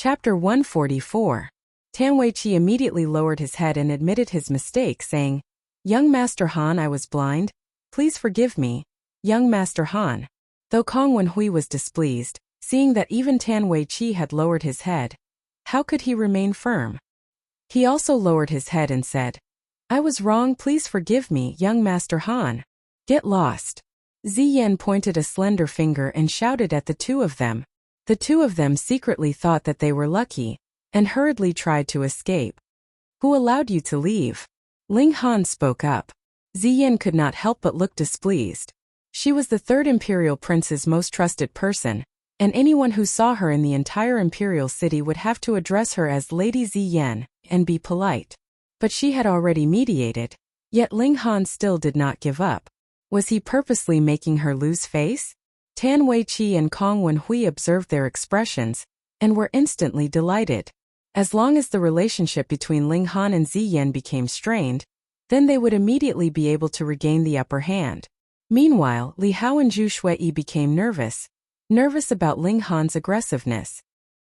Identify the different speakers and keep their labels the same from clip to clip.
Speaker 1: Chapter 144. Tan Weiqi immediately lowered his head and admitted his mistake, saying, "Young Master Han, I was blind. Please forgive me, young Master Han." Though Kong Wenhui was displeased, seeing that even Tan Weiqi had lowered his head, how could he remain firm? He also lowered his head and said, "I was wrong, please forgive me, young Master Han." "Get lost." Ziyan pointed a slender finger and shouted at the two of them. The two of them secretly thought that they were lucky, and hurriedly tried to escape. "Who allowed you to leave?" Ling Han spoke up. Ziyan could not help but look displeased. She was the third imperial prince's most trusted person, and anyone who saw her in the entire imperial city would have to address her as Lady Ziyan and be polite. But she had already mediated, yet Ling Han still did not give up. Was he purposely making her lose face? Tan Weiqi and Kong Wenhui observed their expressions, and were instantly delighted. As long as the relationship between Ling Han and Ziyan became strained, then they would immediately be able to regain the upper hand. Meanwhile, Li Hao and Zhu Shui became nervous about Ling Han's aggressiveness.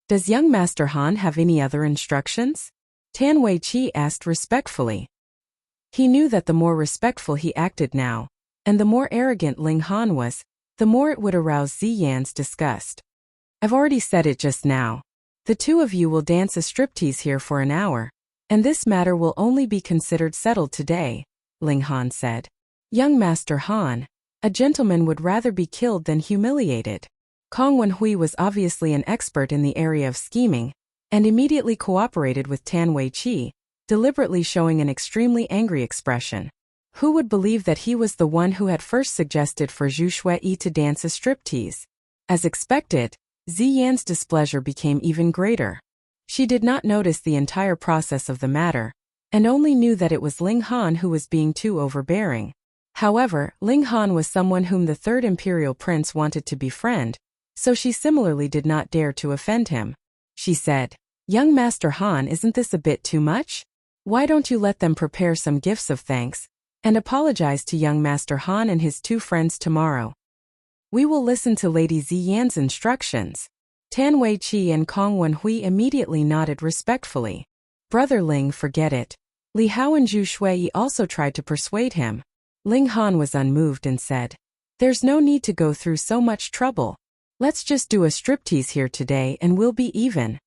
Speaker 1: "Does young Master Han have any other instructions?" Tan Weiqi asked respectfully. He knew that the more respectful he acted now, and the more arrogant Ling Han was, the more it would arouse Ziyan's disgust. "I've already said it just now. The two of you will dance a striptease here for an hour, and this matter will only be considered settled today," Ling Han said. "Young Master Han, a gentleman would rather be killed than humiliated." Kong Wenhui was obviously an expert in the area of scheming, and immediately cooperated with Tan Weiqi, deliberately showing an extremely angry expression. Who would believe that he was the one who had first suggested for Zhu Shui to dance a striptease? As expected, Ziyan's displeasure became even greater. She did not notice the entire process of the matter, and only knew that it was Ling Han who was being too overbearing. However, Ling Han was someone whom the third imperial prince wanted to befriend, so she similarly did not dare to offend him. She said, "Young Master Han, isn't this a bit too much? Why don't you let them prepare some gifts of thanks and apologize to young Master Han and his two friends tomorrow? We will listen to Lady Ziyan's instructions." Tan Weiqi and Kong Wenhui immediately nodded respectfully. "Brother Ling, forget it." Li Hao and Zhu Shui also tried to persuade him. Ling Han was unmoved and said, "There's no need to go through so much trouble. Let's just do a striptease here today and we'll be even."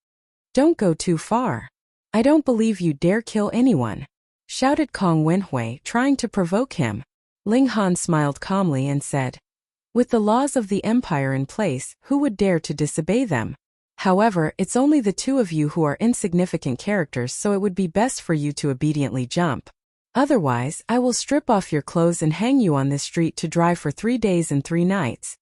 Speaker 1: "Don't go too far. I don't believe you dare kill anyone," shouted Kong Wenhui, trying to provoke him. Ling Han smiled calmly and said, "With the laws of the empire in place, who would dare to disobey them? However, it's only the two of you who are insignificant characters, so it would be best for you to obediently jump. Otherwise, I will strip off your clothes and hang you on this street to dry for 3 days and 3 nights.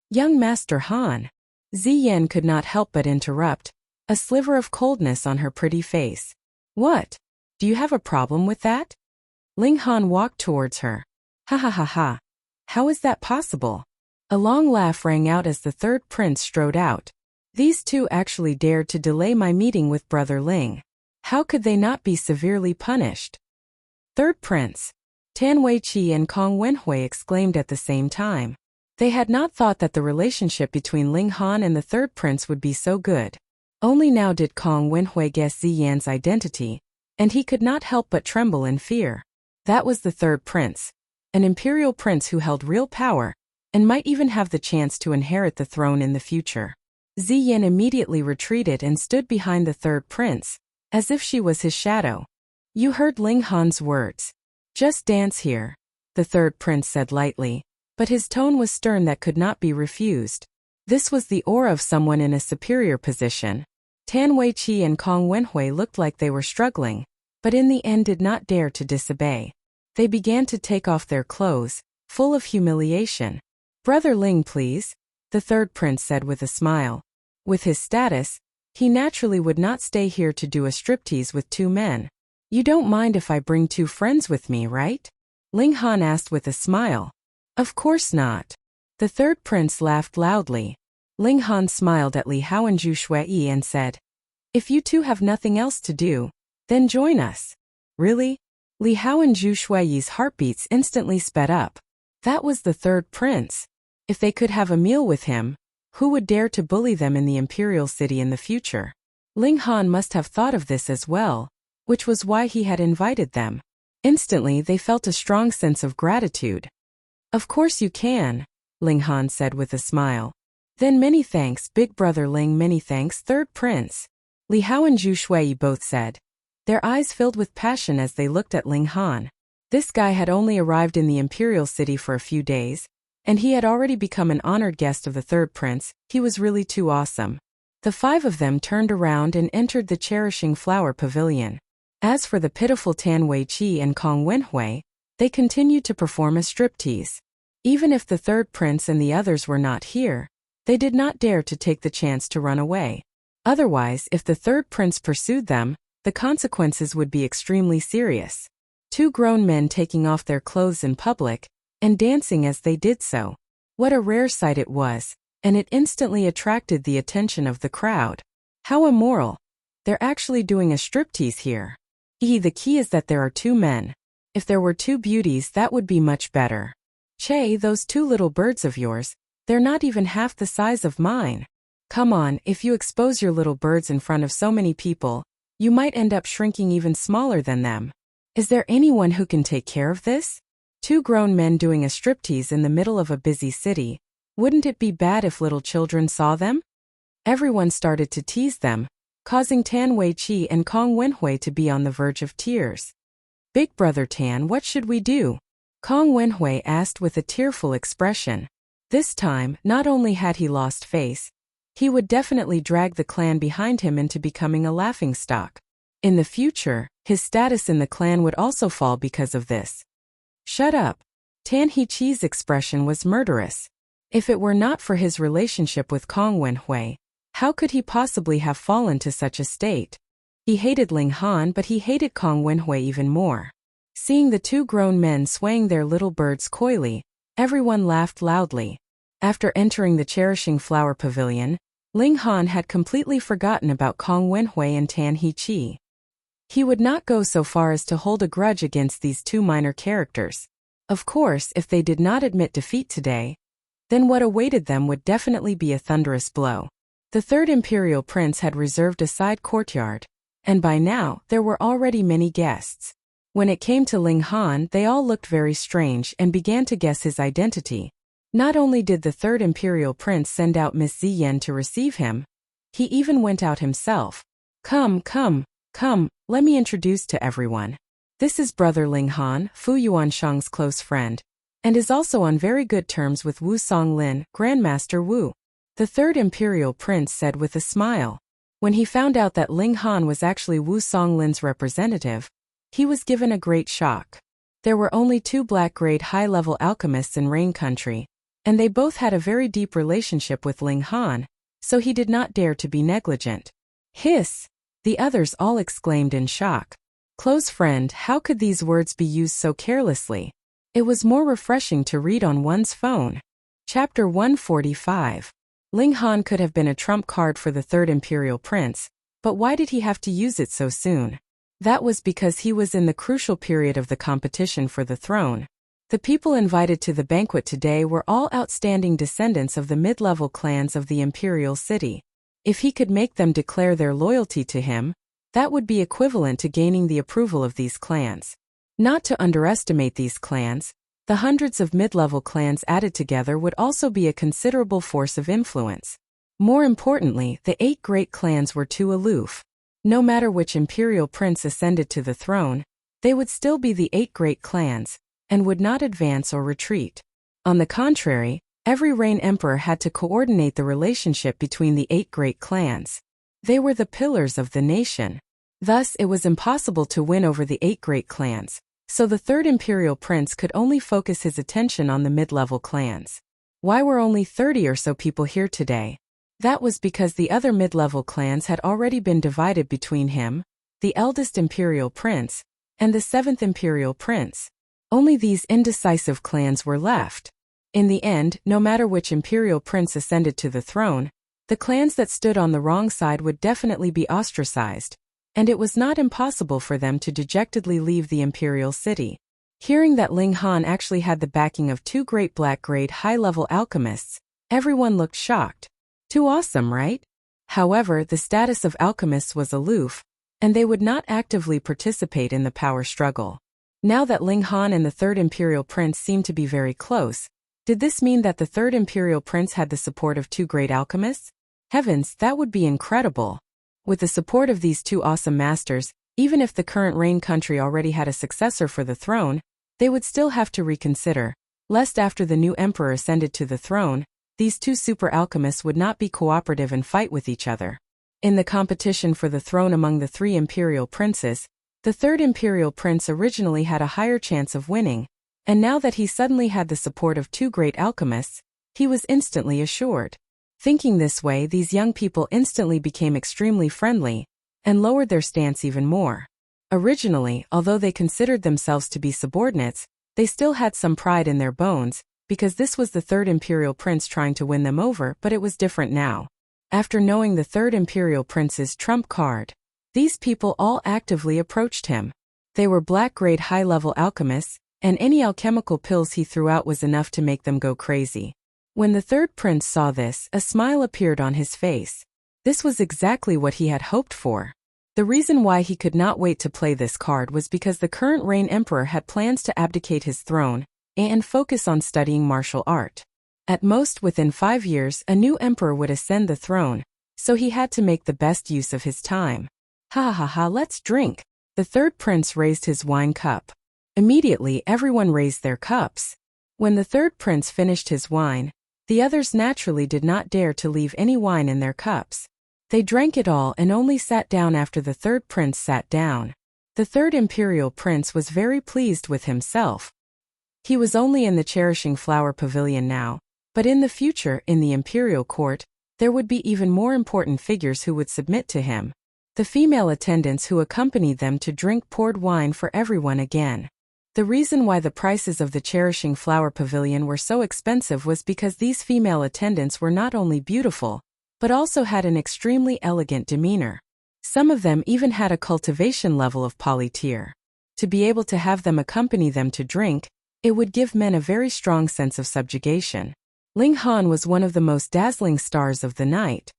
Speaker 1: "Young Master Han." Ziyan could not help but interrupt, a sliver of coldness on her pretty face. "What? Do you have a problem with that?" Ling Han walked towards her. "Ha ha ha ha. How is that possible?" A long laugh rang out as the third prince strode out. "These two actually dared to delay my meeting with Brother Ling. How could they not be severely punished?" "Third prince!" Tan Weiqi and Kong Wenhui exclaimed at the same time. They had not thought that the relationship between Ling Han and the third prince would be so good. Only now did Kong Wenhui guess Ziyan's identity, and he could not help but tremble in fear. That was the third prince, an imperial prince who held real power, and might even have the chance to inherit the throne in the future. Ziyan immediately retreated and stood behind the third prince, as if she was his shadow. "You heard Ling Han's words. Just dance here," the third prince said lightly, but his tone was stern that could not be refused. This was the aura of someone in a superior position. Tan Weiqi and Kong Wenhui looked like they were struggling, but in the end did not dare to disobey. They began to take off their clothes, full of humiliation. "Brother Ling, please," the third prince said with a smile. With his status, he naturally would not stay here to do a striptease with 2 men. "You don't mind if I bring 2 friends with me, right?" Ling Han asked with a smile. "Of course not." The third prince laughed loudly. Ling Han smiled at Li Hao and Zhu Shui and said, "If you two have nothing else to do, then join us." "Really?" Li Hao and Zhu Shui's heartbeats instantly sped up. That was the third prince. If they could have a meal with him, who would dare to bully them in the imperial city in the future? Ling Han must have thought of this as well, which was why he had invited them. Instantly they felt a strong sense of gratitude. Of course you can, Ling Han said with a smile. Then many thanks, big brother Ling, many thanks, third prince. Li Hao and Zhu Shui both said. Their eyes filled with passion as they looked at Ling Han. This guy had only arrived in the imperial city for a few days, and he had already become an honored guest of the third prince. He was really too awesome. The five of them turned around and entered the cherishing flower pavilion. As for the pitiful Tan Weiqi and Kong Wenhui, they continued to perform a striptease. Even if the third prince and the others were not here, they did not dare to take the chance to run away. Otherwise, if the third prince pursued them, the consequences would be extremely serious. Two grown men taking off their clothes in public, and dancing as they did so. What a rare sight it was, and it instantly attracted the attention of the crowd. How immoral. They're actually doing a striptease here. The key is that there are two men. If there were two beauties, that would be much better. Che, those two little birds of yours, they're not even half the size of mine. Come on, if you expose your little birds in front of so many people, you might end up shrinking even smaller than them. Is there anyone who can take care of this? Two grown men doing a striptease in the middle of a busy city. Wouldn't it be bad if little children saw them? Everyone started to tease them, causing Tan Weiqi and Kong Wenhui to be on the verge of tears. Big brother Tan, what should we do? Kong Wenhui asked with a tearful expression. This time, not only had he lost face, he would definitely drag the clan behind him into becoming a laughingstock. In the future, his status in the clan would also fall because of this. Shut up. Tan Heqi's expression was murderous. If it were not for his relationship with Kong Wenhui, how could he possibly have fallen to such a state? He hated Ling Han, but he hated Kong Wenhui even more. Seeing the two grown men swaying their little birds coyly, everyone laughed loudly. After entering the cherishing flower pavilion, Ling Han had completely forgotten about Kong Wenhui and Tan Heqi. He would not go so far as to hold a grudge against these two minor characters. Of course, if they did not admit defeat today, then what awaited them would definitely be a thunderous blow. The third imperial prince had reserved a side courtyard, and by now there were already many guests. When it came to Ling Han, they all looked very strange and began to guess his identity. Not only did the third imperial prince send out Miss Ziyan to receive him, he even went out himself. Come, let me introduce to everyone. This is brother Ling Han, Fu Yuanshang's close friend, and is also on very good terms with Wu Songlin, Grandmaster Wu. The third imperial prince said with a smile. When he found out that Ling Han was actually Wu Songlin's representative, he was given a great shock. There were only two black-grade high-level alchemists in Rain Country, and they both had a very deep relationship with Ling Han, so he did not dare to be negligent. Hiss! The others all exclaimed in shock. Close friend, how could these words be used so carelessly? It was more refreshing to read on one's phone. Chapter 145. Ling Han could have been a trump card for the third imperial prince, but why did he have to use it so soon? That was because he was in the crucial period of the competition for the throne. The people invited to the banquet today were all outstanding descendants of the mid-level clans of the imperial city. If he could make them declare their loyalty to him, that would be equivalent to gaining the approval of these clans. Not to underestimate these clans, the hundreds of mid-level clans added together would also be a considerable force of influence. More importantly, the 8 great clans were too aloof. No matter which imperial prince ascended to the throne, they would still be the 8 great clans, and would not advance or retreat. On the contrary, every Rain Emperor had to coordinate the relationship between the 8 great clans. They were the pillars of the nation. Thus, it was impossible to win over the 8 great clans, so the third imperial prince could only focus his attention on the mid-level clans. Why were only 30 or so people here today? That was because the other mid-level clans had already been divided between him, the eldest imperial prince, and the 7th imperial prince. Only these indecisive clans were left. In the end, no matter which imperial prince ascended to the throne, the clans that stood on the wrong side would definitely be ostracized, and it was not impossible for them to dejectedly leave the imperial city. Hearing that Ling Han actually had the backing of 2 great black-grade high-level alchemists, everyone looked shocked. Too awesome, right? However, the status of alchemists was aloof, and they would not actively participate in the power struggle. Now that Ling Han and the Third Imperial Prince seemed to be very close, did this mean that the Third Imperial Prince had the support of two great alchemists? Heavens, that would be incredible. With the support of these two awesome masters, even if the current reign country already had a successor for the throne, they would still have to reconsider, lest after the new emperor ascended to the throne, these two super alchemists would not be cooperative and fight with each other. In the competition for the throne among the three imperial princes, the third imperial prince originally had a higher chance of winning, and now that he suddenly had the support of two great alchemists, he was instantly assured. Thinking this way, these young people instantly became extremely friendly, and lowered their stance even more. Originally, although they considered themselves to be subordinates, they still had some pride in their bones, because this was the third imperial prince trying to win them over, but it was different now. After knowing the third imperial prince's trump card, these people all actively approached him. They were black-grade high-level alchemists, and any alchemical pills he threw out was enough to make them go crazy. When the third prince saw this, a smile appeared on his face. This was exactly what he had hoped for. The reason why he could not wait to play this card was because the current reign emperor had plans to abdicate his throne and focus on studying martial art. At most within 5 years, a new emperor would ascend the throne, so he had to make the best use of his time. Ha ha ha, let's drink. The third prince raised his wine cup. Immediately everyone raised their cups. When the third prince finished his wine, the others naturally did not dare to leave any wine in their cups. They drank it all and only sat down after the third prince sat down. The third imperial prince was very pleased with himself. He was only in the Cherishing Flower Pavilion now, but in the future, in the imperial court, there would be even more important figures who would submit to him. The female attendants who accompanied them to drink poured wine for everyone again. The reason why the prices of the Cherishing Flower Pavilion were so expensive was because these female attendants were not only beautiful, but also had an extremely elegant demeanor. Some of them even had a cultivation level of polytier. To be able to have them accompany them to drink, it would give men a very strong sense of subjugation. Ling Han was one of the most dazzling stars of the night.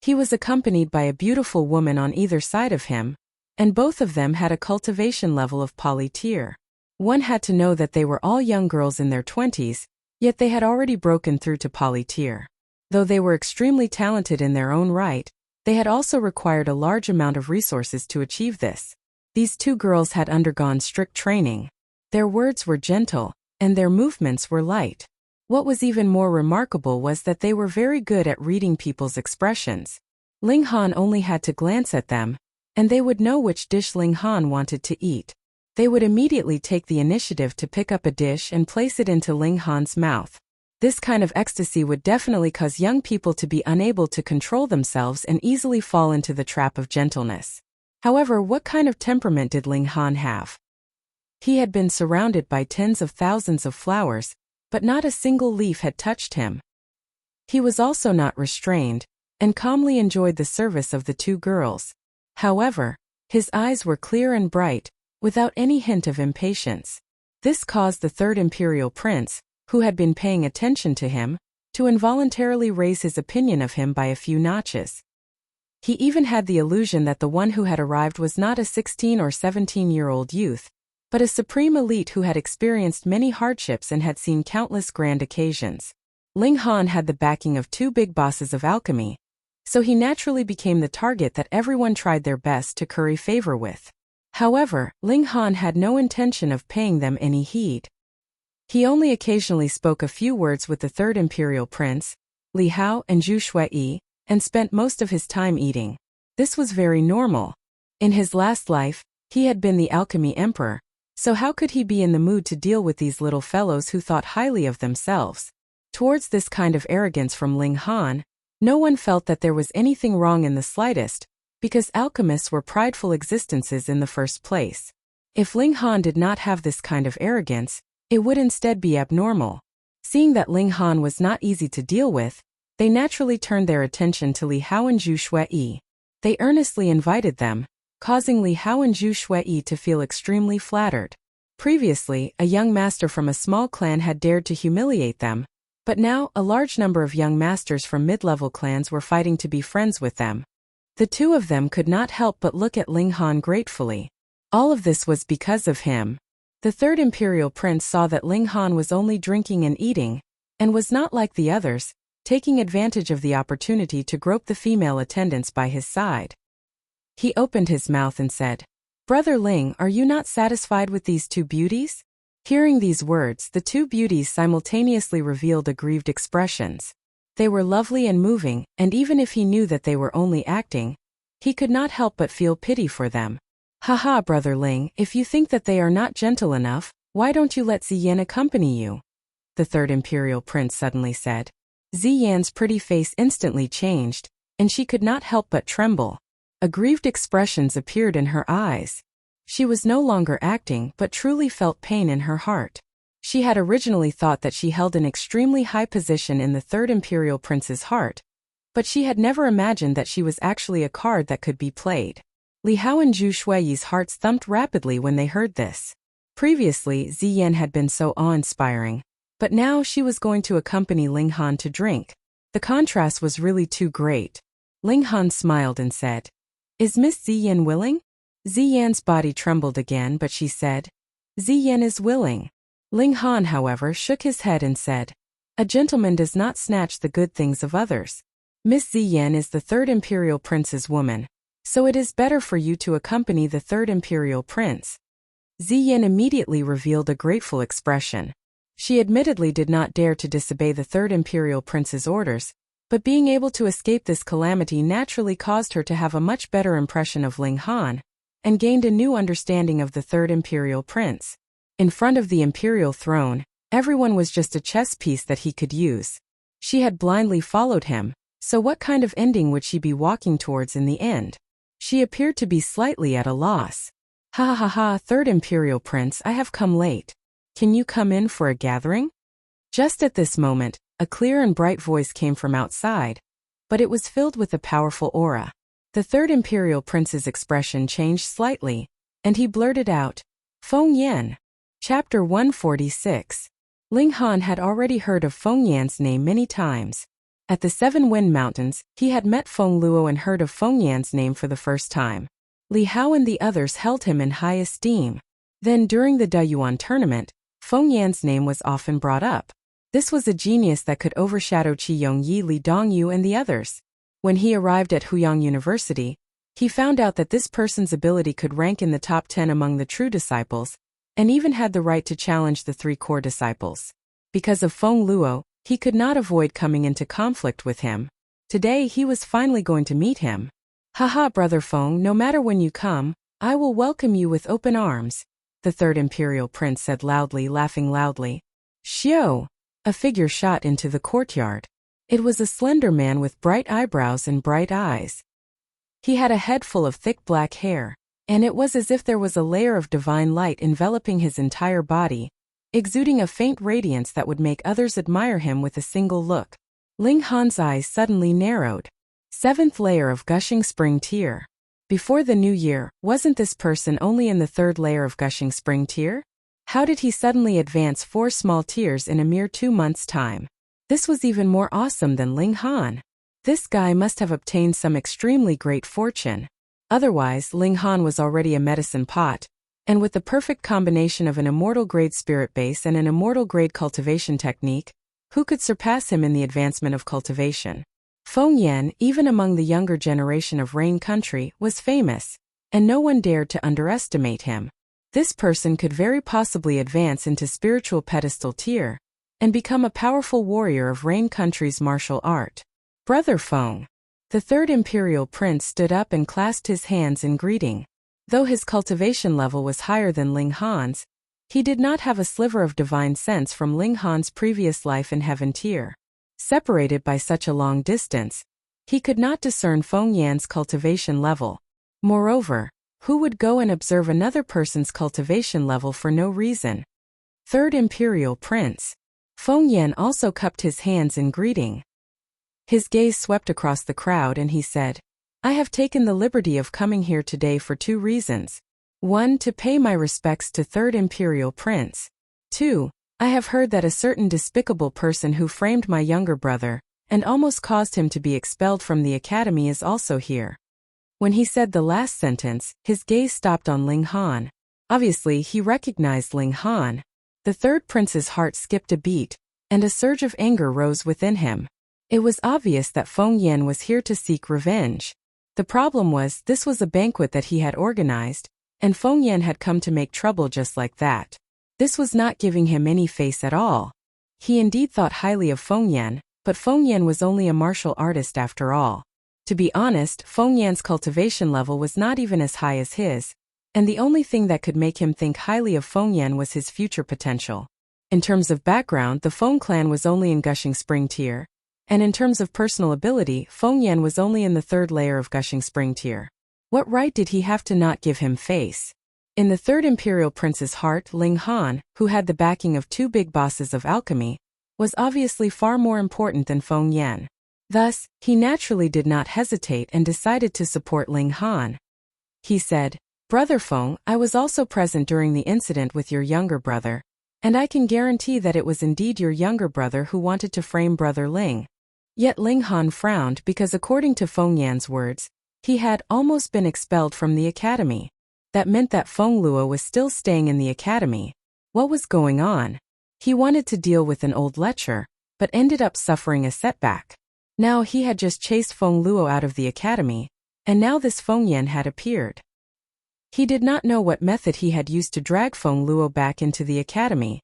Speaker 1: He was accompanied by a beautiful woman on either side of him, and both of them had a cultivation level of polytier. One had to know that they were all young girls in their 20s, yet they had already broken through to polytier. Though they were extremely talented in their own right, they had also required a large amount of resources to achieve this. These two girls had undergone strict training. Their words were gentle, and their movements were light. What was even more remarkable was that they were very good at reading people's expressions. Ling Han only had to glance at them, and they would know which dish Ling Han wanted to eat. They would immediately take the initiative to pick up a dish and place it into Ling Han's mouth. This kind of ecstasy would definitely cause young people to be unable to control themselves and easily fall into the trap of gentleness. However, what kind of temperament did Ling Han have? He had been surrounded by tens of thousands of flowers, but not a single leaf had touched him. He was also not restrained, and calmly enjoyed the service of the two girls. However, his eyes were clear and bright, without any hint of impatience. This caused the third imperial prince, who had been paying attention to him, to involuntarily raise his opinion of him by a few notches. He even had the illusion that the one who had arrived was not a 16 or 17-year-old youth, but a supreme elite who had experienced many hardships and had seen countless grand occasions. Ling Han had the backing of two big bosses of alchemy, so he naturally became the target that everyone tried their best to curry favor with. However, Ling Han had no intention of paying them any heed. He only occasionally spoke a few words with the third imperial prince, Li Hao and Zhu Shui, and spent most of his time eating. This was very normal. In his last life, he had been the alchemy emperor, so how could he be in the mood to deal with these little fellows who thought highly of themselves? Towards this kind of arrogance from Ling Han, no one felt that there was anything wrong in the slightest, because alchemists were prideful existences in the first place. If Ling Han did not have this kind of arrogance, it would instead be abnormal. Seeing that Ling Han was not easy to deal with, they naturally turned their attention to Li Hao and Zhu Shui. They earnestly invited them, causing Li Hao and Zhu Shui to feel extremely flattered. Previously, a young master from a small clan had dared to humiliate them, But now, a large number of young masters from mid-level clans were fighting to be friends with them. The two of them could not help but look at Ling Han gratefully. All of this was because of him. The third imperial prince saw that Ling Han was only drinking and eating, and was not like the others, taking advantage of the opportunity to grope the female attendants by his side. He opened his mouth and said, "Brother Ling, are you not satisfied with these two beauties?" Hearing these words, the two beauties simultaneously revealed aggrieved expressions. They were lovely and moving, and even if he knew that they were only acting, he could not help but feel pity for them. "Haha, Brother Ling, if you think that they are not gentle enough, why don't you let Ziyan accompany you?" The third imperial prince suddenly said. Ziyan's pretty face instantly changed, and she could not help but tremble. Aggrieved expressions appeared in her eyes. She was no longer acting but truly felt pain in her heart. She had originally thought that she held an extremely high position in the third imperial prince's heart, but she had never imagined that she was actually a card that could be played. Li Hao and Zhu Shuiyi's hearts thumped rapidly when they heard this. Previously, Ziyan had been so awe-inspiring, but now she was going to accompany Ling Han to drink. The contrast was really too great. Ling Han smiled and said, "Is Miss Ziyan willing?" Ziyan's body trembled again, but she said, "Ziyan is willing." Ling Han, however, shook his head and said, "A gentleman does not snatch the good things of others. Miss Ziyan is the third imperial prince's woman, so it is better for you to accompany the third imperial prince." Ziyan immediately revealed a grateful expression. She admittedly did not dare to disobey the third imperial prince's orders, but being able to escape this calamity naturally caused her to have a much better impression of Ling Han, and gained a new understanding of the third imperial prince. In front of the imperial throne, everyone was just a chess piece that he could use. She had blindly followed him, so what kind of ending would she be walking towards in the end? She appeared to be slightly at a loss. "Ha ha ha, third imperial prince, I have come late. Can you come in for a gathering?" Just at this moment, a clear and bright voice came from outside, but it was filled with a powerful aura. The third imperial prince's expression changed slightly, and he blurted out, "Feng Yan." Chapter 146. Ling Han had already heard of Feng Yan's name many times. At the Seven Wind Mountains, he had met Feng Luo and heard of Feng Yan's name for the first time. Li Hao and the others held him in high esteem. Then during the Dayuan tournament, Feng Yan's name was often brought up. This was a genius that could overshadow Qi Yongyi, Li Dongyu and the others. When he arrived at Huyang University, he found out that this person's ability could rank in the top 10 among the true disciples, and even had the right to challenge the three core disciples. Because of Feng Luo, he could not avoid coming into conflict with him. Today he was finally going to meet him. "Haha, Brother Feng, no matter when you come, I will welcome you with open arms," the third imperial prince said loudly, laughing loudly. Xiao! A figure shot into the courtyard. It was a slender man with bright eyebrows and bright eyes. He had a head full of thick black hair, and it was as if there was a layer of divine light enveloping his entire body, exuding a faint radiance that would make others admire him with a single look. Ling Han's eyes suddenly narrowed. Seventh layer of gushing spring tear. Before the new year, wasn't this person only in the third layer of gushing spring tear? How did he suddenly advance 4 small tiers in a mere 2 months' time? This was even more awesome than Ling Han. This guy must have obtained some extremely great fortune. Otherwise, Ling Han was already a medicine pot, and with the perfect combination of an immortal-grade spirit base and an immortal-grade cultivation technique, who could surpass him in the advancement of cultivation? Feng Yan, even among the younger generation of Rain Country, was famous, and no one dared to underestimate him. This person could very possibly advance into spiritual pedestal tier, and become a powerful warrior of Rain Country's martial art. "Brother Feng." The third imperial prince stood up and clasped his hands in greeting. Though his cultivation level was higher than Ling Han's, he did not have a sliver of divine sense from Ling Han's previous life in Heaven tier. Separated by such a long distance, he could not discern Feng Yan's cultivation level. Moreover, who would go and observe another person's cultivation level for no reason? Third imperial prince. Feng Yan also cupped his hands in greeting. His gaze swept across the crowd and he said, "I have taken the liberty of coming here today for 2 reasons. 1. To pay my respects to third imperial prince. 2. I have heard that a certain despicable person who framed my younger brother and almost caused him to be expelled from the academy is also here. When he said the last sentence, his gaze stopped on Ling Han. Obviously, he recognized Ling Han. The third prince's heart skipped a beat, and a surge of anger rose within him. It was obvious that Feng Yan was here to seek revenge. The problem was, this was a banquet that he had organized, and Feng Yan had come to make trouble just like that. This was not giving him any face at all. He indeed thought highly of Feng Yan, but Feng Yan was only a martial artist after all. To be honest, Feng Yan's cultivation level was not even as high as his, and the only thing that could make him think highly of Feng Yan was his future potential. In terms of background, the Feng clan was only in Gushing Spring tier, and in terms of personal ability, Feng Yan was only in the third layer of Gushing Spring tier. What right did he have to not give him face? In the third imperial prince's heart, Ling Han, who had the backing of two big bosses of alchemy, was obviously far more important than Feng Yan. Thus, he naturally did not hesitate and decided to support Ling Han. He said, "Brother Feng, I was also present during the incident with your younger brother, and I can guarantee that it was indeed your younger brother who wanted to frame Brother Ling." Yet Ling Han frowned because according to Feng Yan's words, he had almost been expelled from the academy. That meant that Feng Luo was still staying in the academy. What was going on? He wanted to deal with an old lecher, but ended up suffering a setback. Now he had just chased Feng Luo out of the academy, and now this Feng Yan had appeared. He did not know what method he had used to drag Feng Luo back into the academy.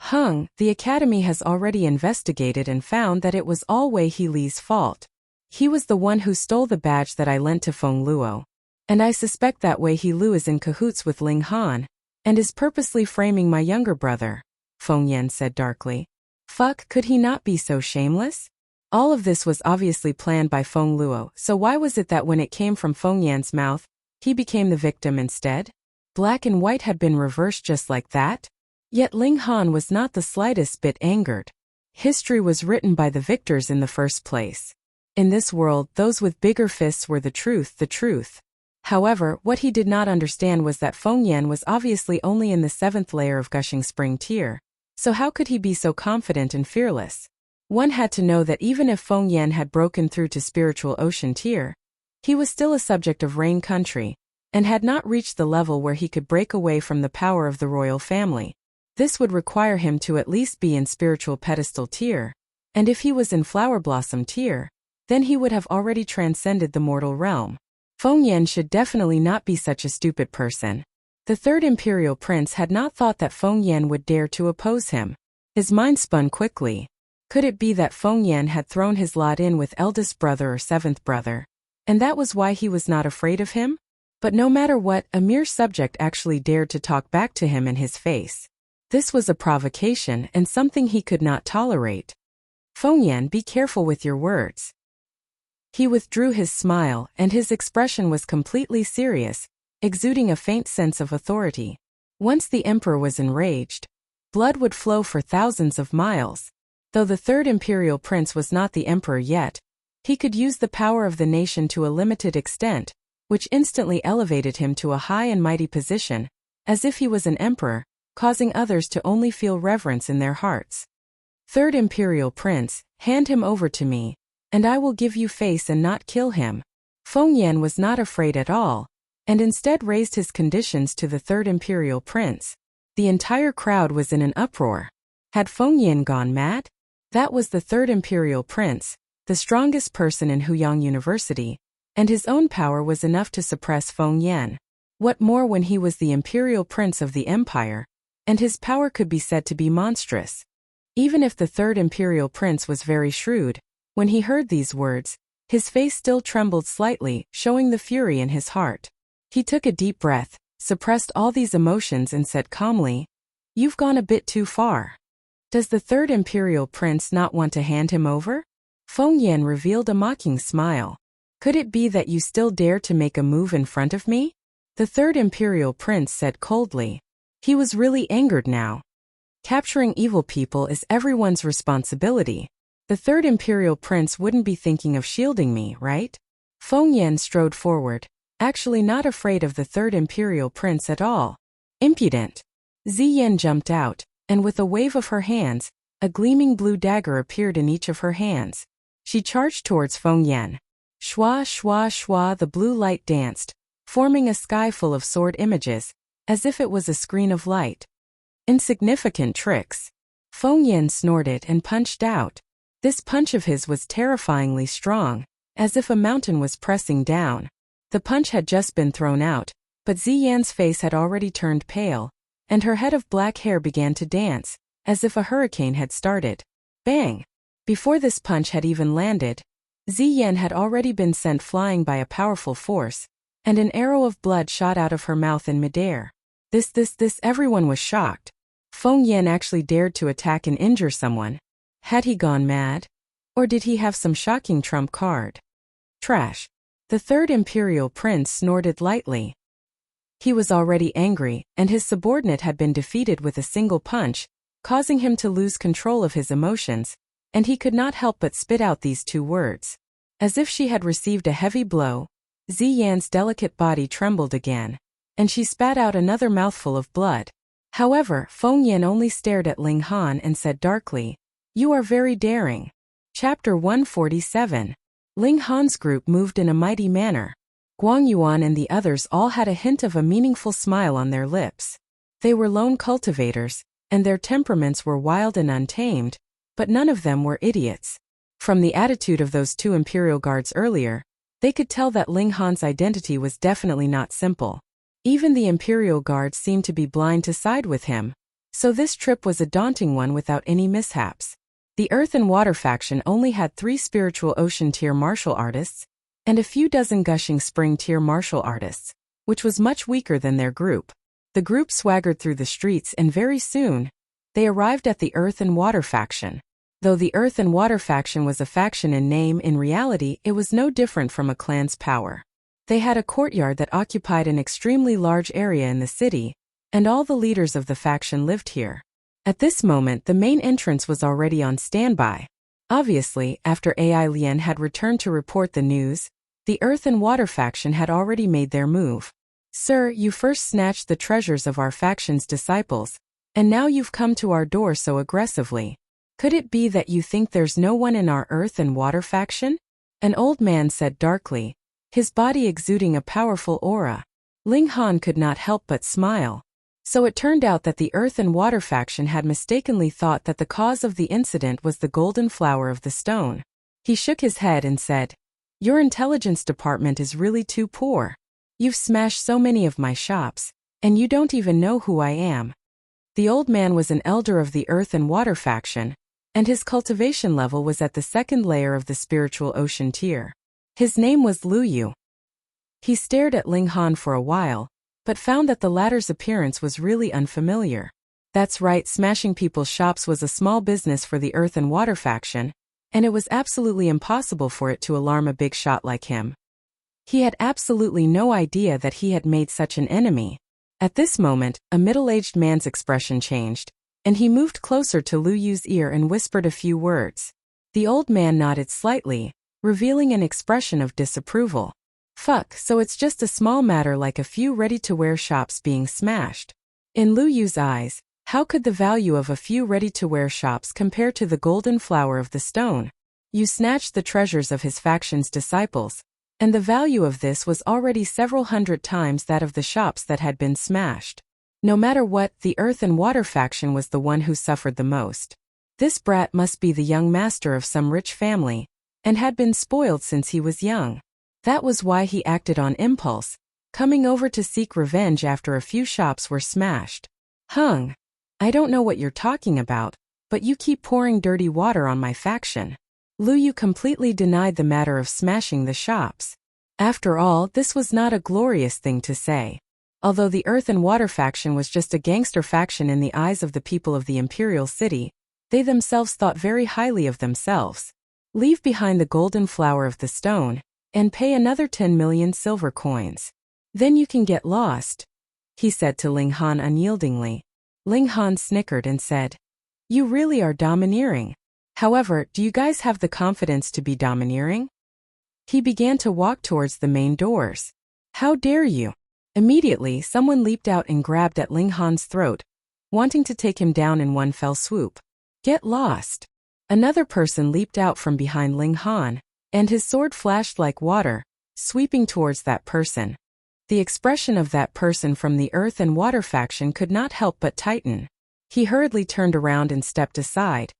Speaker 1: The academy has already investigated and found that it was all Wei He Li's fault. He was the one who stole the badge that I lent to Feng Luo. And I suspect that Wei He Lu is in cahoots with Ling Han, and is purposely framing my younger brother, Feng Yan said darkly. Fuck, could he not be so shameless? All of this was obviously planned by Feng Luo, so why was it that when it came from Feng Yan's mouth, he became the victim instead? Black and white had been reversed just like that? Yet Ling Han was not the slightest bit angered. History was written by the victors in the first place. In this world, those with bigger fists were the truth. However, what he did not understand was that Feng Yan was obviously only in the 7th layer of Gushing Spring tier, so how could he be so confident and fearless? One had to know that even if Feng Yan had broken through to Spiritual Ocean tier, he was still a subject of Rain Country, and had not reached the level where he could break away from the power of the royal family. This would require him to at least be in Spiritual Pedestal tier, and if he was in Flower Blossom tier, then he would have already transcended the mortal realm. Feng Yan should definitely not be such a stupid person. The third imperial prince had not thought that Feng Yan would dare to oppose him. His mind spun quickly. Could it be that Feng Yan had thrown his lot in with eldest brother or 7th brother, and that was why he was not afraid of him? But no matter what, a mere subject actually dared to talk back to him in his face. This was a provocation and something he could not tolerate. Feng Yan, be careful with your words. He withdrew his smile, and his expression was completely serious, exuding a faint sense of authority. Once the emperor was enraged, blood would flow for thousands of miles. Though the third imperial prince was not the emperor yet, he could use the power of the nation to a limited extent, which instantly elevated him to a high and mighty position, as if he was an emperor, causing others to only feel reverence in their hearts. Third imperial prince, hand him over to me, and I will give you face and not kill him. Feng Yan was not afraid at all, and instead raised his conditions to the third imperial prince. The entire crowd was in an uproar. Had Feng Yan gone mad? That was the third imperial prince, the strongest person in Huyang University, and his own power was enough to suppress Feng Yan. What more when he was the imperial prince of the empire, and his power could be said to be monstrous. Even if the third imperial prince was very shrewd, when he heard these words, his face still trembled slightly, showing the fury in his heart. He took a deep breath, suppressed all these emotions and said calmly, "You've gone a bit too far. Does the third imperial prince not want to hand him over?" Feng Yan revealed a mocking smile. "Could it be that you still dare to make a move in front of me?" The third imperial prince said coldly. He was really angered now. Capturing evil people is everyone's responsibility. The third imperial prince wouldn't be thinking of shielding me, right? Feng Yan strode forward, actually not afraid of the third imperial prince at all. Impudent. Ziyan jumped out, and with a wave of her hands, a gleaming blue dagger appeared in each of her hands. She charged towards Feng Yan. Shwa, shwa, shwa, the blue light danced, forming a sky full of sword images, as if it was a screen of light. Insignificant tricks. Feng Yan snorted and punched out. This punch of his was terrifyingly strong, as if a mountain was pressing down. The punch had just been thrown out, but Ziyan's face had already turned pale, and her head of black hair began to dance, as if a hurricane had started. Bang! Before this punch had even landed, Ziyan had already been sent flying by a powerful force, and an arrow of blood shot out of her mouth in midair. This, everyone was shocked. Feng Yan actually dared to attack and injure someone. Had he gone mad? Or did he have some shocking trump card? Trash. The third imperial prince snorted lightly. He was already angry, and his subordinate had been defeated with a single punch, causing him to lose control of his emotions, and he could not help but spit out these two words. As if she had received a heavy blow, Ziyan's delicate body trembled again, and she spat out another mouthful of blood. However, Feng Yan only stared at Ling Han and said darkly, "You are very daring." Chapter 147. Ling Han's group moved in a mighty manner. Guang Yuan and the others all had a hint of a meaningful smile on their lips. They were lone cultivators, and their temperaments were wild and untamed, but none of them were idiots. From the attitude of those two imperial guards earlier, they could tell that Ling Han's identity was definitely not simple. Even the imperial guards seemed to be blind to side with him, so this trip was a daunting one without any mishaps. The Earth and Water faction only had 3 spiritual ocean tier martial artists, and a few dozen gushing spring tier martial artists, which was much weaker than their group. The group swaggered through the streets and very soon, they arrived at the Earth and Water faction. Though the Earth and Water faction was a faction in name, in reality it was no different from a clan's power. They had a courtyard that occupied an extremely large area in the city, and all the leaders of the faction lived here. At this moment the main entrance was already on standby. Obviously, after Ai Lian had returned to report the news, the Earth and Water faction had already made their move. "Sir, you first snatched the treasures of our faction's disciples, and now you've come to our door so aggressively. Could it be that you think there's no one in our Earth and Water faction?" An old man said darkly, his body exuding a powerful aura. Ling Han could not help but smile. So it turned out that the Earth and Water faction had mistakenly thought that the cause of the incident was the golden flower of the stone. He shook his head and said, "Your intelligence department is really too poor. You've smashed so many of my shops, and you don't even know who I am." The old man was an elder of the Earth and Water faction, and his cultivation level was at the 2nd layer of the spiritual ocean tier. His name was Lu Yu. He stared at Ling Han for a while, but found that the latter's appearance was really unfamiliar. That's right, smashing people's shops was a small business for the Earth and Water faction, and it was absolutely impossible for it to alarm a big shot like him. He had absolutely no idea that he had made such an enemy. At this moment, a middle-aged man's expression changed, and he moved closer to Lu Yu's ear and whispered a few words. The old man nodded slightly, revealing an expression of disapproval. "Fuck, so it's just a small matter like a few ready-to-wear shops being smashed." In Lu Yu's eyes, how could the value of a few ready-to-wear shops compare to the golden flower of the stone? You snatched the treasures of his faction's disciples, and the value of this was already several hundred times that of the shops that had been smashed. No matter what, the Earth and Water faction was the one who suffered the most. This brat must be the young master of some rich family, and had been spoiled since he was young. That was why he acted on impulse, coming over to seek revenge after a few shops were smashed. "Hung. I don't know what you're talking about, but you keep pouring dirty water on my faction." Lu Yu completely denied the matter of smashing the shops. After all, this was not a glorious thing to say. Although the Earth and Water faction was just a gangster faction in the eyes of the people of the Imperial City, they themselves thought very highly of themselves. Leave behind the golden flower of the stone, and pay another 10 million silver coins. Then you can get lost, he said to Ling Han unyieldingly. Ling Han snickered and said, "You really are domineering. However, do you guys have the confidence to be domineering?" He began to walk towards the main doors. "How dare you!" Immediately, someone leaped out and grabbed at Ling Han's throat, wanting to take him down in one fell swoop. Get lost. Another person leaped out from behind Ling Han, and his sword flashed like water, sweeping towards that person. The expression of that person from the Earth and Water faction could not help but tighten. He hurriedly turned around and stepped aside,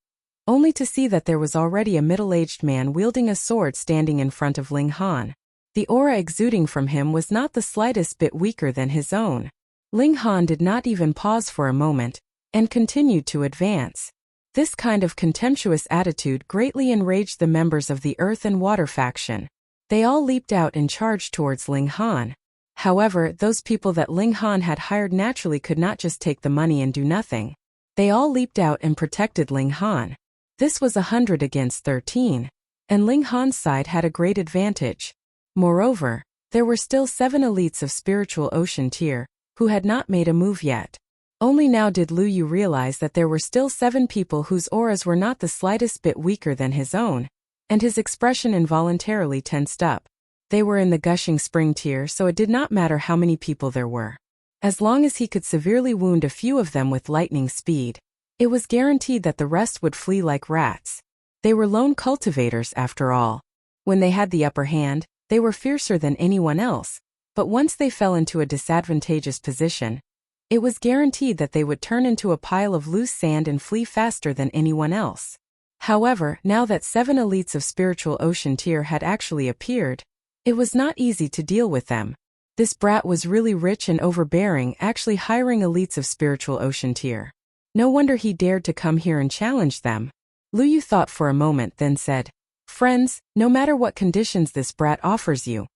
Speaker 1: only to see that there was already a middle-aged man wielding a sword standing in front of Ling Han. The aura exuding from him was not the slightest bit weaker than his own. Ling Han did not even pause for a moment, and continued to advance. This kind of contemptuous attitude greatly enraged the members of the Earth and Water faction. They all leaped out and charged towards Ling Han. However, those people that Ling Han had hired naturally could not just take the money and do nothing. They all leaped out and protected Ling Han. This was 100 against 13, and Ling Han's side had a great advantage. Moreover, there were still 7 elites of spiritual ocean tier, who had not made a move yet. Only now did Lu Yu realize that there were still 7 people whose auras were not the slightest bit weaker than his own, and his expression involuntarily tensed up. They were in the gushing spring tier, so it did not matter how many people there were. As long as he could severely wound a few of them with lightning speed, it was guaranteed that the rest would flee like rats. They were lone cultivators after all. When they had the upper hand, they were fiercer than anyone else, but once they fell into a disadvantageous position, it was guaranteed that they would turn into a pile of loose sand and flee faster than anyone else. However, now that 7 elites of spiritual ocean tier had actually appeared, it was not easy to deal with them. This brat was really rich and overbearing, actually hiring elites of spiritual ocean tier. No wonder he dared to come here and challenge them. Lu Yu thought for a moment, then said, "Friends, no matter what conditions this brat offers you,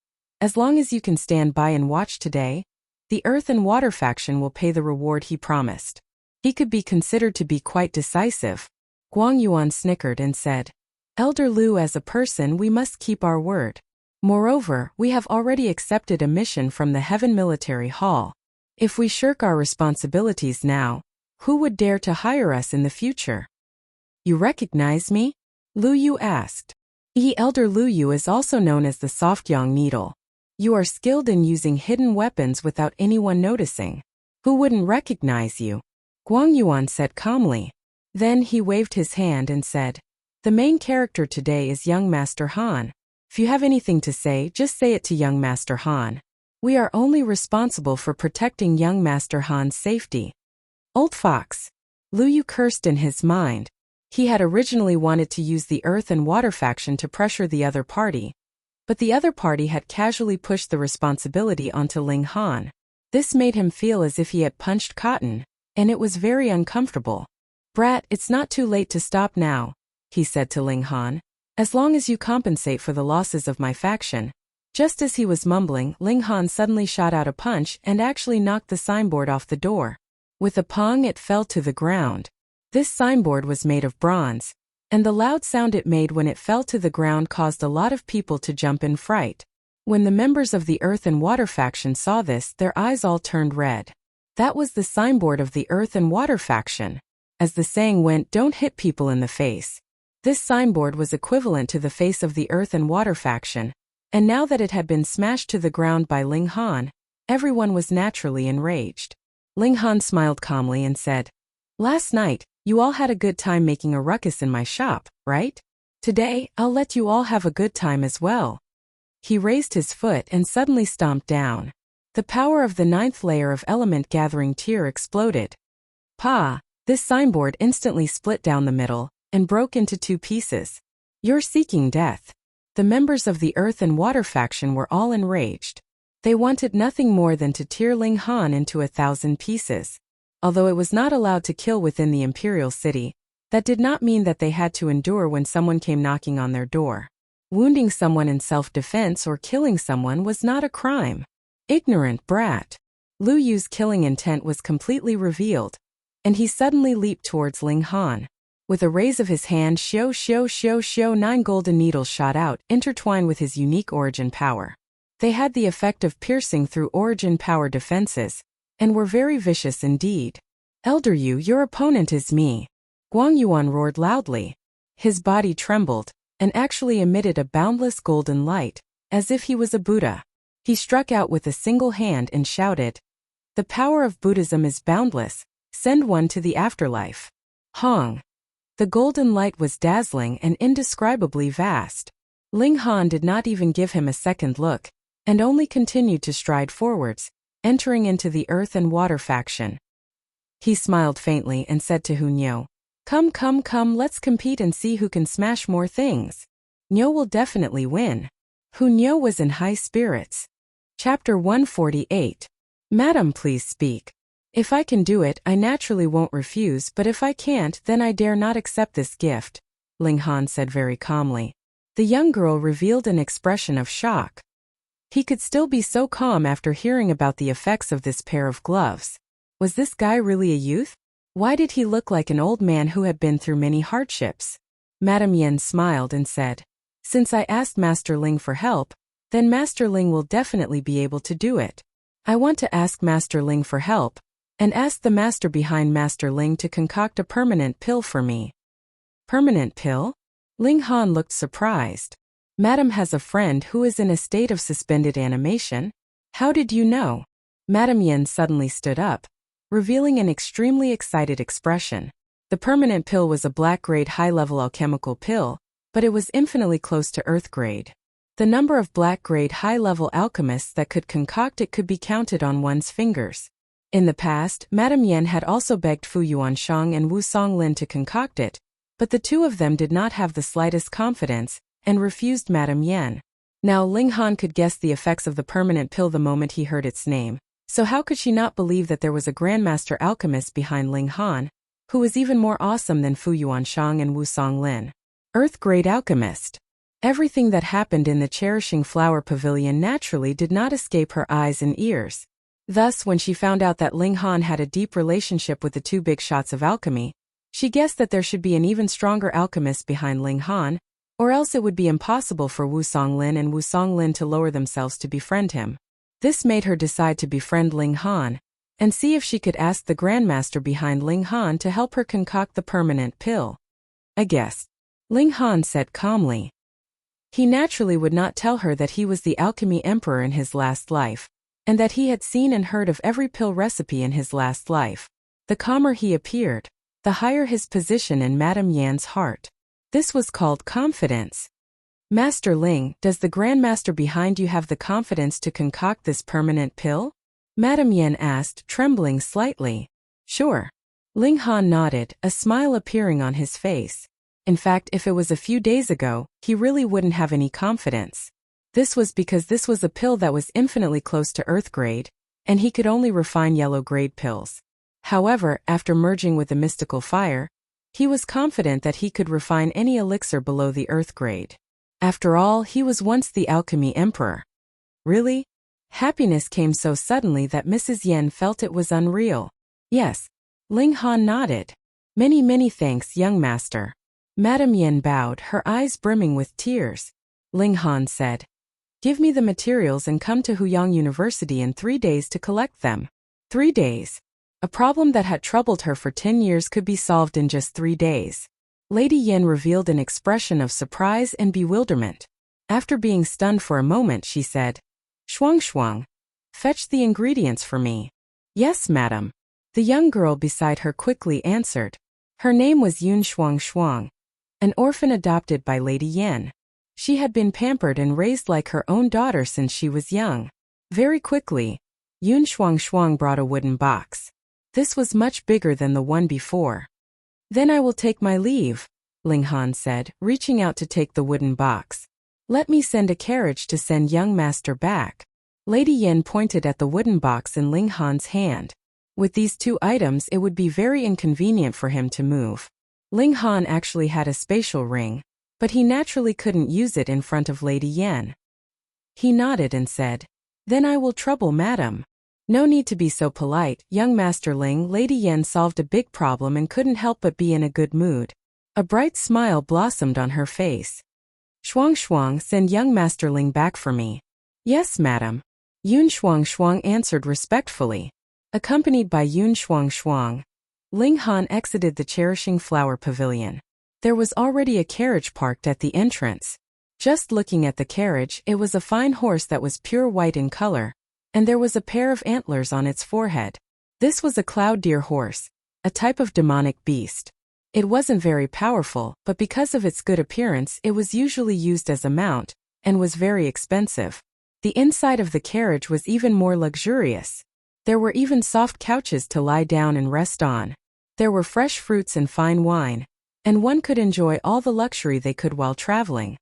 Speaker 1: as long as you can stand by and watch today, the Earth and Water faction will pay the reward he promised." He could be considered to be quite decisive. Guang Yuan snickered and said, "Elder Lu, as a person we must keep our word. Moreover, we have already accepted a mission from the Heaven Military Hall. If we shirk our responsibilities now, who would dare to hire us in the future?" "You recognize me?" Lu Yu asked. Elder Lu Yu is also known as the Softyang Needle. You are skilled in using hidden weapons without anyone noticing. Who wouldn't recognize you? Guang Yuan said calmly. Then he waved his hand and said, "The main character today is young Master Han. If you have anything to say, just say it to young Master Han. We are only responsible for protecting young Master Han's safety." Old fox. Lu Yu cursed in his mind. He had originally wanted to use the Earth and Water faction to pressure the other party, but the other party had casually pushed the responsibility onto Ling Han. This made him feel as if he had punched cotton, and it was very uncomfortable. "Brat, it's not too late to stop now," he said to Ling Han. "As long as you compensate for the losses of my faction." Just as he was mumbling, Ling Han suddenly shot out a punch and actually knocked the signboard off the door. With a pong, it fell to the ground. This signboard was made of bronze, and the loud sound it made when it fell to the ground caused a lot of people to jump in fright. When the members of the Earth and Water faction saw this, their eyes all turned red. That was the signboard of the Earth and Water faction. As the saying went, "Don't hit people in the face." This signboard was equivalent to the face of the Earth and Water faction, and now that it had been smashed to the ground by Ling Han, everyone was naturally enraged. Ling Han smiled calmly and said, "Last night, you all had a good time making a ruckus in my shop, right? Today, I'll let you all have a good time as well." He raised his foot and suddenly stomped down. The power of the 9th layer of element gathering tier exploded. Pa! This signboard instantly split down the middle and broke into 2 pieces. "You're seeking death." The members of the Earth and Water faction were all enraged. They wanted nothing more than to tear Ling Han into 1,000 pieces. Although it was not allowed to kill within the Imperial City, that did not mean that they had to endure when someone came knocking on their door. Wounding someone in self-defense or killing someone was not a crime. Ignorant brat. Lu Yu's killing intent was completely revealed, and he suddenly leaped towards Ling Han. With a raise of his hand, 9 golden needles shot out, intertwined with his unique origin power. They had the effect of piercing through origin power defenses, and were very vicious indeed. "Elder Yu, your opponent is me." Guang Yuan roared loudly. His body trembled, and actually emitted a boundless golden light, as if he was a Buddha. He struck out with a single hand and shouted, "The power of Buddhism is boundless. Send one to the afterlife. Hong. The golden light was dazzling and indescribably vast. Ling Han did not even give him a second look, and only continued to stride forwards, entering into the earth and water faction. He smiled faintly and said to Hu Niu, Come, come, come, let's compete and see who can smash more things. Niu will definitely win. Hu Niu was in high spirits. Chapter 148. Madam, please speak. If I can do it, I naturally won't refuse, but if I can't, then I dare not accept this gift, Ling Han said very calmly. The young girl revealed an expression of shock. He could still be so calm after hearing about the effects of this pair of gloves. Was this guy really a youth? Why did he look like an old man who had been through many hardships? Madame Yen smiled and said, Since I asked Master Ling for help, then Master Ling will definitely be able to do it. I want to ask Master Ling for help, and ask the master behind Master Ling to concoct a permanent pill for me. Permanent pill? Ling Han looked surprised. Madam has a friend who is in a state of suspended animation? How did you know? Madame Yen suddenly stood up, revealing an extremely excited expression. The permanent pill was a black-grade high-level alchemical pill, but it was infinitely close to earth-grade. The number of black-grade high-level alchemists that could concoct it could be counted on one's fingers. In the past, Madame Yen had also begged Fu Yuanshang and Wu Songlin to concoct it, but the two of them did not have the slightest confidence, and refused Madame Yen. Now Ling Han could guess the effects of the permanent pill the moment he heard its name, so how could she not believe that there was a Grandmaster alchemist behind Ling Han, who was even more awesome than Fu Yuanshang and Wu Songlin? Earth-grade alchemist. Everything that happened in the Cherishing Flower Pavilion naturally did not escape her eyes and ears. Thus, when she found out that Ling Han had a deep relationship with the two big shots of alchemy, she guessed that there should be an even stronger alchemist behind Ling Han, or else it would be impossible for Wu Songlin and Wu Songlin to lower themselves to befriend him. This made her decide to befriend Ling Han, and see if she could ask the Grandmaster behind Ling Han to help her concoct the permanent pill. I guess, Ling Han said calmly. He naturally would not tell her that he was the alchemy emperor in his last life, and that he had seen and heard of every pill recipe in his last life. The calmer he appeared, the higher his position in Madame Yan's heart. This was called confidence. Master Ling, does the Grandmaster behind you have the confidence to concoct this permanent pill? Madame Yan asked, trembling slightly. Sure. Ling Han nodded, a smile appearing on his face. In fact, if it was a few days ago, he really wouldn't have any confidence. This was because this was a pill that was infinitely close to Earth grade, and he could only refine yellow grade pills. However, after merging with the mystical fire, he was confident that he could refine any elixir below the Earth grade. After all, he was once the alchemy emperor. Really? Happiness came so suddenly that Mrs. Yen felt it was unreal. Yes. Ling Han nodded. Many thanks, young master. Madame Yen bowed, her eyes brimming with tears. Ling Han said, Give me the materials and come to Huyang University in 3 days to collect them. 3 days. A problem that had troubled her for 10 years could be solved in just 3 days. Lady Yen revealed an expression of surprise and bewilderment. After being stunned for a moment, she said, Shuang, fetch the ingredients for me. Yes, madam. The young girl beside her quickly answered. Her name was Yun Shuang, an orphan adopted by Lady Yen. She had been pampered and raised like her own daughter since she was young. Very quickly, Yun Shuang brought a wooden box. This was much bigger than the one before. Then I will take my leave, Ling Han said, reaching out to take the wooden box. Let me send a carriage to send young master back. Lady Yen pointed at the wooden box in Ling Han's hand. With these 2 items, it would be very inconvenient for him to move. Ling Han actually had a spatial ring, but he naturally couldn't use it in front of Lady Yen. He nodded and said, Then I will trouble madam. No need to be so polite, young Master Ling. Lady Yen solved a big problem and couldn't help but be in a good mood. A bright smile blossomed on her face. Shuang, send young Master Ling back for me. Yes, madam. Yun Shuang answered respectfully. Accompanied by Yun Shuang, Ling Han exited the Cherishing Flower Pavilion. There was already a carriage parked at the entrance. Just looking at the carriage, it was a fine horse that was pure white in color, and there was a pair of antlers on its forehead. This was a cloud deer horse, a type of demonic beast. It wasn't very powerful, but because of its good appearance it was usually used as a mount, and was very expensive. The inside of the carriage was even more luxurious. There were even soft couches to lie down and rest on. There were fresh fruits and fine wine, and one could enjoy all the luxury they could while traveling.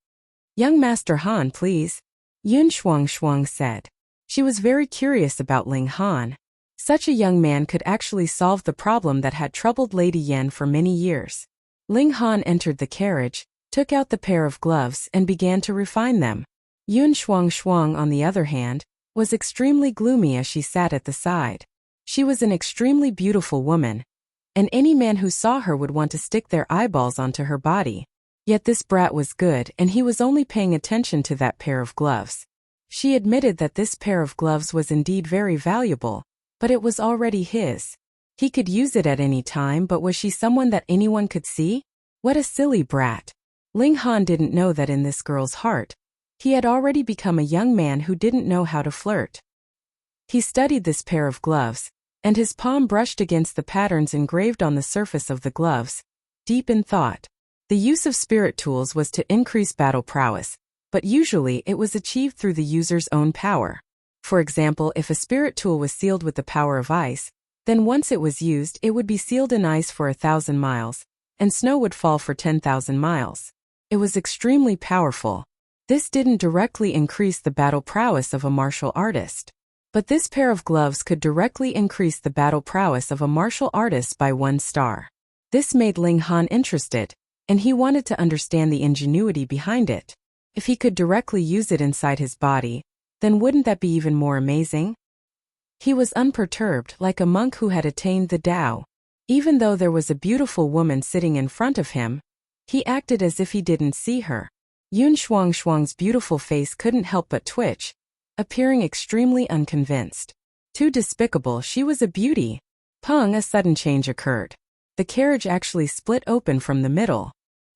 Speaker 1: "Young Master Han, please," Yun Shuang said. She was very curious about Ling Han. Such a young man could actually solve the problem that had troubled Lady Yan for many years. Ling Han entered the carriage, took out the pair of gloves and began to refine them. Yun Shuang, on the other hand, was extremely gloomy as she sat at the side. She was an extremely beautiful woman, and any man who saw her would want to stick their eyeballs onto her body. Yet this brat was good and he was only paying attention to that pair of gloves. She admitted that this pair of gloves was indeed very valuable, but it was already his. He could use it at any time, but was she someone that anyone could see? What a silly brat. Ling Han didn't know that in this girl's heart, he had already become a young man who didn't know how to flirt. He studied this pair of gloves, and his palm brushed against the patterns engraved on the surface of the gloves, deep in thought. The use of spirit tools was to increase battle prowess, but usually it was achieved through the user's own power. For example, if a spirit tool was sealed with the power of ice, then once it was used it would be sealed in ice for 1,000 miles, and snow would fall for 10,000 miles. It was extremely powerful. This didn't directly increase the battle prowess of a martial artist. But this pair of gloves could directly increase the battle prowess of a martial artist by 1 star. This made Ling Han interested, and he wanted to understand the ingenuity behind it. If he could directly use it inside his body, then wouldn't that be even more amazing? He was unperturbed, like a monk who had attained the Tao. Even though there was a beautiful woman sitting in front of him, he acted as if he didn't see her. Yun Shuang's beautiful face couldn't help but twitch, appearing extremely unconvinced. Too despicable, she was a beauty. Pung, a sudden change occurred. The carriage actually split open from the middle.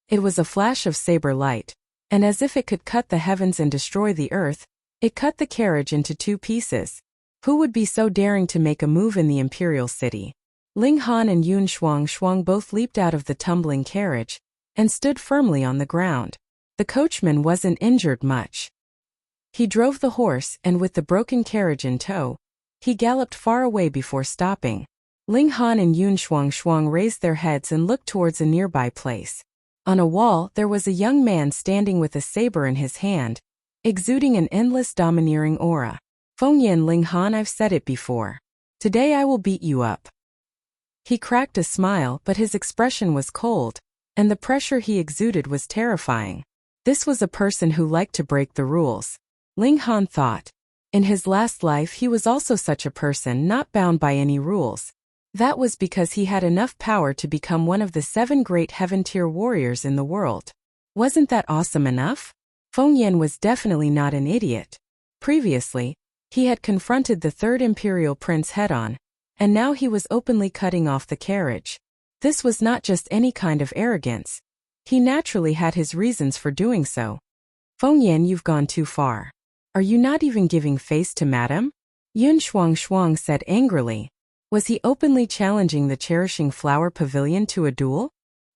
Speaker 1: It was a flash of saber light, and as if it could cut the heavens and destroy the earth, it cut the carriage into 2 pieces. Who would be so daring to make a move in the imperial city? Ling Han and Yun Shuang both leaped out of the tumbling carriage and stood firmly on the ground. The coachman wasn't injured much. He drove the horse, and with the broken carriage in tow, he galloped far away before stopping. Ling Han and Yun Shuang raised their heads and looked towards a nearby place. On a wall there was a young man standing with a saber in his hand, exuding an endless domineering aura. "Fengyan, Ling Han, I've said it before. Today I will beat you up." He cracked a smile, but his expression was cold, and the pressure he exuded was terrifying. This was a person who liked to break the rules. Ling Han thought. In his last life he was also such a person, not bound by any rules. That was because he had enough power to become one of the 7 great heaven-tier warriors in the world. Wasn't that awesome enough? Fengyan was definitely not an idiot. Previously, he had confronted the 3rd Imperial Prince head-on, and now he was openly cutting off the carriage. This was not just any kind of arrogance. He naturally had his reasons for doing so. "Fengyan, you've gone too far. Are you not even giving face to madam?" Yun Shuang said angrily. Was he openly challenging the Cherishing Flower Pavilion to a duel?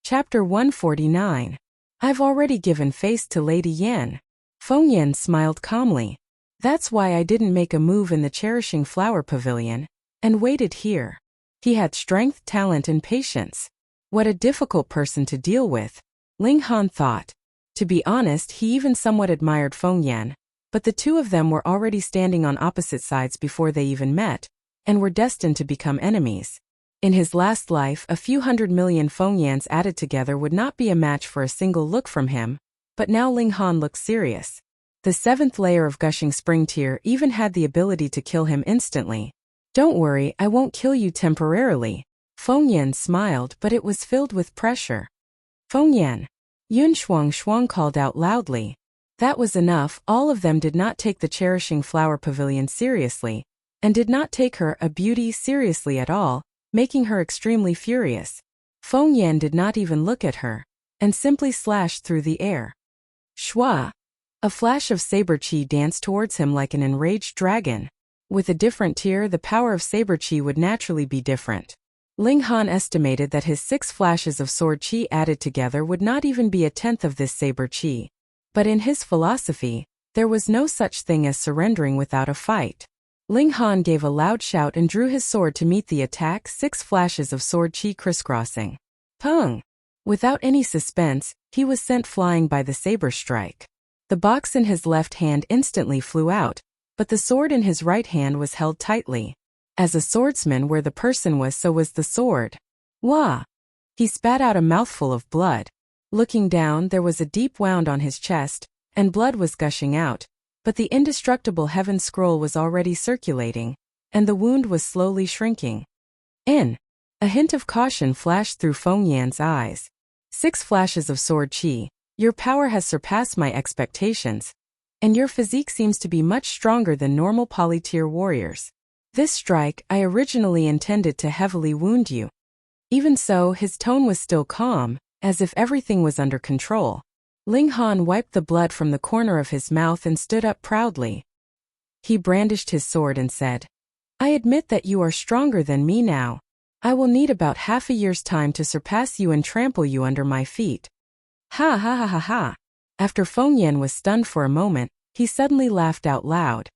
Speaker 1: Chapter 149. I've already given face to Lady Yan. Fengyan smiled calmly. That's why I didn't make a move in the Cherishing Flower Pavilion, and waited here. He had strength, talent, and patience. What a difficult person to deal with, Ling Han thought. To be honest, he even somewhat admired Fengyan, but the 2 of them were already standing on opposite sides before they even met, and were destined to become enemies. In his last life, a few 100 million Fengyans added together would not be a match for a single look from him, but now Ling Han looked serious. The 7th layer of Gushing Spring Tear even had the ability to kill him instantly. "Don't worry, I won't kill you temporarily." Fengyan smiled, but it was filled with pressure. "Fengyan!" Yun Shuang called out loudly. That was enough. All of them did not take the Cherishing Flower Pavilion seriously, and did not take her, a beauty, seriously at all, making her extremely furious. Fengyan did not even look at her, and simply slashed through the air. Shua! A flash of saber chi danced towards him like an enraged dragon. With a different tier, the power of saber chi would naturally be different. Ling Han estimated that his 6 flashes of sword chi added together would not even be a tenth of this saber chi. But in his philosophy, there was no such thing as surrendering without a fight. Ling Han gave a loud shout and drew his sword to meet the attack, 6 flashes of sword chi crisscrossing. Pung! Without any suspense, he was sent flying by the saber strike. The box in his left hand instantly flew out, but the sword in his right hand was held tightly. As a swordsman, where the person was, so was the sword. Wah! He spat out a mouthful of blood. Looking down, there was a deep wound on his chest, and blood was gushing out, but the indestructible heaven scroll was already circulating, and the wound was slowly shrinking. A hint of caution flashed through Feng Yan's eyes. 6 flashes of sword chi. Your power has surpassed my expectations, and your physique seems to be much stronger than normal polytier warriors. This strike, I originally intended to heavily wound you. Even so, his tone was still calm, as if everything was under control. Ling Han wiped the blood from the corner of his mouth and stood up proudly. He brandished his sword and said, I admit that you are stronger than me now. I will need about half a year's time to surpass you and trample you under my feet. Ha ha ha ha ha. After Feng Yan was stunned for a moment, he suddenly laughed out loud.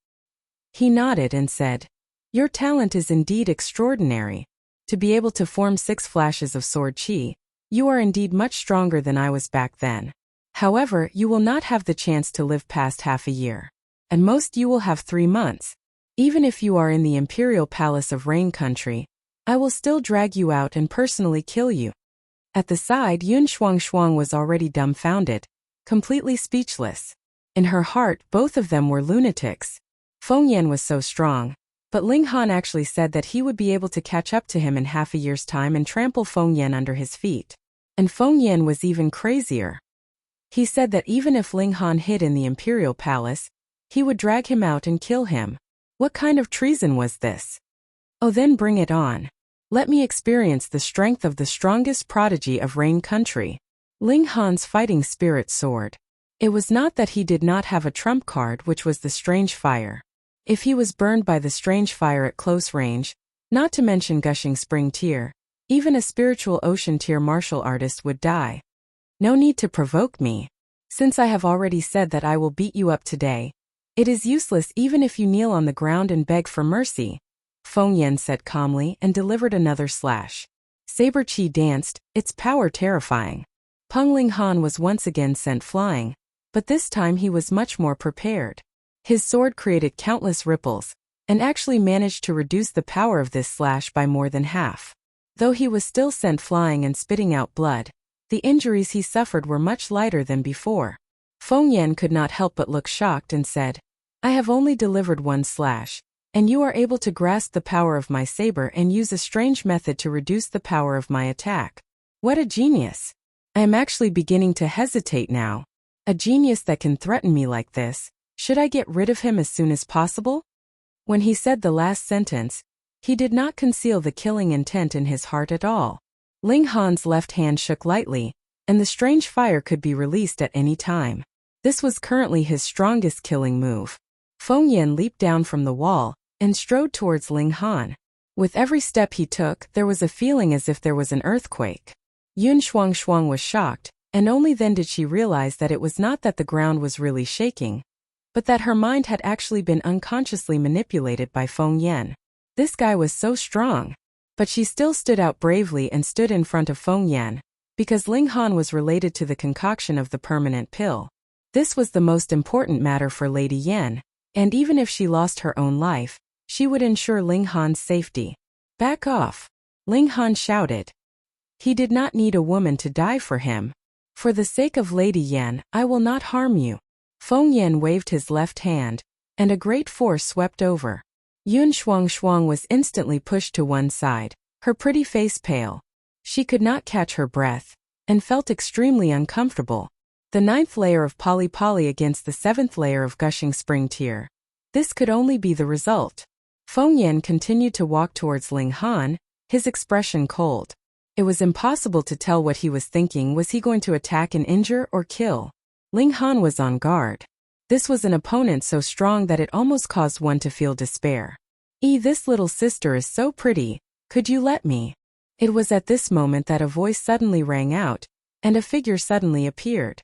Speaker 1: He nodded and said, Your talent is indeed extraordinary. To be able to form 6 flashes of sword chi, you are indeed much stronger than I was back then. However, you will not have the chance to live past half a year. At most you will have 3 months. Even if you are in the Imperial Palace of Rain Country, I will still drag you out and personally kill you. At the side, Yun Shuang was already dumbfounded, completely speechless. In her heart, both of them were lunatics. Feng Yan was so strong, but Ling Han actually said that he would be able to catch up to him in half a year's time and trample Feng Yan under his feet. And Feng Yan was even crazier. He said that even if Ling Han hid in the Imperial Palace, he would drag him out and kill him. What kind of treason was this? Oh, then bring it on. Let me experience the strength of the strongest prodigy of Rain Country. Ling Han's fighting spirit soared. It was not that he did not have a trump card, which was the strange fire. If he was burned by the strange fire at close range, not to mention gushing spring tier, even a spiritual ocean tier martial artist would die. No need to provoke me. Since I have already said that I will beat you up today, it is useless even if you kneel on the ground and beg for mercy. Feng Yan said calmly and delivered another slash. Saber chi danced, its power terrifying. Peng Ling Han was once again sent flying, but this time he was much more prepared. His sword created countless ripples, and actually managed to reduce the power of this slash by more than half. Though he was still sent flying and spitting out blood, the injuries he suffered were much lighter than before. Feng Yan could not help but look shocked and said, I have only delivered 1 slash. And you are able to grasp the power of my saber and use a strange method to reduce the power of my attack. What a genius! I am actually beginning to hesitate now. A genius that can threaten me like this. Should I get rid of him as soon as possible? When he said the last sentence, he did not conceal the killing intent in his heart at all. Ling Han's left hand shook lightly, and the strange fire could be released at any time. This was currently his strongest killing move. Feng Yan leaped down from the wall and strode towards Ling Han. With every step he took, there was a feeling as if there was an earthquake. Yun Shuang was shocked, and only then did she realize that it was not that the ground was really shaking, but that her mind had actually been unconsciously manipulated by Feng Yan. This guy was so strong. But she still stood out bravely and stood in front of Feng Yan, because Ling Han was related to the concoction of the permanent pill. This was the most important matter for Lady Yan, and even if she lost her own life, she would ensure Ling Han's safety. Back off! Ling Han shouted. He did not need a woman to die for him. For the sake of Lady Yan, I will not harm you. Feng Yan waved his left hand, and a great force swept over. Yun Shuang was instantly pushed to one side, her pretty face pale. She could not catch her breath, and felt extremely uncomfortable. The 9th layer of poly against the 7th layer of gushing spring tier. This could only be the result. Feng Yan continued to walk towards Ling Han, his expression cold. It was impossible to tell what he was thinking. Was he going to attack and injure or kill? Ling Han was on guard. This was an opponent so strong that it almost caused one to feel despair. This little sister is so pretty, could you let me? It was at this moment that a voice suddenly rang out, and a figure suddenly appeared.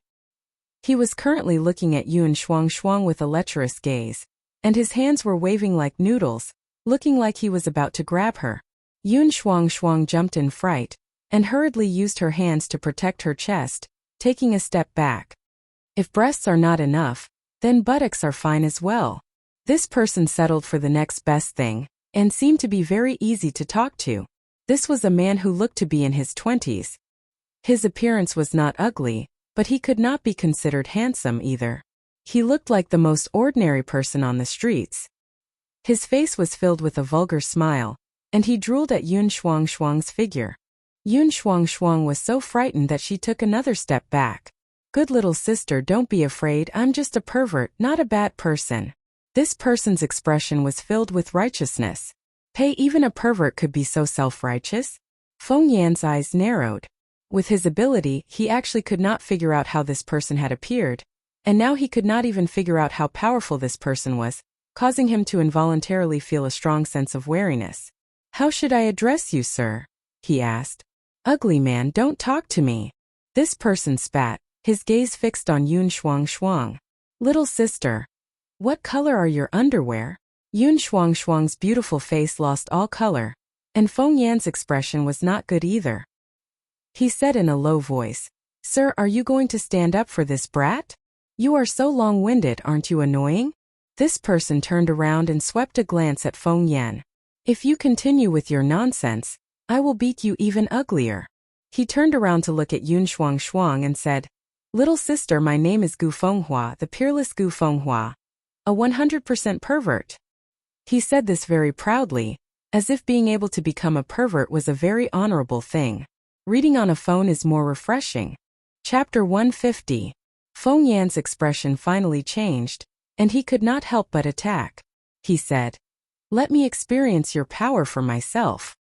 Speaker 1: He was currently looking at Yun Shuang with a lecherous gaze, and his hands were waving like noodles, looking like he was about to grab her. Yun Shuang jumped in fright, and hurriedly used her hands to protect her chest, taking a step back. If breasts are not enough, then buttocks are fine as well. This person settled for the next best thing, and seemed to be very easy to talk to. This was a man who looked to be in his 20s. His appearance was not ugly, but he could not be considered handsome either. He looked like the most ordinary person on the streets. His face was filled with a vulgar smile, and he drooled at Yun Shuang's figure. Yun Shuang was so frightened that she took another step back. Good little sister, don't be afraid, I'm just a pervert, not a bad person. This person's expression was filled with righteousness. Hey, even a pervert could be so self-righteous? Feng Yan's eyes narrowed. With his ability, he actually could not figure out how this person had appeared, and now he could not even figure out how powerful this person was, causing him to involuntarily feel a strong sense of wariness. How should I address you, sir? He asked. Ugly man, don't talk to me. This person spat, his gaze fixed on Yun Shuang. Little sister. What color are your underwear? Yun Shuang's beautiful face lost all color, and Feng Yan's expression was not good either. He said in a low voice, Sir, are you going to stand up for this brat? You are so long-winded, aren't you annoying? This person turned around and swept a glance at Feng Yan. If you continue with your nonsense, I will beat you even uglier. He turned around to look at Yun Shuang and said, Little sister, my name is Gu Fenghua, the peerless Gu Fenghua. A 100% pervert. He said this very proudly, as if being able to become a pervert was a very honorable thing. Reading on a phone is more refreshing. Chapter 150. Feng Yan's expression finally changed, and he could not help but attack. He said, Let me experience your power for myself.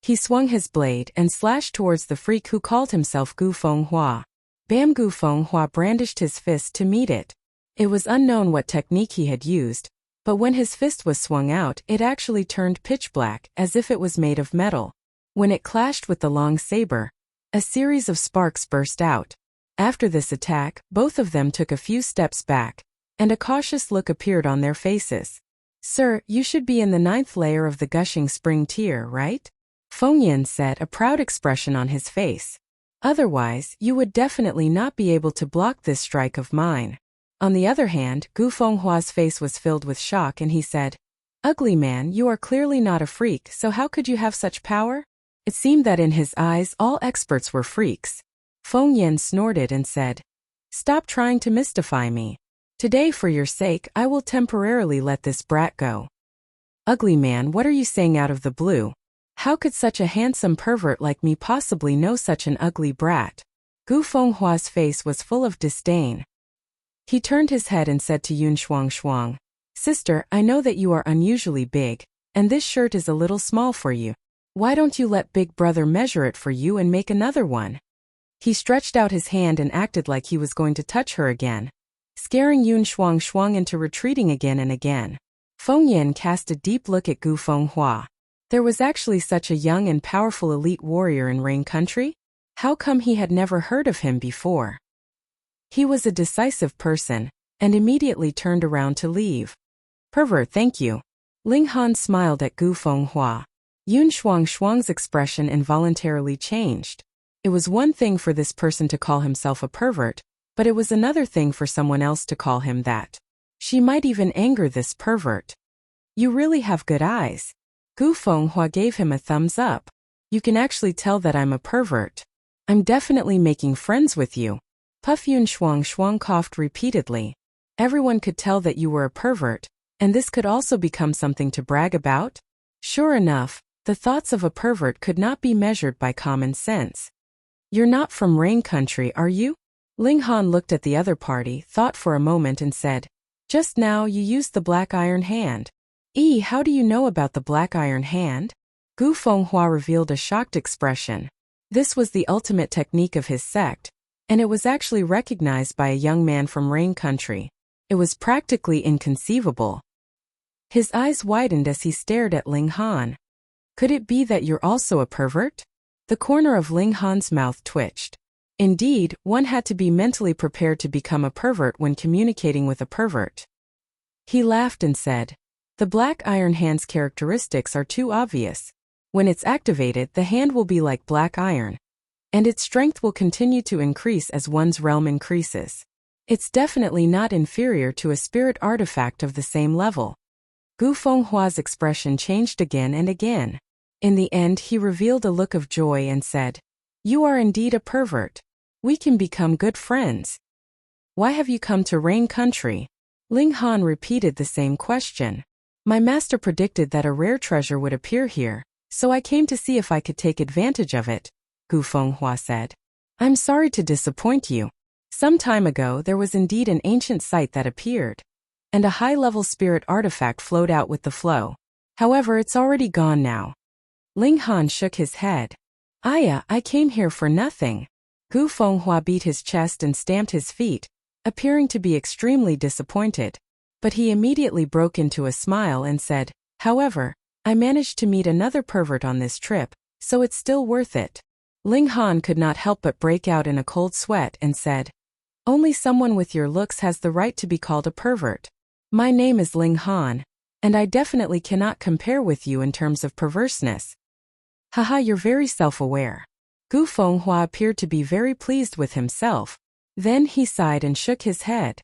Speaker 1: He swung his blade and slashed towards the freak who called himself Gu Fenghua. Bam! Gu Fenghua brandished his fist to meet it. It was unknown what technique he had used, but when his fist was swung out, it actually turned pitch black, as if it was made of metal. When it clashed with the long saber, a series of sparks burst out. After this attack, both of them took a few steps back, and a cautious look appeared on their faces. Sir, you should be in the 9th layer of the gushing spring tier, right? Feng Yan said, a proud expression on his face. Otherwise, you would definitely not be able to block this strike of mine. On the other hand, Gu Fenghua's face was filled with shock and he said, Ugly man, you are clearly not a freak, so how could you have such power? It seemed that in his eyes all experts were freaks. Feng Yan snorted and said, Stop trying to mystify me. Today, for your sake, I will temporarily let this brat go. Ugly man, what are you saying out of the blue? How could such a handsome pervert like me possibly know such an ugly brat? Gu Fenghua's face was full of disdain. He turned his head and said to Yun Shuang, Sister, I know that you are unusually big, and this shirt is a little small for you. Why don't you let Big Brother measure it for you and make another one? He stretched out his hand and acted like he was going to touch her again, scaring Yun Shuang into retreating again and again. Feng Yan cast a deep look at Gu Fenghua. There was actually such a young and powerful elite warrior in Rain Country? How come he had never heard of him before? He was a decisive person, and immediately turned around to leave. Pervert, thank you. Ling Han smiled at Gu Fenghua. Yun Shuang's expression involuntarily changed. It was one thing for this person to call himself a pervert, but it was another thing for someone else to call him that. She might even anger this pervert. You really have good eyes. Gu Fenghua gave him a thumbs up. You can actually tell that I'm a pervert. I'm definitely making friends with you. Puff Yun Shuang coughed repeatedly. Everyone could tell that you were a pervert, and this could also become something to brag about? Sure enough, the thoughts of a pervert could not be measured by common sense. You're not from Rain Country, are you? Ling Han looked at the other party, thought for a moment and said, Just now you used the black iron hand. How do you know about the black iron hand? Gu Fenghua revealed a shocked expression. This was the ultimate technique of his sect, and it was actually recognized by a young man from Rain Country. It was practically inconceivable. His eyes widened as he stared at Ling Han. Could it be that you're also a pervert? The corner of Ling Han's mouth twitched. Indeed, one had to be mentally prepared to become a pervert when communicating with a pervert. He laughed and said, "The black iron hand's characteristics are too obvious. When it's activated, the hand will be like black iron, and its strength will continue to increase as one's realm increases. It's definitely not inferior to a spirit artifact of the same level." Gu Fenghua's expression changed again and again. In the end, he revealed a look of joy and said, "You are indeed a pervert. We can become good friends. Why have you come to Rain Country?" Ling Han repeated the same question. "My master predicted that a rare treasure would appear here, so I came to see if I could take advantage of it," Gu Fenghua said. "I'm sorry to disappoint you. Some time ago there was indeed an ancient site that appeared, and a high-level spirit artifact flowed out with the flow. However, it's already gone now." Ling Han shook his head. I came here for nothing." Gu Fenghua beat his chest and stamped his feet, appearing to be extremely disappointed. But he immediately broke into a smile and said, "However, I managed to meet another pervert on this trip, so it's still worth it." Ling Han could not help but break out in a cold sweat and said, "Only someone with your looks has the right to be called a pervert. My name is Ling Han, and I definitely cannot compare with you in terms of perverseness." "Haha, you're very self-aware." Gu Fenghua appeared to be very pleased with himself. Then he sighed and shook his head.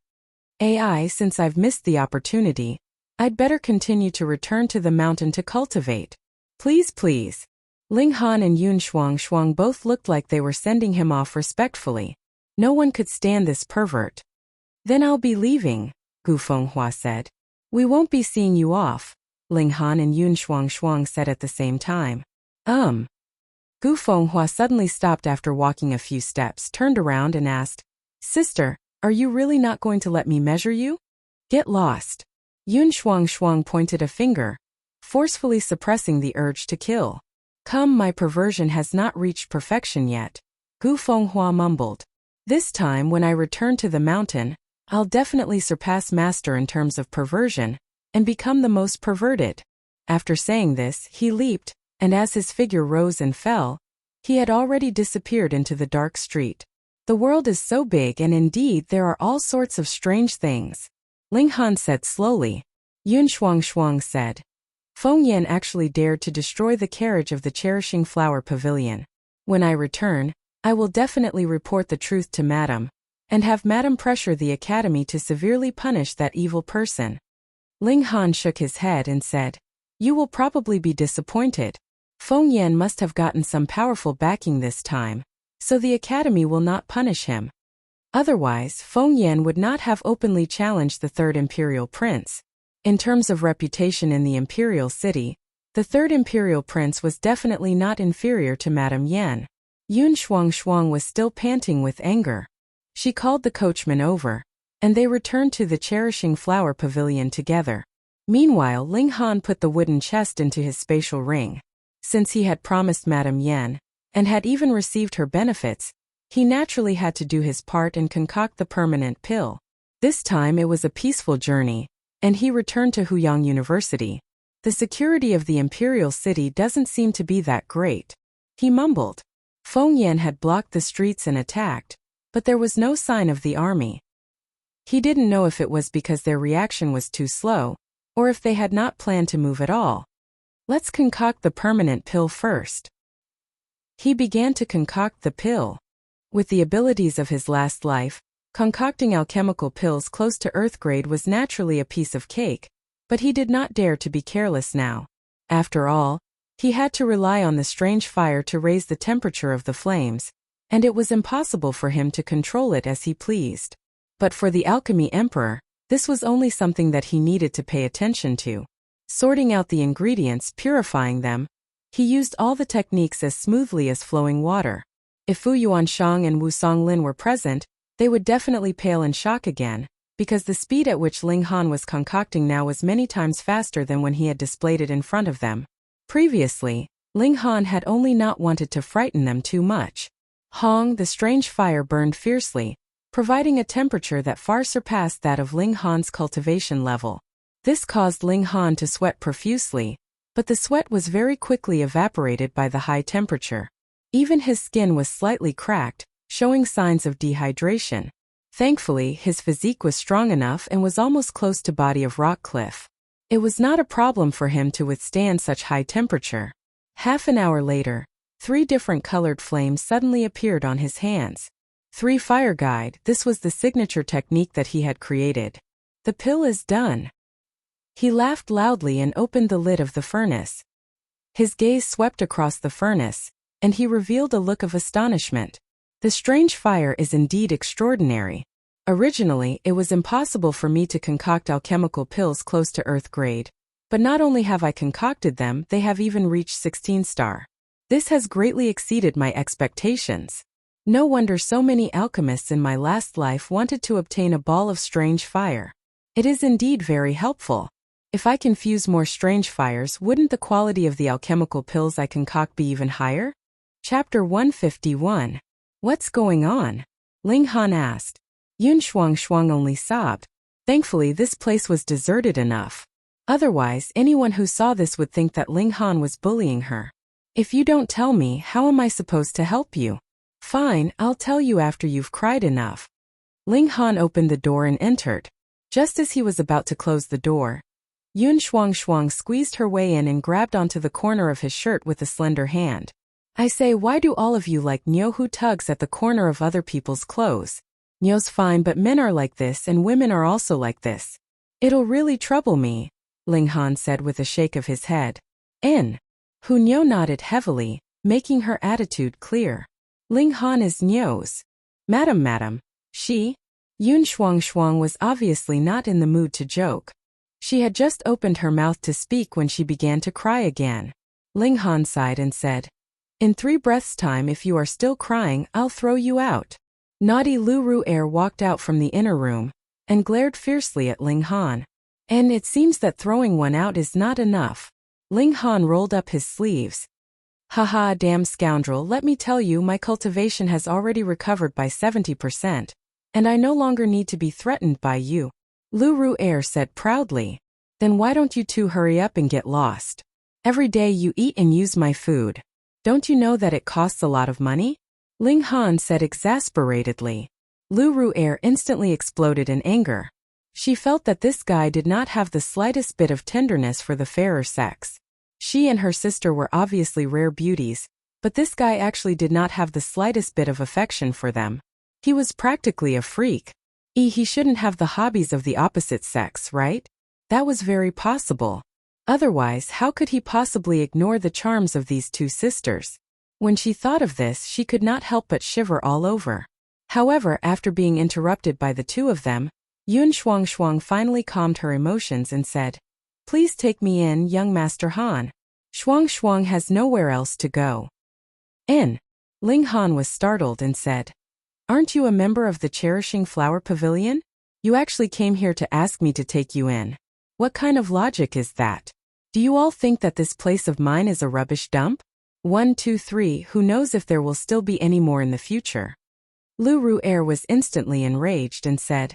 Speaker 1: Since I've missed the opportunity, I'd better continue to return to the mountain to cultivate. Please. Ling Han and Yun Shuang both looked like they were sending him off respectfully. No one could stand this pervert. "Then I'll be leaving," Gu Fenghua said. "We won't be seeing you off," Ling Han and Yun Shuang said at the same time. Gu Fenghua suddenly stopped after walking a few steps, turned around and asked, "Sister, are you really not going to let me measure you? Get lost." Yun Shuang pointed a finger, forcefully suppressing the urge to kill. "Come, my perversion has not reached perfection yet," Gu Fenghua mumbled. "This time when I return to the mountain, I'll definitely surpass master in terms of perversion, and become the most perverted." After saying this, he leaped, and as his figure rose and fell, he had already disappeared into the dark street. The world is so big, and indeed there are all sorts of strange things, Ling Han said slowly. Yun Shuang said, "Feng Yan actually dared to destroy the carriage of the Cherishing Flower Pavilion. When I return, I will definitely report the truth to Madam, and have Madam pressure the Academy to severely punish that evil person." Ling Han shook his head and said, "You will probably be disappointed. Feng Yan must have gotten some powerful backing this time, so the Academy will not punish him. Otherwise, Feng Yan would not have openly challenged the third Imperial Prince. In terms of reputation in the Imperial City, the third Imperial Prince was definitely not inferior to Madame Yan." Yun Shuang was still panting with anger. She called the coachman over, and they returned to the Cherishing Flower Pavilion together. Meanwhile, Ling Han put the wooden chest into his spatial ring. Since he had promised Madame Yan, and had even received her benefits, he naturally had to do his part and concoct the permanent pill. This time it was a peaceful journey, and he returned to Huyang University. The security of the Imperial City doesn't seem to be that great, he mumbled. Feng Yan had blocked the streets and attacked, but there was no sign of the army. He didn't know if it was because their reaction was too slow, or if they had not planned to move at all. "Let's concoct the permanent pill first." He began to concoct the pill. With the abilities of his last life, concocting alchemical pills close to Earth grade was naturally a piece of cake, but he did not dare to be careless now. After all, he had to rely on the strange fire to raise the temperature of the flames, and it was impossible for him to control it as he pleased. But for the Alchemy Emperor, this was only something that he needed to pay attention to. Sorting out the ingredients, purifying them, he used all the techniques as smoothly as flowing water. If Fu Yuanshang and Wu Songlin were present, they would definitely pale in shock again, because the speed at which Ling Han was concocting now was many times faster than when he had displayed it in front of them. Previously, Ling Han had only not wanted to frighten them too much. The strange fire burned fiercely, providing a temperature that far surpassed that of Ling Han's cultivation level. This caused Ling Han to sweat profusely, but the sweat was very quickly evaporated by the high temperature. Even his skin was slightly cracked, showing signs of dehydration. Thankfully, his physique was strong enough and was almost close to body of rock cliff. It was not a problem for him to withstand such high temperature. Half an hour later, 3 different colored flames suddenly appeared on his hands. 3 fire guide, this was the signature technique that he had created. The pill is done. He laughed loudly and opened the lid of the furnace. His gaze swept across the furnace, and he revealed a look of astonishment. The strange fire is indeed extraordinary. Originally, it was impossible for me to concoct alchemical pills close to Earth grade, but not only have I concocted them, they have even reached 16-star. This has greatly exceeded my expectations. No wonder so many alchemists in my last life wanted to obtain a ball of strange fire. It is indeed very helpful. If I can fuse more strange fires, wouldn't the quality of the alchemical pills I concoct be even higher? Chapter 151. What's going on? Ling Han asked. Yun Shuang only sobbed. Thankfully, this place was deserted enough. Otherwise, anyone who saw this would think that Ling Han was bullying her. If you don't tell me, how am I supposed to help you? Fine, I'll tell you after you've cried enough. Ling Han opened the door and entered. Just as he was about to close the door, Yun Shuang squeezed her way in and grabbed onto the corner of his shirt with a slender hand. I say, why do all of you like Nyo who tugs at the corner of other people's clothes? Nyo's fine, but men are like this and women are also like this. It'll really trouble me, Ling Han said with a shake of his head. N. Hu Nyo nodded heavily, making her attitude clear. Ling Han is Nyo's. Madam. She? Yun Shuang was obviously not in the mood to joke. She had just opened her mouth to speak when she began to cry again. Ling Han sighed and said, in 3 breaths' time, if you are still crying, I'll throw you out. Naughty Lu Ru'er walked out from the inner room and glared fiercely at Ling Han. And it seems that throwing one out is not enough. Ling Han rolled up his sleeves. Haha, damn scoundrel, let me tell you, my cultivation has already recovered by 70%, and I no longer need to be threatened by you. Lu Ru'er said proudly. Then why don't you two hurry up and get lost? Every day you eat and use my food. Don't you know that it costs a lot of money? Ling Han said exasperatedly. Lu Ru'er instantly exploded in anger. She felt that this guy did not have the slightest bit of tenderness for the fairer sex. She and her sister were obviously rare beauties, but this guy actually did not have the slightest bit of affection for them. He was practically a freak. He shouldn't have the hobbies of the opposite sex, right? That was very possible. Otherwise, how could he possibly ignore the charms of these 2 sisters? When she thought of this, she could not help but shiver all over. However, after being interrupted by the 2 of them, Yun Shuang finally calmed her emotions and said, please take me in, young Master Han. Shuang has nowhere else to go. In. Ling Han was startled and said, aren't you a member of the Cherishing Flower Pavilion? You actually came here to ask me to take you in. What kind of logic is that? Do you all think that this place of mine is a rubbish dump? 1, 2, 3, who knows if there will still be any more in the future? Lu Ru'er was instantly enraged and said,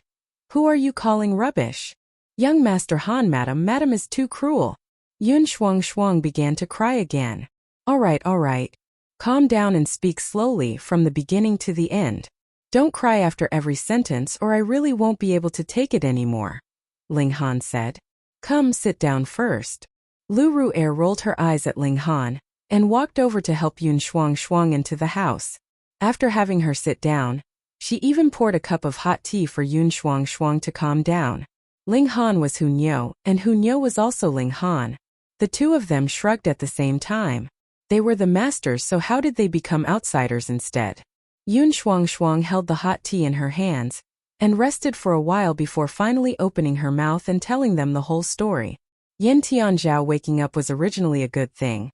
Speaker 1: who are you calling rubbish? Young Master Han, madam is too cruel. Yun Shuang began to cry again. All right. Calm down and speak slowly from the beginning to the end. Don't cry after every sentence or I really won't be able to take it anymore. Ling Han said. Come, sit down first. Lu Ru'er rolled her eyes at Ling Han and walked over to help Yun Shuang into the house. After having her sit down, she even poured a cup of hot tea for Yun Shuang to calm down. Ling Han was Hu Nyo, and Hu Nyo was also Ling Han. The 2 of them shrugged at the same time. They were the masters, so how did they become outsiders instead? Yun Shuang held the hot tea in her hands and rested for a while before finally opening her mouth and telling them the whole story. Yen Tianzhao waking up was originally a good thing,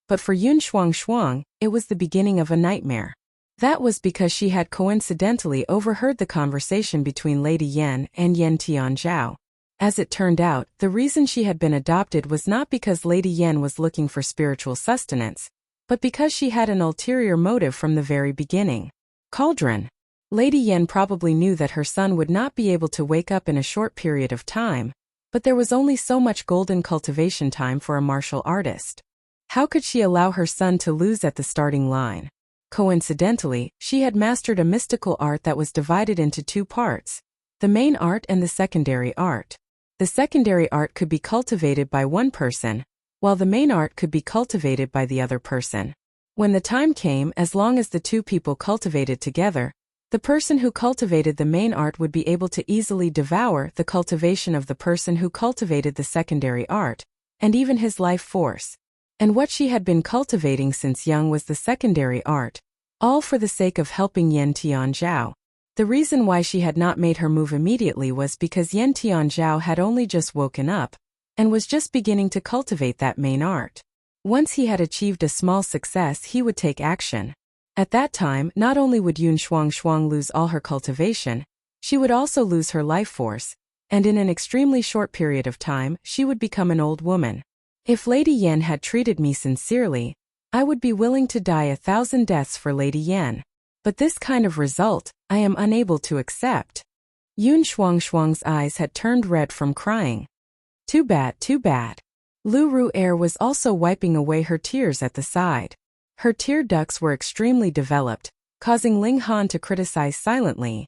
Speaker 1: but for Yun Shuang, it was the beginning of a nightmare. That was because she had coincidentally overheard the conversation between Lady Yen and Yen Tianzhao. As it turned out, the reason she had been adopted was not because Lady Yen was looking for spiritual sustenance, but because she had an ulterior motive from the very beginning. Cauldron. Lady Yen probably knew that her son would not be able to wake up in a short period of time, But there was only so much golden cultivation time for a martial artist. How could she allow her son to lose at the starting line? Coincidentally, she had mastered a mystical art that was divided into two parts: the main art and the secondary art. The secondary art could be cultivated by one person, while the main art could be cultivated by the other person. When the time came, as long as the two people cultivated together, the person who cultivated the main art would be able to easily devour the cultivation of the person who cultivated the secondary art, and even his life force. And what she had been cultivating since young was the secondary art, all for the sake of helping Yan Tianzhao. The reason why she had not made her move immediately was because Yan Tianzhao had only just woken up, and was just beginning to cultivate that main art. Once he had achieved a small success, he would take action. At that time, not only would Yun Shuang lose all her cultivation, she would also lose her life force, and in an extremely short period of time, she would become an old woman. If Lady Yan had treated me sincerely, I would be willing to die 1,000 deaths for Lady Yan. But this kind of result, I am unable to accept. Yun Shuang's eyes had turned red from crying. Too bad, too bad. Lu Ru'er was also wiping away her tears at the side. Her tear ducts were extremely developed, causing Ling Han to criticize silently.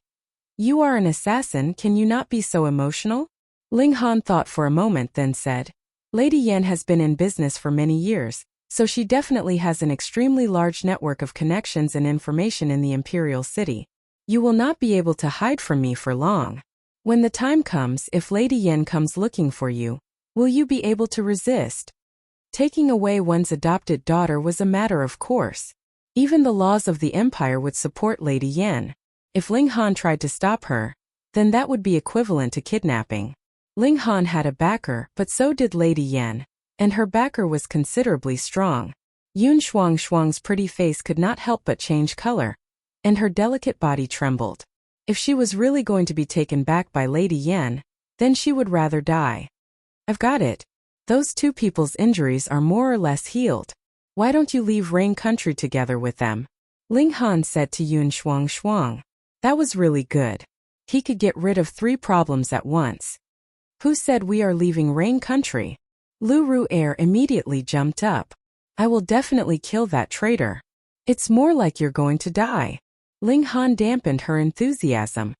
Speaker 1: You are an assassin, can you not be so emotional? Ling Han thought for a moment, then said, Lady Yan has been in business for many years, so she definitely has an extremely large network of connections and information in the imperial city. You will not be able to hide from me for long. When the time comes, if Lady Yan comes looking for you, will you be able to resist? Taking away one's adopted daughter was a matter of course. Even the laws of the empire would support Lady Yan. If Ling Han tried to stop her, then that would be equivalent to kidnapping. Ling Han had a backer, but so did Lady Yan, and her backer was considerably strong. Yun Shuang's pretty face could not help but change color, and her delicate body trembled. If she was really going to be taken back by Lady Yan, then she would rather die. I've got it. Those two people's injuries are more or less healed. Why don't you leave Rain Country together with them? Ling Han said to Yun Shuang. That was really good. He could get rid of 3 problems at once. Who said we are leaving Rain Country? Lu Ru'er immediately jumped up. I will definitely kill that traitor. It's more like you're going to die. Ling Han dampened her enthusiasm.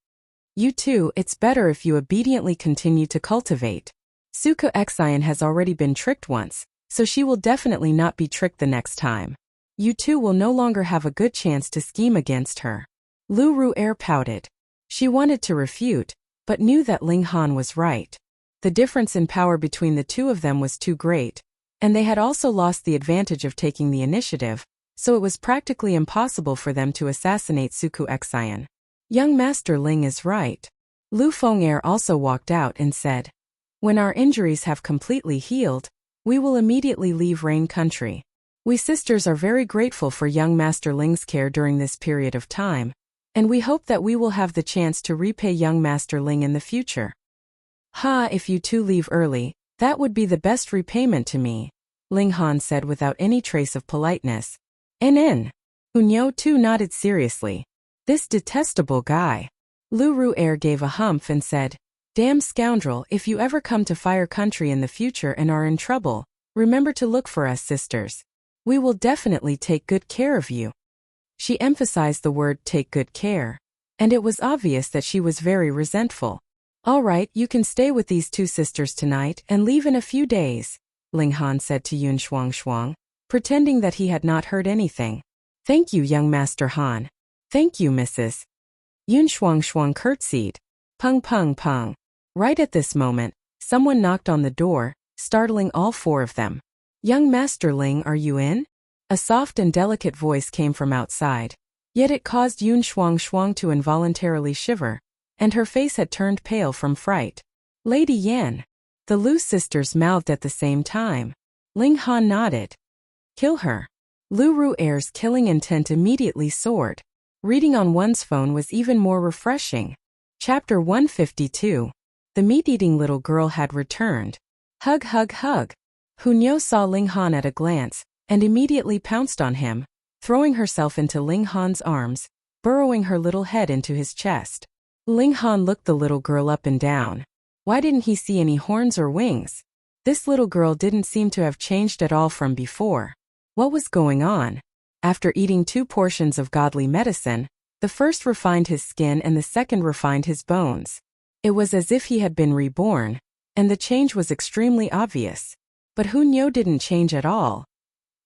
Speaker 1: You too, it's better if you obediently continue to cultivate. Suku Xian has already been tricked once, so she will definitely not be tricked the next time. You two will no longer have a good chance to scheme against her. Lu Ru'er pouted. She wanted to refute, but knew that Ling Han was right. The difference in power between the two of them was too great, and they had also lost the advantage of taking the initiative, so it was practically impossible for them to assassinate Suku Xian. Young Master Ling is right. Lu Feng'er also walked out and said, when our injuries have completely healed, we will immediately leave Rain Country. We sisters are very grateful for young Master Ling's care during this period of time, and we hope that we will have the chance to repay young Master Ling in the future. Ha, if you two leave early, that would be the best repayment to me, Ling Han said without any trace of politeness. NN. Unyo too nodded seriously. This detestable guy. Lu Ru'er gave a humph and said, damn scoundrel, if you ever come to Fire Country in the future and are in trouble, remember to look for us sisters. We will definitely take good care of you. She emphasized the word take good care, and it was obvious that she was very resentful. All right, you can stay with these two sisters tonight and leave in a few days, Ling Han said to Yun Shuang, pretending that he had not heard anything. Thank you, young Master Han. Thank you, Mrs. Yun Shuang curtsied. Pung pung pung. Right at this moment, someone knocked on the door, startling all 4 of them. Young Master Ling, are you in? A soft and delicate voice came from outside. Yet it caused Yun Shuang to involuntarily shiver, and her face had turned pale from fright. Lady Yan. The Lu sisters mouthed at the same time. Ling Han nodded. Kill her. Lu Ru'er's killing intent immediately soared. Reading on one's phone was even more refreshing. Chapter 152. The meat-eating little girl had returned. Hug hug hug. Hunyo saw Ling Han at a glance, and immediately pounced on him, throwing herself into Ling Han's arms, burrowing her little head into his chest. Ling Han looked the little girl up and down. Why didn't he see any horns or wings? This little girl didn't seem to have changed at all from before. What was going on? After eating 2 portions of godly medicine, the first refined his skin and the second refined his bones. It was as if he had been reborn, and the change was extremely obvious. But Hunyo didn't change at all.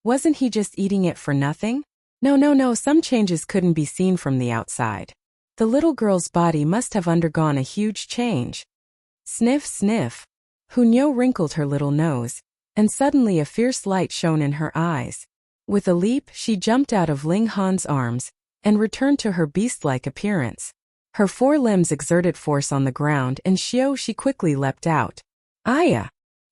Speaker 1: Wasn't he just eating it for nothing? No, some changes couldn't be seen from the outside. The little girl's body must have undergone a huge change. Sniff, sniff. Hunyo wrinkled her little nose, and suddenly a fierce light shone in her eyes. With a leap, she jumped out of Ling Han's arms and returned to her beast-like appearance. Her 4 limbs exerted force on the ground, and she quickly leapt out. Aya!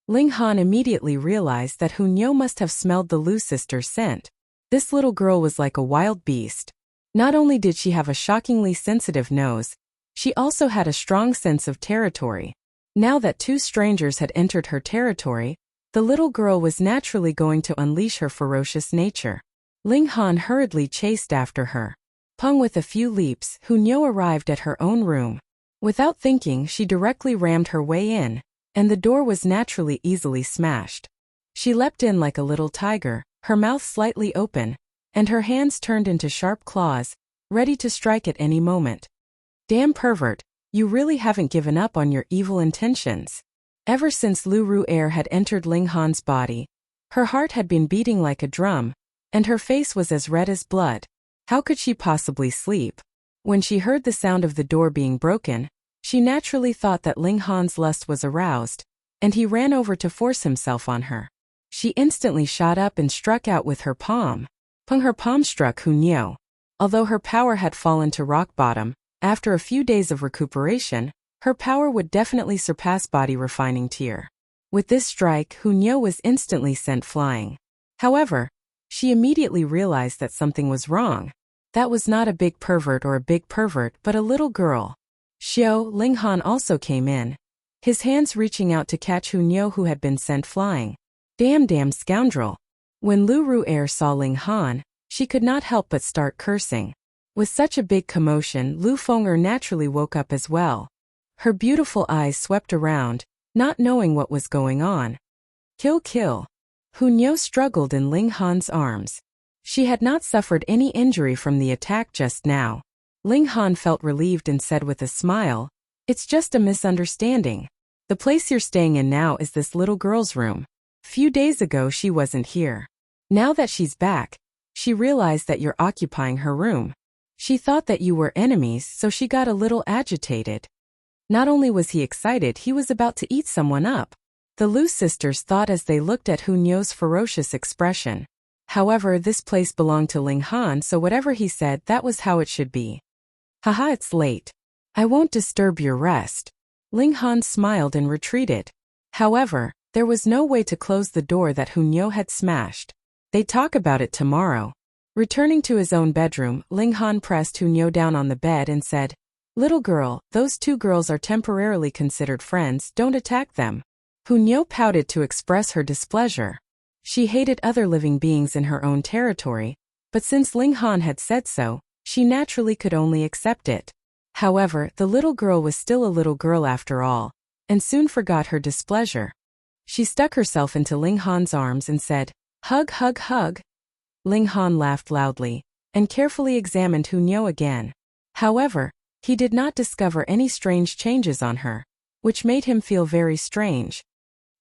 Speaker 1: Ling Han immediately realized that Hunyo must have smelled the Lu sister's scent. This little girl was like a wild beast. Not only did she have a shockingly sensitive nose, she also had a strong sense of territory. Now that 2 strangers had entered her territory, the little girl was naturally going to unleash her ferocious nature. Ling Han hurriedly chased after her. Pung with a few leaps, Hunyo arrived at her own room. Without thinking, she directly rammed her way in, and the door was naturally easily smashed. She leapt in like a little tiger, her mouth slightly open, and her hands turned into sharp claws, ready to strike at any moment. Damn pervert, you really haven't given up on your evil intentions. Ever since Lu Ru'er had entered Ling Han's body, her heart had been beating like a drum, and her face was as red as blood. How could she possibly sleep? When she heard the sound of the door being broken, she naturally thought that Ling Han's lust was aroused, and he ran over to force himself on her. She instantly shot up and struck out with her palm. Her palm struck Hunyo. Although her power had fallen to rock bottom, after a few days of recuperation, her power would definitely surpass body refining tier. With this strike, Hunyo was instantly sent flying. However, she immediately realized that something was wrong. That was not a big pervert or a big pervert, but a little girl. Ling Han also came in, his hands reaching out to catch Hunyo, who had been sent flying. Damn scoundrel. When Lu Ru'er saw Ling Han, she could not help but start cursing. With such a big commotion, Lu Feng'er naturally woke up as well. Her beautiful eyes swept around, not knowing what was going on. Kill. Hunyo struggled in Ling Han's arms. She had not suffered any injury from the attack just now. Ling Han felt relieved and said with a smile, "It's just a misunderstanding. The place you're staying in now is this little girl's room. Few days ago she wasn't here. Now that she's back, she realized that you're occupying her room. She thought that you were enemies, so she got a little agitated." Not only was he excited, he was about to eat someone up. The Lu sisters thought as they looked at Hunyo's ferocious expression. However, this place belonged to Ling Han, so whatever he said, that was how it should be. Haha, it's late. I won't disturb your rest. Ling Han smiled and retreated. However, there was no way to close the door that Hunyo had smashed. They'd talk about it tomorrow. Returning to his own bedroom, Ling Han pressed Hunyo down on the bed and said, "Little girl, those 2 girls are temporarily considered friends, don't attack them." Hunyo pouted to express her displeasure. She hated other living beings in her own territory, but since Ling Han had said so, she naturally could only accept it. However, the little girl was still a little girl after all, and soon forgot her displeasure. She stuck herself into Ling Han's arms and said, "Hug. Ling Han laughed loudly, and carefully examined Hunyo again. However, he did not discover any strange changes on her, which made him feel very strange.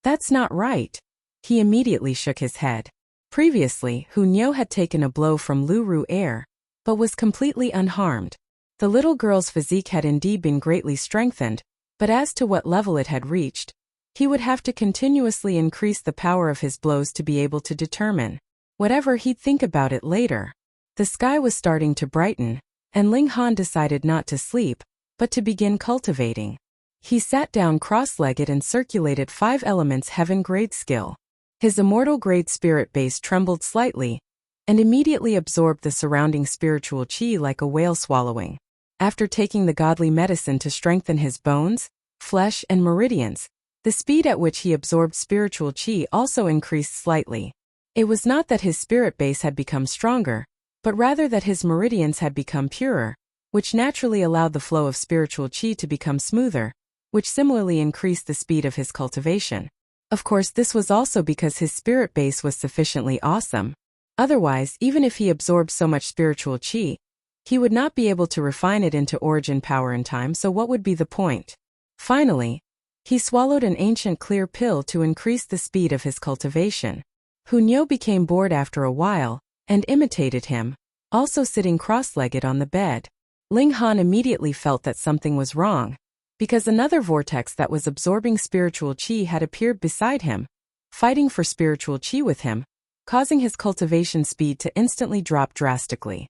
Speaker 1: That's not right. He immediately shook his head. Previously, Hunyo had taken a blow from Lu Ru'er, but was completely unharmed. The little girl's physique had indeed been greatly strengthened, but as to what level it had reached, he would have to continuously increase the power of his blows to be able to determine. Whatever, he'd think about it later. The sky was starting to brighten, and Ling Han decided not to sleep, but to begin cultivating. He sat down cross-legged and circulated 5 elements heaven grade skill. His immortal grade spirit base trembled slightly, and immediately absorbed the surrounding spiritual chi like a whale swallowing. After taking the godly medicine to strengthen his bones, flesh, and meridians, the speed at which he absorbed spiritual chi also increased slightly. It was not that his spirit base had become stronger, but rather that his meridians had become purer, which naturally allowed the flow of spiritual chi to become smoother, which similarly increased the speed of his cultivation. Of course, this was also because his spirit base was sufficiently awesome. Otherwise, even if he absorbed so much spiritual chi, he would not be able to refine it into origin power in time, so what would be the point? Finally, he swallowed an ancient clear pill to increase the speed of his cultivation. Hunyo became bored after a while, and imitated him, also sitting cross-legged on the bed. Ling Han immediately felt that something was wrong, because another vortex that was absorbing spiritual chi had appeared beside him, fighting for spiritual chi with him, causing his cultivation speed to instantly drop drastically.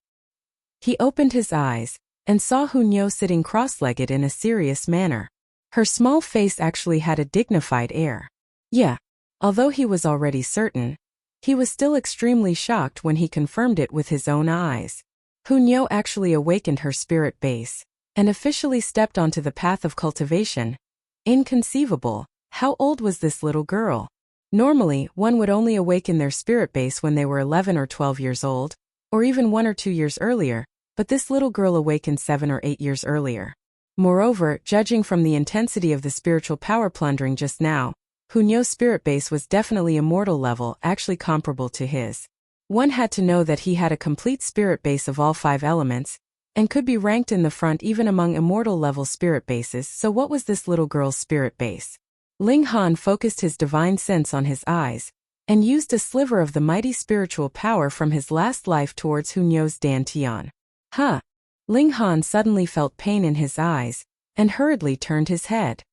Speaker 1: He opened his eyes, and saw Hunyo sitting cross-legged in a serious manner. Her small face actually had a dignified air. Yeah, although he was already certain, he was still extremely shocked when he confirmed it with his own eyes. Hunyo actually awakened her spirit base, and officially stepped onto the path of cultivation. Inconceivable. How old was this little girl? Normally, one would only awaken their spirit base when they were 11 or 12 years old, or even 1 or 2 years earlier, but this little girl awakened 7 or 8 years earlier. Moreover, judging from the intensity of the spiritual power plundering just now, Hunyo's spirit base was definitely immortal level, actually comparable to his. One had to know that he had a complete spirit base of all 5 elements, and could be ranked in the front even among immortal level spirit bases, so what was this little girl's spirit base? Ling Han focused his divine sense on his eyes, and used a sliver of the mighty spiritual power from his last life towards Hunyo's dantian. Huh! Ling Han suddenly felt pain in his eyes, and hurriedly turned his head.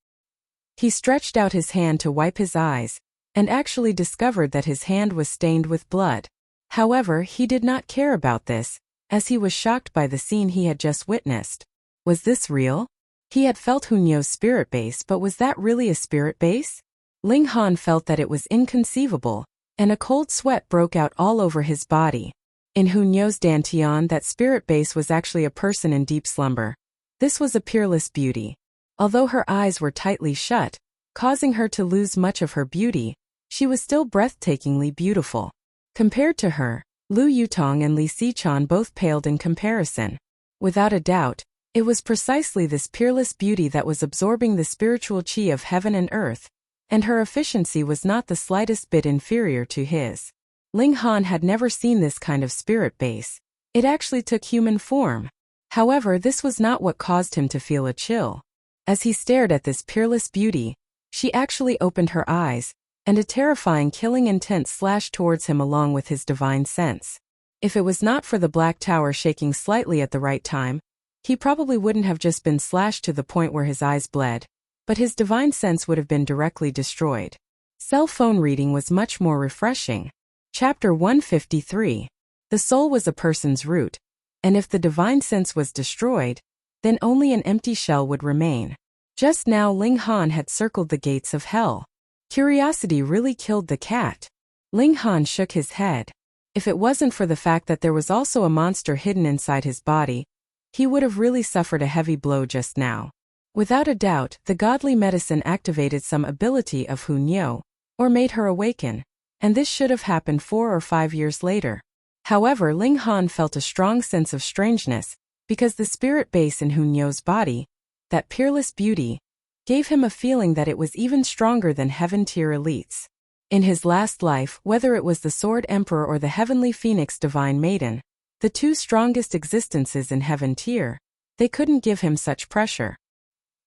Speaker 1: He stretched out his hand to wipe his eyes, and actually discovered that his hand was stained with blood. However, he did not care about this, as he was shocked by the scene he had just witnessed. Was this real? He had felt Hunyo's spirit base, but was that really a spirit base? Ling Han felt that it was inconceivable, and a cold sweat broke out all over his body. In Hunyo's dantian, that spirit base was actually a person in deep slumber. This was a peerless beauty. Although her eyes were tightly shut, causing her to lose much of her beauty, she was still breathtakingly beautiful. Compared to her, Lu Yutong and Li Sichan both paled in comparison. Without a doubt, it was precisely this peerless beauty that was absorbing the spiritual chi of heaven and earth, and her efficiency was not the slightest bit inferior to his. Ling Han had never seen this kind of spirit base. It actually took human form. However, this was not what caused him to feel a chill. As he stared at this peerless beauty, she actually opened her eyes, and a terrifying killing intent slashed towards him along with his divine sense. If it was not for the black tower shaking slightly at the right time, he probably wouldn't have just been slashed to the point where his eyes bled, but his divine sense would have been directly destroyed. Cell phone reading was much more refreshing. Chapter 153. The soul was a person's root, and if the divine sense was destroyed, then only an empty shell would remain. Just now Ling Han had circled the gates of hell. Curiosity really killed the cat. Ling Han shook his head. If it wasn't for the fact that there was also a monster hidden inside his body, he would have really suffered a heavy blow just now. Without a doubt, the godly medicine activated some ability of Hunyo, or made her awaken, and this should have happened 4 or 5 years later. However, Ling Han felt a strong sense of strangeness, because the spirit base in Hunyo's body, that peerless beauty, gave him a feeling that it was even stronger than heaven-tier elites. In his last life, whether it was the Sword Emperor or the Heavenly Phoenix Divine Maiden, the 2 strongest existences in heaven-tier, they couldn't give him such pressure.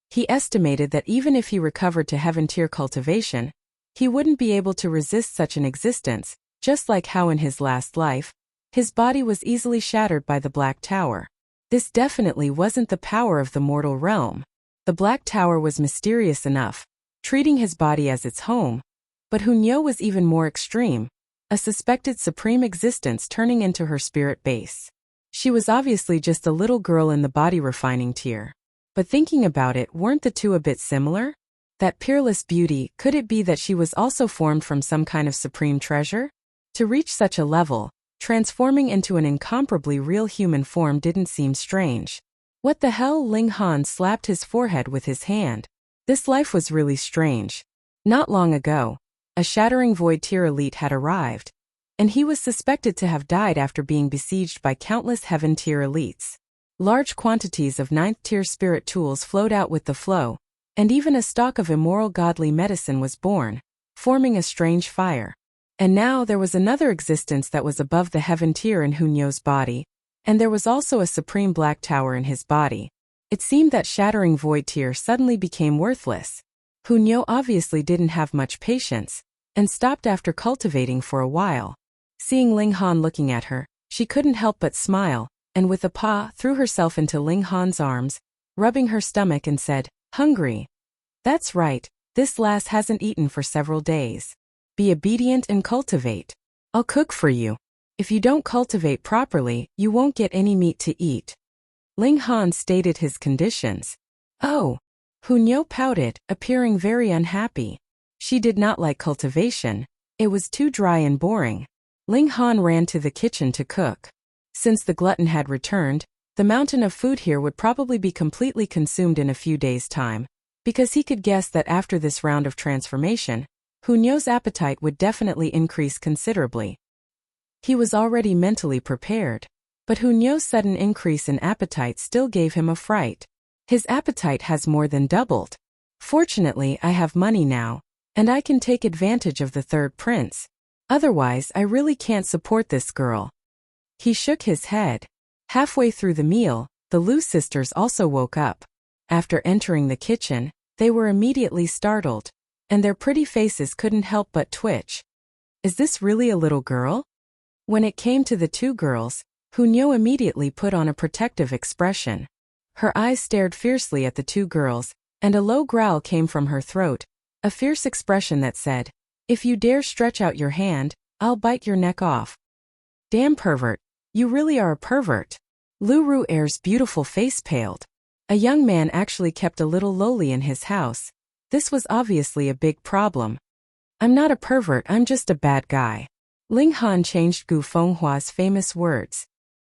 Speaker 1: He estimated that even if he recovered to heaven-tier cultivation, he wouldn't be able to resist such an existence, just like how in his last life, his body was easily shattered by the Black Tower. This definitely wasn't the power of the mortal realm. The Black Tower was mysterious enough, treating his body as its home, but Hunyo was even more extreme, a suspected supreme existence turning into her spirit base. She was obviously just a little girl in the body refining tier. But thinking about it, weren't the two a bit similar? That peerless beauty, could it be that she was also formed from some kind of supreme treasure? To reach such a level, transforming into an incomparably real human form didn't seem strange. What the hell? Ling Han slapped his forehead with his hand. This life was really strange. Not long ago, a shattering void-tier elite had arrived, and he was suspected to have died after being besieged by countless heaven-tier elites. Large quantities of 9th-tier spirit tools flowed out with the flow, and even a stalk of immoral godly medicine was born, forming a strange fire. And now there was another existence that was above the heaven tier in Hunyo's body, and there was also a supreme black tower in his body. It seemed that shattering void tier suddenly became worthless. Hunyo obviously didn't have much patience, and stopped after cultivating for a while. Seeing Ling Han looking at her, she couldn't help but smile, and with a paw threw herself into Ling Han's arms, rubbing her stomach and said, "Hungry?" "That's right, this lass hasn't eaten for several days. Be obedient and cultivate. I'll cook for you. If you don't cultivate properly, you won't get any meat to eat." Ling Han stated his conditions. "Oh." Hunyo pouted, appearing very unhappy. She did not like cultivation. It was too dry and boring. Ling Han ran to the kitchen to cook. Since the glutton had returned, the mountain of food here would probably be completely consumed in a few days' time, because he could guess that after this round of transformation, Hunyo's appetite would definitely increase considerably. He was already mentally prepared, but Hunyo's sudden increase in appetite still gave him a fright. His appetite has more than doubled. Fortunately, I have money now, and I can take advantage of the third prince. Otherwise, I really can't support this girl. He shook his head. Halfway through the meal, the Lu sisters also woke up. After entering the kitchen, they were immediately startled, and their pretty faces couldn't help but twitch. Is this really a little girl? When it came to the two girls, Hunyo immediately put on a protective expression. Her eyes stared fiercely at the two girls, and a low growl came from her throat, a fierce expression that said, "If you dare stretch out your hand, I'll bite your neck off." "Damn pervert, you really are a pervert." Lu Ru'er's beautiful face paled. A young man actually kept a little lowly in his house. This was obviously a big problem. "I'm not a pervert, I'm just a bad guy." Ling Han changed Gu Fenghua's famous words.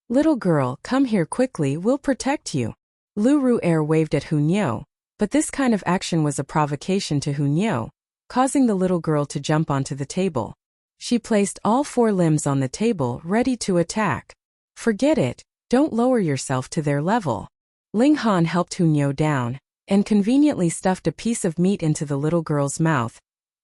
Speaker 1: "Little girl, come here quickly, we'll protect you." Lu Ru'er waved at Hunyo, but this kind of action was a provocation to Hunyo, causing the little girl to jump onto the table. She placed all four limbs on the table, ready to attack. "Forget it, don't lower yourself to their level." Ling Han helped Hunyo down, and conveniently stuffed a piece of meat into the little girl's mouth,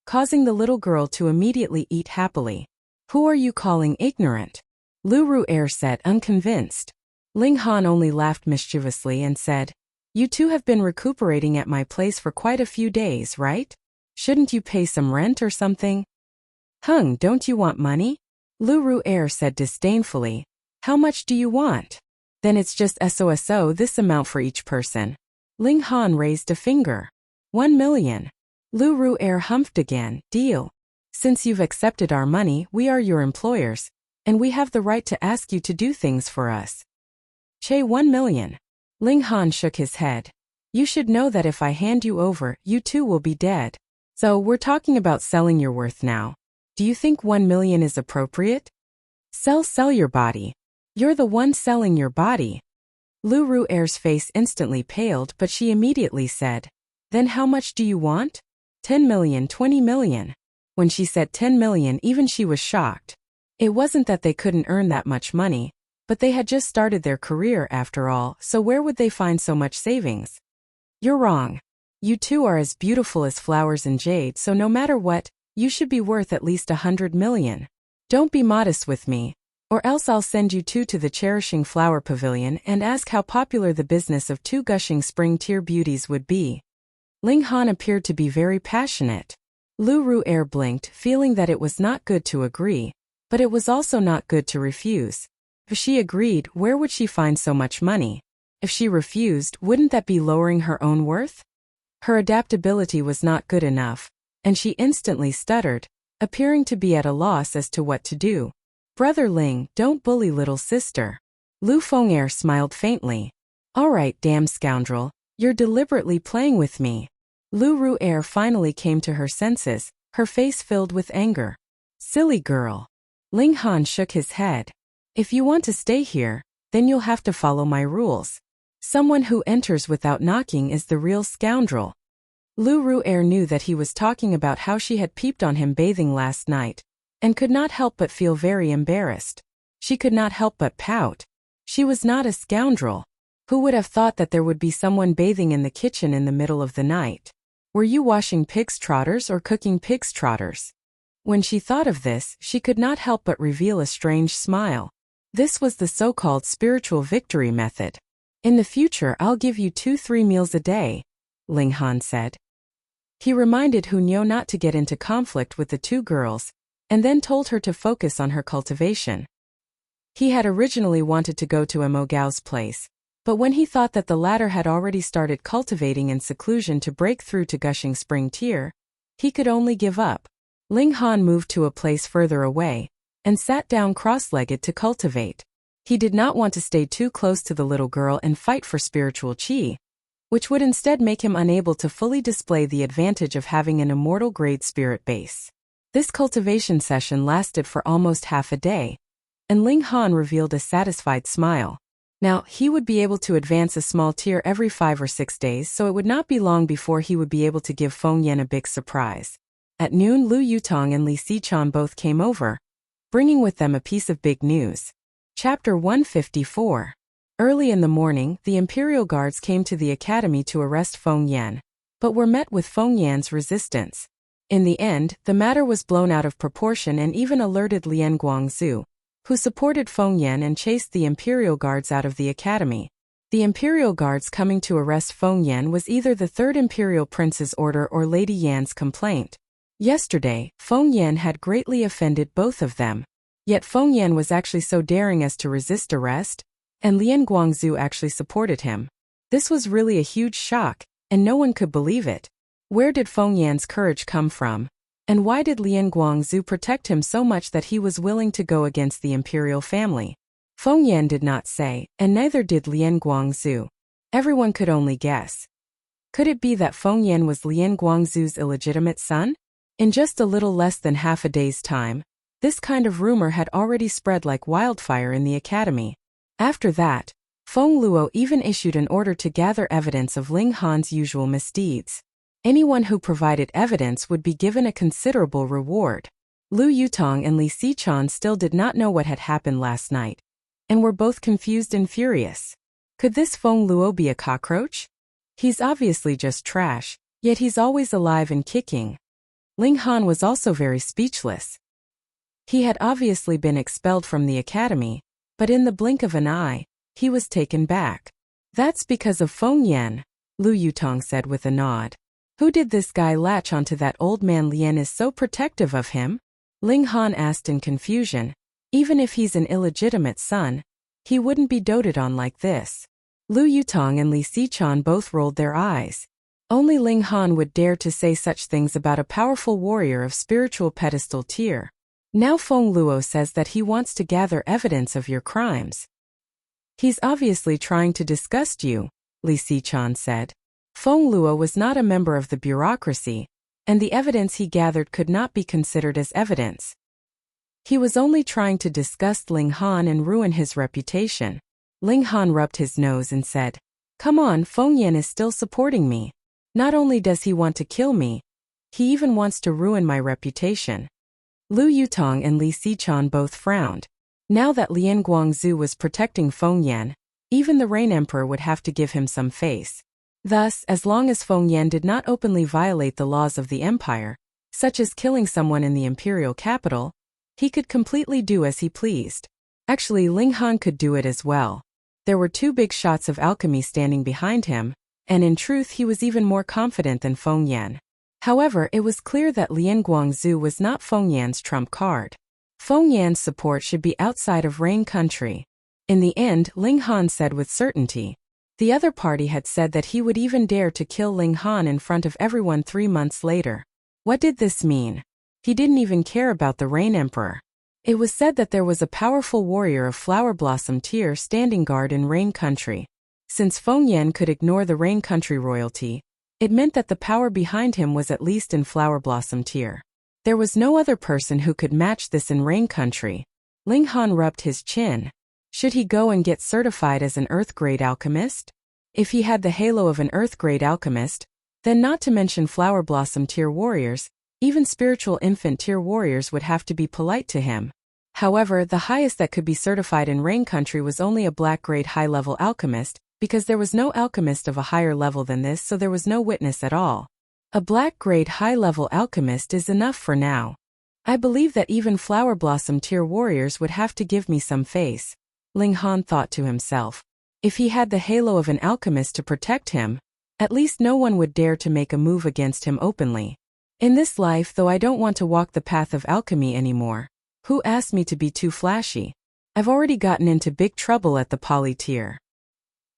Speaker 1: causing the little girl to immediately eat happily. "Who are you calling ignorant?" Lu Ru'er said, unconvinced. Ling Han only laughed mischievously and said, "You two have been recuperating at my place for quite a few days, right? Shouldn't you pay some rent or something?" Don't you want money?" Lu Ru'er said disdainfully. "How much do you want?" "Then it's just SOSO this amount for each person." Ling Han raised a finger. 1 million. Lu Ru'er humphed again. "Deal. Since you've accepted our money, we are your employers, and we have the right to ask you to do things for us." "Che 1 million. Ling Han shook his head. "You should know that if I hand you over, you too will be dead. So we're talking about selling your worth now. Do you think 1 million is appropriate?" Sell your body. You're the one selling your body." Lu Ru'er's face instantly paled, but she immediately said, "Then how much do you want?" 10 million, 20 million. When she said 10 million, even she was shocked. It wasn't that they couldn't earn that much money, but they had just started their career after all, so where would they find so much savings? "You're wrong. You two are as beautiful as flowers and jade, so no matter what, you should be worth at least 100 million. Don't be modest with me, or else I'll send you two to the Cherishing Flower Pavilion and ask how popular the business of two gushing spring tier beauties would be." Ling Han appeared to be very passionate. Lu Ru'er blinked, feeling that it was not good to agree, but it was also not good to refuse. If she agreed, where would she find so much money? If she refused, wouldn't that be lowering her own worth? Her adaptability was not good enough, and she instantly stuttered, appearing to be at a loss as to what to do. "Brother Ling, don't bully little sister." Lu Feng'er smiled faintly. "All right, damn scoundrel, you're deliberately playing with me." Lu Ru'er finally came to her senses, her face filled with anger. "Silly girl." Ling Han shook his head. "If you want to stay here, then you'll have to follow my rules. Someone who enters without knocking is the real scoundrel." Lu Ru'er knew that he was talking about how she had peeped on him bathing last night, and could not help but feel very embarrassed. She could not help but pout. She was not a scoundrel. Who would have thought that there would be someone bathing in the kitchen in the middle of the night? Were you washing pig's trotters or cooking pig's trotters? When she thought of this, she could not help but reveal a strange smile. This was the so-called spiritual victory method. In the future I'll give you 2-3 meals a day, Ling Han said. He reminded Hu Niu not to get into conflict with the two girls, and then told her to focus on her cultivation. He had originally wanted to go to Mo Gao's place, but when he thought that the latter had already started cultivating in seclusion to break through to gushing spring tier, he could only give up. Ling Han moved to a place further away, and sat down cross-legged to cultivate. He did not want to stay too close to the little girl and fight for spiritual qi, which would instead make him unable to fully display the advantage of having an immortal-grade spirit base. This cultivation session lasted for almost half a day, and Ling Han revealed a satisfied smile. Now, he would be able to advance a small tier every 5 or 6 days, so it would not be long before he would be able to give Feng Yan a big surprise. At noon, Lu Yutong and Li Sichuan both came over, bringing with them a piece of big news. Chapter 154. Early in the morning, the Imperial Guards came to the academy to arrest Feng Yan, but were met with Feng Yan's resistance. In the end, the matter was blown out of proportion and even alerted Lian Guangzhu, who supported Feng Yan and chased the Imperial Guards out of the academy. The Imperial Guards coming to arrest Feng Yan was either the Third Imperial Prince's order or Lady Yan's complaint. Yesterday, Feng Yan had greatly offended both of them. Yet Feng Yan was actually so daring as to resist arrest, and Lian Guangzhu actually supported him. This was really a huge shock, and no one could believe it. Where did Feng Yan's courage come from? And why did Lian Guangzhu protect him so much that he was willing to go against the imperial family? Feng Yan did not say, and neither did Lian Guangzhu. Everyone could only guess. Could it be that Feng Yan was Lian Guangzhu's illegitimate son? In just a little less than half a day's time, this kind of rumor had already spread like wildfire in the academy. After that, Feng Luo even issued an order to gather evidence of Ling Han's usual misdeeds. Anyone who provided evidence would be given a considerable reward. Lu Yutong and Li Sichuan still did not know what had happened last night, and were both confused and furious. Could this Feng Luo be a cockroach? He's obviously just trash, yet he's always alive and kicking. Ling Han was also very speechless. He had obviously been expelled from the academy, but in the blink of an eye, he was taken back. That's because of Feng Yan, Lu Yutong said with a nod. Who did this guy latch onto that old man Lian is so protective of him? Ling Han asked in confusion. Even if he's an illegitimate son, he wouldn't be doted on like this. Lu Yutong and Li Sichuan both rolled their eyes. Only Ling Han would dare to say such things about a powerful warrior of spiritual pedestal tier. Now Feng Luo says that he wants to gather evidence of your crimes. He's obviously trying to disgust you, Li Sichuan said. Feng Luo was not a member of the bureaucracy, and the evidence he gathered could not be considered as evidence. He was only trying to disgust Ling Han and ruin his reputation. Ling Han rubbed his nose and said, "Come on, Feng Yan is still supporting me. Not only does he want to kill me, he even wants to ruin my reputation." Lu Yutong and Li Sichuan both frowned. Now that Lian Guangzhu was protecting Feng Yan, even the Rain Emperor would have to give him some face. Thus, as long as Feng Yan did not openly violate the laws of the empire, such as killing someone in the imperial capital, he could completely do as he pleased. Actually, Ling Han could do it as well. There were 2 big shots of alchemy standing behind him, and in truth he was even more confident than Feng Yan. However, it was clear that Lian Guangzhu was not Feng Yan's trump card. Feng Yan's support should be outside of Rain Country. In the end, Ling Han said with certainty. The other party had said that he would even dare to kill Ling Han in front of everyone 3 months later. What did this mean? He didn't even care about the Rain Emperor. It was said that there was a powerful warrior of Flower Blossom tier standing guard in Rain Country. Since Feng Yan could ignore the Rain Country royalty, it meant that the power behind him was at least in Flower Blossom tier. There was no other person who could match this in Rain Country. Ling Han rubbed his chin. Should he go and get certified as an Earth-grade alchemist? If he had the halo of an Earth-grade alchemist, then not to mention Flower Blossom tier warriors, even spiritual infant tier warriors would have to be polite to him. However, the highest that could be certified in Rain Country was only a black-grade high-level alchemist, because there was no alchemist of a higher level than this, so there was no witness at all. A black-grade high-level alchemist is enough for now. I believe that even Flower Blossom tier warriors would have to give me some face, Ling Han thought to himself. If he had the halo of an alchemist to protect him, at least no one would dare to make a move against him openly. In this life, though, I don't want to walk the path of alchemy anymore. Who asked me to be too flashy? I've already gotten into big trouble at the poly tier.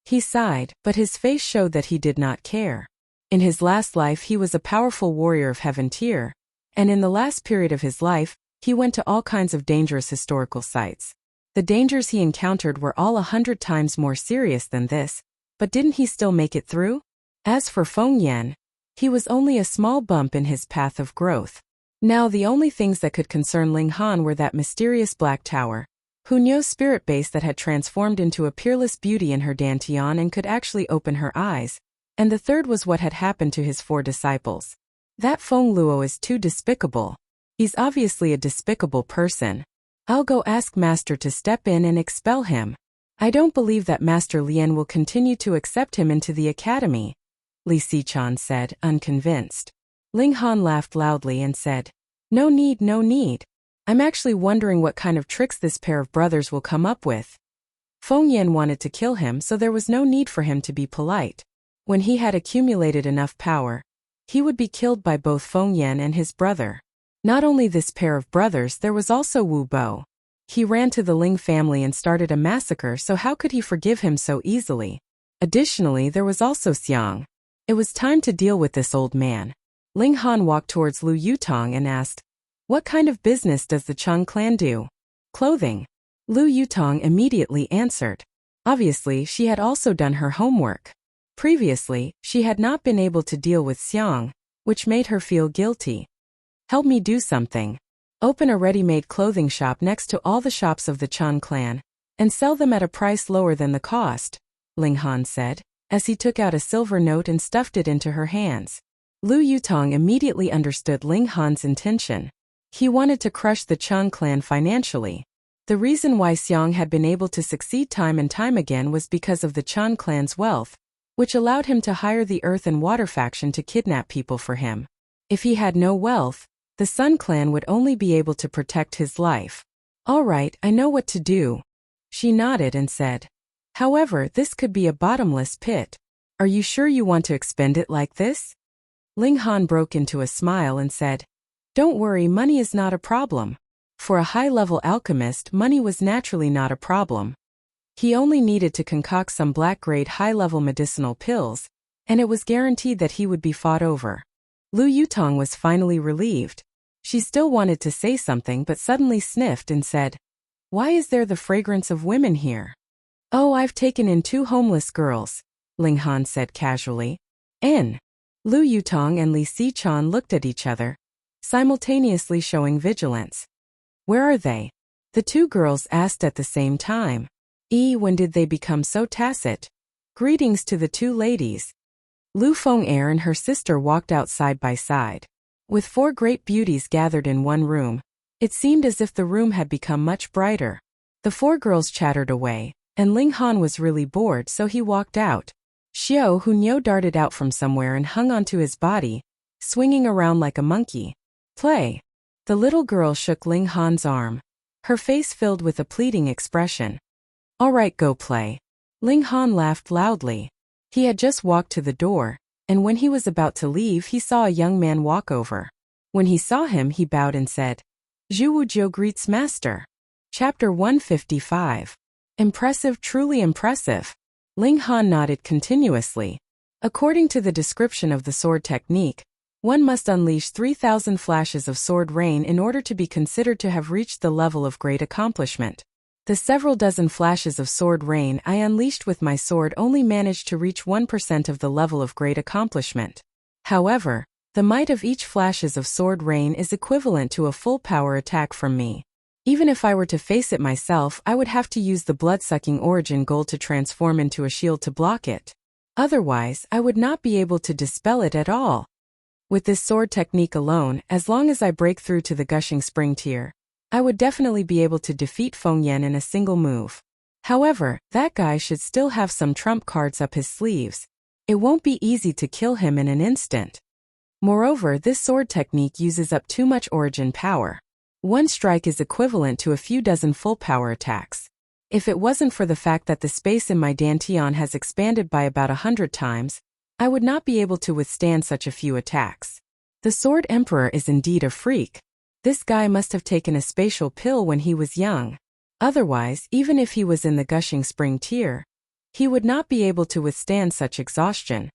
Speaker 1: He sighed, but his face showed that he did not care. In his last life he was a powerful warrior of heaven tier, and in the last period of his life, he went to all kinds of dangerous historical sites. The dangers he encountered were all 100 times more serious than this, but didn't he still make it through? As for Feng Yan, he was only a small bump in his path of growth. Now the only things that could concern Ling Han were that mysterious black tower, Hunyou's spirit base that had transformed into a peerless beauty in her dantian and could actually open her eyes, and the third was what had happened to his 4 disciples. That Feng Luo is too despicable. He's obviously a despicable person. I'll go ask Master to step in and expel him. I don't believe that Master Lien will continue to accept him into the academy, Li Sichan said, unconvinced. Ling Han laughed loudly and said, No need, no need. I'm actually wondering what kind of tricks this pair of brothers will come up with. Feng Yan wanted to kill him, so there was no need for him to be polite. When he had accumulated enough power, he would be killed by both Feng Yan and his brother. Not only this pair of brothers, there was also Wu Bo. He ran to the Ling family and started a massacre, so how could he forgive him so easily? Additionally, there was also Xiang. It was time to deal with this old man. Ling Han walked towards Lu Yutong and asked, What kind of business does the Chung clan do? Clothing. Lu Yutong immediately answered. Obviously, she had also done her homework. Previously, she had not been able to deal with Xiang, which made her feel guilty. Help me do something. Open a ready-made clothing shop next to all the shops of the Chung clan, and sell them at a price lower than the cost, Ling Han said, as he took out a silver note and stuffed it into her hands. Lu Yutong immediately understood Ling Han's intention. He wanted to crush the Chung clan financially. The reason why Xiang had been able to succeed time and time again was because of the Chung clan's wealth, which allowed him to hire the Earth and Water faction to kidnap people for him. If he had no wealth, the Sun clan would only be able to protect his life. All right, I know what to do. She nodded and said. However, this could be a bottomless pit. Are you sure you want to expend it like this? Ling Han broke into a smile and said, Don't worry, money is not a problem. For a high-level alchemist, money was naturally not a problem. He only needed to concoct some black-grade high-level medicinal pills, and it was guaranteed that he would be fought over. Lu Yutong was finally relieved. She still wanted to say something but suddenly sniffed and said, Why is there the fragrance of women here? Oh, I've taken in 2 homeless girls, Ling Han said casually. N. Lu Yutong and Li Sichan looked at each other, simultaneously showing vigilance. Where are they? The 2 girls asked at the same time. When did they become so tacit? Greetings to the 2 ladies. Lu Feng-er and her sister walked out side by side. With 4 great beauties gathered in one room, it seemed as if the room had become much brighter. The 4 girls chattered away, and Ling Han was really bored, so he walked out. Xiao Hunyou darted out from somewhere and hung onto his body, swinging around like a monkey. Play. The little girl shook Ling Han's arm. Her face filled with a pleading expression. All right, go play. Ling Han laughed loudly. He had just walked to the door, and when he was about to leave he saw a young man walk over. When he saw him he bowed and said, Zhu Wujiu greets master. Chapter 155. Impressive, truly impressive. Ling Han nodded continuously. According to the description of the sword technique, one must unleash 3,000 flashes of sword rain in order to be considered to have reached the level of great accomplishment. The several dozen flashes of sword rain I unleashed with my sword only managed to reach 1% of the level of great accomplishment. However, the might of each flashes of sword rain is equivalent to a full power attack from me. Even if I were to face it myself, I would have to use the blood-sucking origin gold to transform into a shield to block it. Otherwise, I would not be able to dispel it at all. With this sword technique alone, as long as I break through to the gushing spring tier, I would definitely be able to defeat Feng Yan in a single move. However, that guy should still have some trump cards up his sleeves. It won't be easy to kill him in an instant. Moreover, this sword technique uses up too much origin power. One strike is equivalent to a few dozen full power attacks. If it wasn't for the fact that the space in my dantian has expanded by about 100 times, I would not be able to withstand such a few attacks. The Sword Emperor is indeed a freak. This guy must have taken a spatial pill when he was young. Otherwise, even if he was in the Gushing Spring tier, he would not be able to withstand such exhaustion.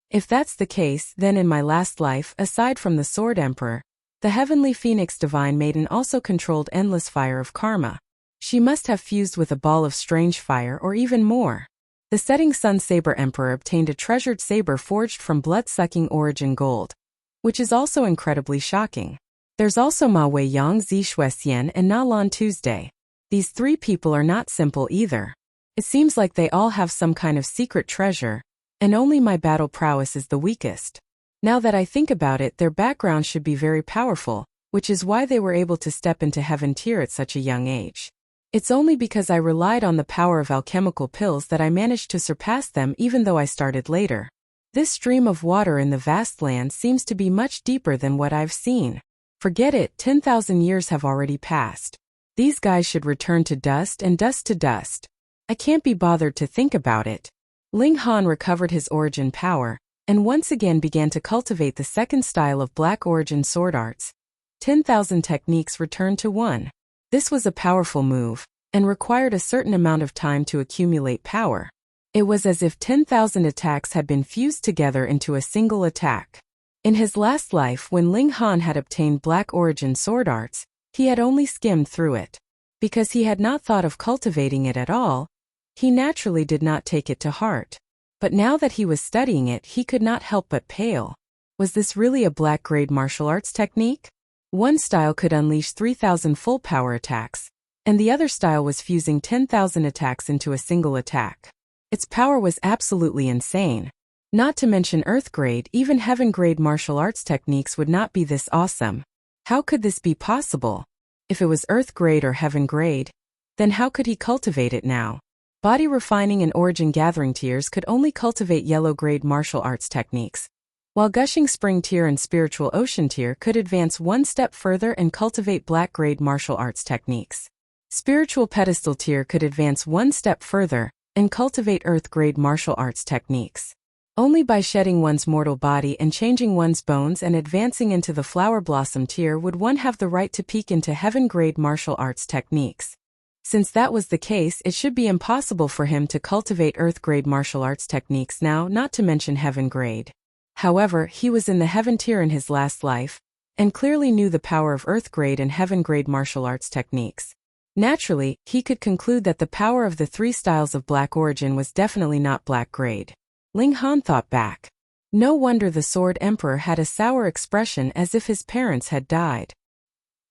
Speaker 1: If that's the case, then in my last life, aside from the Sword Emperor, the Heavenly Phoenix Divine Maiden also controlled endless fire of karma. She must have fused with a ball of strange fire or even more. The Setting Sun Saber Emperor obtained a treasured saber forged from blood-sucking origin gold, which is also incredibly shocking. There's also Ma Wei Yang, Zi Shuexian, and Na Lan Tuesday. These three people are not simple either. It seems like they all have some kind of secret treasure, and only my battle prowess is the weakest. Now that I think about it, their background should be very powerful, which is why they were able to step into heaven tier at such a young age. It's only because I relied on the power of alchemical pills that I managed to surpass them even though I started later. This stream of water in the vast land seems to be much deeper than what I've seen. Forget it, 10,000 years have already passed. These guys should return to dust and dust to dust. I can't be bothered to think about it. Ling Han recovered his origin power, and once again began to cultivate the second style of Black Origin sword arts. 10,000 techniques returned to 1. This was a powerful move, and required a certain amount of time to accumulate power. It was as if 10,000 attacks had been fused together into a single attack. In his last life, when Ling Han had obtained Black Origin sword arts, he had only skimmed through it. Because he had not thought of cultivating it at all, he naturally did not take it to heart. But now that he was studying it, he could not help but pale. Was this really a black grade martial arts technique? One style could unleash 3,000 full power attacks, and the other style was fusing 10,000 attacks into a single attack. Its power was absolutely insane. Not to mention earth grade, even heaven grade martial arts techniques would not be this awesome. How could this be possible? If it was earth grade or heaven grade, then how could he cultivate it now? Body refining and origin gathering tiers could only cultivate yellow grade martial arts techniques, while Gushing Spring tier and Spiritual Ocean tier could advance one step further and cultivate black grade martial arts techniques. Spiritual Pedestal tier could advance one step further and cultivate earth grade martial arts techniques. Only by shedding one's mortal body and changing one's bones and advancing into the Flower Blossom tier would one have the right to peek into heaven grade martial arts techniques. Since that was the case, it should be impossible for him to cultivate earth grade martial arts techniques now, not to mention heaven grade. However, he was in the heaven tier in his last life, and clearly knew the power of earth grade and heaven grade martial arts techniques. Naturally, he could conclude that the power of the three styles of Black Origin was definitely not black grade. Ling Han thought back. No wonder the Sword Emperor had a sour expression, as if his parents had died.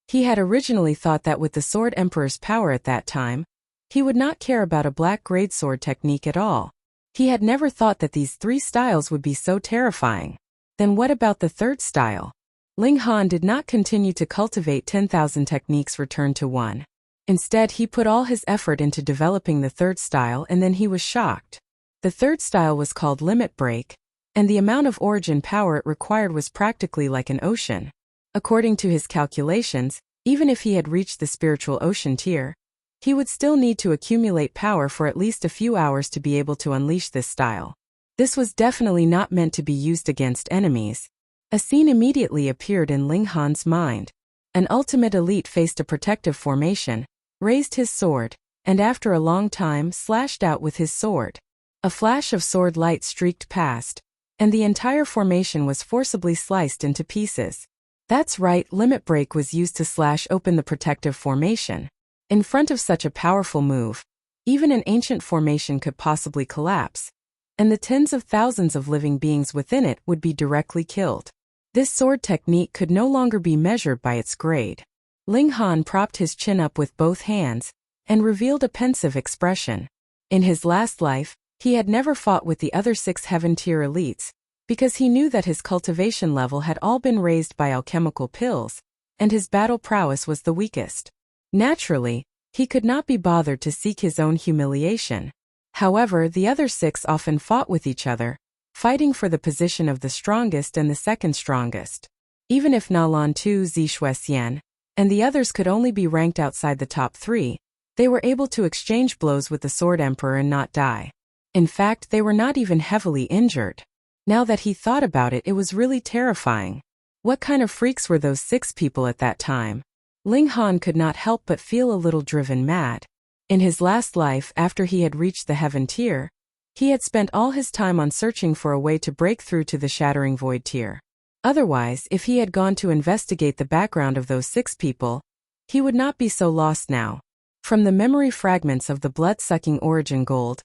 Speaker 1: He had originally thought that with the Sword Emperor's power at that time, he would not care about a black grade sword technique at all. He had never thought that these three styles would be so terrifying. Then what about the third style? Ling Han did not continue to cultivate 10,000 techniques returned to 1. Instead, he put all his effort into developing the third style, and then he was shocked. The third style was called Limit Break, and the amount of origin power it required was practically like an ocean. According to his calculations, even if he had reached the Spiritual Ocean tier, he would still need to accumulate power for at least a few hours to be able to unleash this style. This was definitely not meant to be used against enemies. A scene immediately appeared in Ling Han's mind. An ultimate elite faced a protective formation, raised his sword, and after a long time slashed out with his sword. A flash of sword light streaked past, and the entire formation was forcibly sliced into pieces. That's right, Limit Break was used to slash open the protective formation. In front of such a powerful move, even an ancient formation could possibly collapse, and the tens of thousands of living beings within it would be directly killed. This sword technique could no longer be measured by its grade. Ling Han propped his chin up with both hands, and revealed a pensive expression. In his last life, he had never fought with the other 6 heaven tier elites, because he knew that his cultivation level had all been raised by alchemical pills, and his battle prowess was the weakest. Naturally, he could not be bothered to seek his own humiliation. However, the other 6 often fought with each other, fighting for the position of the strongest and the second strongest. Even if Nalan Tu Zishuesian and the others could only be ranked outside the top 3, they were able to exchange blows with the Sword Emperor and not die. In fact, they were not even heavily injured. Now that he thought about it, it was really terrifying. What kind of freaks were those 6 people at that time? Ling Han could not help but feel a little driven mad. In his last life, after he had reached the heaven tier, he had spent all his time on searching for a way to break through to the shattering void tier. Otherwise, if he had gone to investigate the background of those 6 people, he would not be so lost now. From the memory fragments of the blood-sucking origin gold,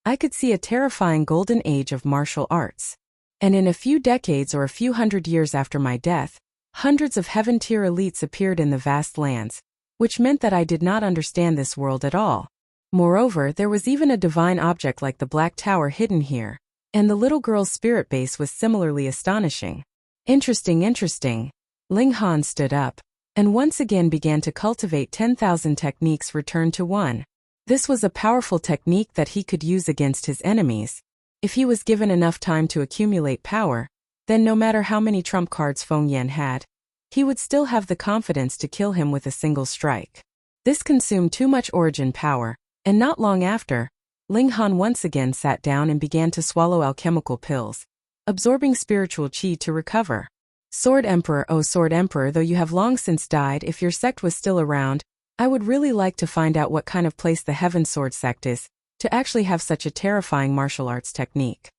Speaker 1: I could see a terrifying golden age of martial arts. And in a few decades or a few hundred years after my death, hundreds of heaven-tier elites appeared in the vast lands, which meant that I did not understand this world at all. Moreover, there was even a divine object like the Black Tower hidden here, and the little girl's spirit base was similarly astonishing. Interesting. Ling Han stood up, and once again began to cultivate 10,000 techniques returned to 1. This was a powerful technique that he could use against his enemies. If he was given enough time to accumulate power, then no matter how many trump cards Feng Yan had, he would still have the confidence to kill him with a single strike. This consumed too much origin power, and not long after, Ling Han once again sat down and began to swallow alchemical pills, absorbing spiritual qi to recover. Sword Emperor, oh Sword Emperor, though you have long since died, if your sect was still around, I would really like to find out what kind of place the Heaven Sword sect is, to actually have such a terrifying martial arts technique.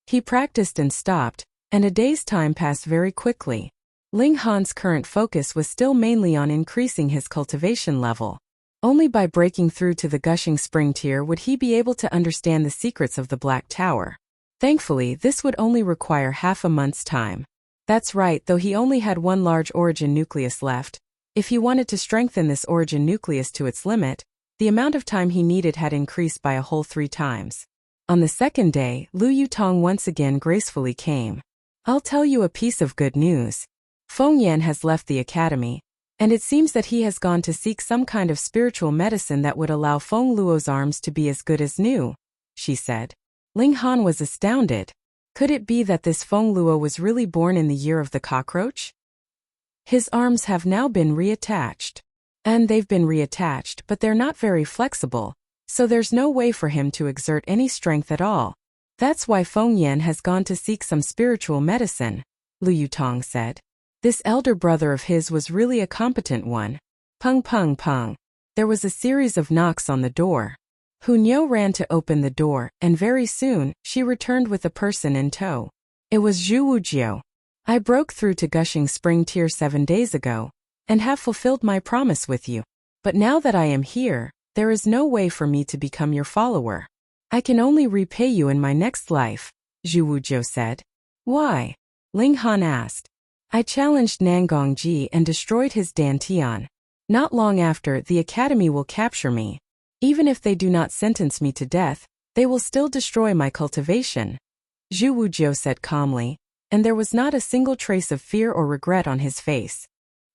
Speaker 1: He practiced and stopped, and a day's time passed very quickly. Ling Han's current focus was still mainly on increasing his cultivation level. Only by breaking through to the gushing spring tier would he be able to understand the secrets of the Black Tower. Thankfully, this would only require half a month's time. That's right, though he only had 1 large origin nucleus left. If he wanted to strengthen this origin nucleus to its limit, the amount of time he needed had increased by a whole 3 times. On the second day, Lu Yutong once again gracefully came. I'll tell you a piece of good news. Feng Yan has left the academy, and it seems that he has gone to seek some kind of spiritual medicine that would allow Feng Luo's arms to be as good as new, she said. Ling Han was astounded. Could it be that this Feng Luo was really born in the year of the cockroach? His arms have now been reattached. And they've been reattached, but they're not very flexible, so there's no way for him to exert any strength at all. That's why Feng Yan has gone to seek some spiritual medicine, Lu Yutong said. This elder brother of his was really a competent one. Pung pung pung. There was a series of knocks on the door. Hu Niu ran to open the door, and very soon, she returned with a person in tow. It was Zhu Wujiu. I broke through to Gushing Spring Tier 7 days ago, and have fulfilled my promise with you. But now that I am here, there is no way for me to become your follower. I can only repay you in my next life, Zhu Wujiu said. Why? Ling Han asked. I challenged Nangongji and destroyed his Dantian. Not long after, the academy will capture me. Even if they do not sentence me to death, they will still destroy my cultivation, Zhu Wujiu said calmly, and there was not a single trace of fear or regret on his face.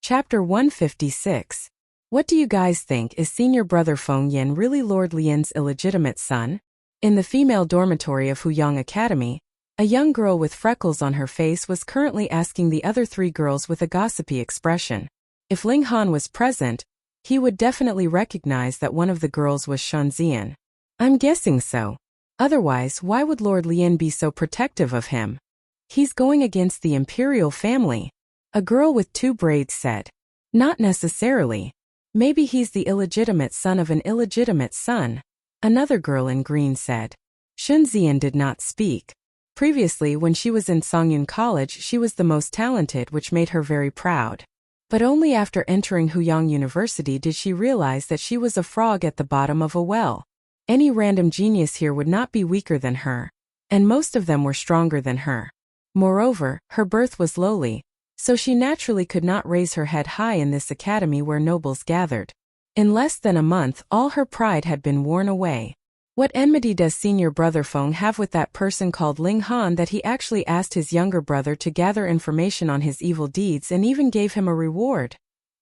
Speaker 1: Chapter 156. What do you guys think? Is senior brother Feng Yan really Lord Lian's illegitimate son? In the female dormitory of Huyang Academy, a young girl with freckles on her face was currently asking the other 3 girls with a gossipy expression. If Ling Han was present, he would definitely recognize that one of the girls was Shunzian. I'm guessing so. Otherwise, why would Lord Lian be so protective of him? He's going against the imperial family. A girl with 2 braids said. Not necessarily. Maybe he's the illegitimate son of an illegitimate son, another girl in green said. Shunzian did not speak. Previously, when she was in Songyun College, she was the most talented, which made her very proud. But only after entering Huyang University did she realize that she was a frog at the bottom of a well. Any random genius here would not be weaker than her, and most of them were stronger than her. Moreover, her birth was lowly, so she naturally could not raise her head high in this academy where nobles gathered. In less than a month, all her pride had been worn away. What enmity does senior brother Feng have with that person called Ling Han that he actually asked his younger brother to gather information on his evil deeds and even gave him a reward?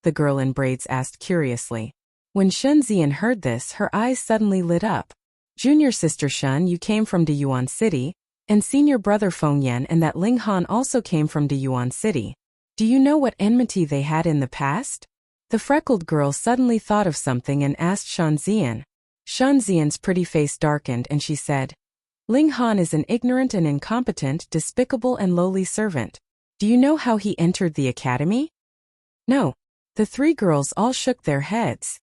Speaker 1: The girl in braids asked curiously. When Shunzian heard this, her eyes suddenly lit up. Junior sister Shun, you came from Deyuan City, and senior brother Feng Yan and that Ling Han also came from Dayuan City. Do you know what enmity they had in the past? The freckled girl suddenly thought of something and asked Shan Zian. Shan Zian's pretty face darkened and she said, Ling Han is an ignorant and incompetent, despicable and lowly servant. Do you know how he entered the academy? No. The three girls all shook their heads.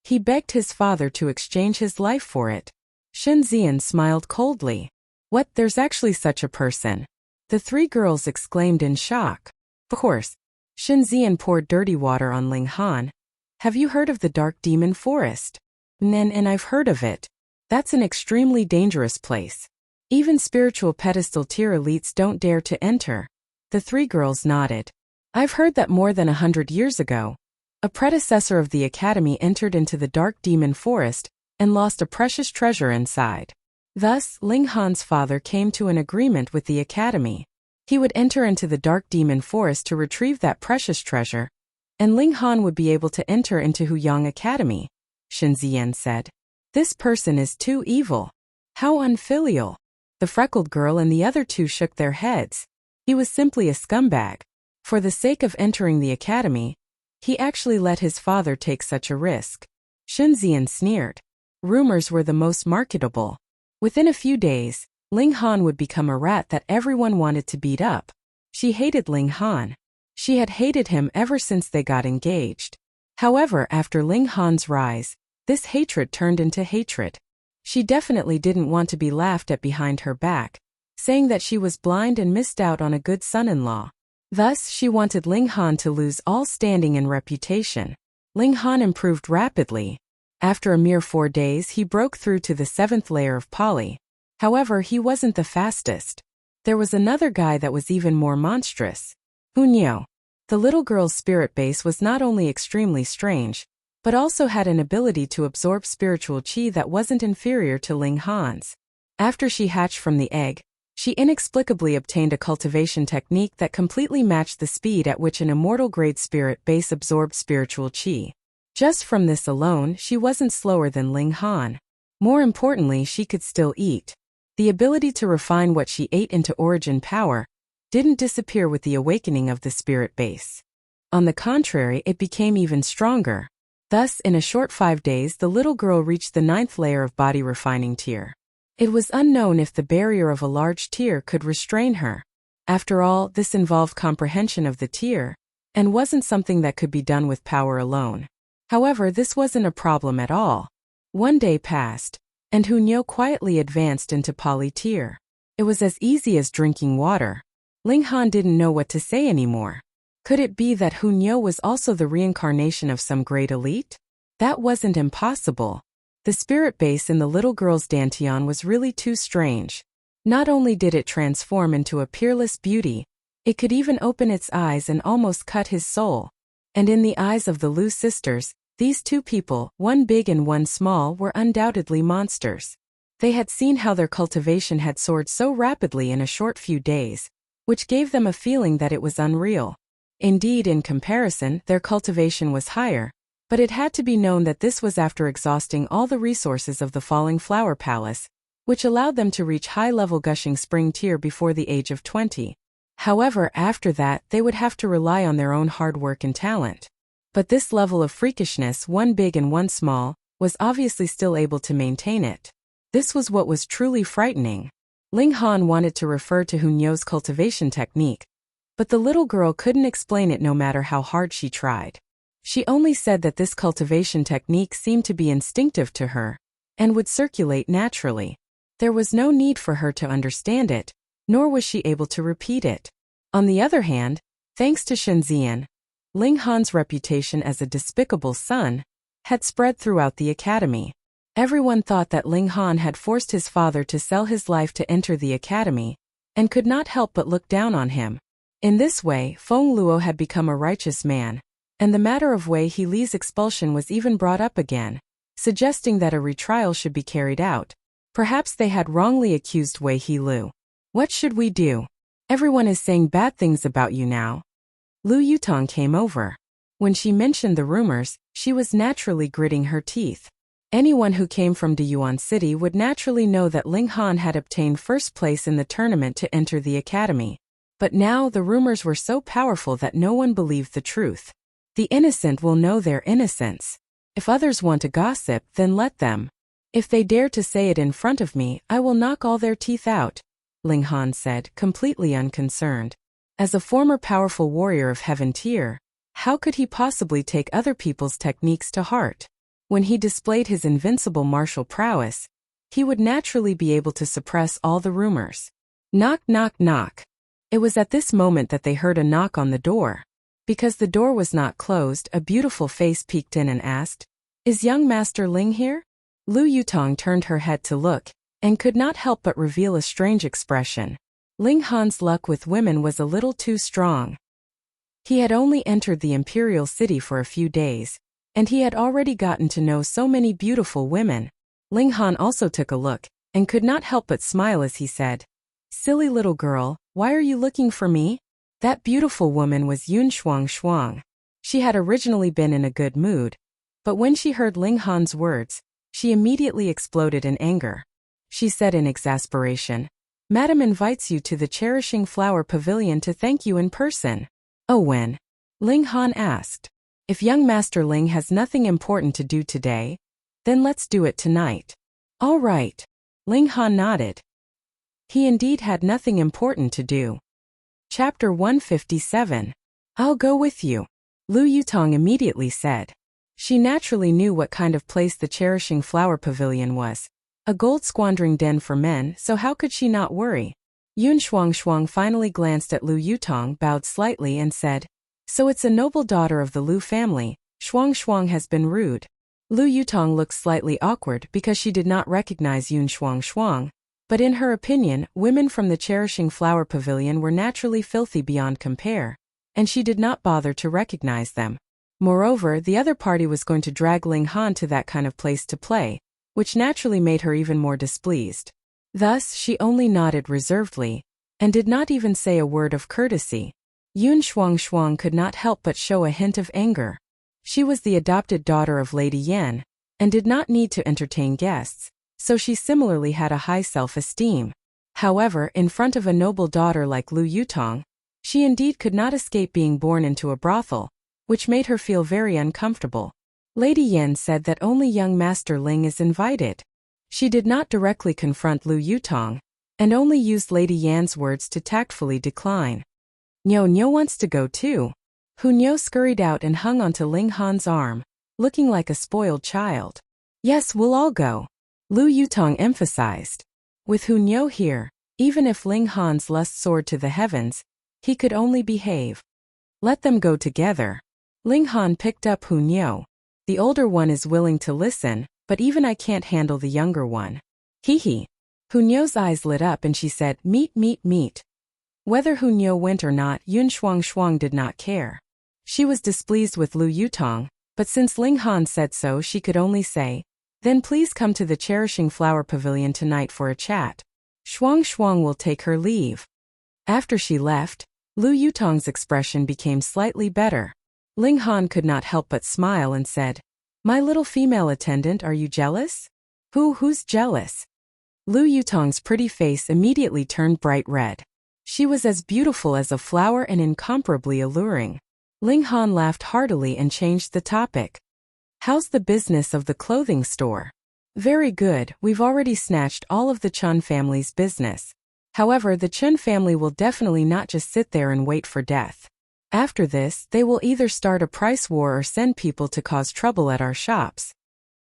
Speaker 1: He begged his father to exchange his life for it. Shan Zian smiled coldly. What, there's actually such a person? The three girls exclaimed in shock. Of course. Shan Zian poured dirty water on Ling Han. Have you heard of the Dark Demon Forest? And I've heard of it. That's an extremely dangerous place. Even spiritual pedestal tier elites don't dare to enter. The three girls nodded. I've heard that more than 100 years ago, a predecessor of the academy entered into the Dark Demon Forest and lost a precious treasure inside. Thus, Ling Han's father came to an agreement with the academy. He would enter into the Dark Demon Forest to retrieve that precious treasure, and Ling Han would be able to enter into Huyang Academy, Shan Zian said. This person is too evil. How unfilial. The freckled girl and the other two shook their heads. He was simply a scumbag. For the sake of entering the academy, he actually let his father take such a risk. Shan Zian sneered. Rumors were the most marketable. Within a few days, Ling Han would become a rat that everyone wanted to beat up. She hated Ling Han. She had hated him ever since they got engaged. However, after Ling Han's rise, this hatred turned into hatred. She definitely didn't want to be laughed at behind her back, saying that she was blind and missed out on a good son-in-law. Thus, she wanted Ling Han to lose all standing and reputation. Ling Han improved rapidly. After a mere 4 days, he broke through to the 7th layer of Poly. However, he wasn't the fastest. There was another guy that was even more monstrous. Hunyo. The little girl's spirit base was not only extremely strange, but also had an ability to absorb spiritual chi that wasn't inferior to Ling Han's. After she hatched from the egg, she inexplicably obtained a cultivation technique that completely matched the speed at which an immortal-grade spirit base absorbed spiritual chi. Just from this alone, she wasn't slower than Ling Han. More importantly, she could still eat. The ability to refine what she ate into origin power didn't disappear with the awakening of the spirit base. On the contrary, it became even stronger. Thus, in a short 5 days, the little girl reached the 9th layer of body refining tier. It was unknown if the barrier of a large tier could restrain her. After all, this involved comprehension of the tier, and wasn't something that could be done with power alone. However, this wasn't a problem at all. 1 day passed, and Hunyo quietly advanced into Poly tier. It was as easy as drinking water. Ling Han didn't know what to say anymore. Could it be that Hunyo was also the reincarnation of some great elite? That wasn't impossible. The spirit base in the little girl's dantian was really too strange. Not only did it transform into a peerless beauty, it could even open its eyes and almost cut his soul. And in the eyes of the Lu sisters, these two people, one big and one small, were undoubtedly monsters. They had seen how their cultivation had soared so rapidly in a short few days, which gave them a feeling that it was unreal. Indeed, in comparison, their cultivation was higher, but it had to be known that this was after exhausting all the resources of the Falling Flower Palace, which allowed them to reach high-level Gushing Spring tier before the age of 20. However, after that, they would have to rely on their own hard work and talent. But this level of freakishness, one big and one small, was obviously still able to maintain it. This was what was truly frightening. Ling Han wanted to refer to Hunyo's cultivation technique, but the little girl couldn't explain it no matter how hard she tried. She only said that this cultivation technique seemed to be instinctive to her, and would circulate naturally. There was no need for her to understand it, nor was she able to repeat it. On the other hand, thanks to Shan Zian, Ling Han's reputation as a despicable son had spread throughout the academy. Everyone thought that Ling Han had forced his father to sell his life to enter the academy, and could not help but look down on him. In this way, Feng Luo had become a righteous man, and the matter of Wei He-li's expulsion was even brought up again, suggesting that a retrial should be carried out. Perhaps they had wrongly accused Wei He-lu. What should we do? Everyone is saying bad things about you now. Lu Yutong came over. When she mentioned the rumors, she was naturally gritting her teeth. Anyone who came from Diyuan City would naturally know that Ling Han had obtained first place in the tournament to enter the academy. But now the rumors were so powerful that no one believed the truth. The innocent will know their innocence. If others want to gossip, then let them. If they dare to say it in front of me, I will knock all their teeth out, Ling Han said, completely unconcerned. As a former powerful warrior of Heaven Tier, how could he possibly take other people's techniques to heart? When he displayed his invincible martial prowess, he would naturally be able to suppress all the rumors. Knock, knock, knock. It was at this moment that they heard a knock on the door. Because the door was not closed, a beautiful face peeked in and asked, "Is young Master Ling here?" Lu Yutong turned her head to look, and could not help but reveal a strange expression. Ling Han's luck with women was a little too strong. He had only entered the imperial city for a few days, and he had already gotten to know so many beautiful women. Ling Han also took a look, and could not help but smile as he said, "Silly little girl, why are you looking for me?" That beautiful woman was Yun Shuang. She had originally been in a good mood, but when she heard Ling Han's words, she immediately exploded in anger. She said in exasperation, "Madam invites you to the Cherishing Flower Pavilion to thank you in person." "Oh, when?" Ling Han asked. "If young Master Ling has nothing important to do today, then let's do it tonight." "All right." Ling Han nodded. He indeed had nothing important to do. Chapter 157. I'll go with you, Lu Yutong immediately said. She naturally knew what kind of place the Cherishing Flower Pavilion was. A gold-squandering den for men, so how could she not worry? Yun Shuang finally glanced at Lu Yutong, bowed slightly and said, "So it's a noble daughter of the Lu family. Shuang has been rude." Lu Yutong looked slightly awkward because she did not recognize Yun Shuang. But in her opinion, women from the Cherishing Flower Pavilion were naturally filthy beyond compare, and she did not bother to recognize them. Moreover, the other party was going to drag Ling Han to that kind of place to play, which naturally made her even more displeased. Thus, she only nodded reservedly, and did not even say a word of courtesy. Yun Shuang could not help but show a hint of anger. She was the adopted daughter of Lady Yan, and did not need to entertain guests, so she similarly had a high self-esteem. However, in front of a noble daughter like Lu Yutong, she indeed could not escape being born into a brothel, which made her feel very uncomfortable. Lady Yan said that only young Master Ling is invited. She did not directly confront Lu Yutong, and only used Lady Yan's words to tactfully decline. Nyo wants to go too. Nyo scurried out and hung onto Ling Han's arm, looking like a spoiled child. "Yes, we'll all go," Lu Yutong emphasized. With Nyo here, even if Ling Han's lust soared to the heavens, he could only behave. "Let them go together." Ling Han picked up Nyo. "The older one is willing to listen, but even I can't handle the younger one." Hee. Nyo's eyes lit up and she said, meet. Whether Nyo went or not, Yun Shuang did not care. She was displeased with Lu Yutong, but since Ling Han said so, she could only say, "Then please come to the Cherishing Flower Pavilion tonight for a chat." Shuang will take her leave. After she left, Lu Yutong's expression became slightly better. Ling Han could not help but smile and said, "My little female attendant, are you jealous?" Who's jealous?" Lu Yutong's pretty face immediately turned bright red. She was as beautiful as a flower and incomparably alluring. Ling Han laughed heartily and changed the topic. "How's the business of the clothing store?" "Very good, we've already snatched all of the Chun family's business. However, the Chun family will definitely not just sit there and wait for death. After this, they will either start a price war or send people to cause trouble at our shops."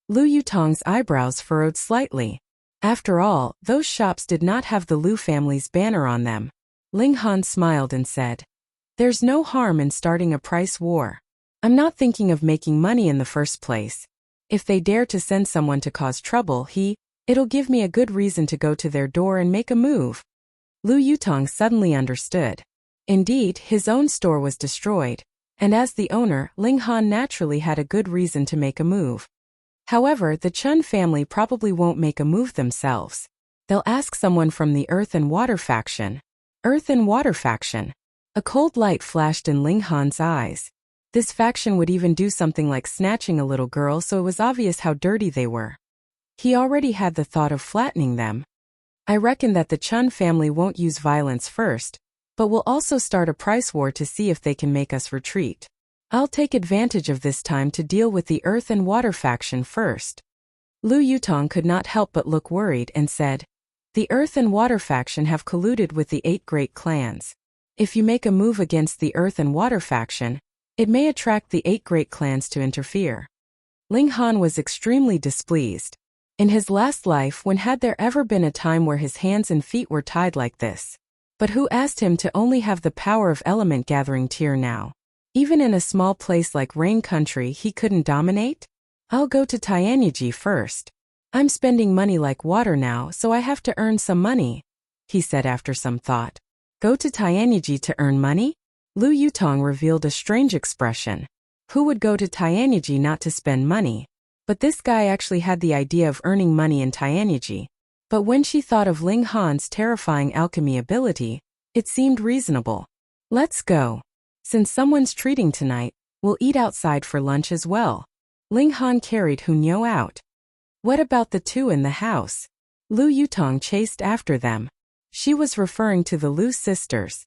Speaker 1: Lu Yutong's eyebrows furrowed slightly. After all, those shops did not have the Lu family's banner on them. Ling Han smiled and said, "There's no harm in starting a price war. I'm not thinking of making money in the first place. If they dare to send someone to cause trouble, it'll give me a good reason to go to their door and make a move." Lu Yutong suddenly understood. Indeed, his own store was destroyed, and as the owner, Ling Han naturally had a good reason to make a move. However, the Chun family probably won't make a move themselves. They'll ask someone from the Earth and Water faction. Earth and Water faction. A cold light flashed in Ling Han's eyes. This faction would even do something like snatching a little girl, so it was obvious how dirty they were. He already had the thought of flattening them. I reckon that the Chun family won't use violence first, but will also start a price war to see if they can make us retreat. I'll take advantage of this time to deal with the earth and water faction first. Lu Yutong could not help but look worried and said, "The earth and water faction have colluded with the 8 great clans. If you make a move against the earth and water faction, it may attract the 8 great clans to interfere." Ling Han was extremely displeased. In his last life, when had there ever been a time where his hands and feet were tied like this? But who asked him to only have the power of element gathering tier now? Even in a small place like Rain Country he couldn't dominate? I'll go to Tianyi first. I'm spending money like water now, so I have to earn some money, he said after some thought. Go to Tianyi to earn money? Lu Yutong revealed a strange expression. Who would go to Tianyi not to spend money? But this guy actually had the idea of earning money in Tianyi. But when she thought of Ling Han's terrifying alchemy ability, it seemed reasonable. Let's go. Since someone's treating tonight, we'll eat outside for lunch as well. Ling Han carried Hunyou out. What about the 2 in the house? Lu Yutong chased after them. She was referring to the Lu sisters.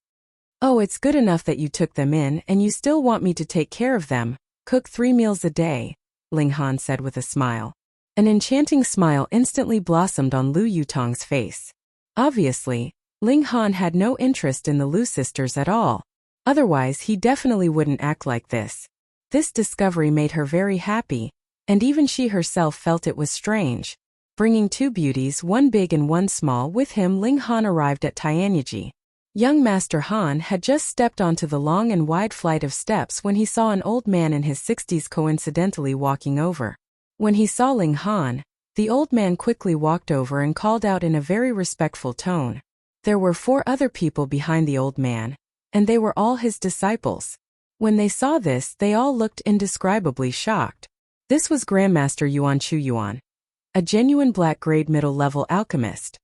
Speaker 1: Oh, it's good enough that you took them in and you still want me to take care of them, cook 3 meals a day, Ling Han said with a smile. An enchanting smile instantly blossomed on Lu Yutong's face. Obviously, Ling Han had no interest in the Lu sisters at all. Otherwise, he definitely wouldn't act like this. This discovery made her very happy, and even she herself felt it was strange. Bringing 2 beauties, one big and one small, with him, Ling Han arrived at Tianyi. Young Master Han had just stepped onto the long and wide flight of steps when he saw an old man in his 60s coincidentally walking over. When he saw Ling Han, the old man quickly walked over and called out in a very respectful tone. There were 4 other people behind the old man, and they were all his disciples. When they saw this, they all looked indescribably shocked. This was Grandmaster Yuanchu Yuan, a genuine black-grade middle-level alchemist.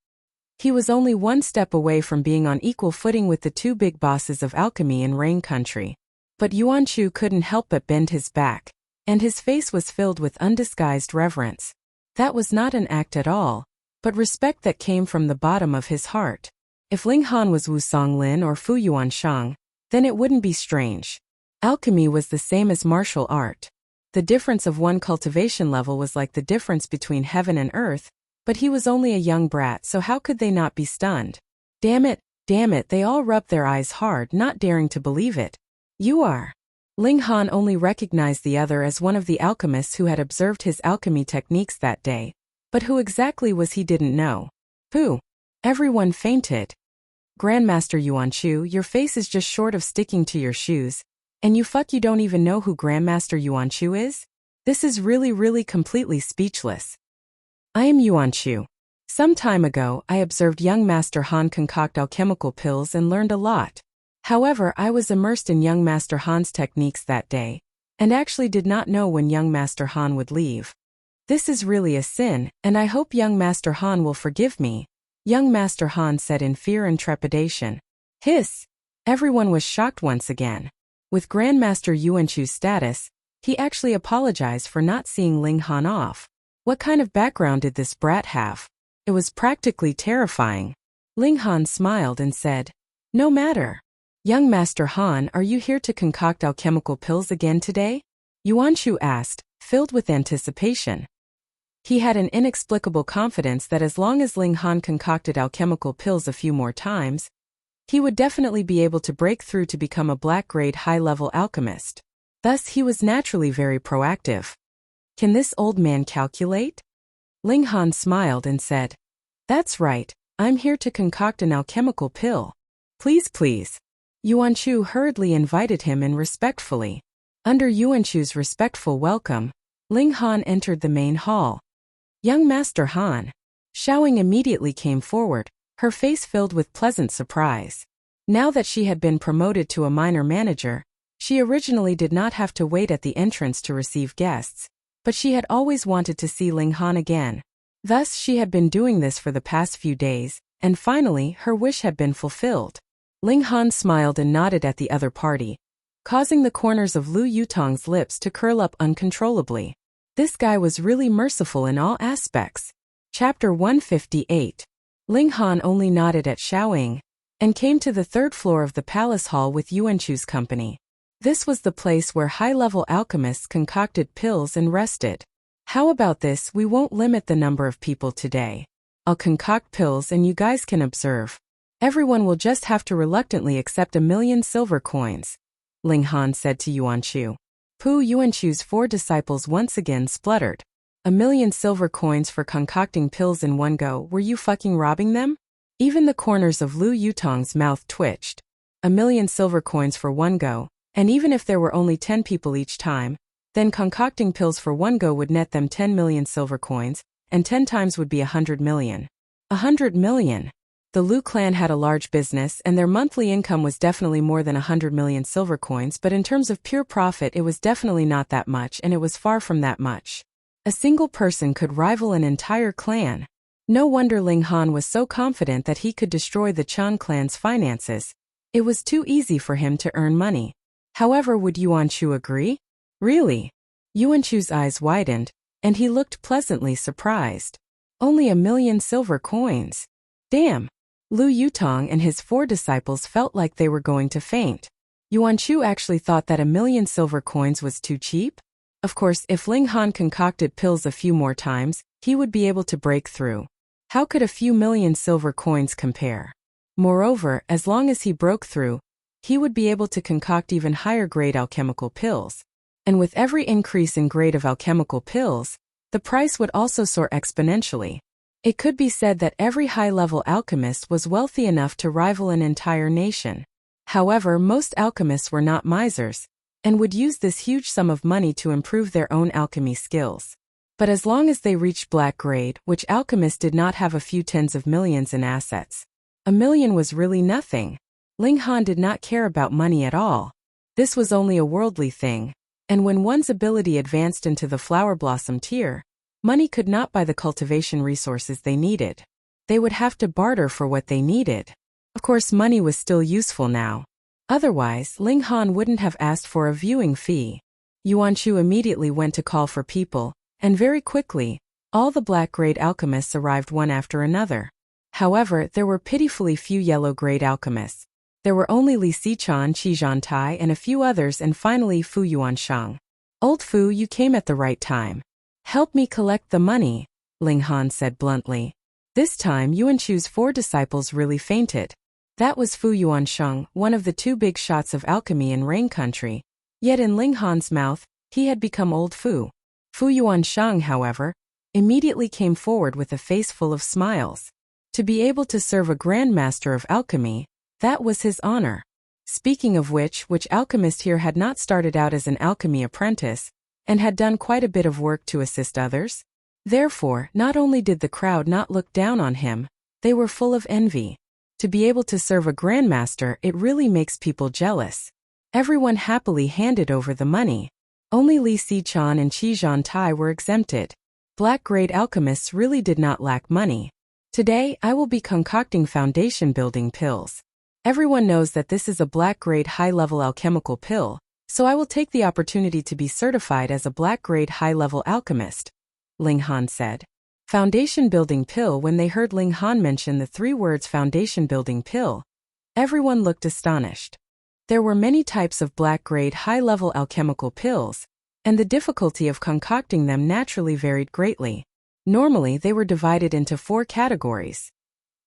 Speaker 1: He was only 1 step away from being on equal footing with the 2 big bosses of alchemy in Rain Country. But Yuanchu couldn't help but bend his back, and his face was filled with undisguised reverence. That was not an act at all, but respect that came from the bottom of his heart. If Ling Han was Wu Songlin or Fu Yuanshang, then it wouldn't be strange. Alchemy was the same as martial art. The difference of 1 cultivation level was like the difference between heaven and earth, but he was only a young brat, so how could they not be stunned? Damn it, they all rubbed their eyes hard, not daring to believe it. You are. Ling Han only recognized the other as one of the alchemists who had observed his alchemy techniques that day, but who exactly was he didn't know. Who? Everyone fainted. Grandmaster Yuanchu, your face is just short of sticking to your shoes, and you don't even know who Grandmaster Yuanchu is? This is really completely speechless. I am Yuanchu. Some time ago, I observed young Master Han concoct alchemical pills and learned a lot. However, I was immersed in young Master Han's techniques that day, and actually did not know when young Master Han would leave. This is really a sin, and I hope young Master Han will forgive me, young Master Han said in fear and trepidation. Hiss! Everyone was shocked once again. With Grandmaster Yuanchu's status, he actually apologized for not seeing Ling Han off. What kind of background did this brat have? It was practically terrifying. Ling Han smiled and said, No matter. Young Master Han, are you here to concoct alchemical pills again today? Yuanchu asked, filled with anticipation. He had an inexplicable confidence that as long as Ling Han concocted alchemical pills a few more times, he would definitely be able to break through to become a black-grade high-level alchemist. Thus he was naturally very proactive. Can this old man calculate? Ling Han smiled and said, That's right, I'm here to concoct an alchemical pill. Please. Yuanchu hurriedly invited him in respectfully. Under Yuanchu's respectful welcome, Ling Han entered the main hall. Young Master Han. Xiaoying immediately came forward, her face filled with pleasant surprise. Now that she had been promoted to a minor manager, she originally did not have to wait at the entrance to receive guests, but she had always wanted to see Ling Han again. Thus she had been doing this for the past few days, and finally her wish had been fulfilled. Ling Han smiled and nodded at the other party, causing the corners of Lu Yutong's lips to curl up uncontrollably. This guy was really merciful in all aspects. Chapter 158. Ling Han only nodded at Xiaoying and came to the third floor of the palace hall with Yuanchu's company. This was the place where high-level alchemists concocted pills and rested. How about this? We won't limit the number of people today. I'll concoct pills and you guys can observe. Everyone will just have to reluctantly accept 1,000,000 silver coins, Ling Han said to Yuanchu. Yuanchu's 4 disciples once again spluttered. 1,000,000 silver coins for concocting pills in one go, were you fucking robbing them? Even the corners of Lu Yutong's mouth twitched. 1,000,000 silver coins for one go, and even if there were only 10 people each time, then concocting pills for one go would net them 10,000,000 silver coins, and 10 times would be 100 million. 100 million. The Lu clan had a large business and their monthly income was definitely more than 100 million silver coins, but in terms of pure profit it was definitely not that much, and it was far from that much. A single person could rival an entire clan. No wonder Ling Han was so confident that he could destroy the Chan clan's finances. It was too easy for him to earn money. However, would Yuanchu agree? Really? Yuanchu's eyes widened, and he looked pleasantly surprised. Only 1,000,000 silver coins. Damn! Lu Yutong and his 4 disciples felt like they were going to faint. Yuanchu actually thought that 1,000,000 silver coins was too cheap? Of course, if Ling Han concocted pills a few more times, he would be able to break through. How could a few million silver coins compare? Moreover, as long as he broke through, he would be able to concoct even higher grade alchemical pills. And with every increase in grade of alchemical pills, the price would also soar exponentially. It could be said that every high-level alchemist was wealthy enough to rival an entire nation. However, most alchemists were not misers, and would use this huge sum of money to improve their own alchemy skills. But as long as they reached black grade, which alchemists did not have a few tens of millions in assets, 1,000,000 was really nothing. Ling Han did not care about money at all. This was only a worldly thing, and when one's ability advanced into the flower blossom tier, money could not buy the cultivation resources they needed. They would have to barter for what they needed. Of course, money was still useful now. Otherwise, Ling Han wouldn't have asked for a viewing fee. Yuanchu immediately went to call for people, and very quickly, all the black-grade alchemists arrived one after another. However, there were pitifully few yellow-grade alchemists. There were only Li Sichan, Qi Zhantai, and a few others, and finally Fu Yuanshang. Old Fu, you came at the right time. Help me collect the money, Ling Han said bluntly. This time Yuanchu's 4 disciples really fainted. That was Fu Yuansheng, one of the 2 big shots of alchemy in Rain Country. Yet in Ling Han's mouth, he had become Old Fu. Fu Yuansheng, however, immediately came forward with a face full of smiles. To be able to serve a grandmaster of alchemy, that was his honor. Speaking of which alchemist here had not started out as an alchemy apprentice, and had done quite a bit of work to assist others? Therefore, not only did the crowd not look down on him, they were full of envy. To be able to serve a grandmaster, it really makes people jealous. Everyone happily handed over the money. Only Li Sichan and Qi Zhantai were exempted. Black-grade alchemists really did not lack money. Today, I will be concocting foundation-building pills. Everyone knows that this is a black-grade high-level alchemical pill, so I will take the opportunity to be certified as a black-grade high-level alchemist, Ling Han said. Foundation-building pill. When they heard Ling Han mention the 3 words foundation-building pill, everyone looked astonished. There were many types of black-grade high-level alchemical pills, and the difficulty of concocting them naturally varied greatly. Normally, they were divided into 4 categories: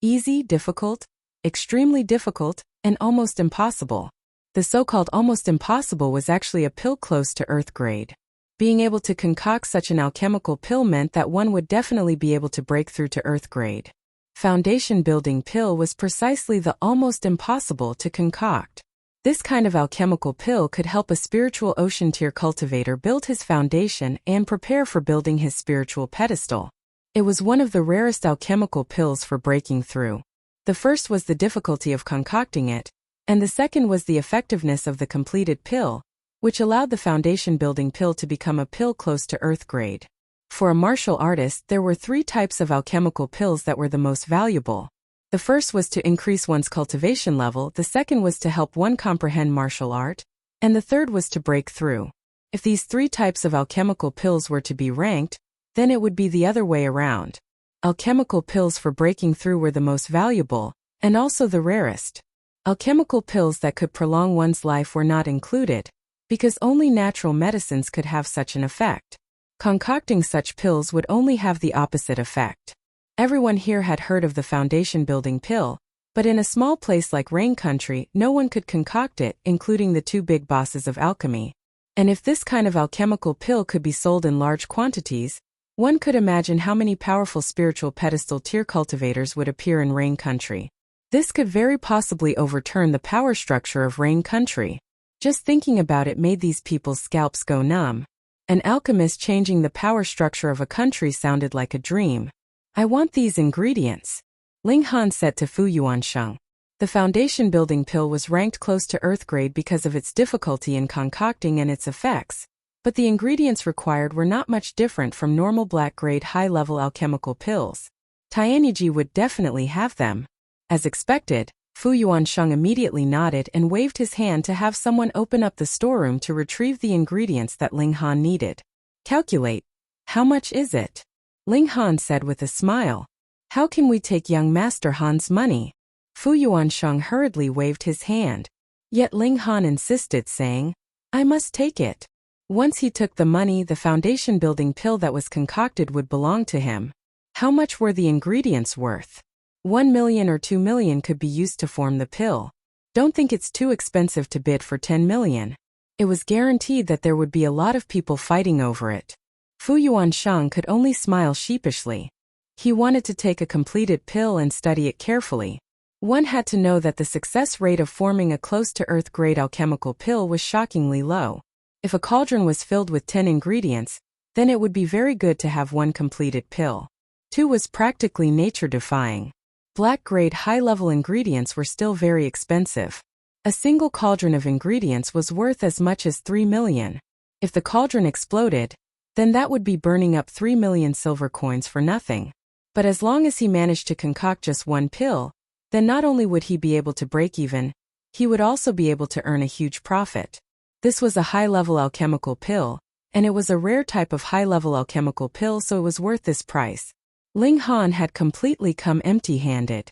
Speaker 1: easy, difficult, extremely difficult, and almost impossible. The so-called almost impossible was actually a pill close to earth grade. Being able to concoct such an alchemical pill meant that one would definitely be able to break through to earth grade. Foundation-building pill was precisely the almost impossible to concoct. This kind of alchemical pill could help a spiritual ocean tier cultivator build his foundation and prepare for building his spiritual pedestal. It was one of the rarest alchemical pills for breaking through. The first was the difficulty of concocting it, and the second was the effectiveness of the completed pill, which allowed the foundation-building pill to become a pill close to earth grade. For a martial artist, there were 3 types of alchemical pills that were the most valuable. The first was to increase one's cultivation level, the second was to help one comprehend martial art, and the third was to break through. If these 3 types of alchemical pills were to be ranked, then it would be the other way around. Alchemical pills for breaking through were the most valuable, and also the rarest. Alchemical pills that could prolong one's life were not included, because only natural medicines could have such an effect. Concocting such pills would only have the opposite effect. Everyone here had heard of the foundation-building pill, but in a small place like Rain Country, no one could concoct it, including the 2 big bosses of alchemy. And if this kind of alchemical pill could be sold in large quantities, one could imagine how many powerful spiritual pedestal tier cultivators would appear in Rain Country. This could very possibly overturn the power structure of Rain Country. Just thinking about it made these people's scalps go numb. An alchemist changing the power structure of a country sounded like a dream. I want these ingredients, Ling Han said to Fu Yuansheng. The foundation-building pill was ranked close to Earth grade because of its difficulty in concocting and its effects, but the ingredients required were not much different from normal black-grade high-level alchemical pills. Tianyi would definitely have them. As expected, Fu Yuansheng immediately nodded and waved his hand to have someone open up the storeroom to retrieve the ingredients that Ling Han needed. Calculate. How much is it? Ling Han said with a smile. How can we take young Master Han's money? Fu Yuansheng hurriedly waved his hand. Yet Ling Han insisted, saying, I must take it. Once he took the money, the foundation-building pill that was concocted would belong to him. How much were the ingredients worth? 1 million or 2 million could be used to form the pill. Don't think it's too expensive to bid for 10 million. It was guaranteed that there would be a lot of people fighting over it. Fu Yuansheng could only smile sheepishly. He wanted to take a completed pill and study it carefully. One had to know that the success rate of forming a close-to-Earth grade alchemical pill was shockingly low. If a cauldron was filled with 10 ingredients, then it would be very good to have one completed pill. 2 was practically nature-defying. Black-grade high-level ingredients were still very expensive. A single cauldron of ingredients was worth as much as 3 million. If the cauldron exploded, then that would be burning up 3 million silver coins for nothing. But as long as he managed to concoct just one pill, then not only would he be able to break even, he would also be able to earn a huge profit. This was a high-level alchemical pill, and it was a rare type of high-level alchemical pill, so it was worth this price. Ling Han had completely come empty-handed.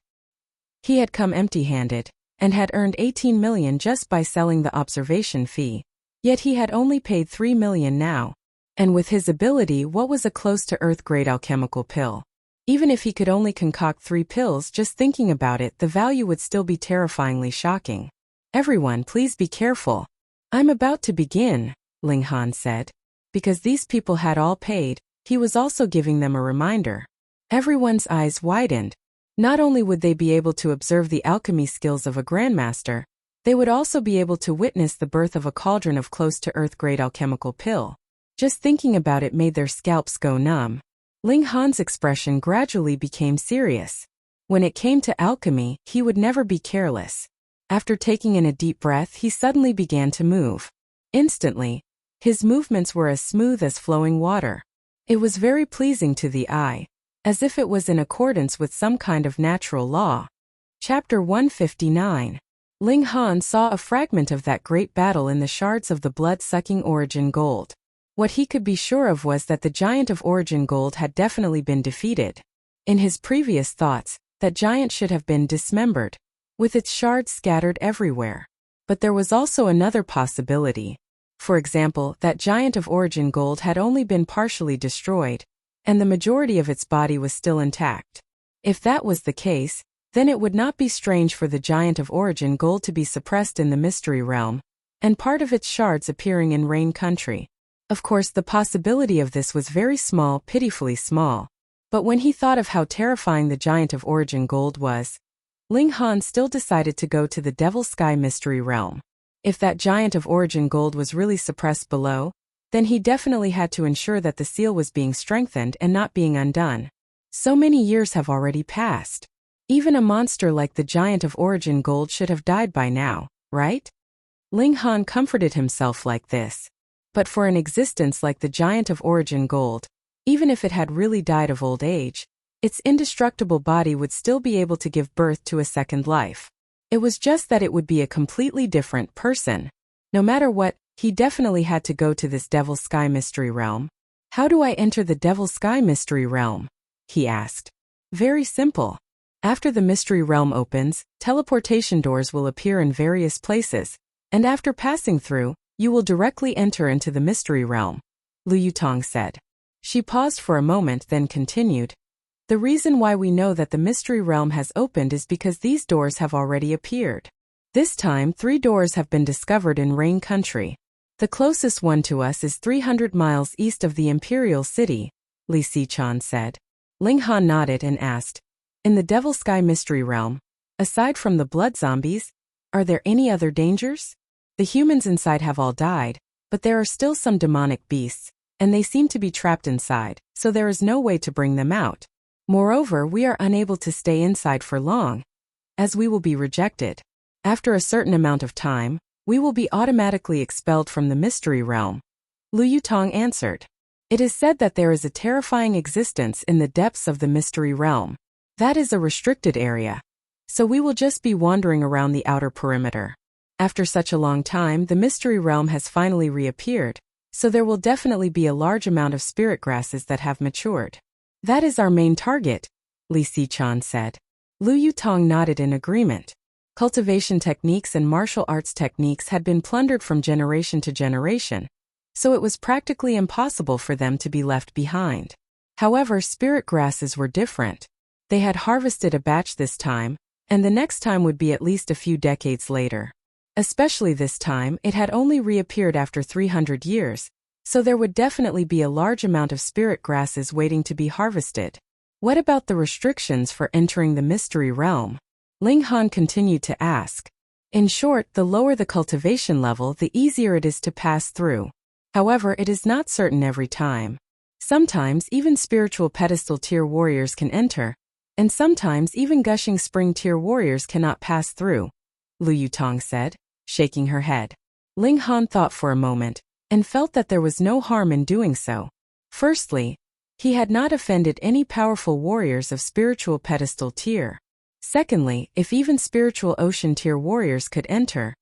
Speaker 1: He had come empty-handed, and had earned 18 million just by selling the observation fee. Yet he had only paid 3 million now. And with his ability, what was a close-to-Earth grade alchemical pill? Even if he could only concoct 3 pills, just thinking about it, the value would still be terrifyingly shocking. Everyone, please be careful. I'm about to begin, Ling Han said. Because these people had all paid, he was also giving them a reminder. Everyone's eyes widened. Not only would they be able to observe the alchemy skills of a grandmaster, they would also be able to witness the birth of a cauldron of close-to-Earth grade alchemical pill. Just thinking about it made their scalps go numb. Ling Han's expression gradually became serious. When it came to alchemy, he would never be careless. After taking in a deep breath, he suddenly began to move. Instantly, his movements were as smooth as flowing water. It was very pleasing to the eye, as if it was in accordance with some kind of natural law. Chapter 159. Ling Han saw a fragment of that great battle in the shards of the blood-sucking origin gold. What he could be sure of was that the giant of origin gold had definitely been defeated. In his previous thoughts, that giant should have been dismembered, with its shards scattered everywhere. But there was also another possibility. For example, that giant of origin gold had only been partially destroyed, and the majority of its body was still intact. If that was the case, then it would not be strange for the giant of origin gold to be suppressed in the mystery realm, and part of its shards appearing in Rain Country. Of course, the possibility of this was very small, pitifully small. But when he thought of how terrifying the giant of origin gold was, Ling Han still decided to go to the Devil Sky mystery realm. If that giant of origin gold was really suppressed below, then he definitely had to ensure that the seal was being strengthened and not being undone. So many years have already passed. Even a monster like the giant of origin gold should have died by now, right? Ling Han comforted himself like this. But for an existence like the giant of origin gold, even if it had really died of old age, its indestructible body would still be able to give birth to a second life. It was just that it would be a completely different person. No matter what, he definitely had to go to this Devil's Sky Mystery Realm. How do I enter the Devil's Sky Mystery Realm? He asked. Very simple. After the Mystery Realm opens, teleportation doors will appear in various places, and after passing through, you will directly enter into the Mystery Realm, Lu Yutong said. She paused for a moment then continued. The reason why we know that the Mystery Realm has opened is because these doors have already appeared. This time 3 doors have been discovered in Rain Country. The closest one to us is 300 miles east of the Imperial City, Li Sichan said. Ling Han nodded and asked, in the Devil Sky Mystery Realm, aside from the blood zombies, are there any other dangers? The humans inside have all died, but there are still some demonic beasts, and they seem to be trapped inside, so there is no way to bring them out. Moreover, we are unable to stay inside for long, as we will be rejected. After a certain amount of time, we will be automatically expelled from the Mystery Realm. Lu Yutong answered. It is said that there is a terrifying existence in the depths of the Mystery Realm. That is a restricted area. So we will just be wandering around the outer perimeter. After such a long time, the Mystery Realm has finally reappeared, so there will definitely be a large amount of spirit grasses that have matured. That is our main target, Li Sichan said. Lu Yutong nodded in agreement. Cultivation techniques and martial arts techniques had been plundered from generation to generation, so it was practically impossible for them to be left behind. However, spirit grasses were different. They had harvested a batch this time, and the next time would be at least a few decades later. Especially this time, it had only reappeared after 300 years, so there would definitely be a large amount of spirit grasses waiting to be harvested. What about the restrictions for entering the Mystery Realm? Ling Han continued to ask. In short, the lower the cultivation level, the easier it is to pass through. However, it is not certain every time. Sometimes even spiritual pedestal tier warriors can enter, and sometimes even gushing spring tier warriors cannot pass through, Lu Yutong said, shaking her head. Ling Han thought for a moment, and felt that there was no harm in doing so. Firstly, he had not offended any powerful warriors of spiritual pedestal tier. Secondly, if even spiritual ocean tier warriors could enter,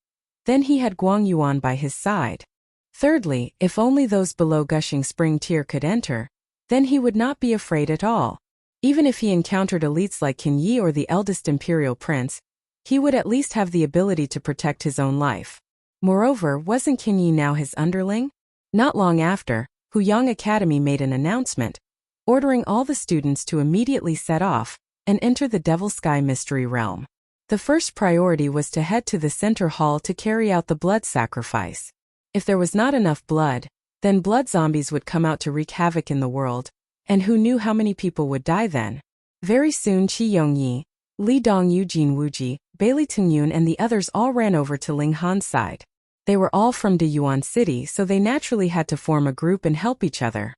Speaker 1: then he had Guang Yuan by his side. Thirdly, if only those below gushing spring tier could enter, then he would not be afraid at all. Even if he encountered elites like Qin Yi or the eldest imperial prince, he would at least have the ability to protect his own life. Moreover, wasn't Qin Yi now his underling? Not long after, Huyang Academy made an announcement, ordering all the students to immediately set off and enter the Devil Sky Mystery Realm. The first priority was to head to the center hall to carry out the blood sacrifice. If there was not enough blood, then blood zombies would come out to wreak havoc in the world, and who knew how many people would die then? Very soon Qi Yongyi, Li Dongyu, Jin Wuji, Bailey Tingyun and the others all ran over to Ling Han's side. They were all from Deyuan City, so they naturally had to form a group and help each other.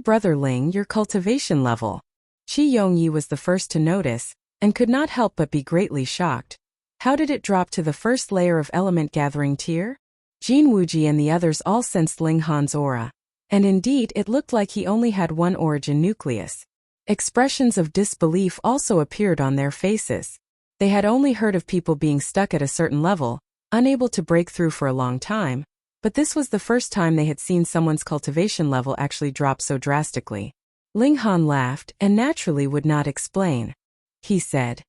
Speaker 1: Brother Ling, your cultivation level. Qi Yongyi was the first to notice, and could not help but be greatly shocked. How did it drop to the first layer of element gathering tier? Jin Wuji and the others all sensed Ling Han's aura. And indeed, it looked like he only had one origin nucleus. Expressions of disbelief also appeared on their faces. They had only heard of people being stuck at a certain level, unable to break through for a long time, but this was the first time they had seen someone's cultivation level actually drop so drastically. Ling Han laughed and naturally would not explain. He said,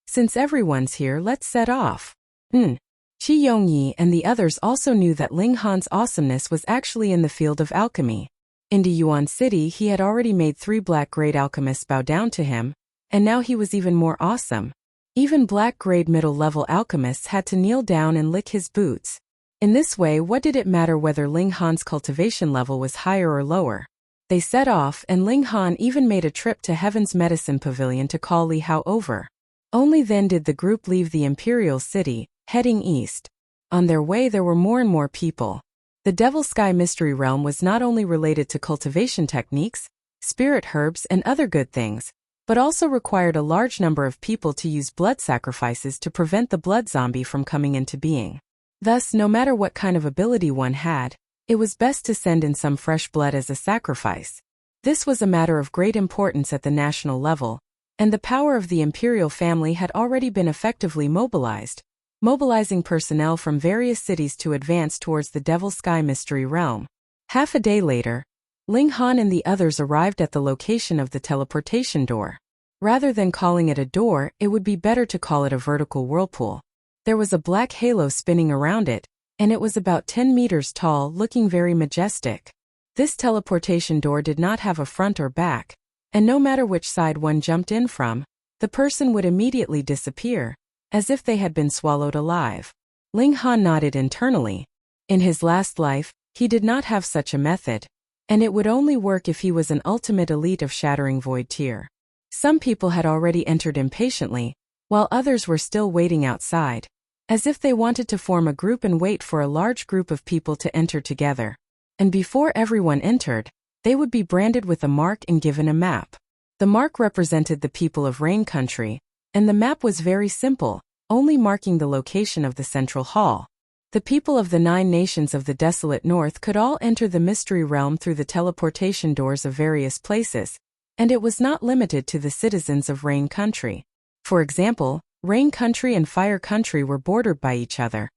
Speaker 1: "Since everyone's here, let's set off." Qi Yongyi and the others also knew that Ling Han's awesomeness was actually in the field of alchemy. In Deyuan City, he had already made 3 black-grade alchemists bow down to him, and now he was even more awesome. Even black-grade middle-level alchemists had to kneel down and lick his boots. In this way, what did it matter whether Ling Han's cultivation level was higher or lower? They set off, and Ling Han even made a trip to Heaven's Medicine Pavilion to call Li Hao over. Only then did the group leave the Imperial City, heading east. On their way there were more and more people. The Devil Sky Mystery Realm was not only related to cultivation techniques, spirit herbs and other good things, but also required a large number of people to use blood sacrifices to prevent the blood zombie from coming into being. Thus, no matter what kind of ability one had, it was best to send in some fresh blood as a sacrifice. This was a matter of great importance at the national level, and the power of the imperial family had already been effectively mobilized. mobilizing personnel from various cities to advance towards the Devil Sky Mystery Realm. Half a day later, Ling Han and the others arrived at the location of the teleportation door. Rather than calling it a door, it would be better to call it a vertical whirlpool. There was a black halo spinning around it, and it was about 10 meters tall, looking very majestic. This teleportation door did not have a front or back, and no matter which side one jumped in from, the person would immediately disappear, as if they had been swallowed alive. Ling Han nodded internally. In his last life, he did not have such a method, and it would only work if he was an ultimate elite of Shattering Void tier. Some people had already entered impatiently, while others were still waiting outside, as if they wanted to form a group and wait for a large group of people to enter together. And before everyone entered, they would be branded with a mark and given a map. The mark represented the people of Rain Country, and the map was very simple, only marking the location of the central hall. The people of the 9 nations of the desolate north could all enter the mystery realm through the teleportation doors of various places, and it was not limited to the citizens of Rain Country. For example, Rain Country and Fire Country were bordered by each other,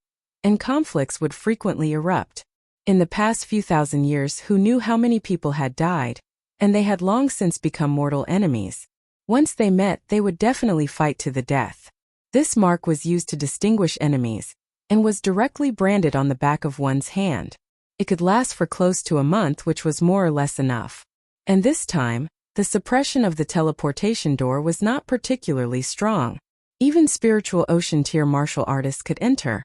Speaker 1: and conflicts would frequently erupt. In the past few thousand years, who knew how many people had died, and they had long since become mortal enemies. Once they met, they would definitely fight to the death. This mark was used to distinguish enemies, and was directly branded on the back of one's hand. It could last for close to a month, which was more or less enough. And this time, the suppression of the teleportation door was not particularly strong. Even spiritual ocean tier martial artists could enter,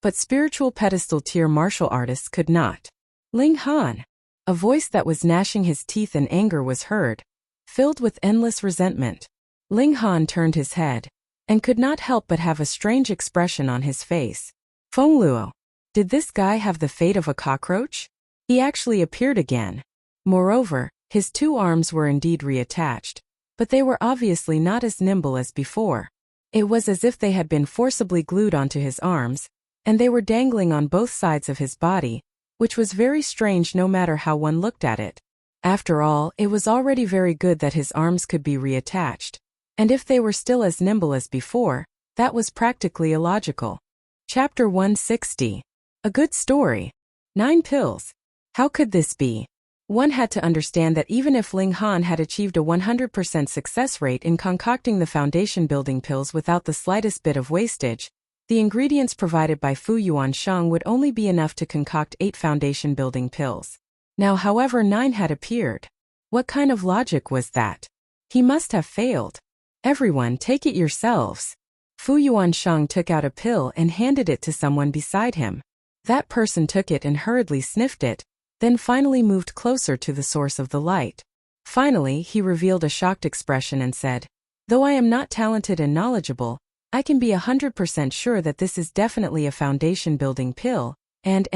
Speaker 1: but spiritual pedestal tier martial artists could not. Ling Han. A voice that was gnashing his teeth in anger was heard, filled with endless resentment. Ling Han turned his head, and could not help but have a strange expression on his face. Feng Luo. Did this guy have the fate of a cockroach? He actually appeared again. Moreover, his 2 arms were indeed reattached, but they were obviously not as nimble as before. It was as if they had been forcibly glued onto his arms, and they were dangling on both sides of his body, which was very strange no matter how one looked at it. After all, it was already very good that his arms could be reattached, and if they were still as nimble as before, that was practically illogical. Chapter 160. A good story. 9 pills. How could this be? One had to understand that even if Ling Han had achieved a 100% success rate in concocting the foundation building pills without the slightest bit of wastage, the ingredients provided by Fu Yuansheng would only be enough to concoct 8 foundation building pills. Now, however, 9 had appeared. What kind of logic was that? He must have failed. Everyone, take it yourselves. Fu Yuansheng took out a pill and handed it to someone beside him. That person took it and hurriedly sniffed it, then finally moved closer to the source of the light. Finally, he revealed a shocked expression and said, "Though I am not talented and knowledgeable, I can be 100% sure that this is definitely a foundation-building pill, and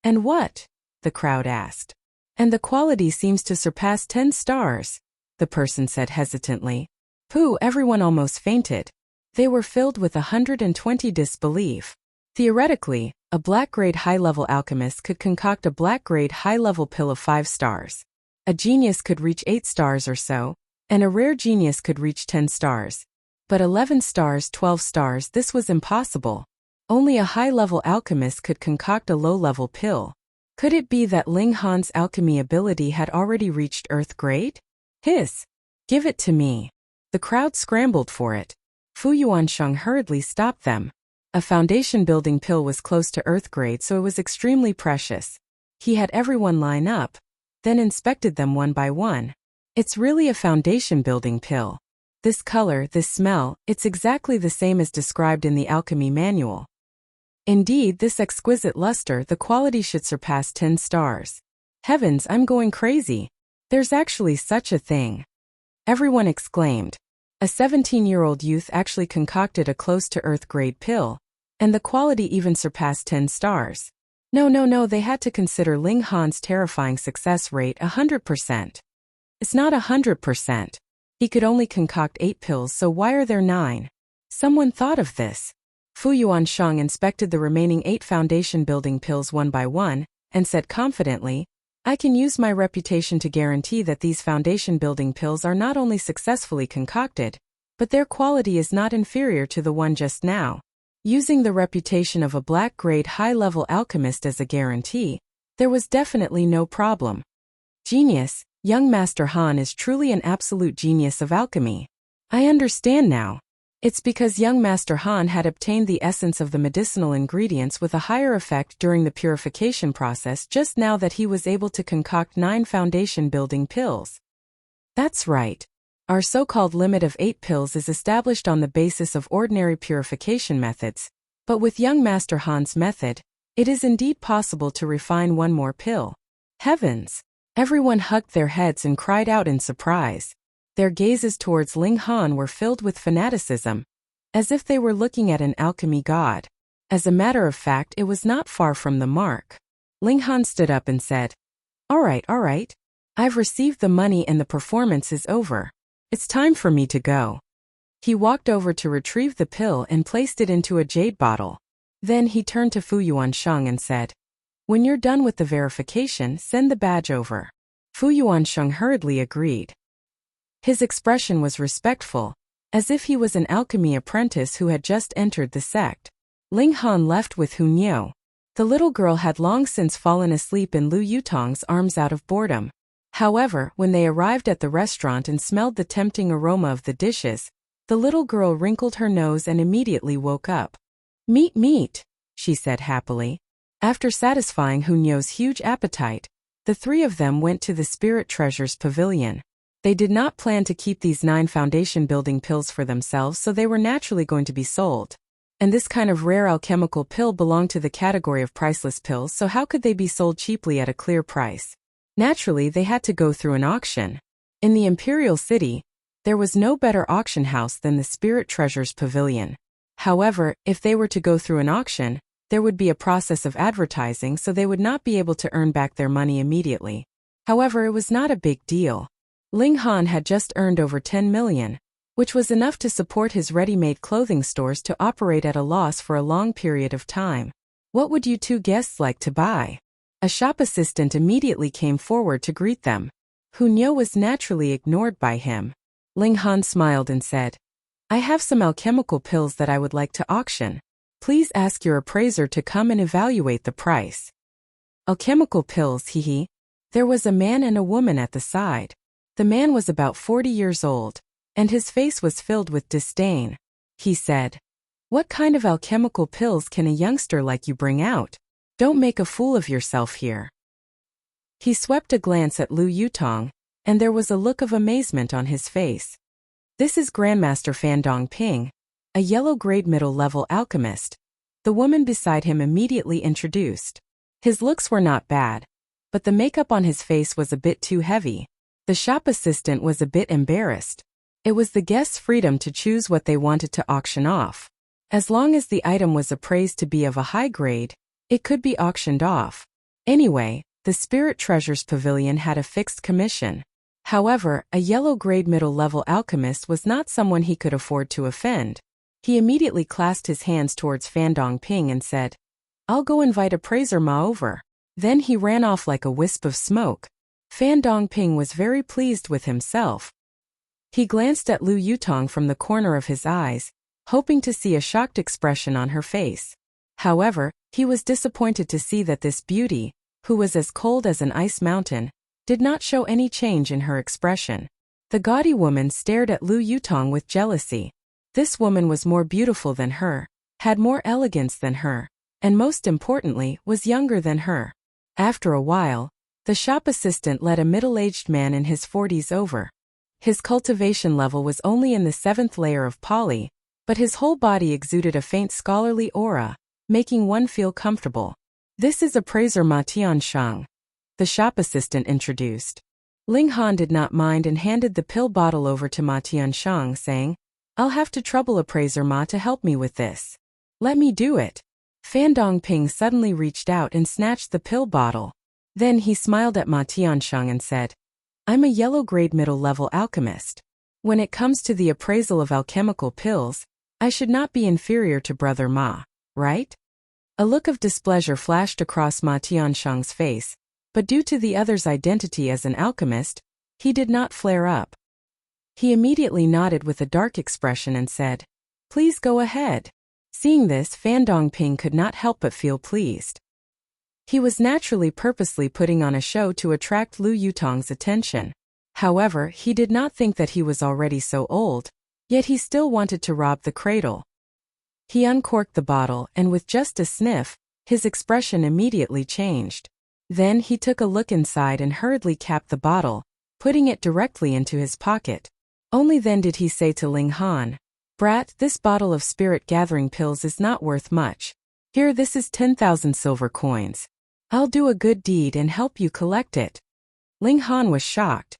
Speaker 1: what?" the crowd asked. "And the quality seems to surpass 10 stars, the person said hesitantly. Pooh, everyone almost fainted. They were filled with 120 disbelief. Theoretically, a black-grade high-level alchemist could concoct a black-grade high-level pill of 5 stars. A genius could reach 8 stars or so, and a rare genius could reach 10 stars. But 11 stars, 12 stars, this was impossible. Only a high-level alchemist could concoct a low-level pill. Could it be that Ling Han's alchemy ability had already reached Earth grade? Hiss! Give it to me. The crowd scrambled for it. Fu Yuansheng hurriedly stopped them. A foundation-building pill was close to Earth grade, so it was extremely precious. He had everyone line up, then inspected them one by one. It's really a foundation-building pill. This color, this smell, it's exactly the same as described in the alchemy manual. Indeed, this exquisite luster, the quality should surpass 10 stars. Heavens, I'm going crazy. There's actually such a thing. Everyone exclaimed. A 17-year-old youth actually concocted a close-to-Earth grade pill, and the quality even surpassed 10 stars. No, they had to consider Ling Han's terrifying success rate 100%. It's not 100%. He could only concoct 8 pills, so why are there 9? Someone thought of this. Fu Yuansheng inspected the remaining 8 foundation-building pills one by one, and said confidently, "I can use my reputation to guarantee that these foundation-building pills are not only successfully concocted, but their quality is not inferior to the one just now." Using the reputation of a black-grade high-level alchemist as a guarantee, there was definitely no problem. Genius, young Master Han is truly an absolute genius of alchemy. I understand now. It's because young Master Han had obtained the essence of the medicinal ingredients with a higher effect during the purification process just now that he was able to concoct 9 foundation-building pills. That's right. Our so-called limit of 8 pills is established on the basis of ordinary purification methods, but with young Master Han's method, it is indeed possible to refine 1 more pill. Heavens! Everyone hugged their heads and cried out in surprise. Their gazes towards Ling Han were filled with fanaticism, as if they were looking at an alchemy god. As a matter of fact, it was not far from the mark. Ling Han stood up and said, all right. I've received the money and the performance is over. It's time for me to go." He walked over to retrieve the pill and placed it into a jade bottle. Then he turned to Fu Yuansheng and said, "When you're done with the verification, send the badge over." Fu Yuansheng hurriedly agreed. His expression was respectful, as if he was an alchemy apprentice who had just entered the sect. Ling Han left with Hu Niu. The little girl had long since fallen asleep in Lu Yutong's arms out of boredom. However, when they arrived at the restaurant and smelled the tempting aroma of the dishes, the little girl wrinkled her nose and immediately woke up. Meat, she said happily. After satisfying Hu Niu's huge appetite, the 3 of them went to the Spirit Treasures Pavilion. They did not plan to keep these 9 foundation-building pills for themselves, so they were naturally going to be sold. And this kind of rare alchemical pill belonged to the category of priceless pills, so how could they be sold cheaply at a clear price? Naturally, they had to go through an auction. In the Imperial City, there was no better auction house than the Spirit Treasures Pavilion. However, if they were to go through an auction, there would be a process of advertising, so they would not be able to earn back their money immediately. However, it was not a big deal. Ling Han had just earned over 10 million, which was enough to support his ready-made clothing stores to operate at a loss for a long period of time. What would you 2 guests like to buy? A shop assistant immediately came forward to greet them. Hu Niu was naturally ignored by him. Ling Han smiled and said, "I have some alchemical pills that I would like to auction. Please ask your appraiser to come and evaluate the price." Alchemical pills, hehe. There was a man and a woman at the side. The man was about 40 years old, and his face was filled with disdain. He said, "What kind of alchemical pills can a youngster like you bring out? Don't make a fool of yourself here." He swept a glance at Lu Yutong, and there was a look of amazement on his face. "This is Grandmaster Fan Dongping, a yellow-grade middle-level alchemist." The woman beside him immediately introduced. His looks were not bad, but the makeup on his face was a bit too heavy. The shop assistant was a bit embarrassed. It was the guests' freedom to choose what they wanted to auction off. As long as the item was appraised to be of a high grade, it could be auctioned off. Anyway, the Spirit Treasures Pavilion had a fixed commission. However, a yellow-grade middle-level alchemist was not someone he could afford to offend. He immediately clasped his hands towards Fan Dongping and said, "I'll go invite appraiser Ma over." Then he ran off like a wisp of smoke. Fan Dongping was very pleased with himself. He glanced at Lu Yutong from the corner of his eyes, hoping to see a shocked expression on her face. However, he was disappointed to see that this beauty, who was as cold as an ice mountain, did not show any change in her expression. The gaudy woman stared at Lu Yutong with jealousy. This woman was more beautiful than her, had more elegance than her, and most importantly, was younger than her. After a while, the shop assistant led a middle-aged man in his 40s over. His cultivation level was only in the 7th layer of poly, but his whole body exuded a faint scholarly aura, making one feel comfortable. "This is appraiser Ma Tiansheng," the shop assistant introduced. Ling Han did not mind and handed the pill bottle over to Ma Tiansheng, saying, "I'll have to trouble appraiser Ma to help me with this. Let me do it." Fan Dongping suddenly reached out and snatched the pill bottle. Then he smiled at Ma Tiansheng and said, "I'm a yellow-grade middle-level alchemist. When it comes to the appraisal of alchemical pills, I should not be inferior to Brother Ma, right?" A look of displeasure flashed across Ma Tiansheng's face, but due to the other's identity as an alchemist, he did not flare up. He immediately nodded with a dark expression and said, "Please go ahead. Seeing this, Fan Dongping could not help but feel pleased. He was naturally purposely putting on a show to attract Lu Yutong's attention. However, he did not think that he was already so old, yet he still wanted to rob the cradle. He uncorked the bottle and with just a sniff, his expression immediately changed. Then he took a look inside and hurriedly capped the bottle, putting it directly into his pocket. Only then did he say to Ling Han, "Brat, this bottle of spirit-gathering pills is not worth much. Here, this is 10,000 silver coins. I'll do a good deed and help you collect it." Ling Han was shocked.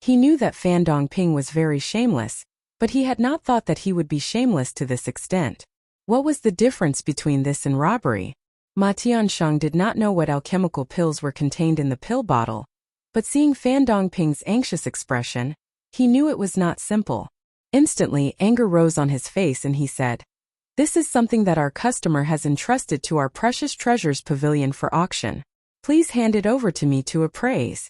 Speaker 1: He knew that Fan Dongping was very shameless, but he had not thought that he would be shameless to this extent. What was the difference between this and robbery? Ma Tiansheng did not know what alchemical pills were contained in the pill bottle, but seeing Fan Dongping's anxious expression, he knew it was not simple. Instantly, anger rose on his face and he said, "This is something that our customer has entrusted to our precious treasures pavilion for auction. Please hand it over to me to appraise."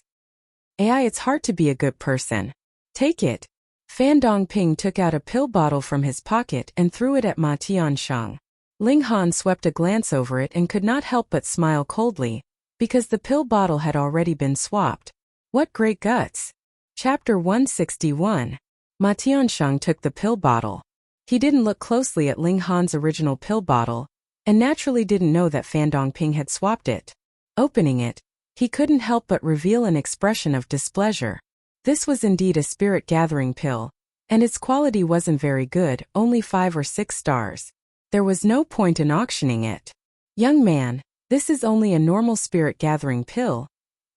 Speaker 1: It's hard to be a good person. Take it." Fan Dongping took out a pill bottle from his pocket and threw it at Ma Tiansheng. Ling Han swept a glance over it and could not help but smile coldly, because the pill bottle had already been swapped. What great guts! Chapter 161. Ma Tiansheng took the pill bottle. He didn't look closely at Ling Han's original pill bottle, and naturally didn't know that Fan Dongping had swapped it. Opening it, he couldn't help but reveal an expression of displeasure. This was indeed a spirit-gathering pill, and its quality wasn't very good, only 5 or 6 stars. There was no point in auctioning it. "Young man, this is only a normal spirit-gathering pill.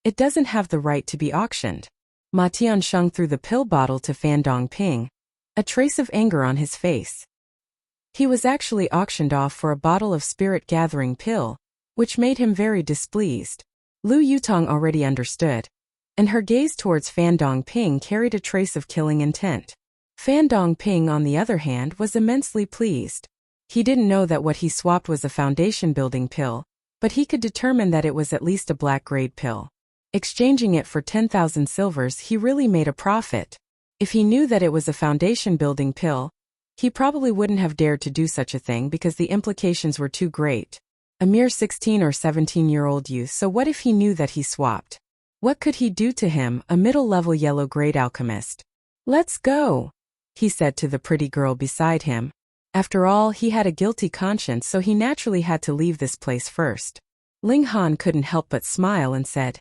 Speaker 1: It doesn't have the right to be auctioned." Ma Tiansheng threw the pill bottle to Fan Dongping, a trace of anger on his face. He was actually auctioned off for a bottle of spirit-gathering pill, which made him very displeased. Lu Yutong already understood, and her gaze towards Fan Dongping carried a trace of killing intent. Fan Dongping, on the other hand, was immensely pleased. He didn't know that what he swapped was a foundation-building pill, but he could determine that it was at least a black-grade pill. Exchanging it for 10,000 silvers, he really made a profit. If he knew that it was a foundation-building pill, he probably wouldn't have dared to do such a thing because the implications were too great. A mere 16 or 17-year-old youth, so what if he knew that he swapped? What could he do to him, a middle-level yellow-grade alchemist? "Let's go," he said to the pretty girl beside him. After all, he had a guilty conscience, so he naturally had to leave this place first. Ling Han couldn't help but smile and said,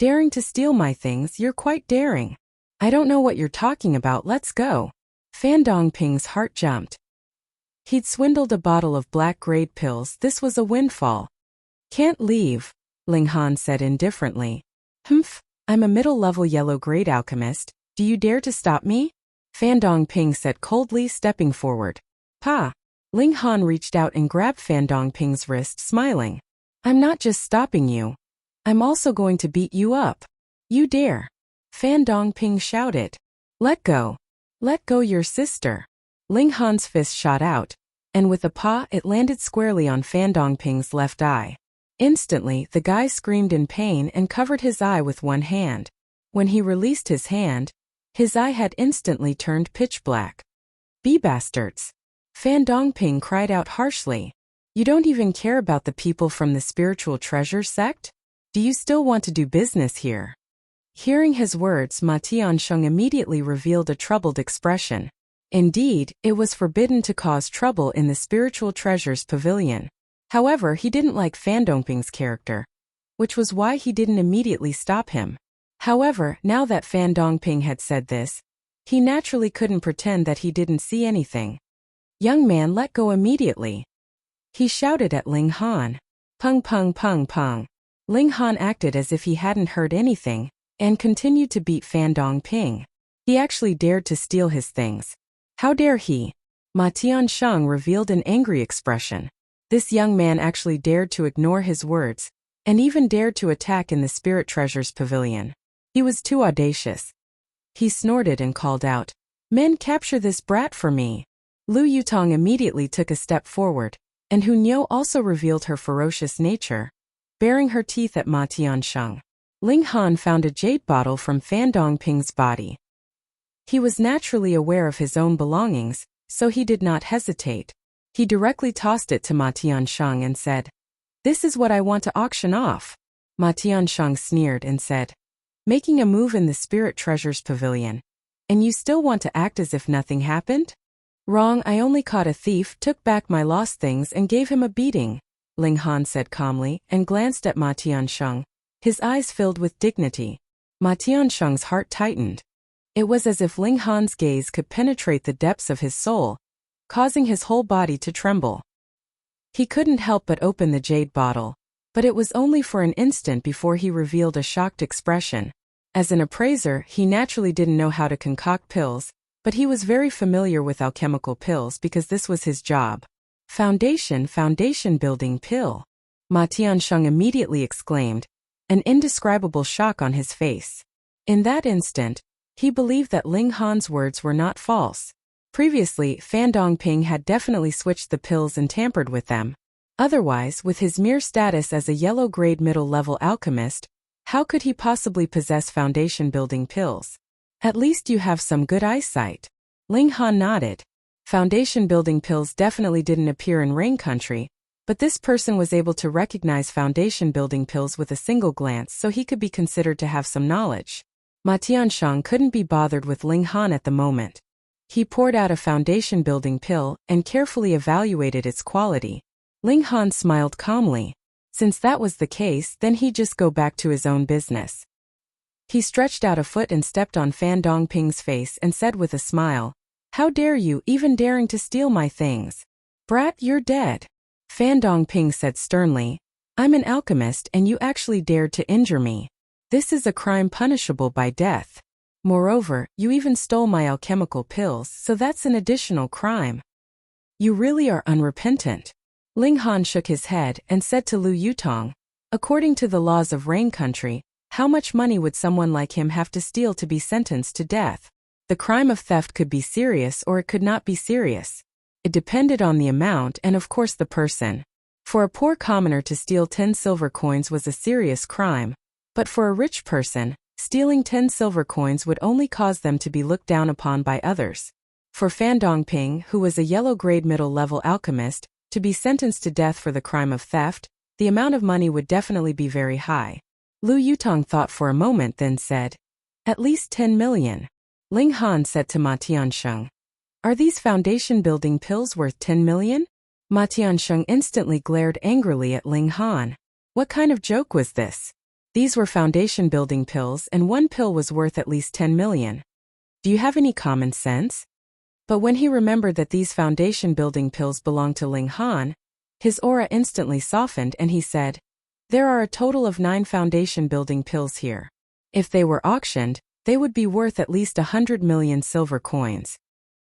Speaker 1: "Daring to steal my things, you're quite daring. I don't know what you're talking about, let's go." Fan Dongping's heart jumped. He'd swindled a bottle of black-grade pills, this was a windfall. "Can't leave," Ling Han said indifferently. "Humph, I'm a middle-level yellow-grade alchemist, do you dare to stop me?" Fan Dongping said coldly, stepping forward. "Pa!" Ling Han reached out and grabbed Fan Dongping's wrist, smiling. "I'm not just stopping you. I'm also going to beat you up. You dare!" Fan Dongping shouted. "Let go! Let go your sister!" Ling Han's fist shot out, and with a paw it landed squarely on Fan Dongping's left eye. Instantly, the guy screamed in pain and covered his eye with one hand. When he released his hand, his eye had instantly turned pitch black. "Be bastards!" Fan Dongping cried out harshly. "You don't even care about the people from the spiritual treasure sect? Do you still want to do business here?" Hearing his words, Ma Tiansheng immediately revealed a troubled expression. Indeed, it was forbidden to cause trouble in the spiritual treasures pavilion. However, he didn't like Fan Dongping's character, which was why he didn't immediately stop him. However, now that Fan Dongping had said this, he naturally couldn't pretend that he didn't see anything. "Young man, let go immediately," he shouted at Ling Han. Pung pung pung pung. Ling Han acted as if he hadn't heard anything, and continued to beat Fan Dongping. He actually dared to steal his things. How dare he? Ma Tiansheng revealed an angry expression. This young man actually dared to ignore his words, and even dared to attack in the Spirit Treasures Pavilion. He was too audacious. He snorted and called out, "Men, capture this brat for me." Lu Yutong immediately took a step forward, and Hu Niu also revealed her ferocious nature, baring her teeth at Ma Tiansheng. Ling Han found a jade bottle from Fan Dongping's body. He was naturally aware of his own belongings, so he did not hesitate. He directly tossed it to Ma Tiansheng and said, "This is what I want to auction off." Ma Tiansheng sneered and said, "Making a move in the Spirit Treasures Pavilion. And you still want to act as if nothing happened?" "Wrong, I only caught a thief, took back my lost things and gave him a beating," Ling Han said calmly and glanced at Ma Tiansheng. His eyes filled with dignity. Ma Tiansheng's heart tightened. It was as if Ling Han's gaze could penetrate the depths of his soul, causing his whole body to tremble. He couldn't help but open the jade bottle, but it was only for an instant before he revealed a shocked expression. As an appraiser, he naturally didn't know how to concoct pills, but he was very familiar with alchemical pills because this was his job. Foundation building pill," Ma Tiansheng immediately exclaimed, an indescribable shock on his face. In that instant, he believed that Ling Han's words were not false. Previously, Fan Dongping had definitely switched the pills and tampered with them. Otherwise, with his mere status as a yellow-grade middle-level alchemist, how could he possibly possess foundation-building pills? "At least you have some good eyesight." Ling Han nodded. Foundation-building pills definitely didn't appear in Rain Country, but this person was able to recognize foundation-building pills with a single glance, so he could be considered to have some knowledge. Ma Tiansheng couldn't be bothered with Ling Han at the moment. He poured out a foundation-building pill and carefully evaluated its quality. Ling Han smiled calmly. Since that was the case, then he'd just go back to his own business. He stretched out a foot and stepped on Fan Dongping's face and said with a smile, "How dare you, even daring to steal my things? Brat, you're dead." Fan Dongping said sternly, "I'm an alchemist and you actually dared to injure me. This is a crime punishable by death. Moreover, you even stole my alchemical pills, so that's an additional crime. You really are unrepentant." Ling Han shook his head and said to Lu Yutong, "According to the laws of Rain Country, how much money would someone like him have to steal to be sentenced to death? The crime of theft could be serious or it could not be serious. It depended on the amount and of course the person. For a poor commoner to steal 10 silver coins was a serious crime, but for a rich person, stealing 10 silver coins would only cause them to be looked down upon by others. For Fan Dongping, who was a yellow-grade middle-level alchemist, to be sentenced to death for the crime of theft, the amount of money would definitely be very high." Lu Yutong thought for a moment then said, "At least 10 million. Ling Han said to Ma Tiansheng, "Are these foundation-building pills worth 10 million? Ma Tiansheng instantly glared angrily at Ling Han. What kind of joke was this? These were foundation-building pills and one pill was worth at least 10 million. Do you have any common sense? But when he remembered that these foundation-building pills belonged to Ling Han, his aura instantly softened and he said, "There are a total of 9 foundation-building pills here. If they were auctioned, they would be worth at least 100 million silver coins."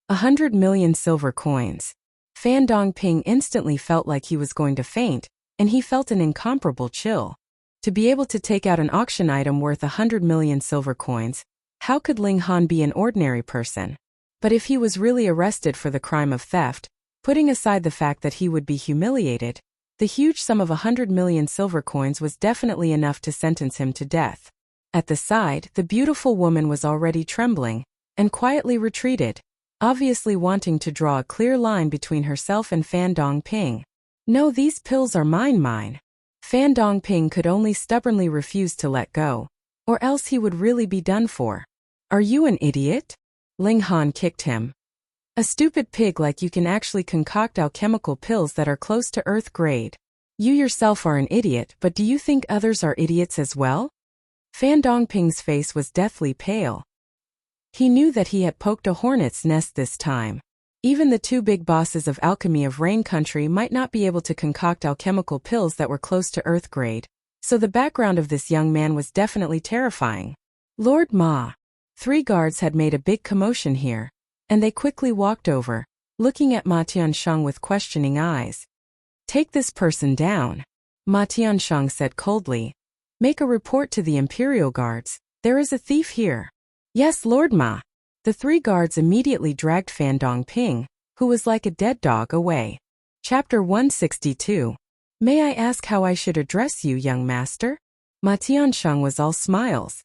Speaker 1: 100 million silver coins. Fan Dongping instantly felt like he was going to faint, and he felt an incomparable chill. To be able to take out an auction item worth 100 million silver coins, how could Ling Han be an ordinary person? But if he was really arrested for the crime of theft, putting aside the fact that he would be humiliated, the huge sum of 100 million silver coins was definitely enough to sentence him to death. At the side, the beautiful woman was already trembling, and quietly retreated, obviously wanting to draw a clear line between herself and Fan Dongping. "No, these pills are mine. Fan Dongping could only stubbornly refuse to let go, or else he would really be done for. "Are you an idiot?" Ling Han kicked him. "A stupid pig like you can actually concoct alchemical pills that are close to earth grade. You yourself are an idiot, but do you think others are idiots as well?" Fan Dongping's face was deathly pale. He knew that he had poked a hornet's nest this time. Even the 2 big bosses of alchemy of Rain Country might not be able to concoct alchemical pills that were close to earth grade, so the background of this young man was definitely terrifying. "Lord Ma." 3 guards had made a big commotion here, and they quickly walked over, looking at Ma Tiansheng with questioning eyes. "Take this person down," Ma Tiansheng said coldly. "Make a report to the Imperial Guards. There is a thief here." "Yes, Lord Ma." The 3 guards immediately dragged Fan Dongping, who was like a dead dog, away. Chapter 162. "May I ask how I should address you, young master?" Ma Tiansheng was all smiles.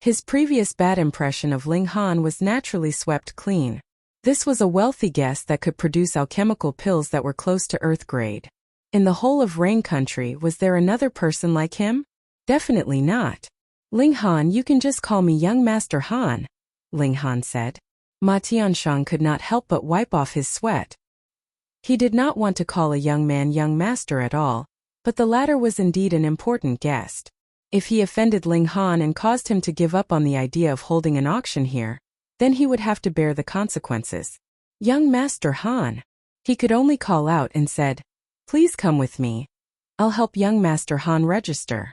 Speaker 1: His previous bad impression of Ling Han was naturally swept clean. This was a wealthy guest that could produce alchemical pills that were close to Earth grade. In the whole of Rain Country, was there another person like him? Definitely not. Ling Han, you can just call me Young Master Han, Ling Han said. Ma Tianshang could not help but wipe off his sweat. He did not want to call a young man Young Master at all, but the latter was indeed an important guest. If he offended Ling Han and caused him to give up on the idea of holding an auction here, then he would have to bear the consequences. Young Master Han. He could only call out and said, "Please come with me. I'll help Young Master Han register."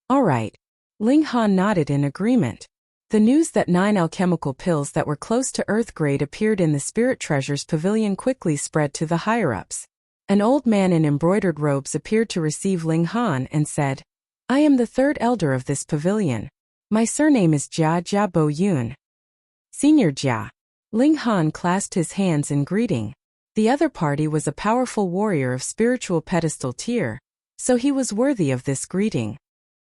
Speaker 1: All right. Ling Han nodded in agreement. The news that 9 alchemical pills that were close to Earth grade appeared in the Spirit Treasures Pavilion quickly spread to the higher-ups. An old man in embroidered robes appeared to receive Ling Han and said, "I am the 3rd elder of this pavilion. My surname is Jia Bo Yun." Senior Jia. Ling Han clasped his hands in greeting. The other party was a powerful warrior of spiritual pedestal tier, so he was worthy of this greeting.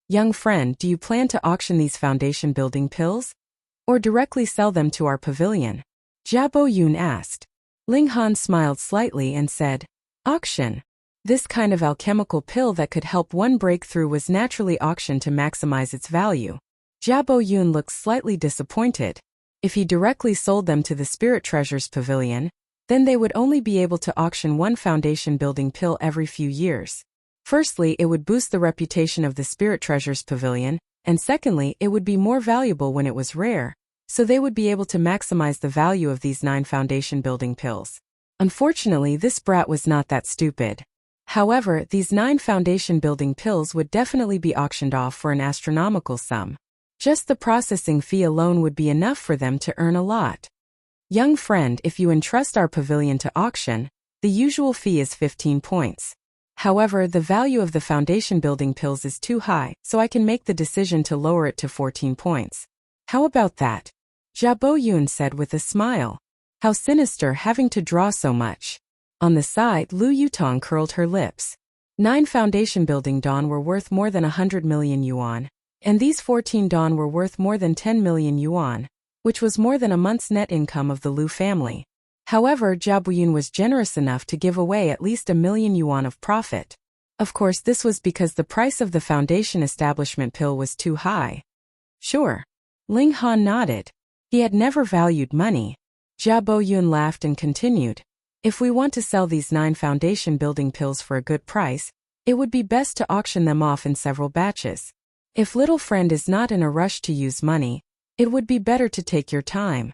Speaker 1: "Young friend, do you plan to auction these foundation building pills? Or directly sell them to our pavilion?" Jia Bo Yun asked. Ling Han smiled slightly and said, "Auction. This kind of alchemical pill that could help one break through was naturally auctioned to maximize its value." Jia Bo Yun looked slightly disappointed. If he directly sold them to the Spirit Treasures Pavilion, then they would only be able to auction one foundation building pill every few years. Firstly, it would boost the reputation of the Spirit Treasures Pavilion, and secondly, it would be more valuable when it was rare, so they would be able to maximize the value of these 9 foundation building pills. Unfortunately, this brat was not that stupid. However, these 9 foundation building pills would definitely be auctioned off for an astronomical sum. Just the processing fee alone would be enough for them to earn a lot. "Young friend, if you entrust our pavilion to auction, the usual fee is 15 points. However, the value of the foundation building pills is too high, so I can make the decision to lower it to 14 points. How about that?" Jia Bo Yun said with a smile. How sinister having to draw so much. On the side, Lu Yutong curled her lips. 9 foundation building dawn were worth more than 100 million yuan, and these 14 dawn were worth more than 10 million yuan, which was more than a month's net income of the Lu family. However, Jia Bo Yun was generous enough to give away at least 1 million yuan of profit. Of course, this was because the price of the foundation establishment pill was too high. Sure. Ling Han nodded. He had never valued money. Jia Bo Yun laughed and continued. "If we want to sell these 9 foundation building pills for a good price, it would be best to auction them off in several batches. If little friend is not in a rush to use money, it would be better to take your time.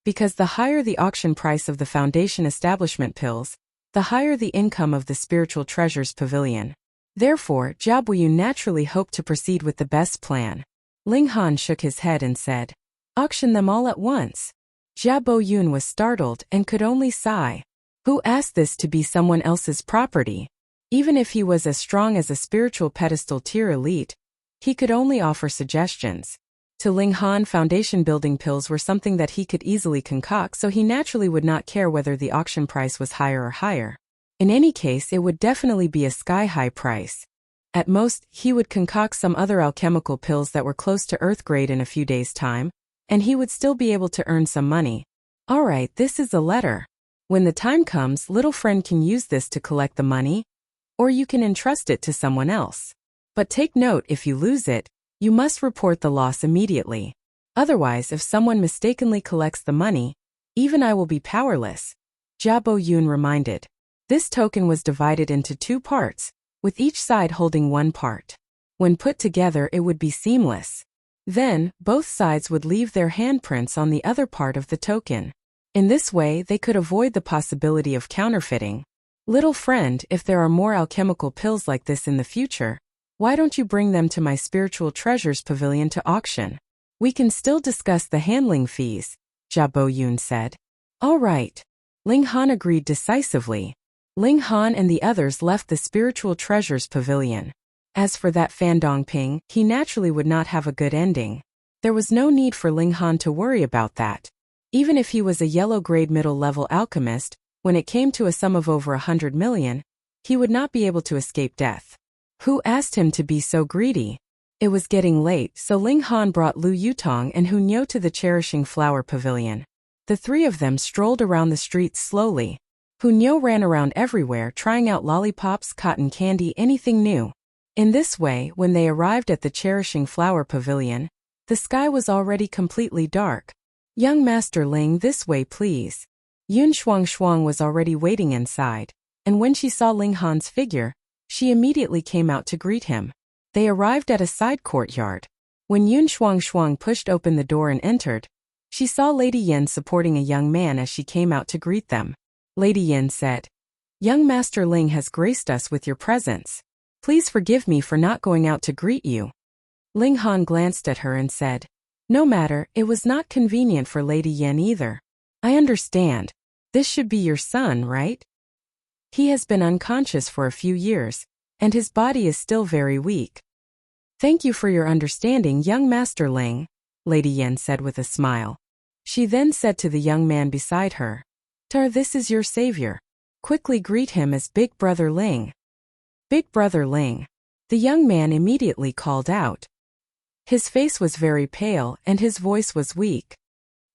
Speaker 1: Because the higher the auction price of the foundation establishment pills, the higher the income of the Spiritual Treasures Pavilion. Therefore, Jia Bo Yun naturally hoped to proceed with the best plan." Ling Han shook his head and said, "Auction them all at once." Jia Bo Yun was startled and could only sigh. Who asked this to be someone else's property? Even if he was as strong as a spiritual pedestal tier elite, he could only offer suggestions. To Ling Han, foundation building pills were something that he could easily concoct, so he naturally would not care whether the auction price was higher or higher. In any case, it would definitely be a sky-high price. At most, he would concoct some other alchemical pills that were close to Earth grade in a few days' time, and he would still be able to earn some money. Alright, this is a letter. When the time comes, little friend can use this to collect the money, or you can entrust it to someone else. But take note, if you lose it, you must report the loss immediately. Otherwise, if someone mistakenly collects the money, even I will be powerless. Jia Bo Yun reminded. This token was divided into 2 parts, with each side holding 1 part. When put together, it would be seamless. Then, both sides would leave their handprints on the other part of the token. In this way, they could avoid the possibility of counterfeiting. Little friend, if there are more alchemical pills like this in the future, why don't you bring them to my Spiritual Treasures Pavilion to auction? We can still discuss the handling fees, Jia Bo Yun said. All right. Ling Han agreed decisively. Ling Han and the others left the Spiritual Treasures Pavilion. As for that Fan Dongping, he naturally would not have a good ending. There was no need for Ling Han to worry about that. Even if he was a yellow-grade middle-level alchemist, when it came to a sum of over 100 million, he would not be able to escape death. Who asked him to be so greedy? It was getting late, so Ling Han brought Lu Yutong and Hu Niu to the Cherishing Flower Pavilion. The three of them strolled around the streets slowly. Hunyo ran around everywhere trying out lollipops, cotton candy, anything new. In this way, when they arrived at the Cherishing Flower Pavilion, the sky was already completely dark. Young Master Ling, this way please. Yun Shuang was already waiting inside, and when she saw Ling Han's figure, she immediately came out to greet him. They arrived at a side courtyard. When Yun Shuang pushed open the door and entered, she saw Lady Yin supporting a young man as she came out to greet them. Lady Yin said, "Young Master Ling has graced us with your presence. Please forgive me for not going out to greet you." Ling Han glanced at her and said, "No matter, it was not convenient for Lady Yin either. I understand. This should be your son, right? He has been unconscious for a few years, and his body is still very weak." "Thank you for your understanding, young Master Ling," Lady Yin said with a smile. She then said to the young man beside her, "Tar, this is your savior. Quickly greet him as Big Brother Ling." "Big Brother Ling," the young man immediately called out. His face was very pale and his voice was weak.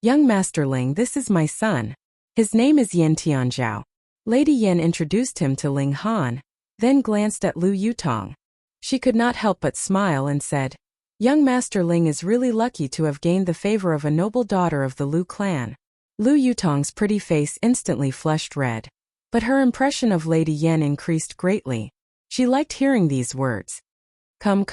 Speaker 1: "Young Master Ling, this is my son. His name is Yin Tianzhao." Lady Yin introduced him to Ling Han, then glanced at Lu Yutong. She could not help but smile and said, "Young Master Ling is really lucky to have gained the favor of a noble daughter of the Lu clan." Lu Yutong's pretty face instantly flushed red. But her impression of Lady Yin increased greatly. She liked hearing these words. Come,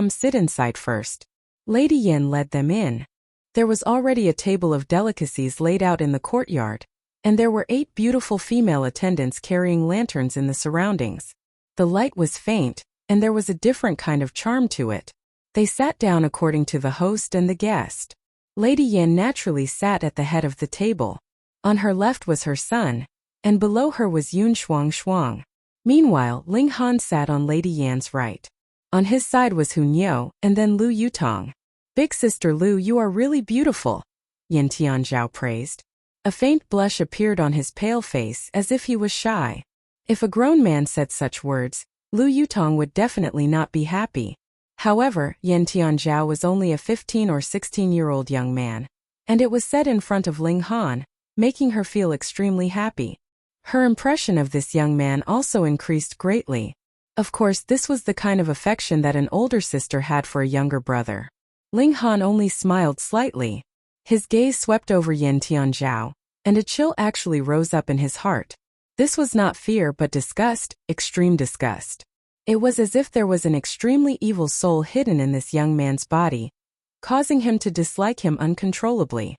Speaker 1: sit inside first." Lady Yin led them in. There was already a table of delicacies laid out in the courtyard, and there were 8 beautiful female attendants carrying lanterns in the surroundings. The light was faint, and there was a different kind of charm to it. They sat down according to the host and the guest. Lady Yin naturally sat at the head of the table. On her left was her son, and below her was Yun Shuang. Meanwhile, Ling Han sat on Lady Yan's right. On his side was Hunyo, and then Lu Yutong. "Big Sister Lu, you are really beautiful," Yin Tianzhao praised. A faint blush appeared on his pale face as if he was shy. If a grown man said such words, Lu Yutong would definitely not be happy. However, Yin Tianzhao was only a 15 or 16-year-old young man, and it was said in front of Ling Han, making her feel extremely happy. Her impression of this young man also increased greatly. Of course, this was the kind of affection that an older sister had for a younger brother. Ling Han only smiled slightly. His gaze swept over Yin Tianzhao, and a chill actually rose up in his heart. This was not fear but disgust, extreme disgust. It was as if there was an extremely evil soul hidden in this young man's body, causing him to dislike him uncontrollably.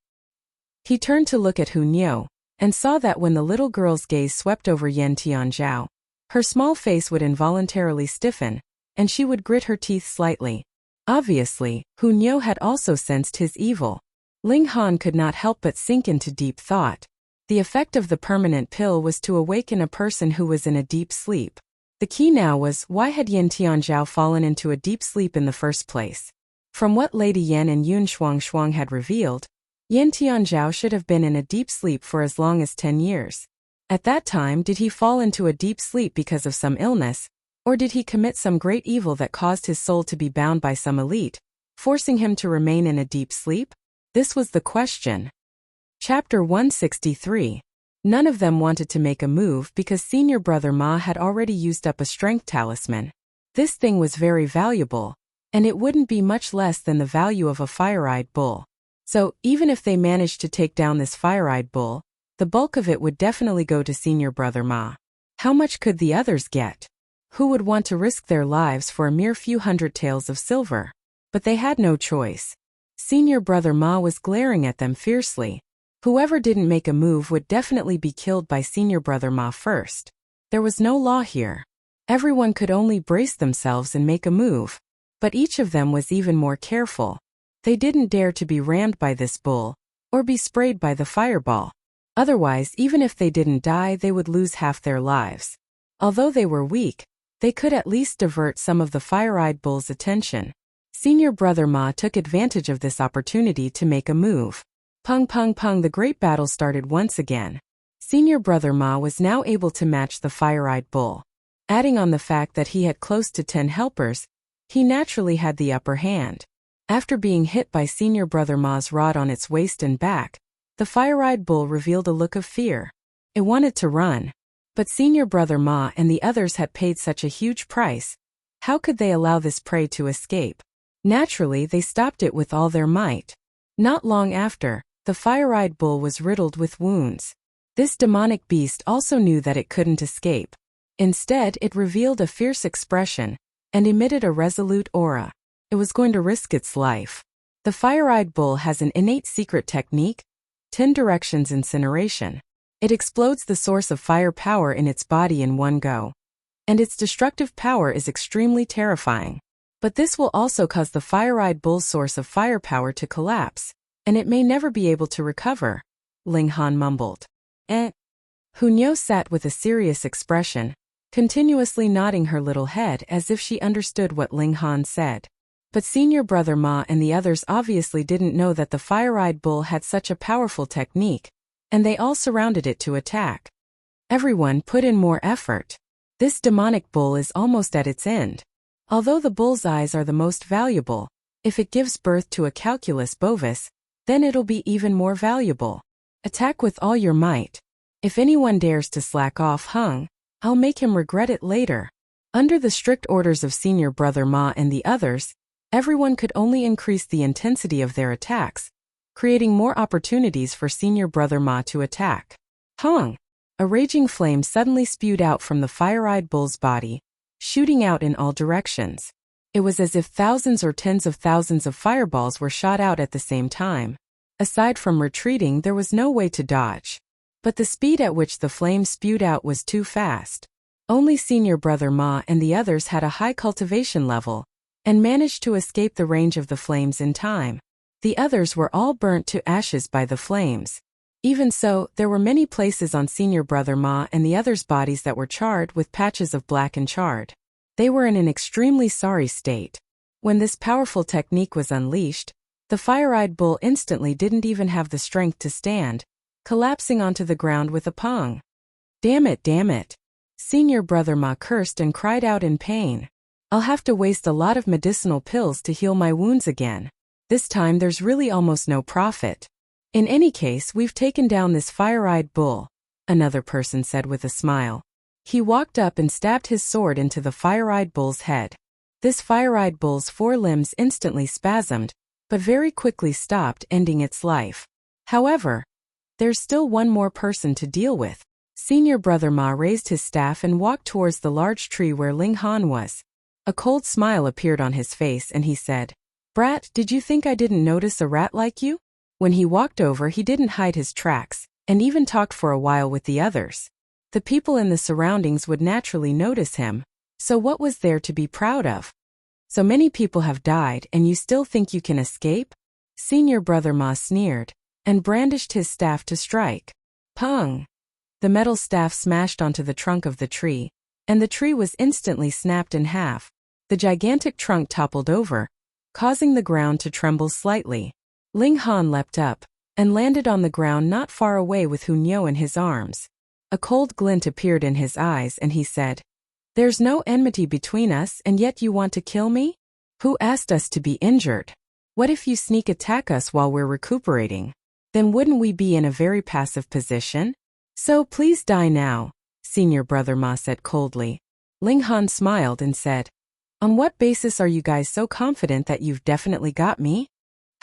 Speaker 1: He turned to look at Hunyo, and saw that when the little girl's gaze swept over Yin Tianzhao, her small face would involuntarily stiffen, and she would grit her teeth slightly. Obviously, Hunyo had also sensed his evil. Ling Han could not help but sink into deep thought. The effect of the permanent pill was to awaken a person who was in a deep sleep. The key now was, why had Yin Tianzhao fallen into a deep sleep in the first place? From what Lady Yin and Yun Shuang had revealed, Yin Tianzhao should have been in a deep sleep for as long as 10 years. At that time, did he fall into a deep sleep because of some illness, or did he commit some great evil that caused his soul to be bound by some elite, forcing him to remain in a deep sleep? This was the question. Chapter 163. None of them wanted to make a move because senior brother Ma had already used up a strength talisman. This thing was very valuable, and it wouldn't be much less than the value of a fire-eyed bull. So, even if they managed to take down this fire-eyed bull, the bulk of it would definitely go to senior brother Ma. How much could the others get? Who would want to risk their lives for a mere few hundred taels of silver? But they had no choice. Senior brother Ma was glaring at them fiercely. Whoever didn't make a move would definitely be killed by senior brother Ma first. There was no law here. Everyone could only brace themselves and make a move. But each of them was even more careful. They didn't dare to be rammed by this bull, or be sprayed by the fireball. Otherwise, even if they didn't die, they would lose half their lives. Although they were weak, they could at least divert some of the fire-eyed bull's attention. Senior brother Ma took advantage of this opportunity to make a move. Pung pung pung, the great battle started once again. Senior brother Ma was now able to match the fire-eyed bull. Adding on the fact that he had close to 10 helpers, he naturally had the upper hand. After being hit by senior brother Ma's rod on its waist and back, The fire-eyed bull revealed a look of fear. It wanted to run. But senior brother Ma and the others had paid such a huge price. How could they allow this prey to escape? Naturally, they stopped it with all their might. Not long after, the fire-eyed bull was riddled with wounds. This demonic beast also knew that it couldn't escape. Instead, it revealed a fierce expression and emitted a resolute aura. It was going to risk its life. The fire-eyed bull has an innate secret technique, 10 directions incineration. It explodes the source of fire power in its body in one go. And its destructive power is extremely terrifying. But this will also cause the fire-eyed bull's source of firepower to collapse, and it may never be able to recover, Ling Han mumbled. Hunyo sat with a serious expression, continuously nodding her little head as if she understood what Ling Han said. But senior brother Ma and the others obviously didn't know that the fire-eyed bull had such a powerful technique, and they all surrounded it to attack. Everyone put in more effort. This demonic bull is almost at its end. Although the bull's eyes are the most valuable, if it gives birth to a calculus bovis, then it'll be even more valuable. Attack with all your might. If anyone dares to slack off, I'll make him regret it later. Under the strict orders of senior brother Ma and the others, everyone could only increase the intensity of their attacks, creating more opportunities for senior brother Ma to attack. A raging flame suddenly spewed out from the fire-eyed bull's body, shooting out in all directions. It was as if thousands or tens of thousands of fireballs were shot out at the same time. Aside from retreating, there was no way to dodge. But the speed at which the flame spewed out was too fast. Only senior brother Ma and the others had a high cultivation level, and managed to escape the range of the flames in time. The others were all burnt to ashes by the flames. Even so, there were many places on senior brother Ma and the others' bodies that were charred with patches of black and charred. They were in an extremely sorry state. When this powerful technique was unleashed, the fire-eyed bull instantly didn't even have the strength to stand, collapsing onto the ground with a pong. Damn it. Senior brother Ma cursed and cried out in pain. I'll have to waste a lot of medicinal pills to heal my wounds again. This time there's really almost no profit. In any case, we've taken down this fire-eyed bull, another person said with a smile. He walked up and stabbed his sword into the fire-eyed bull's head. This fire-eyed bull's 4 limbs instantly spasmed, but very quickly stopped, ending its life. However, there's still one more person to deal with. Senior brother Ma raised his staff and walked towards the large tree where Ling Han was. A cold smile appeared on his face and he said, "Brat, did you think I didn't notice a rat like you?" When he walked over, he didn't hide his tracks, and even talked for a while with the others. The people in the surroundings would naturally notice him, so what was there to be proud of? So many people have died and you still think you can escape? Senior brother Ma sneered, and brandished his staff to strike. Pong! The metal staff smashed onto the trunk of the tree, and the tree was instantly snapped in half. The gigantic trunk toppled over, causing the ground to tremble slightly. Ling Han leapt up, and landed on the ground not far away with Hunyo in his arms. A cold glint appeared in his eyes and he said, "There's no enmity between us and yet you want to kill me? Who asked us to be injured? What if you sneak attack us while we're recuperating? Then wouldn't we be in a very passive position? So please die now," senior brother Ma said coldly. Ling Han smiled and said, "On what basis are you guys so confident that you've definitely got me?"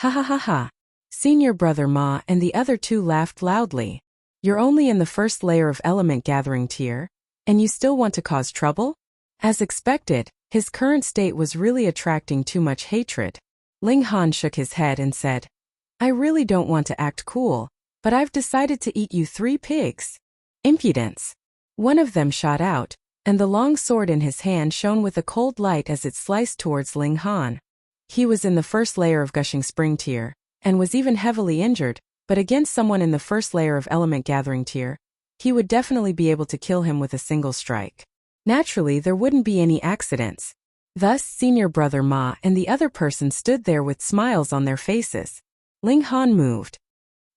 Speaker 1: Ha. Senior brother Ma and the other 2 laughed loudly. "You're only in the first layer of element gathering tier, and you still want to cause trouble?" As expected, his current state was really attracting too much hatred. Ling Han shook his head and said, "I really don't want to act cool, but I've decided to eat you 3 pigs. Impudence." One of them shot out, and the long sword in his hand shone with a cold light as it sliced towards Ling Han. He was in the first layer of gushing spring tier, and was even heavily injured, but against someone in the first layer of element gathering tier, he would definitely be able to kill him with a single strike. Naturally, there wouldn't be any accidents. Thus, senior brother Ma and the other person stood there with smiles on their faces. Ling Han moved.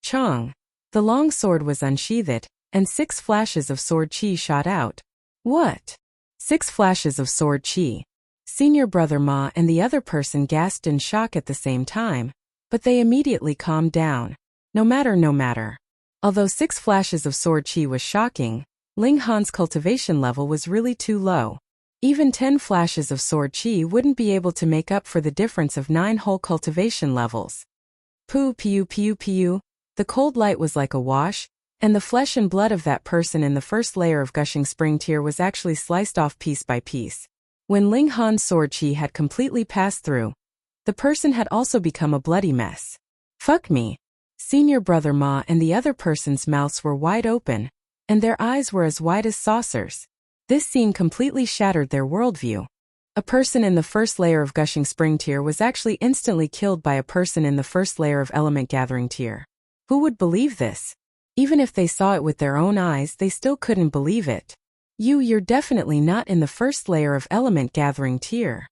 Speaker 1: Chong! The long sword was unsheathed, and 6 flashes of sword chi shot out. What? 6 flashes of sword chi. Senior brother Ma and the other person gasped in shock at the same time, but they immediately calmed down. No matter. Although 6 flashes of sword chi was shocking, Ling Han's cultivation level was really too low. Even 10 flashes of sword chi wouldn't be able to make up for the difference of 9 whole cultivation levels. Pew. The cold light was like a wash, and the flesh and blood of that person in the first layer of gushing spring tear was actually sliced off piece by piece. When Ling Han's sword chi had completely passed through, the person had also become a bloody mess. Fuck me. Senior brother Ma and the other person's mouths were wide open, and their eyes were as wide as saucers. This scene completely shattered their worldview. A person in the first layer of gushing spring tear was actually instantly killed by a person in the first layer of element gathering tear. Who would believe this? Even if they saw it with their own eyes, they still couldn't believe it. You're definitely not in the first layer of element gathering tear.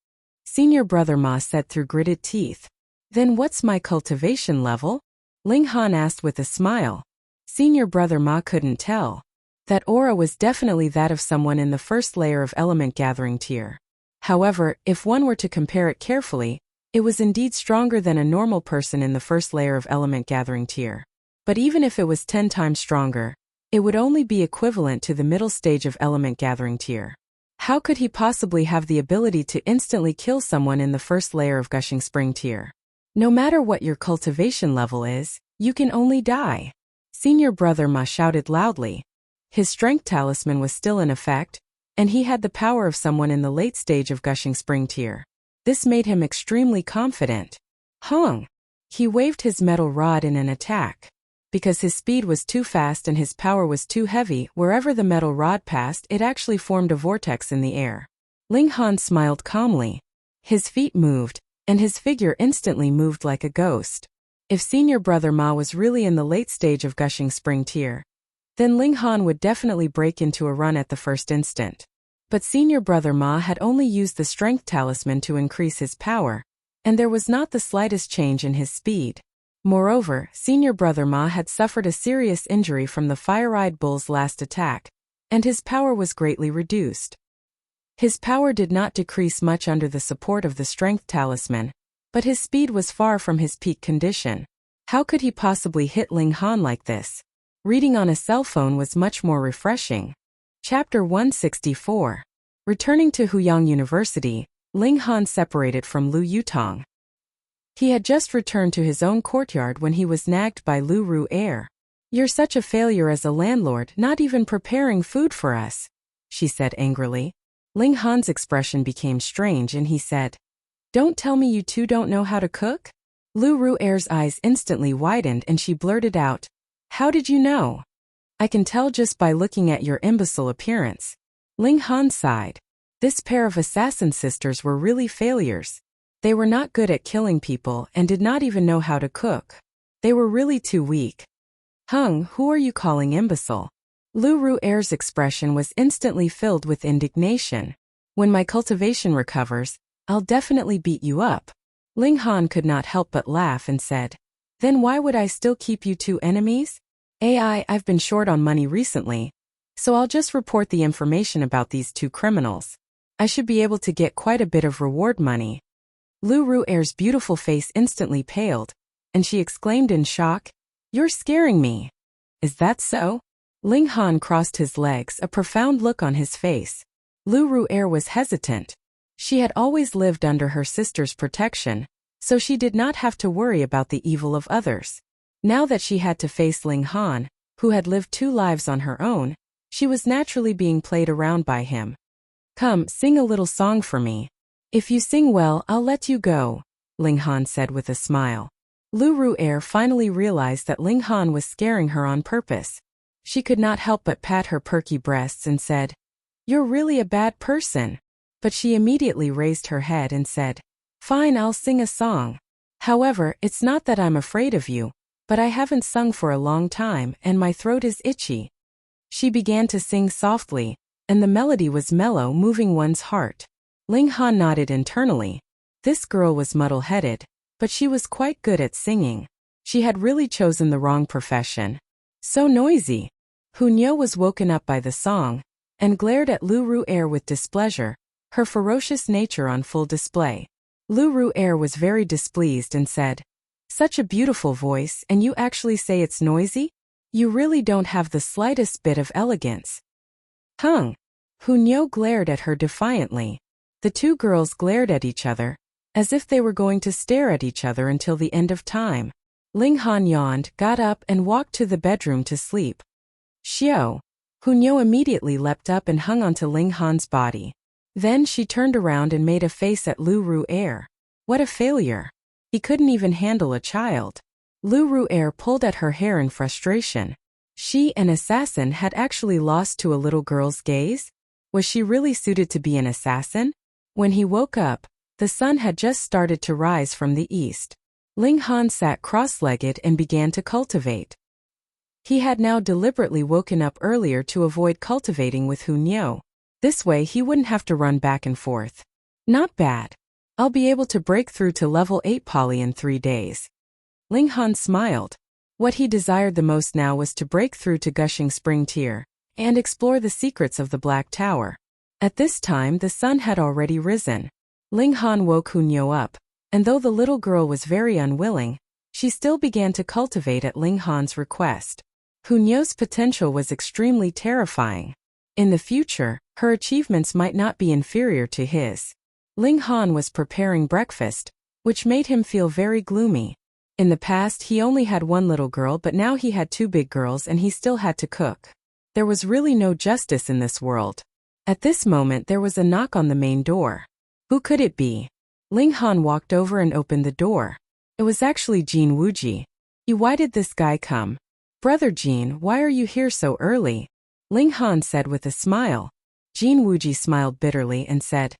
Speaker 1: Senior brother Ma said through gritted teeth. Then what's my cultivation level? Ling Han asked with a smile. Senior brother Ma couldn't tell. That aura was definitely that of someone in the first layer of element gathering tear. However, if one were to compare it carefully, it was indeed stronger than a normal person in the first layer of element gathering tear. But even if it was 10 times stronger, it would only be equivalent to the middle stage of element gathering tear. How could he possibly have the ability to instantly kill someone in the first layer of gushing spring tear? No matter what your cultivation level is, you can only die. Senior brother Ma shouted loudly. His strength talisman was still in effect, and he had the power of someone in the late stage of gushing spring tear. This made him extremely confident. Hong! He waved his metal rod in an attack. Because his speed was too fast and his power was too heavy, wherever the metal rod passed, it actually formed a vortex in the air. Ling Han smiled calmly. His feet moved, and his figure instantly moved like a ghost. If senior brother Ma was really in the late stage of gushing spring tear, then Ling Han would definitely break into a run at the first instant. But senior brother Ma had only used the strength talisman to increase his power, and there was not the slightest change in his speed. Moreover, senior brother Ma had suffered a serious injury from the fire-eyed bull's last attack, and his power was greatly reduced. His power did not decrease much under the support of the strength talisman, but his speed was far from his peak condition. How could he possibly hit Ling Han like this? Reading on a cell phone was much more refreshing. Chapter 164. Returning to Huyang University, Ling Han separated from Lu Yutong. He had just returned to his own courtyard when he was nagged by Lu Ru'er. "You're such a failure as a landlord, not even preparing food for us," she said angrily. Ling Han's expression became strange and he said, "Don't tell me you two don't know how to cook?" Lu Ru'er's eyes instantly widened and she blurted out, "How did you know?" "I can tell just by looking at your imbecile appearance." Ling Han sighed. This pair of assassin sisters were really failures. They were not good at killing people and did not even know how to cook. They were really too weak. "Hung, who are you calling imbecile?" Lu Ru'er's expression was instantly filled with indignation. "When my cultivation recovers, I'll definitely beat you up." Ling Han could not help but laugh and said, "Then why would I still keep you two enemies?" I've been short on money recently, so I'll just report the information about these two criminals. I should be able to get quite a bit of reward money." Lu Ru'er's beautiful face instantly paled, and she exclaimed in shock, "You're scaring me." "Is that so?" Ling Han crossed his legs, a profound look on his face. Lu Ru'er was hesitant. She had always lived under her sister's protection, so she did not have to worry about the evil of others. Now that she had to face Ling Han, who had lived 2 lives on her own, she was naturally being played around by him. "Come, sing a little song for me. If you sing well, I'll let you go," Ling Han said with a smile. Lu Ru'er finally realized that Ling Han was scaring her on purpose. She could not help but pat her perky breasts and said, "You're really a bad person." But she immediately raised her head and said, "Fine, I'll sing a song. However, it's not that I'm afraid of you, but I haven't sung for a long time and my throat is itchy." She began to sing softly, and the melody was mellow, moving one's heart. Ling Han nodded internally. This girl was muddle-headed, but she was quite good at singing. She had really chosen the wrong profession. So noisy. Hunyo was woken up by the song, and glared at Lu Ru'er with displeasure, her ferocious nature on full display. Lu Ru'er was very displeased and said, Such a beautiful voice, and you actually say it's noisy? You really don't have the slightest bit of elegance. Hung. Hunyo glared at her defiantly. The two girls glared at each other, as if they were going to stare at each other until the end of time. Ling Han yawned, got up and walked to the bedroom to sleep. Xiao. Hunyo immediately leapt up and hung onto Ling Han's body. Then she turned around and made a face at Lu Ru'er. What a failure. He couldn't even handle a child. Lu Ru'er pulled at her hair in frustration. She, an assassin, had actually lost to a little girl's gaze? Was she really suited to be an assassin? When he woke up, the sun had just started to rise from the east. Ling Han sat cross-legged and began to cultivate. He had now deliberately woken up earlier to avoid cultivating with Hunyo. This way he wouldn't have to run back and forth. Not bad. I'll be able to break through to level 8 poly in 3 days. Ling Han smiled. What he desired the most now was to break through to Gushing Spring Tier and explore the secrets of the Black Tower. At this time the sun had already risen. Ling Han woke Hunyo up, and though the little girl was very unwilling, she still began to cultivate at Ling Han's request. Hunyo's potential was extremely terrifying. In the future, her achievements might not be inferior to his. Ling Han was preparing breakfast, which made him feel very gloomy. In the past he only had one little girl, but now he had 2 big girls and he still had to cook. There was really no justice in this world. At this moment there was a knock on the main door. Who could it be? Ling Han walked over and opened the door. It was actually Jin Wuji. Why did this guy come? Brother Jin, why are you here so early? Ling Han said with a smile. Jin Wuji smiled bitterly and said,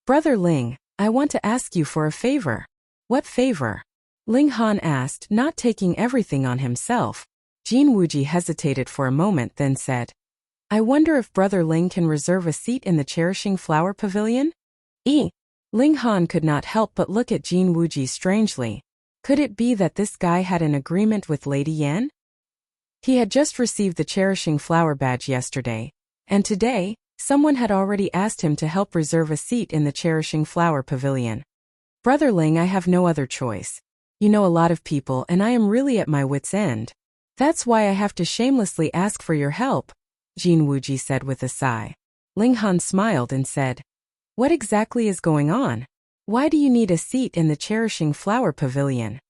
Speaker 1: Brother Ling, I want to ask you for a favor. What favor? Ling Han asked, not taking everything on himself. Jin Wuji hesitated for a moment, then said, I wonder if Brother Ling can reserve a seat in the Cherishing Flower Pavilion? Ling Han could not help but look at Jin Wuji strangely. Could it be that this guy had an agreement with Lady Yan? He had just received the Cherishing Flower badge yesterday, and today, someone had already asked him to help reserve a seat in the Cherishing Flower Pavilion. Brother Ling, I have no other choice. You know a lot of people and I am really at my wit's end. That's why I have to shamelessly ask for your help, Jin Wuji said with a sigh. Ling Han smiled and said, What exactly is going on? Why do you need a seat in the Cherishing Flower Pavilion?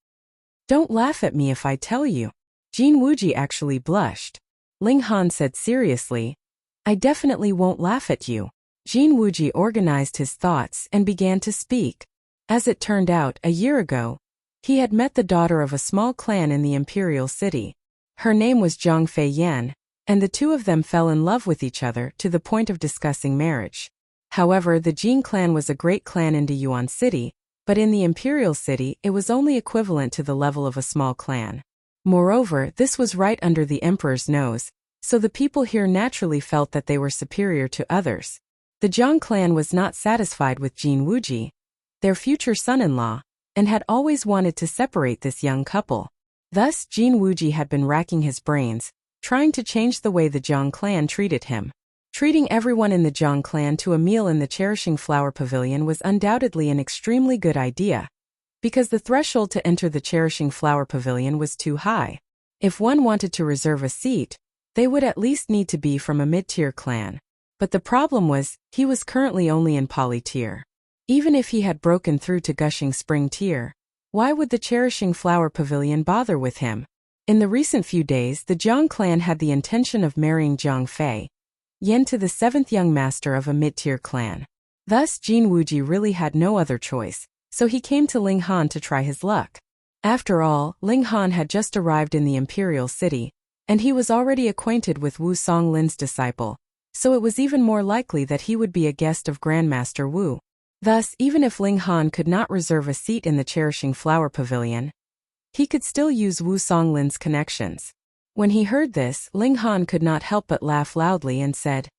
Speaker 1: Don't laugh at me if I tell you. Jin Wuji actually blushed. Ling Han said seriously, I definitely won't laugh at you. Jin Wuji organized his thoughts and began to speak. As it turned out, a year ago, he had met the daughter of a small clan in the imperial city. Her name was Zhang Fei Yan, and the two of them fell in love with each other to the point of discussing marriage. However, the Jin clan was a great clan in Yuan City, but in the imperial city it was only equivalent to the level of a small clan. Moreover, this was right under the emperor's nose, so the people here naturally felt that they were superior to others. The Zhang clan was not satisfied with Jin Wuji, their future son-in-law, and had always wanted to separate this young couple. Thus, Jin Wuji had been racking his brains, trying to change the way the Zhang clan treated him. Treating everyone in the Zhang clan to a meal in the Cherishing Flower Pavilion was undoubtedly an extremely good idea, because the threshold to enter the Cherishing Flower Pavilion was too high. If one wanted to reserve a seat, they would at least need to be from a mid-tier clan. But the problem was, he was currently only in poly tier. Even if he had broken through to Gushing Spring tier, why would the Cherishing Flower Pavilion bother with him? In the recent few days, the Zhang clan had the intention of marrying Zhang Fei Yan to the 7th young master of a mid-tier clan. Thus, Jin Wuji really had no other choice, so he came to Ling Han to try his luck. After all, Ling Han had just arrived in the imperial city, and he was already acquainted with Wu Songlin's disciple, so it was even more likely that he would be a guest of Grandmaster Wu. Thus, even if Ling Han could not reserve a seat in the Cherishing Flower Pavilion, he could still use Wu Songlin's connections. When he heard this, Ling Han could not help but laugh loudly and said,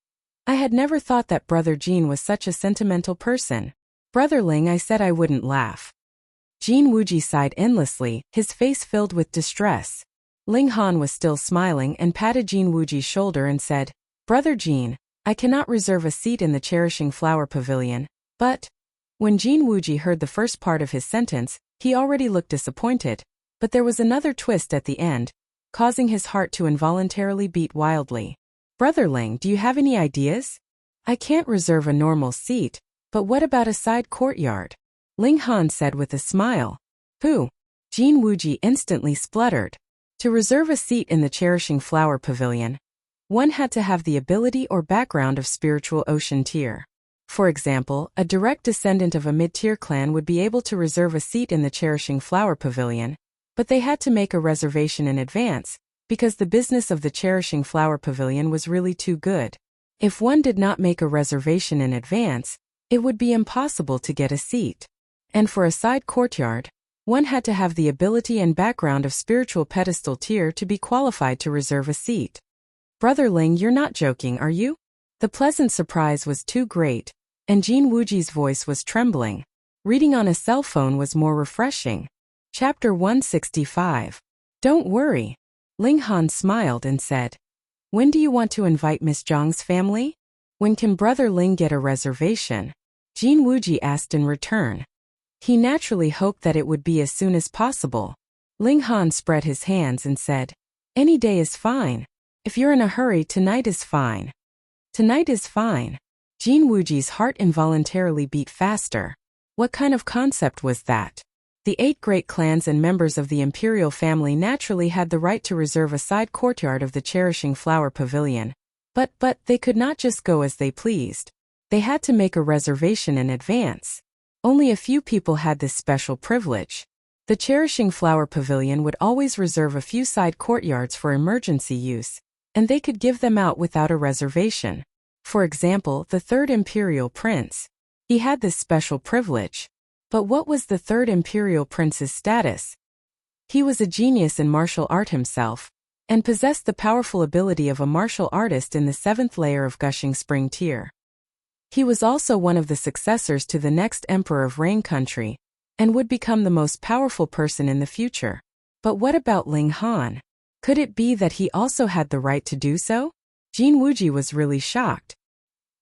Speaker 1: I had never thought that Brother Jin was such a sentimental person. Brother Ling, I said I wouldn't laugh. Jin Wuji sighed endlessly, his face filled with distress. Ling Han was still smiling and patted Jin Wuji's shoulder and said, Brother Jin, I cannot reserve a seat in the Cherishing Flower Pavilion, but... When Jin Wuji heard the first part of his sentence, he already looked disappointed, But there was another twist at the end, causing his heart to involuntarily beat wildly. Brother Ling, do you have any ideas? I can't reserve a normal seat, but what about a side courtyard? Ling Han said with a smile. Who? Jin Wuji instantly spluttered. To reserve a seat in the Cherishing Flower Pavilion, one had to have the ability or background of spiritual ocean tier. For example, a direct descendant of a mid-tier clan would be able to reserve a seat in the Cherishing Flower Pavilion, but they had to make a reservation in advance, because the business of the Cherishing Flower Pavilion was really too good. If one did not make a reservation in advance, it would be impossible to get a seat. And for a side courtyard, one had to have the ability and background of spiritual pedestal tier to be qualified to reserve a seat. Brother Ling, you're not joking, are you? The pleasant surprise was too great, and Jin Wuji's voice was trembling. Reading on a cell phone was more refreshing. Chapter 165. Don't worry. Ling Han smiled and said, when do you want to invite Miss Zhang's family? When can Brother Ling get a reservation? Jin Wuji asked in return. He naturally hoped that it would be as soon as possible. Ling Han spread his hands and said, any day is fine. If you're in a hurry, tonight is fine. Tonight is fine. Jin Wuji's heart involuntarily beat faster. What kind of concept was that? The 8 great clans and members of the imperial family naturally had the right to reserve a side courtyard of the Cherishing Flower Pavilion. But they could not just go as they pleased. They had to make a reservation in advance. Only a few people had this special privilege. The Cherishing Flower Pavilion would always reserve a few side courtyards for emergency use, and they could give them out without a reservation. For example, the 3rd Imperial Prince. He had this special privilege. But what was the 3rd Imperial Prince's status? He was a genius in martial art himself, and possessed the powerful ability of a martial artist in the 7th layer of Gushing Spring tier. He was also one of the successors to the next Emperor of Rain Country, and would become the most powerful person in the future. But what about Ling Han? Could it be that he also had the right to do so? Jin Wuji was really shocked.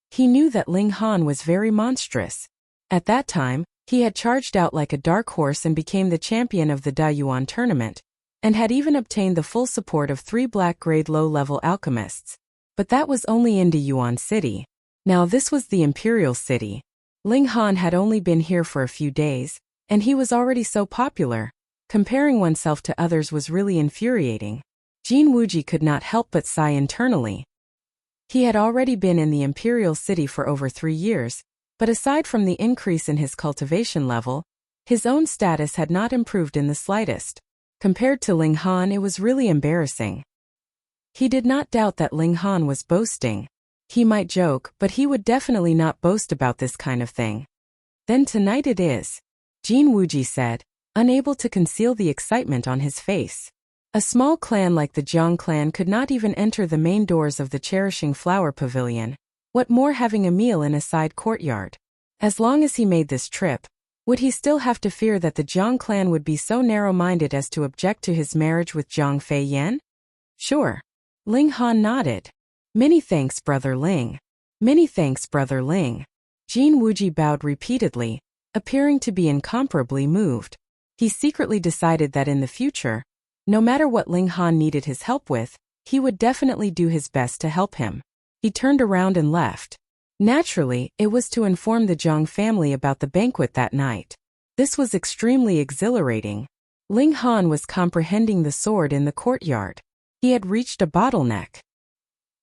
Speaker 1: He knew that Ling Han was very monstrous. At that time, he had charged out like a dark horse and became the champion of the Dayuan tournament, and had even obtained the full support of 3 black-grade low-level alchemists. But that was only in Dayuan City. Now this was the Imperial City. Ling Han had only been here for a few days, and he was already so popular. Comparing oneself to others was really infuriating. Jin Wuji could not help but sigh internally. He had already been in the Imperial City for over 3 years, but aside from the increase in his cultivation level, his own status had not improved in the slightest. Compared to Ling Han, it was really embarrassing. He did not doubt that Ling Han was boasting. He might joke, but he would definitely not boast about this kind of thing. Then tonight it is, Jin Wuji said, unable to conceal the excitement on his face. A small clan like the Jiang clan could not even enter the main doors of the Cherishing Flower Pavilion. What more having a meal in a side courtyard? As long as he made this trip, would he still have to fear that the Jiang clan would be so narrow-minded as to object to his marriage with Zhang Fei Yan? Sure. Ling Han nodded. Many thanks, Brother Ling. Many thanks, Brother Ling. Jin Wuji bowed repeatedly, appearing to be incomparably moved. He secretly decided that in the future, no matter what Ling Han needed his help with, he would definitely do his best to help him. He turned around and left. Naturally, it was to inform the Zhang family about the banquet that night. This was extremely exhilarating. Ling Han was comprehending the sword in the courtyard. He had reached a bottleneck.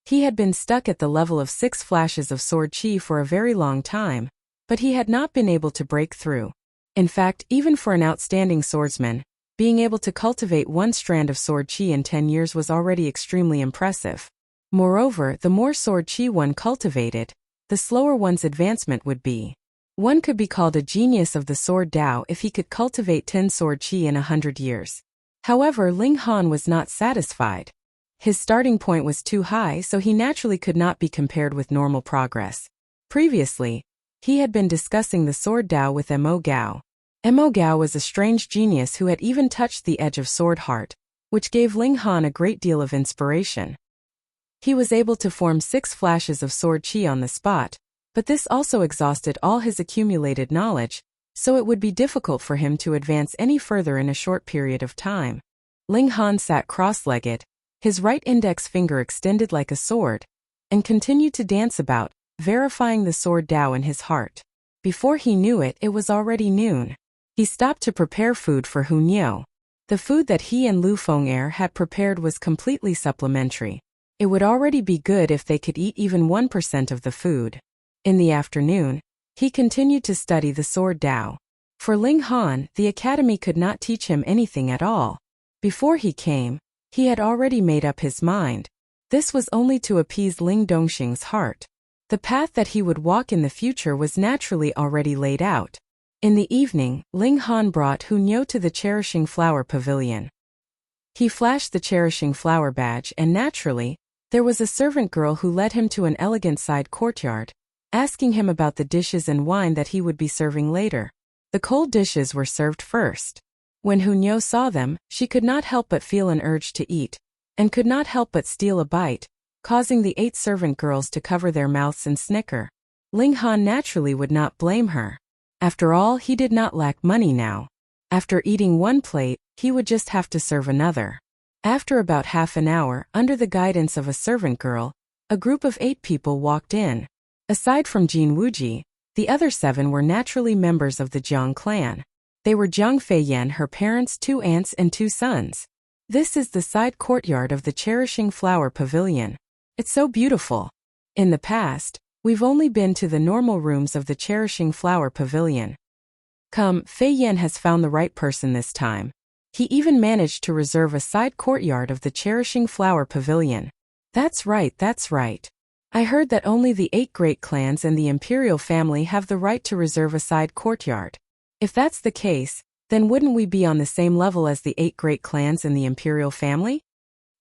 Speaker 1: He had been stuck at the level of 6 flashes of sword chi for a very long time, but he had not been able to break through. In fact, even for an outstanding swordsman, being able to cultivate 1 strand of sword chi in 10 years was already extremely impressive. Moreover, the more sword chi one cultivated, the slower one's advancement would be. One could be called a genius of the sword Dao if he could cultivate 10 sword chi in 100 years. However, Ling Han was not satisfied. His starting point was too high, so he naturally could not be compared with normal progress. Previously, he had been discussing the sword Dao with Mo Gao. Mo Gao was a strange genius who had even touched the edge of sword heart, which gave Ling Han a great deal of inspiration. He was able to form 6 flashes of sword chi on the spot, but this also exhausted all his accumulated knowledge, so it would be difficult for him to advance any further in a short period of time. Ling Han sat cross-legged, his right index finger extended like a sword, and continued to dance about, verifying the sword Dao in his heart. Before he knew it, it was already noon. He stopped to prepare food for Hu Niu. The food that he and Lu Feng'er had prepared was completely supplementary. It would already be good if they could eat even 1% of the food. In the afternoon, he continued to study the sword Dao. For Ling Han, the academy could not teach him anything at all. Before he came, he had already made up his mind. This was only to appease Ling Dongxing's heart. The path that he would walk in the future was naturally already laid out. In the evening, Ling Han brought Hu Niu to the Cherishing Flower Pavilion. He flashed the Cherishing Flower badge and naturally, there was a servant girl who led him to an elegant side courtyard, asking him about the dishes and wine that he would be serving later. The cold dishes were served first. When Hu Niu saw them, she could not help but feel an urge to eat, and could not help but steal a bite, causing the 8 servant girls to cover their mouths and snicker. Ling Han naturally would not blame her. After all, he did not lack money now. After eating one plate, he would just have to serve another. After about half an hour, under the guidance of a servant girl, a group of 8 people walked in. Aside from Jin Wuji, the other 7 were naturally members of the Jiang clan. They were Jiang Feiyan, her parents, 2 aunts and 2 sons. This is the side courtyard of the Cherishing Flower Pavilion. It's so beautiful. In the past, we've only been to the normal rooms of the Cherishing Flower Pavilion. Come, Feiyan has found the right person this time. He even managed to reserve a side courtyard of the Cherishing Flower Pavilion. That's right, that's right. I heard that only the 8 great clans and the imperial family have the right to reserve a side courtyard. If that's the case, then wouldn't we be on the same level as the 8 great clans and the imperial family?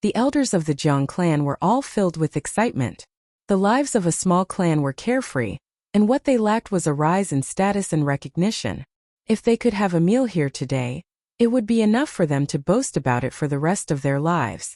Speaker 1: The elders of the Jiang clan were all filled with excitement. The lives of a small clan were carefree, and what they lacked was a rise in status and recognition. If they could have a meal here today, it would be enough for them to boast about it for the rest of their lives.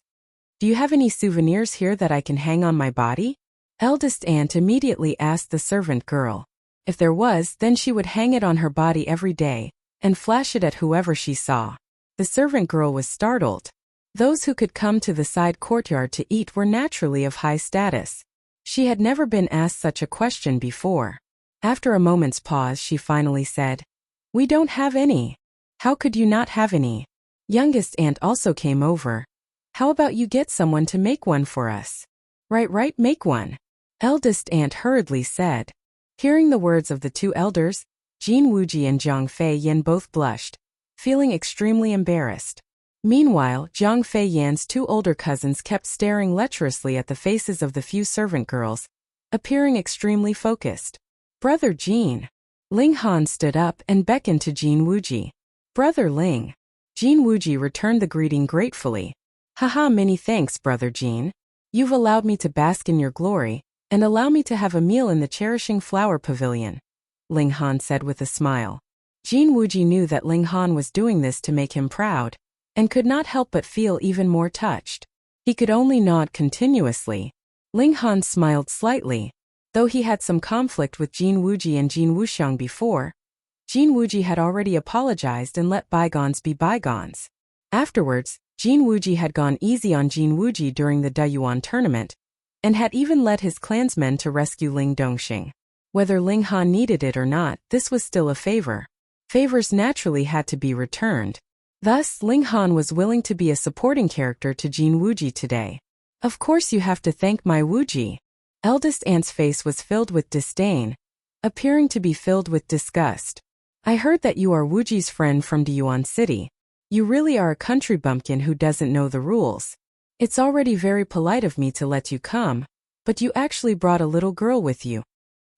Speaker 1: Do you have any souvenirs here that I can hang on my body? Eldest aunt immediately asked the servant girl. If there was, then she would hang it on her body every day, and flash it at whoever she saw. The servant girl was startled. Those who could come to the side courtyard to eat were naturally of high status. She had never been asked such a question before. After a moment's pause, she finally said, "We don't have any." "How could you not have any?" Youngest aunt also came over. "How about you get someone to make one for us?" Right, make one." Eldest aunt hurriedly said. Hearing the words of the 2 elders, Jin Wuji and Jiang Feiyan both blushed, feeling extremely embarrassed. Meanwhile, Jiang Feiyan's 2 older cousins kept staring lecherously at the faces of the few servant girls, appearing extremely focused. "Brother Jin." Ling Han stood up and beckoned to Jin Wuji. "Brother Ling." Jin Wuji returned the greeting gratefully. "Haha, many thanks, Brother Jin. You've allowed me to bask in your glory, and allow me to have a meal in the Cherishing Flower Pavilion," Ling Han said with a smile. Jin Wuji knew that Ling Han was doing this to make him proud, and could not help but feel even more touched. He could only nod continuously. Ling Han smiled slightly. Though he had some conflict with Jin Wuji and Jin Wuxiang before, Jin Wuji had already apologized and let bygones be bygones. Afterwards, Jin Wuji had gone easy on Jin Wuji during the Dayuan tournament, and had even led his clansmen to rescue Ling Dongxing. Whether Ling Han needed it or not, this was still a favor. Favors naturally had to be returned. Thus, Ling Han was willing to be a supporting character to Jin Wuji today. "Of course you have to thank my Wuji." Eldest aunt's face was filled with disdain, appearing to be filled with disgust. "I heard that you are Wuji's friend from Dayuan City. You really are a country bumpkin who doesn't know the rules. It's already very polite of me to let you come, but you actually brought a little girl with you."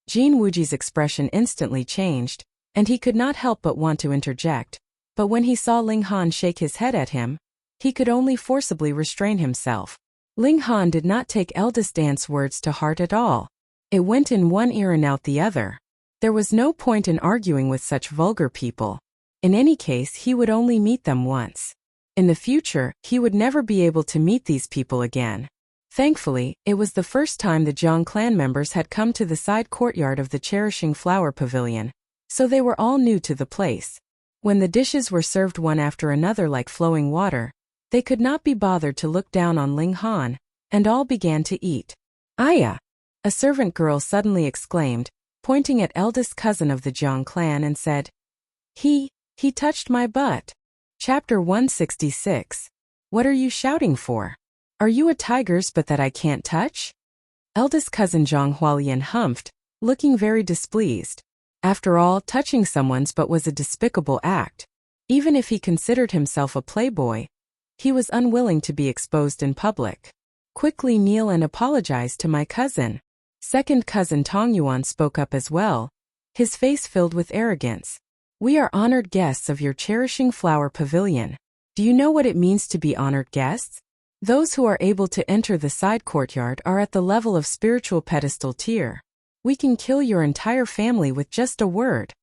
Speaker 1: Jin Wuji's expression instantly changed, and he could not help but want to interject. But when he saw Ling Han shake his head at him, he could only forcibly restrain himself. Ling Han did not take eldest aunt's words to heart at all. It went in one ear and out the other. There was no point in arguing with such vulgar people. In any case, he would only meet them once. In the future, he would never be able to meet these people again. Thankfully, it was the first time the Jiang clan members had come to the side courtyard of the Cherishing Flower Pavilion, so they were all new to the place. When the dishes were served one after another like flowing water, they could not be bothered to look down on Ling Han, and all began to eat. "Aya!" a servant girl suddenly exclaimed, pointing at eldest cousin of the Jiang clan and said, He touched my butt." Chapter 166. What are you shouting for? Are you a tiger's butt that I can't touch? Eldest cousin Zhang Hualian humphed, looking very displeased. After all, touching someone's butt was a despicable act. Even if he considered himself a playboy, he was unwilling to be exposed in public. "Quickly kneel and apologize to my cousin." Second cousin Tong Yuan spoke up as well, his face filled with arrogance. "We are honored guests of your cherishing flower pavilion. Do you know what it means to be honored guests? Those who are able to enter the side courtyard are at the level of spiritual pedestal tier. We can kill your entire family with just a word."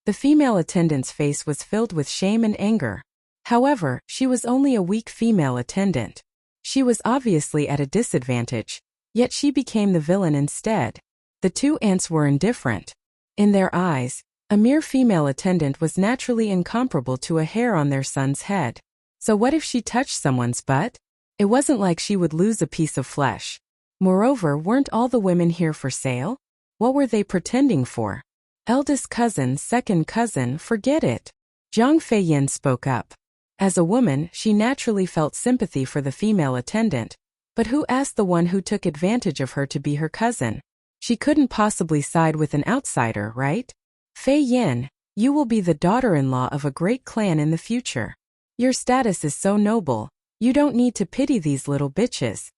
Speaker 1: The female attendant's face was filled with shame and anger. However, she was only a weak female attendant. She was obviously at a disadvantage, yet she became the villain instead. The two aunts were indifferent. In their eyes, a mere female attendant was naturally incomparable to a hair on their son's head. So what if she touched someone's butt? It wasn't like she would lose a piece of flesh. Moreover, weren't all the women here for sale? What were they pretending for? Eldest cousin, second cousin, forget it. Zhang Feiyin spoke up. As a woman, she naturally felt sympathy for the female attendant. But who asked the one who took advantage of her to be her cousin? She couldn't possibly side with an outsider, right? "Fei Yin, you will be the daughter-in-law of a great clan in the future. Your status is so noble, you don't need to pity these little bitches."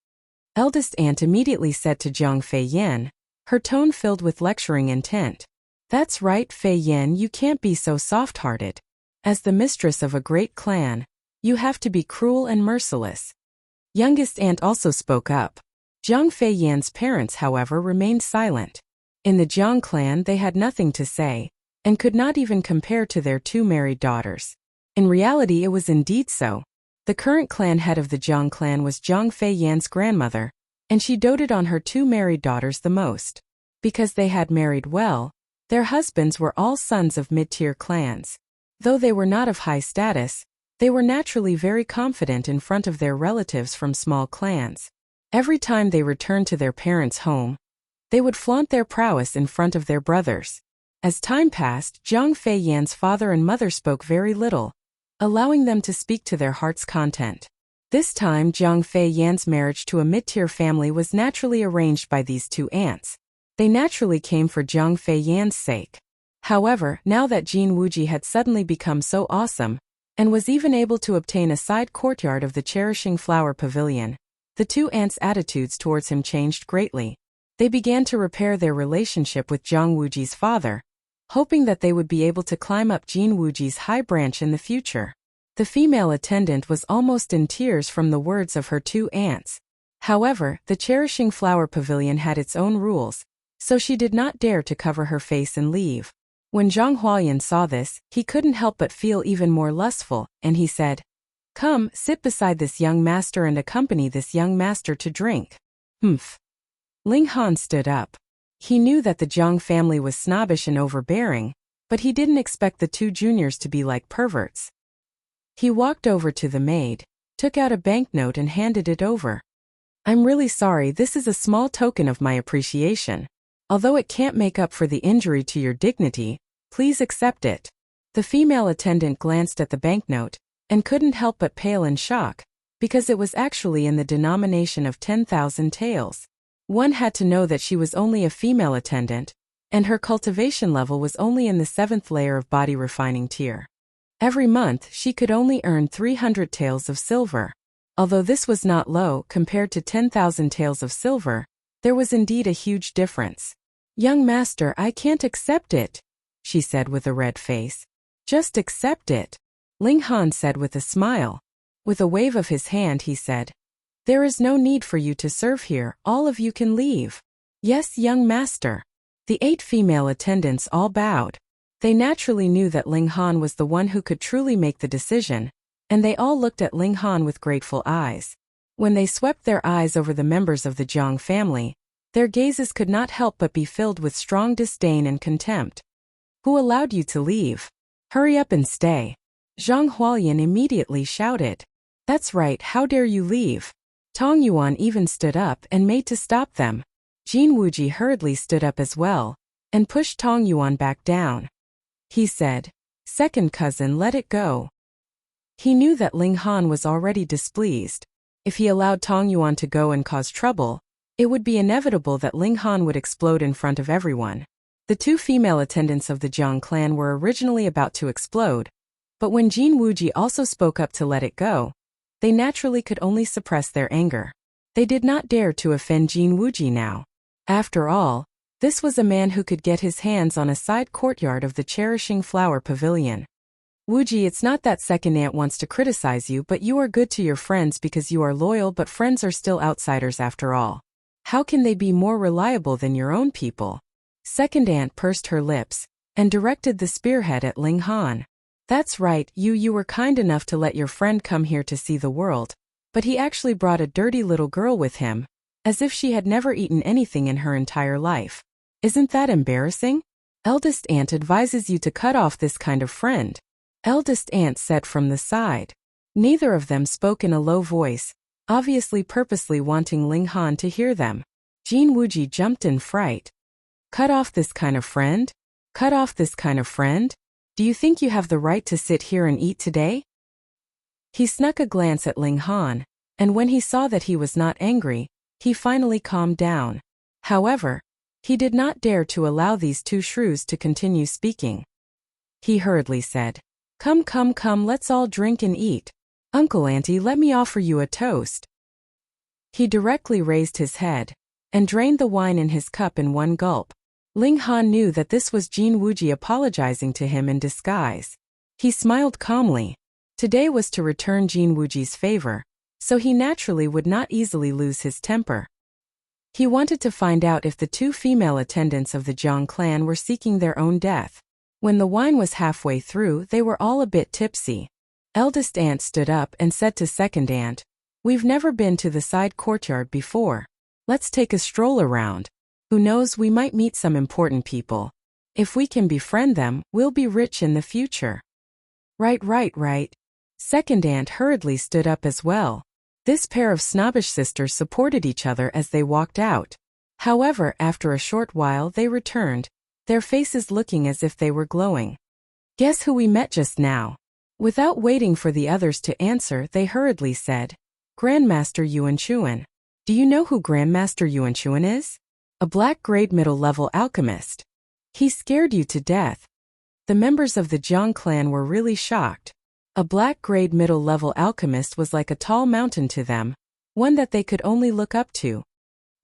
Speaker 1: Eldest aunt immediately said to Zhang Fei Yin, her tone filled with lecturing intent. "That's right, Fei Yin, you can't be so soft-hearted. As the mistress of a great clan, you have to be cruel and merciless." Youngest aunt also spoke up. Zhang Fei Yin's parents, however, remained silent. In the Jiang clan they had nothing to say, and could not even compare to their two married daughters. In reality it was indeed so. The current clan head of the Jiang clan was Zhang Fei Yin's grandmother, and she doted on her two married daughters the most. Because they had married well, their husbands were all sons of mid-tier clans. Though they were not of high status, they were naturally very confident in front of their relatives from small clans. Every time they returned to their parents' home, they would flaunt their prowess in front of their brothers. As time passed, Zhang Fei Yan's father and mother spoke very little, allowing them to speak to their heart's content. This time Zhang Fei Yan's marriage to a mid-tier family was naturally arranged by these two aunts. They naturally came for Zhang Fei Yan's sake. However, now that Jin Wuji had suddenly become so awesome, and was even able to obtain a side courtyard of the cherishing flower pavilion, the two aunts' attitudes towards him changed greatly. They began to repair their relationship with Zhang Wuji's father, hoping that they would be able to climb up Jin Wuji's high branch in the future. The female attendant was almost in tears from the words of her two aunts. However, the cherishing flower pavilion had its own rules, so she did not dare to cover her face and leave. When Zhang Hualian saw this, he couldn't help but feel even more lustful, and he said, "Come, sit beside this young master and accompany this young master to drink." Humph. Ling Han stood up. He knew that the Zhang family was snobbish and overbearing, but he didn't expect the two juniors to be like perverts. He walked over to the maid, took out a banknote and handed it over. "I'm really sorry, this is a small token of my appreciation. Although it can't make up for the injury to your dignity, please accept it." The female attendant glanced at the banknote, and couldn't help but pale in shock, because it was actually in the denomination of 10,000 taels. One had to know that she was only a female attendant, and her cultivation level was only in the 7th layer of body refining tier. Every month she could only earn 300 taels of silver. Although this was not low compared to 10,000 taels of silver, there was indeed a huge difference. "Young master, I can't accept it," she said with a red face. "Just accept it," Ling Han said with a smile. With a wave of his hand he said, "There is no need for you to serve here, all of you can leave." "Yes, young master." The 8 female attendants all bowed. They naturally knew that Ling Han was the one who could truly make the decision, and they all looked at Ling Han with grateful eyes. When they swept their eyes over the members of the Zhang family, their gazes could not help but be filled with strong disdain and contempt. Who allowed you to leave? Hurry up and stay. Zhang Hualyan immediately shouted. That's right, how dare you leave? Tong Yuan even stood up and made to stop them. Jin Wuji hurriedly stood up as well, and pushed Tong Yuan back down. He said, Second cousin, let it go. He knew that Ling Han was already displeased. If he allowed Tong Yuan to go and cause trouble, it would be inevitable that Ling Han would explode in front of everyone. The two female attendants of the Jiang clan were originally about to explode, but when Jin Wuji also spoke up to let it go, they naturally could only suppress their anger. They did not dare to offend Jin Wuji now. After all, this was a man who could get his hands on a side courtyard of the Cherishing Flower Pavilion. Wuji, it's not that second aunt wants to criticize you, but you are good to your friends because you are loyal, but friends are still outsiders after all. How can they be more reliable than your own people? Second aunt pursed her lips and directed the spearhead at Ling Han. That's right, you were kind enough to let your friend come here to see the world, but he actually brought a dirty little girl with him, as if she had never eaten anything in her entire life. Isn't that embarrassing? Eldest aunt advises you to cut off this kind of friend. Eldest aunt said from the side. Neither of them spoke in a low voice, obviously purposely wanting Ling Han to hear them. Jin Wuji jumped in fright. Cut off this kind of friend? Cut off this kind of friend? Do you think you have the right to sit here and eat today? He snuck a glance at Ling Han, and when he saw that he was not angry, he finally calmed down. However, he did not dare to allow these two shrews to continue speaking. He hurriedly said, Come, let's all drink and eat. Uncle Auntie, let me offer you a toast. He directly raised his head and drained the wine in his cup in one gulp. Ling Han knew that this was Jin Wuji apologizing to him in disguise. He smiled calmly. Today was to return Jin Wuji's favor, so he naturally would not easily lose his temper. He wanted to find out if the two female attendants of the Jiang clan were seeking their own death. When the wine was halfway through, they were all a bit tipsy. Eldest aunt stood up and said to second aunt, We've never been to the side courtyard before. Let's take a stroll around. Who knows, we might meet some important people. If we can befriend them, we'll be rich in the future. Right. Second aunt hurriedly stood up as well. This pair of snobbish sisters supported each other as they walked out. However, after a short while they returned, their faces looking as if they were glowing. Guess who we met just now? Without waiting for the others to answer, they hurriedly said, Grandmaster Yuan Chuan. Do you know who Grandmaster Yuan Chuan is? A black-grade middle-level alchemist. He scared you to death. The members of the Jiang clan were really shocked. A black-grade middle-level alchemist was like a tall mountain to them, one that they could only look up to.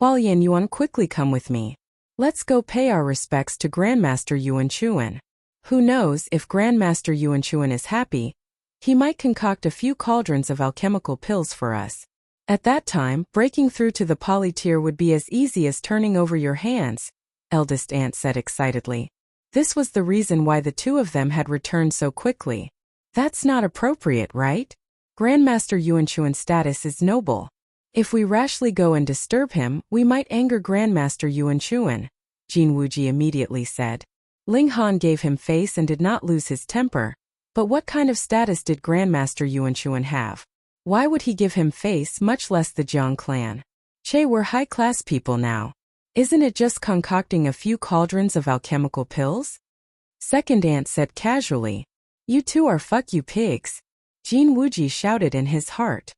Speaker 1: Hualyan Yuan, quickly come with me. Let's go pay our respects to Grandmaster Yuan Chuan. Who knows, if Grandmaster Yuan Chuan is happy, he might concoct a few cauldrons of alchemical pills for us. At that time, breaking through to the polytier would be as easy as turning over your hands, eldest aunt said excitedly. This was the reason why the two of them had returned so quickly. That's not appropriate, right? Grandmaster Yuan Chuan's status is noble. If we rashly go and disturb him, we might anger Grandmaster Yuan Chuan, Jin Wuji immediately said. Ling Han gave him face and did not lose his temper. But what kind of status did Grandmaster Yuan Chuan have? Why would he give him face, much less the Jiang clan? Che, we're high-class people now. Isn't it just concocting a few cauldrons of alchemical pills? Second aunt said casually. You two are fuck you pigs. Jin Wuji shouted in his heart.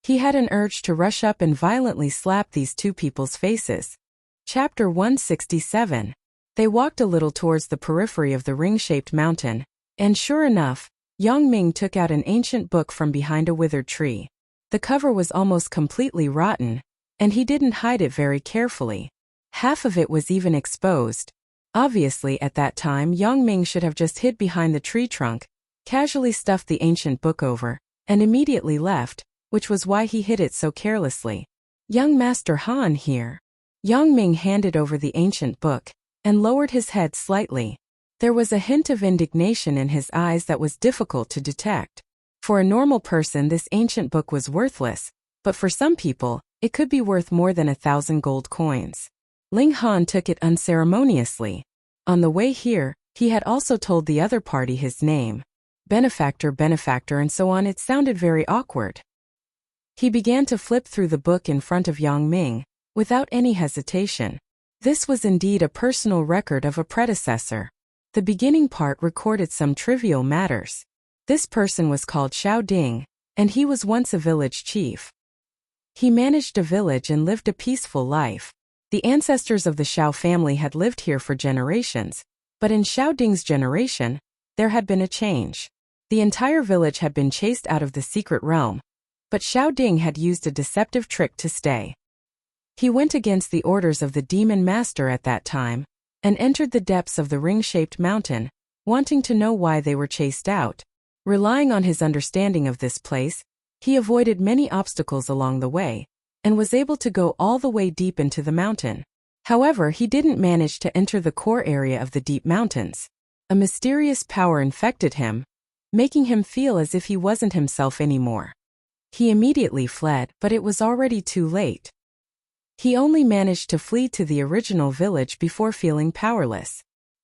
Speaker 1: He had an urge to rush up and violently slap these two people's faces. Chapter 167. They walked a little towards the periphery of the ring-shaped mountain, and sure enough, Yang Ming took out an ancient book from behind a withered tree. The cover was almost completely rotten, and he didn't hide it very carefully. Half of it was even exposed. Obviously, at that time, Yang Ming should have just hid behind the tree trunk, casually stuffed the ancient book over, and immediately left, which was why he hid it so carelessly. Young Master Han here. Yang Ming handed over the ancient book, and lowered his head slightly. There was a hint of indignation in his eyes that was difficult to detect. For a normal person, this ancient book was worthless, but for some people, it could be worth more than 1,000 gold coins. Ling Han took it unceremoniously. On the way here, He had also told the other party his name. Benefactor, benefactor, and so on. It sounded very awkward. He began to flip through the book in front of Yang Ming, without any hesitation. This was indeed a personal record of a predecessor. The beginning part recorded some trivial matters. This person was called Xiao Ding, and he was once a village chief. He managed a village and lived a peaceful life. The ancestors of the Xiao family had lived here for generations, but in Xiao Ding's generation, there had been a change. The entire village had been chased out of the secret realm, but Xiao Ding had used a deceptive trick to stay. He went against the orders of the demon master at that time, and entered the depths of the ring-shaped mountain, wanting to know why they were chased out. Relying on his understanding of this place, he avoided many obstacles along the way, and was able to go all the way deep into the mountain. However, he didn't manage to enter the core area of the deep mountains. A mysterious power infected him, making him feel as if he wasn't himself anymore. He immediately fled, but it was already too late. He only managed to flee to the original village before feeling powerless.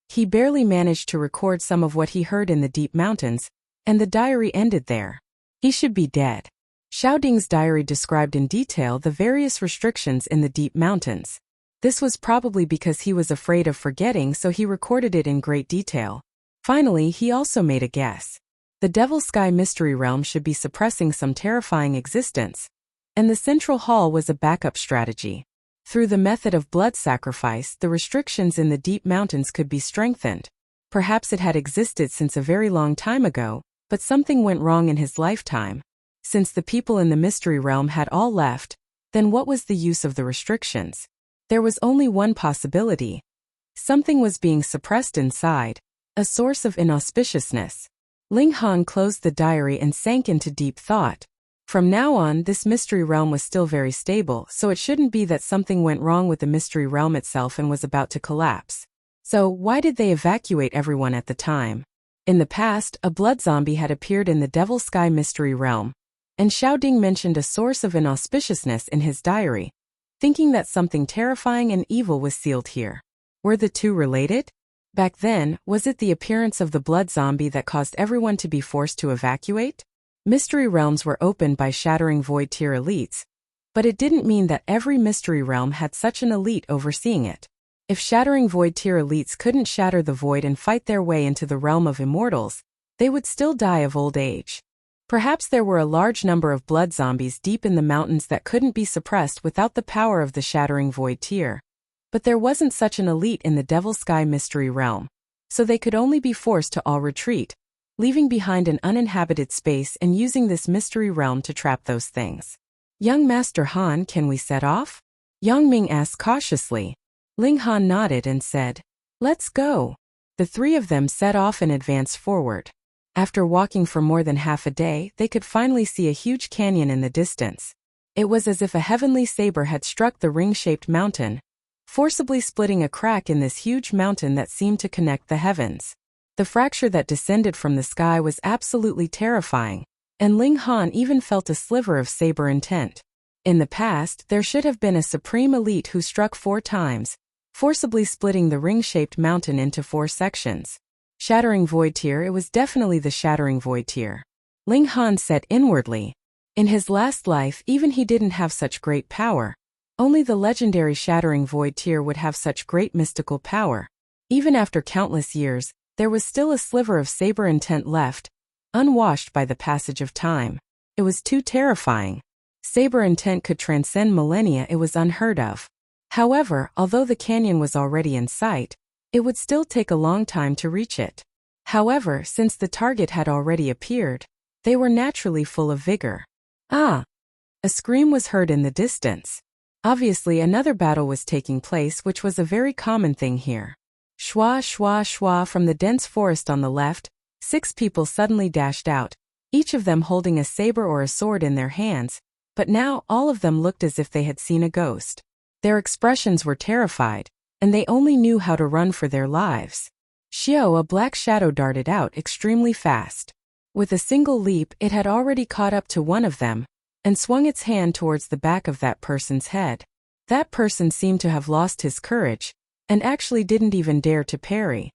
Speaker 1: He barely managed to record some of what he heard in the deep mountains, and the diary ended there. He should be dead. Xiao Ding's diary described in detail the various restrictions in the deep mountains. This was probably because he was afraid of forgetting, so he recorded it in great detail. Finally, he also made a guess. The Devil Sky Mystery Realm should be suppressing some terrifying existence, and the Central Hall was a backup strategy. Through the method of blood sacrifice, the restrictions in the deep mountains could be strengthened. Perhaps it had existed since a very long time ago, but something went wrong in his lifetime. Since the people in the Mystery Realm had all left, then what was the use of the restrictions? There was only one possibility. Something was being suppressed inside, a source of inauspiciousness. Ling Han closed the diary and sank into deep thought. From now on, this mystery realm was still very stable, so it shouldn't be that something went wrong with the mystery realm itself and was about to collapse. So, why did they evacuate everyone at the time? In the past, a blood zombie had appeared in the Devil Sky Mystery Realm, and Xiao Ding mentioned a source of inauspiciousness in his diary, thinking that something terrifying and evil was sealed here. Were the two related? Back then, was it the appearance of the blood zombie that caused everyone to be forced to evacuate? Mystery realms were opened by shattering void tier elites, but it didn't mean that every mystery realm had such an elite overseeing it. If shattering void tier elites couldn't shatter the void and fight their way into the realm of immortals, they would still die of old age. Perhaps there were a large number of blood zombies deep in the mountains that couldn't be suppressed without the power of the shattering void tier. But there wasn't such an elite in the Devil Sky Mystery Realm, so they could only be forced to all retreat, leaving behind an uninhabited space and using this mystery realm to trap those things. Young Master Han, can we set off? Yang Ming asked cautiously. Ling Han nodded and said, "Let's go." The three of them set off and advanced forward. After walking for more than half a day, they could finally see a huge canyon in the distance. It was as if a heavenly saber had struck the ring-shaped mountain, forcibly splitting a crack in this huge mountain that seemed to connect the heavens. The fracture that descended from the sky was absolutely terrifying, and Ling Han even felt a sliver of saber intent. In the past, there should have been a supreme elite who struck 4 times, forcibly splitting the ring-shaped mountain into 4 sections. Shattering void tier, it was definitely the shattering void tier. Ling Han said inwardly. In his last life, even he didn't have such great power. Only the legendary shattering void tier would have such great mystical power. Even after countless years, there was still a sliver of saber intent left, unwashed by the passage of time. It was too terrifying. Saber intent could transcend millennia, it was unheard of. However, although the canyon was already in sight, it would still take a long time to reach it. However, since the target had already appeared, they were naturally full of vigor. Ah! A scream was heard in the distance. Obviously, another battle was taking place, which was a very common thing here. Shwa, shwa, shwa, from the dense forest on the left, 6 people suddenly dashed out, each of them holding a saber or a sword in their hands, but now all of them looked as if they had seen a ghost. Their expressions were terrified, and they only knew how to run for their lives. Xiao, a black shadow, darted out extremely fast. With a single leap, it had already caught up to one of them, and swung its hand towards the back of that person's head. That person seemed to have lost his courage, and actually didn't even dare to parry.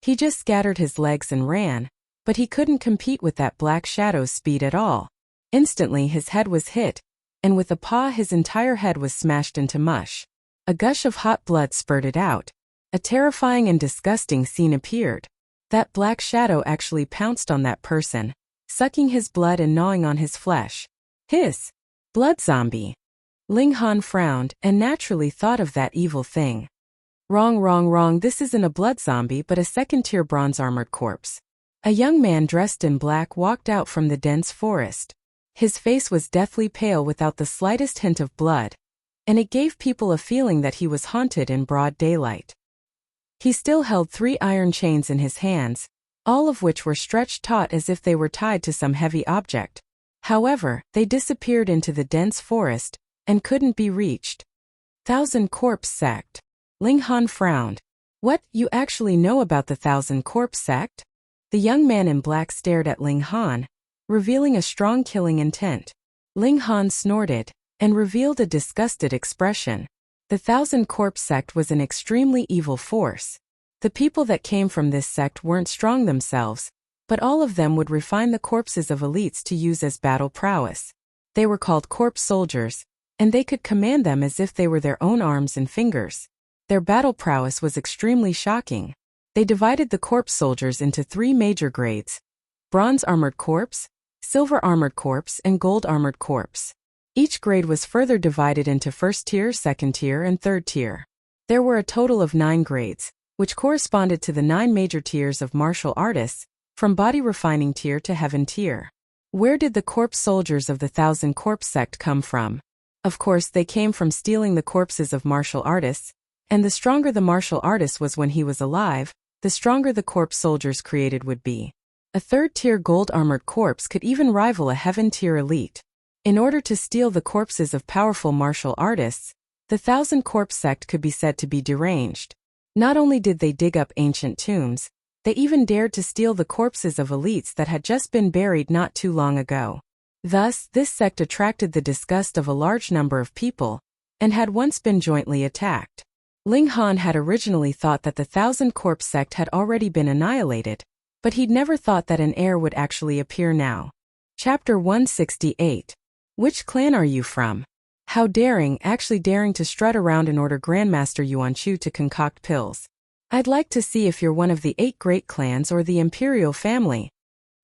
Speaker 1: He just scattered his legs and ran, but he couldn't compete with that black shadow's speed at all. Instantly his head was hit, and with a paw his entire head was smashed into mush. A gush of hot blood spurted out. A terrifying and disgusting scene appeared. That black shadow actually pounced on that person, sucking his blood and gnawing on his flesh. Hiss! Blood zombie! Ling Han frowned and naturally thought of that evil thing. Wrong, this isn't a blood zombie but a second-tier bronze-armored corpse. A young man dressed in black walked out from the dense forest. His face was deathly pale without the slightest hint of blood, and it gave people a feeling that he was haunted in broad daylight. He still held 3 iron chains in his hands, all of which were stretched taut as if they were tied to some heavy object. However, they disappeared into the dense forest and couldn't be reached. 1,000 Corpse Sect. Ling Han frowned. What, you actually know about the 1,000 Corpse Sect? The young man in black stared at Ling Han, revealing a strong killing intent. Ling Han snorted and revealed a disgusted expression. The 1,000 Corpse Sect was an extremely evil force. The people that came from this sect weren't strong themselves, but all of them would refine the corpses of elites to use as battle prowess. They were called corpse soldiers, and they could command them as if they were their own arms and fingers. Their battle prowess was extremely shocking. They divided the corpse soldiers into 3 major grades: bronze armored corpse, silver armored corpse, and gold armored corpse. Each grade was further divided into first tier, second tier, and third tier. There were a total of 9 grades, which corresponded to the 9 major tiers of martial artists, from body refining tier to heaven tier. Where did the corpse soldiers of the 1,000 Corpse Sect come from? Of course, they came from stealing the corpses of martial artists, and the stronger the martial artist was when he was alive, the stronger the corpse soldiers created would be. A third-tier gold-armored corpse could even rival a heaven-tier elite. In order to steal the corpses of powerful martial artists, the 1,000 Corpse Sect could be said to be deranged. Not only did they dig up ancient tombs, they even dared to steal the corpses of elites that had just been buried not too long ago. Thus, this sect attracted the disgust of a large number of people, and had once been jointly attacked. Ling Han had originally thought that the 1,000 Corpse Sect had already been annihilated, but he'd never thought that an heir would actually appear now. Chapter 168. Which clan are you from? How daring, actually daring to strut around and order Grandmaster Yuan Chu to concoct pills. I'd like to see if you're one of the 8 great clans or the imperial family.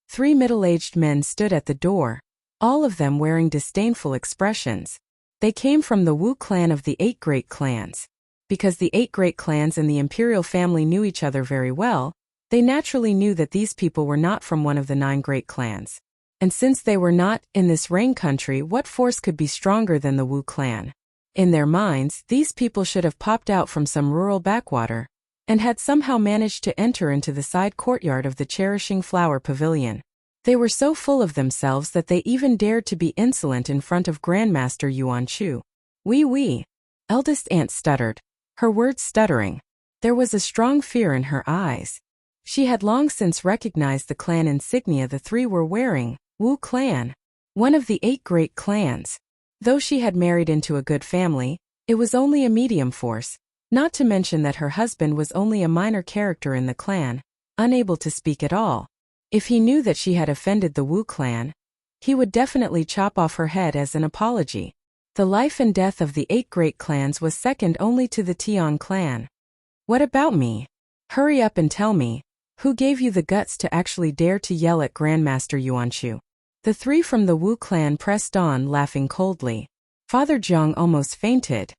Speaker 1: 3 middle-aged men stood at the door, all of them wearing disdainful expressions. They came from the Wu clan of the 8 great clans. Because the 8 great clans and the imperial family knew each other very well, they naturally knew that these people were not from one of the 9 great clans. And since they were not, in this rain country, what force could be stronger than the Wu clan? In their minds, these people should have popped out from some rural backwater, and had somehow managed to enter into the side courtyard of the Cherishing Flower Pavilion. They were so full of themselves that they even dared to be insolent in front of Grandmaster Yuan Chu. Oui. Eldest aunt stuttered, her words stuttering. There was a strong fear in her eyes. She had long since recognized the clan insignia the 3 were wearing. Wu clan, one of the 8 great clans. Though she had married into a good family, it was only a medium force, not to mention that her husband was only a minor character in the clan, unable to speak at all. If he knew that she had offended the Wu clan, he would definitely chop off her head as an apology. The life and death of the 8 great clans was second only to the Tian clan. What about me? Hurry up and tell me, who gave you the guts to actually dare to yell at Grandmaster Yuan Chu? The 3 from the Wu clan pressed on, laughing coldly. Father Zhang almost fainted.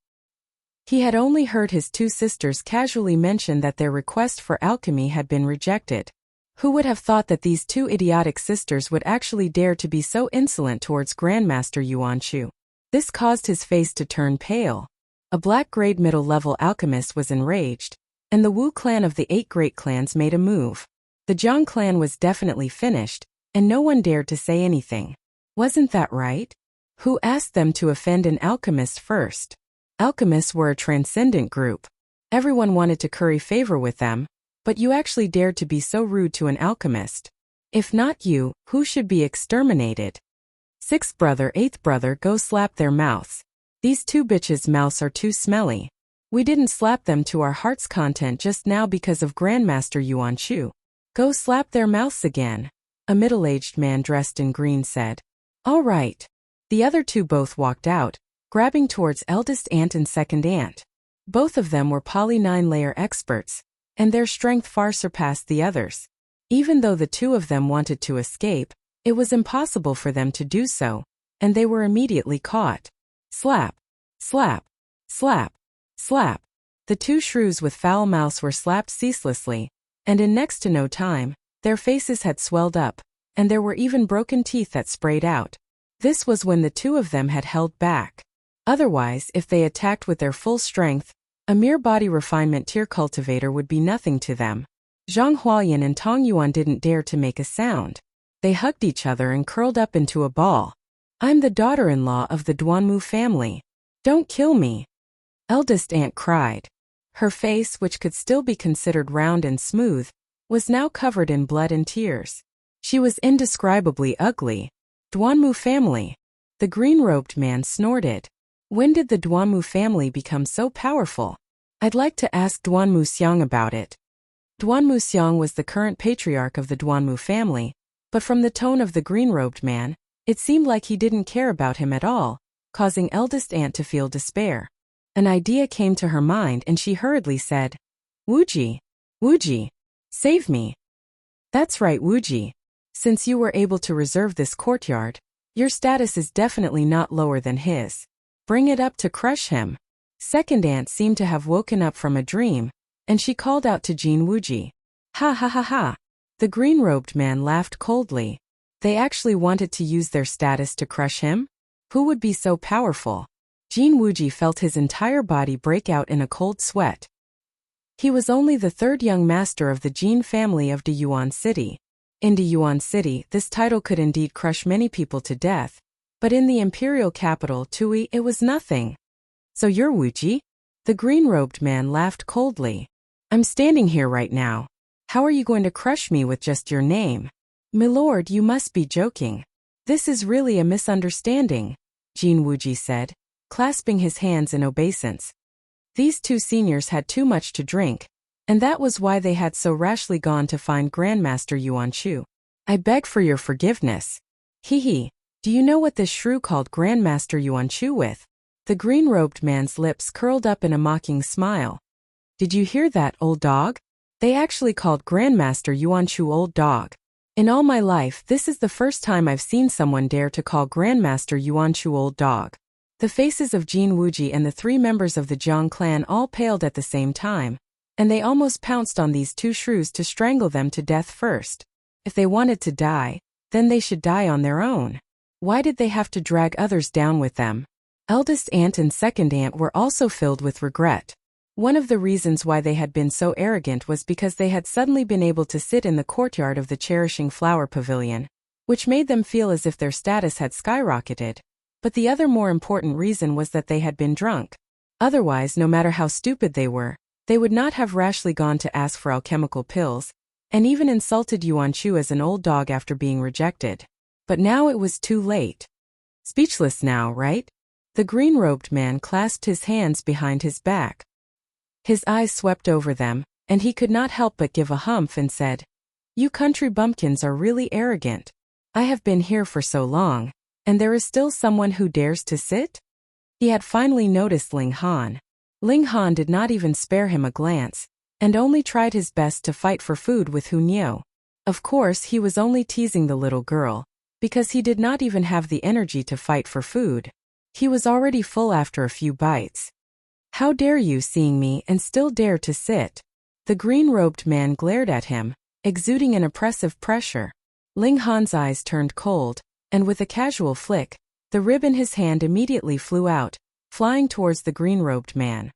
Speaker 1: He had only heard his 2 sisters casually mention that their request for alchemy had been rejected. Who would have thought that these 2 idiotic sisters would actually dare to be so insolent towards Grandmaster Yuan Chu? This caused his face to turn pale. A black-grade middle-level alchemist was enraged, and the Wu clan of the 8 great clans made a move. The Zhang clan was definitely finished, and no one dared to say anything. Wasn't that right? Who asked them to offend an alchemist first? Alchemists were a transcendent group. Everyone wanted to curry favor with them, but you actually dared to be so rude to an alchemist. If not you, who should be exterminated? 6th brother, 8th brother, go slap their mouths. These 2 bitches' mouths are too smelly. We didn't slap them to our heart's content just now because of Grandmaster Yuan Chu. Go slap their mouths again, a middle-aged man dressed in green said. All right. The other two both walked out, grabbing towards eldest aunt and second aunt. Both of them were poly 9-layer experts, and their strength far surpassed the others. Even though the two of them wanted to escape, it was impossible for them to do so, and they were immediately caught. Slap, slap, slap, slap. The two shrews with foul mouths were slapped ceaselessly, and in next to no time, their faces had swelled up, and there were even broken teeth that sprayed out. This was when the two of them had held back. Otherwise, if they attacked with their full strength, a mere body refinement tier cultivator would be nothing to them. Zhang Huayan and Tong Yuan didn't dare to make a sound. They hugged each other and curled up into a ball. I'm the daughter-in-law of the Duanmu family. Don't kill me. Eldest aunt cried. Her face, which could still be considered round and smooth, was now covered in blood and tears. She was indescribably ugly. Duanmu family. The green-robed man snorted. When did the Duanmu family become so powerful? I'd like to ask Duanmu Xiang about it. Duanmu Xiang was the current patriarch of the Duanmu family, but from the tone of the green-robed man, it seemed like he didn't care about him at all, causing eldest aunt to feel despair. An idea came to her mind and she hurriedly said, Wuji, Wuji, save me. That's right, Wuji. Since you were able to reserve this courtyard, your status is definitely not lower than his. Bring it up to crush him. Second aunt seemed to have woken up from a dream, and she called out to Jin Wuji. Ha ha ha ha. The green-robed man laughed coldly. They actually wanted to use their status to crush him? Who would be so powerful? Jin Wuji felt his entire body break out in a cold sweat. He was only the third young master of the Jin family of Deyuan City. In Deyuan City, this title could indeed crush many people to death, but in the imperial capital, Tui, it was nothing. So you're Wuji? The green-robed man laughed coldly. I'm standing here right now. How are you going to crush me with just your name? Milord, you must be joking. This is really a misunderstanding, Jin Wuji said, clasping his hands in obeisance. These two seniors had too much to drink, and that was why they had so rashly gone to find Grandmaster Yuan Chu. I beg for your forgiveness. Hee. Do you know what this shrew called Grandmaster Yuan Chu with? The green-robed man's lips curled up in a mocking smile. Did you hear that, old dog? They actually called Grandmaster Yuan Chu old dog. In all my life, this is the first time I've seen someone dare to call Grandmaster Yuan Chu old dog. The faces of Jin Wuji and the three members of the Jiang clan all paled at the same time, and they almost pounced on these two shrews to strangle them to death first. If they wanted to die, then they should die on their own. Why did they have to drag others down with them? Eldest aunt and second aunt were also filled with regret. One of the reasons why they had been so arrogant was because they had suddenly been able to sit in the courtyard of the Cherishing Flower Pavilion, which made them feel as if their status had skyrocketed. But the other more important reason was that they had been drunk. Otherwise, no matter how stupid they were, they would not have rashly gone to ask for alchemical pills, and even insulted Yuan Chu as an old dog after being rejected. But now it was too late. Speechless now, right? The green-robed man clasped his hands behind his back. His eyes swept over them, and he could not help but give a humph and said, You country bumpkins are really arrogant. I have been here for so long, and there is still someone who dares to sit? He had finally noticed Ling Han. Ling Han did not even spare him a glance, and only tried his best to fight for food with Hu Niu. Of course, he was only teasing the little girl, because he did not even have the energy to fight for food. He was already full after a few bites. How dare you, seeing me, and still dare to sit? The green-robed man glared at him, exuding an oppressive pressure. Ling Han's eyes turned cold, and with a casual flick, the rib in his hand immediately flew out, flying towards the green-robed man.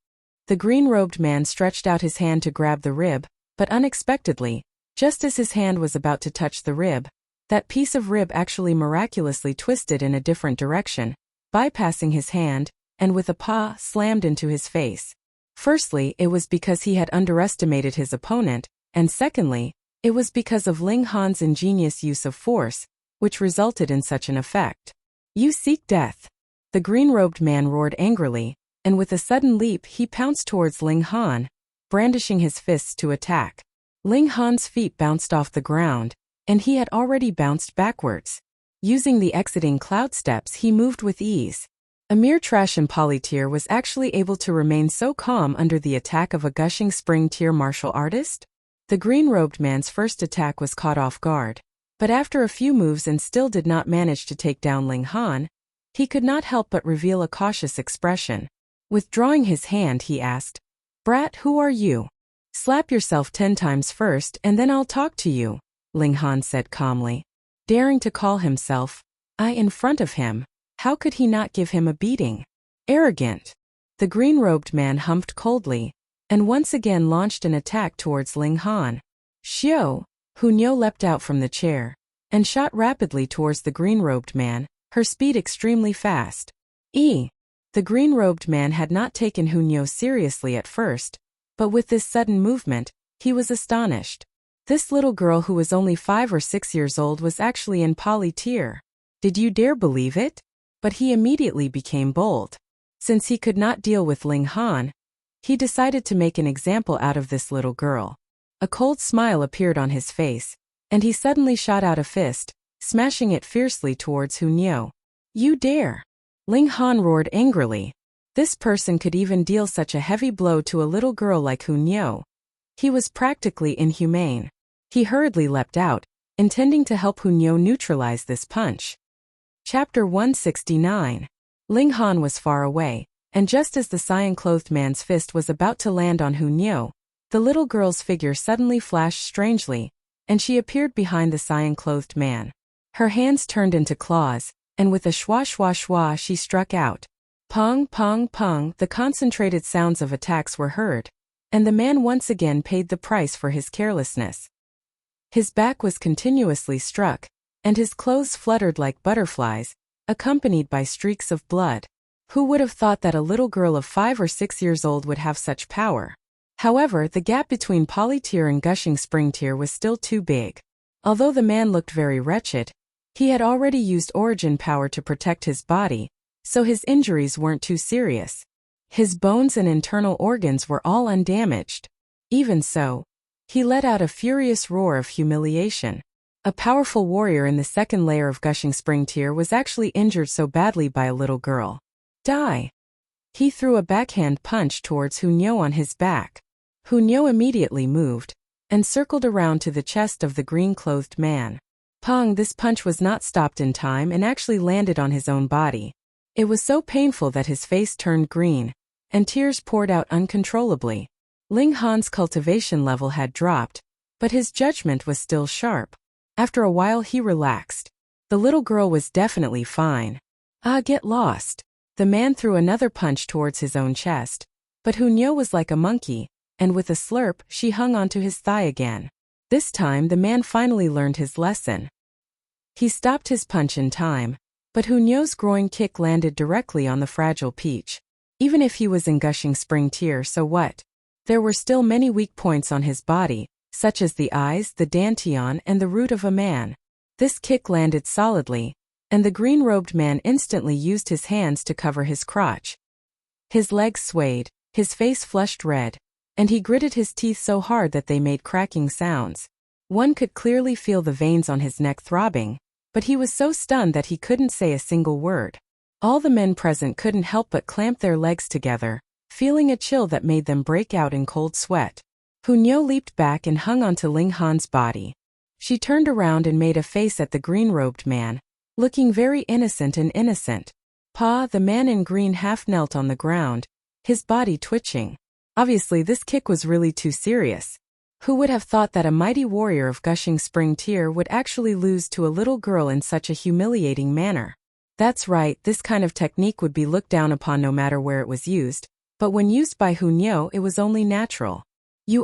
Speaker 1: The green-robed man stretched out his hand to grab the rib, but unexpectedly, just as his hand was about to touch the rib, that piece of rib actually miraculously twisted in a different direction, bypassing his hand, and with a paw slammed into his face. Firstly, it was because he had underestimated his opponent, and secondly, it was because of Ling Han's ingenious use of force, which resulted in such an effect. You seek death. The green-robed man roared angrily, and with a sudden leap he pounced towards Ling Han, brandishing his fists to attack. Ling Han's feet bounced off the ground, and he had already bounced backwards. Using the exiting cloud steps he moved with ease. A mere trash and polytear was actually able to remain so calm under the attack of a gushing spring tier martial artist? The green-robed man's first attack was caught off guard, but after a few moves and still did not manage to take down Ling Han, he could not help but reveal a cautious expression. Withdrawing his hand he asked, "Brat, who are you? Slap yourself 10 times first and then I'll talk to you," Ling Han said calmly. Daring to call himself I in front of him, how could he not give him a beating? Arrogant. The green-robed man humped coldly, and once again launched an attack towards Ling Han. Xiao, Hunyo leapt out from the chair, and shot rapidly towards the green-robed man, her speed extremely fast. The green-robed man had not taken Hunyo seriously at first, but with this sudden movement, he was astonished. This little girl who was only 5 or 6 years old was actually in poly-tier. Did you dare believe it? But he immediately became bold. Since he could not deal with Ling Han, he decided to make an example out of this little girl. A cold smile appeared on his face, and he suddenly shot out a fist, smashing it fiercely towards Hunyo. You dare! Ling Han roared angrily. This person could even deal such a heavy blow to a little girl like Hunyo. He was practically inhumane. He hurriedly leapt out, intending to help Hunyo neutralize this punch. Chapter 169. Ling Han was far away, and just as the cyan-clothed man's fist was about to land on Hunyo, the little girl's figure suddenly flashed strangely, and she appeared behind the cyan-clothed man. Her hands turned into claws, and with a schwa schwa schwa she struck out. Pong pong pong, the concentrated sounds of attacks were heard, and the man once again paid the price for his carelessness. His back was continuously struck, and his clothes fluttered like butterflies, accompanied by streaks of blood. Who would have thought that a little girl of 5 or 6 years old would have such power? However, the gap between poly-tier and gushing spring tier was still too big. Although the man looked very wretched, he had already used origin power to protect his body, so his injuries weren't too serious. His bones and internal organs were all undamaged. Even so, he let out a furious roar of humiliation. A powerful warrior in the second layer of gushing spring tier was actually injured so badly by a little girl. Die! He threw a backhand punch towards Hunyo on his back. Hunyo immediately moved, and circled around to the chest of the green-clothed man. Pong, this punch was not stopped in time and actually landed on his own body. It was so painful that his face turned green, and tears poured out uncontrollably. Ling Han's cultivation level had dropped, but his judgment was still sharp. After a while he relaxed. The little girl was definitely fine. Get lost. The man threw another punch towards his own chest, but Hunyo was like a monkey, and with a slurp she hung onto his thigh again. This time the man finally learned his lesson. He stopped his punch in time, but Hunyo's groin kick landed directly on the fragile peach. Even if he was in gushing spring tier, so what? There were still many weak points on his body, such as the eyes, the dantian, and the root of a man. This kick landed solidly, and the green-robed man instantly used his hands to cover his crotch. His legs swayed, his face flushed red, and he gritted his teeth so hard that they made cracking sounds. One could clearly feel the veins on his neck throbbing, but he was so stunned that he couldn't say a single word. All the men present couldn't help but clamp their legs together, feeling a chill that made them break out in cold sweat. Hunyo leaped back and hung onto Ling Han's body. She turned around and made a face at the green-robed man, looking very innocent and innocent. Pa, the man in green half knelt on the ground, his body twitching. Obviously this kick was really too serious. Who would have thought that a mighty warrior of gushing spring tier would actually lose to a little girl in such a humiliating manner? That's right, this kind of technique would be looked down upon no matter where it was used, but when used by Hunyo it was only natural.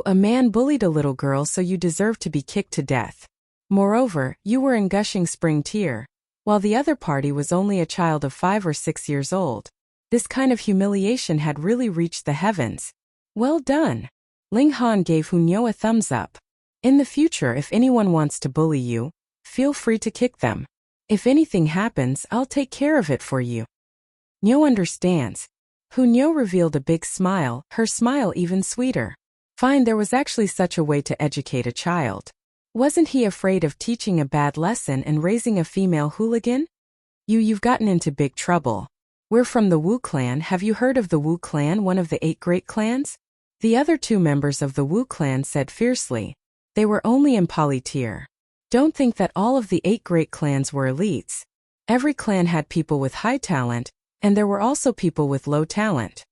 Speaker 1: A man bullied a little girl, so you deserve to be kicked to death. Moreover, you were in gushing spring tier, while the other party was only a child of 5 or 6 years old. This kind of humiliation had really reached the heavens. Well done! Ling Han gave Hunyo a thumbs up. In the future, if anyone wants to bully you, feel free to kick them. If anything happens, I'll take care of it for you. Hunyo understands. Hu Niu revealed a big smile, her smile even sweeter. Fine, there was actually such a way to educate a child. Wasn't he afraid of teaching a bad lesson and raising a female hooligan? You've gotten into big trouble. We're from the Wu clan. Have you heard of the Wu clan, one of the 8 great clans? The other 2 members of the Wu clan said fiercely. They were only in polytier. Don't think that all of the 8 great clans were elites. Every clan had people with high talent, and there were also people with low talent.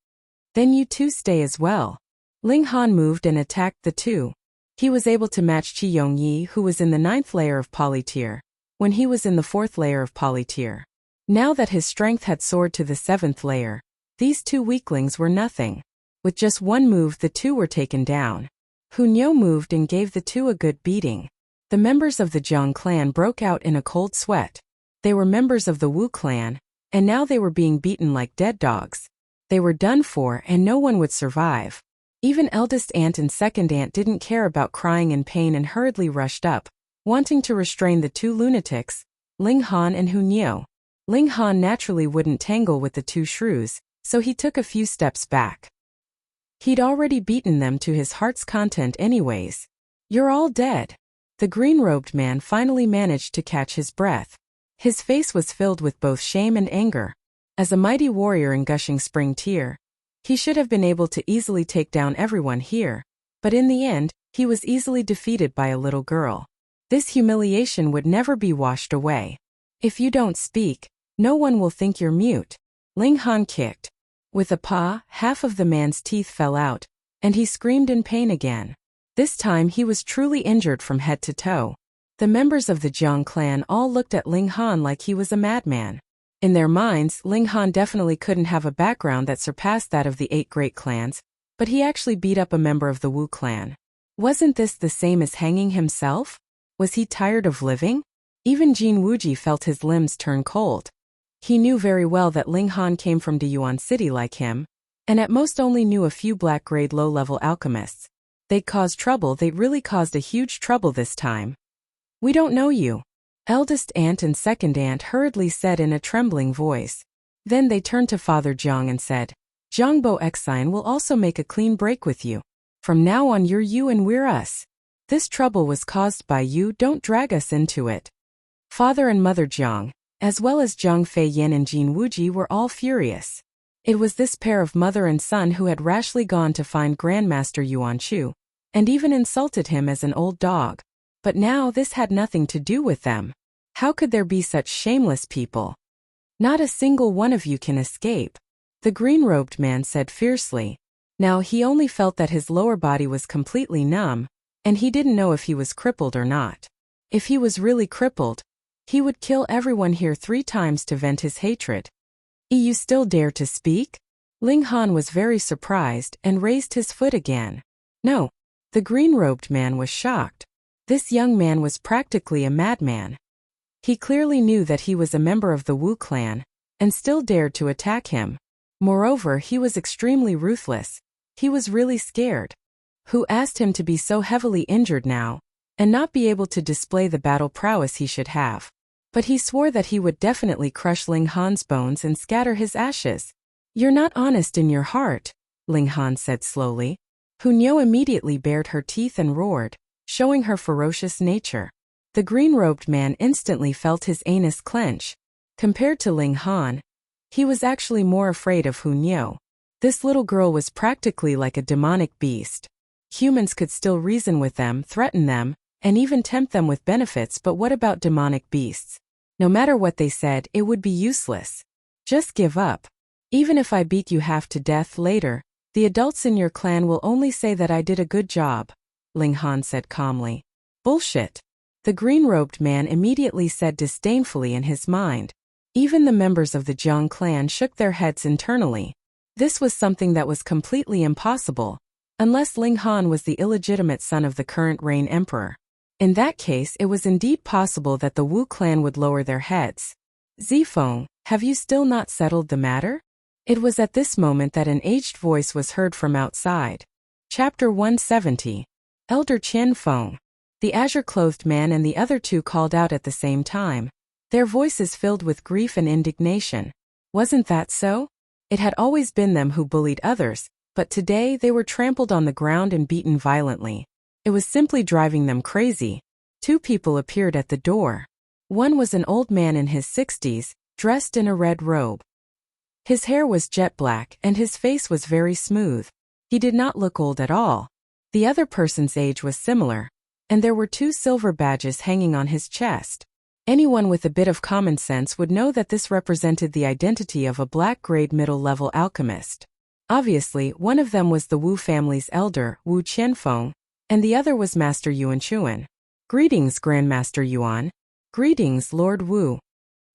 Speaker 1: Then you 2 stay as well. Ling Han moved and attacked the 2. He was able to match Qi Yongyi, who was in the 9th layer of polytier, when he was in the 4th layer of polytier. Now that his strength had soared to the 7th layer, these 2 weaklings were nothing. With just one move, the 2 were taken down. Hu Niu moved and gave the 2 a good beating. The members of the Zhang clan broke out in a cold sweat. They were members of the Wu clan, and now they were being beaten like dead dogs. They were done for, and no one would survive. Even eldest aunt and second aunt didn't care about crying in pain and hurriedly rushed up, wanting to restrain the 2 lunatics, Ling Han and Hu Niu. Ling Han naturally wouldn't tangle with the 2 shrews, so he took a few steps back. He'd already beaten them to his heart's content anyways. You're all dead. The green-robed man finally managed to catch his breath. His face was filled with both shame and anger. As a mighty warrior in gushing spring tear, he should have been able to easily take down everyone here, but in the end, he was easily defeated by a little girl. This humiliation would never be washed away. If you don't speak, no one will think you're mute. Ling Han kicked. With a paw, half of the man's teeth fell out, and he screamed in pain again. This time he was truly injured from head to toe. The members of the Zhang clan all looked at Ling Han like he was a madman. In their minds, Ling Han definitely couldn't have a background that surpassed that of the 8 great clans, but he actually beat up a member of the Wu clan. Wasn't this the same as hanging himself? Was he tired of living? Even Jin Wuji felt his limbs turn cold. He knew very well that Ling Han came from Deyuan City like him, and at most only knew a few black-grade low-level alchemists. They'd caused trouble, they'd really caused a huge trouble this time. We don't know you. Eldest aunt and second aunt hurriedly said in a trembling voice. Then they turned to Father Zhang and said, Zhangbo Exine will also make a clean break with you. From now on you're you and we're us. This trouble was caused by you, don't drag us into it. Father and Mother Zhang, as well as Zhang Feiyin and Jin Wuji, were all furious. It was this pair of mother and son who had rashly gone to find Grandmaster Yuan Chu, and even insulted him as an old dog. But now this had nothing to do with them. How could there be such shameless people? Not a single one of you can escape, the green-robed man said fiercely. Now he only felt that his lower body was completely numb, and he didn't know if he was crippled or not. If he was really crippled, he would kill everyone here 3 times to vent his hatred. You still dare to speak? Ling Han was very surprised and raised his foot again. No. The green-robed man was shocked. This young man was practically a madman. He clearly knew that he was a member of the Wu clan, and still dared to attack him. Moreover, he was extremely ruthless. He was really scared. Who asked him to be so heavily injured now, and not be able to display the battle prowess he should have? But he swore that he would definitely crush Ling Han's bones and scatter his ashes. You're not honest in your heart, Ling Han said slowly. Hu Niu immediately bared her teeth and roared, showing her ferocious nature. The green-robed man instantly felt his anus clench. Compared to Ling Han, he was actually more afraid of Hu Niu. This little girl was practically like a demonic beast. Humans could still reason with them, threaten them, and even tempt them with benefits, but what about demonic beasts? No matter what they said, it would be useless. Just give up. Even if I beat you half to death later, the adults in your clan will only say that I did a good job, Ling Han said calmly. Bullshit. The green-robed man immediately said disdainfully in his mind. Even the members of the Zhang clan shook their heads internally. This was something that was completely impossible, unless Ling Han was the illegitimate son of the current reign emperor. In that case, it was indeed possible that the Wu clan would lower their heads. Zifeng, have you still not settled the matter? It was at this moment that an aged voice was heard from outside. Chapter 170. Elder Qian Feng. The azure-clothed man and the other 2 called out at the same time, their voices filled with grief and indignation. Wasn't that so? It had always been them who bullied others, but today they were trampled on the ground and beaten violently. It was simply driving them crazy. Two people appeared at the door. One was an old man in his 60s, dressed in a red robe. His hair was jet black and his face was very smooth. He did not look old at all. The other person's age was similar, and there were 2 silver badges hanging on his chest. Anyone with a bit of common sense would know that this represented the identity of a black-grade middle-level alchemist. Obviously, one of them was the Wu family's elder, Wu Qianfeng, and the other was Master Yuan Chuan. Greetings, Grandmaster Yuan. Greetings, Lord Wu.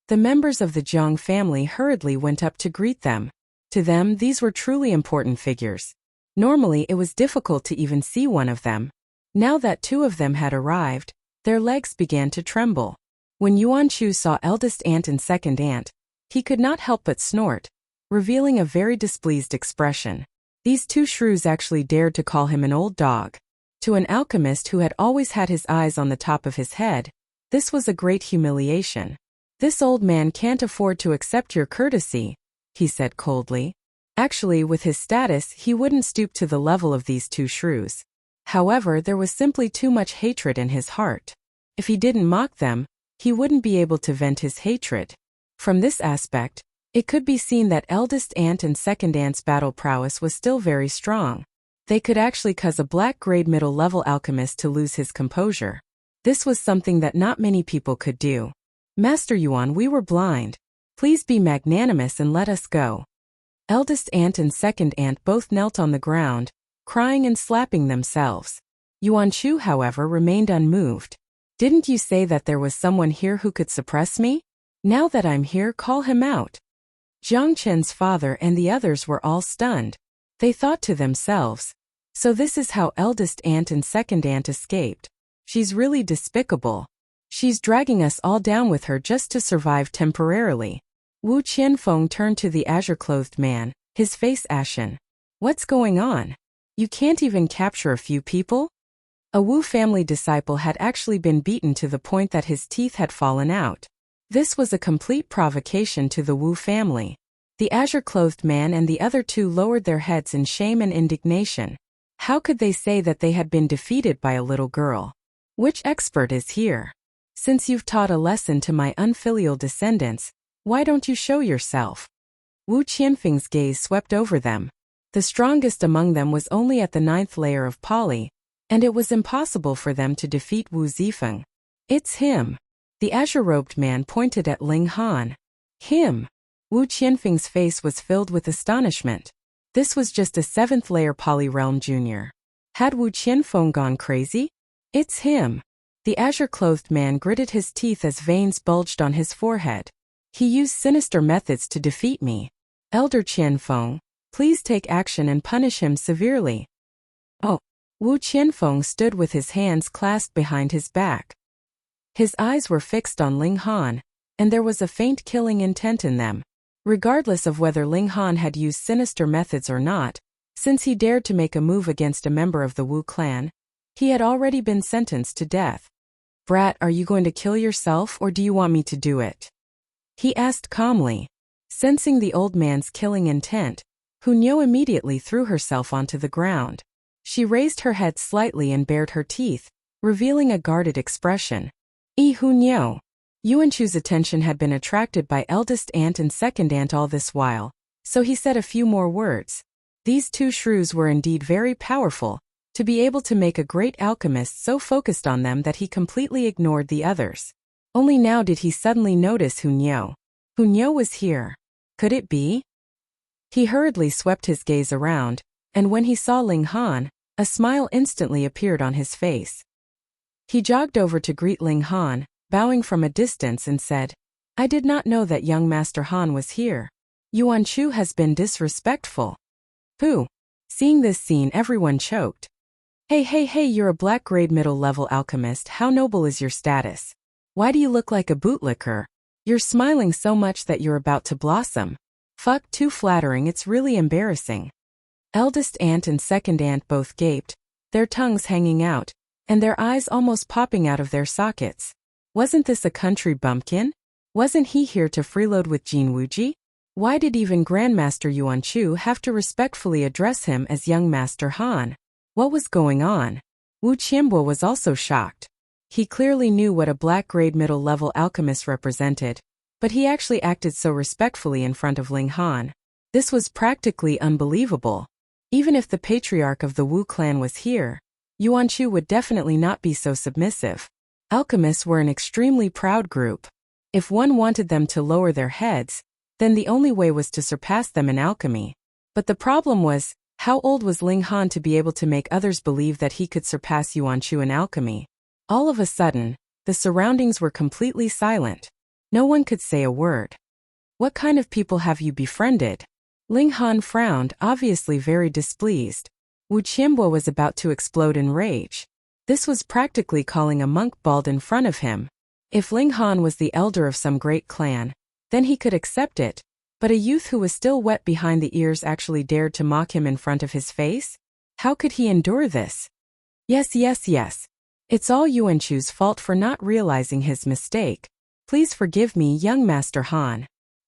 Speaker 1: The members of the Jiang family hurriedly went up to greet them. To them, these were truly important figures. Normally, it was difficult to even see one of them. Now that 2 of them had arrived, their legs began to tremble. When Yuan Chu saw eldest aunt and second aunt, he could not help but snort, revealing a very displeased expression. These 2 shrews actually dared to call him an old dog. To an alchemist who had always had his eyes on the top of his head, this was a great humiliation. This old man can't afford to accept your courtesy, he said coldly. Actually, with his status, he wouldn't stoop to the level of these 2 shrews. However, there was simply too much hatred in his heart. If he didn't mock them, he wouldn't be able to vent his hatred. From this aspect, it could be seen that eldest aunt and second aunt's battle prowess was still very strong. They could actually cause a black-grade middle-level alchemist to lose his composure. This was something that not many people could do. Master Yuan, we were blind. Please be magnanimous and let us go. Eldest aunt and second aunt both knelt on the ground, crying and slapping themselves. Yuan Chu, however, remained unmoved. Didn't you say that there was someone here who could suppress me? Now that I'm here, call him out. Jiang Chen's father and the others were all stunned. They thought to themselves, so this is how eldest aunt and second aunt escaped. She's really despicable. She's dragging us all down with her just to survive temporarily. Wu Qianfeng turned to the azure-clothed man, his face ashen. What's going on? You can't even capture a few people? A Wu family disciple had actually been beaten to the point that his teeth had fallen out. This was a complete provocation to the Wu family. The azure-clothed man and the other 2 lowered their heads in shame and indignation. How could they say that they had been defeated by a little girl? Which expert is here? Since you've taught a lesson to my unfilial descendants, why don't you show yourself? Wu Qianfeng's gaze swept over them. The strongest among them was only at the 9th layer of Pali, and it was impossible for them to defeat Wu Zifeng. It's him. The azure-robed man pointed at Ling Han. Him. Wu Qianfeng's face was filled with astonishment. This was just a 7th layer Pali realm junior. Had Wu Qianfeng gone crazy? It's him. The azure-clothed man gritted his teeth as veins bulged on his forehead. He used sinister methods to defeat me. Elder Qianfeng, please take action and punish him severely. Oh. Wu Qianfeng stood with his hands clasped behind his back. His eyes were fixed on Ling Han, and there was a faint killing intent in them. Regardless of whether Ling Han had used sinister methods or not, since he dared to make a move against a member of the Wu clan, he had already been sentenced to death. Brat, are you going to kill yourself or do you want me to do it? He asked calmly. Sensing the old man's killing intent, Hunyao immediately threw herself onto the ground. She raised her head slightly and bared her teeth, revealing a guarded expression. Hunyao. Yuan Chu's attention had been attracted by eldest aunt and second aunt all this while, so he said a few more words. These 2 shrews were indeed very powerful, to be able to make a great alchemist so focused on them that he completely ignored the others. Only now did he suddenly notice Hunyao. Hunyao was here. Could it be? He hurriedly swept his gaze around, and when he saw Ling Han, a smile instantly appeared on his face. He jogged over to greet Ling Han, bowing from a distance and said, I did not know that young Master Han was here. Yuan Chu has been disrespectful. Who? Seeing this scene, everyone choked. Hey, you're a black-grade middle-level alchemist. How noble is your status? Why do you look like a bootlicker? You're smiling so much that you're about to blossom. Fuck, too flattering, it's really embarrassing. Eldest aunt and second aunt both gaped, their tongues hanging out, and their eyes almost popping out of their sockets. Wasn't this a country bumpkin? Wasn't he here to freeload with Jin Wuji? Why did even Grandmaster Yuan Chu have to respectfully address him as young Master Han? What was going on? Wu Qianbo was also shocked. He clearly knew what a black-grade middle-level alchemist represented, but he actually acted so respectfully in front of Ling Han. This was practically unbelievable. Even if the patriarch of the Wu clan was here, Yuan Chu would definitely not be so submissive. Alchemists were an extremely proud group. If one wanted them to lower their heads, then the only way was to surpass them in alchemy. But the problem was, how old was Ling Han to be able to make others believe that he could surpass Yuan Chu in alchemy? All of a sudden, the surroundings were completely silent. No one could say a word. What kind of people have you befriended? Ling Han frowned, obviously very displeased. Wu Qianbo was about to explode in rage. This was practically calling a monk bald in front of him. If Ling Han was the elder of some great clan, then he could accept it, but a youth who was still wet behind the ears actually dared to mock him in front of his face? How could he endure this? Yes. It's all Yuan Chu's fault for not realizing his mistake. Please forgive me, young Master Han.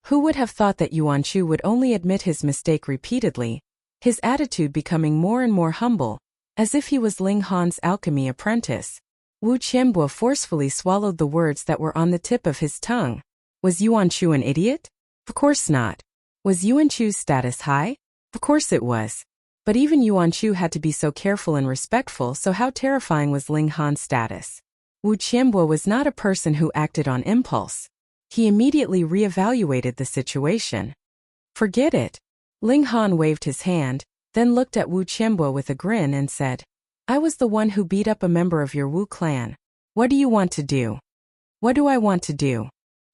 Speaker 1: Who would have thought that Yuan Chu would only admit his mistake repeatedly, his attitude becoming more and more humble, as if he was Ling Han's alchemy apprentice. Wu Qianbo forcefully swallowed the words that were on the tip of his tongue. Was Yuan Chu an idiot? Of course not. Was Yuan Chu's status high? Of course it was. But even Yuan Chu had to be so careful and respectful, so how terrifying was Ling Han's status? Wu Qianbo was not a person who acted on impulse. He immediately reevaluated the situation. Forget it. Ling Han waved his hand, then looked at Wu Qianbo with a grin and said, I was the one who beat up a member of your Wu clan. What do you want to do? What do I want to do?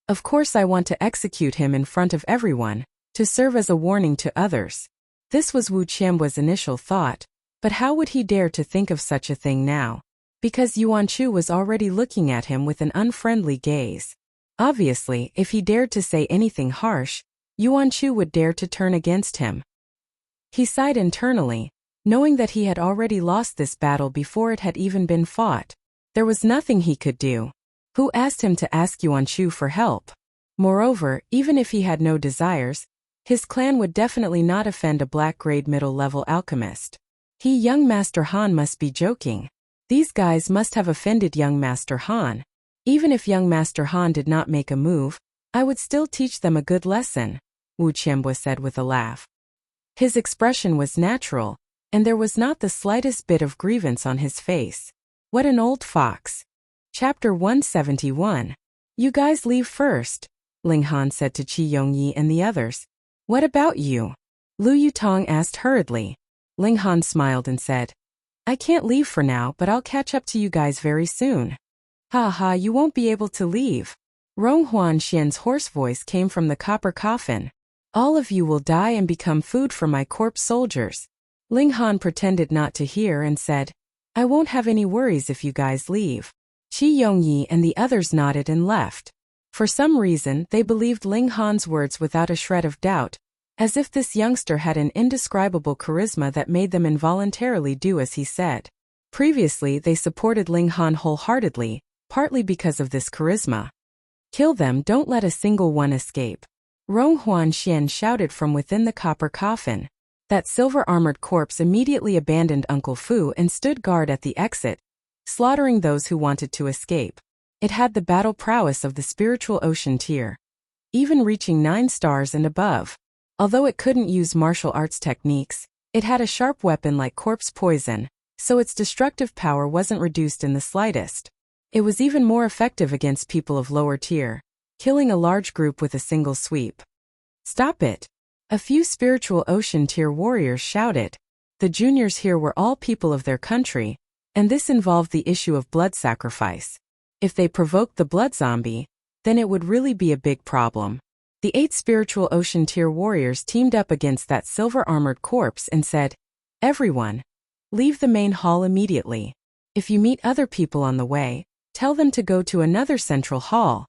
Speaker 1: Of course I want to execute him in front of everyone, to serve as a warning to others. This was Wu Qianbo's initial thought, but how would he dare to think of such a thing now? Because Yuan Chu was already looking at him with an unfriendly gaze. Obviously, if he dared to say anything harsh, Yuan Chu would dare to turn against him. He sighed internally, knowing that he had already lost this battle before it had even been fought. There was nothing he could do. Who asked him to ask Yuan Chu for help? Moreover, even if he had no desires, his clan would definitely not offend a black-grade middle-level alchemist. Young Master Han must be joking. These guys must have offended young Master Han. Even if young Master Han did not make a move, I would still teach them a good lesson, Wu Qianbo said with a laugh. His expression was natural, and there was not the slightest bit of grievance on his face. What an old fox. Chapter 171. You guys leave first, Ling Han said to Qi Yongyi and the others. What about you? Lu Yutong asked hurriedly. Ling Han smiled and said, I can't leave for now, but I'll catch up to you guys very soon. Ha, you won't be able to leave. Rong Huanxian's hoarse voice came from the copper coffin. All of you will die and become food for my corpse soldiers. Ling Han pretended not to hear and said, I won't have any worries if you guys leave. Qi Yongyi and the others nodded and left. For some reason, they believed Ling Han's words without a shred of doubt, as if this youngster had an indescribable charisma that made them involuntarily do as he said. Previously, they supported Ling Han wholeheartedly, partly because of this charisma. Kill them, don't let a single one escape. Rong Huanxian shouted from within the copper coffin. That silver-armored corpse immediately abandoned Uncle Fu and stood guard at the exit, slaughtering those who wanted to escape. It had the battle prowess of the spiritual ocean tier, even reaching 9 stars and above. Although it couldn't use martial arts techniques, it had a sharp weapon like corpse poison, so its destructive power wasn't reduced in the slightest. It was even more effective against people of lower tier, killing a large group with a single sweep. Stop it! A few spiritual ocean tier warriors shouted. The juniors here were all people of their country, and this involved the issue of blood sacrifice. If they provoked the blood zombie, then it would really be a big problem. The 8 spiritual ocean tier warriors teamed up against that silver-armored corpse and said, Everyone, leave the main hall immediately. If you meet other people on the way, tell them to go to another central hall.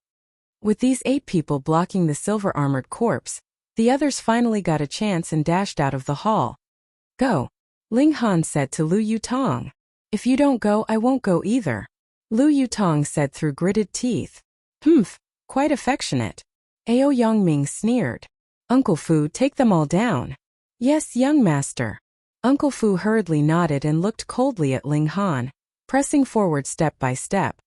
Speaker 1: With these 8 people blocking the silver-armored corpse, the others finally got a chance and dashed out of the hall. Go, Ling Han said to Lu Yutong. If you don't go, I won't go either, Lu Yutong said through gritted teeth. Quite affectionate. Ao Yongming sneered. Uncle Fu, take them all down. Yes, young master. Uncle Fu hurriedly nodded and looked coldly at Ling Han, pressing forward step by step.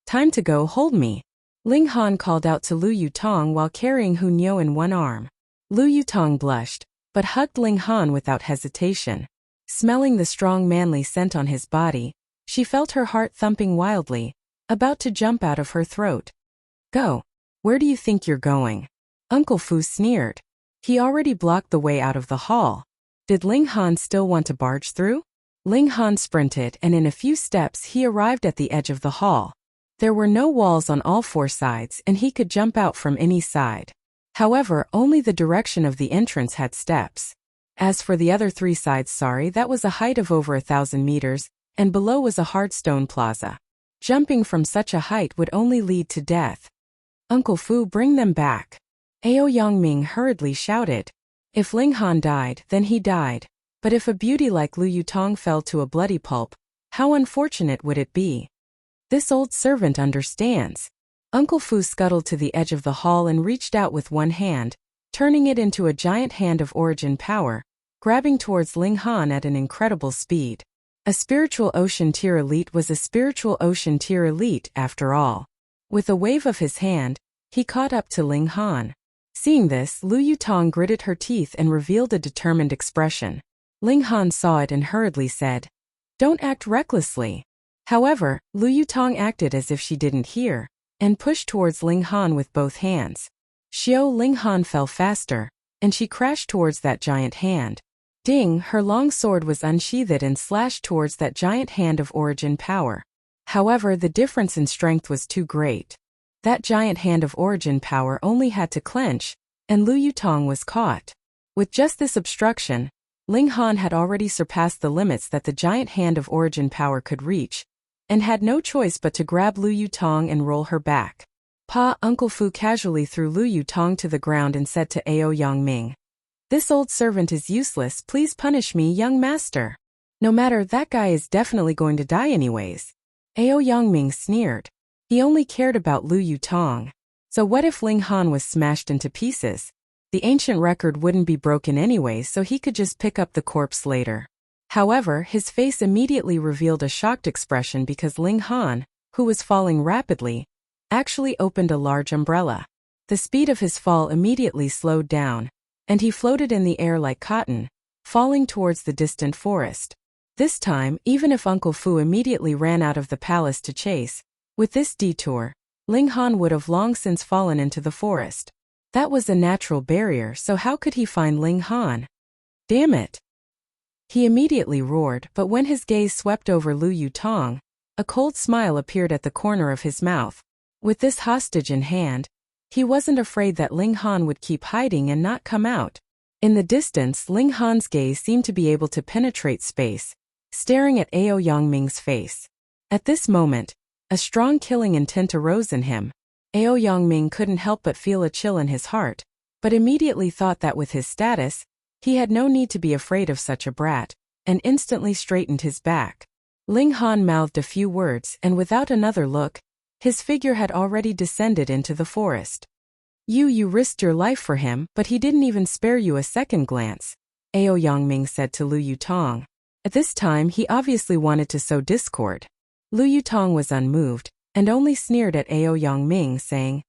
Speaker 1: Time to go, hold me. Ling Han called out to Lu Yutong while carrying Hu Niu in one arm. Lu Yutong blushed, but hugged Ling Han without hesitation. Smelling the strong manly scent on his body, she felt her heart thumping wildly, about to jump out of her throat. Go. Where do you think you're going? Uncle Fu sneered. He already blocked the way out of the hall. Did Ling Han still want to barge through? Ling Han sprinted, and in a few steps he arrived at the edge of the hall. There were no walls on all four sides and he could jump out from any side. However, only the direction of the entrance had steps. As for the other three sides, that was a height of over 1,000 meters, and below was a hard stone plaza. Jumping from such a height would only lead to death. Uncle Fu, bring them back. Ao Yongming hurriedly shouted. If Ling Han died, then he died. But if a beauty like Lu Yutong fell to a bloody pulp, how unfortunate would it be? This old servant understands. Uncle Fu scuttled to the edge of the hall and reached out with one hand, turning it into a giant hand of origin power, grabbing towards Ling Han at an incredible speed. A spiritual ocean tier elite was a spiritual ocean tier elite after all. With a wave of his hand, he caught up to Ling Han. Seeing this, Lu Yutong gritted her teeth and revealed a determined expression. Ling Han saw it and hurriedly said, "Don't act recklessly." However, Lu Yutong acted as if she didn't hear, and pushed towards Ling Han with both hands. Xiao Ling Han fell faster, and she crashed towards that giant hand. Ding, her long sword was unsheathed and slashed towards that giant hand of origin power. However, the difference in strength was too great. That giant hand of origin power only had to clench, and Lu Yutong was caught. With just this obstruction, Ling Han had already surpassed the limits that the giant hand of origin power could reach, and had no choice but to grab Lu Yutong and roll her back. Uncle Fu casually threw Lu Yutong to the ground and said to Ao Yongming, "This old servant is useless, please punish me, young master. No matter, that guy is definitely going to die anyways." Ao Yongming sneered. He only cared about Lu Yutong. So what if Ling Han was smashed into pieces? The ancient record wouldn't be broken anyway, so he could just pick up the corpse later. However, his face immediately revealed a shocked expression because Ling Han, who was falling rapidly, actually opened a large umbrella. The speed of his fall immediately slowed down, and he floated in the air like cotton, falling towards the distant forest. This time, even if Uncle Fu immediately ran out of the palace to chase, with this detour, Ling Han would have long since fallen into the forest. That was a natural barrier, so how could he find Ling Han? Damn it! He immediately roared, but when his gaze swept over Lu Yutong, a cold smile appeared at the corner of his mouth. With this hostage in hand, he wasn't afraid that Ling Han would keep hiding and not come out. In the distance, Ling Han's gaze seemed to be able to penetrate space, staring at Ao Yongming's face. At this moment, a strong killing intent arose in him. Ao Yongming couldn't help but feel a chill in his heart, but immediately thought that with his status, he had no need to be afraid of such a brat, and instantly straightened his back. Ling Han mouthed a few words, and without another look, his figure had already descended into the forest. You risked your life for him, but he didn't even spare you a second glance," Ao Yongming said to Lu Yutong. At this time he obviously wanted to sow discord. Lu Yutong was unmoved, and only sneered at Ao Yongming, saying,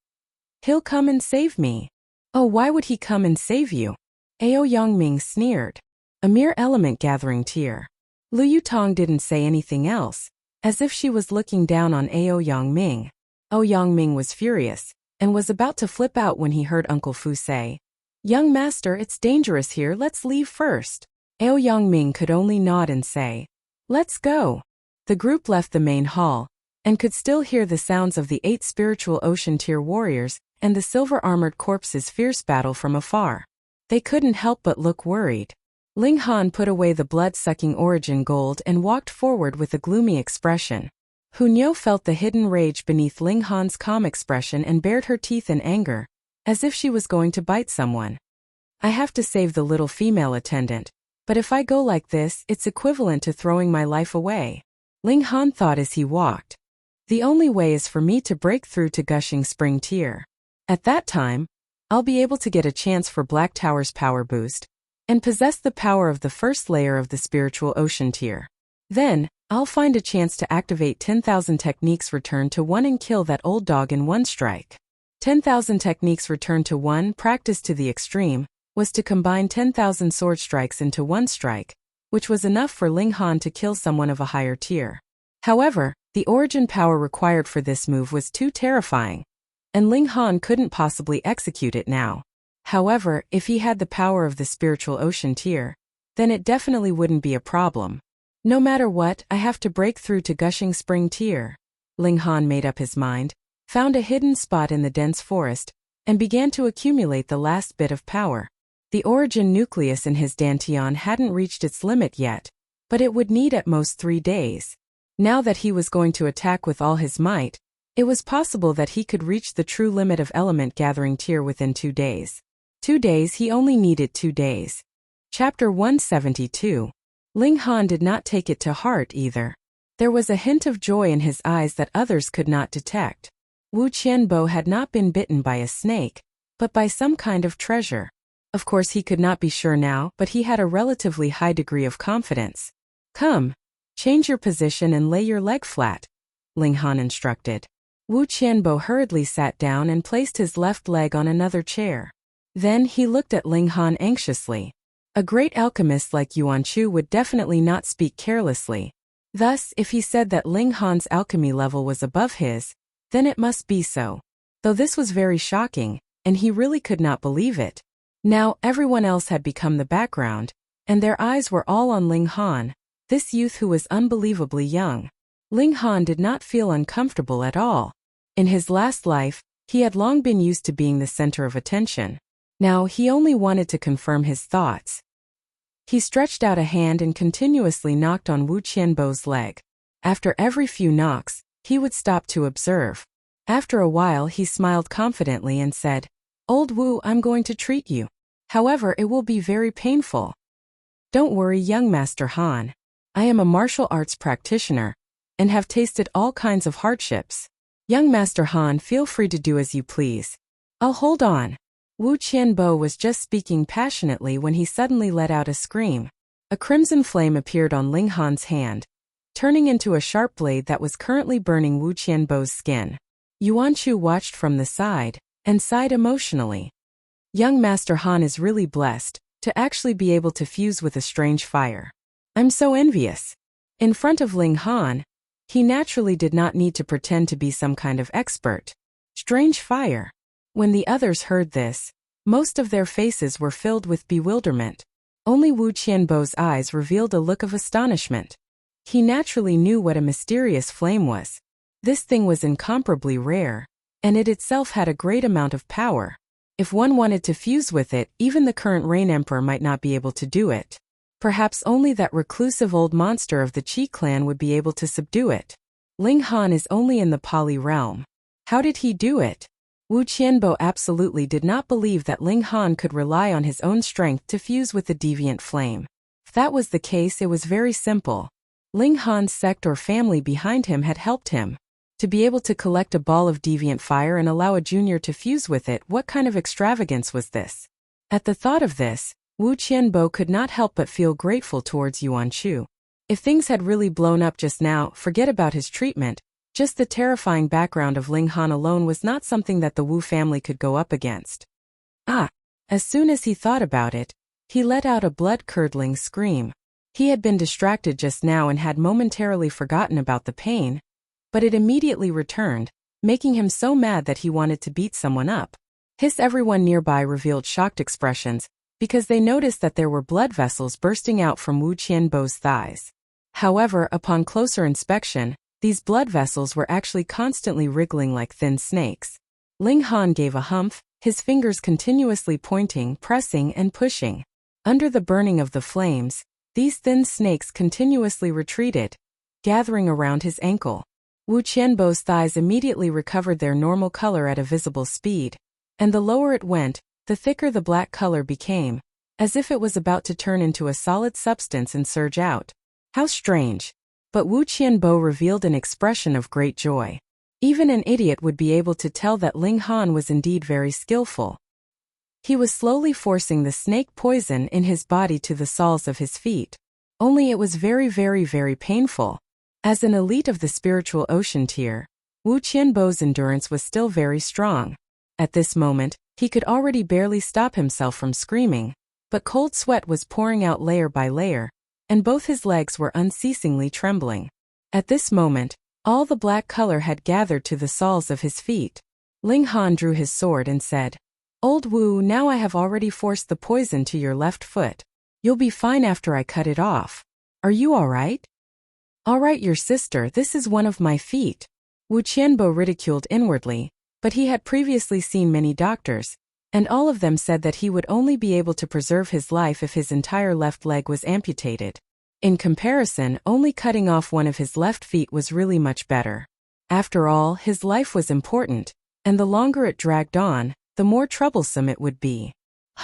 Speaker 1: "He'll come and save me." "Oh, why would he come and save you?" Ao Yongming sneered. "A mere element gathering tier." Lu Yutong didn't say anything else, as if she was looking down on Ao Yongming. Ao Yongming was furious, and was about to flip out when he heard Uncle Fu say, "Young master, it's dangerous here, let's leave first." Ao Yongming could only nod and say, "Let's go." The group left the main hall, and could still hear the sounds of the 8 spiritual ocean tier warriors and the silver-armored corpses' fierce battle from afar. They couldn't help but look worried. Ling Han put away the blood-sucking origin gold and walked forward with a gloomy expression. Hu Niu felt the hidden rage beneath Ling Han's calm expression and bared her teeth in anger, as if she was going to bite someone. "I have to save the little female attendant, but if I go like this, it's equivalent to throwing my life away," Ling Han thought as he walked. "The only way is for me to break through to Gushing Spring Tier. At that time, I'll be able to get a chance for Black Tower's power boost and possess the power of the first layer of the spiritual ocean tier. Then, I'll find a chance to activate 10,000 techniques return to 1 and kill that old dog in 1 strike. 10,000 techniques return to 1 practiced to the extreme was to combine 10,000 sword strikes into 1 strike, which was enough for Ling Han to kill someone of a higher tier. However, the origin power required for this move was too terrifying, and Ling Han couldn't possibly execute it now. However, if he had the power of the spiritual ocean tier, then it definitely wouldn't be a problem. No matter what, I have to break through to Gushing Spring tier. Ling Han made up his mind, found a hidden spot in the dense forest, and began to accumulate the last bit of power. The origin nucleus in his dantian hadn't reached its limit yet, but it would need at most 3 days. Now that he was going to attack with all his might, it was possible that he could reach the true limit of element gathering tier within 2 days. 2 days, he only needed 2 days. Chapter 172. Ling Han did not take it to heart either. There was a hint of joy in his eyes that others could not detect. Wu Qianbo had not been bitten by a snake, but by some kind of treasure. Of course he could not be sure now, but he had a relatively high degree of confidence. Come, change your position and lay your leg flat, Ling Han instructed. Wu Qianbo hurriedly sat down and placed his left leg on another chair. Then he looked at Ling Han anxiously. A great alchemist like Yuan Chu would definitely not speak carelessly. Thus, if he said that Ling Han's alchemy level was above his, then it must be so. Though this was very shocking, and he really could not believe it. Now, everyone else had become the background, and their eyes were all on Ling Han, this youth who was unbelievably young. Ling Han did not feel uncomfortable at all. In his last life, he had long been used to being the center of attention. Now, he only wanted to confirm his thoughts. He stretched out a hand and continuously knocked on Wu Qianbo's leg. After every few knocks, he would stop to observe. After a while he smiled confidently and said, "Old Wu, I'm going to treat you. However, it will be very painful." "Don't worry, young Master Han. I am a martial arts practitioner, and have tasted all kinds of hardships. Young Master Han, feel free to do as you please. I'll hold on." Wu Qianbo was just speaking passionately when he suddenly let out a scream. A crimson flame appeared on Ling Han's hand, turning into a sharp blade that was currently burning Wu Qianbo's skin. Yuan Chu watched from the side, and sighed emotionally. Young Master Han is really blessed to actually be able to fuse with a strange fire. I'm so envious. In front of Ling Han, he naturally did not need to pretend to be some kind of expert. Strange fire. When the others heard this, most of their faces were filled with bewilderment. Only Wu Qianbo's eyes revealed a look of astonishment. He naturally knew what a mysterious flame was. This thing was incomparably rare, and it itself had a great amount of power. If one wanted to fuse with it, even the current Rain Emperor might not be able to do it. Perhaps only that reclusive old monster of the Qi clan would be able to subdue it. Ling Han is only in the Pali realm. How did he do it? Wu Qianbo absolutely did not believe that Ling Han could rely on his own strength to fuse with the deviant flame. If that was the case, it was very simple. Ling Han's sect or family behind him had helped him. To be able to collect a ball of deviant fire and allow a junior to fuse with it, what kind of extravagance was this? At the thought of this, Wu Qianbo could not help but feel grateful towards Yuan Chu. If things had really blown up just now, forget about his treatment. Just the terrifying background of Ling Han alone was not something that the Wu family could go up against. As soon as he thought about it, he let out a blood-curdling scream. He had been distracted just now and had momentarily forgotten about the pain, but it immediately returned, making him so mad that he wanted to beat someone up. Everyone nearby revealed shocked expressions, because they noticed that there were blood vessels bursting out from Wu Qianbo's thighs. However, upon closer inspection, these blood vessels were actually constantly wriggling like thin snakes. Ling Han gave a humph, his fingers continuously pointing, pressing, and pushing. Under the burning of the flames, these thin snakes continuously retreated, gathering around his ankle. Wu Qianbo's thighs immediately recovered their normal color at a visible speed, and the lower it went, the thicker the black color became, as if it was about to turn into a solid substance and surge out. How strange! But Wu Qianbo revealed an expression of great joy. Even an idiot would be able to tell that Ling Han was indeed very skillful. He was slowly forcing the snake poison in his body to the soles of his feet. Only it was very, very, very painful. As an elite of the spiritual ocean tier, Wu Qianbo's endurance was still very strong. At this moment, he could already barely stop himself from screaming, but cold sweat was pouring out layer by layer, and both his legs were unceasingly trembling. At this moment, all the black color had gathered to the soles of his feet. Ling Han drew his sword and said, "Old Wu, now I have already forced the poison to your left foot. You'll be fine after I cut it off. Are you all right?" "All right, your sister, this is one of my feet." Wu Qianbo ridiculed inwardly, but he had previously seen many doctors, and all of them said that he would only be able to preserve his life if his entire left leg was amputated. In comparison, only cutting off one of his left feet was really much better. After all, his life was important, and the longer it dragged on, the more troublesome it would be.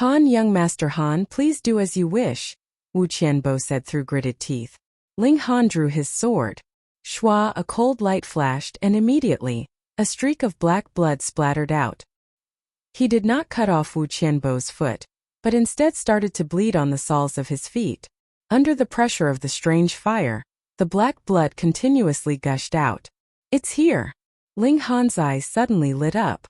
Speaker 1: "Han, young Master Han, please do as you wish," Wu Qianbo said through gritted teeth. Ling Han drew his sword. Shwa, a cold light flashed, and immediately, a streak of black blood splattered out. He did not cut off Wu Qianbo's foot, but instead started to bleed on the soles of his feet. Under the pressure of the strange fire, the black blood continuously gushed out. "It's here!" Ling Han's eyes suddenly lit up.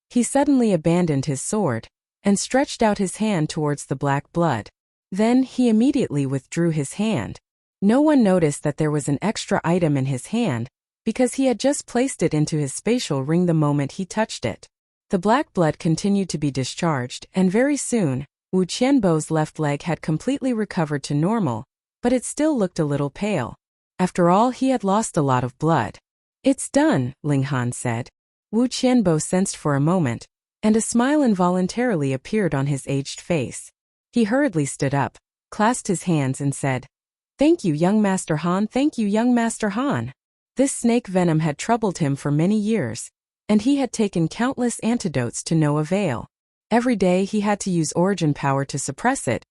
Speaker 1: He suddenly abandoned his sword and stretched out his hand towards the black blood. Then he immediately withdrew his hand. No one noticed that there was an extra item in his hand, because he had just placed it into his spatial ring the moment he touched it. The black blood continued to be discharged, and very soon, Wu Qianbo's left leg had completely recovered to normal, but it still looked a little pale. After all, he had lost a lot of blood. "It's done," Ling Han said. Wu Qianbo sensed for a moment, and a smile involuntarily appeared on his aged face. He hurriedly stood up, clasped his hands and said, "Thank you, young Master Han, thank you, young Master Han." This snake venom had troubled him for many years, and he had taken countless antidotes to no avail. Every day he had to use origin power to suppress it,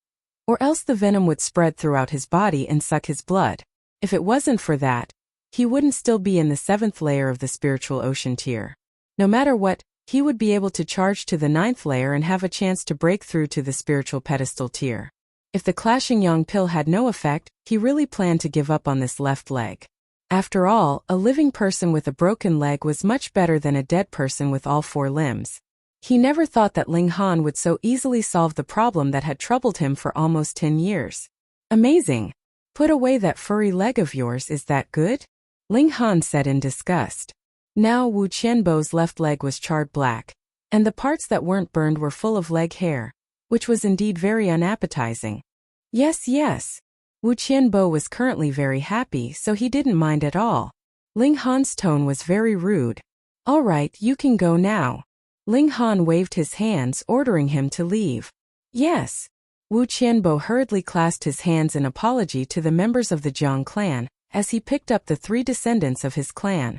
Speaker 1: or else the venom would spread throughout his body and suck his blood. If it wasn't for that, he wouldn't still be in the 7th layer of the spiritual ocean tier. No matter what, he would be able to charge to the 9th layer and have a chance to break through to the spiritual pedestal tier. If the clashing yang pill had no effect, he really planned to give up on this left leg. After all, a living person with a broken leg was much better than a dead person with all 4 limbs. He never thought that Ling Han would so easily solve the problem that had troubled him for almost 10 years. "Amazing. Put away that furry leg of yours, is that good?" Ling Han said in disgust. Now Wu Qianbo's left leg was charred black, and the parts that weren't burned were full of leg hair, which was indeed very unappetizing. Yes, yes. Wu Qianbo was currently very happy, so he didn't mind at all. Ling Han's tone was very rude. "All right, you can go now." Ling Han waved his hands, ordering him to leave. "Yes." Wu Qianbo hurriedly clasped his hands in apology to the members of the Jiang clan, as he picked up the 3 descendants of his clan.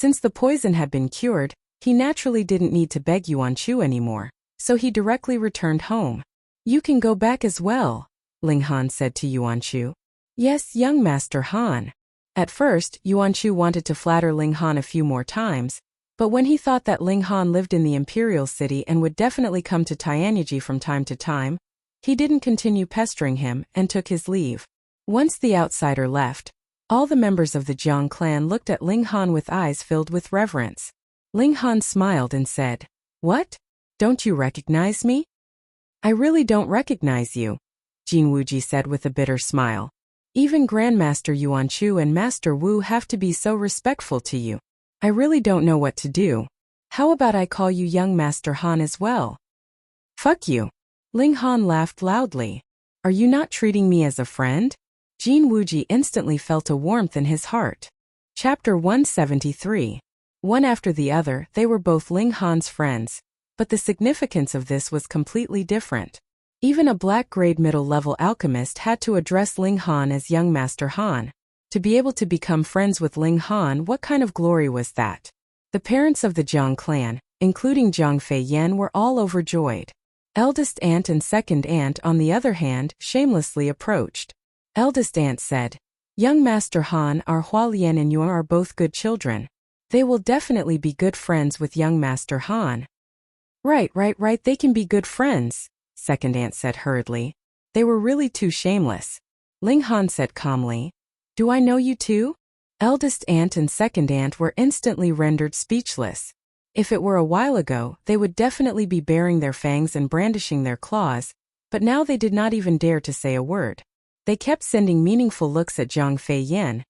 Speaker 1: Since the poison had been cured, he naturally didn't need to beg Yuan Chu anymore, so he directly returned home. "You can go back as well," Ling Han said to Yuan Chu. "Yes, young Master Han." At first, Yuan Chu wanted to flatter Ling Han a few more times, but when he thought that Ling Han lived in the imperial city and would definitely come to Tianyi from time to time, he didn't continue pestering him and took his leave. Once the outsider left, all the members of the Jiang clan looked at Ling Han with eyes filled with reverence. Ling Han smiled and said, "What? Don't you recognize me?" "I really don't recognize you," Jin Wuji said with a bitter smile. "Even Grandmaster Yuan Chu and Master Wu have to be so respectful to you. I really don't know what to do. How about I call you young Master Han as well?" "Fuck you." Ling Han laughed loudly. "Are you not treating me as a friend?" Jin Wuji instantly felt a warmth in his heart. Chapter 173. One after the other, they were both Ling Han's friends, but the significance of this was completely different. Even a black-grade middle-level alchemist had to address Ling Han as young Master Han. To be able to become friends with Ling Han, what kind of glory was that? The parents of the Jiang clan, including Jiang Fei Yan, were all overjoyed. Eldest aunt and second aunt, on the other hand, shamelessly approached. Eldest aunt said, "Young Master Han, our Hualien and Yuan are both good children. They will definitely be good friends with young Master Han." Right, they can be good friends, second aunt said hurriedly. They were really too shameless. Ling Han said calmly. Do I know you too? Eldest aunt and second aunt were instantly rendered speechless. If it were a while ago, they would definitely be baring their fangs and brandishing their claws, but now they did not even dare to say a word. They kept sending meaningful looks at Zhang Fei Yan,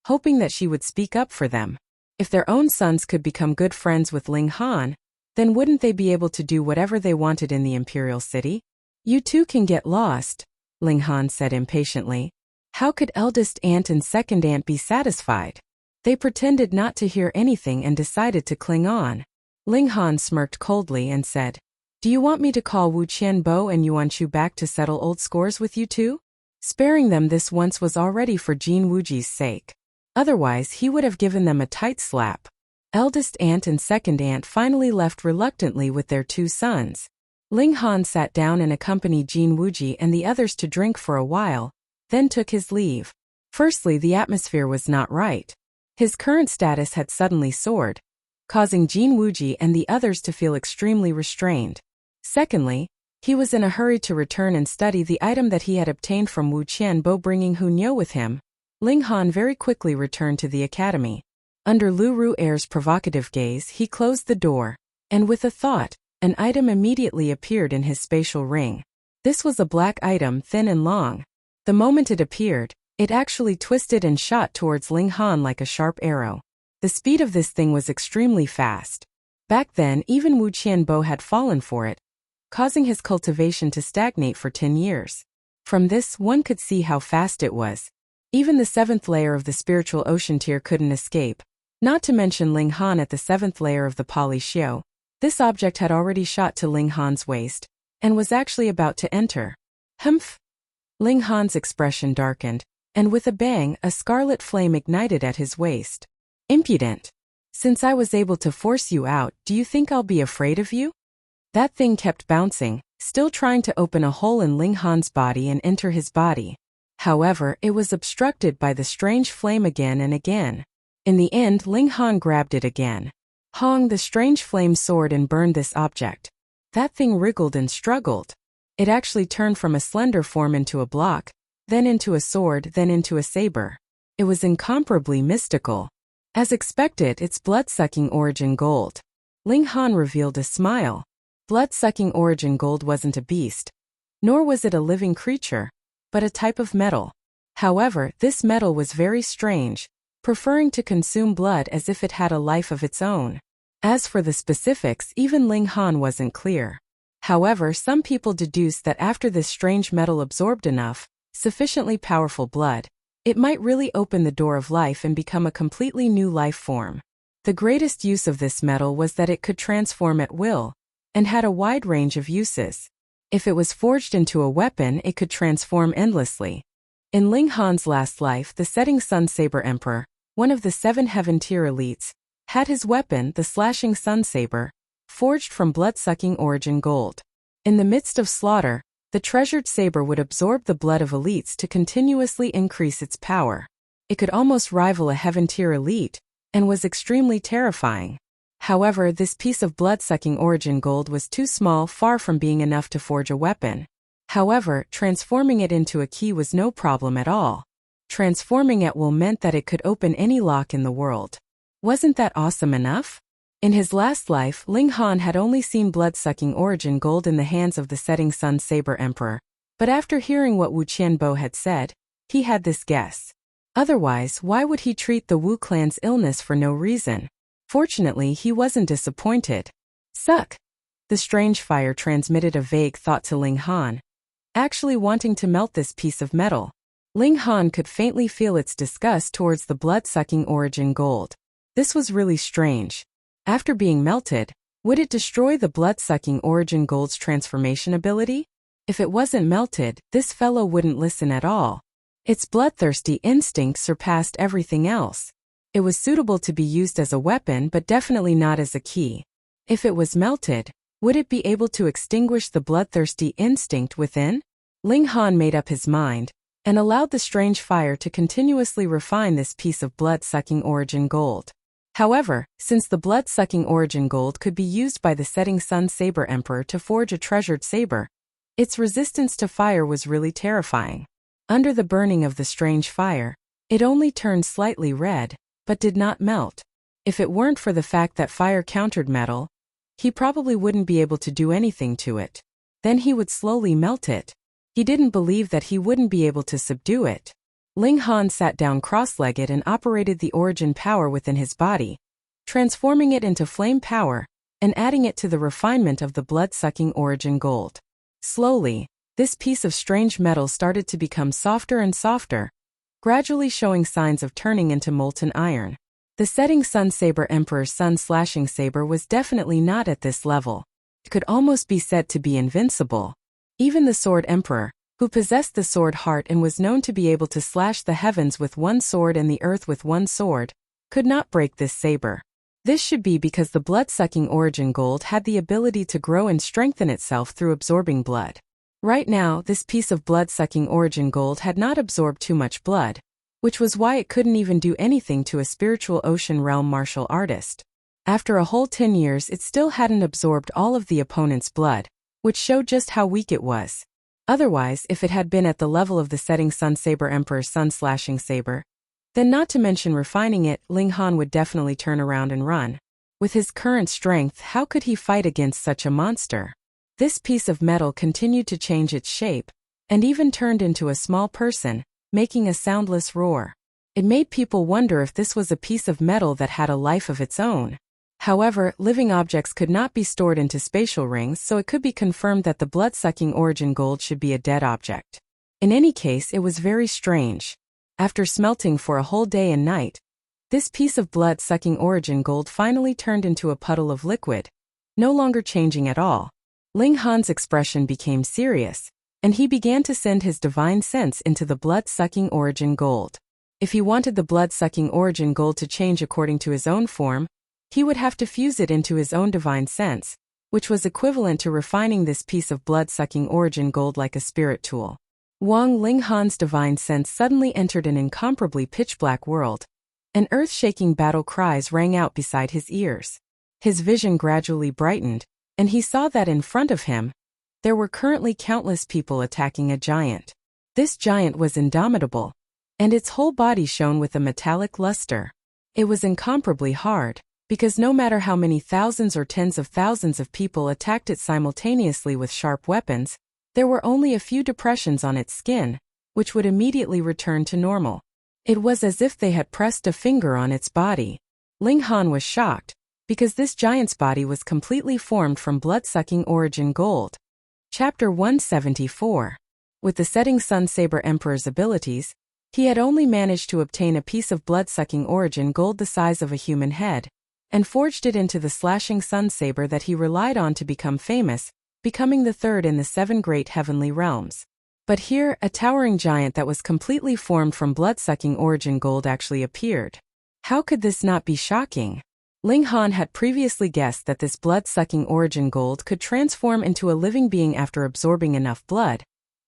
Speaker 1: hoping that she would speak up for them. If their own sons could become good friends with Ling Han, then wouldn't they be able to do whatever they wanted in the imperial city? You two can get lost, Ling Han said impatiently. How could eldest aunt and second aunt be satisfied? They pretended not to hear anything and decided to cling on. Ling Han smirked coldly and said, Do you want me to call Wu Qianbo and Yuan Chu back to settle old scores with you two? Sparing them this once was already for Jin Wuji's sake. Otherwise he would have given them a tight slap. Eldest aunt and second aunt finally left reluctantly with their two sons. Ling Han sat down and accompanied Jin Wuji and the others to drink for a while, then took his leave. Firstly, the atmosphere was not right. His current status had suddenly soared, causing Jin Wuji and the others to feel extremely restrained. Secondly, he was in a hurry to return and study the item that he had obtained from Wu Qianbo, bringing Hu Niu with him. Ling Han very quickly returned to the academy. Under Lu Ru'er's provocative gaze, he closed the door, and with a thought, an item immediately appeared in his spatial ring. This was a black item, thin and long. The moment it appeared, it actually twisted and shot towards Ling Han like a sharp arrow. The speed of this thing was extremely fast. Back then, even Wu Qianbo had fallen for it, causing his cultivation to stagnate for 10 years. From this, one could see how fast it was. Even the 7th layer of the spiritual ocean tier couldn't escape. Not to mention Ling Han at the 7th layer of the Pali Xiu. This object had already shot to Ling Han's waist, and was actually about to enter. Humph! Ling Han's expression darkened, and with a bang, a scarlet flame ignited at his waist. Impudent! Since I was able to force you out, do you think I'll be afraid of you? That thing kept bouncing, still trying to open a hole in Ling Han's body and enter his body. However, it was obstructed by the strange flame again and again. In the end, Ling Han grabbed it again. Hong, the strange flame soared and burned this object. That thing wriggled and struggled. It actually turned from a slender form into a block, then into a sword, then into a saber. It was incomparably mystical. As expected, its blood-sucking origin gold. Ling Han revealed a smile. Blood-sucking origin gold wasn't a beast, nor was it a living creature, but a type of metal. However, this metal was very strange, preferring to consume blood as if it had a life of its own. As for the specifics, even Ling Han wasn't clear. However, some people deduced that after this strange metal absorbed enough, sufficiently powerful blood, it might really open the door of life and become a completely new life form. The greatest use of this metal was that it could transform at will, and had a wide range of uses. If it was forged into a weapon, it could transform endlessly. In Ling Han's last life, the Setting Sun Saber Emperor, one of the 7 heaven-tier elites, had his weapon, the Slashing Sun Saber, forged from blood-sucking origin gold. In the midst of slaughter, the treasured saber would absorb the blood of elites to continuously increase its power. It could almost rival a heaven-tier elite, and was extremely terrifying. However, this piece of blood-sucking origin gold was too small, far from being enough to forge a weapon. However, transforming it into a key was no problem at all. Transforming at will meant that it could open any lock in the world. Wasn't that awesome enough? In his last life, Ling Han had only seen blood-sucking origin gold in the hands of the Setting Sun Saber Emperor, but after hearing what Wu Qianbo had said, he had this guess. Otherwise, why would he treat the Wu clan's illness for no reason? Fortunately, he wasn't disappointed. Suck! The strange fire transmitted a vague thought to Ling Han, actually wanting to melt this piece of metal. Ling Han could faintly feel its disgust towards the blood-sucking origin gold. This was really strange. After being melted, would it destroy the blood-sucking origin gold's transformation ability? If it wasn't melted, this fellow wouldn't listen at all. Its bloodthirsty instinct surpassed everything else. It was suitable to be used as a weapon, but definitely not as a key. If it was melted, would it be able to extinguish the bloodthirsty instinct within? Ling Han made up his mind, and allowed the strange fire to continuously refine this piece of blood-sucking origin gold. However, since the blood-sucking origin gold could be used by the setting sun saber emperor to forge a treasured saber, its resistance to fire was really terrifying. Under the burning of the strange fire, it only turned slightly red, but did not melt. If it weren't for the fact that fire countered metal, he probably wouldn't be able to do anything to it. Then he would slowly melt it. He didn't believe that he wouldn't be able to subdue it. Ling Han sat down cross-legged and operated the origin power within his body, transforming it into flame power and adding it to the refinement of the blood-sucking origin gold. Slowly, this piece of strange metal started to become softer and softer, gradually showing signs of turning into molten iron. The setting sun saber emperor's sun-slashing saber was definitely not at this level. It could almost be said to be invincible. Even the sword emperor, who possessed the sword heart and was known to be able to slash the heavens with one sword and the earth with one sword, could not break this saber. This should be because the blood-sucking origin gold had the ability to grow and strengthen itself through absorbing blood. Right now, this piece of blood-sucking origin gold had not absorbed too much blood, which was why it couldn't even do anything to a spiritual ocean realm martial artist. After a whole 10 years, it still hadn't absorbed all of the opponent's blood, which showed just how weak it was. Otherwise, if it had been at the level of the setting sun saber emperor's sun-slashing saber, then not to mention refining it, Ling Han would definitely turn around and run. With his current strength, how could he fight against such a monster? This piece of metal continued to change its shape, and even turned into a small person, making a soundless roar. It made people wonder if this was a piece of metal that had a life of its own. However, living objects could not be stored into spatial rings, so it could be confirmed that the blood-sucking origin gold should be a dead object. In any case, it was very strange. After smelting for a whole day and night, this piece of blood-sucking origin gold finally turned into a puddle of liquid, no longer changing at all. Ling Han's expression became serious, and he began to send his divine sense into the blood-sucking origin gold. If he wanted the blood-sucking origin gold to change according to his own form, he would have to fuse it into his own divine sense, which was equivalent to refining this piece of blood-sucking origin gold like a spirit tool. Ling Han's divine sense suddenly entered an incomparably pitch-black world, and earth-shaking battle cries rang out beside his ears. His vision gradually brightened, and he saw that in front of him, there were currently countless people attacking a giant. This giant was indomitable, and its whole body shone with a metallic luster. It was incomparably hard, because no matter how many thousands or tens of thousands of people attacked it simultaneously with sharp weapons, there were only a few depressions on its skin, which would immediately return to normal. It was as if they had pressed a finger on its body. Ling Han was shocked, because this giant's body was completely formed from blood-sucking origin gold. Chapter 174. With the setting sun saber emperor's abilities, he had only managed to obtain a piece of blood-sucking origin gold the size of a human head, and forged it into the slashing sun saber that he relied on to become famous, becoming the third in the 7 great heavenly realms. But here, a towering giant that was completely formed from blood-sucking origin gold actually appeared. How could this not be shocking? Ling Han had previously guessed that this blood-sucking origin gold could transform into a living being after absorbing enough blood,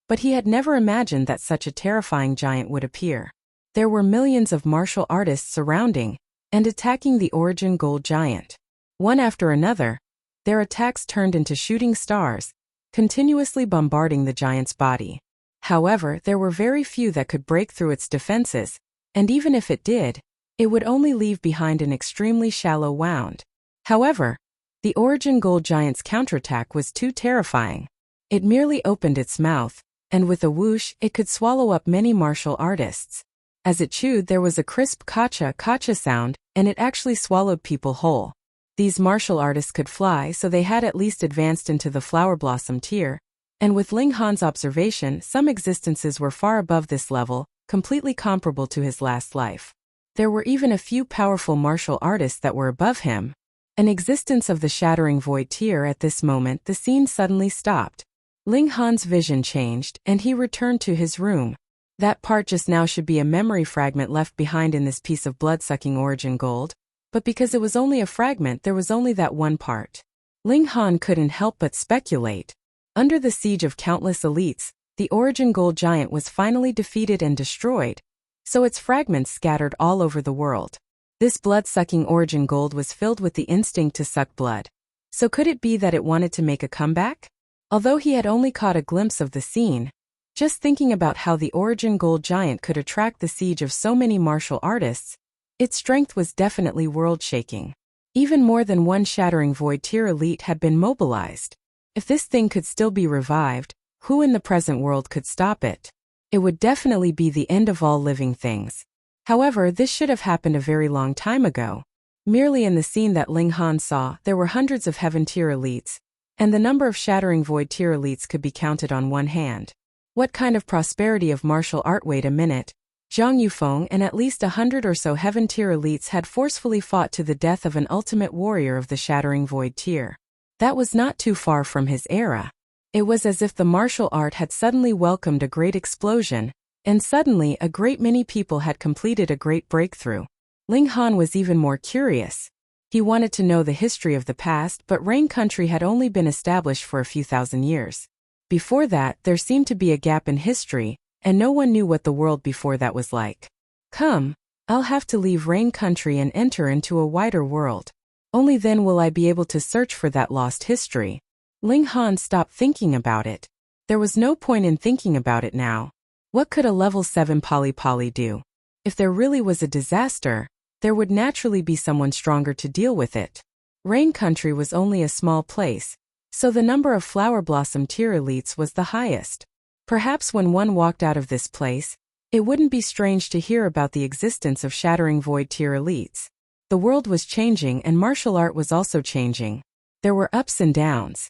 Speaker 1: but he had never imagined that such a terrifying giant would appear. There were millions of martial artists surrounding and attacking the origin gold giant. One after another, their attacks turned into shooting stars, continuously bombarding the giant's body. However, there were very few that could break through its defenses, and even if it did, it would only leave behind an extremely shallow wound. However, the origin gold giant's counterattack was too terrifying. It merely opened its mouth, and with a whoosh, it could swallow up many martial artists. As it chewed, there was a crisp kacha sound, and it actually swallowed people whole. These martial artists could fly, so they had at least advanced into the flower blossom tier, and with Ling Han's observation, some existences were far above this level, completely comparable to his last life. There were even a few powerful martial artists that were above him. An existence of the shattering void tier. At this moment, the scene suddenly stopped. Ling Han's vision changed, and he returned to his room. That part just now should be a memory fragment left behind in this piece of blood-sucking origin gold, but because it was only a fragment, there was only that one part. Ling Han couldn't help but speculate. Under the siege of countless elites, the origin gold giant was finally defeated and destroyed, so its fragments scattered all over the world. This blood-sucking origin gold was filled with the instinct to suck blood. So could it be that it wanted to make a comeback? Although he had only caught a glimpse of the scene, just thinking about how the origin gold giant could attract the siege of so many martial artists, its strength was definitely world-shaking. Even more than one shattering void tier elite had been mobilized. If this thing could still be revived, who in the present world could stop it? It would definitely be the end of all living things. However, this should have happened a very long time ago. Merely in the scene that Ling Han saw, there were hundreds of heaven tier elites, and the number of shattering void tier elites could be counted on one hand. What kind of prosperity of martial art? Wait a minute. Zhang Yufeng and at least 100 or so heaven tier elites had forcefully fought to the death of an ultimate warrior of the shattering void tier. That was not too far from his era. It was as if the martial art had suddenly welcomed a great explosion, and suddenly a great many people had completed a great breakthrough. Ling Han was even more curious. He wanted to know the history of the past, but Rain Country had only been established for a few thousand years. Before that, there seemed to be a gap in history, and no one knew what the world before that was like. Come, I'll have to leave Rain Country and enter into a wider world. Only then will I be able to search for that lost history. Ling Han stopped thinking about it. There was no point in thinking about it now. What could a level 7 Poly do? If there really was a disaster, there would naturally be someone stronger to deal with it. Rain Country was only a small place, so the number of flower blossom tier elites was the highest. Perhaps when one walked out of this place, it wouldn't be strange to hear about the existence of shattering void tier elites. The world was changing and martial art was also changing. There were ups and downs.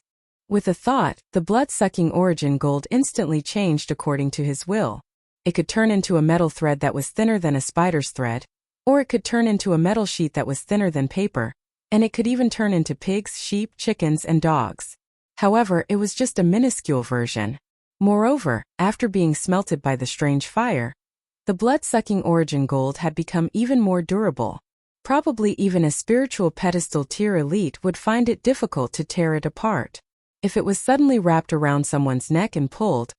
Speaker 1: With a thought, the blood-sucking origin gold instantly changed according to his will. It could turn into a metal thread that was thinner than a spider's thread, or it could turn into a metal sheet that was thinner than paper, and it could even turn into pigs, sheep, chickens, and dogs. However, it was just a minuscule version. Moreover, after being smelted by the strange fire, the blood-sucking origin gold had become even more durable. Probably even a spiritual pedestal tier elite would find it difficult to tear it apart. If it was suddenly wrapped around someone's neck and pulled,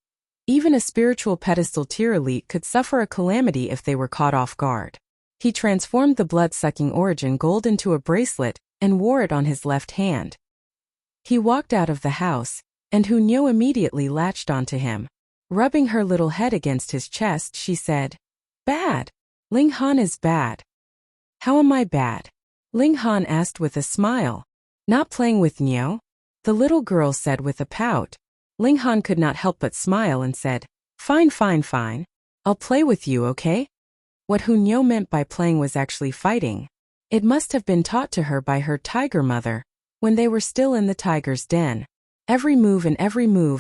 Speaker 1: even a spiritual pedestal tier elite could suffer a calamity if they were caught off guard. He transformed the blood-sucking origin gold into a bracelet and wore it on his left hand. He walked out of the house, and Hunyao immediately latched onto him. Rubbing her little head against his chest, she said, "Bad. Ling Han is bad." "How am I bad?" Ling Han asked with a smile. "Not playing with Niao?" The little girl said with a pout. Ling Han could not help but smile and said, Fine. I'll play with you, okay?" What Hunyao meant by playing was actually fighting. It must have been taught to her by her tiger mother, when they were still in the tiger's den. Every move,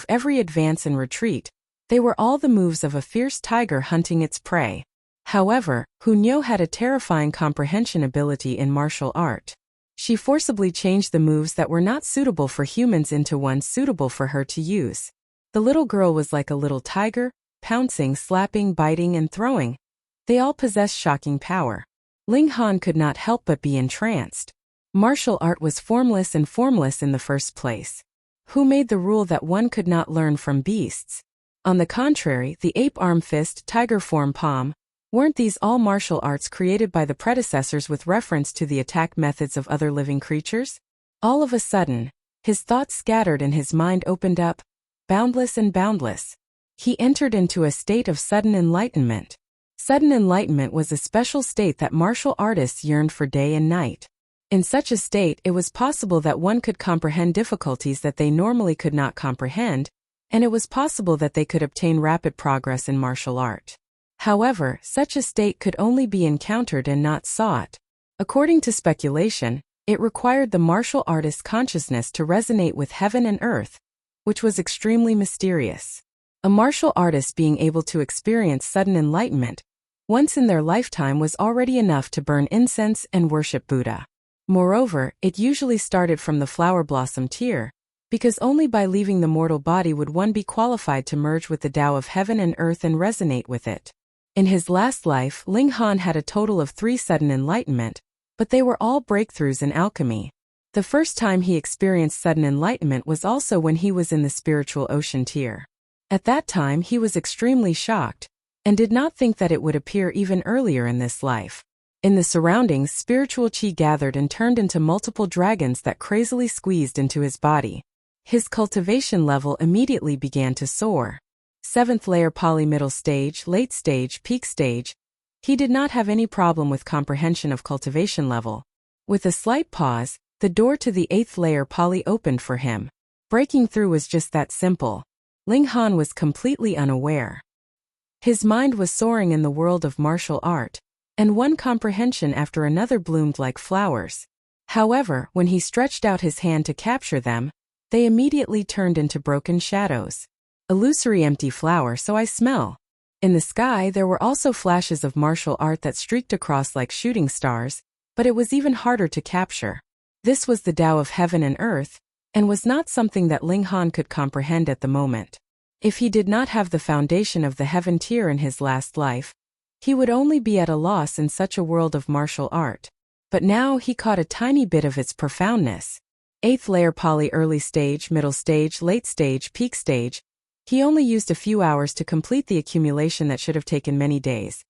Speaker 1: every advance and retreat, they were all the moves of a fierce tiger hunting its prey. However, Hunyao had a terrifying comprehension ability in martial art. She forcibly changed the moves that were not suitable for humans into ones suitable for her to use. The little girl was like a little tiger, pouncing, slapping, biting, and throwing. They all possessed shocking power. Ling Han could not help but be entranced. Martial art was formless in the first place. Who made the rule that one could not learn from beasts? On the contrary, the ape arm fist, tiger form palm, weren't these all martial arts created by the predecessors with reference to the attack methods of other living creatures? All of a sudden, his thoughts scattered and his mind opened up, boundless and boundless. He entered into a state of sudden enlightenment. Sudden enlightenment was a special state that martial artists yearned for day and night. In such a state, it was possible that one could comprehend difficulties that they normally could not comprehend, and it was possible that they could obtain rapid progress in martial art. However, such a state could only be encountered and not sought. According to speculation, it required the martial artist's consciousness to resonate with heaven and earth, which was extremely mysterious. A martial artist being able to experience sudden enlightenment once in their lifetime was already enough to burn incense and worship Buddha. Moreover, it usually started from the flower blossom tier, because only by leaving the mortal body would one be qualified to merge with the Tao of heaven and earth and resonate with it. In his last life, Ling Han had a total of 3 sudden enlightenment, but they were all breakthroughs in alchemy. The first time he experienced sudden enlightenment was also when he was in the spiritual ocean tier. At that time he was extremely shocked, and did not think that it would appear even earlier in this life. In the surroundings, spiritual qi gathered and turned into multiple dragons that crazily squeezed into his body. His cultivation level immediately began to soar. 7th layer poly middle stage, late stage, peak stage. He did not have any problem with comprehension of cultivation level. With a slight pause, the door to the 8th layer poly opened for him. Breaking through was just that simple. Ling Han was completely unaware. His mind was soaring in the world of martial art, and one comprehension after another bloomed like flowers. However, when he stretched out his hand to capture them, they immediately turned into broken shadows. Illusory empty flower, so I smell. In the sky there were also flashes of martial art that streaked across like shooting stars, but it was even harder to capture. This was the Tao of heaven and earth, and was not something that Ling Han could comprehend at the moment. If he did not have the foundation of the heaven tier in his last life, he would only be at a loss in such a world of martial art. But now he caught a tiny bit of its profoundness. 8th layer poly early stage, middle stage, late stage, peak stage. He only used a few hours to complete the accumulation that should have taken many days.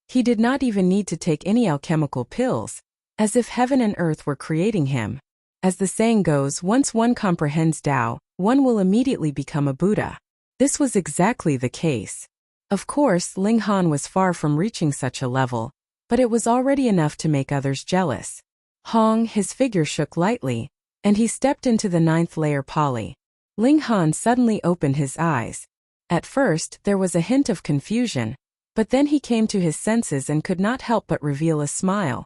Speaker 1: He did not even need to take any alchemical pills, as if heaven and earth were creating him. As the saying goes, once one comprehends Tao, one will immediately become a Buddha. This was exactly the case. Of course, Ling Han was far from reaching such a level, but it was already enough to make others jealous. Hong, his figure shook lightly, and he stepped into the 9th layer poly. Ling Han suddenly opened his eyes. At first, there was a hint of confusion, but then he came to his senses and could not help but reveal a smile.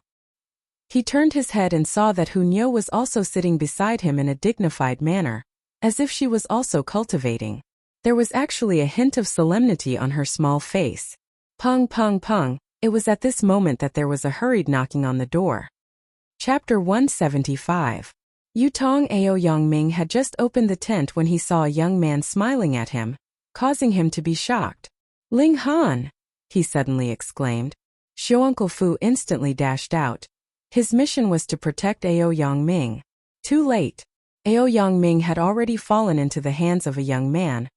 Speaker 1: He turned his head and saw that Hu Niu was also sitting beside him in a dignified manner, as if she was also cultivating. There was actually a hint of solemnity on her small face. Pung pung pung, it was at this moment that there was a hurried knocking on the door. Chapter 175. Yutong Ao Yongming had just opened the tent when he saw a young man smiling at him, causing him to be shocked. Ling Han! He suddenly exclaimed. Xiao Fu instantly dashed out. His mission was to protect Ao Yongming. Too late. Ao Yongming had already fallen into the hands of a young man.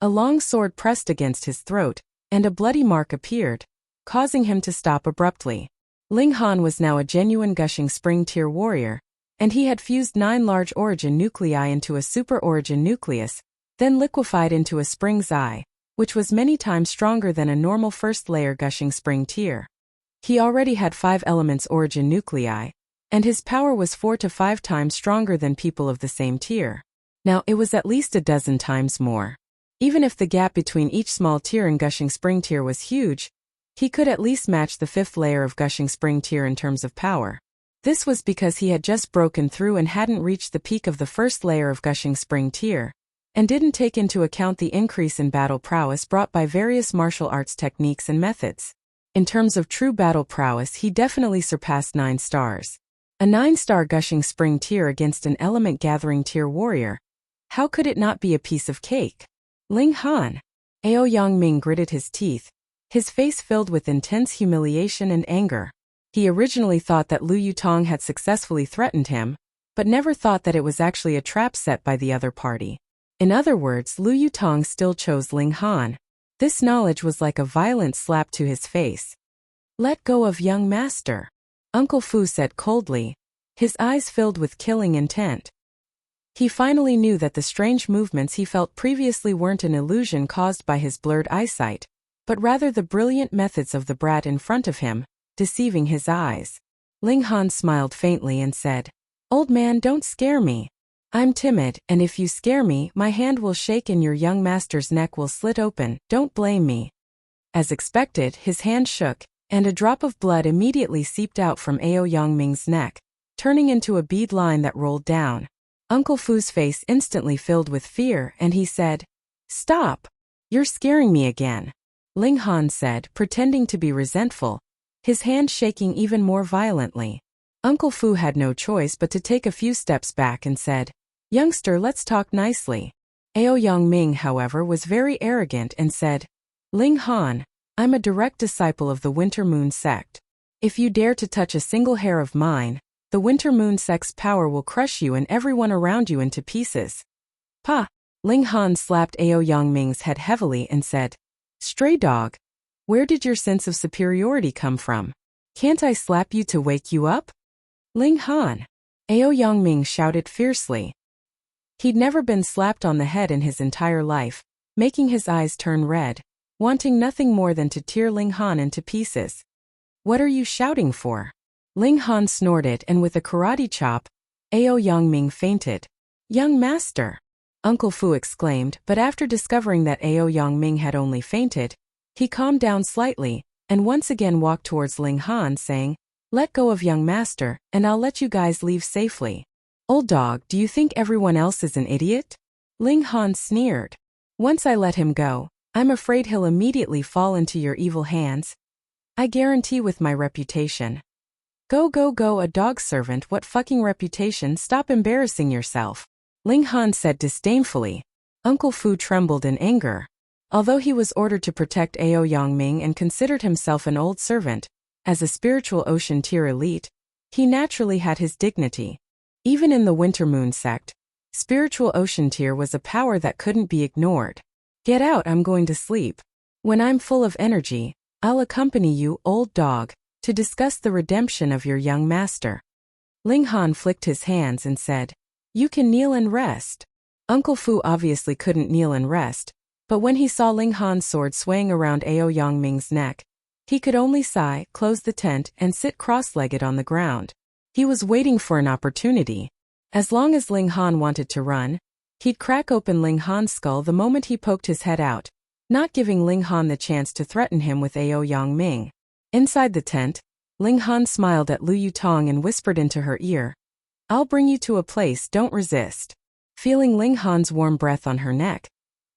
Speaker 1: A long sword pressed against his throat, and a bloody mark appeared, causing him to stop abruptly. Ling Han was now a genuine gushing spring tier warrior, and he had fused 9 large origin nuclei into a super origin nucleus, then liquefied into a spring's eye, which was many times stronger than a normal first layer gushing spring tier. He already had 5 elements origin nuclei, and his power was 4 to 5 times stronger than people of the same tier. Now it was at least a dozen times more. Even if the gap between each small tier and gushing spring tier was huge, he could at least match the 5th layer of gushing spring tier in terms of power. This was because he had just broken through and hadn't reached the peak of the first layer of gushing spring tier, and didn't take into account the increase in battle prowess brought by various martial arts techniques and methods. In terms of true battle prowess, he definitely surpassed 9 stars. A 9-star gushing spring tier against an element gathering tier warrior. How could it not be a piece of cake? Ling Han. Ao Yongming gritted his teeth, his face filled with intense humiliation and anger. He originally thought that Lu Yutong had successfully threatened him, but never thought that it was actually a trap set by the other party. In other words, Lu Yutong still chose Ling Han. This knowledge was like a violent slap to his face. Let go of young master, Uncle Fu said coldly, his eyes filled with killing intent. He finally knew that the strange movements he felt previously weren't an illusion caused by his blurred eyesight, but rather the brilliant methods of the brat in front of him, deceiving his eyes. Ling Han smiled faintly and said, "Old man, don't scare me. I'm timid, and if you scare me, my hand will shake and your young master's neck will slit open. Don't blame me." As expected, his hand shook, and a drop of blood immediately seeped out from Ao Yongming's neck, turning into a bead line that rolled down. Uncle Fu's face instantly filled with fear, and he said, "Stop! You're scaring me again," Ling Han said, pretending to be resentful, his hand shaking even more violently. Uncle Fu had no choice but to take a few steps back and said, "Youngster, let's talk nicely." Ao Yongming, however, was very arrogant and said, "Ling Han, I'm a direct disciple of the Winter Moon sect. If you dare to touch a single hair of mine, the Winter Moon sect's power will crush you and everyone around you into pieces." "Pa!" Ling Han slapped Ao Yongming's head heavily and said, "Stray dog, where did your sense of superiority come from? Can't I slap you to wake you up? Ling Han. Ao Yongming shouted fiercely. He'd never been slapped on the head in his entire life, making his eyes turn red, wanting nothing more than to tear Ling Han into pieces. What are you shouting for? Ling Han snorted, and with a karate chop, Ao Yongming fainted. Young master! Uncle Fu exclaimed, but after discovering that Ao Yongming had only fainted, he calmed down slightly, and once again walked towards Ling Han saying, "Let go of young master, and I'll let you guys leave safely." Old dog, do you think everyone else is an idiot? Ling Han sneered. Once I let him go, I'm afraid he'll immediately fall into your evil hands. I guarantee with my reputation. Go, a dog servant, what fucking reputation, stop embarrassing yourself. Ling Han said disdainfully. Uncle Fu trembled in anger. Although he was ordered to protect Ao Yongming and considered himself an old servant, as a spiritual ocean tier elite, he naturally had his dignity. Even in the Winter Moon sect, spiritual ocean tier was a power that couldn't be ignored. Get out, I'm going to sleep. When I'm full of energy, I'll accompany you, old dog, to discuss the redemption of your young master. Ling Han flicked his hands and said, You can kneel and rest. Uncle Fu obviously couldn't kneel and rest, but when he saw Ling Han's sword swaying around Ao Yongming's neck, he could only sigh, close the tent, and sit cross-legged on the ground. He was waiting for an opportunity. As long as Ling Han wanted to run, he'd crack open Ling Han's skull the moment he poked his head out, not giving Ling Han the chance to threaten him with Ao Yongming. Inside the tent, Ling Han smiled at Lu Yutong and whispered into her ear, I'll bring you to a place, don't resist. Feeling Ling Han's warm breath on her neck,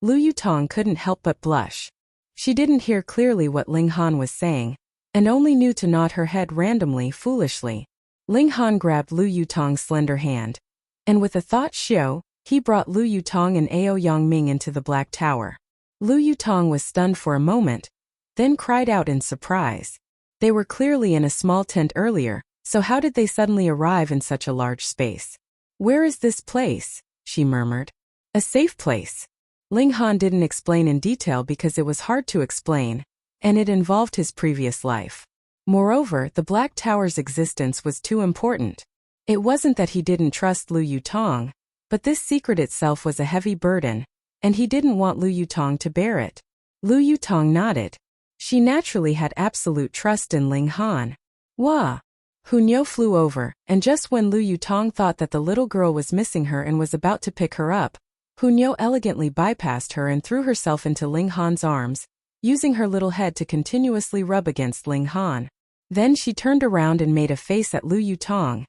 Speaker 1: Lu Yutong couldn't help but blush. She didn't hear clearly what Ling Han was saying, and only knew to nod her head randomly, foolishly. Ling Han grabbed Lu Yutong's slender hand, and with a thought show, he brought Lu Yutong and Ao Yongming into the Black Tower. Lu Yutong was stunned for a moment, then cried out in surprise. They were clearly in a small tent earlier, so how did they suddenly arrive in such a large space? Where is this place? She murmured. A safe place. Ling Han didn't explain in detail because it was hard to explain, and it involved his previous life. Moreover, the Black Tower's existence was too important. It wasn't that he didn't trust Lu Yutong, but this secret itself was a heavy burden, and he didn't want Lu Yutong to bear it. Lu Yutong nodded. She naturally had absolute trust in Ling Han. Wah! Hunyo flew over, and just when Lu Yutong thought that the little girl was missing her and was about to pick her up, Hunyo elegantly bypassed her and threw herself into Ling Han's arms, using her little head to continuously rub against Ling Han. Then she turned around and made a face at Lu Yutong,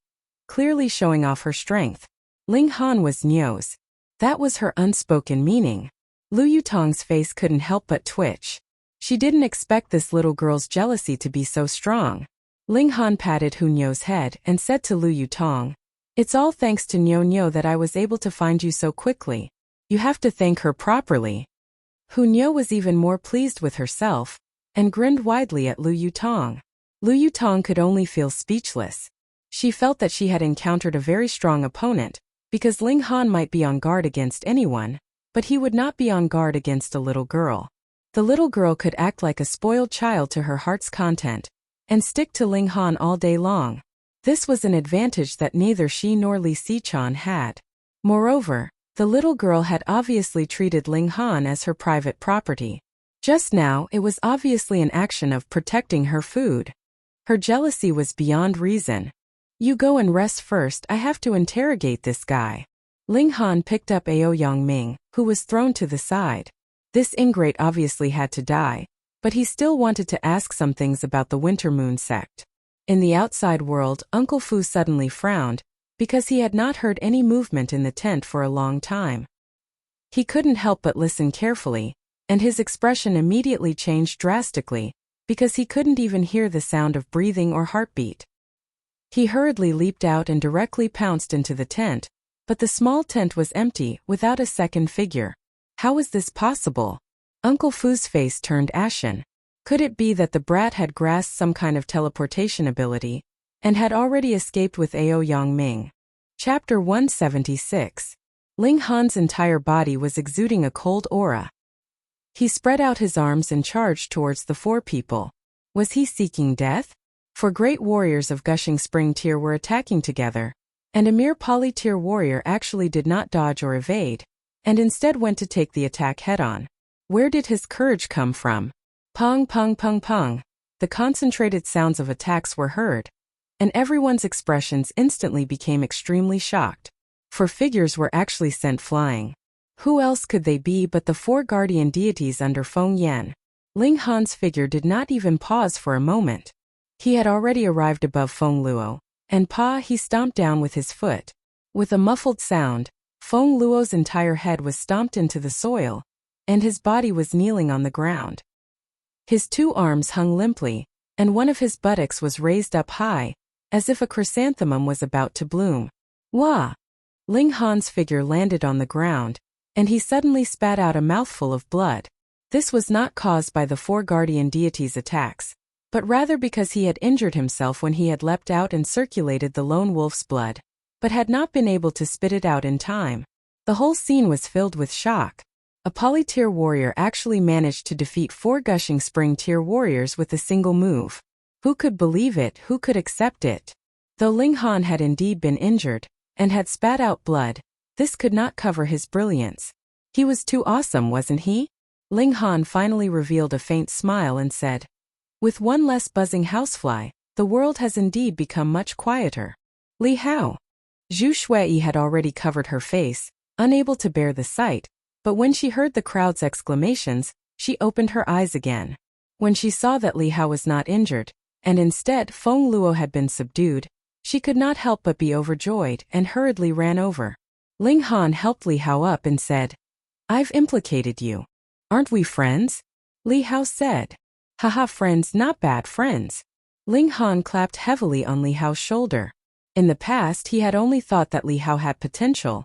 Speaker 1: clearly showing off her strength. Ling Han was Nyo's. That was her unspoken meaning. Lu Yutong's face couldn't help but twitch. She didn't expect this little girl's jealousy to be so strong. Ling Han patted Hunyo's head and said to Lu Yutong, It's all thanks to Nyo that I was able to find you so quickly. You have to thank her properly. Hunyo was even more pleased with herself, and grinned widely at Lu Yutong. Lu Yutong could only feel speechless. She felt that she had encountered a very strong opponent, because Ling Han might be on guard against anyone, but he would not be on guard against a little girl. The little girl could act like a spoiled child to her heart's content, and stick to Ling Han all day long. This was an advantage that neither she nor Li Sichuan had. Moreover, the little girl had obviously treated Ling Han as her private property. Just now, it was obviously an action of protecting her food. Her jealousy was beyond reason. You go and rest first, I have to interrogate this guy. Ling Han picked up Ao Yongming, who was thrown to the side. This ingrate obviously had to die, but he still wanted to ask some things about the Winter Moon sect. In the outside world, Uncle Fu suddenly frowned, because he had not heard any movement in the tent for a long time. He couldn't help but listen carefully, and his expression immediately changed drastically, because he couldn't even hear the sound of breathing or heartbeat. He hurriedly leaped out and directly pounced into the tent, but the small tent was empty, without a second figure. How was this possible? Uncle Fu's face turned ashen. Could it be that the brat had grasped some kind of teleportation ability, and had already escaped with Ao Yongming? Chapter 176. Ling Han's entire body was exuding a cold aura. He spread out his arms and charged towards the four people. Was he seeking death? For great warriors of Gushing Spring Tier were attacking together, and a mere poly-tier warrior actually did not dodge or evade, and instead went to take the attack head-on. Where did his courage come from? Pong pong pong pong. The concentrated sounds of attacks were heard, and everyone's expressions instantly became extremely shocked. For figures were actually sent flying. Who else could they be but the 4 guardian deities under Feng Yan? Ling Han's figure did not even pause for a moment. He had already arrived above Feng Luo, and he stomped down with his foot. With a muffled sound, Feng Luo's entire head was stomped into the soil, and his body was kneeling on the ground. His 2 arms hung limply, and one of his buttocks was raised up high, as if a chrysanthemum was about to bloom. Wah! Ling Han's figure landed on the ground, and he suddenly spat out a mouthful of blood. This was not caused by the 4 guardian deities' attacks, but rather because he had injured himself when he had leapt out and circulated the lone wolf's blood, but had not been able to spit it out in time. The whole scene was filled with shock. A poly-tier warrior actually managed to defeat 4 Gushing Spring Tier warriors with a single move. Who could believe it? Who could accept it? Though Ling Han had indeed been injured, and had spat out blood, this could not cover his brilliance. He was too awesome, wasn't he? Ling Han finally revealed a faint smile and said, "With one less buzzing housefly, the world has indeed become much quieter." Li Hao. Zhu Shui had already covered her face, unable to bear the sight, but when she heard the crowd's exclamations, she opened her eyes again. When she saw that Li Hao was not injured, and instead Feng Luo had been subdued, she could not help but be overjoyed and hurriedly ran over. Ling Han helped Li Hao up and said, "I've implicated you. Aren't we friends?" Li Hao said, "Haha, friends, not bad friends." Ling Han clapped heavily on Li Hao's shoulder. In the past he had only thought that Li Hao had potential,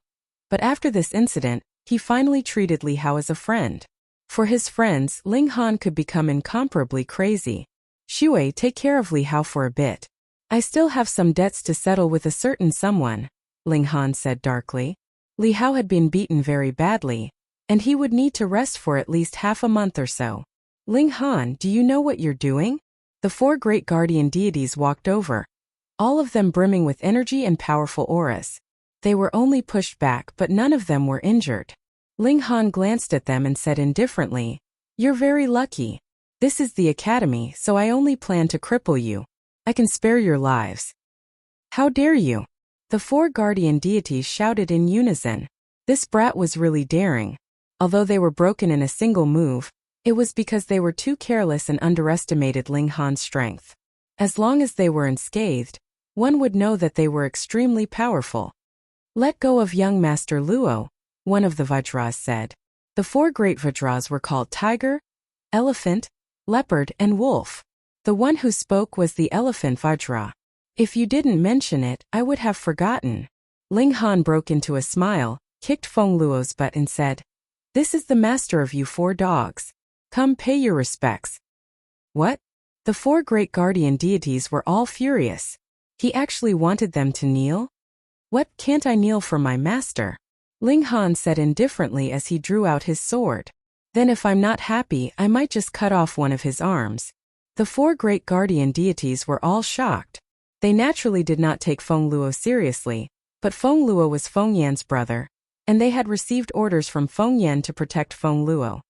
Speaker 1: but after this incident, he finally treated Li Hao as a friend. For his friends, Ling Han could become incomparably crazy. "Shui, take care of Li Hao for a bit. I still have some debts to settle with a certain someone," Ling Han said darkly. Li Hao had been beaten very badly, and he would need to rest for at least half a month or so. "Ling Han, do you know what you're doing?" The 4 great guardian deities walked over, all of them brimming with energy and powerful auras. They were only pushed back, but none of them were injured. Ling Han glanced at them and said indifferently, "You're very lucky. This is the academy, so I only plan to cripple you. I can spare your lives." "How dare you?" The 4 guardian deities shouted in unison. This brat was really daring. Although they were broken in a single move, it was because they were too careless and underestimated Ling Han's strength. As long as they were unscathed, one would know that they were extremely powerful. "Let go of young Master Luo," one of the Vajras said. The 4 great Vajras were called Tiger, Elephant, Leopard, and Wolf. The one who spoke was the Elephant Vajra. "If you didn't mention it, I would have forgotten." Ling Han broke into a smile, kicked Feng Luo's butt and said, "This is the master of you 4 dogs. Come pay your respects." "What?" The 4 great guardian deities were all furious. He actually wanted them to kneel? "What, can't I kneel for my master?" Ling Han said indifferently as he drew out his sword. "Then if I'm not happy, I might just cut off one of his arms." The 4 great guardian deities were all shocked. They naturally did not take Feng Luo seriously, but Feng Luo was Feng Yan's brother, and they had received orders from Feng Yan to protect Feng Luo.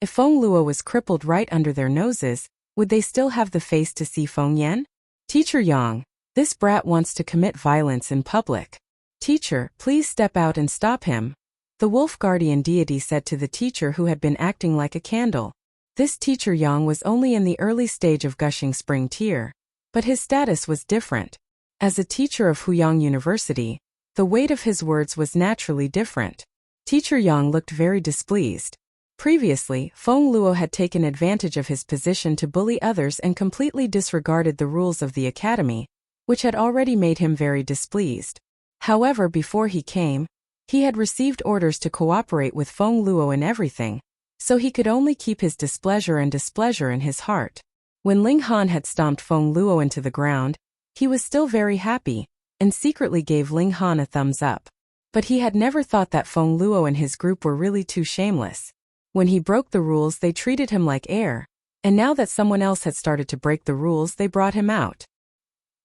Speaker 1: If Feng Luo was crippled right under their noses, would they still have the face to see Feng Yan? "Teacher Yang, this brat wants to commit violence in public. Teacher, please step out and stop him," the wolf guardian deity said to the teacher who had been acting like a candle. This teacher Yang was only in the early stage of Gushing Spring Tier, but his status was different. As a teacher of Huyang University, the weight of his words was naturally different. Teacher Yang looked very displeased. Previously, Feng Luo had taken advantage of his position to bully others and completely disregarded the rules of the academy, which had already made him very displeased. However, before he came, he had received orders to cooperate with Feng Luo in everything, so he could only keep his displeasure in his heart. When Ling Han had stomped Feng Luo into the ground, he was still very happy, and secretly gave Ling Han a thumbs up. But he had never thought that Feng Luo and his group were really too shameless. When he broke the rules, they treated him like air, and now that someone else had started to break the rules, they brought him out.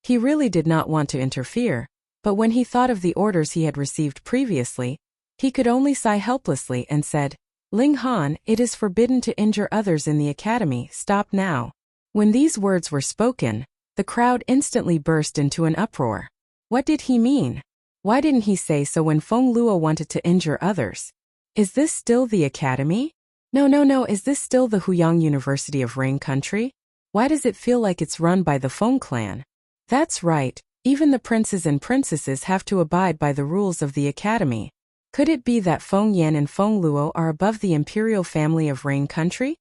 Speaker 1: He really did not want to interfere, but when he thought of the orders he had received previously, he could only sigh helplessly and said, Ling Han, it is forbidden to injure others in the academy, stop now. When these words were spoken, the crowd instantly burst into an uproar. What did he mean? Why didn't he say so when Feng Luo wanted to injure others? Is this still the academy? No, is this still the Huyang University of Rain Country? Why does it feel like it's run by the Feng clan? That's right, even the princes and princesses have to abide by the rules of the academy. Could it be that Feng Yan and Feng Luo are above the imperial family of Rain Country?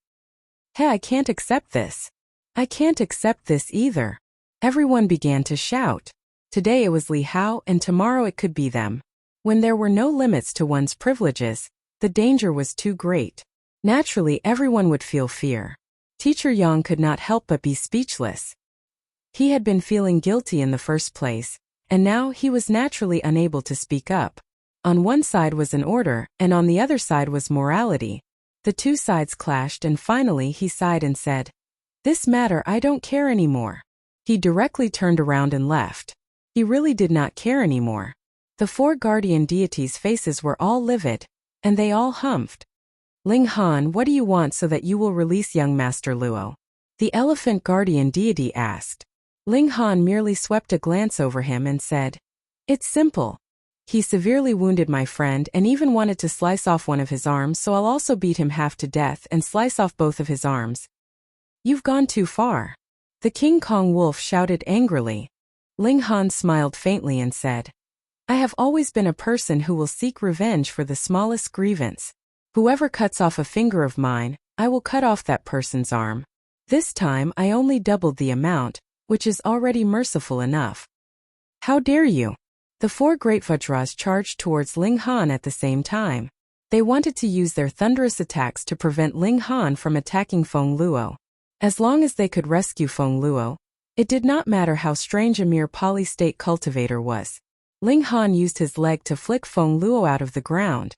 Speaker 1: Hey, I can't accept this. I can't accept this either. Everyone began to shout. Today it was Li Hao and tomorrow it could be them. When there were no limits to one's privileges, the danger was too great. Naturally, everyone would feel fear. Teacher Yang could not help but be speechless. He had been feeling guilty in the first place, and now he was naturally unable to speak up. On one side was an order, and on the other side was morality. The two sides clashed and finally he sighed and said, This matter I don't care anymore. He directly turned around and left. He really did not care anymore. The four guardian deities' faces were all livid, and they all humphed. Ling Han, what do you want so that you will release young Master Luo? The elephant guardian deity asked. Ling Han merely swept a glance over him and said, It's simple. He severely wounded my friend and even wanted to slice off one of his arms, so I'll also beat him half to death and slice off both of his arms. You've gone too far. The King Kong wolf shouted angrily. Ling Han smiled faintly and said, I have always been a person who will seek revenge for the smallest grievance. Whoever cuts off a finger of mine, I will cut off that person's arm. This time I only doubled the amount, which is already merciful enough. How dare you? The four great Vajras charged towards Ling Han at the same time. They wanted to use their thunderous attacks to prevent Ling Han from attacking Feng Luo. As long as they could rescue Feng Luo, it did not matter how strange a mere poly-state cultivator was. Ling Han used his leg to flick Feng Luo out of the ground.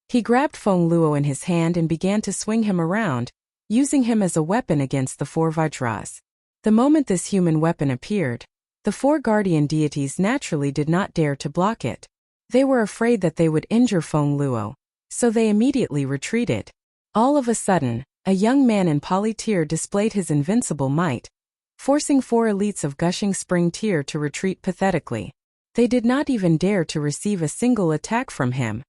Speaker 1: He grabbed Feng Luo in his hand and began to swing him around, using him as a weapon against the four Vajras. The moment this human weapon appeared, the four guardian deities naturally did not dare to block it. They were afraid that they would injure Feng Luo, so they immediately retreated. All of a sudden, a young man in poly-tear displayed his invincible might, forcing four elites of gushing spring tear to retreat pathetically. They did not even dare to receive a single attack from him.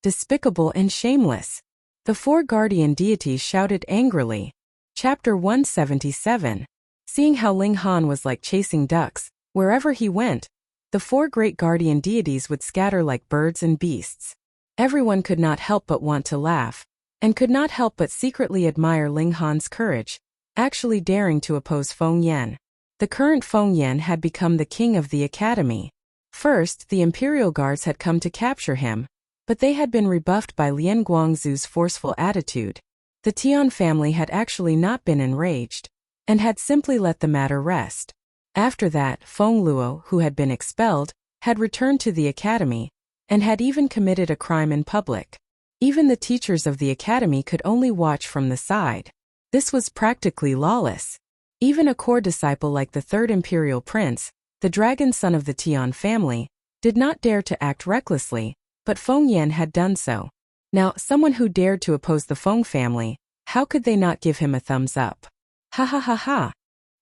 Speaker 1: Despicable and shameless. The four guardian deities shouted angrily. Chapter 177. Seeing how Ling Han was like chasing ducks, wherever he went, the four great guardian deities would scatter like birds and beasts. Everyone could not help but want to laugh, and could not help but secretly admire Ling Han's courage, actually daring to oppose Feng Yan. The current Feng Yan had become the king of the academy. First, the imperial guards had come to capture him, but they had been rebuffed by Lian Guangzu's forceful attitude. The Tian family had actually not been enraged, and had simply let the matter rest. After that, Feng Luo, who had been expelled, had returned to the academy, and had even committed a crime in public. Even the teachers of the academy could only watch from the side. This was practically lawless. Even a core disciple like the third imperial prince, the dragon son of the Tian family, did not dare to act recklessly, but Feng Yan had done so. Now, someone who dared to oppose the Feng family, how could they not give him a thumbs up? Ha ha ha ha.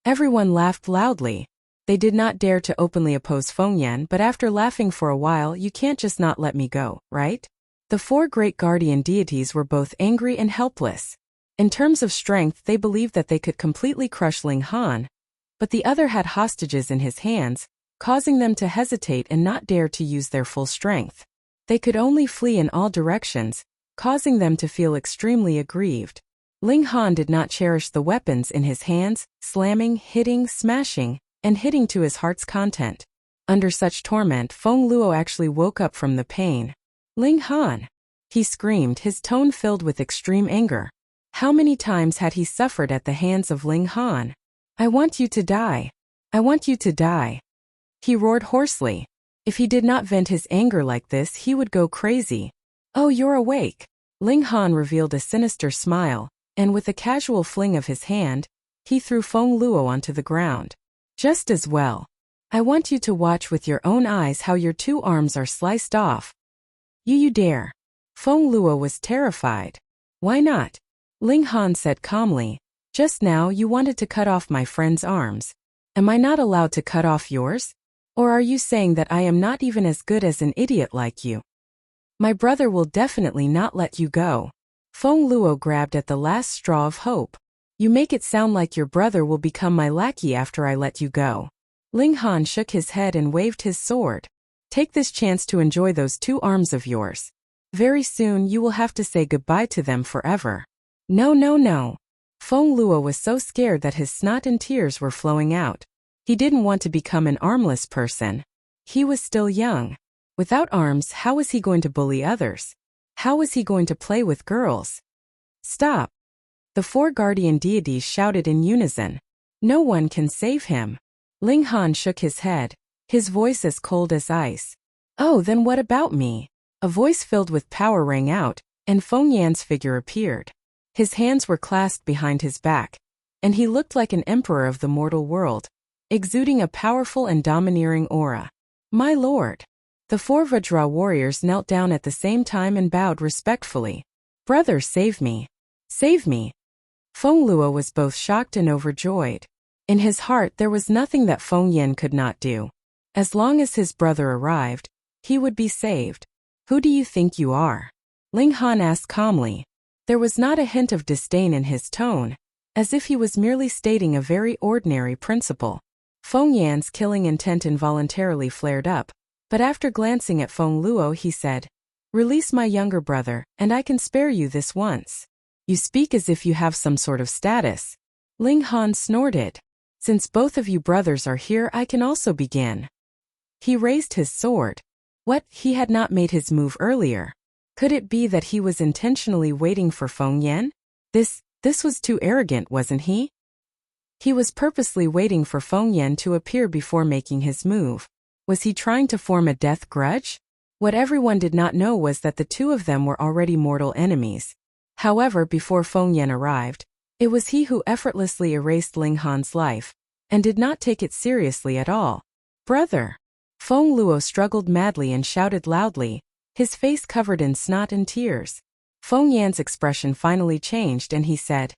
Speaker 1: Everyone laughed loudly. They did not dare to openly oppose Feng Yan, but after laughing for a while, you can't just not let me go, right? The four great guardian deities were both angry and helpless. In terms of strength, they believed that they could completely crush Ling Han, but the other had hostages in his hands, causing them to hesitate and not dare to use their full strength. They could only flee in all directions, causing them to feel extremely aggrieved. Ling Han did not cherish the weapons in his hands, slamming, hitting, smashing, and hitting to his heart's content. Under such torment, Feng Luo actually woke up from the pain. Ling Han! He screamed, his tone filled with extreme anger. How many times had he suffered at the hands of Ling Han? I want you to die. I want you to die. He roared hoarsely. If he did not vent his anger like this, he would go crazy. Oh, you're awake. Ling Han revealed a sinister smile, and with a casual fling of his hand, he threw Feng Luo onto the ground. Just as well. I want you to watch with your own eyes how your 2 arms are sliced off. You dare. Feng Luo was terrified. Why not? Ling Han said calmly. Just now you wanted to cut off my friend's arms. Am I not allowed to cut off yours? Or are you saying that I am not even as good as an idiot like you? My brother will definitely not let you go. Feng Luo grabbed at the last straw of hope. You make it sound like your brother will become my lackey after I let you go. Ling Han shook his head and waved his sword. Take this chance to enjoy those 2 arms of yours. Very soon you will have to say goodbye to them forever. No. Feng Luo was so scared that his snot and tears were flowing out. He didn't want to become an armless person. He was still young. Without arms, how was he going to bully others? How was he going to play with girls? Stop! The 4 guardian deities shouted in unison. No one can save him. Ling Han shook his head, his voice as cold as ice. Oh, then what about me? A voice filled with power rang out, and Feng Yan's figure appeared. His hands were clasped behind his back, and he looked like an emperor of the mortal world, exuding a powerful and domineering aura. My lord! The 4 Vajra warriors knelt down at the same time and bowed respectfully. Brother, save me! Save me! Feng Luo was both shocked and overjoyed. In his heart there was nothing that Feng Yan could not do. As long as his brother arrived, he would be saved. Who do you think you are? Ling Han asked calmly. There was not a hint of disdain in his tone, as if he was merely stating a very ordinary principle. Feng Yan's killing intent involuntarily flared up, but after glancing at Feng Luo he said, Release my younger brother, and I can spare you this once. You speak as if you have some sort of status. Ling Han snorted. Since both of you brothers are here, I can also begin. He raised his sword. What, he had not made his move earlier? Could it be that he was intentionally waiting for Feng Yan? This was too arrogant, wasn't he? He was purposely waiting for Feng Yan to appear before making his move. Was he trying to form a death grudge? What everyone did not know was that the 2 of them were already mortal enemies. However, before Feng Yan arrived, it was he who effortlessly erased Ling Han's life, and did not take it seriously at all. Brother! Feng Luo struggled madly and shouted loudly, his face covered in snot and tears. Feng Yan's expression finally changed and he said,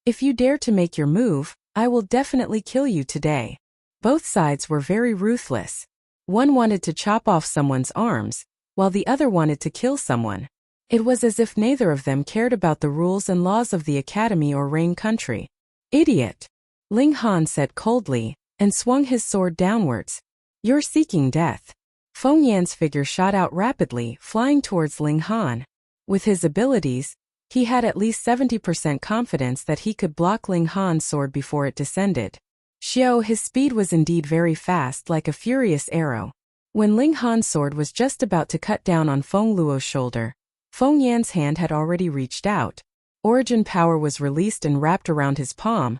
Speaker 1: If you dare to make your move, I will definitely kill you today. Both sides were very ruthless. One wanted to chop off someone's arms, while the other wanted to kill someone. It was as if neither of them cared about the rules and laws of the academy or Rain country. Idiot! Ling Han said coldly, and swung his sword downwards. You're seeking death. Feng Yan's figure shot out rapidly, flying towards Ling Han. With his abilities, he had at least 70% confidence that he could block Ling Han's sword before it descended. His speed was indeed very fast, like a furious arrow. When Ling Han's sword was just about to cut down on Feng Luo's shoulder, Feng Yan's hand had already reached out. Origin power was released and wrapped around his palm,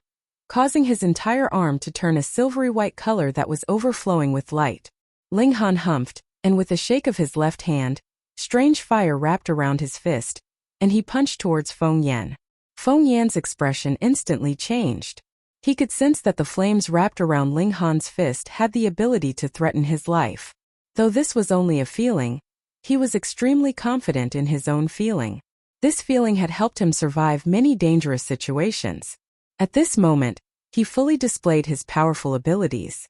Speaker 1: causing his entire arm to turn a silvery white color that was overflowing with light. Ling Han humphed, and with a shake of his left hand, strange fire wrapped around his fist, and he punched towards Feng Yan. Feng Yan's expression instantly changed. He could sense that the flames wrapped around Ling Han's fist had the ability to threaten his life. Though this was only a feeling, he was extremely confident in his own feeling. This feeling had helped him survive many dangerous situations. At this moment, he fully displayed his powerful abilities.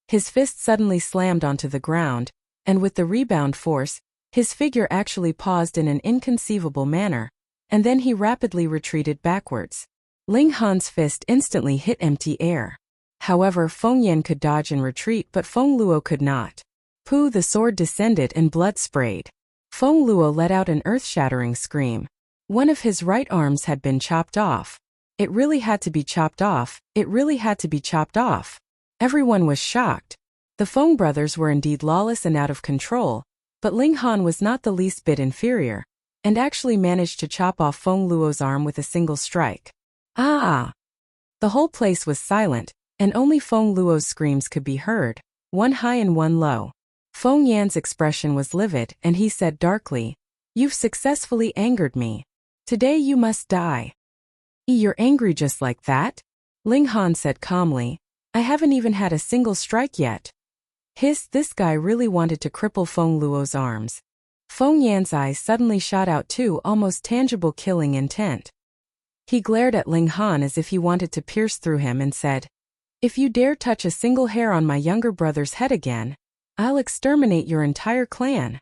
Speaker 1: His fist suddenly slammed onto the ground, and with the rebound force, his figure actually paused in an inconceivable manner, and then he rapidly retreated backwards. Ling Han's fist instantly hit empty air. However, Feng Yan could dodge and retreat, but Feng Luo could not. Pooh! The sword descended and blood sprayed. Feng Luo let out an earth-shattering scream. One of his right arms had been chopped off. It really had to be chopped off. It really had to be chopped off. Everyone was shocked. The Feng brothers were indeed lawless and out of control, but Ling Han was not the least bit inferior, and actually managed to chop off Feng Luo's arm with a single strike. Ah! The whole place was silent, and only Feng Luo's screams could be heard, one high and one low. Feng Yan's expression was livid, and he said darkly, "You've successfully angered me. Today you must die." "You're angry just like that?" Ling Han said calmly. I haven't even had a single strike yet. This guy really wanted to cripple Feng Luo's arms. Feng Yan's eyes suddenly shot out two almost tangible killing intent. He glared at Ling Han as if he wanted to pierce through him and said, "If you dare touch a single hair on my younger brother's head again, I'll exterminate your entire clan."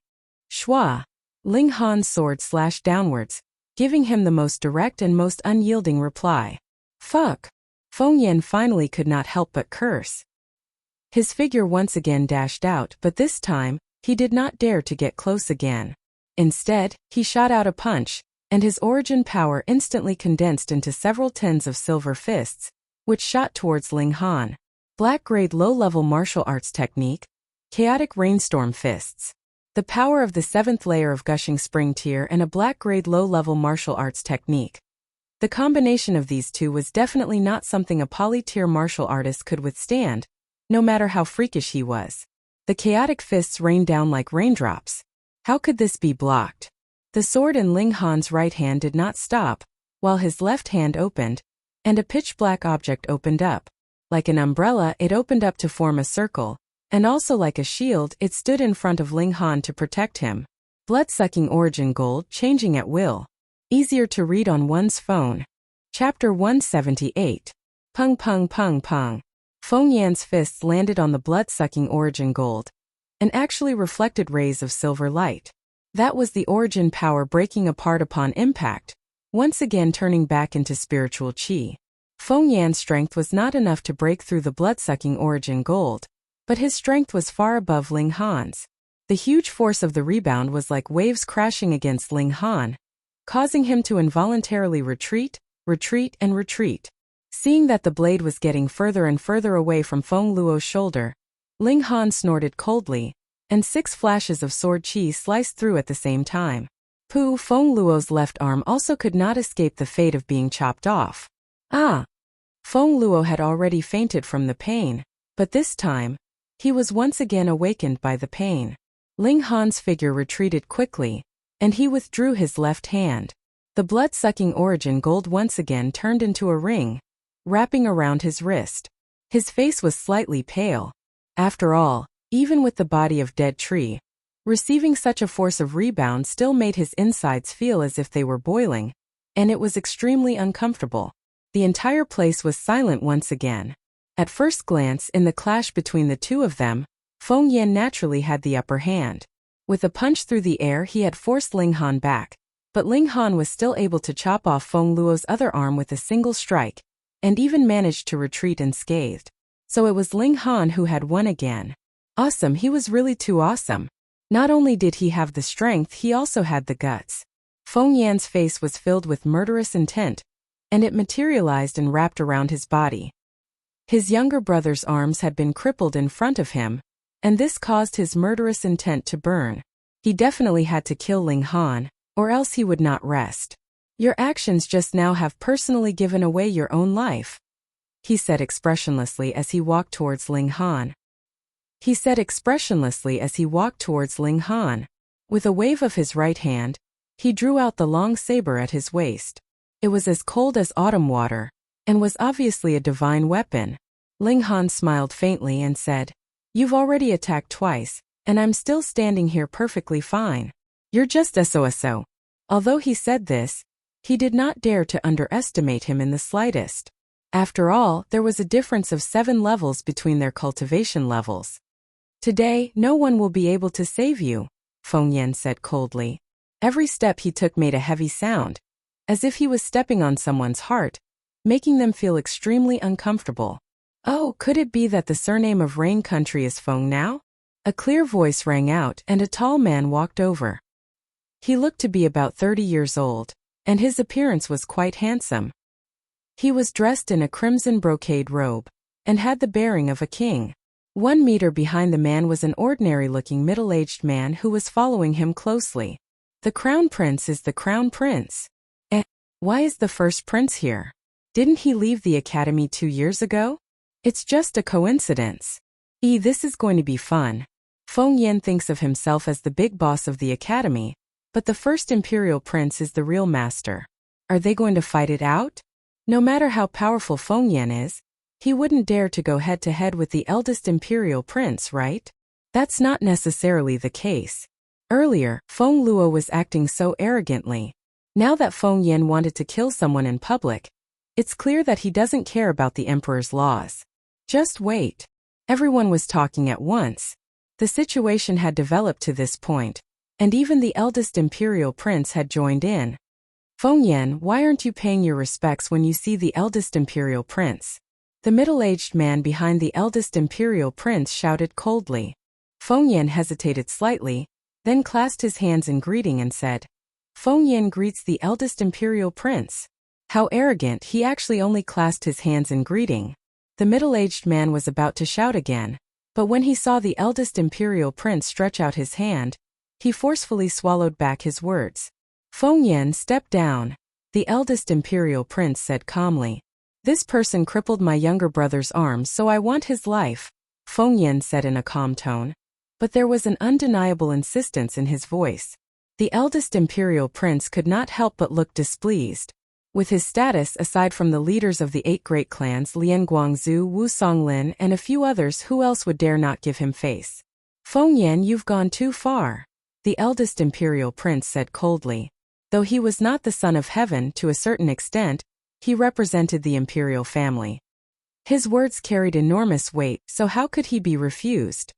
Speaker 1: Shua! Ling Han's sword slashed downwards, giving him the most direct and most unyielding reply. Fuck! Feng Yan finally could not help but curse. His figure once again dashed out, but this time, he did not dare to get close again. Instead, he shot out a punch, and his origin power instantly condensed into several tens of silver fists, which shot towards Ling Han. Black-grade low-level martial arts technique, chaotic rainstorm fists. The power of the 7th layer of gushing spring tier and a black-grade low-level martial arts technique. The combination of these two was definitely not something a poly-tier martial artist could withstand, no matter how freakish he was. The chaotic fists rained down like raindrops. How could this be blocked? The sword in Ling Han's right hand did not stop, while his left hand opened, and a pitch-black object opened up. Like an umbrella, it opened up to form a circle, and also like a shield, it stood in front of Ling Han to protect him. Blood-sucking origin gold, changing at will. Easier to read on one's phone. Chapter 178. Pung pung pung pung. Feng Yan's fists landed on the blood-sucking origin gold, and actually reflected rays of silver light. That was the origin power breaking apart upon impact, once again turning back into spiritual qi. Feng Yan's strength was not enough to break through the blood-sucking origin gold, but his strength was far above Ling Han's. The huge force of the rebound was like waves crashing against Ling Han, causing him to involuntarily retreat, and retreat. Seeing that the blade was getting further and further away from Feng Luo's shoulder, Ling Han snorted coldly, and 6 flashes of sword qi sliced through at the same time. Feng Luo's left arm also could not escape the fate of being chopped off. Ah! Feng Luo had already fainted from the pain, but this time, he was once again awakened by the pain. Ling Han's figure retreated quickly, and he withdrew his left hand. The blood-sucking origin gold once again turned into a ring, wrapping around his wrist. His face was slightly pale. After all, even with the body of dead tree, receiving such a force of rebound still made his insides feel as if they were boiling, and it was extremely uncomfortable. The entire place was silent once again. At first glance, in the clash between the two of them, Feng Yan naturally had the upper hand. With a punch through the air, he had forced Ling Han back, but Ling Han was still able to chop off Feng Luo's other arm with a single strike, and even managed to retreat unscathed. So it was Ling Han who had won again. Awesome, he was really too awesome. Not only did he have the strength, he also had the guts. Feng Yan's face was filled with murderous intent, and it materialized and wrapped around his body. His younger brother's arms had been crippled in front of him, and this caused his murderous intent to burn. He definitely had to kill Ling Han, or else he would not rest. "Your actions just now have personally given away your own life," he said expressionlessly as he walked towards Ling Han. With a wave of his right hand, he drew out the long saber at his waist. It was as cold as autumn water, and was obviously a divine weapon. Ling Han smiled faintly and said, "You've already attacked twice, and I'm still standing here perfectly fine. You're just SOSO." Although he said this, he did not dare to underestimate him in the slightest. After all, there was a difference of 7 levels between their cultivation levels. "Today, no one will be able to save you," Feng Yan said coldly. Every step he took made a heavy sound, as if he was stepping on someone's heart, making them feel extremely uncomfortable. Oh, could it be that the surname of Rain Country is Feng now? A clear voice rang out, and a tall man walked over. He looked to be about 30 years old, and his appearance was quite handsome. He was dressed in a crimson brocade robe, and had the bearing of a king. 1 meter behind the man was an ordinary-looking middle-aged man who was following him closely. "The Crown Prince is the Crown Prince. Why is the first prince here? Didn't he leave the academy 2 years ago? It's just a coincidence. This is going to be fun." Feng Yan thinks of himself as the big boss of the academy, but the first imperial prince is the real master. Are they going to fight it out? No matter how powerful Feng Yan is, He wouldn't dare to go head-to-head with the eldest imperial prince, right? That's not necessarily the case. Earlier, Feng Luo was acting so arrogantly. Now that Feng Yan wanted to kill someone in public, it's clear that he doesn't care about the emperor's laws. Just wait. Everyone was talking at once. The situation had developed to this point, and even the eldest imperial prince had joined in. Feng Yan, why aren't you paying your respects when you see the eldest imperial prince? The middle-aged man behind the eldest imperial prince shouted coldly. Feng Yan hesitated slightly, then clasped his hands in greeting and said, Feng Yan greets the eldest imperial prince. How arrogant, he actually only clasped his hands in greeting. The middle-aged man was about to shout again, but when he saw the eldest imperial prince stretch out his hand, he forcefully swallowed back his words. Feng Yan, step down, the eldest imperial prince said calmly. This person crippled my younger brother's arms, so I want his life, Feng Yan said in a calm tone. But there was an undeniable insistence in his voice. The eldest imperial prince could not help but look displeased. With his status, aside from the leaders of the 8 great clans Lian Guangzhu, Wu Songlin, and a few others, who else would dare not give him face? Feng Yan, you've gone too far, the eldest imperial prince said coldly. Though he was not the son of heaven, to a certain extent, he represented the imperial family. His words carried enormous weight, so how could he be refused?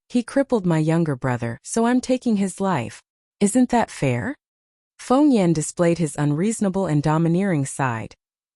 Speaker 1: He crippled my younger brother, so I'm taking his life. Isn't that fair? Feng Yan displayed his unreasonable and domineering side,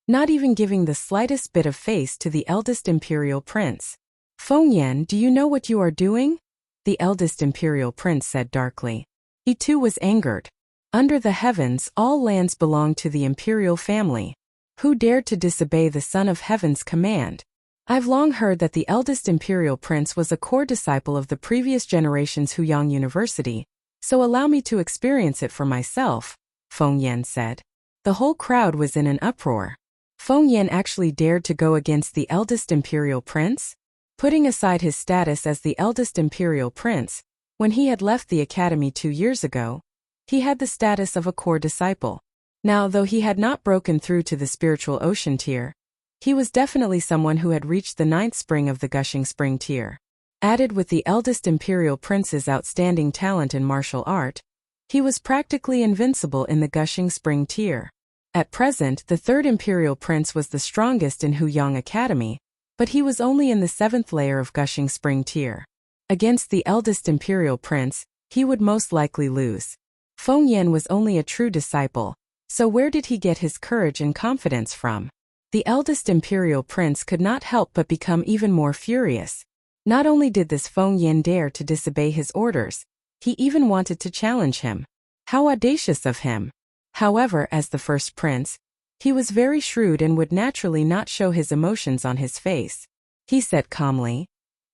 Speaker 1: not even giving the slightest bit of face to the eldest imperial prince. Feng Yan, do you know what you are doing? The eldest imperial prince said darkly. He too was angered. Under the heavens, all lands belong to the imperial family. Who dared to disobey the Son of Heaven's command? I've long heard that the eldest imperial prince was a core disciple of the previous generation's Huyang University, so allow me to experience it for myself, Feng Yan said. The whole crowd was in an uproar. Feng Yan actually dared to go against the eldest imperial prince? Putting aside his status as the eldest imperial prince, when he had left the academy 2 years ago, he had the status of a core disciple. Now, though he had not broken through to the spiritual ocean tier, he was definitely someone who had reached the 9th spring of the gushing spring tier. Added with the eldest imperial prince's outstanding talent in martial art, he was practically invincible in the gushing spring tier. At present, the 3rd imperial prince was the strongest in Huyang Academy, but he was only in the 7th layer of gushing spring tier. Against the eldest imperial prince, he would most likely lose. Feng Yan was only a true disciple, so where did he get his courage and confidence from? The eldest imperial prince could not help but become even more furious. Not only did this Feng Yan dare to disobey his orders, he even wanted to challenge him. How audacious of him! However, as the first prince, he was very shrewd and would naturally not show his emotions on his face. He said calmly,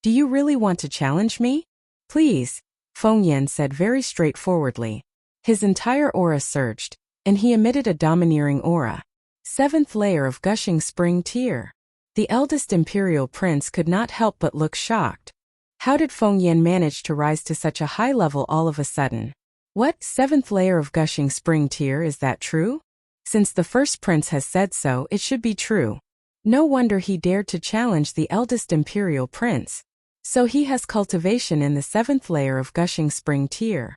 Speaker 1: "Do you really want to challenge me?" "Please," Feng Yan said very straightforwardly. His entire aura surged, and he emitted a domineering aura. 7th layer of gushing spring tier. The eldest imperial prince could not help but look shocked. How did Feng Yan manage to rise to such a high level all of a sudden? What, 7th layer of gushing spring tier, is that true? Since the first prince has said so, it should be true. No wonder he dared to challenge the eldest imperial prince. So he has cultivation in the 7th layer of gushing spring tier.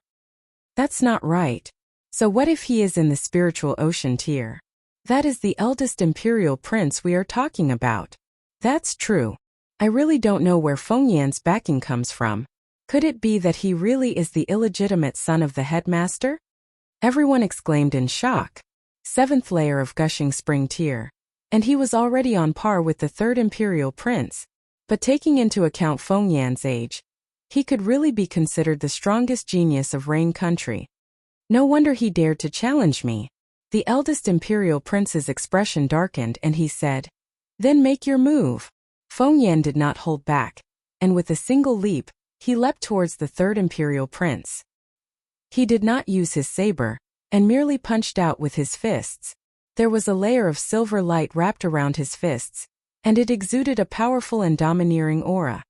Speaker 1: That's not right. So what if he is in the spiritual ocean tier? That is the eldest imperial prince we are talking about. That's true. I really don't know where Feng Yan's backing comes from. Could it be that he really is the illegitimate son of the headmaster? Everyone exclaimed in shock. 7th layer of gushing spring tier. And he was already on par with the 3rd imperial prince. But taking into account Feng Yan's age, he could really be considered the strongest genius of Rain Country. No wonder he dared to challenge me. The eldest imperial prince's expression darkened and he said, "Then make your move." Feng Yan did not hold back, and with a single leap, he leapt towards the 3rd imperial prince. He did not use his saber, and merely punched out with his fists. There was a layer of silver light wrapped around his fists, and it exuded a powerful and domineering aura.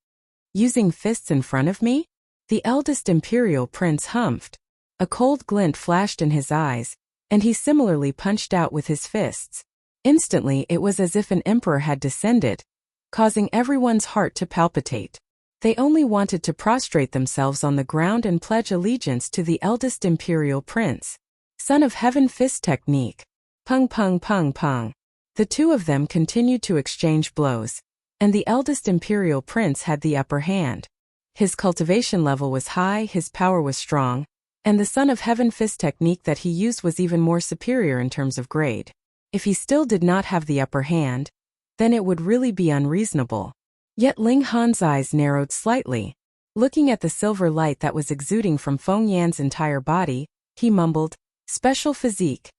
Speaker 1: Using fists in front of me? The eldest imperial prince humphed. A cold glint flashed in his eyes, and he similarly punched out with his fists. Instantly, it was as if an emperor had descended, causing everyone's heart to palpitate. They only wanted to prostrate themselves on the ground and pledge allegiance to the eldest imperial prince. Son of Heaven fist technique. Pung pung pung pung. The two of them continued to exchange blows, and the eldest imperial prince had the upper hand. His cultivation level was high, his power was strong, and the Son of Heaven fist technique that he used was even more superior in terms of grade. If he still did not have the upper hand, then it would really be unreasonable. Yet Ling Han's eyes narrowed slightly. Looking at the silver light that was exuding from Feng Yan's entire body, he mumbled, "Special physique."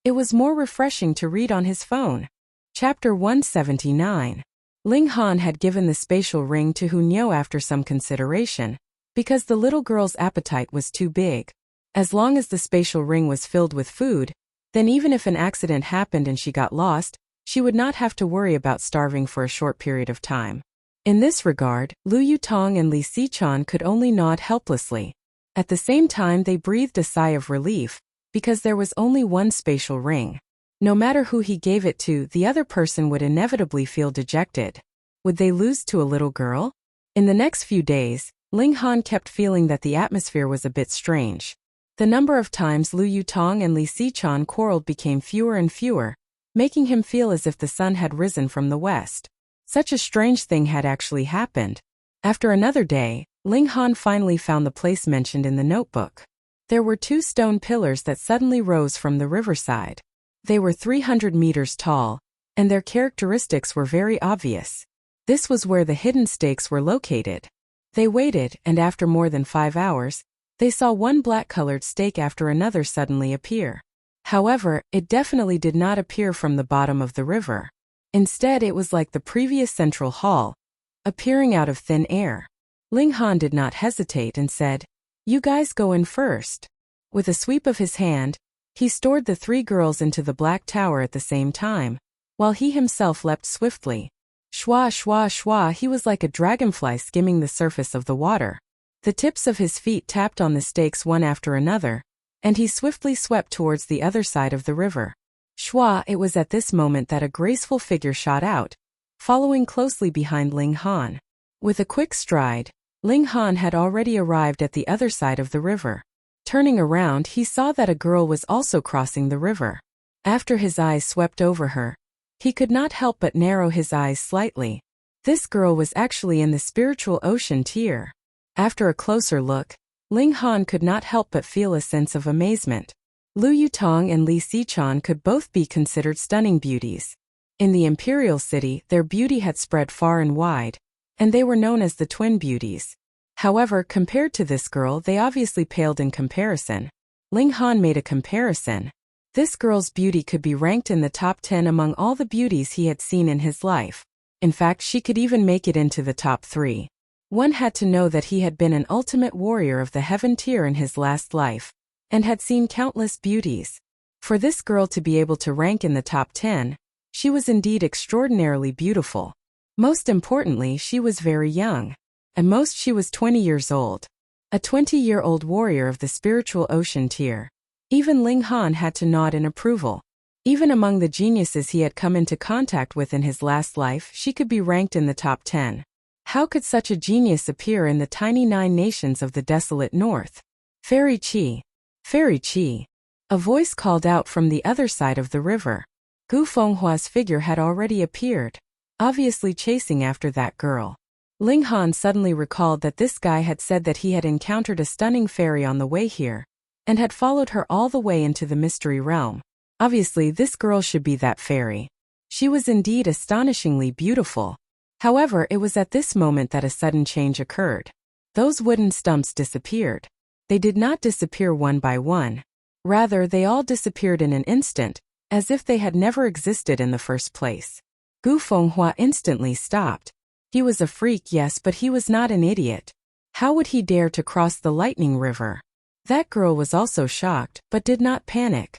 Speaker 1: It was more refreshing to read on his phone. Chapter 179. Ling Han had given the spatial ring to Hu Niu after some consideration, because the little girl's appetite was too big. As long as the spatial ring was filled with food, then even if an accident happened and she got lost, she would not have to worry about starving for a short period of time. In this regard, Lu Yutong and Li Sichuan could only nod helplessly. At the same time they breathed a sigh of relief, because there was only one spatial ring. No matter who he gave it to, the other person would inevitably feel dejected. Would they lose to a little girl? In the next few days, Ling Han kept feeling that the atmosphere was a bit strange. The number of times Lu Yutong and Li Sichuan quarreled became fewer and fewer, making him feel as if the sun had risen from the west. Such a strange thing had actually happened. After another day, Ling Han finally found the place mentioned in the notebook. There were two stone pillars that suddenly rose from the riverside. They were 300 meters tall, and their characteristics were very obvious. This was where the hidden stakes were located. They waited, and after more than 5 hours, they saw one black-colored stake after another suddenly appear. However, it definitely did not appear from the bottom of the river. Instead, it was like the previous central hall, appearing out of thin air. Ling Han did not hesitate and said, "You guys go in first." With a sweep of his hand, he stored the three girls into the black tower at the same time, while he himself leapt swiftly. Shwa shwa shwa, he was like a dragonfly skimming the surface of the water. The tips of his feet tapped on the stakes one after another, and he swiftly swept towards the other side of the river. Shwa, it was at this moment that a graceful figure shot out, following closely behind Ling Han. With a quick stride, Ling Han had already arrived at the other side of the river. Turning around, he saw that a girl was also crossing the river. After his eyes swept over her, he could not help but narrow his eyes slightly. This girl was actually in the spiritual ocean tier. After a closer look, Ling Han could not help but feel a sense of amazement. Lu Yutong and Li Sichuan could both be considered stunning beauties. In the imperial city, their beauty had spread far and wide, and they were known as the twin beauties. However, compared to this girl, they obviously paled in comparison. Ling Han made a comparison. This girl's beauty could be ranked in the top 10 among all the beauties he had seen in his life. In fact, she could even make it into the top 3. One had to know that he had been an ultimate warrior of the heaven tier in his last life, and had seen countless beauties. For this girl to be able to rank in the top 10, she was indeed extraordinarily beautiful. Most importantly, she was very young. At most she was 20 years old. A 20-year-old warrior of the spiritual ocean tier. Even Ling Han had to nod in approval. Even among the geniuses he had come into contact with in his last life, she could be ranked in the top 10. How could such a genius appear in the tiny 9 nations of the desolate north? Fairy Qi. Fairy Qi. A voice called out from the other side of the river. Gu Fenghua's figure had already appeared, obviously chasing after that girl. Ling Han suddenly recalled that this guy had said that he had encountered a stunning fairy on the way here, and had followed her all the way into the mystery realm. Obviously, this girl should be that fairy. She was indeed astonishingly beautiful. However, it was at this moment that a sudden change occurred. Those wooden stumps disappeared. They did not disappear one by one. Rather, they all disappeared in an instant, as if they had never existed in the first place. Gu Fenghua instantly stopped. He was a freak, yes, but he was not an idiot. How would he dare to cross the lightning river? That girl was also shocked, but did not panic.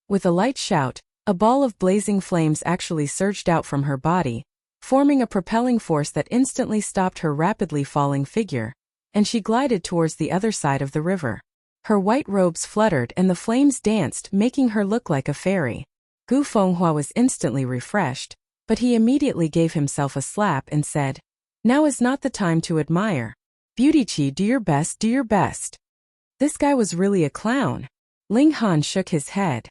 Speaker 1: With a light shout, a ball of blazing flames actually surged out from her body, forming a propelling force that instantly stopped her rapidly falling figure, and she glided towards the other side of the river. Her white robes fluttered and the flames danced, making her look like a fairy. Gu Fenghua was instantly refreshed. But he immediately gave himself a slap and said, "Now is not the time to admire. Beauty, do your best, do your best." This guy was really a clown. Ling Han shook his head.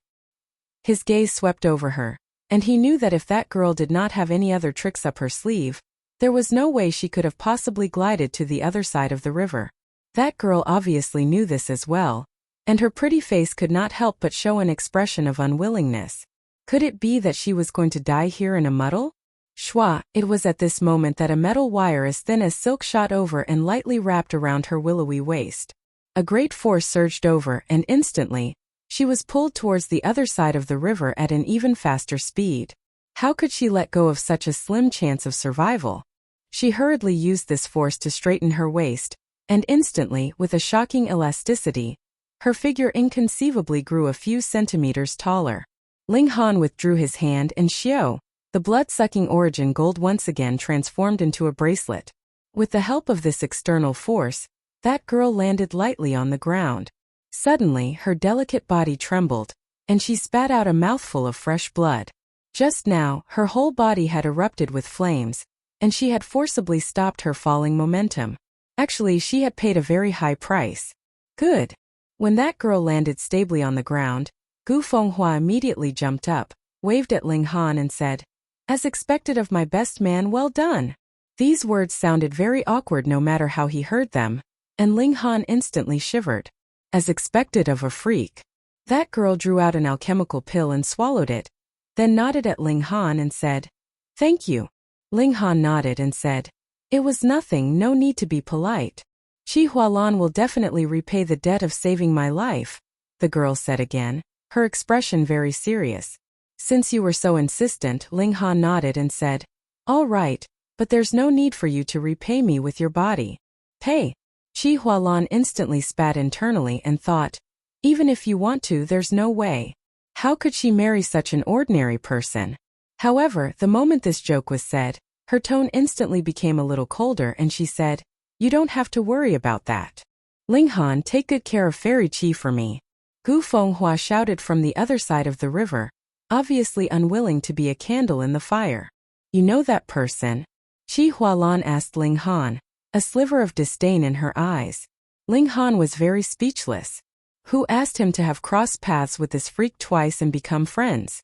Speaker 1: His gaze swept over her, and he knew that if that girl did not have any other tricks up her sleeve, there was no way she could have possibly glided to the other side of the river. That girl obviously knew this as well, and her pretty face could not help but show an expression of unwillingness. Could it be that she was going to die here in a muddle? Shwa, it was at this moment that a metal wire as thin as silk shot over and lightly wrapped around her willowy waist. A great force surged over, and instantly, she was pulled towards the other side of the river at an even faster speed. How could she let go of such a slim chance of survival? She hurriedly used this force to straighten her waist, and instantly, with a shocking elasticity, her figure inconceivably grew a few centimeters taller. Ling Han withdrew his hand and Xiao, the blood-sucking origin gold once again transformed into a bracelet. With the help of this external force, that girl landed lightly on the ground. Suddenly, her delicate body trembled, and she spat out a mouthful of fresh blood. Just now, her whole body had erupted with flames, and she had forcibly stopped her falling momentum. Actually, she had paid a very high price. Good. When that girl landed stably on the ground, Gu Fenghua immediately jumped up, waved at Ling Han and said, "As expected of my best man, well done." These words sounded very awkward no matter how he heard them, and Ling Han instantly shivered. As expected of a freak. That girl drew out an alchemical pill and swallowed it, then nodded at Ling Han and said, "Thank you." Ling Han nodded and said, "It was nothing, no need to be polite. Qi Hualan will definitely repay the debt of saving my life," the girl said again, her expression very serious. "Since you were so insistent," Ling Han nodded and said, "All right, but there's no need for you to repay me with your body." Pay. Qi Hualan instantly spat internally and thought, "Even if you want to, there's no way. How could she marry such an ordinary person?" However, the moment this joke was said, her tone instantly became a little colder and she said, "You don't have to worry about that. Ling Han, take good care of Fairy Qi for me." Gu Fenghua shouted from the other side of the river, obviously unwilling to be a candle in the fire. "You know that person?" Qi Hualan asked Ling Han, a sliver of disdain in her eyes. Ling Han was very speechless. Who asked him to have crossed paths with this freak twice and become friends?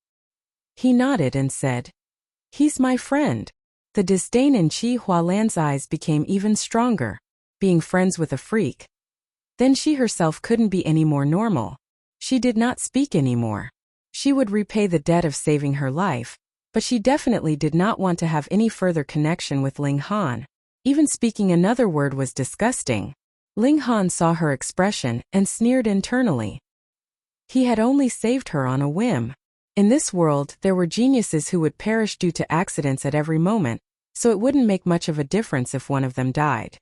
Speaker 1: He nodded and said, "He's my friend." The disdain in Qi Hualan's eyes became even stronger. Being friends with a freak? Then she herself couldn't be any more normal. She did not speak anymore. She would repay the debt of saving her life, but she definitely did not want to have any further connection with Ling Han. Even speaking another word was disgusting. Ling Han saw her expression and sneered internally. He had only saved her on a whim. In this world, there were geniuses who would perish due to accidents at every moment, so it wouldn't make much of a difference if one of them died.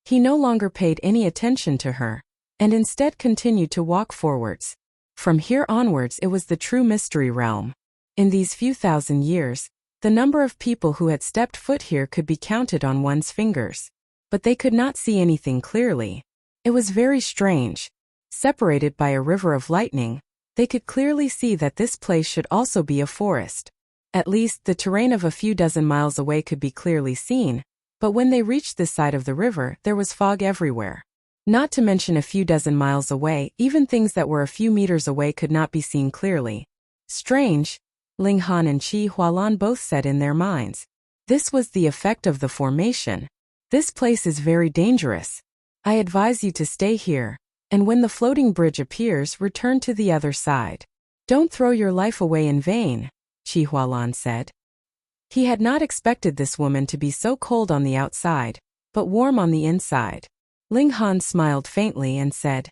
Speaker 1: He no longer paid any attention to her, and instead continued to walk forwards. From here onwards it was the true mystery realm. In these few thousand years, the number of people who had stepped foot here could be counted on one's fingers. But they could not see anything clearly. It was very strange. Separated by a river of lightning, they could clearly see that this place should also be a forest. At least, the terrain of a few dozen miles away could be clearly seen, but when they reached this side of the river, there was fog everywhere. Not to mention a few dozen miles away, even things that were a few meters away could not be seen clearly. Strange, Ling Han and Qi Hualan both said in their minds. This was the effect of the formation. This place is very dangerous. I advise you to stay here, and when the floating bridge appears, return to the other side. Don't throw your life away in vain, Qi Hualan said. He had not expected this woman to be so cold on the outside, but warm on the inside. Ling Han smiled faintly and said,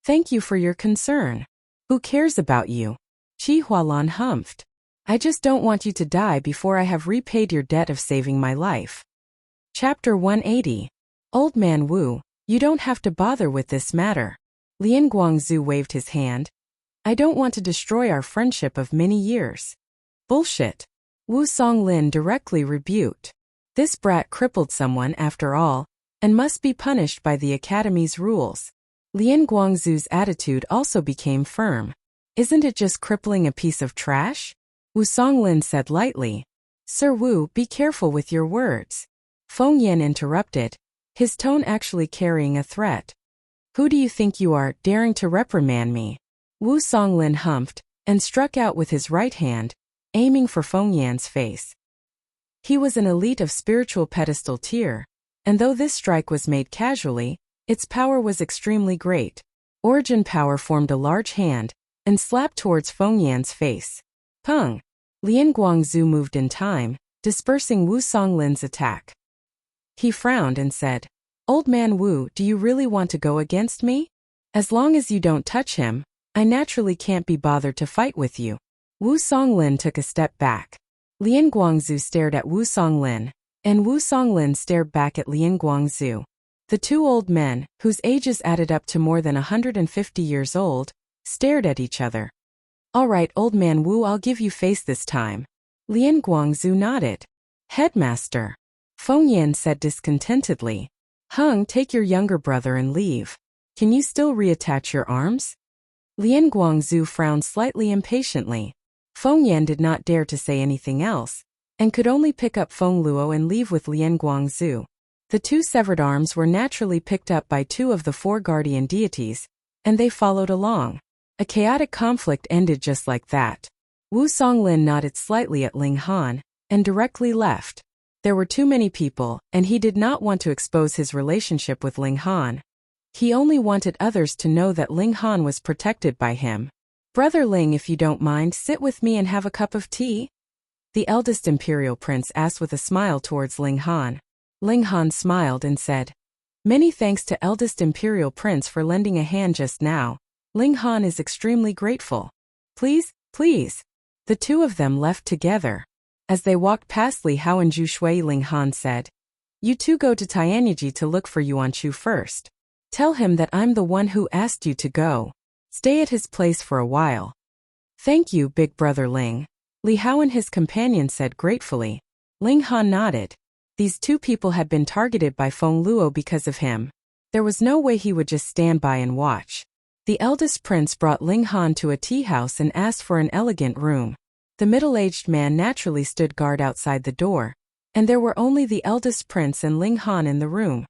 Speaker 1: "Thank you for your concern. Who cares about you?" Qi Hualan humphed. "I just don't want you to die before I have repaid your debt of saving my life." Chapter 180. Old Man Wu, you don't have to bother with this matter. Lian Guangzhu waved his hand. I don't want to destroy our friendship of many years. Bullshit. Wu Songlin directly rebuked. This brat crippled someone after all, and must be punished by the Academy's rules. Lian Guangzhu's attitude also became firm. Isn't it just crippling a piece of trash? Wu Songlin said lightly. Sir Wu, be careful with your words. Feng Yan interrupted, his tone actually carrying a threat. Who do you think you are, daring to reprimand me? Wu Songlin humphed, and struck out with his right hand, aiming for Feng Yan's face. He was an elite of spiritual pedestal tier, and though this strike was made casually, its power was extremely great. Origin power formed a large hand, and slapped towards Feng Yan's face. Peng! Lian Guangzhu moved in time, dispersing Wu Songlin's attack. He frowned and said, Old man Wu, do you really want to go against me? As long as you don't touch him, I naturally can't be bothered to fight with you. Wu Songlin took a step back. Lian Guangzhu stared at Wu Songlin, and Wu Songlin stared back at Lian Guangzhu. The two old men, whose ages added up to more than 150 years old, stared at each other. All right, old man Wu, I'll give you face this time. Lian Guangzhu nodded. Headmaster. Feng Yan said discontentedly. Hung, take your younger brother and leave. Can you still reattach your arms? Lian Guangzhu frowned slightly impatiently. Feng Yan did not dare to say anything else, and could only pick up Feng Luo and leave with Lian Guangzhu. The two severed arms were naturally picked up by two of the four guardian deities, and they followed along. A chaotic conflict ended just like that. Wu Songlin nodded slightly at Ling Han, and directly left. There were too many people, and he did not want to expose his relationship with Ling Han. He only wanted others to know that Ling Han was protected by him. Brother Ling, if you don't mind, sit with me and have a cup of tea? The eldest imperial prince asked with a smile towards Ling Han. Ling Han smiled and said, Many thanks to eldest imperial prince for lending a hand just now. Ling Han is extremely grateful. Please, please. The two of them left together. As they walked past Li Hao and Zhu Shui, Ling Han said, You two go to Tianyi to look for Yuan Chu first. Tell him that I'm the one who asked you to go. Stay at his place for a while. Thank you, big brother Ling. Li Hao and his companion said gratefully. Ling Han nodded. These two people had been targeted by Feng Luo because of him. There was no way he would just stand by and watch. The eldest prince brought Ling Han to a tea house and asked for an elegant room. The middle-aged man naturally stood guard outside the door, and there were only the eldest prince and Ling Han in the room.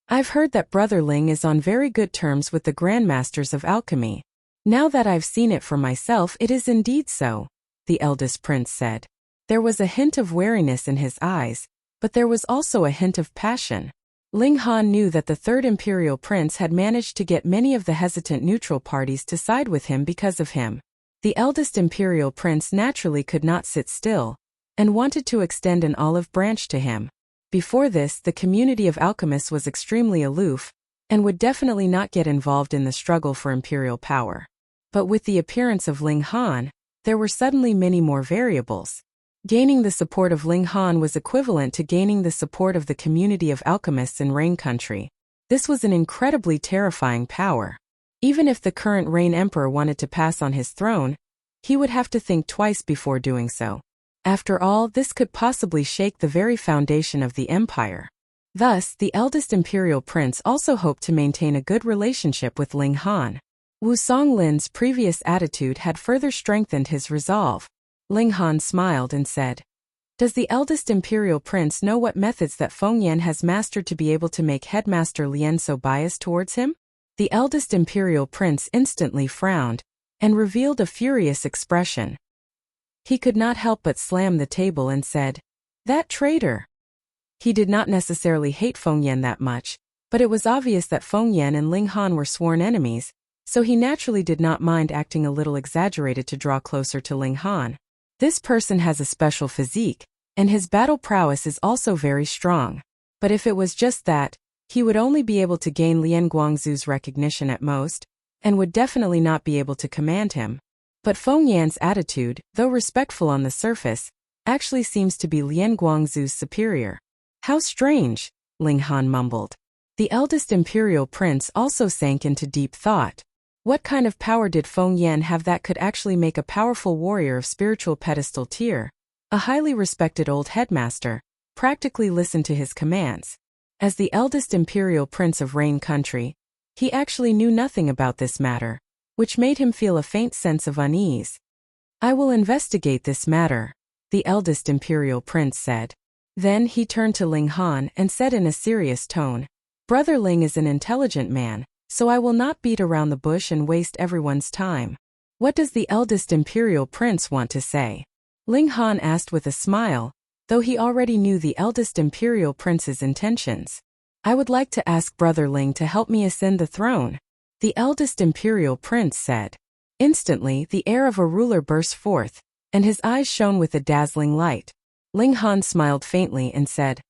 Speaker 1: I've heard that Brother Ling is on very good terms with the grandmasters of alchemy. Now that I've seen it for myself, it is indeed so, the eldest prince said. There was a hint of wariness in his eyes, but there was also a hint of passion. Ling Han knew that the third imperial prince had managed to get many of the hesitant neutral parties to side with him because of him. The eldest imperial prince naturally could not sit still, and wanted to extend an olive branch to him. Before this, the community of alchemists was extremely aloof, and would definitely not get involved in the struggle for imperial power. But with the appearance of Ling Han, there were suddenly many more variables. Gaining the support of Ling Han was equivalent to gaining the support of the community of alchemists in Rain Country. This was an incredibly terrifying power. Even if the current Rain Emperor wanted to pass on his throne, he would have to think twice before doing so. After all, this could possibly shake the very foundation of the empire. Thus, the eldest imperial prince also hoped to maintain a good relationship with Ling Han. Wu Songlin's previous attitude had further strengthened his resolve. Ling Han smiled and said, Does the eldest imperial prince know what methods that Feng Yan has mastered to be able to make Headmaster Lien so biased towards him? The eldest imperial prince instantly frowned, and revealed a furious expression. He could not help but slam the table and said, That traitor! He did not necessarily hate Feng Yan that much, but it was obvious that Feng Yan and Ling Han were sworn enemies, so he naturally did not mind acting a little exaggerated to draw closer to Ling Han. This person has a special physique, and his battle prowess is also very strong. But if it was just that, he would only be able to gain Lian Guangzhu's recognition at most, and would definitely not be able to command him. But Feng Yan's attitude, though respectful on the surface, actually seems to be Lian Guangzhu's superior. How strange, Ling Han mumbled. The eldest imperial prince also sank into deep thought. What kind of power did Feng Yan have that could actually make a powerful warrior of spiritual pedestal tier, a highly respected old headmaster, practically listen to his commands? As the eldest imperial prince of Rain Country, he actually knew nothing about this matter, which made him feel a faint sense of unease. I will investigate this matter. the eldest imperial prince said. Then he turned to Ling Han and said in a serious tone, Brother Ling is an intelligent man, so I will not beat around the bush and waste everyone's time. What does the eldest imperial prince want to say? Ling Han asked with a smile, though he already knew the eldest imperial prince's intentions. I would like to ask Brother Ling to help me ascend the throne, the eldest imperial prince said. Instantly, the air of a ruler burst forth, and his eyes shone with a dazzling light. Ling Han smiled faintly and said,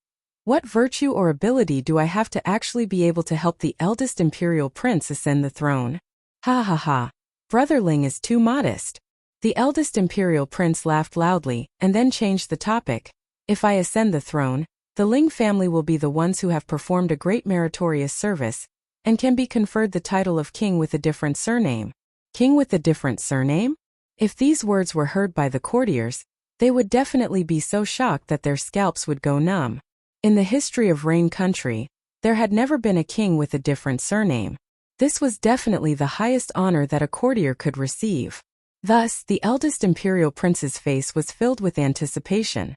Speaker 1: What virtue or ability do I have to actually be able to help the eldest imperial prince ascend the throne? Ha ha ha. Brother Ling is too modest. The eldest imperial prince laughed loudly and then changed the topic. If I ascend the throne, the Ling family will be the ones who have performed a great meritorious service and can be conferred the title of king with a different surname. King with a different surname? If these words were heard by the courtiers, they would definitely be so shocked that their scalps would go numb. In the history of Rain Country, there had never been a king with a different surname. This was definitely the highest honor that a courtier could receive. Thus, the eldest imperial prince's face was filled with anticipation.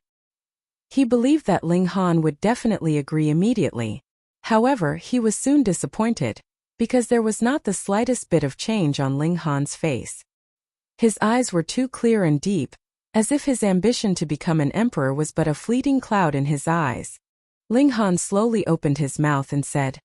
Speaker 1: He believed that Ling Han would definitely agree immediately. However, he was soon disappointed, because there was not the slightest bit of change on Ling Han's face. His eyes were too clear and deep, as if his ambition to become an emperor was but a fleeting cloud in his eyes. Ling Han slowly opened his mouth and said,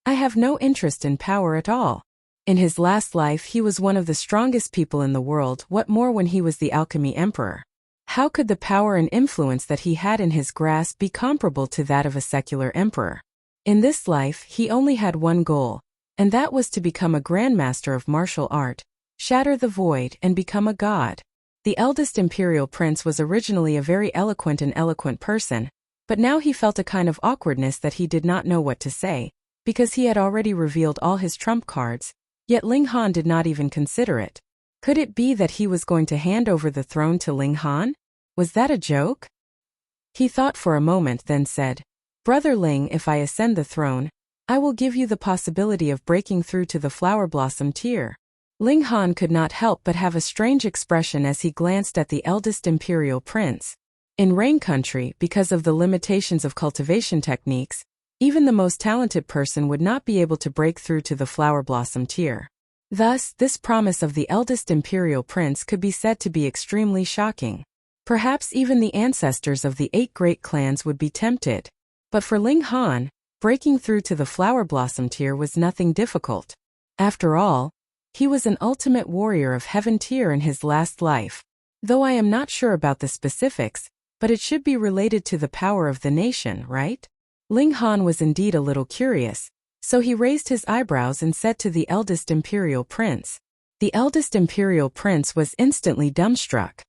Speaker 1: I have no interest in power at all. In his last life he was one of the strongest people in the world, what more when he was the Alchemy Emperor? How could the power and influence that he had in his grasp be comparable to that of a secular emperor? In this life he only had one goal, and that was to become a grandmaster of martial art, shatter the void and become a god. The eldest imperial prince was originally a very eloquent person, but now he felt a kind of awkwardness that he did not know what to say, because he had already revealed all his trump cards, yet Ling Han did not even consider it. Could it be that he was going to hand over the throne to Ling Han? Was that a joke? He thought for a moment, then said, Brother Ling, if I ascend the throne, I will give you the possibility of breaking through to the flower blossom tier. Ling Han could not help but have a strange expression as he glanced at the eldest imperial prince. In Rain Country, because of the limitations of cultivation techniques, even the most talented person would not be able to break through to the flower blossom tier. Thus, this promise of the eldest imperial prince could be said to be extremely shocking. Perhaps even the ancestors of the 8 great clans would be tempted. But for Ling Han, breaking through to the flower blossom tier was nothing difficult. After all, he was an ultimate warrior of heaven tier in his last life. Though I am not sure about the specifics, but it should be related to the power of the nation, right? Ling Han was indeed a little curious, so he raised his eyebrows and said to the eldest imperial prince. The eldest imperial prince was instantly dumbstruck.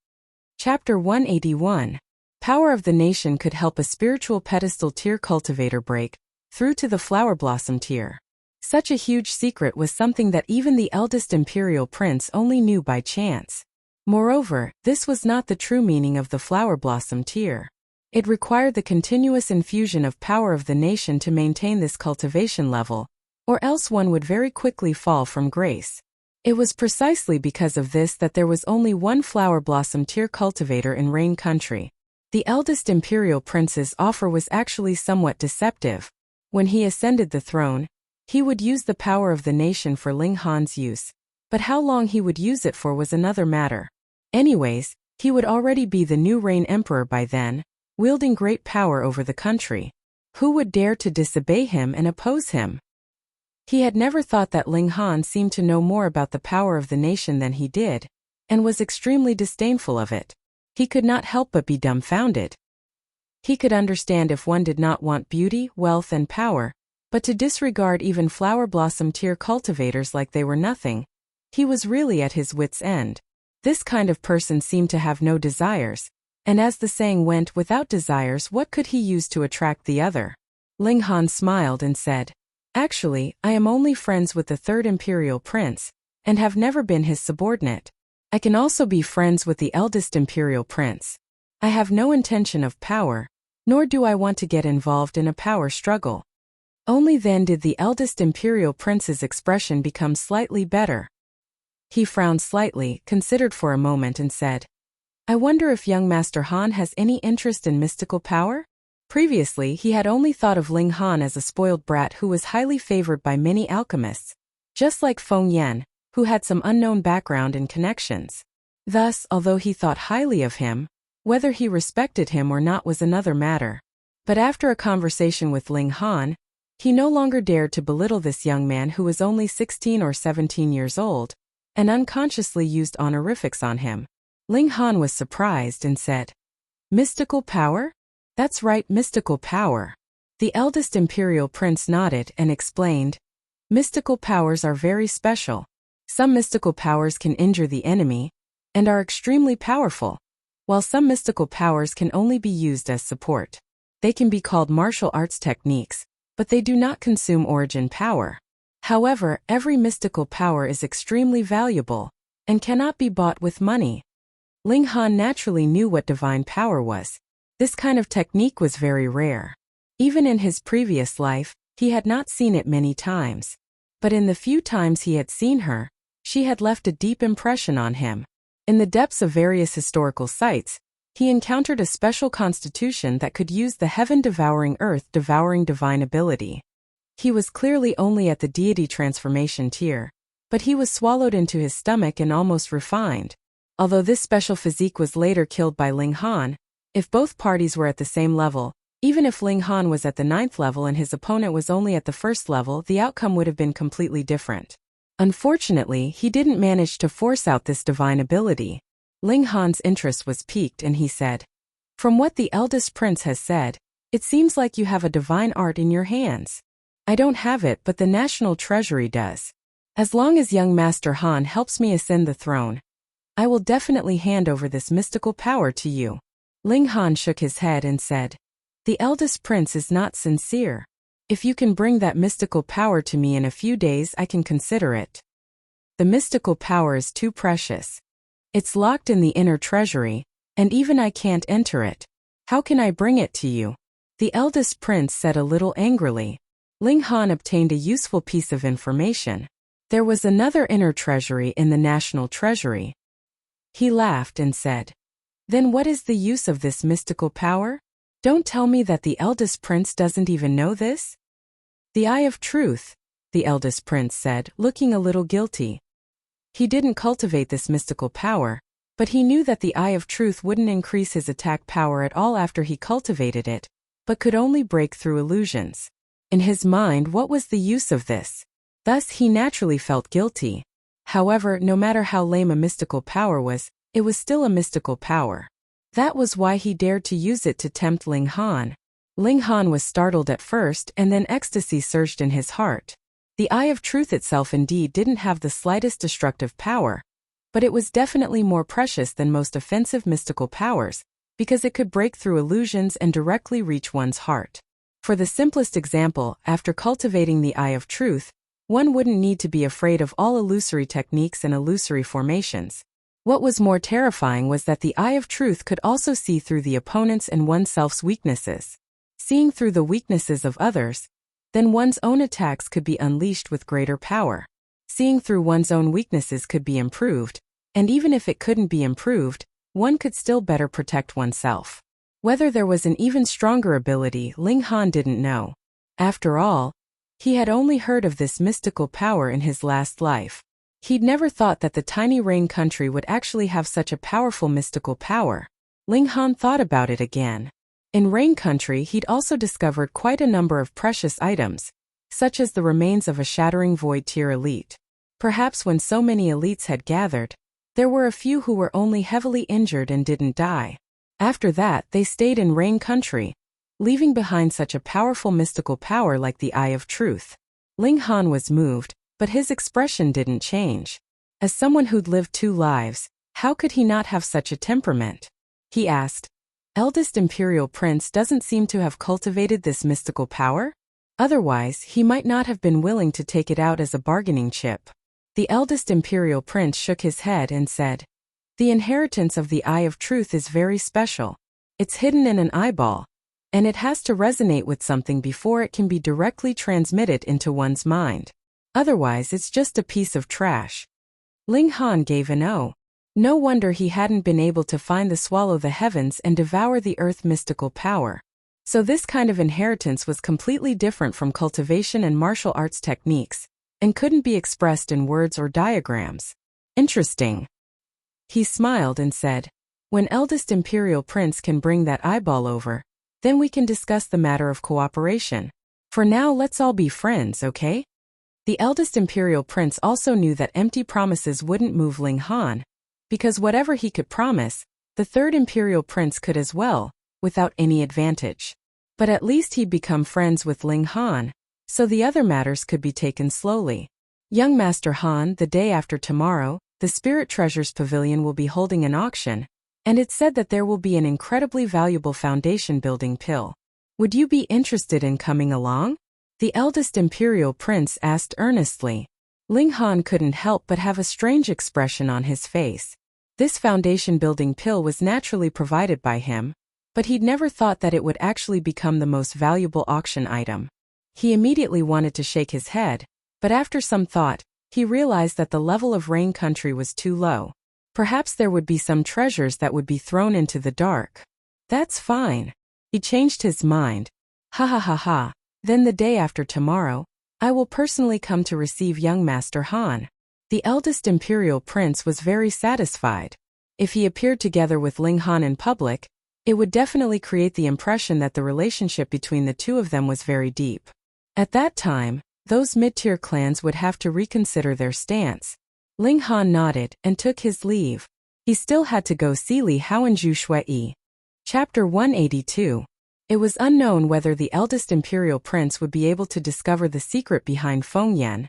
Speaker 1: Chapter 181. Power of the nation could help a spiritual pedestal tier cultivator break through to the flower blossom tier. Such a huge secret was something that even the eldest imperial prince only knew by chance. Moreover, this was not the true meaning of the flower blossom tier. It required the continuous infusion of power of the nation to maintain this cultivation level, or else one would very quickly fall from grace. It was precisely because of this that there was only one flower blossom tier cultivator in Rain Country. The eldest imperial prince's offer was actually somewhat deceptive. When he ascended the throne, he would use the power of the nation for Ling Han's use, but how long he would use it for was another matter. Anyways, he would already be the new Rain Emperor by then, wielding great power over the country. Who would dare to disobey him and oppose him? He had never thought that Ling Han seemed to know more about the power of the nation than he did, and was extremely disdainful of it. He could not help but be dumbfounded. He could understand if one did not want beauty, wealth and power, but to disregard even flower blossom tier cultivators like they were nothing, he was really at his wits' end. This kind of person seemed to have no desires, and as the saying went, without desires what could he use to attract the other? Ling Han smiled and said, Actually, I am only friends with the 3rd imperial prince, and have never been his subordinate. I can also be friends with the eldest imperial prince. I have no intention of power, nor do I want to get involved in a power struggle. Only then did the eldest imperial prince's expression become slightly better. He frowned slightly, considered for a moment and said, I wonder if young Master Han has any interest in mystical power? Previously, he had only thought of Ling Han as a spoiled brat who was highly favored by many alchemists, just like Feng Yan, who had some unknown background and connections. Thus, although he thought highly of him, whether he respected him or not was another matter. But after a conversation with Ling Han, he no longer dared to belittle this young man who was only 16 or 17 years old, and unconsciously used honorifics on him. Ling Han was surprised and said, "Mystical power? That's right, mystical power." The eldest imperial prince nodded and explained, "Mystical powers are very special. Some mystical powers can injure the enemy, and are extremely powerful, while some mystical powers can only be used as support. They can be called martial arts techniques, but they do not consume origin power. However, every mystical power is extremely valuable, and cannot be bought with money." Ling Han naturally knew what divine power was. This kind of technique was very rare. Even in his previous life, he had not seen it many times. But in the few times he had seen her, she had left a deep impression on him. In the depths of various historical sites, he encountered a special constitution that could use the heaven-devouring earth-devouring divine ability. He was clearly only at the deity transformation tier, but he was swallowed into his stomach and almost refined. Although this special physique was later killed by Ling Han, if both parties were at the same level, even if Ling Han was at the 9th level and his opponent was only at the 1st level, the outcome would have been completely different. Unfortunately, he didn't manage to force out this divine ability. Ling Han's interest was piqued and he said, "From what the eldest prince has said, it seems like you have a divine art in your hands. I don't have it, but the national treasury does. As long as young Master Han helps me ascend the throne, I will definitely hand over this mystical power to you." Ling Han shook his head and said, "The eldest prince is not sincere. If you can bring that mystical power to me in a few days, I can consider it. The mystical power is too precious. It's locked in the inner treasury, and even I can't enter it. How can I bring it to you?" The eldest prince said a little angrily. Ling Han obtained a useful piece of information. There was another inner treasury in the national treasury. He laughed and said, "Then what is the use of this mystical power? Don't tell me that the eldest prince doesn't even know this?" "The Eye of Truth," the eldest prince said, looking a little guilty. He didn't cultivate this mystical power, but he knew that the Eye of Truth wouldn't increase his attack power at all after he cultivated it, but could only break through illusions. In his mind, what was the use of this? Thus he naturally felt guilty. However, no matter how lame a mystical power was, it was still a mystical power. That was why he dared to use it to tempt Ling Han. Ling Han was startled at first, and then ecstasy surged in his heart. The Eye of Truth itself indeed didn't have the slightest destructive power, but it was definitely more precious than most offensive mystical powers, because it could break through illusions and directly reach one's heart. For the simplest example, after cultivating the Eye of Truth, one wouldn't need to be afraid of all illusory techniques and illusory formations. What was more terrifying was that the Eye of Truth could also see through the opponent's and oneself's weaknesses. Seeing through the weaknesses of others, then one's own attacks could be unleashed with greater power. Seeing through one's own weaknesses could be improved, and even if it couldn't be improved, one could still better protect oneself. Whether there was an even stronger ability, Ling Han didn't know. After all, he had only heard of this mystical power in his last life. He'd never thought that the tiny Rain country would actually have such a powerful mystical power. Ling Han thought about it again. In Rain country, he'd also discovered quite a number of precious items, such as the remains of a shattering void tier elite. Perhaps when so many elites had gathered, there were a few who were only heavily injured and didn't die. After that, they stayed in Rain country, leaving behind such a powerful mystical power like the Eye of Truth. Ling Han was moved, but his expression didn't change. As someone who'd lived 2 lives, how could he not have such a temperament? He asked, "Eldest Imperial Prince doesn't seem to have cultivated this mystical power? Otherwise, he might not have been willing to take it out as a bargaining chip." The eldest Imperial Prince shook his head and said, "The inheritance of the Eye of Truth is very special. It's hidden in an eyeball, and it has to resonate with something before it can be directly transmitted into one's mind. Otherwise, it's just a piece of trash." Ling Han gave an "oh." No wonder he hadn't been able to find the swallow the heavens and devour the earth mystical power. So this kind of inheritance was completely different from cultivation and martial arts techniques, and couldn't be expressed in words or diagrams. Interesting. He smiled and said, when eldest imperial prince can bring that eyeball over, then we can discuss the matter of cooperation. For now, let's all be friends, okay? The eldest imperial prince also knew that empty promises wouldn't move Ling Han, because whatever he could promise, the third imperial prince could as well, without any advantage. But at least he'd become friends with Ling Han, so the other matters could be taken slowly. Young Master Han, the day after tomorrow, the Spirit Treasures Pavilion will be holding an auction, and it's said that there will be an incredibly valuable foundation building pill. Would you be interested in coming along? The eldest imperial prince asked earnestly. Ling Han couldn't help but have a strange expression on his face. This foundation building pill was naturally provided by him, but he'd never thought that it would actually become the most valuable auction item. He immediately wanted to shake his head, but after some thought, he realized that the level of Rain Country was too low. Perhaps there would be some treasures that would be thrown into the dark. That's fine. He changed his mind. Ha ha ha ha. Then the day after tomorrow, I will personally come to receive young Master Han. The eldest imperial prince was very satisfied. If he appeared together with Ling Han in public, it would definitely create the impression that the relationship between the two of them was very deep. At that time, those mid-tier clans would have to reconsider their stance. Ling Han nodded and took his leave. He still had to go see Li Hao and Zhu Shui. Chapter 182. It was unknown whether the eldest imperial prince would be able to discover the secret behind Feng Yan,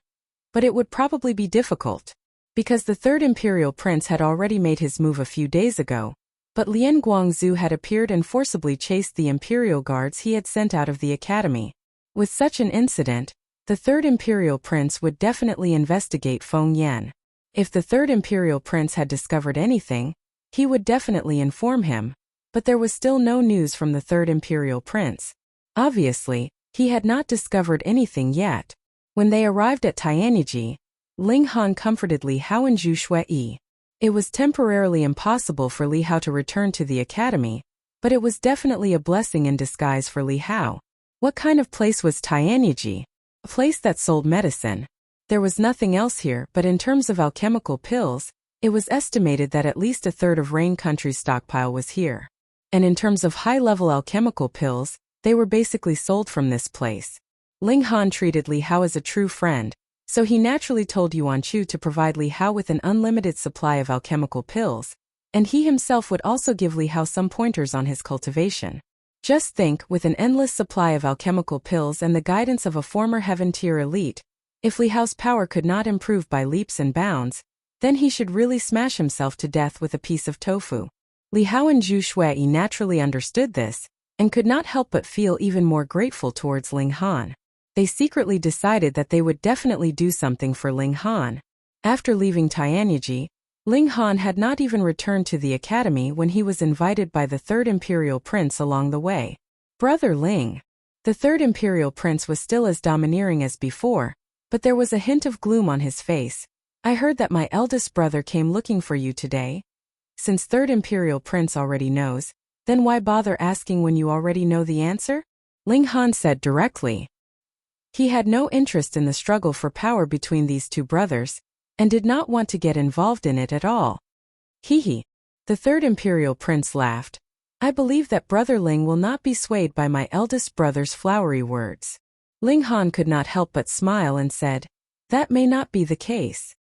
Speaker 1: but it would probably be difficult, because the third imperial prince had already made his move a few days ago, but Lian Guangzhu had appeared and forcibly chased the imperial guards he had sent out of the academy. With such an incident, the third imperial prince would definitely investigate Feng Yan. If the third imperial prince had discovered anything, he would definitely inform him, but there was still no news from the third imperial prince. Obviously, he had not discovered anything yet. When they arrived at Tianyi, Ling Han comforted Li Hao and Zhu Shui. It was temporarily impossible for Li Hao to return to the academy, but it was definitely a blessing in disguise for Li Hao. What kind of place was Tianyi? A place that sold medicine. There was nothing else here, but in terms of alchemical pills, it was estimated that at least a third of Rain Country's stockpile was here. And in terms of high-level alchemical pills, they were basically sold from this place. Ling Han treated Li Hao as a true friend, so he naturally told Yuan Chu to provide Li Hao with an unlimited supply of alchemical pills, and he himself would also give Li Hao some pointers on his cultivation. Just think, with an endless supply of alchemical pills and the guidance of a former heaven-tier elite, if Li Hao's power could not improve by leaps and bounds, then he should really smash himself to death with a piece of tofu. Li Hao and Zhu Shui naturally understood this, and could not help but feel even more grateful towards Ling Han. They secretly decided that they would definitely do something for Ling Han. After leaving Tianyi, Ling Han had not even returned to the academy when he was invited by the third imperial prince along the way. Brother Ling. The third imperial prince was still as domineering as before, but there was a hint of gloom on his face. I heard that my eldest brother came looking for you today. Since third imperial prince already knows, then why bother asking when you already know the answer? Ling Han said directly. He had no interest in the struggle for power between these two brothers, and did not want to get involved in it at all. Hee. The third imperial prince laughed. I believe that Brother Ling will not be swayed by my eldest brother's flowery words. Ling Han could not help but smile and said, that may not be the case.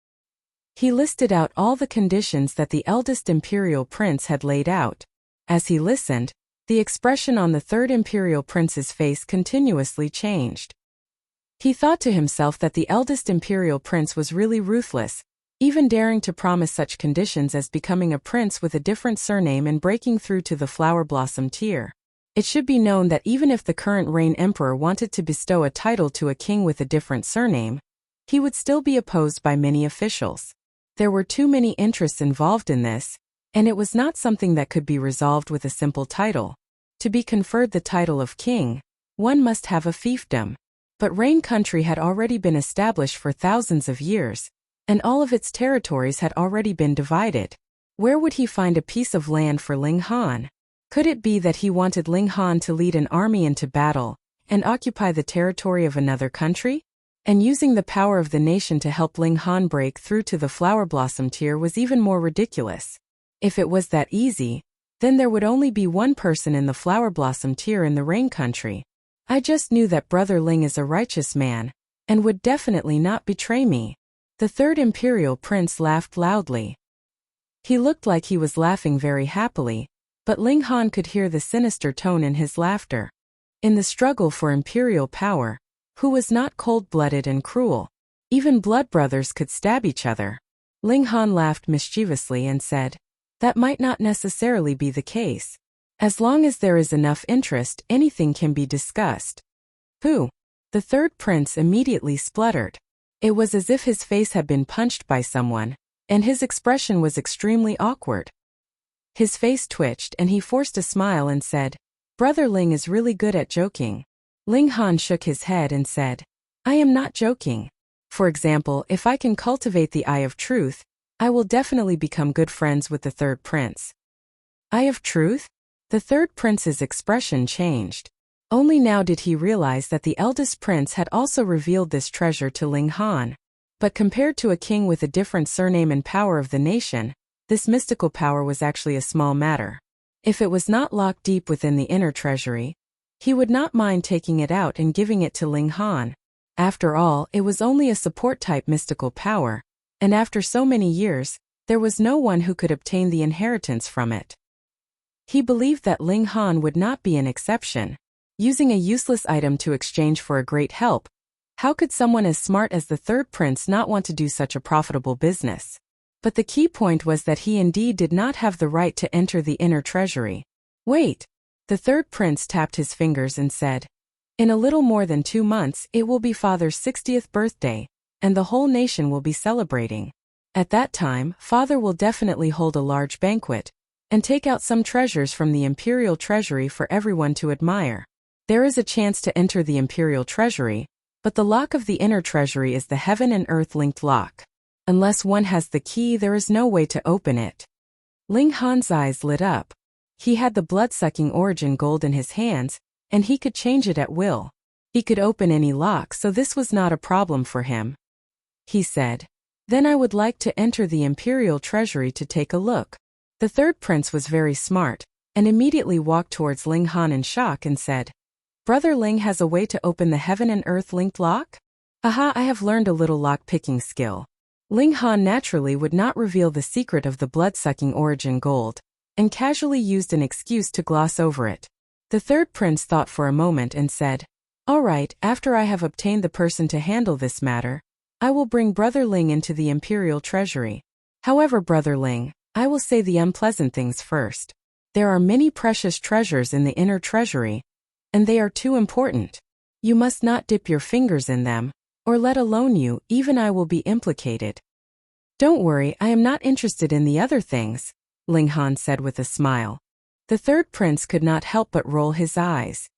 Speaker 1: He listed out all the conditions that the eldest imperial prince had laid out. As he listened, the expression on the third imperial prince's face continuously changed. He thought to himself that the eldest imperial prince was really ruthless, even daring to promise such conditions as becoming a prince with a different surname and breaking through to the flower blossom tier. It should be known that even if the current Rain Emperor wanted to bestow a title to a king with a different surname, he would still be opposed by many officials. There were too many interests involved in this, and it was not something that could be resolved with a simple title. To be conferred the title of king, one must have a fiefdom. But Rain Country had already been established for thousands of years, and all of its territories had already been divided. Where would he find a piece of land for Ling Han? Could it be that he wanted Ling Han to lead an army into battle and occupy the territory of another country? And using the power of the nation to help Ling Han break through to the Flower Blossom tier was even more ridiculous. If it was that easy, then there would only be one person in the Flower Blossom tier in the Rain Country. I just knew that Brother Ling is a righteous man and would definitely not betray me. The third Imperial Prince laughed loudly. He looked like he was laughing very happily, but Ling Han could hear the sinister tone in his laughter. In the struggle for imperial power, who was not cold-blooded and cruel? Even blood brothers could stab each other. Ling Han laughed mischievously and said, "That might not necessarily be the case. As long as there is enough interest, anything can be discussed." Pooh! The third prince immediately spluttered. It was as if his face had been punched by someone, and his expression was extremely awkward. His face twitched and he forced a smile and said, "Brother Ling is really good at joking." Ling Han shook his head and said, "I am not joking. For example, if I can cultivate the Eye of Truth, I will definitely become good friends with the third prince." Eye of Truth? The third prince's expression changed. Only now did he realize that the eldest prince had also revealed this treasure to Ling Han. But compared to a king with a different surname and power of the nation, this mystical power was actually a small matter. If it was not locked deep within the inner treasury, he would not mind taking it out and giving it to Ling Han. After all, it was only a support-type mystical power, and after so many years, there was no one who could obtain the inheritance from it. He believed that Ling Han would not be an exception. Using a useless item to exchange for a great help, how could someone as smart as the third prince not want to do such a profitable business? But the key point was that he indeed did not have the right to enter the inner treasury. Wait! The third prince tapped his fingers and said, "In a little more than 2 months it will be Father's 60th birthday, and the whole nation will be celebrating. At that time, Father will definitely hold a large banquet, and take out some treasures from the imperial treasury for everyone to admire. There is a chance to enter the imperial treasury, but the lock of the inner treasury is the heaven and earth linked lock. Unless one has the key, there is no way to open it." Ling Han's eyes lit up. He had the blood-sucking origin gold in his hands, and he could change it at will. He could open any lock, so this was not a problem for him. He said, "Then I would like to enter the imperial treasury to take a look." The third prince was very smart, and immediately walked towards Ling Han in shock and said, "Brother Ling has a way to open the heaven and earth linked lock? Aha, I have learned a little lock-picking skill." Ling Han naturally would not reveal the secret of the blood-sucking origin gold, and casually used an excuse to gloss over it. The third prince thought for a moment and said, "All right, after I have obtained the person to handle this matter, I will bring Brother Ling into the imperial treasury. However, Brother Ling, I will say the unpleasant things first. There are many precious treasures in the inner treasury, and they are too important. You must not dip your fingers in them, or let alone you, even I will be implicated." "Don't worry, I am not interested in the other things," Ling Han said with a smile. The third prince could not help but roll his eyes.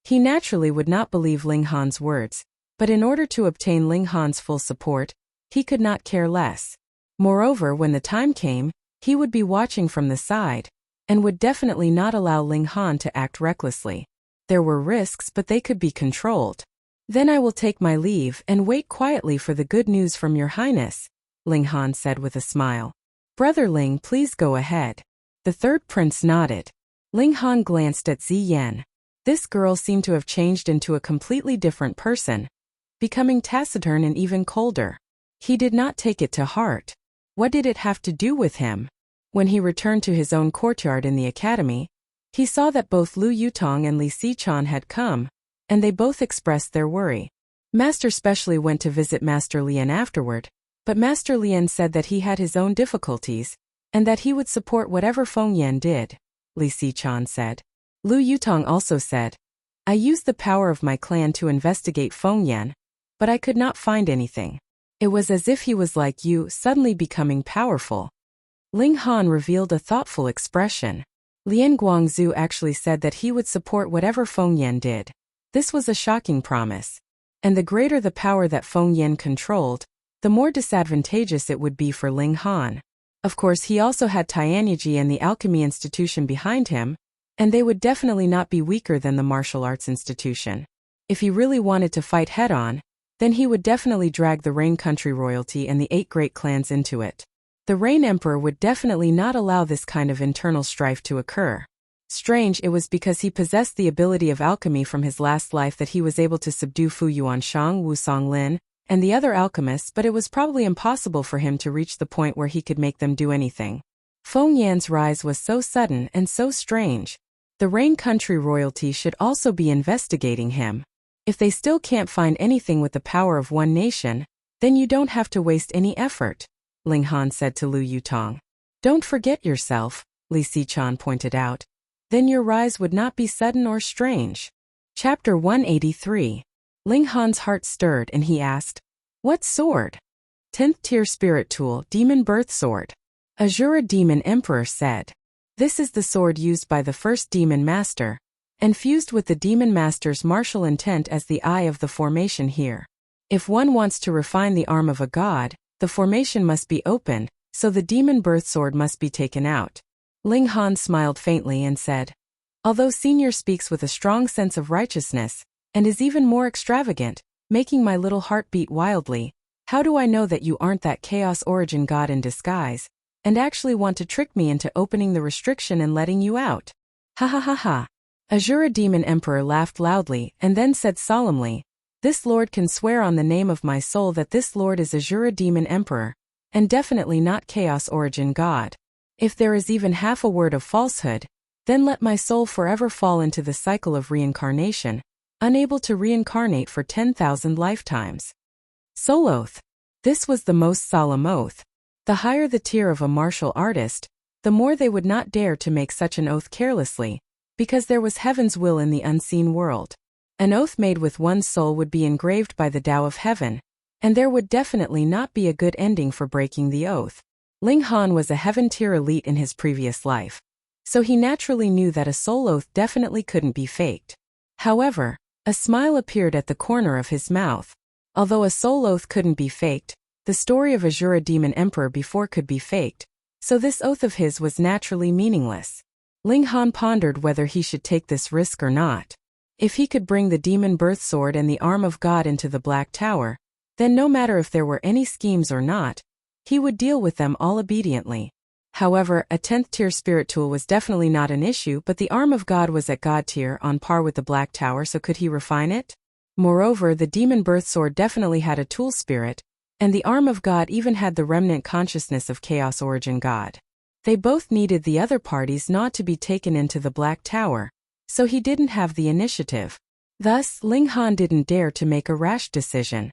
Speaker 1: He naturally would not believe Ling Han's words, but in order to obtain Ling Han's full support, he could not care less. Moreover, when the time came, he would be watching from the side, and would definitely not allow Ling Han to act recklessly. There were risks, but they could be controlled. "Then I will take my leave and wait quietly for the good news from your highness," Ling Han said with a smile. "Brother Ling, please go ahead." The third prince nodded. Ling Han glanced at Zi Yan. This girl seemed to have changed into a completely different person, becoming taciturn and even colder. He did not take it to heart. What did it have to do with him? When he returned to his own courtyard in the academy, he saw that both Lu Yutong and Li Xichan had come, and they both expressed their worry. Master specially went to visit Master Lian afterward, but Master Lian said that he had his own difficulties, and that he would support whatever Feng Yan did, Li Xichan said. Lu Yutong also said, "I used the power of my clan to investigate Feng Yan, but I could not find anything. It was as if he was like you, suddenly becoming powerful." Ling Han revealed a thoughtful expression. Lian Guangzhu actually said that he would support whatever Feng Yan did. This was a shocking promise. And the greater the power that Feng Yan controlled, the more disadvantageous it would be for Ling Han. Of course, he also had Tianyi and the Alchemy Institution behind him, and they would definitely not be weaker than the martial arts institution. If he really wanted to fight head-on, then he would definitely drag the Rain country royalty and the 8 great clans into it. The Rain Emperor would definitely not allow this kind of internal strife to occur. Strange, it was because he possessed the ability of alchemy from his last life that he was able to subdue Fu Yuanshang, Wu Songlin, and the other alchemists, but it was probably impossible for him to reach the point where he could make them do anything. Feng Yan's rise was so sudden and so strange. The Rain country royalty should also be investigating him. If they still can't find anything with the power of one nation, then you don't have to waste any effort, Ling Han said to Lu Yutong. Don't forget yourself, Li Sichuan pointed out. Then your rise would not be sudden or strange. Chapter 183. Ling Han's heart stirred and he asked, "What sword?" 10th tier spirit tool, Demon Birth Sword. Azura Demon Emperor said. This is the sword used by the first Demon Master, and fused with the Demon Master's martial intent as the eye of the formation here. If one wants to refine the arm of a god, the formation must be opened, so the Demon Birth Sword must be taken out. Ling Han smiled faintly and said, "Although Senior speaks with a strong sense of righteousness, and is even more extravagant, making my little heart beat wildly, how do I know that you aren't that Chaos Origin god in disguise, and actually want to trick me into opening the restriction and letting you out?" Ha ha ha ha. Azura Demon Emperor laughed loudly and then said solemnly, "This lord can swear on the name of my soul that this lord is Azura Demon Emperor, and definitely not Chaos Origin god. If there is even half a word of falsehood, then let my soul forever fall into the cycle of reincarnation, unable to reincarnate for 10,000 lifetimes." Soul oath. This was the most solemn oath. The higher the tier of a martial artist, the more they would not dare to make such an oath carelessly, because there was heaven's will in the unseen world. An oath made with one's soul would be engraved by the Tao of heaven, and there would definitely not be a good ending for breaking the oath. Ling Han was a heaven-tier elite in his previous life, so he naturally knew that a soul oath definitely couldn't be faked. However, a smile appeared at the corner of his mouth. Although a soul oath couldn't be faked, the story of Azura Demon Emperor before could be faked, so this oath of his was naturally meaningless. Ling Han pondered whether he should take this risk or not. If he could bring the Demon Birth Sword and the Arm of God into the Black Tower, then no matter if there were any schemes or not, he would deal with them all obediently. However, a 10th tier spirit tool was definitely not an issue, but the Arm of God was at God tier on par with the Black Tower, so could he refine it? Moreover, the Demon Birth Sword definitely had a tool spirit, and the Arm of God even had the remnant consciousness of Chaos Origin God. They both needed the other parties not to be taken into the Black Tower, so he didn't have the initiative. Thus, Ling Han didn't dare to make a rash decision.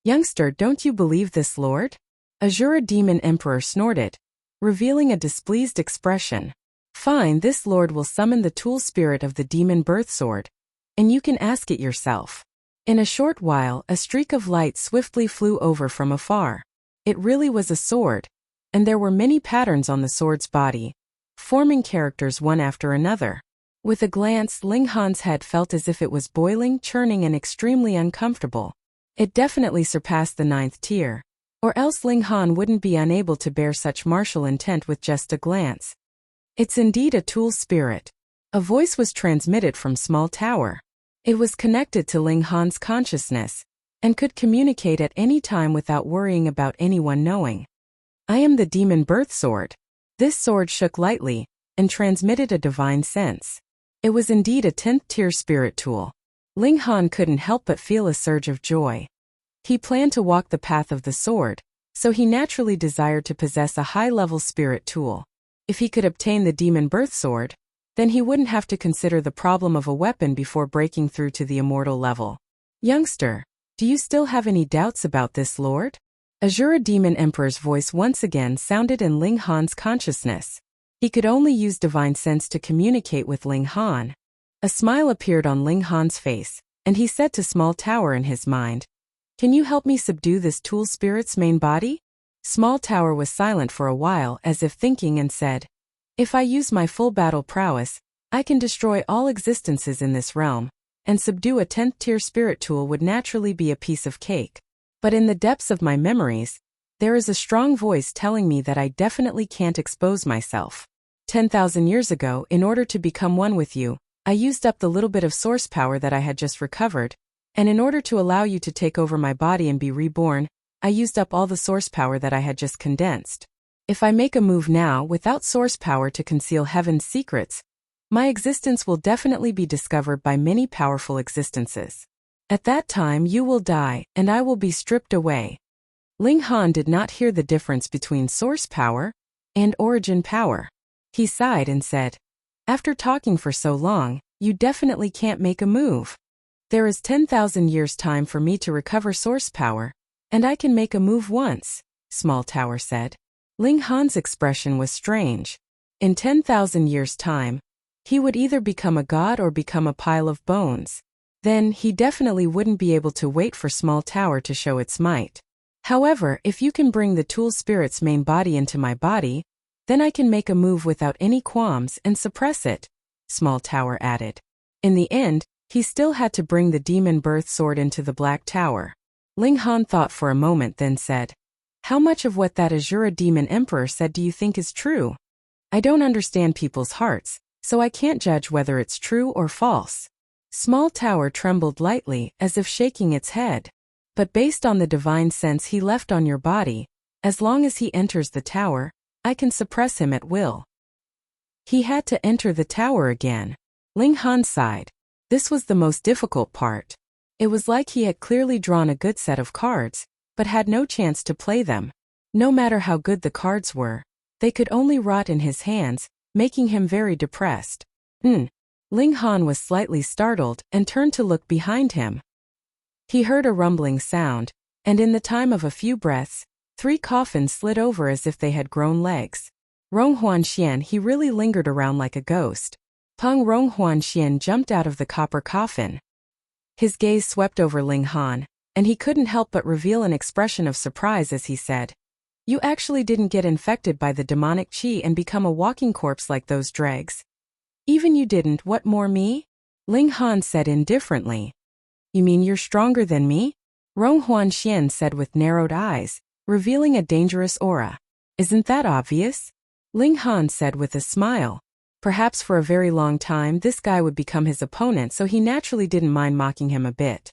Speaker 1: "Youngster, don't you believe this, Lord?" Azura Demon Emperor snorted, revealing a displeased expression. "Fine, this lord will summon the tool spirit of the Demon Birth Sword, and you can ask it yourself." In a short while, a streak of light swiftly flew over from afar. It really was a sword, and there were many patterns on the sword's body, forming characters one after another. With a glance, Ling Han's head felt as if it was boiling, churning, and extremely uncomfortable. It definitely surpassed the 9th tier. Or else Ling Han wouldn't be unable to bear such martial intent with just a glance. "It's indeed a tool spirit." A voice was transmitted from Small Tower. It was connected to Ling Han's consciousness, and could communicate at any time without worrying about anyone knowing. "I am the Demon Birth Sword." This sword shook lightly, and transmitted a divine sense. It was indeed a 10th tier spirit tool. Ling Han couldn't help but feel a surge of joy. He planned to walk the path of the sword, so he naturally desired to possess a high-level spirit tool. If he could obtain the Demon Birth Sword, then he wouldn't have to consider the problem of a weapon before breaking through to the immortal level. "Youngster, do you still have any doubts about this, Lord?" Azura Demon Emperor's voice once again sounded in Ling Han's consciousness. He could only use divine sense to communicate with Ling Han. A smile appeared on Ling Han's face, and he said to Small Tower in his mind, "Can you help me subdue this tool spirit's main body?" Small Tower was silent for a while as if thinking and said, "If I use my full battle prowess, I can destroy all existences in this realm, and subdue a 10th tier spirit tool would naturally be a piece of cake. But in the depths of my memories, There is a strong voice telling me that I definitely can't expose myself. 10,000 years ago, in order to become one with you, I used up the little bit of source power that I had just recovered, and in order to allow you to take over my body and be reborn, I used up all the source power that I had just condensed. If I make a move now without source power to conceal heaven's secrets, my existence will definitely be discovered by many powerful existences. At that time you will die, and I will be stripped away. Ling Han did not hear the difference between source power and origin power. He sighed and said, "After talking for so long, you definitely can't make a move. There is 10,000 years time for me to recover source power, and I can make a move once," Small Tower said. Ling Han's expression was strange. In 10,000 years time, he would either become a god or become a pile of bones. Then, he definitely wouldn't be able to wait for Small Tower to show its might. However, if you can bring the tool spirit's main body into my body, then I can make a move without any qualms and suppress it, Small Tower added. In the end, he still had to bring the demon birth sword into the Black Tower. Ling Han thought for a moment, then said, "How much of what that Azura demon emperor said do you think is true? I don't understand people's hearts, so I can't judge whether it's true or false." Small Tower trembled lightly, as if shaking its head. "But based on the divine sense he left on your body, as long as he enters the tower, I can suppress him at will." He had to enter the tower again. Ling Han sighed. This was the most difficult part. It was like he had clearly drawn a good set of cards, but had no chance to play them. No matter how good the cards were, they could only rot in his hands, making him very depressed. Ling Han was slightly startled and turned to look behind him. He heard a rumbling sound, and in the time of a few breaths, 3 coffins slid over as if they had grown legs. Ronghuan Xian, he really lingered around like a ghost. Peng Ronghuan Xian jumped out of the copper coffin. His gaze swept over Ling Han, and he couldn't help but reveal an expression of surprise as he said, "You actually didn't get infected by the demonic qi and become a walking corpse like those dregs." "Even you didn't, what more me?" Ling Han said indifferently. "You mean you're stronger than me?" Ronghuan Xian said with narrowed eyes, revealing a dangerous aura. "Isn't that obvious?" Ling Han said with a smile. Perhaps for a very long time this guy would become his opponent, so he naturally didn't mind mocking him a bit.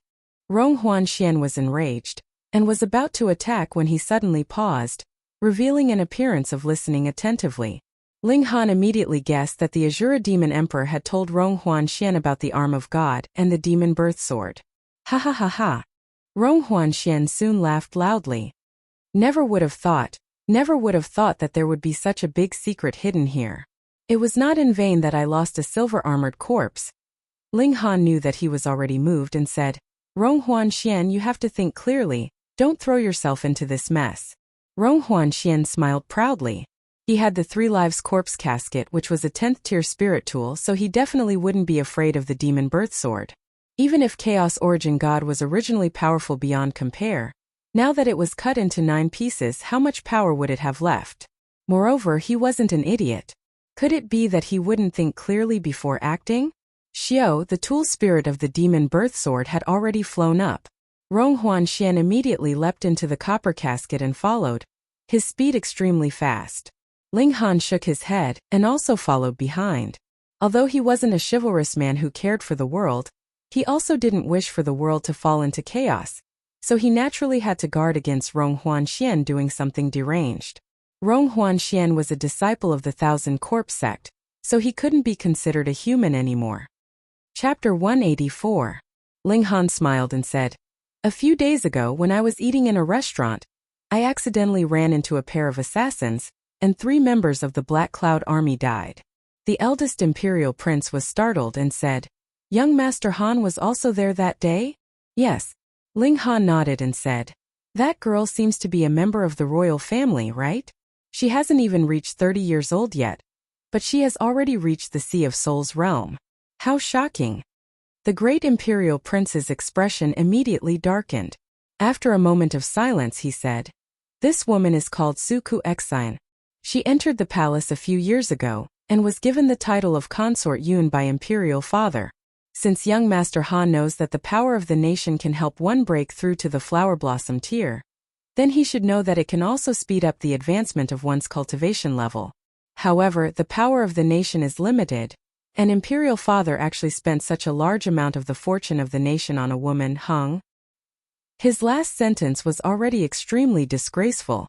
Speaker 1: Ronghuan Xian was enraged, and was about to attack when he suddenly paused, revealing an appearance of listening attentively. Ling Han immediately guessed that the Azura Demon Emperor had told Ronghuan Xian about the Arm of God and the Demon Birth Sword. "Ha ha ha ha." Ronghuan Xian soon laughed loudly. Never would have thought that there would be such a big secret hidden here. It was not in vain that I lost a silver-armored corpse. Ling Han knew that he was already moved and said, "Ronghuan Xian, you have to think clearly, don't throw yourself into this mess." Ronghuan Xian smiled proudly. He had the 3 Lives corpse casket, which was a 10th tier spirit tool, so he definitely wouldn't be afraid of the Demon Birth Sword. Even if Chaos Origin God was originally powerful beyond compare, now that it was cut into 9 pieces, how much power would it have left? Moreover, he wasn't an idiot. Could it be that he wouldn't think clearly before acting? Xiao, the tool spirit of the Demon Birth Sword, had already flown up. Ronghuan Xian immediately leapt into the copper casket and followed, his speed extremely fast. Ling Han shook his head and also followed behind. Although he wasn't a chivalrous man who cared for the world, he also didn't wish for the world to fall into chaos, so he naturally had to guard against Ronghuan Xian doing something deranged. Ronghuan Xian was a disciple of the Thousand Corpse sect, so he couldn't be considered a human anymore. Chapter 184. Ling Han smiled and said, "A few days ago when I was eating in a restaurant, I accidentally ran into a pair of assassins, and 3 members of the Black Cloud Army died." The eldest imperial prince was startled and said, "Young Master Han was also there that day?" "Yes." Ling Han nodded and said, "That girl seems to be a member of the royal family, right? She hasn't even reached 30 years old yet, but she has already reached the Sea of Souls realm. How shocking." The great imperial prince's expression immediately darkened. After a moment of silence he said, "This woman is called Suku Exine. She entered the palace a few years ago, and was given the title of Consort Yun by Imperial Father. Since young Master Han knows that the power of the nation can help one break through to the Flower Blossom tier, then he should know that it can also speed up the advancement of one's cultivation level. However, the power of the nation is limited. An imperial father actually spent such a large amount of the fortune of the nation on a woman, Hung. His last sentence was already extremely disgraceful.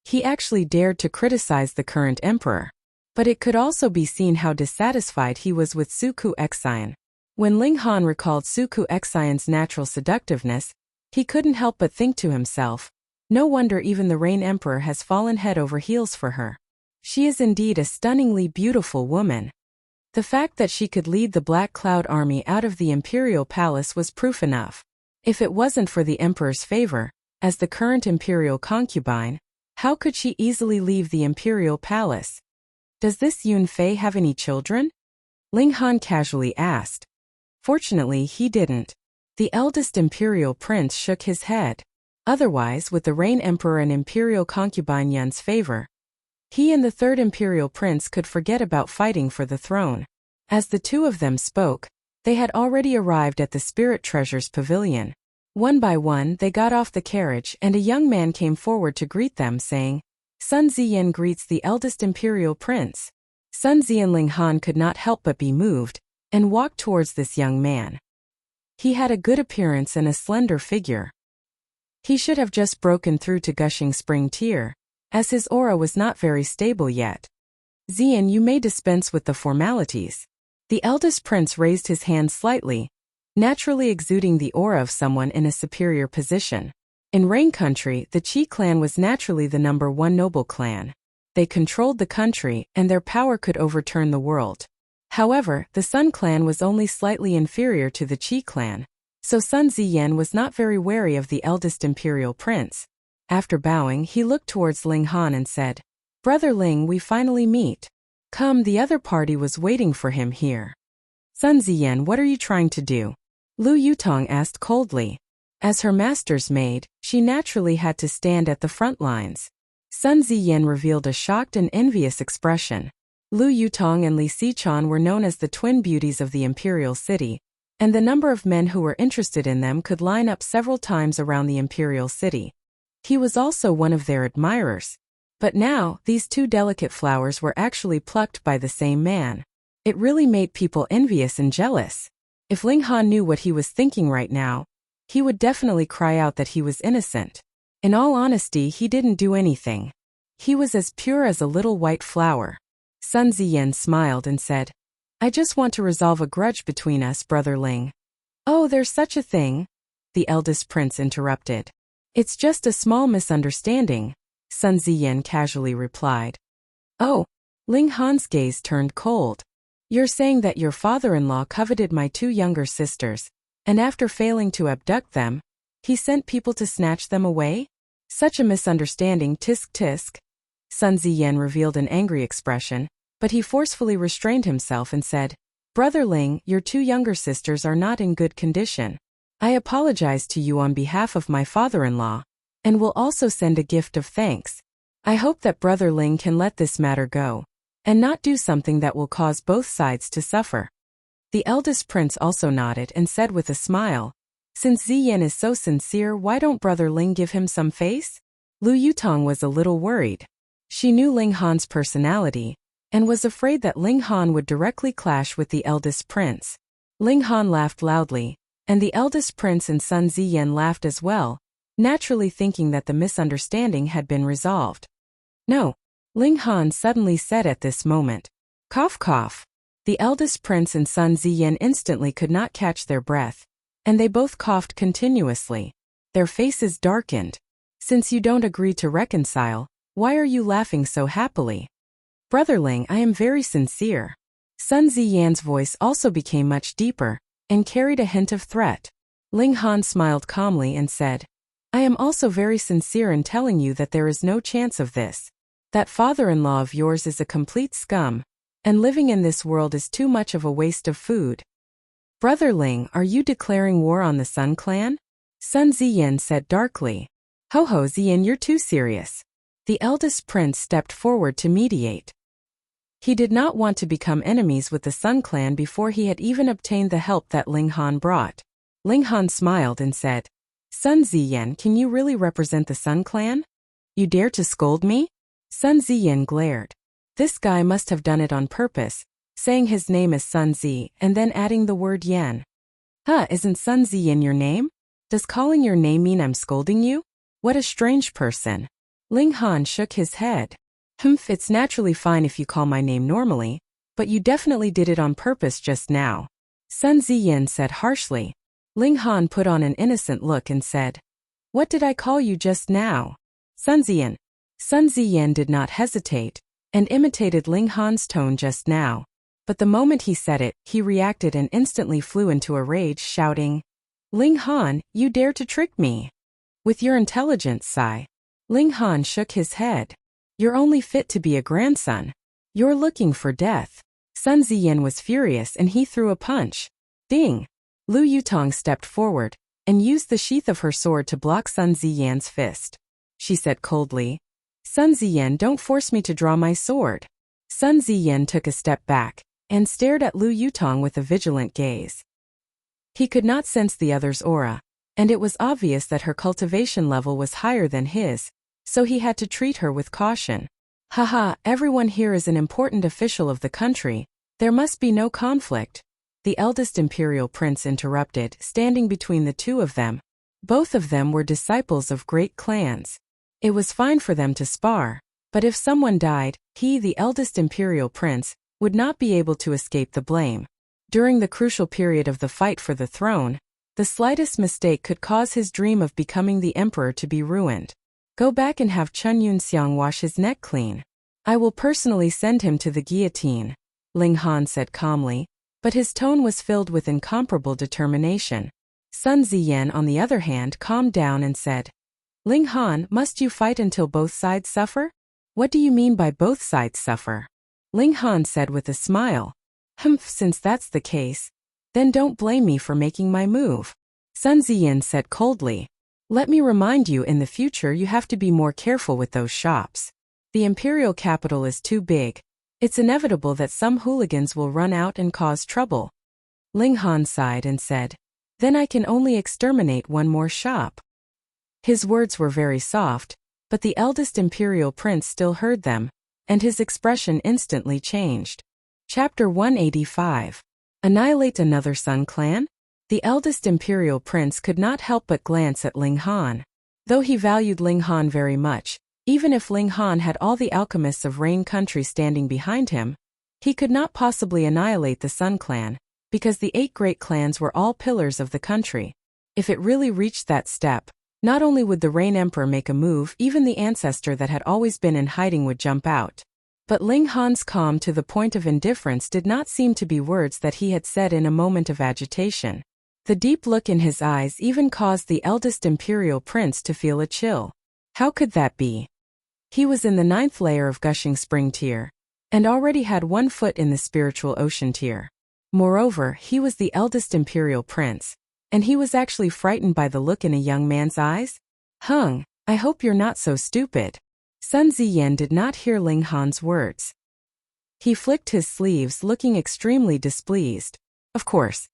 Speaker 1: He actually dared to criticize the current emperor. But it could also be seen how dissatisfied he was with Suku Exian. When Ling Han recalled Suku Exian's natural seductiveness, he couldn't help but think to himself, no wonder even the Rain Emperor has fallen head over heels for her. She is indeed a stunningly beautiful woman. The fact that she could lead the Black Cloud army out of the imperial palace was proof enough. If it wasn't for the emperor's favor, as the current imperial concubine, how could she easily leave the imperial palace? Does this Yun Fei have any children? Ling Han casually asked. Fortunately, he didn't. The eldest imperial prince shook his head. Otherwise, with the Rain Emperor and imperial concubine Yun's favor, he and the third imperial prince could forget about fighting for the throne. As the two of them spoke, they had already arrived at the Spirit Treasures Pavilion. One by one, they got off the carriage and a young man came forward to greet them, saying, Sun Ziyan greets the eldest imperial prince. Sun Ziyan. Ling Han could not help but be moved, and walked towards this young man. He had a good appearance and a slender figure. He should have just broken through to gushing spring tear, as his aura was not very stable yet. Ziyan, you may dispense with the formalities. The eldest prince raised his hand slightly, naturally exuding the aura of someone in a superior position. In Rain Country, the Qi clan was naturally the #1 noble clan. They controlled the country, and their power could overturn the world. However, the Sun clan was only slightly inferior to the Qi clan, so Sun Ziyan was not very wary of the eldest imperial prince. After bowing, he looked towards Ling Han and said, Brother Ling, we finally meet. Come, the other party was waiting for him here. Sun Ziyan, what are you trying to do? Lu Yutong asked coldly. As her master's maid, she naturally had to stand at the front lines. Sun Ziyan revealed a shocked and envious expression. Lu Yutong and Li Sichuan were known as the twin beauties of the imperial city, and the number of men who were interested in them could line up several times around the imperial city. He was also one of their admirers. But now, these two delicate flowers were actually plucked by the same man. It really made people envious and jealous. If Ling Han knew what he was thinking right now, he would definitely cry out that he was innocent. In all honesty, he didn't do anything. He was as pure as a little white flower. Sun Ziyan smiled and said, I just want to resolve a grudge between us, Brother Ling. Oh, there's such a thing? The eldest prince interrupted. It's just a small misunderstanding, Sun Ziyan casually replied. Oh, Ling Han's gaze turned cold. You're saying that your father-in-law coveted my two younger sisters, and after failing to abduct them, he sent people to snatch them away? Such a misunderstanding, tisk tisk. Sun Ziyan revealed an angry expression, but he forcefully restrained himself and said, Brother Ling, your two younger sisters are not in good condition. I apologize to you on behalf of my father-in-law, and will also send a gift of thanks. I hope that Brother Ling can let this matter go, and not do something that will cause both sides to suffer. The eldest prince also nodded and said with a smile, Since Ziyan is so sincere, why don't Brother Ling give him some face? Lu Yutong was a little worried. She knew Ling Han's personality, and was afraid that Ling Han would directly clash with the eldest prince. Ling Han laughed loudly, and the eldest prince and Sun Ziyan laughed as well, naturally thinking that the misunderstanding had been resolved. No, Ling Han suddenly said at this moment. Cough cough. The eldest prince and Sun Ziyan instantly could not catch their breath, and they both coughed continuously. Their faces darkened. Since you don't agree to reconcile, why are you laughing so happily? Brother Ling, I am very sincere. Sun Ziyan's voice also became much deeper, and carried a hint of threat. Ling Han smiled calmly and said, I am also very sincere in telling you that there is no chance of this. That father-in-law of yours is a complete scum, and living in this world is too much of a waste of food. Brother Ling, are you declaring war on the Sun clan? Sun Ziyan said darkly. Ho ho Ziyan, you're too serious. The eldest prince stepped forward to mediate. He did not want to become enemies with the Sun clan before he had even obtained the help that Ling Han brought. Ling Han smiled and said, Sun Ziyan, can you really represent the Sun clan? You dare to scold me? Sun Ziyan glared. This guy must have done it on purpose, saying his name is Sun Zi and then adding the word Yan. Huh, isn't Sun Ziyan your name? Does calling your name mean I'm scolding you? What a strange person. Ling Han shook his head. It's naturally fine if you call my name normally, but you definitely did it on purpose just now. Sun Ziyan said harshly. Ling Han put on an innocent look and said, What did I call you just now? Sun Ziyan. Sun Ziyan did not hesitate, and imitated Ling Han's tone just now. But the moment he said it, he reacted and instantly flew into a rage, shouting, Ling Han, you dare to trick me? With your intelligence, Sai. Ling Han shook his head. You're only fit to be a grandson. You're looking for death. Sun Ziyan was furious and he threw a punch. Ding! Lu Yutong stepped forward and used the sheath of her sword to block Sun Ziyan's fist. She said coldly, Sun Ziyan, don't force me to draw my sword. Sun Ziyan took a step back and stared at Lu Yutong with a vigilant gaze. He could not sense the other's aura, and it was obvious that her cultivation level was higher than his, so he had to treat her with caution. Haha, everyone here is an important official of the country. There must be no conflict. The eldest imperial prince interrupted, standing between the two of them. Both of them were disciples of great clans. It was fine for them to spar, but if someone died, he, the eldest imperial prince, would not be able to escape the blame. During the crucial period of the fight for the throne, the slightest mistake could cause his dream of becoming the emperor to be ruined. Go back and have Chun Yunxiang wash his neck clean. I will personally send him to the guillotine, Ling Han said calmly, but his tone was filled with incomparable determination. Sun Ziyan, on the other hand, calmed down and said, Ling Han, must you fight until both sides suffer? What do you mean by both sides suffer? Ling Han said with a smile. Since that's the case, then don't blame me for making my move. Sun Ziyan said coldly. Let me remind you, in the future you have to be more careful with those shops. The imperial capital is too big. It's inevitable that some hooligans will run out and cause trouble. Ling Han sighed and said, Then I can only exterminate one more shop. His words were very soft, but the eldest imperial prince still heard them, and his expression instantly changed. Chapter 185. Annihilate another Sun clan? The eldest imperial prince could not help but glance at Ling Han. Though he valued Ling Han very much, even if Ling Han had all the alchemists of Rain Country standing behind him, he could not possibly annihilate the Sun clan, because the 8 great clans were all pillars of the country. If it really reached that step, not only would the Rain Emperor make a move, even the ancestor that had always been in hiding would jump out. But Ling Han's calm to the point of indifference did not seem to be words that he had said in a moment of agitation. The deep look in his eyes even caused the eldest imperial prince to feel a chill. How could that be? He was in the 9th layer of Gushing Spring tier, and already had 1 foot in the spiritual ocean tier. Moreover, he was the eldest imperial prince, and he was actually frightened by the look in a young man's eyes? I hope you're not so stupid. Sun Ziyan did not hear Ling Han's words. He flicked his sleeves, looking extremely displeased. Of course.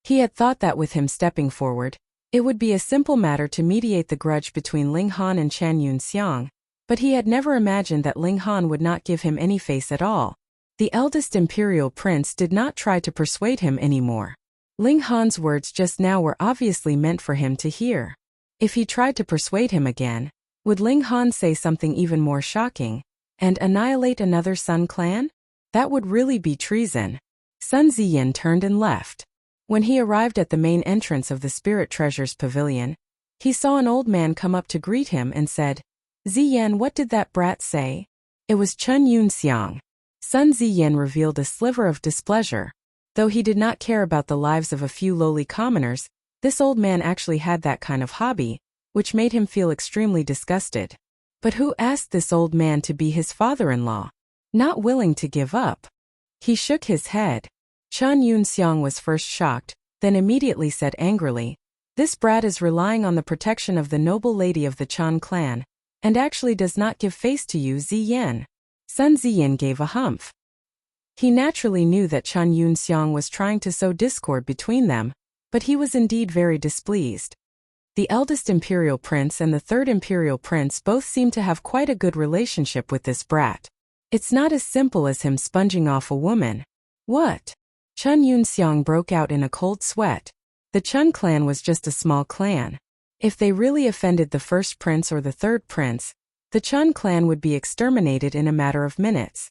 Speaker 1: He had thought that with him stepping forward, it would be a simple matter to mediate the grudge between Ling Han and Chan Yunxiang, but he had never imagined that Ling Han would not give him any face at all. The eldest imperial prince did not try to persuade him anymore. Ling Han's words just now were obviously meant for him to hear. If he tried to persuade him again, would Ling Han say something even more shocking, and annihilate another Sun clan? That would really be treason. Sun Ziyan turned and left. When he arrived at the main entrance of the Spirit Treasures Pavilion, he saw an old man come up to greet him and said, Ziyan, what did that brat say? It was Chun Yunxiang. Sun Ziyan revealed a sliver of displeasure. Though he did not care about the lives of a few lowly commoners, this old man actually had that kind of hobby, which made him feel extremely disgusted. But who asked this old man to be his father-in-law? Not willing to give up. He shook his head. Chun Yunxiang was first shocked, then immediately said angrily, This brat is relying on the protection of the noble lady of the Chan clan, and actually does not give face to you, Ziyan. Sun Ziyan gave a humph. He naturally knew that Chun Yunxiang was trying to sow discord between them, but he was indeed very displeased. The eldest imperial prince and the third imperial prince both seem to have quite a good relationship with this brat. It's not as simple as him sponging off a woman. What? Chun Yunxiang broke out in a cold sweat. The Chun clan was just a small clan. If they really offended the first prince or the third prince, the Chun clan would be exterminated in a matter of minutes.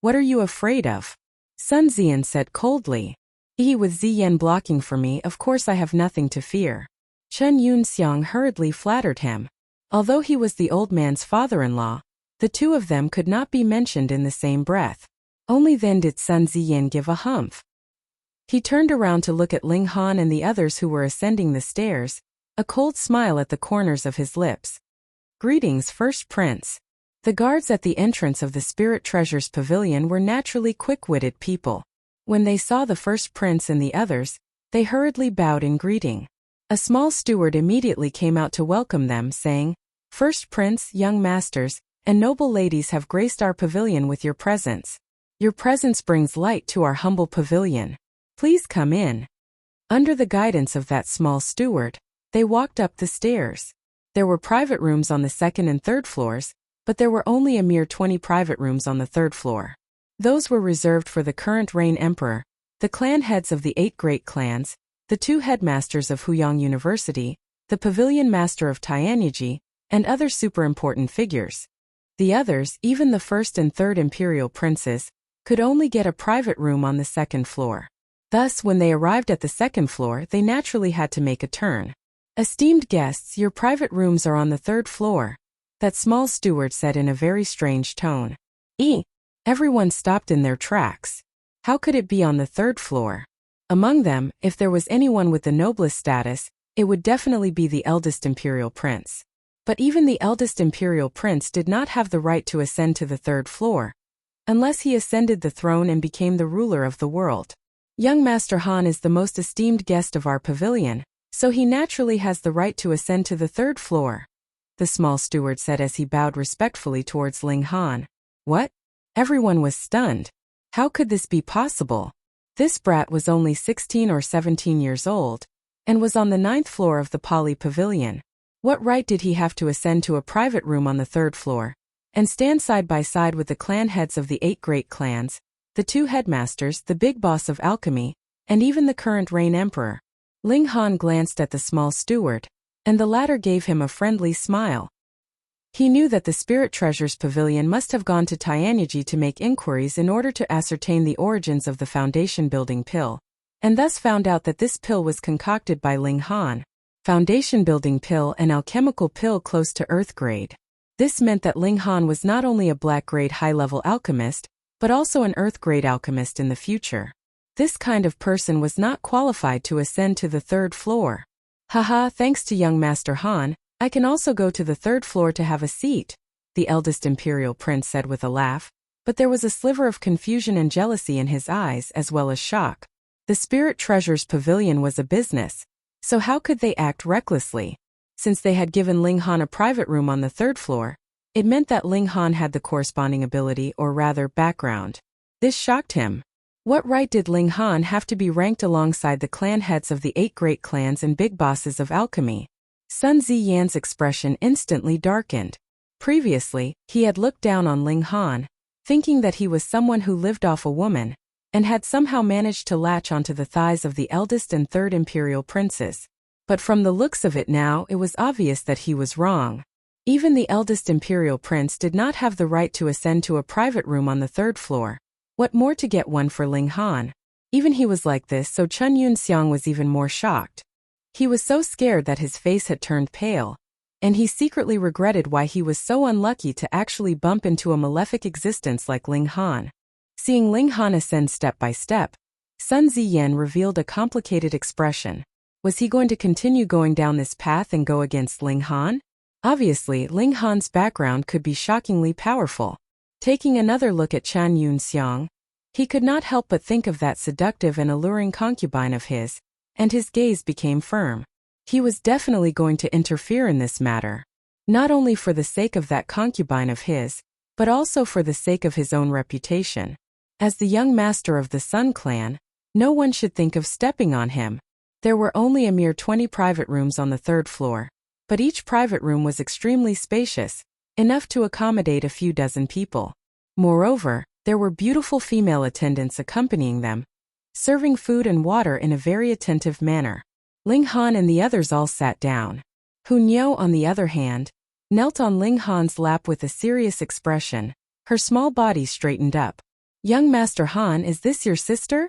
Speaker 1: What are you afraid of? Sun Ziyan said coldly. With Ziyan blocking for me, of course I have nothing to fear. Chun Yunxiang hurriedly flattered him. Although he was the old man's father-in-law, the two of them could not be mentioned in the same breath. Only then did Sun Ziyan give a humph. He turned around to look at Ling Han and the others who were ascending the stairs, a cold smile at the corners of his lips. Greetings, First Prince. The guards at the entrance of the Spirit Treasures Pavilion were naturally quick-witted people. When they saw the First Prince and the others, they hurriedly bowed in greeting. A small steward immediately came out to welcome them, saying, First Prince, young masters, and noble ladies have graced our pavilion with your presence. Your presence brings light to our humble pavilion. Please come in. Under the guidance of that small steward, they walked up the stairs. There were private rooms on the second and third floors, but there were only a mere 20 private rooms on the third floor. Those were reserved for the current reign emperor, the clan heads of the 8 great clans, the 2 headmasters of Huyang University, the pavilion master of Tianyi, and other super important figures. The others, even the first and third imperial princes, could only get a private room on the second floor. Thus, when they arrived at the second floor, they naturally had to make a turn. Esteemed guests, your private rooms are on the third floor, that small steward said in a very strange tone. Everyone stopped in their tracks. How could it be on the third floor? Among them, if there was anyone with the noblest status, it would definitely be the eldest imperial prince. But even the eldest imperial prince did not have the right to ascend to the third floor, unless he ascended the throne and became the ruler of the world. Young Master Han is the most esteemed guest of our pavilion, so he naturally has the right to ascend to the third floor, the small steward said as he bowed respectfully towards Ling Han. What? Everyone was stunned. How could this be possible? This brat was only 16 or 17 years old, and was on the 9th floor of the Poly Pavilion. What right did he have to ascend to a private room on the 3rd floor, and stand side by side with the clan heads of the 8 great clans, the 2 headmasters, the big boss of Alchemy, and even the current reign emperor? Ling Han glanced at the small steward, and the latter gave him a friendly smile. He knew that the Spirit Treasures Pavilion must have gone to Tianyi to make inquiries in order to ascertain the origins of the foundation-building pill, and thus found out that this pill was concocted by Ling Han. Foundation-building pill, an alchemical pill close to Earth grade. This meant that Ling Han was not only a black-grade high-level alchemist, but also an Earth-grade alchemist in the future. This kind of person was not qualified to ascend to the 3rd floor. Haha, thanks to young Master Han, I can also go to the 3rd floor to have a seat, the eldest imperial prince said with a laugh, but there was a sliver of confusion and jealousy in his eyes as well as shock. The Spirit Treasures Pavilion was a business, so how could they act recklessly? Since they had given Ling Han a private room on the 3rd floor, it meant that Ling Han had the corresponding ability, or rather background. This shocked him. What right did Ling Han have to be ranked alongside the clan heads of the 8 great clans and big bosses of Alchemy? Sun Ziyan's expression instantly darkened. Previously, he had looked down on Ling Han, thinking that he was someone who lived off a woman, and had somehow managed to latch onto the thighs of the eldest and 3rd imperial princes. But from the looks of it now, it was obvious that he was wrong. Even the eldest imperial prince did not have the right to ascend to a private room on the 3rd floor. What more to get one for Ling Han? Even he was like this, so Chun Yunxiang was even more shocked. He was so scared that his face had turned pale, and he secretly regretted why he was so unlucky to actually bump into a malefic existence like Ling Han. Seeing Ling Han ascend step by step, Sun Ziyan revealed a complicated expression. Was he going to continue going down this path and go against Ling Han? Obviously, Ling Han's background could be shockingly powerful. Taking another look at Chun Yunxiang, he could not help but think of that seductive and alluring concubine of his, and his gaze became firm. He was definitely going to interfere in this matter, not only for the sake of that concubine of his, but also for the sake of his own reputation. As the young master of the Sun clan, no one should think of stepping on him. There were only a mere 20 private rooms on the third floor, but each private room was extremely spacious, enough to accommodate a few dozen people. Moreover, there were beautiful female attendants accompanying them, serving food and water in a very attentive manner. Ling Han and the others all sat down. Hun Yo, on the other hand, knelt on Ling Han's lap with a serious expression, her small body straightened up. "Young Master Han, is this your sister?"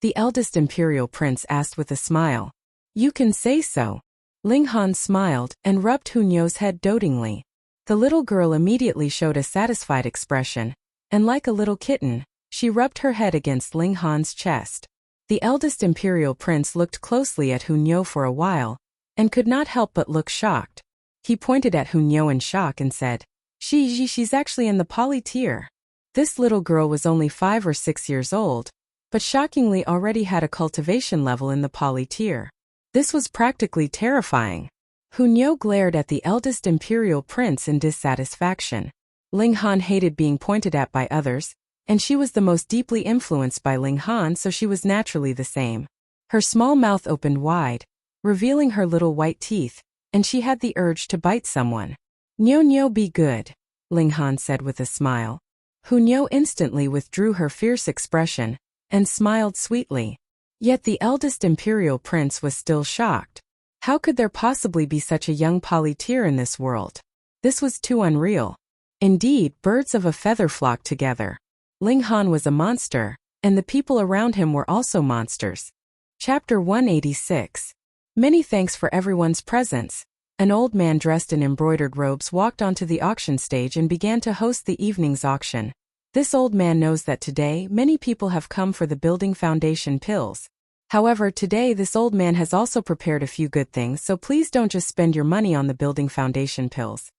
Speaker 1: the eldest imperial prince asked with a smile. "You can say so." Ling Han smiled and rubbed Hun Yo's head dotingly. The little girl immediately showed a satisfied expression, and like a little kitten, she rubbed her head against Ling Han's chest. The eldest imperial prince looked closely at Hun Yo for a while, and could not help but look shocked. He pointed at Hun Yo in shock and said, She's actually in the poly tier." This little girl was only 5 or 6 years old, but shockingly already had a cultivation level in the poly tier. This was practically terrifying. Hun Yo glared at the eldest imperial prince in dissatisfaction. Ling Han hated being pointed at by others, and she was the most deeply influenced by Ling Han, so she was naturally the same. Her small mouth opened wide, revealing her little white teeth, and she had the urge to bite someone. "Nyo, be good," Ling Han said with a smile. Hun Yo instantly withdrew her fierce expression and smiled sweetly. Yet the eldest imperial prince was still shocked. How could there possibly be such a young polyteer in this world? This was too unreal. Indeed, birds of a feather flocked together. Ling Han was a monster, and the people around him were also monsters. Chapter 186. Many thanks for everyone's presence. An old man dressed in embroidered robes walked onto the auction stage and began to host the evening's auction. This old man knows that today many people have come for the building foundation pills. However, today this old man has also prepared a few good things, so please don't just spend your money on the building foundation pills.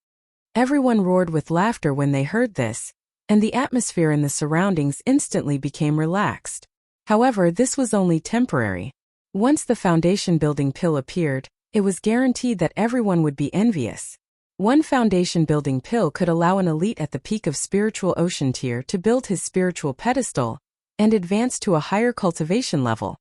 Speaker 1: Everyone roared with laughter when they heard this, and the atmosphere in the surroundings instantly became relaxed. However, this was only temporary. Once the foundation building pill appeared, it was guaranteed that everyone would be envious. One foundation building pill could allow an elite at the peak of spiritual ocean tier to build his spiritual pedestal and advance to a higher cultivation level,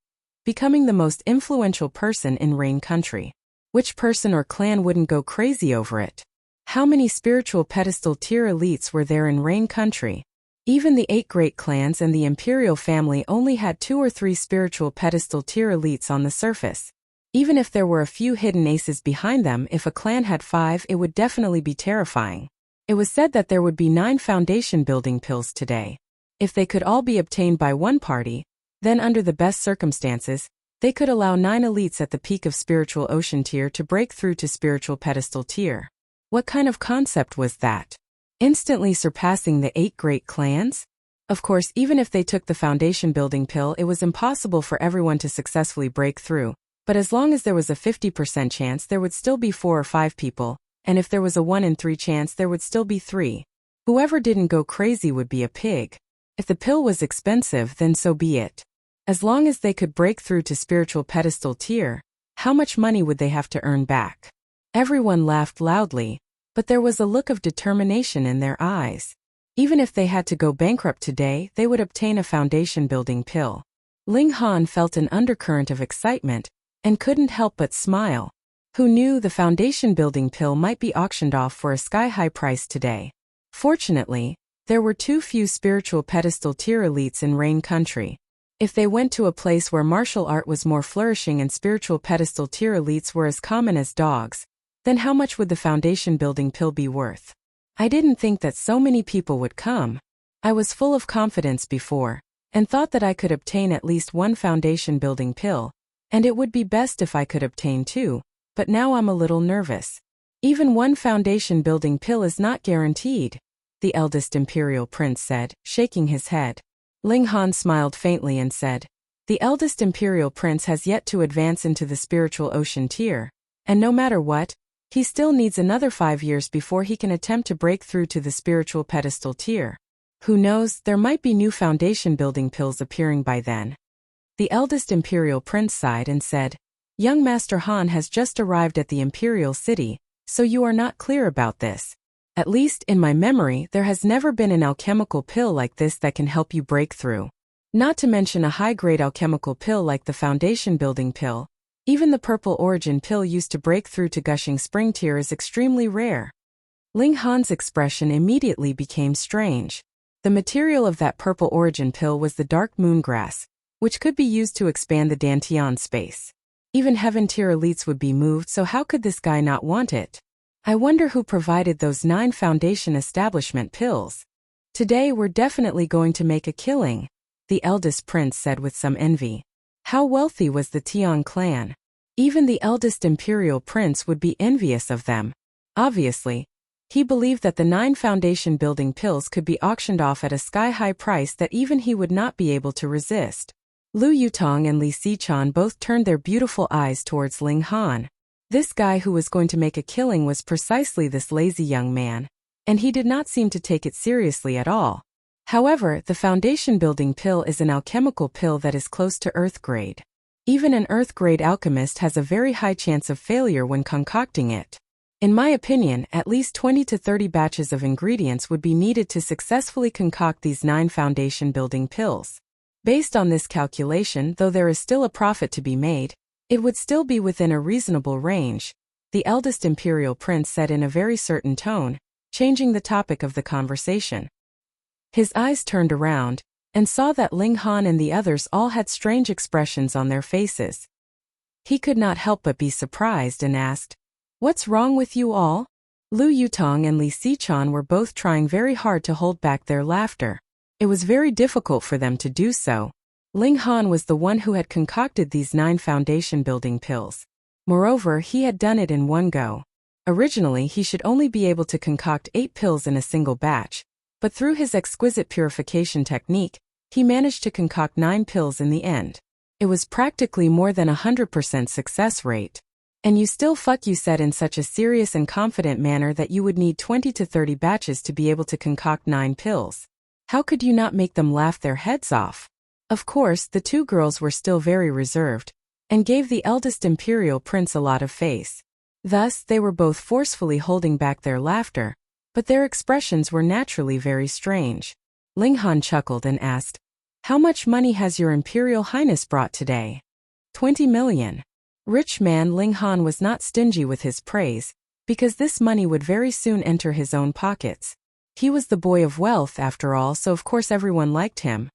Speaker 1: becoming the most influential person in Rain Country. Which person or clan wouldn't go crazy over it? How many spiritual pedestal tier elites were there in Rain Country? Even the 8 great clans and the imperial family only had 2 or 3 spiritual pedestal tier elites on the surface. Even if there were a few hidden aces behind them, if a clan had 5, it would definitely be terrifying. It was said that there would be 9 foundation building pills today. If they could all be obtained by one party, then under the best circumstances, they could allow 9 elites at the peak of spiritual ocean tier to break through to spiritual pedestal tier. What kind of concept was that? Instantly surpassing the 8 great clans? Of course, even if they took the foundation building pill, it was impossible for everyone to successfully break through. But as long as there was a 50% chance, there would still be 4 or 5 people, and if there was a 1 in 3 chance, there would still be 3. Whoever didn't go crazy would be a pig. If the pill was expensive, then so be it. As long as they could break through to spiritual pedestal tier, how much money would they have to earn back? Everyone laughed loudly, but there was a look of determination in their eyes. Even if they had to go bankrupt today, they would obtain a foundation building pill. Ling Han felt an undercurrent of excitement and couldn't help but smile. Who knew the foundation building pill might be auctioned off for a sky-high price today? Fortunately, there were too few spiritual pedestal tier elites in Rain Country. If they went to a place where martial art was more flourishing and spiritual pedestal tier elites were as common as dogs, then how much would the foundation building pill be worth? I didn't think that so many people would come. I was full of confidence before, and thought that I could obtain at least 1 foundation building pill, and it would be best if I could obtain 2, but now I'm a little nervous. Even 1 foundation building pill is not guaranteed, the eldest imperial prince said, shaking his head. Ling Han smiled faintly and said, the eldest imperial prince has yet to advance into the spiritual ocean tier, and no matter what, he still needs another 5 years before he can attempt to break through to the spiritual pedestal tier. Who knows, there might be new foundation building pills appearing by then. The eldest imperial prince sighed and said, young Master Han has just arrived at the imperial city, so you are not clear about this. At least in my memory, there has never been an alchemical pill like this that can help you break through. Not to mention a high-grade alchemical pill like the foundation building pill, Even the purple origin pill used to break through to gushing spring tear is extremely rare. Ling Han's expression immediately became strange. The material of that purple origin pill was the dark moon grass, which could be used to expand the Dantian space. Even heaven tier elites would be moved, so how could this guy not want it? I wonder who provided those 9 foundation establishment pills. Today we're definitely going to make a killing, the eldest prince said with some envy. How wealthy was the Tian clan? Even the eldest imperial prince would be envious of them. Obviously, he believed that the 9 foundation building pills could be auctioned off at a sky-high price that even he would not be able to resist. Lu Yutong and Li Xichan both turned their beautiful eyes towards Ling Han. This guy who was going to make a killing was precisely this lazy young man, and he did not seem to take it seriously at all. However, the foundation building pill is an alchemical pill that is close to earth grade. Even an earth grade alchemist has a very high chance of failure when concocting it. In my opinion, at least 20 to 30 batches of ingredients would be needed to successfully concoct these 9 foundation building pills. Based on this calculation, though there is still a profit to be made, it would still be within a reasonable range, the eldest imperial prince said in a very certain tone, changing the topic of the conversation. His eyes turned around, and saw that Ling Han and the others all had strange expressions on their faces. He could not help but be surprised and asked, "What's wrong with you all?" Lu Yutong and Li Xichan were both trying very hard to hold back their laughter. It was very difficult for them to do so. Ling Han was the one who had concocted these 9 foundation building pills. Moreover, he had done it in one go. Originally, he should only be able to concoct 8 pills in a single batch, but through his exquisite purification technique, he managed to concoct 9 pills in the end. It was practically more than 100% success rate. And you still you said in such a serious and confident manner that you would need 20 to 30 batches to be able to concoct 9 pills. How could you not make them laugh their heads off? Of course, the 2 girls were still very reserved, and gave the eldest imperial prince a lot of face. Thus, they were both forcefully holding back their laughter, but their expressions were naturally very strange. Ling Han chuckled and asked, "How much money has your Imperial Highness brought today?" 20 million. Rich man Ling Han was not stingy with his praise, because this money would very soon enter his own pockets. He was the boy of wealth after all, so of course everyone liked him.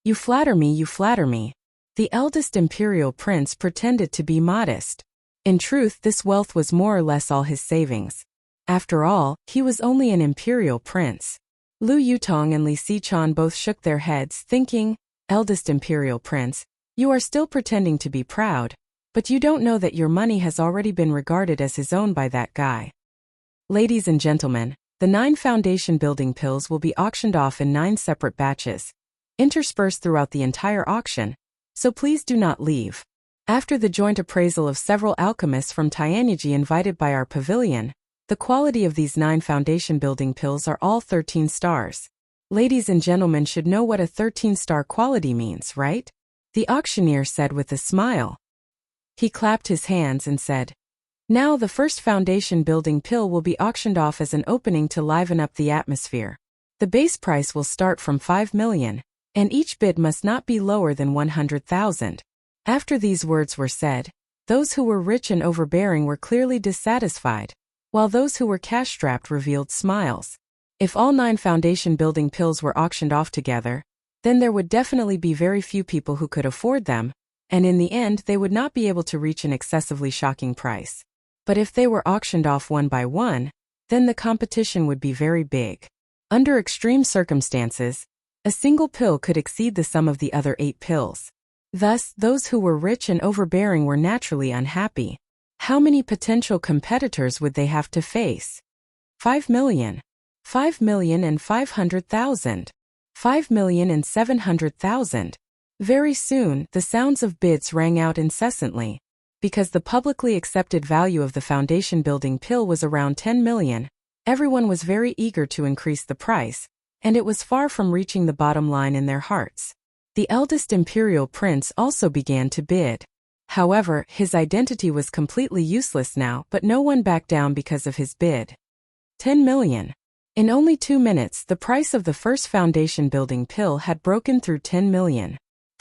Speaker 1: You flatter me, you flatter me." The eldest imperial prince pretended to be modest. In truth, this wealth was more or less all his savings. After all, he was only an imperial prince. Lu Yutong and Li Xichan both shook their heads, thinking, "Eldest imperial prince, you are still pretending to be proud, but you don't know that your money has already been regarded as his own by that guy." Ladies and gentlemen, the 9 foundation building pills will be auctioned off in 9 separate batches, interspersed throughout the entire auction, so please do not leave. After the joint appraisal of several alchemists from Tianyi invited by our pavilion, the quality of these 9 foundation building pills are all 13 stars. Ladies and gentlemen should know what a 13-star quality means, right? The auctioneer said with a smile. He clapped his hands and said, "Now the first foundation building pill will be auctioned off as an opening to liven up the atmosphere. The base price will start from 5 million, and each bid must not be lower than 100,000. After these words were said, those who were rich and overbearing were clearly dissatisfied, while those who were cash-strapped revealed smiles. If all 9 foundation building pills were auctioned off together, then there would definitely be very few people who could afford them, and in the end they would not be able to reach an excessively shocking price. But if they were auctioned off one by one, then the competition would be very big. Under extreme circumstances, a single pill could exceed the sum of the other 8 pills. Thus, those who were rich and overbearing were naturally unhappy. How many potential competitors would they have to face? 5 million. 5,500,000. 5,700,000. Very soon, the sounds of bids rang out incessantly. Because the publicly accepted value of the foundation building pill was around 10 million, everyone was very eager to increase the price, and it was far from reaching the bottom line in their hearts. The eldest imperial prince also began to bid. However, his identity was completely useless now, but no one backed down because of his bid. 10 million. In only 2 minutes, the price of the first foundation building pill had broken through 10 million.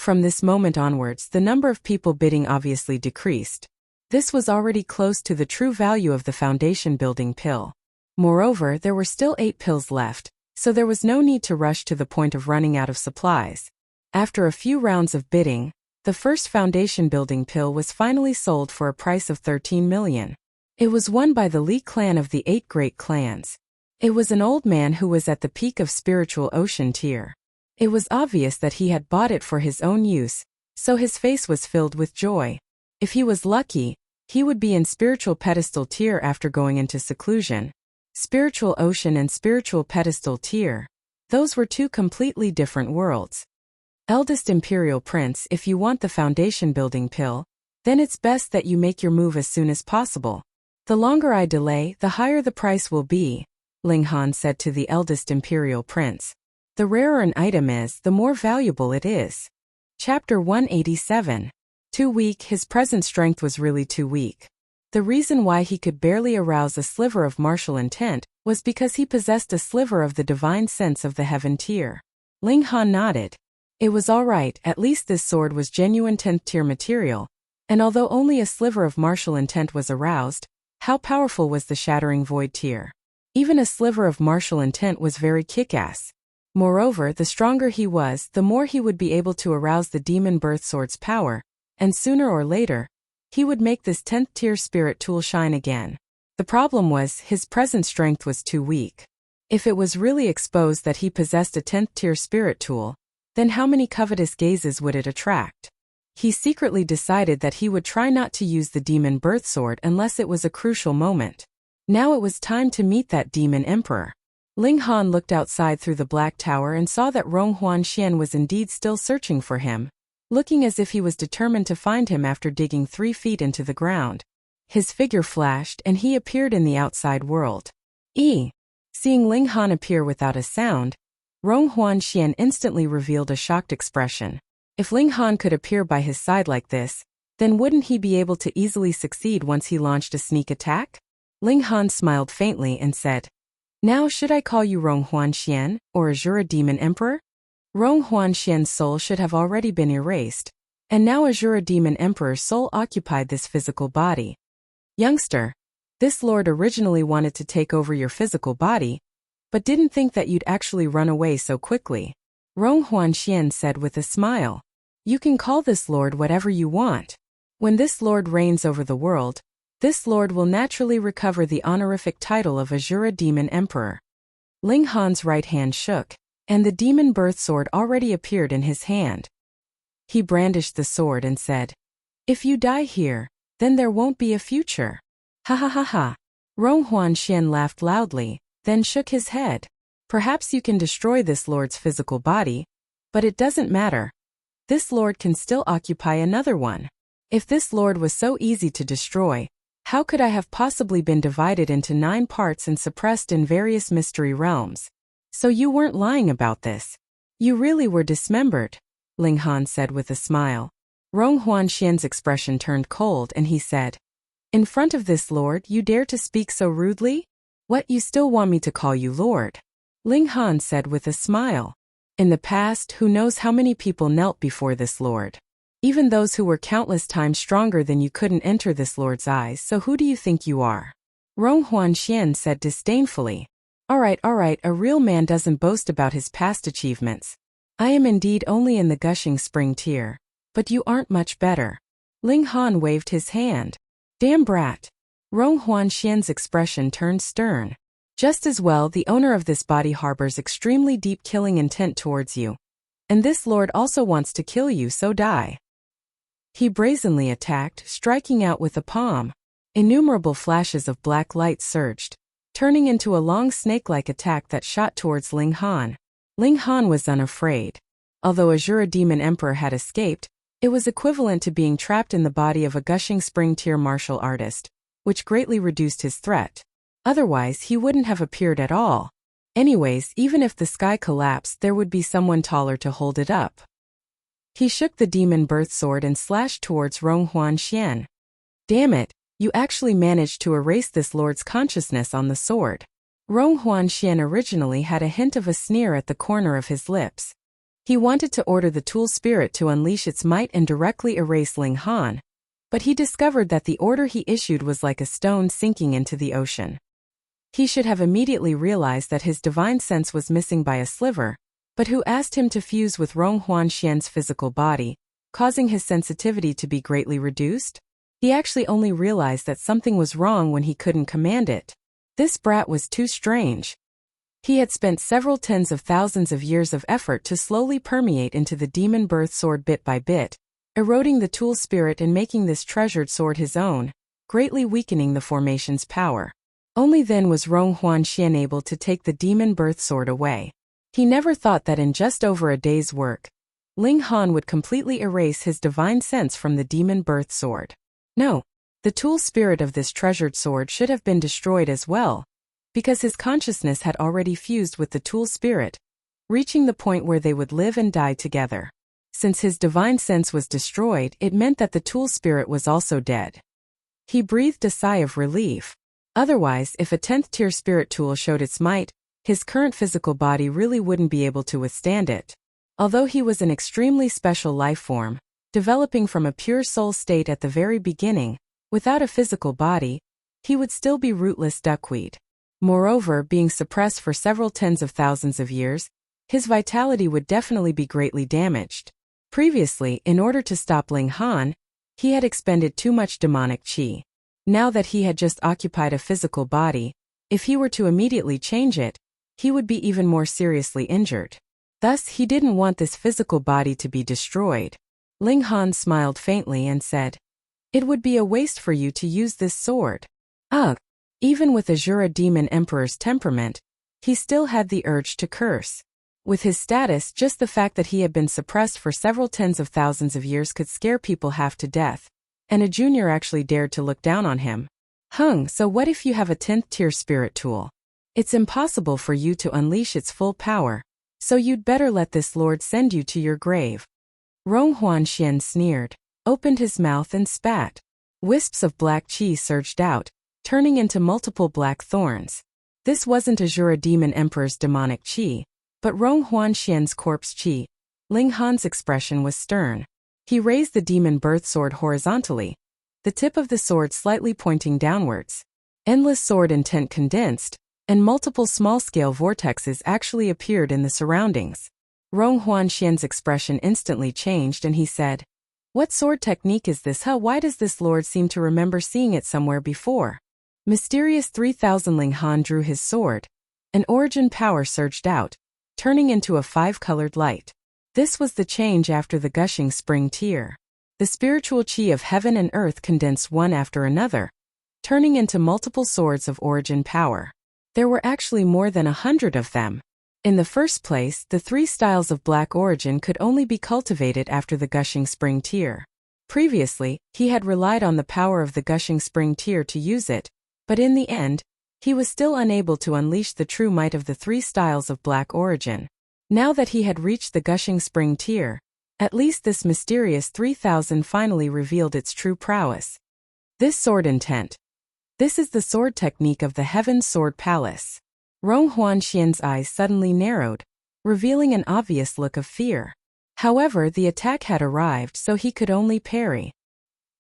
Speaker 1: From this moment onwards, the number of people bidding obviously decreased. This was already close to the true value of the foundation-building pill. Moreover, there were still 8 pills left, so there was no need to rush to the point of running out of supplies. After a few rounds of bidding, the first foundation-building pill was finally sold for a price of 13 million. It was won by the Li clan of the 8 great clans. It was an old man who was at the peak of spiritual ocean tier. It was obvious that he had bought it for his own use, so his face was filled with joy. If he was lucky, he would be in spiritual pedestal tier after going into seclusion. Spiritual ocean and spiritual pedestal tier. Those were 2 completely different worlds. Eldest Imperial Prince, if you want the foundation building pill, then it's best that you make your move as soon as possible. The longer I delay, the higher the price will be, Ling Han said to the eldest Imperial Prince. The rarer an item is, the more valuable it is. Chapter 187. Too weak. His present strength was really too weak. The reason why he could barely arouse a sliver of martial intent was because he possessed a sliver of the divine sense of the heaven tier. Ling Han nodded. It was all right, at least this sword was genuine 10th tier material, and although only a sliver of martial intent was aroused, how powerful was the shattering void tier? Even a sliver of martial intent was very kick-ass. Moreover, the stronger he was, the more he would be able to arouse the demon birth sword's power, and sooner or later, he would make this 10th tier spirit tool shine again. The problem was, his present strength was too weak. If it was really exposed that he possessed a 10th tier spirit tool, then how many covetous gazes would it attract? He secretly decided that he would try not to use the demon birth sword unless it was a crucial moment. Now it was time to meet that demon emperor. Ling Han looked outside through the black tower and saw that Rong Huanxian was indeed still searching for him, looking as if he was determined to find him after digging 3 feet into the ground. His figure flashed and he appeared in the outside world. Seeing Ling Han appear without a sound, Rong Huanxian instantly revealed a shocked expression. If Ling Han could appear by his side like this, then wouldn't he be able to easily succeed once he launched a sneak attack? Ling Han smiled faintly and said, "Now should I call you Rong Huanxian, or Azura Demon Emperor?" Rong Huanxian's soul should have already been erased, and now Azura Demon Emperor's soul occupied this physical body. Youngster, this lord originally wanted to take over your physical body, but didn't think that you'd actually run away so quickly. Rong Huanxian said with a smile. You can call this lord whatever you want. When this lord reigns over the world, this lord will naturally recover the honorific title of Azura Demon Emperor. Ling Han's right hand shook, and the demon birth sword already appeared in his hand. He brandished the sword and said, "If you die here, then there won't be a future." Ha ha ha ha. Rong Huanxian laughed loudly, then shook his head. Perhaps you can destroy this lord's physical body, but it doesn't matter. This lord can still occupy another one. If this lord was so easy to destroy, how could I have possibly been divided into 9 parts and suppressed in various mystery realms? So you weren't lying about this. You really were dismembered, Ling Han said with a smile. Rong Huanxian's expression turned cold and he said, "In front of this lord you dare to speak so rudely? What, you still want me to call you lord?" Ling Han said with a smile. In the past, who knows how many people knelt before this lord. Even those who were countless times stronger than you couldn't enter this lord's eyes, so who do you think you are? Rong Huanxian said disdainfully. All right, a real man doesn't boast about his past achievements. I am indeed only in the gushing spring tier, but you aren't much better. Ling Han waved his hand. Damn brat. Rong Huanxian's expression turned stern. Just as well, the owner of this body harbors extremely deep killing intent towards you. And this lord also wants to kill you, so die. He brazenly attacked, striking out with a palm. Innumerable flashes of black light surged, turning into a long snake-like attack that shot towards Ling Han. Ling Han was unafraid. Although Azura Demon Emperor had escaped, it was equivalent to being trapped in the body of a gushing spring tier martial artist, which greatly reduced his threat. Otherwise, he wouldn't have appeared at all. Anyways, even if the sky collapsed, there would be someone taller to hold it up. He shook the demon birth sword and slashed towards Rong Huanxian. Damn it, you actually managed to erase this lord's consciousness on the sword. Rong Huanxian originally had a hint of a sneer at the corner of his lips. He wanted to order the tool spirit to unleash its might and directly erase Ling Han, but he discovered that the order he issued was like a stone sinking into the ocean. He should have immediately realized that his divine sense was missing by a sliver, but who asked him to fuse with Rong Huanxian's physical body, causing his sensitivity to be greatly reduced? He actually only realized that something was wrong when he couldn't command it. This brat was too strange. He had spent several tens of thousands of years of effort to slowly permeate into the demon birth sword bit by bit, eroding the tool spirit and making this treasured sword his own, greatly weakening the formation's power. Only then was Rong Huanxian able to take the demon birth sword away. He never thought that in just over a day's work, Ling Han would completely erase his divine sense from the demon birth sword. No, the tool spirit of this treasured sword should have been destroyed as well, because his consciousness had already fused with the tool spirit, reaching the point where they would live and die together. Since his divine sense was destroyed, it meant that the tool spirit was also dead. He breathed a sigh of relief. Otherwise, if a 10th tier spirit tool showed its might, his current physical body really wouldn't be able to withstand it. Although he was an extremely special life form, developing from a pure soul state at the very beginning, without a physical body, he would still be rootless duckweed. Moreover, being suppressed for several tens of thousands of years, his vitality would definitely be greatly damaged. Previously, in order to stop Ling Han, he had expended too much demonic qi. Now that he had just occupied a physical body, if he were to immediately change it, he would be even more seriously injured. Thus, he didn't want this physical body to be destroyed. Ling Han smiled faintly and said, "It would be a waste for you to use this sword." Ugh! Even with Azura Demon Emperor's temperament, he still had the urge to curse. With his status, just the fact that he had been suppressed for several tens of thousands of years could scare people half to death, and a junior actually dared to look down on him. So what if you have a 10th tier spirit tool? It's impossible for you to unleash its full power, so you'd better let this lord send you to your grave. Rong Huanxian sneered, opened his mouth and spat. Wisps of black qi surged out, turning into multiple black thorns. This wasn't Azura Demon Emperor's demonic qi, but Rong Huanxian's corpse qi. Ling Han's expression was stern. He raised the demon birth sword horizontally, the tip of the sword slightly pointing downwards. Endless sword intent condensed, and multiple small-scale vortexes actually appeared in the surroundings. Rong Huanxian's expression instantly changed and he said, "What sword technique is this? Why does this lord seem to remember seeing it somewhere before?" Mysterious 3000 Ling Han drew his sword. An origin power surged out, turning into a 5-colored light. This was the change after the gushing spring tear. The spiritual qi of heaven and earth condensed one after another, turning into multiple swords of origin power. There were actually more than 100 of them. In the first place, the 3 styles of black origin could only be cultivated after the gushing spring tear. Previously, he had relied on the power of the gushing spring tear to use it, but in the end, he was still unable to unleash the true might of the 3 styles of black origin. Now that he had reached the gushing spring tear, at least this mysterious 3000 finally revealed its true prowess. This sword intent. This is the sword technique of the Heaven's Sword Palace. Rong Huanxian's eyes suddenly narrowed, revealing an obvious look of fear. However, the attack had arrived, so he could only parry.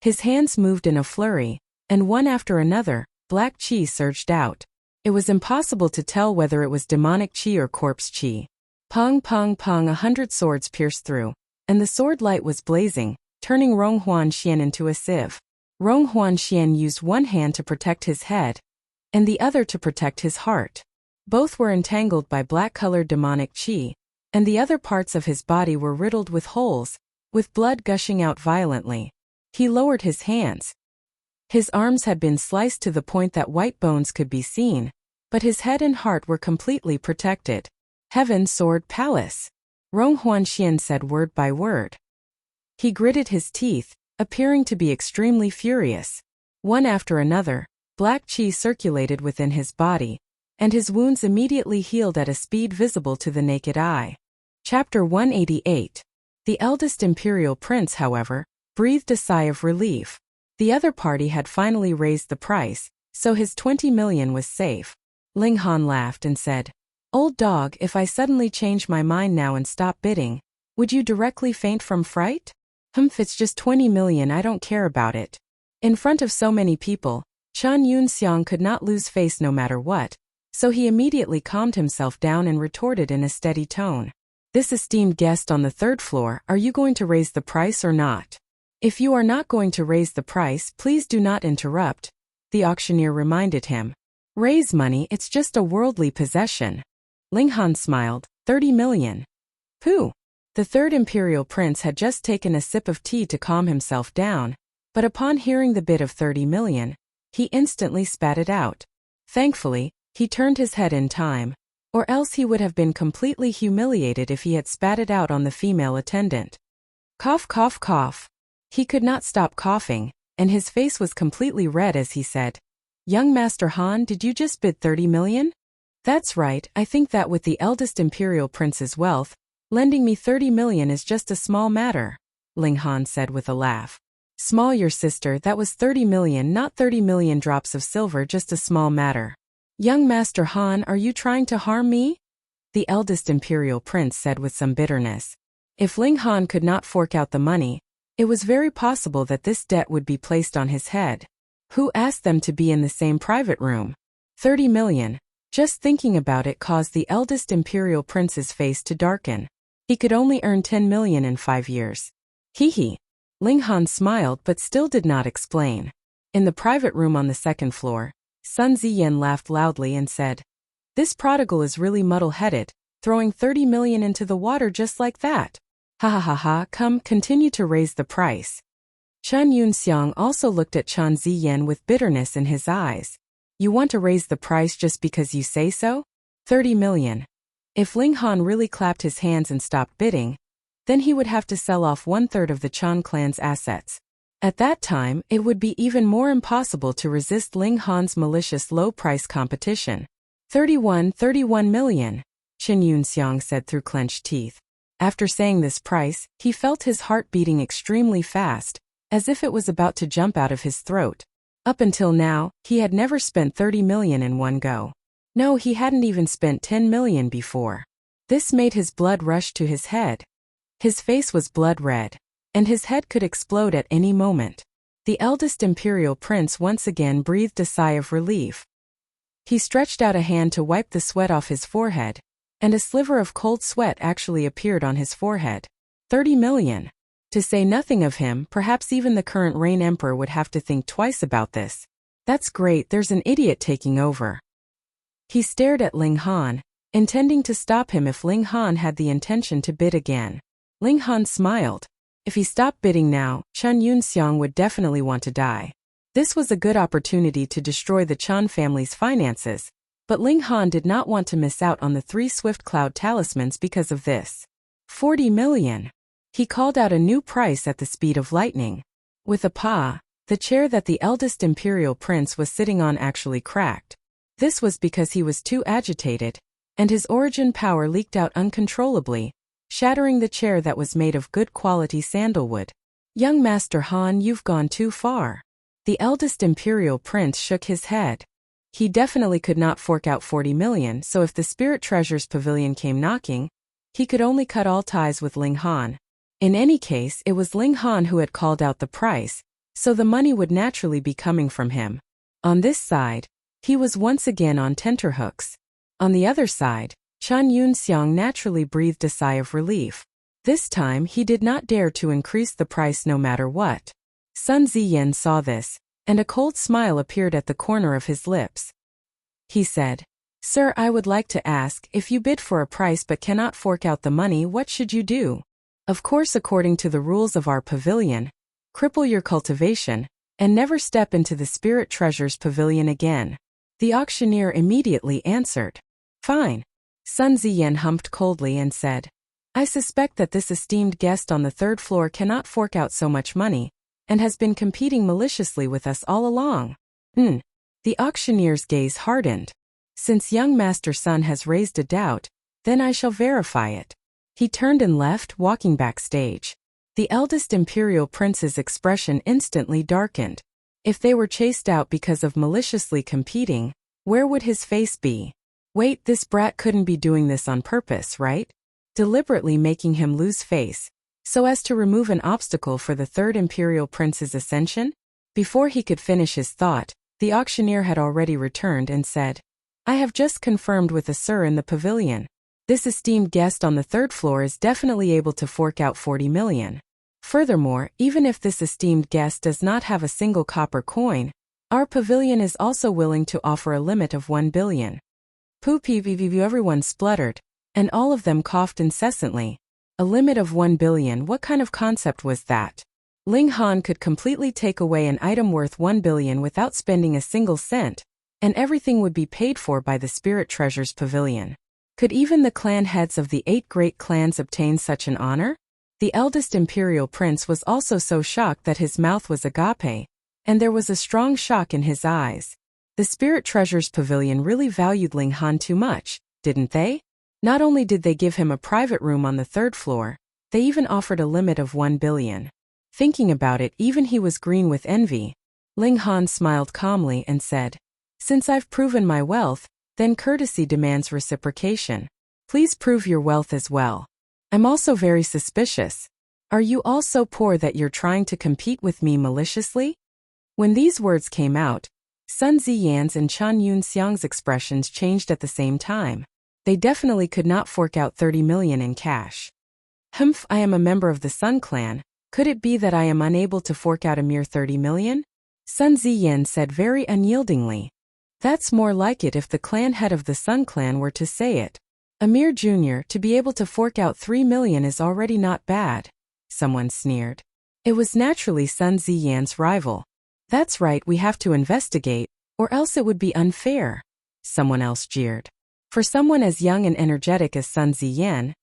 Speaker 1: His hands moved in a flurry, and one after another, black qi surged out. It was impossible to tell whether it was demonic qi or corpse qi. Pong pong pong, 100 swords pierced through, and the sword light was blazing, turning Rong Huanxian into a sieve. Rong Huanxian used one hand to protect his head, and the other to protect his heart. Both were entangled by black-colored demonic qi, and the other parts of his body were riddled with holes, with blood gushing out violently. He lowered his hands. His arms had been sliced to the point that white bones could be seen, but his head and heart were completely protected. Heaven's Sword Palace. Rong Huanxian said word by word. He gritted his teeth, appearing to be extremely furious. One after another, black qi circulated within his body, and his wounds immediately healed at a speed visible to the naked eye. Chapter 188. The eldest imperial prince, however, breathed a sigh of relief. The other party had finally raised the price, so his 20 million was safe. Ling Han laughed and said, "Old dog, if I suddenly change my mind now and stop bidding, Would you directly faint from fright? It's just 20 million, I don't care about it. In front of so many people, Chen Yunxiang could not lose face no matter what, so he immediately calmed himself down and retorted in a steady tone. This esteemed guest on the third floor, are you going to raise the price or not? If you are not going to raise the price, please do not interrupt, the auctioneer reminded him. Raise money, it's just a worldly possession. Ling Han smiled, 30 million. Pooh! The third imperial prince had just taken a sip of tea to calm himself down, but upon hearing the bid of 30 million, he instantly spat it out. Thankfully, he turned his head in time, or else he would have been completely humiliated if he had spat it out on the female attendant. Cough, cough, cough. He could not stop coughing, and his face was completely red as he said, Young Master Han, did you just bid 30 million? That's right, I think that with the eldest imperial prince's wealth, lending me 30 million is just a small matter, Ling Han said with a laugh. Small, your sister, that was 30 million, not 30 million drops of silver, just a small matter. Young Master Han, are you trying to harm me? The eldest imperial prince said with some bitterness. If Ling Han could not fork out the money, it was very possible that this debt would be placed on his head. Who asked them to be in the same private room? 30 million. Just thinking about it caused the eldest imperial prince's face to darken. He could only earn 10 million in 5 years. Hee hee. Ling Han smiled but still did not explain. In the private room on the second floor, Sun Ziyan laughed loudly and said, This prodigal is really muddle-headed, throwing 30 million into the water just like that. Ha ha ha ha, come, continue to raise the price. Chen Yunxiang also looked at Chen Ziyan with bitterness in his eyes. You want to raise the price just because you say so? 30 million. If Ling Han really clapped his hands and stopped bidding, then he would have to sell off 1/3 of the Chan clan's assets. At that time, it would be even more impossible to resist Ling Han's malicious low-price competition. 31 million, Chen Yunxiang said through clenched teeth. After saying this price, he felt his heart beating extremely fast, as if it was about to jump out of his throat. Up until now, he had never spent 30 million in one go. No, he hadn't even spent 10 million before. This made his blood rush to his head. His face was blood red, and his head could explode at any moment. The eldest imperial prince once again breathed a sigh of relief. He stretched out a hand to wipe the sweat off his forehead, and a sliver of cold sweat actually appeared on his forehead. 30 million. To say nothing of him, perhaps even the current reign emperor would have to think twice about this. That's great, there's an idiot taking over. He stared at Ling Han, intending to stop him if Ling Han had the intention to bid again. Ling Han smiled. If he stopped bidding now, Chen Yunxiang would definitely want to die. This was a good opportunity to destroy the Chen family's finances, but Ling Han did not want to miss out on the 3 Swift Cloud talismans because of this. 40 million. He called out a new price at the speed of lightning. With a paw, the chair that the eldest imperial prince was sitting on actually cracked. This was because he was too agitated, and his origin power leaked out uncontrollably, shattering the chair that was made of good quality sandalwood. Young Master Han, you've gone too far. The eldest imperial prince shook his head. He definitely could not fork out 40 million, so if the Spirit Treasures Pavilion came knocking, he could only cut all ties with Ling Han. In any case, it was Ling Han who had called out the price, so the money would naturally be coming from him. On this side, he was once again on tenterhooks. On the other side, Chen Yunxiang naturally breathed a sigh of relief. This time he did not dare to increase the price no matter what. Sun Ziyan saw this, and a cold smile appeared at the corner of his lips. He said, Sir, I would like to ask, if you bid for a price but cannot fork out the money, what should you do? Of course, according to the rules of our pavilion, cripple your cultivation, and never step into the Spirit Treasures Pavilion again. The auctioneer immediately answered. Fine. Sun Ziyan humped coldly and said, I suspect that this esteemed guest on the third floor cannot fork out so much money, and has been competing maliciously with us all along. The auctioneer's gaze hardened. Since young Master Sun has raised a doubt, then I shall verify it. He turned and left, walking backstage. The eldest imperial prince's expression instantly darkened. If they were chased out because of maliciously competing, where would his face be? Wait, this brat couldn't be doing this on purpose, right? deliberately making him lose face, so as to remove an obstacle for the third imperial prince's ascension? Before he could finish his thought, the auctioneer had already returned and said, "I have just confirmed with a sir in the pavilion. This esteemed guest on the third floor is definitely able to fork out 40 million. Furthermore, even if this esteemed guest does not have a single copper coin, our pavilion is also willing to offer a limit of 1 billion. Poo-pee-vee-vee, everyone spluttered, and all of them coughed incessantly. A limit of 1 billion, what kind of concept was that? Ling Han could completely take away an item worth 1 billion without spending a single cent, and everything would be paid for by the Spirit Treasures Pavilion. Could even the clan heads of the 8 great clans obtain such an honor? The eldest imperial prince was also so shocked that his mouth was agape, and there was a strong shock in his eyes. The Spirit Treasures Pavilion really valued Ling Han too much, didn't they? Not only did they give him a private room on the third floor, they even offered a limit of 1 billion. Thinking about it, even he was green with envy. Ling Han smiled calmly and said, "Since I've proven my wealth, then courtesy demands reciprocation. Please prove your wealth as well. I'm also very suspicious. Are you all so poor that you're trying to compete with me maliciously?" When these words came out, Sun Ziyan's and Chen Yunxiang's expressions changed at the same time. They definitely could not fork out 30 million in cash. "Humph, I am a member of the Sun clan. Could it be that I am unable to fork out a mere 30 million? Sun Ziyan said very unyieldingly. "That's more like it if the clan head of the Sun clan were to say it. A mere junior to be able to fork out 3 million is already not bad." Someone sneered. It was naturally Sun Ziyan's rival. "That's right, we have to investigate, or else it would be unfair." Someone else jeered. For someone as young and energetic as Sun Ziyan,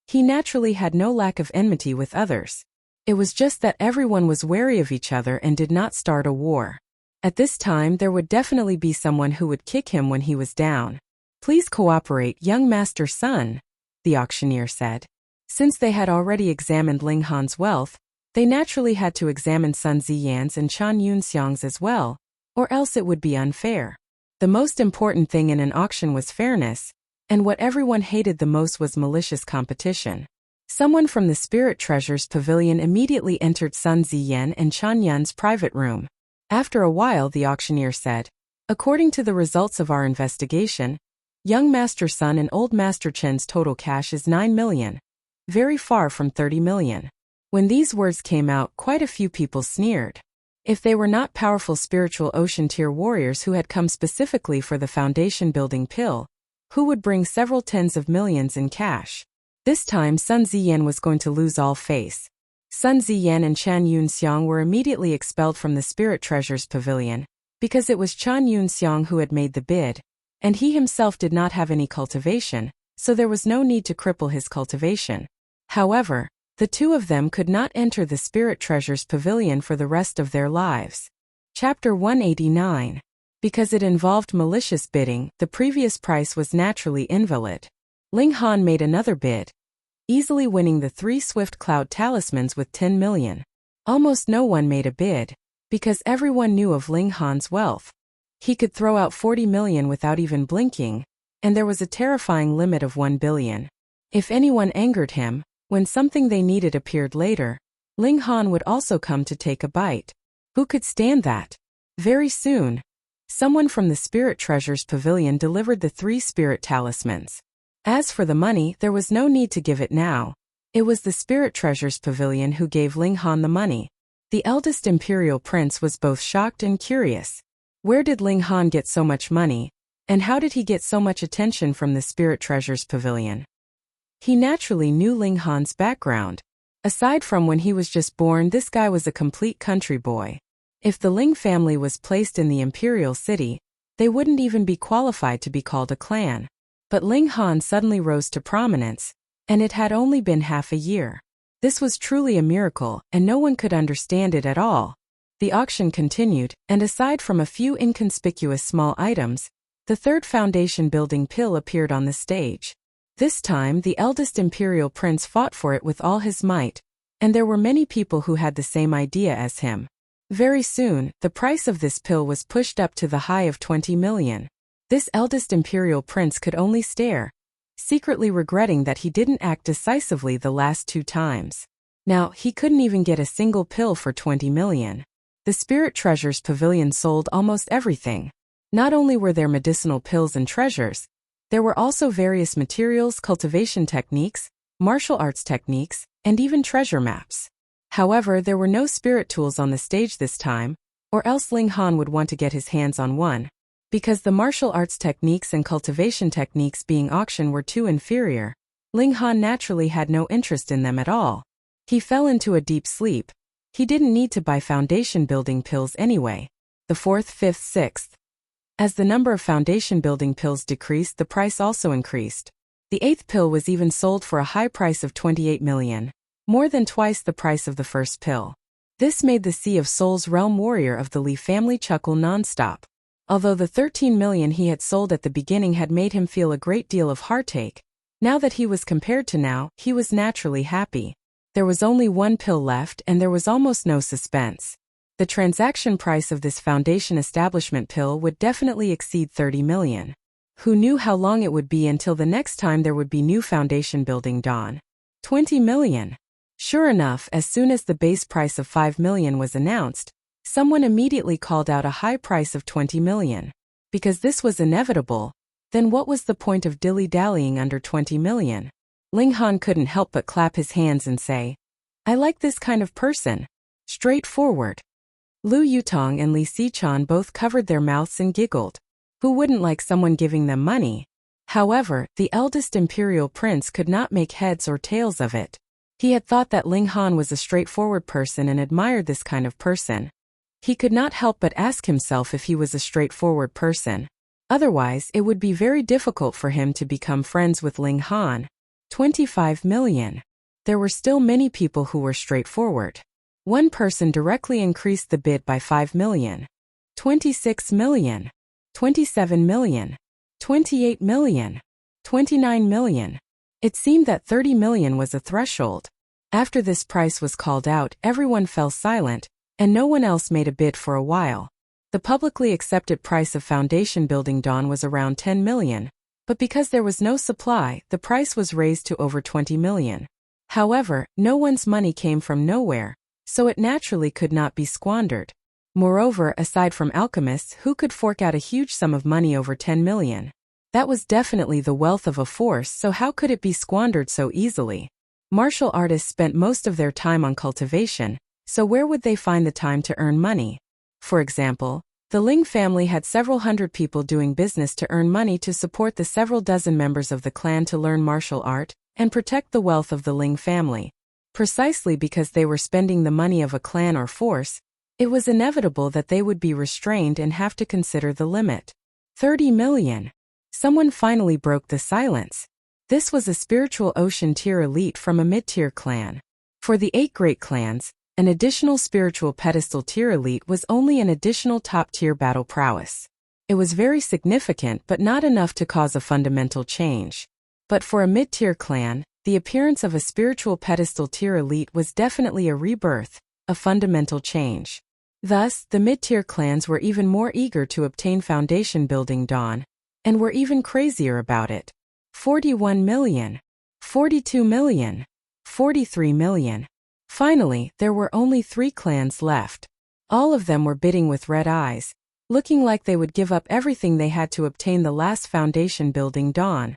Speaker 1: he naturally had no lack of enmity with others. It was just that everyone was wary of each other and did not start a war. At this time there would definitely be someone who would kick him when he was down. "Please cooperate, young Master Sun," the auctioneer said. Since they had already examined Ling Han's wealth, they naturally had to examine Sun Ziyan's and Chen Yunxiang's as well, or else it would be unfair. The most important thing in an auction was fairness, and what everyone hated the most was malicious competition. Someone from the Spirit Treasures Pavilion immediately entered Sun Ziyan and Chen Yun's private room. After a while, the auctioneer said, "According to the results of our investigation, young Master Sun and old Master Chen's total cash is 9 million, very far from 30 million. When these words came out, quite a few people sneered. If they were not powerful spiritual ocean tier warriors who had come specifically for the foundation building pill, who would bring several tens of millions in cash? This time Sun Ziyan was going to lose all face. Sun Ziyan and Chen Yunxiang were immediately expelled from the Spirit Treasures Pavilion, because it was Chen Yunxiang who had made the bid, and he himself did not have any cultivation, so there was no need to cripple his cultivation. However, the two of them could not enter the Spirit Treasures Pavilion for the rest of their lives. Chapter 189. Because it involved malicious bidding, the previous price was naturally invalid. Ling Han made another bid, easily winning the 3 Swift Cloud Talismans with 10 million. Almost no one made a bid, because everyone knew of Ling Han's wealth. He could throw out 40 million without even blinking, and there was a terrifying limit of 1 billion. If anyone angered him, when something they needed appeared later, Ling Han would also come to take a bite. Who could stand that? Very soon, someone from the Spirit Treasures Pavilion delivered the 3 Spirit Talismans. As for the money, there was no need to give it now. It was the Spirit Treasures Pavilion who gave Ling Han the money. The eldest imperial prince was both shocked and curious. Where did Ling Han get so much money, and how did he get so much attention from the Spirit Treasures Pavilion? He naturally knew Ling Han's background. Aside from when he was just born, this guy was a complete country boy. If the Ling family was placed in the imperial city, they wouldn't even be qualified to be called a clan. But Ling Han suddenly rose to prominence, and it had only been half a year. This was truly a miracle, and no one could understand it at all. The auction continued, and aside from a few inconspicuous small items, the third foundation building pill appeared on the stage. This time the eldest imperial prince fought for it with all his might, and there were many people who had the same idea as him. Very soon, the price of this pill was pushed up to the high of 20 million. This eldest imperial prince could only stare. secretly regretting that he didn't act decisively the last 2 times. Now, he couldn't even get a single pill for 20 million. The Spirit Treasures Pavilion sold almost everything. Not only were there medicinal pills and treasures, there were also various materials, cultivation techniques, martial arts techniques, and even treasure maps. However, there were no spirit tools on the stage this time, or else Ling Han would want to get his hands on one. Because the martial arts techniques and cultivation techniques being auctioned were too inferior, Ling Han naturally had no interest in them at all. He fell into a deep sleep. He didn't need to buy foundation building pills anyway. The 4th, 5th, 6th. As the number of foundation building pills decreased, the price also increased. The 8th pill was even sold for a high price of 28 million, more than twice the price of the first pill. This made the Sea of Souls realm warrior of the Li family chuckle non-stop. Although the 13 million he had sold at the beginning had made him feel a great deal of heartache, now that he was compared to now, he was naturally happy. There was only 1 pill left and there was almost no suspense. The transaction price of this foundation establishment pill would definitely exceed 30 million. Who knew how long it would be until the next time there would be new foundation building dawn? 20 million. Sure enough, as soon as the base price of 5 million was announced, someone immediately called out a high price of 20 million. Because this was inevitable, then what was the point of dilly-dallying under 20 million? Ling Han couldn't help but clap his hands and say, "I like this kind of person. Straightforward." Lu Yutong and Li Xichan both covered their mouths and giggled. Who wouldn't like someone giving them money? However, the eldest imperial prince could not make heads or tails of it. He had thought that Ling Han was a straightforward person and admired this kind of person. He could not help but ask himself if he was a straightforward person. Otherwise, it would be very difficult for him to become friends with Ling Han. 25 million. There were still many people who were straightforward. One person directly increased the bid by 5 million. 26 million. 27 million. 28 million. 29 million. It seemed that 30 million was a threshold. After this price was called out, everyone fell silent, and no one else made a bid for a while. The publicly accepted price of foundation building dawn was around 10 million, but because there was no supply, the price was raised to over 20 million. However, no one's money came from nowhere, so it naturally could not be squandered. Moreover, aside from alchemists, who could fork out a huge sum of money over 10 million? That was definitely the wealth of a force, so how could it be squandered so easily? Martial artists spent most of their time on cultivation, so where would they find the time to earn money? For example, the Ling family had several hundred people doing business to earn money to support the several dozen members of the clan to learn martial art and protect the wealth of the Ling family. Precisely because they were spending the money of a clan or force, it was inevitable that they would be restrained and have to consider the limit. 30 million. Someone finally broke the silence. This was a spiritual ocean tier elite from a mid-tier clan. For the 8 great clans, an additional spiritual pedestal tier elite was only an additional top-tier battle prowess. It was very significant but not enough to cause a fundamental change. But for a mid-tier clan, the appearance of a spiritual pedestal tier elite was definitely a rebirth, a fundamental change. Thus, the mid-tier clans were even more eager to obtain foundation building dawn, and were even crazier about it. 41 million. 42 million. 43 million. Finally, there were only 3 clans left. All of them were bidding with red eyes, looking like they would give up everything they had to obtain the last foundation building dawn.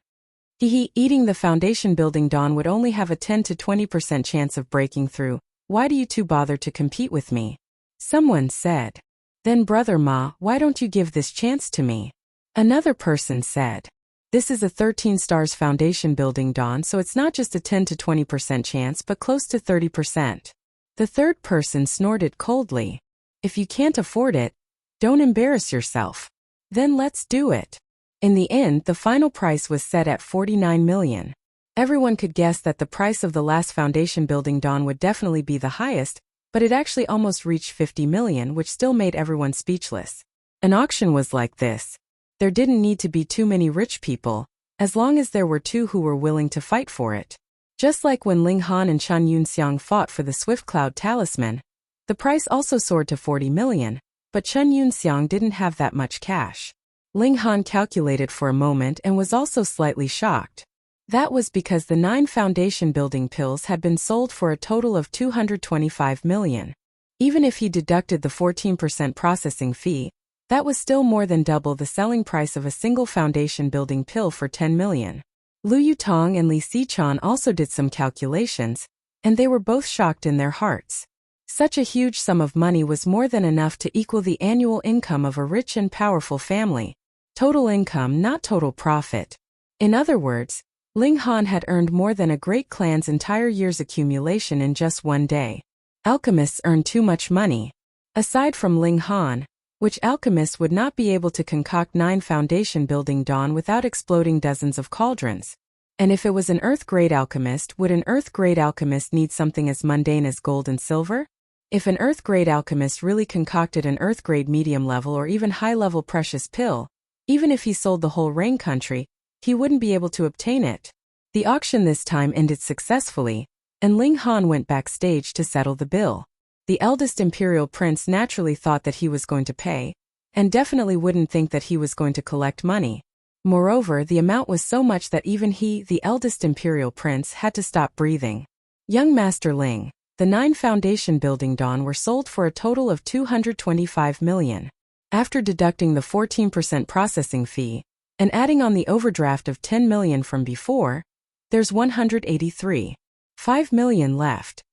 Speaker 1: Eating the foundation building dawn would only have a 10 to 20% chance of breaking through. Why do you two bother to compete with me? Someone said. Then Brother Ma, why don't you give this chance to me? Another person said. This is a 13 stars foundation building dawn, so it's not just a 10 to 20% chance but close to 30%. The third person snorted coldly. If you can't afford it, don't embarrass yourself. Then let's do it. In the end, the final price was set at 49 million. Everyone could guess that the price of the last foundation building dawn would definitely be the highest, but it actually almost reached 50 million, which still made everyone speechless. An auction was like this. There didn't need to be too many rich people, as long as there were 2 who were willing to fight for it. Just like when Ling Han and Chen Yunxiang fought for the Swift Cloud Talisman, the price also soared to 40 million, but Chen Yunxiang didn't have that much cash. Ling Han calculated for a moment and was also slightly shocked. That was because the 9 foundation building pills had been sold for a total of 225 million. Even if he deducted the 14% processing fee, that was still more than double the selling price of a single foundation building pill for 10 million. Lu Yutong and Li Xichuan also did some calculations, and they were both shocked in their hearts. Such a huge sum of money was more than enough to equal the annual income of a rich and powerful family. Total income, not total profit. In other words, Ling Han had earned more than a great clan's entire year's accumulation in just one day. Alchemists earn too much money. Aside from Ling Han, which alchemist would not be able to concoct 9 foundation building dawn without exploding dozens of cauldrons? And if it was an earth-grade alchemist, would an earth-grade alchemist need something as mundane as gold and silver? If an earth-grade alchemist really concocted an earth-grade medium-level or even high-level precious pill, even if he sold the whole Rain country, he wouldn't be able to obtain it. The auction this time ended successfully, and Ling Han went backstage to settle the bill. The eldest imperial prince naturally thought that he was going to pay, and definitely wouldn't think that he was going to collect money. Moreover, the amount was so much that even he, the eldest imperial prince, had to stop breathing. Young Master Ling, the 9 foundation building dawn were sold for a total of 225 million. After deducting the 14% processing fee, and adding on the overdraft of 10 million from before, there's 183.5 million left.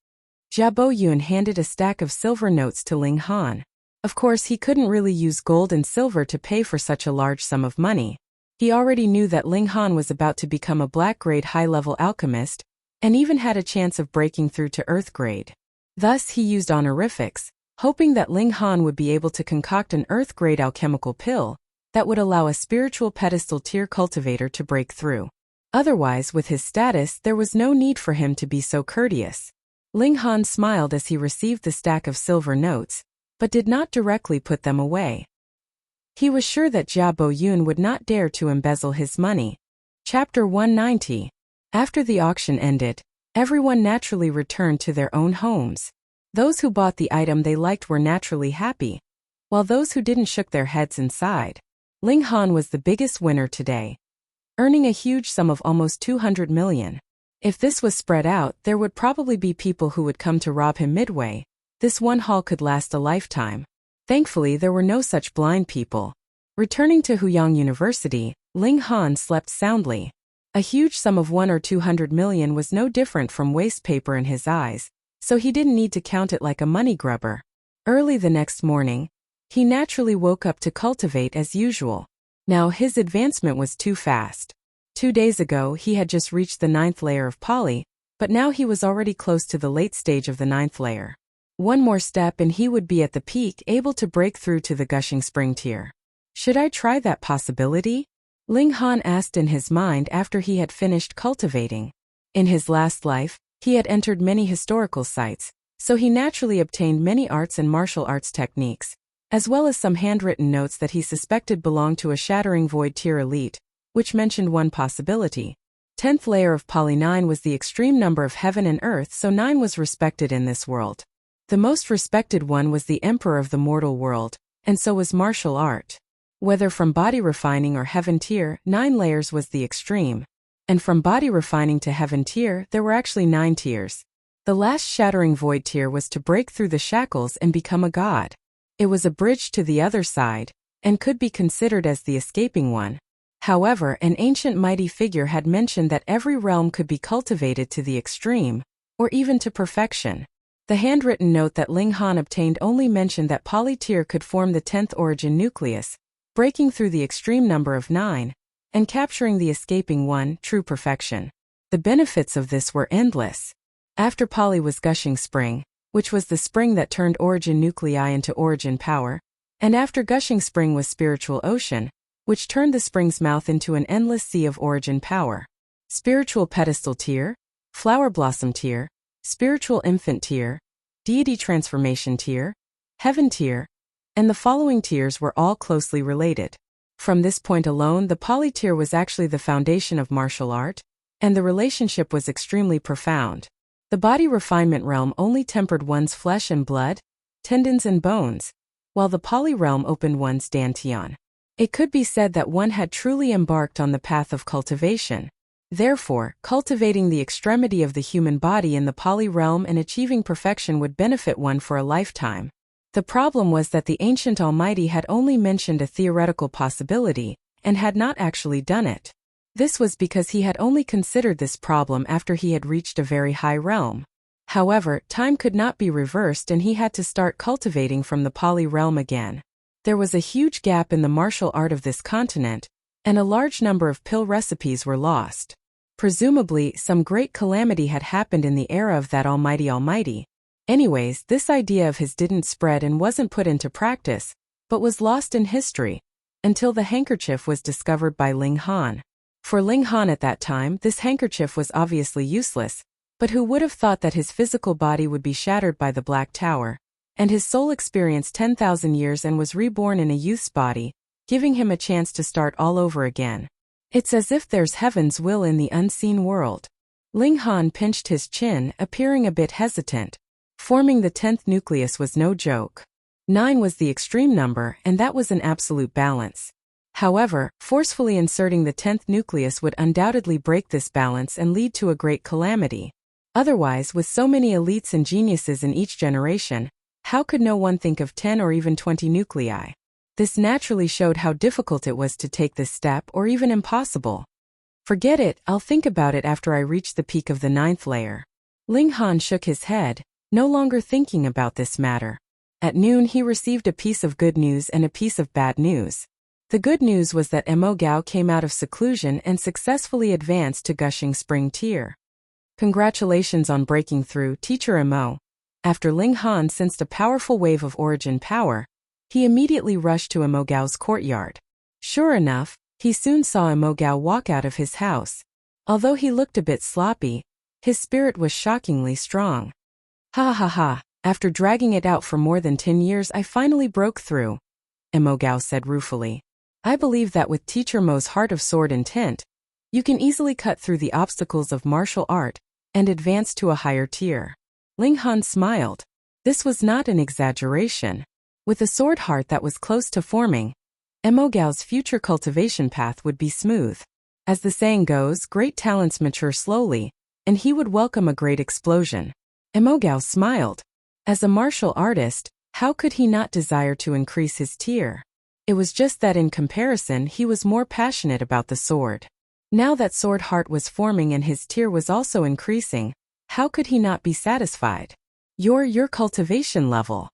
Speaker 1: Jia Boyun handed a stack of silver notes to Ling Han. Of course, he couldn't really use gold and silver to pay for such a large sum of money. He already knew that Ling Han was about to become a black-grade high-level alchemist, and even had a chance of breaking through to earth-grade. Thus, he used honorifics, hoping that Ling Han would be able to concoct an earth-grade alchemical pill that would allow a spiritual pedestal tier cultivator to break through. Otherwise, with his status, there was no need for him to be so courteous. Ling Han smiled as he received the stack of silver notes, but did not directly put them away. He was sure that Jia Boyun would not dare to embezzle his money. Chapter 190. After the auction ended, everyone naturally returned to their own homes. Those who bought the item they liked were naturally happy, while those who didn't shook their heads and sighed. Ling Han was the biggest winner today, earning a huge sum of almost 200 million. If this was spread out, there would probably be people who would come to rob him midway. This one haul could last a lifetime. Thankfully, there were no such blind people. Returning to Huyang University, Ling Han slept soundly. A huge sum of 1 or 200 million was no different from waste paper in his eyes, so he didn't need to count it like a money grubber. Early the next morning, he naturally woke up to cultivate as usual. Now his advancement was too fast. 2 days ago he had just reached the 9th layer of poly, but now he was already close to the late stage of the 9th layer. One more step and he would be at the peak, able to break through to the gushing spring tier. Should I try that possibility? Ling Han asked in his mind after he had finished cultivating. In his last life, he had entered many historical sites, so he naturally obtained many arts and martial arts techniques, as well as some handwritten notes that he suspected belonged to a shattering void tier elite, which mentioned one possibility. 10th layer of poly 9 was the extreme number of heaven and earth, so 9 was respected in this world. The most respected one was the emperor of the mortal world, and so was martial art. Whether from body refining or heaven tier, 9 layers was the extreme. And from body refining to heaven tier, there were actually 9 tiers. The last shattering void tier was to break through the shackles and become a god. It was a bridge to the other side, and could be considered as the escaping one. However, an ancient mighty figure had mentioned that every realm could be cultivated to the extreme, or even to perfection. The handwritten note that Ling Han obtained only mentioned that poly tier could form the 10th origin nucleus, breaking through the extreme number of 9, and capturing the escaping one, true perfection. The benefits of this were endless. After poly was gushing spring, which was the spring that turned origin nuclei into origin power, and after gushing spring was spiritual ocean, which turned the spring's mouth into an endless sea of origin power. Spiritual pedestal tier, flower blossom tier, spiritual infant tier, deity transformation tier, heaven tier, and the following tiers were all closely related. From this point alone, the poly tier was actually the foundation of martial art, and the relationship was extremely profound. The body refinement realm only tempered one's flesh and blood, tendons and bones, while the poly realm opened one's dantian. It could be said that one had truly embarked on the path of cultivation. Therefore, cultivating the extremity of the human body in the Pali realm and achieving perfection would benefit one for a lifetime. The problem was that the ancient Almighty had only mentioned a theoretical possibility, and had not actually done it. This was because he had only considered this problem after he had reached a very high realm. However, time could not be reversed and he had to start cultivating from the Pali realm again. There was a huge gap in the martial art of this continent, and a large number of pill recipes were lost. Presumably, some great calamity had happened in the era of that Almighty. Anyways, this idea of his didn't spread and wasn't put into practice, but was lost in history, until the handkerchief was discovered by Ling Han. For Ling Han at that time, this handkerchief was obviously useless, but who would have thought that his physical body would be shattered by the Black Tower, and his soul experienced 10,000 years and was reborn in a youth's body, giving him a chance to start all over again. It's as if there's heaven's will in the unseen world. Ling Han pinched his chin, appearing a bit hesitant. Forming the 10th nucleus was no joke. 9 was the extreme number, and that was an absolute balance. However, forcefully inserting the 10th nucleus would undoubtedly break this balance and lead to a great calamity. Otherwise, with so many elites and geniuses in each generation, how could no one think of 10 or even 20 nuclei? This naturally showed how difficult it was to take this step, or even impossible. Forget it, I'll think about it after I reach the peak of the 9th layer. Ling Han shook his head, no longer thinking about this matter. At noon he received a piece of good news and a piece of bad news. The good news was that Mo Gao came out of seclusion and successfully advanced to Gushing Spring Tier. Congratulations on breaking through, Teacher Mo. After Ling Han sensed a powerful wave of origin power, he immediately rushed to Mo Gao's courtyard. Sure enough, he soon saw Mo Gao walk out of his house. Although he looked a bit sloppy, his spirit was shockingly strong. Ha ha ha, after dragging it out for more than 10 years I finally broke through, Mo Gao said ruefully. I believe that with Teacher Mo's heart of sword intent, you can easily cut through the obstacles of martial art and advance to a higher tier. Ling Han smiled. This was not an exaggeration. With a sword heart that was close to forming, Mo Gao's future cultivation path would be smooth. As the saying goes, great talents mature slowly, and he would welcome a great explosion. Mo Gao smiled. As a martial artist, how could he not desire to increase his tier? It was just that in comparison he was more passionate about the sword. Now that sword heart was forming and his tier was also increasing, how could he not be satisfied? Your cultivation level.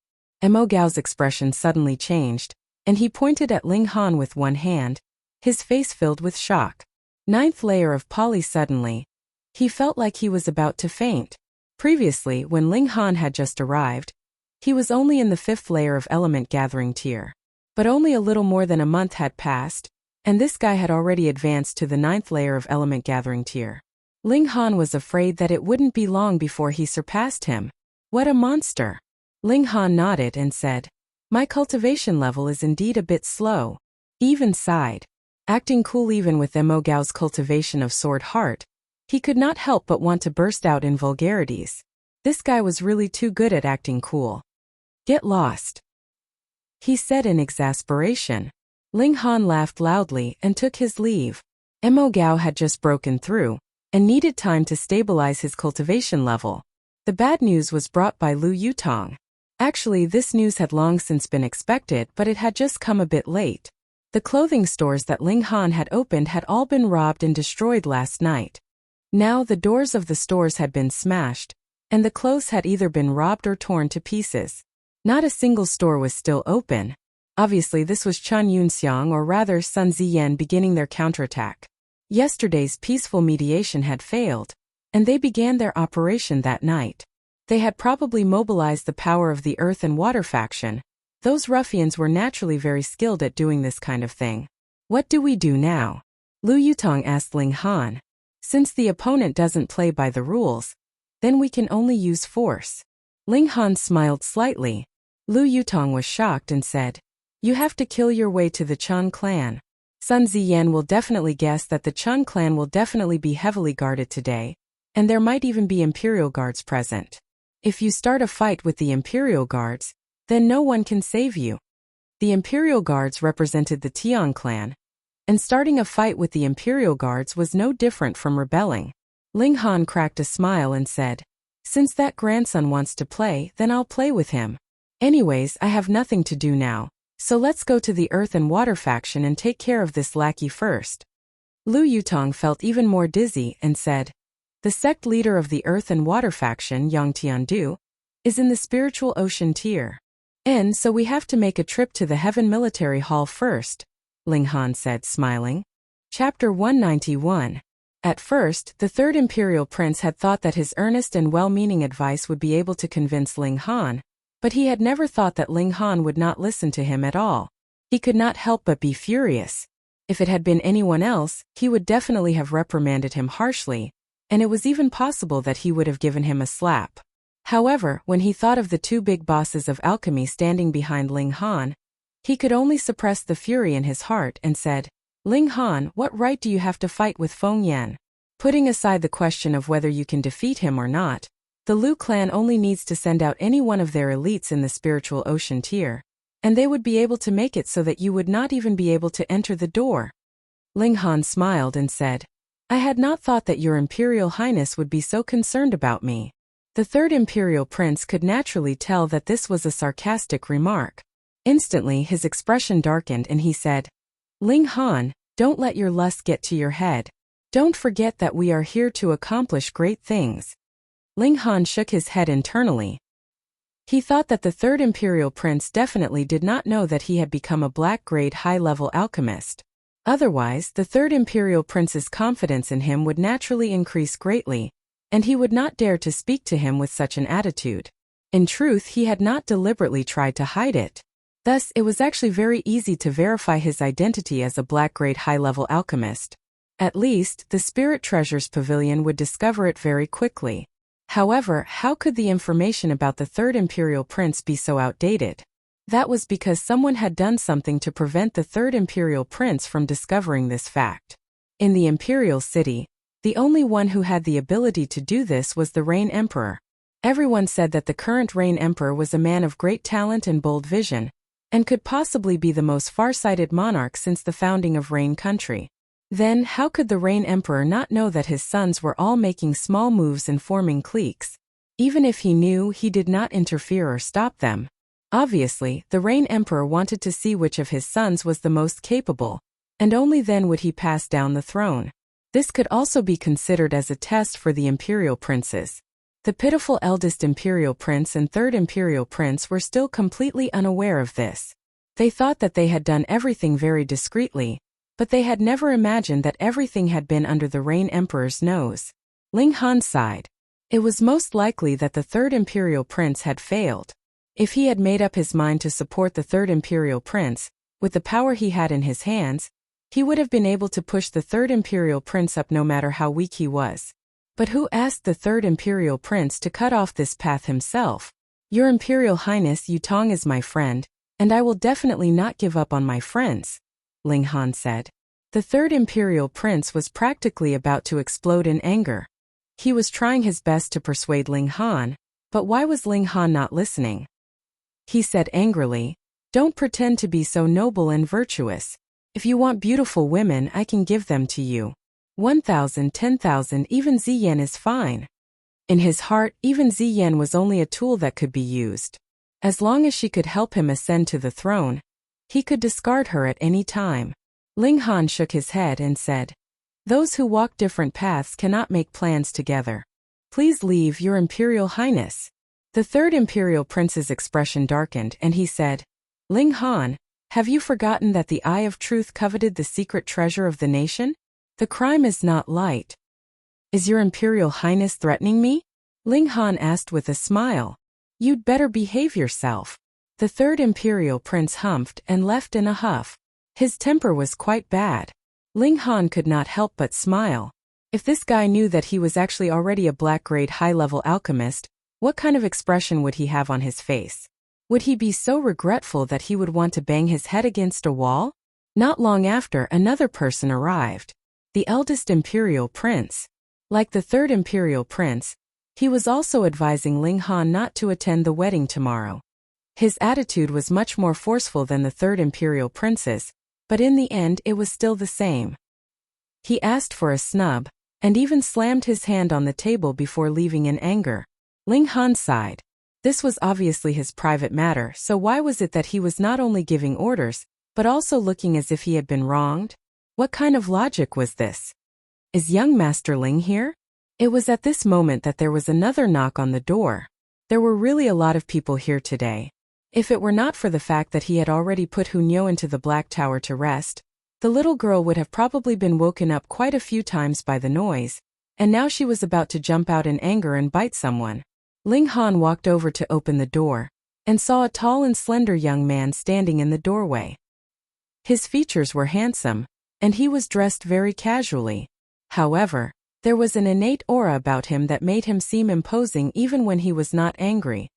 Speaker 1: Mo Gao's expression suddenly changed, and he pointed at Ling Han with one hand, his face filled with shock. 9th layer of Pali suddenly. He felt like he was about to faint. Previously, when Ling Han had just arrived, he was only in the 5th layer of element gathering tier. But only a little more than a month had passed, and this guy had already advanced to the 9th layer of element gathering tier. Ling Han was afraid that it wouldn't be long before he surpassed him. What a monster! Ling Han nodded and said, My cultivation level is indeed a bit slow. He even sighed. Acting cool even with Mo Gao's cultivation of sword heart, he could not help but want to burst out in vulgarities. This guy was really too good at acting cool. Get lost, he said in exasperation. Ling Han laughed loudly and took his leave. Mo Gao had just broken through, and needed time to stabilize his cultivation level. The bad news was brought by Lu Yutong. Actually, this news had long since been expected, but it had just come a bit late. The clothing stores that Ling Han had opened had all been robbed and destroyed last night. Now the doors of the stores had been smashed, and the clothes had either been robbed or torn to pieces. Not a single store was still open. Obviously this was Chun Yunxiang, or rather Sun Ziyan, beginning their counterattack. Yesterday's peaceful mediation had failed, and they began their operation that night. They had probably mobilized the power of the earth and water faction. Those ruffians were naturally very skilled at doing this kind of thing. What do we do now? Lu Yutong asked Ling Han. Since the opponent doesn't play by the rules, then we can only use force. Ling Han smiled slightly. Lu Yutong was shocked and said, You have to kill your way to the Chun clan. Sun Ziyan will definitely guess that the Chun clan will definitely be heavily guarded today, and there might even be Imperial Guards present. If you start a fight with the Imperial Guards, then no one can save you. The Imperial Guards represented the Tian clan, and starting a fight with the Imperial Guards was no different from rebelling. Ling Han cracked a smile and said, "Since that grandson wants to play, then I'll play with him. Anyways, I have nothing to do now, so let's go to the Earth and Water faction and take care of this lackey first." Lu Yutong felt even more dizzy and said, "The sect leader of the Earth and Water faction, Yang Tiandu, is in the spiritual ocean tier. And so we have to make a trip to the Heaven Military Hall first," Ling Han said, smiling. Chapter 191. At first, the third Imperial Prince had thought that his earnest and well-meaning advice would be able to convince Ling Han, but he had never thought that Ling Han would not listen to him at all. He could not help but be furious. If it had been anyone else, he would definitely have reprimanded him harshly, and it was even possible that he would have given him a slap. However, when he thought of the two big bosses of alchemy standing behind Ling Han, he could only suppress the fury in his heart and said, "Ling Han, what right do you have to fight with Feng Yan? Putting aside the question of whether you can defeat him or not, the Lu clan only needs to send out any one of their elites in the spiritual ocean tier, and they would be able to make it so that you would not even be able to enter the door." Ling Han smiled and said, "I had not thought that your Imperial Highness would be so concerned about me." The third Imperial Prince could naturally tell that this was a sarcastic remark. Instantly his expression darkened and he said, "Ling Han, don't let your lust get to your head. Don't forget that we are here to accomplish great things." Ling Han shook his head internally. He thought that the third Imperial Prince definitely did not know that he had become a black-grade high-level alchemist. Otherwise, the third Imperial Prince's confidence in him would naturally increase greatly, and he would not dare to speak to him with such an attitude. In truth, he had not deliberately tried to hide it. Thus, it was actually very easy to verify his identity as a black-grade high-level alchemist. At least, the Spirit Treasures Pavilion would discover it very quickly. However, how could the information about the third Imperial Prince be so outdated? That was because someone had done something to prevent the third Imperial Prince from discovering this fact. In the Imperial City, the only one who had the ability to do this was the Rain Emperor. Everyone said that the current Rain Emperor was a man of great talent and bold vision, and could possibly be the most far-sighted monarch since the founding of Rain Country. Then, how could the Rain Emperor not know that his sons were all making small moves and forming cliques? Even if he knew, he did not interfere or stop them. Obviously, the Rain Emperor wanted to see which of his sons was the most capable, and only then would he pass down the throne. This could also be considered as a test for the Imperial Princes. The pitiful eldest Imperial Prince and third Imperial Prince were still completely unaware of this. They thought that they had done everything very discreetly, but they had never imagined that everything had been under the Rain Emperor's nose. Ling Han sighed. It was most likely that the third Imperial Prince had failed. If he had made up his mind to support the third Imperial Prince, with the power he had in his hands, he would have been able to push the third Imperial Prince up no matter how weak he was. But who asked the third Imperial Prince to cut off this path himself? "Your Imperial Highness Yutong is my friend, and I will definitely not give up on my friends," Ling Han said. The third Imperial Prince was practically about to explode in anger. He was trying his best to persuade Ling Han, but why was Ling Han not listening? He said angrily, "Don't pretend to be so noble and virtuous. If you want beautiful women, I can give them to you. 1,000, 10,000, even Ziyan is fine." In his heart, even Ziyan was only a tool that could be used. As long as she could help him ascend to the throne, he could discard her at any time. Ling Han shook his head and said, "Those who walk different paths cannot make plans together. Please leave, Your Imperial Highness." The third Imperial Prince's expression darkened and he said, "Ling Han, have you forgotten that the Eye of Truth coveted the secret treasure of the nation? The crime is not light." "Is Your Imperial Highness threatening me?" Ling Han asked with a smile. "You'd better behave yourself." The third Imperial Prince humphed and left in a huff. His temper was quite bad. Ling Han could not help but smile. If this guy knew that he was actually already a black-grade high-level alchemist, what kind of expression would he have on his face? Would he be so regretful that he would want to bang his head against a wall? Not long after, another person arrived. The eldest Imperial Prince. Like the third Imperial Prince, he was also advising Ling Han not to attend the wedding tomorrow. His attitude was much more forceful than the third Imperial Prince's, but in the end it was still the same. He asked for a snub, and even slammed his hand on the table before leaving in anger. Ling Han sighed. This was obviously his private matter, so why was it that he was not only giving orders, but also looking as if he had been wronged? What kind of logic was this? Is young Master Ling here? It was at this moment that there was another knock on the door. There were really a lot of people here today. If it were not for the fact that he had already put Hunyo into the Black Tower to rest, the little girl would have probably been woken up quite a few times by the noise, and now she was about to jump out in anger and bite someone. Ling Han walked over to open the door, and saw a tall and slender young man standing in the doorway. His features were handsome, and he was dressed very casually. However, there was an innate aura about him that made him seem imposing even when he was not angry.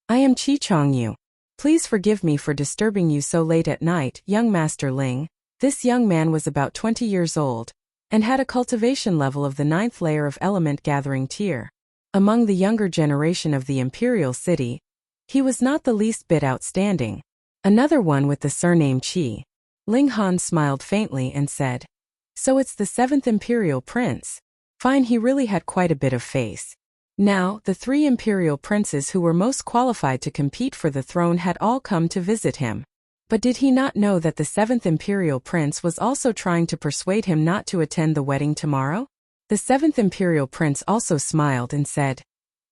Speaker 1: I am Chi Chongyu. Please forgive me for disturbing you so late at night, young Master Ling. This young man was about 20 years old, and had a cultivation level of the 9th layer of element gathering tier. Among the younger generation of the imperial city, he was not the least bit outstanding. Another one with the surname Qi. Ling Han smiled faintly and said, "So it's the 7th imperial prince." Fine, he really had quite a bit of face. Now, the 3 imperial princes who were most qualified to compete for the throne had all come to visit him. But did he not know that the 7th imperial prince was also trying to persuade him not to attend the wedding tomorrow? The 7th imperial prince also smiled and said,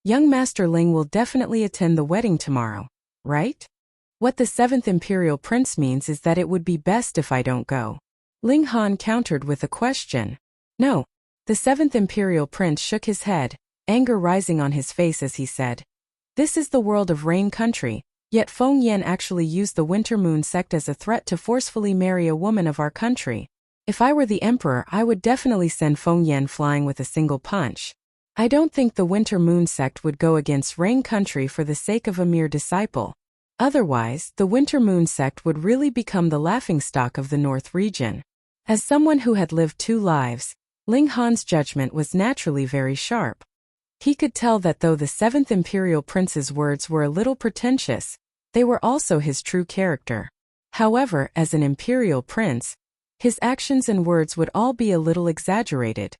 Speaker 1: "Young Master Ling will definitely attend the wedding tomorrow, right?" What the 7th imperial prince means is that it would be best if I don't go. Ling Han countered with a question. No. The 7th imperial prince shook his head, anger rising on his face as he said, "This is the world of Rain Country, yet Feng Yan actually used the Winter Moon sect as a threat to forcefully marry a woman of our country. If I were the emperor, I would definitely send Feng Yan flying with a single punch. I don't think the Winter Moon sect would go against Rain Country for the sake of a mere disciple. Otherwise, the Winter Moon sect would really become the laughingstock of the North region." As someone who had lived 2 lives, Ling Han's judgment was naturally very sharp. He could tell that though the 7th imperial prince's words were a little pretentious, they were also his true character. However, as an imperial prince, his actions and words would all be a little exaggerated.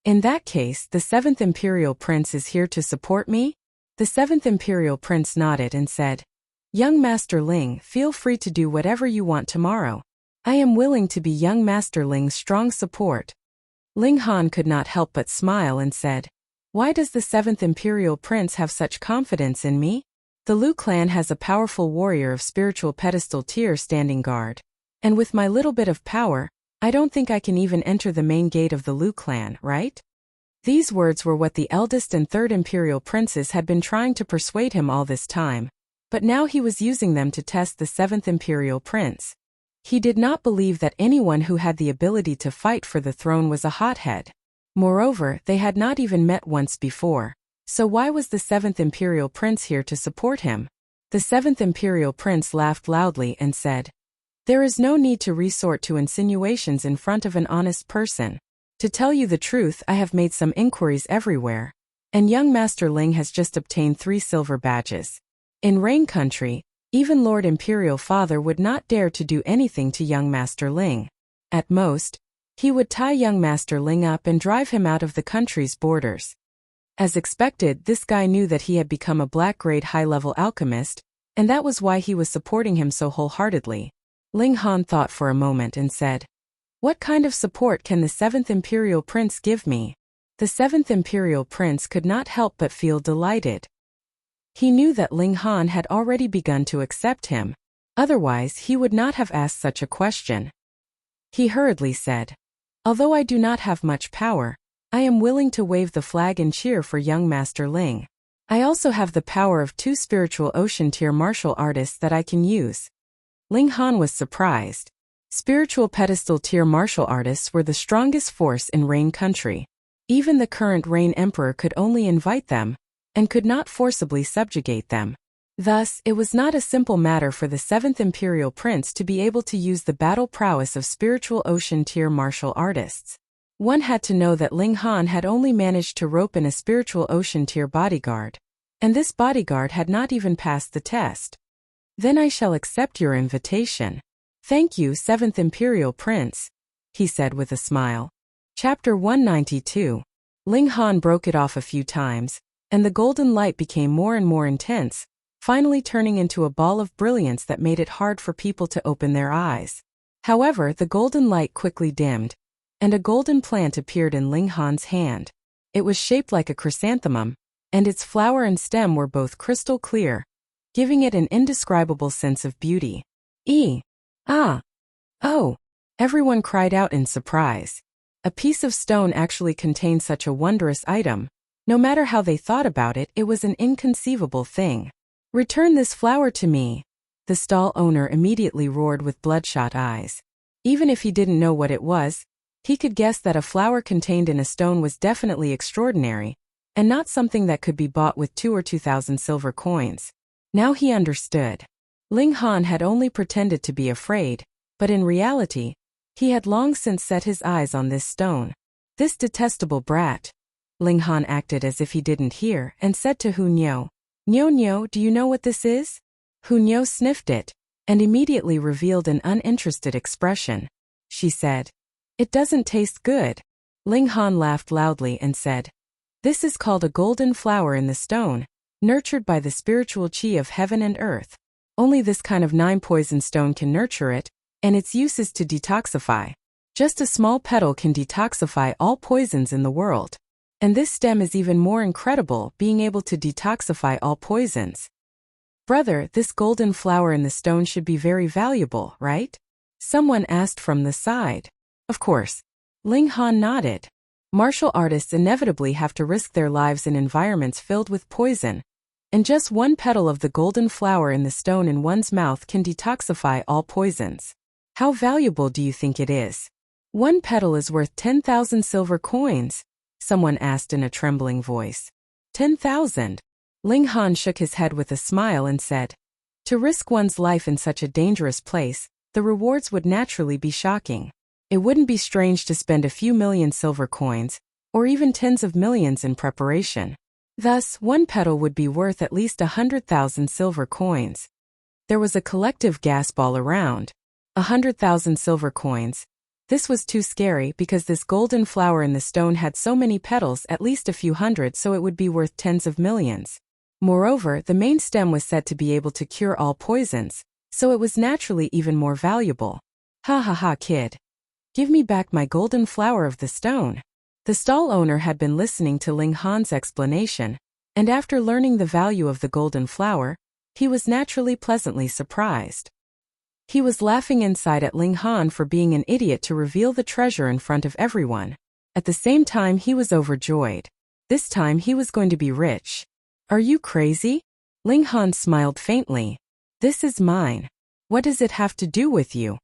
Speaker 1: In that case, the 7th imperial prince is here to support me? The 7th imperial prince nodded and said, "Young Master Ling, feel free to do whatever you want tomorrow. I am willing to be young Master Ling's strong support." Ling Han could not help but smile and said, "Why does the 7th imperial prince have such confidence in me? The Lu clan has a powerful warrior of spiritual pedestal tier standing guard. And with my little bit of power, I don't think I can even enter the main gate of the Lu clan, right?" These words were what the eldest and 3rd imperial princes had been trying to persuade him all this time, but now he was using them to test the 7th imperial prince. He did not believe that anyone who had the ability to fight for the throne was a hothead. Moreover, they had not even met once before, so why was the 7th imperial prince here to support him? The 7th imperial prince laughed loudly and said, "There is no need to resort to insinuations in front of an honest person. To tell you the truth, I have made some inquiries everywhere, and young Master Ling has just obtained 3 silver badges. In Rain Country, even Lord Imperial Father would not dare to do anything to young Master Ling. At most, he would tie young Master Ling up and drive him out of the country's borders." As expected, this guy knew that he had become a black-grade high-level alchemist, and that was why he was supporting him so wholeheartedly. Ling Han thought for a moment and said, "What kind of support can the 7th imperial prince give me?" The 7th imperial prince could not help but feel delighted. He knew that Ling Han had already begun to accept him. Otherwise, he would not have asked such a question. He hurriedly said, "Although I do not have much power, I am willing to wave the flag and cheer for young Master Ling. I also have the power of 2 spiritual ocean tier martial artists that I can use." Ling Han was surprised. Spiritual pedestal tier martial artists were the strongest force in Rain Country. Even the current Rain Emperor could only invite them, and could not forcibly subjugate them. Thus, it was not a simple matter for the 7th imperial prince to be able to use the battle prowess of spiritual ocean tier martial artists. One had to know that Ling Han had only managed to rope in a spiritual ocean tier bodyguard, and this bodyguard had not even passed the test. "Then I shall accept your invitation." Thank you, 7th Imperial Prince, he said with a smile. Chapter 192. Ling Han broke it off a few times, and the golden light became more and more intense, finally turning into a ball of brilliance that made it hard for people to open their eyes. However, the golden light quickly dimmed, and a golden plant appeared in Ling Han's hand. It was shaped like a chrysanthemum, and its flower and stem were both crystal clear, giving it an indescribable sense of beauty. Ah! Oh! Everyone cried out in surprise. A piece of stone actually contained such a wondrous item. No matter how they thought about it, it was an inconceivable thing. Return this flower to me! The stall owner immediately roared with bloodshot eyes. Even if he didn't know what it was, he could guess that a flower contained in a stone was definitely extraordinary, and not something that could be bought with 2 or 2,000 silver coins. Now he understood. Ling Han had only pretended to be afraid, but in reality, he had long since set his eyes on this stone. This detestable brat. Ling Han acted as if he didn't hear and said to Hu Niu, Niu, do you know what this is? Hu Niu sniffed it, and immediately revealed an uninterested expression. She said, It doesn't taste good. Ling Han laughed loudly and said, This is called a golden flower in the stone, nurtured by the spiritual qi of heaven and earth. Only this kind of 9-poison stone can nurture it, and its use is to detoxify. Just a small petal can detoxify all poisons in the world. And this stem is even more incredible, being able to detoxify all poisons. Brother, this golden flower in the stone should be very valuable, right? Someone asked from the side. Of course. Ling Han nodded. Martial artists inevitably have to risk their lives in environments filled with poison, and just one petal of the golden flower in the stone in one's mouth can detoxify all poisons. How valuable do you think it is? 1 petal is worth 10,000 silver coins, someone asked in a trembling voice. 10,000? Ling Han shook his head with a smile and said, To risk one's life in such a dangerous place, the rewards would naturally be shocking. It wouldn't be strange to spend a few million silver coins, or even tens of millions in preparation. Thus, 1 petal would be worth at least 100,000 silver coins. There was a collective gasp all around. 100,000 silver coins. This was too scary because this golden flower in the stone had so many petals, at least a few hundred, so it would be worth tens of millions. Moreover, the main stem was said to be able to cure all poisons, so it was naturally even more valuable. Ha ha ha, kid. Give me back my golden flower of the stone. The stall owner had been listening to Ling Han's explanation, and after learning the value of the golden flower, he was naturally pleasantly surprised. He was laughing inside at Ling Han for being an idiot to reveal the treasure in front of everyone. At the same time, he was overjoyed. This time he was going to be rich. Are you crazy? Ling Han smiled faintly. This is mine. What does it have to do with you?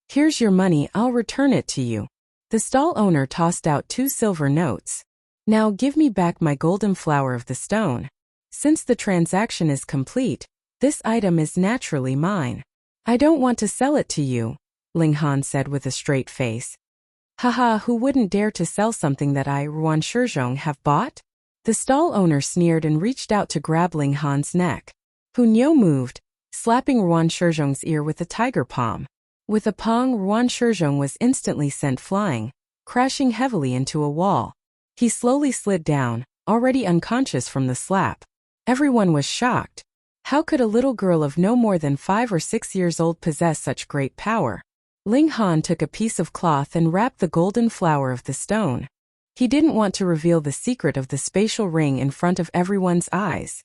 Speaker 1: Here's your money, I'll return it to you. The stall owner tossed out 2 silver notes. Now give me back my golden flower of the stone. Since the transaction is complete, this item is naturally mine. I don't want to sell it to you, Ling Han said with a straight face. Haha, who wouldn't dare to sell something that I, Ruan Shizhong, have bought? The stall owner sneered and reached out to grab Ling Han's neck. Hu Niu moved, slapping Ruan Shizhong's ear with a tiger palm. With a pong, Ruan Shizhong was instantly sent flying, crashing heavily into a wall. He slowly slid down, already unconscious from the slap. Everyone was shocked. How could a little girl of no more than 5 or 6 years old possess such great power? Ling Han took a piece of cloth and wrapped the golden flower of the stone. He didn't want to reveal the secret of the spatial ring in front of everyone's eyes.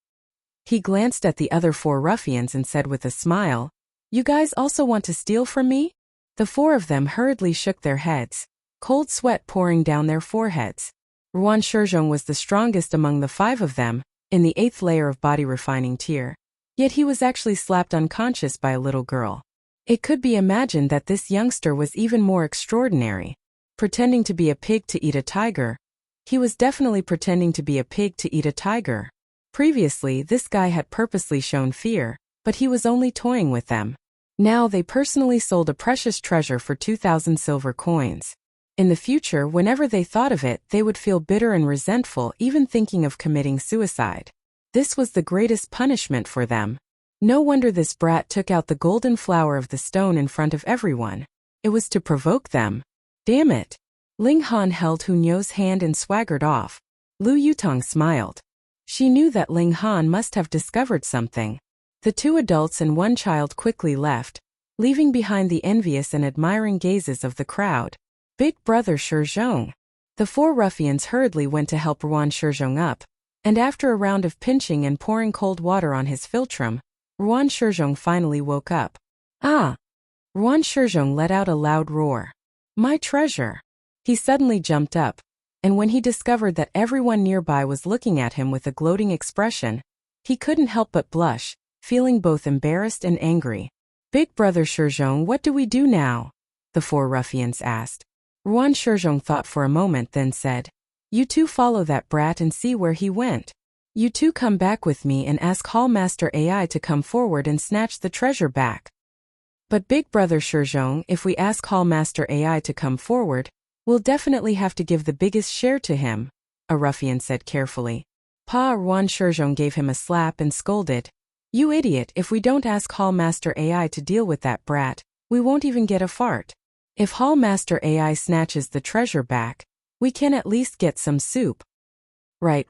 Speaker 1: He glanced at the other 4 ruffians and said with a smile, You guys also want to steal from me? The 4 of them hurriedly shook their heads, cold sweat pouring down their foreheads. Ruan Shizhong was the strongest among the 5 of them, in the 8th layer of body refining tier. Yet he was actually slapped unconscious by a little girl. It could be imagined that this youngster was even more extraordinary. Pretending to be a pig to eat a tiger. He was definitely pretending to be a pig to eat a tiger. Previously, this guy had purposely shown fear, but he was only toying with them. Now they personally sold a precious treasure for 2,000 silver coins. In the future, whenever they thought of it, they would feel bitter and resentful, even thinking of committing suicide. This was the greatest punishment for them. No wonder this brat took out the golden flower of the stone in front of everyone. It was to provoke them. Damn it. Ling Han held Hunyou's hand and swaggered off. Lu Yutong smiled. She knew that Ling Han must have discovered something. The two adults and one child quickly left, leaving behind the envious and admiring gazes of the crowd. Big brother Shizhong. The four ruffians hurriedly went to help Ruan Shizhong up, and after a round of pinching and pouring cold water on his philtrum, Ruan Shizhong finally woke up. Ah! Ruan Shizhong let out a loud roar. My treasure! He suddenly jumped up, and when he discovered that everyone nearby was looking at him with a gloating expression, he couldn't help but blush, feeling both embarrassed and angry. Big brother Shizhong, what do we do now? The four ruffians asked. Ruan Shizhong thought for a moment, then said, You two follow that brat and see where he went. You two come back with me and ask Hall Master AI to come forward and snatch the treasure back. But Big brother Shizhong, if we ask Hall Master AI to come forward, we'll definitely have to give the biggest share to him, a ruffian said carefully. Ruan Shizhong gave him a slap and scolded. You idiot, if we don't ask Hall Master AI to deal with that brat, we won't even get a fart. If Hall Master AI snatches the treasure back, we can at least get some soup. Right,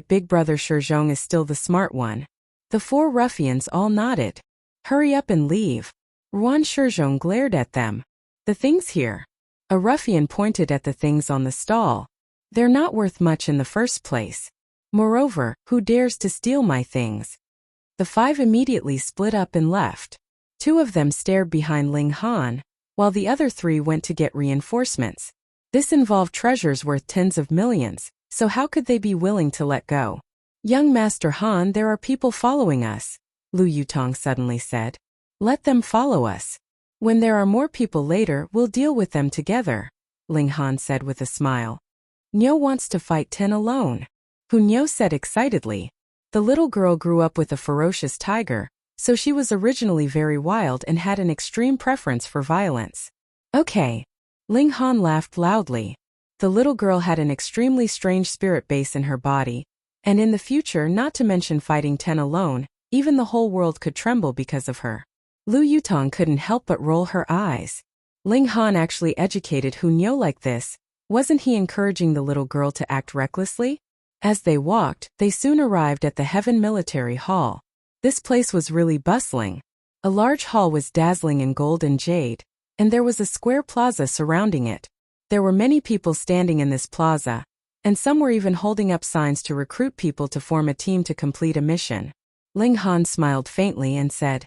Speaker 1: Big brother Shizhong is still the smart one. The four ruffians all nodded. Hurry up and leave. Ruan Shizhong glared at them. The things here. A ruffian pointed at the things on the stall. They're not worth much in the first place. Moreover, who dares to steal my things? The five immediately split up and left. Two of them stared behind Ling Han, while the other three went to get reinforcements. This involved treasures worth tens of millions, so how could they be willing to let go? Young Master Han, there are people following us, Lu Yutong suddenly said. Let them follow us. When there are more people later, we'll deal with them together, Ling Han said with a smile. Niu wants to fight 10 alone. Hunyou said excitedly. The little girl grew up with a ferocious tiger, so she was originally very wild and had an extreme preference for violence. Okay. Ling Han laughed loudly. The little girl had an extremely strange spirit base in her body, and in the future, not to mention fighting 10 alone, even the whole world could tremble because of her. Lu Yutong couldn't help but roll her eyes. Ling Han actually educated Hunyou like this, wasn't he encouraging the little girl to act recklessly? As they walked, they soon arrived at the Heaven Military Hall. This place was really bustling. A large hall was dazzling in gold and jade, and there was a square plaza surrounding it. There were many people standing in this plaza, and some were even holding up signs to recruit people to form a team to complete a mission. Ling Han smiled faintly and said,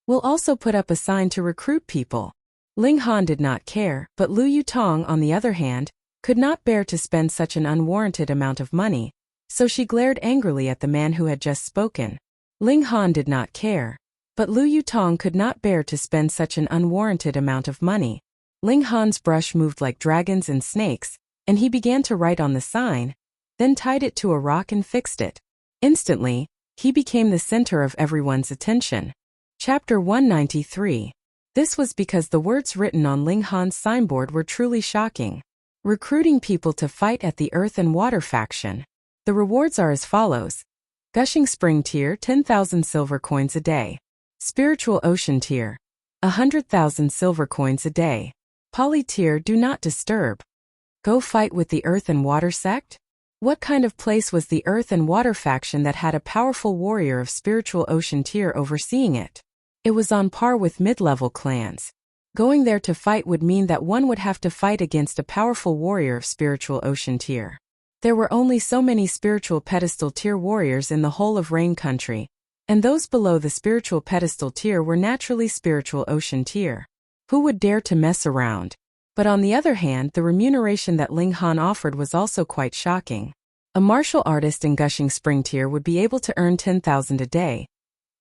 Speaker 1: We'll also put up a sign to recruit people. Ling Han did not care, but Lu Yutong, on the other hand, could not bear to spend such an unwarranted amount of money, so she glared angrily at the man who had just spoken. Ling Han did not care, but Lu Yutong could not bear to spend such an unwarranted amount of money. Ling Han's brush moved like dragons and snakes, and he began to write on the sign, then tied it to a rock and fixed it. Instantly, he became the center of everyone's attention. Chapter 193. This was because the words written on Ling Han's signboard were truly shocking. Recruiting people to fight at the Earth and Water faction. The rewards are as follows. Gushing Spring Tier, 10,000 silver coins a day. Spiritual Ocean Tier, 100,000 silver coins a day. Poly Tier, Do Not Disturb. Go fight with the Earth and Water sect? What kind of place was the Earth and Water faction that had a powerful warrior of Spiritual Ocean Tier overseeing it? It was on par with mid-level clans. Going there to fight would mean that one would have to fight against a powerful warrior of Spiritual Ocean Tier. There were only so many Spiritual Pedestal Tier warriors in the whole of Rain Country, and those below the Spiritual Pedestal Tier were naturally Spiritual Ocean Tier. Who would dare to mess around? But on the other hand, the remuneration that Ling Han offered was also quite shocking. A martial artist in Gushing Spring Tier would be able to earn 10,000 a day,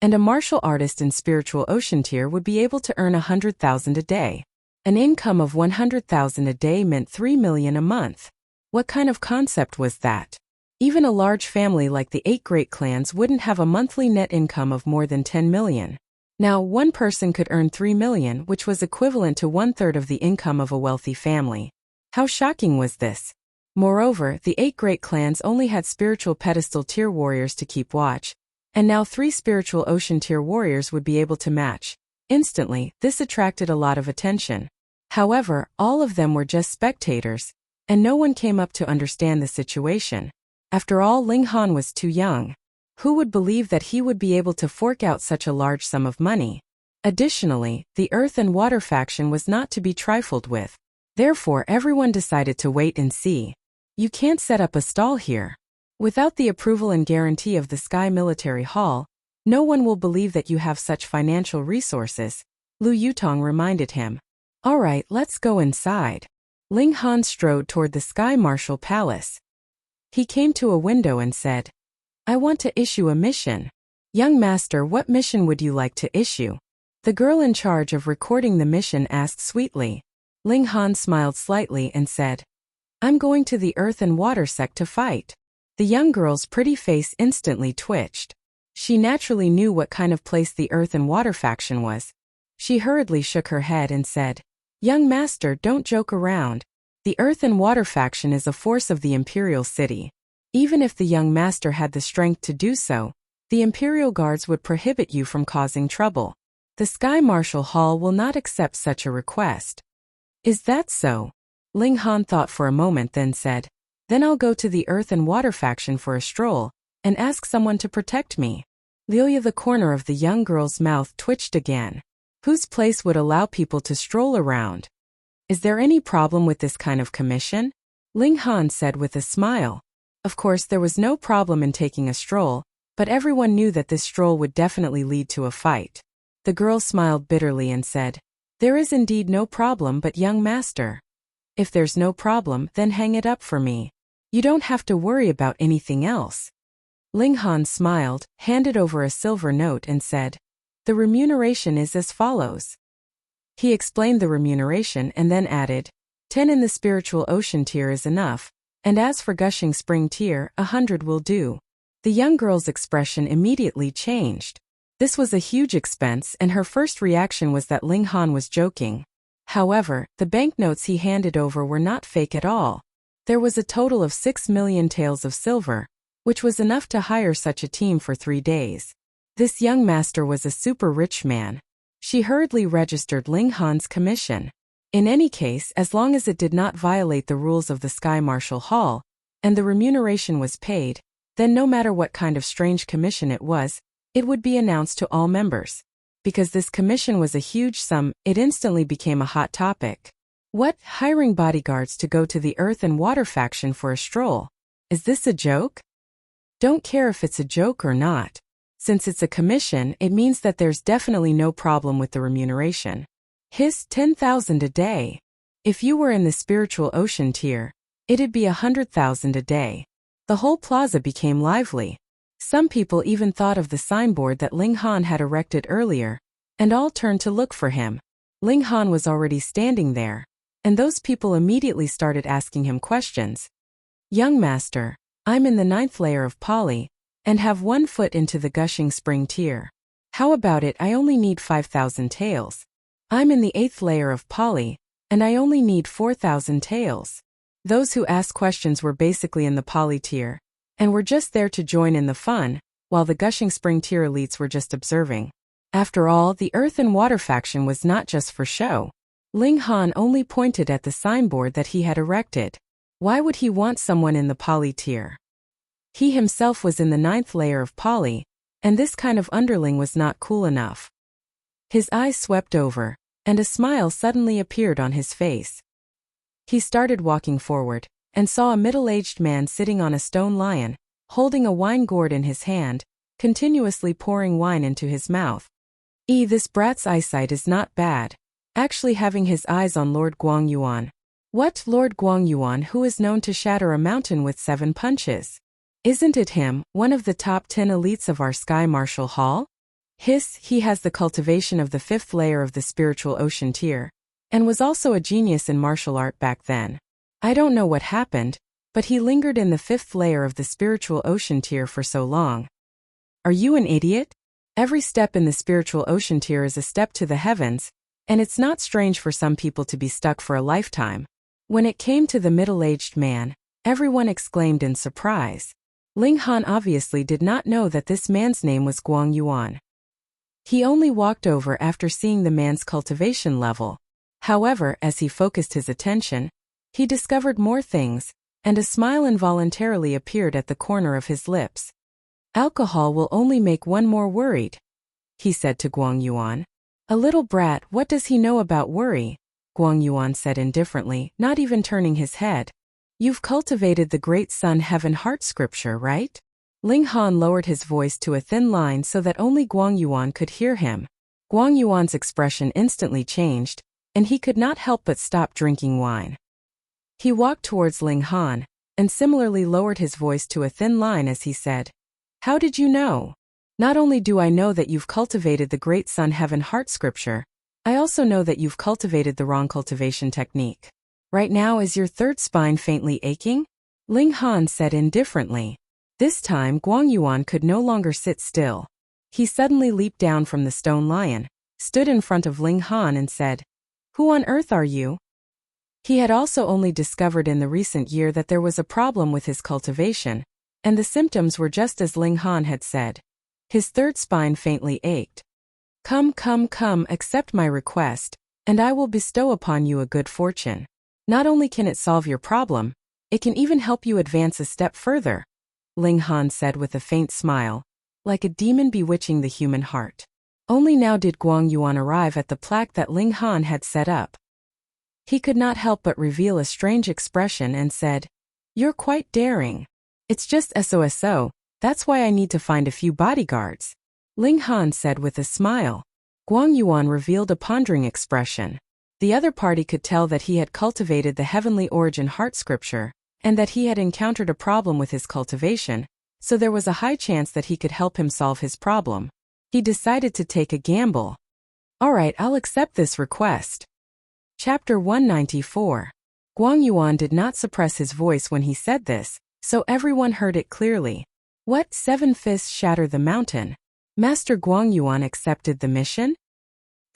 Speaker 1: and a martial artist in Spiritual Ocean Tier would be able to earn 100,000 a day. An income of 100,000 a day meant 3 million a month. What kind of concept was that? Even a large family like the 8 great clans wouldn't have a monthly net income of more than 10 million. Now, one person could earn 3 million, which was equivalent to 1/3 of the income of a wealthy family. How shocking was this? Moreover, the 8 great clans only had Spiritual Pedestal Tier warriors to keep watch, And now 3 spiritual ocean tier warriors would be able to match. Instantly, this attracted a lot of attention. However, all of them were just spectators, and no one came up to understand the situation. After all, Ling Han was too young. Who would believe that he would be able to fork out such a large sum of money? Additionally, the earth and water faction was not to be trifled with. Therefore, everyone decided to wait and see. You can't set up a stall here. Without the approval and guarantee of the Sky Military Hall, no one will believe that you have such financial resources, Lu Yutong reminded him. Alright, let's go inside. Ling Han strode toward the Sky Marshal Palace. He came to a window and said, I want to issue a mission. Young master, what mission would you like to issue? The girl in charge of recording the mission asked sweetly. Ling Han smiled slightly and said, I'm going to the earth and water sect to fight. The young girl's pretty face instantly twitched. She naturally knew what kind of place the earth and water faction was. She hurriedly shook her head and said, Young master, don't joke around. The earth and water faction is a force of the imperial city. Even if the young master had the strength to do so, the imperial guards would prohibit you from causing trouble. The Sky Marshal Hall will not accept such a request. Is that so? Ling Han thought for a moment, then said, Then I'll go to the earth and water faction for a stroll, and ask someone to protect me. Lilia, the corner of the young girl's mouth twitched again. Whose place would allow people to stroll around? Is there any problem with this kind of commission? Ling Han said with a smile. Of course, there was no problem in taking a stroll, but everyone knew that this stroll would definitely lead to a fight. The girl smiled bitterly and said, There is indeed no problem, but young master. If there's no problem, then hang it up for me. You don't have to worry about anything else. Ling Han smiled, handed over a silver note and said, The remuneration is as follows. He explained the remuneration and then added, 10 in the spiritual ocean tier is enough, and as for gushing spring tier, 100 will do. The young girl's expression immediately changed. This was a huge expense, and her first reaction was that Ling Han was joking. However, the banknotes he handed over were not fake at all. There was a total of 6 million taels of silver, which was enough to hire such a team for 3 days. This young master was a super rich man. She hurriedly registered Ling Han's commission. In any case, as long as it did not violate the rules of the Sky Marshal Hall, and the remuneration was paid, then no matter what kind of strange commission it was, it would be announced to all members. Because this commission was a huge sum, it instantly became a hot topic. What? Hiring bodyguards to go to the earth and water faction for a stroll? Is this a joke? Don't care if it's a joke or not. Since it's a commission, it means that there's definitely no problem with the remuneration. His 10,000 a day. If you were in the spiritual ocean tier, it'd be 100,000 a day. The whole plaza became lively. Some people even thought of the signboard that Ling Han had erected earlier, and all turned to look for him. Ling Han was already standing there, and those people immediately started asking him questions. Young master, I'm in the 9th layer of Poly, and have 1 foot into the gushing spring tier. How about it? I only need 5,000 taels. I'm in the 8th layer of Poly, and I only need 4,000 taels. Those who asked questions were basically in the Poly tier, and were just there to join in the fun, while the gushing spring tier elites were just observing. After all, the earth and water faction was not just for show. Ling Han only pointed at the signboard that he had erected. Why would he want someone in the Poly tier? He himself was in the 9th layer of Poly, and this kind of underling was not cool enough. His eyes swept over, and a smile suddenly appeared on his face. He started walking forward, and saw a middle-aged man sitting on a stone lion, holding a wine gourd in his hand, continuously pouring wine into his mouth. This brat's eyesight is not bad, actually having his eyes on Lord Guangyuan. What? Lord Guangyuan, who is known to shatter a mountain with 7 punches? Isn't it him, one of the top 10 elites of our Sky Marshal Hall? He has the cultivation of the 5th layer of the spiritual ocean tier, and was also a genius in martial art back then. I don't know what happened, but he lingered in the 5th layer of the spiritual ocean tier for so long. Are you an idiot? Every step in the spiritual ocean tier is a step to the heavens, and it's not strange for some people to be stuck for a lifetime. When it came to the middle-aged man, everyone exclaimed in surprise. Ling Han obviously did not know that this man's name was Guang Yuan. He only walked over after seeing the man's cultivation level. However, as he focused his attention, he discovered more things, and a smile involuntarily appeared at the corner of his lips. Alcohol will only make one more worried, he said to Guang Yuan. A little brat, what does he know about worry? Guang Yuan said indifferently, not even turning his head. You've cultivated the great Sun Heaven Heart scripture, right? Ling Han lowered his voice to a thin line so that only Guang Yuan could hear him. Guang Yuan's expression instantly changed, and he could not help but stop drinking wine. He walked towards Ling Han, and similarly lowered his voice to a thin line as he said, How did you know? Not only do I know that you've cultivated the great Sun Heaven Heart scripture, I also know that you've cultivated the wrong cultivation technique. Right now is your third spine faintly aching? Ling Han said indifferently. This time Guang Yuan could no longer sit still. He suddenly leaped down from the stone lion, stood in front of Ling Han and said, Who on earth are you? He had also only discovered in the recent year that there was a problem with his cultivation, and the symptoms were just as Ling Han had said. His third spine faintly ached. Come, accept my request, and I will bestow upon you a good fortune. Not only can it solve your problem, it can even help you advance a step further, Ling Han said with a faint smile, like a demon bewitching the human heart. Only now did Guang Yuan arrive at the plaque that Ling Han had set up. He could not help but reveal a strange expression and said, You're quite daring. It's just SOSO, that's why I need to find a few bodyguards, Ling Han said with a smile. Guang Yuan revealed a pondering expression. The other party could tell that he had cultivated the heavenly origin heart scripture, and that he had encountered a problem with his cultivation, so there was a high chance that he could help him solve his problem. He decided to take a gamble. Alright, I'll accept this request. Chapter 194. Guang Yuan did not suppress his voice when he said this, so everyone heard it clearly. What? 7 fists shatter the mountain? Master Guang Yuan accepted the mission?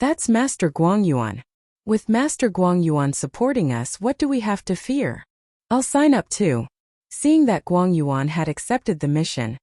Speaker 1: That's Master Guang Yuan. With Master Guang Yuan supporting us, what do we have to fear? I'll sign up too. Seeing that Guang Yuan had accepted the mission,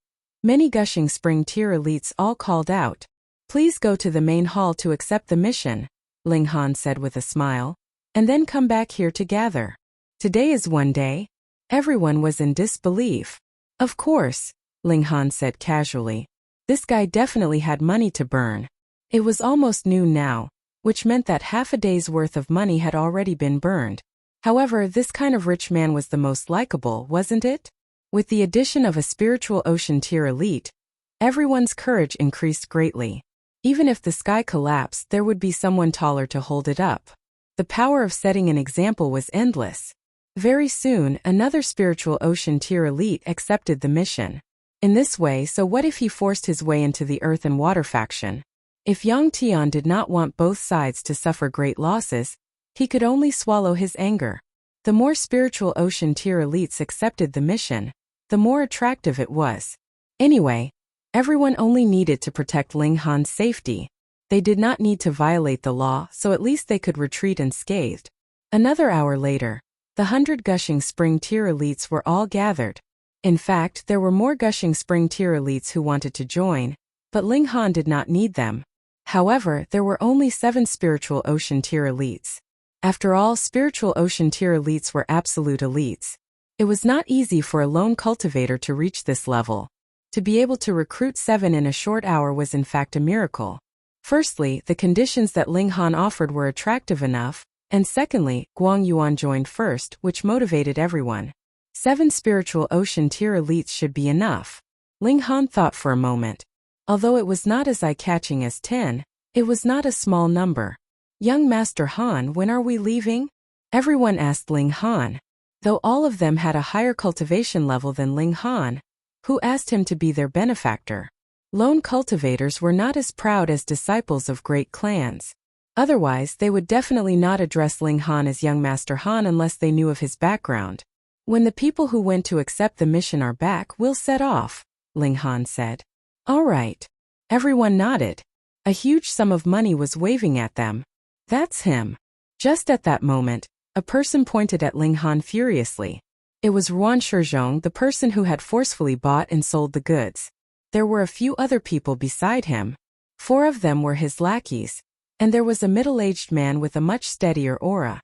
Speaker 1: many Gushing Spring tier elites all called out, Please go to the main hall to accept the mission, Ling Han said with a smile, and then come back here to gather. Today is one day. Everyone was in disbelief. Of course, Ling Han said casually. This guy definitely had money to burn. It was almost noon now, which meant that half a day's worth of money had already been burned. However, this kind of rich man was the most likable, wasn't it? With the addition of a spiritual ocean tier elite, everyone's courage increased greatly. Even if the sky collapsed, there would be someone taller to hold it up. The power of setting an example was endless. Very soon, another spiritual ocean tier elite accepted the mission. In this way, so what if he forced his way into the earth and water faction? If Yang Tian did not want both sides to suffer great losses, he could only swallow his anger. The more spiritual ocean tier elites accepted the mission, the more attractive it was. Anyway, everyone only needed to protect Ling Han's safety. They did not need to violate the law, so at least they could retreat unscathed. Another hour later, the 100 Gushing Spring tier elites were all gathered. In fact, there were more Gushing Spring tier elites who wanted to join, but Ling Han did not need them. However, there were only 7 spiritual ocean tier elites. After all, spiritual ocean tier elites were absolute elites. It was not easy for a lone cultivator to reach this level. To be able to recruit 7 in a short hour was in fact a miracle. Firstly, the conditions that Ling Han offered were attractive enough, and secondly, Guang Yuan joined first, which motivated everyone. 7 spiritual ocean tier elites should be enough. Ling Han thought for a moment. Although it was not as eye-catching as 10, it was not a small number. Young Master Han, when are we leaving? Everyone asked Ling Han. Though all of them had a higher cultivation level than Ling Han, who asked him to be their benefactor. Lone cultivators were not as proud as disciples of great clans. Otherwise, they would definitely not address Ling Han as Young Master Han unless they knew of his background. When the people who went to accept the mission are back, we'll set off, Ling Han said. All right. Everyone nodded. A huge sum of money was waving at them. That's him. Just at that moment, a person pointed at Ling Han furiously. It was Ruan Shizhong, the person who had forcefully bought and sold the goods. There were a few other people beside him. 4 of them were his lackeys, and there was a middle-aged man with a much steadier aura.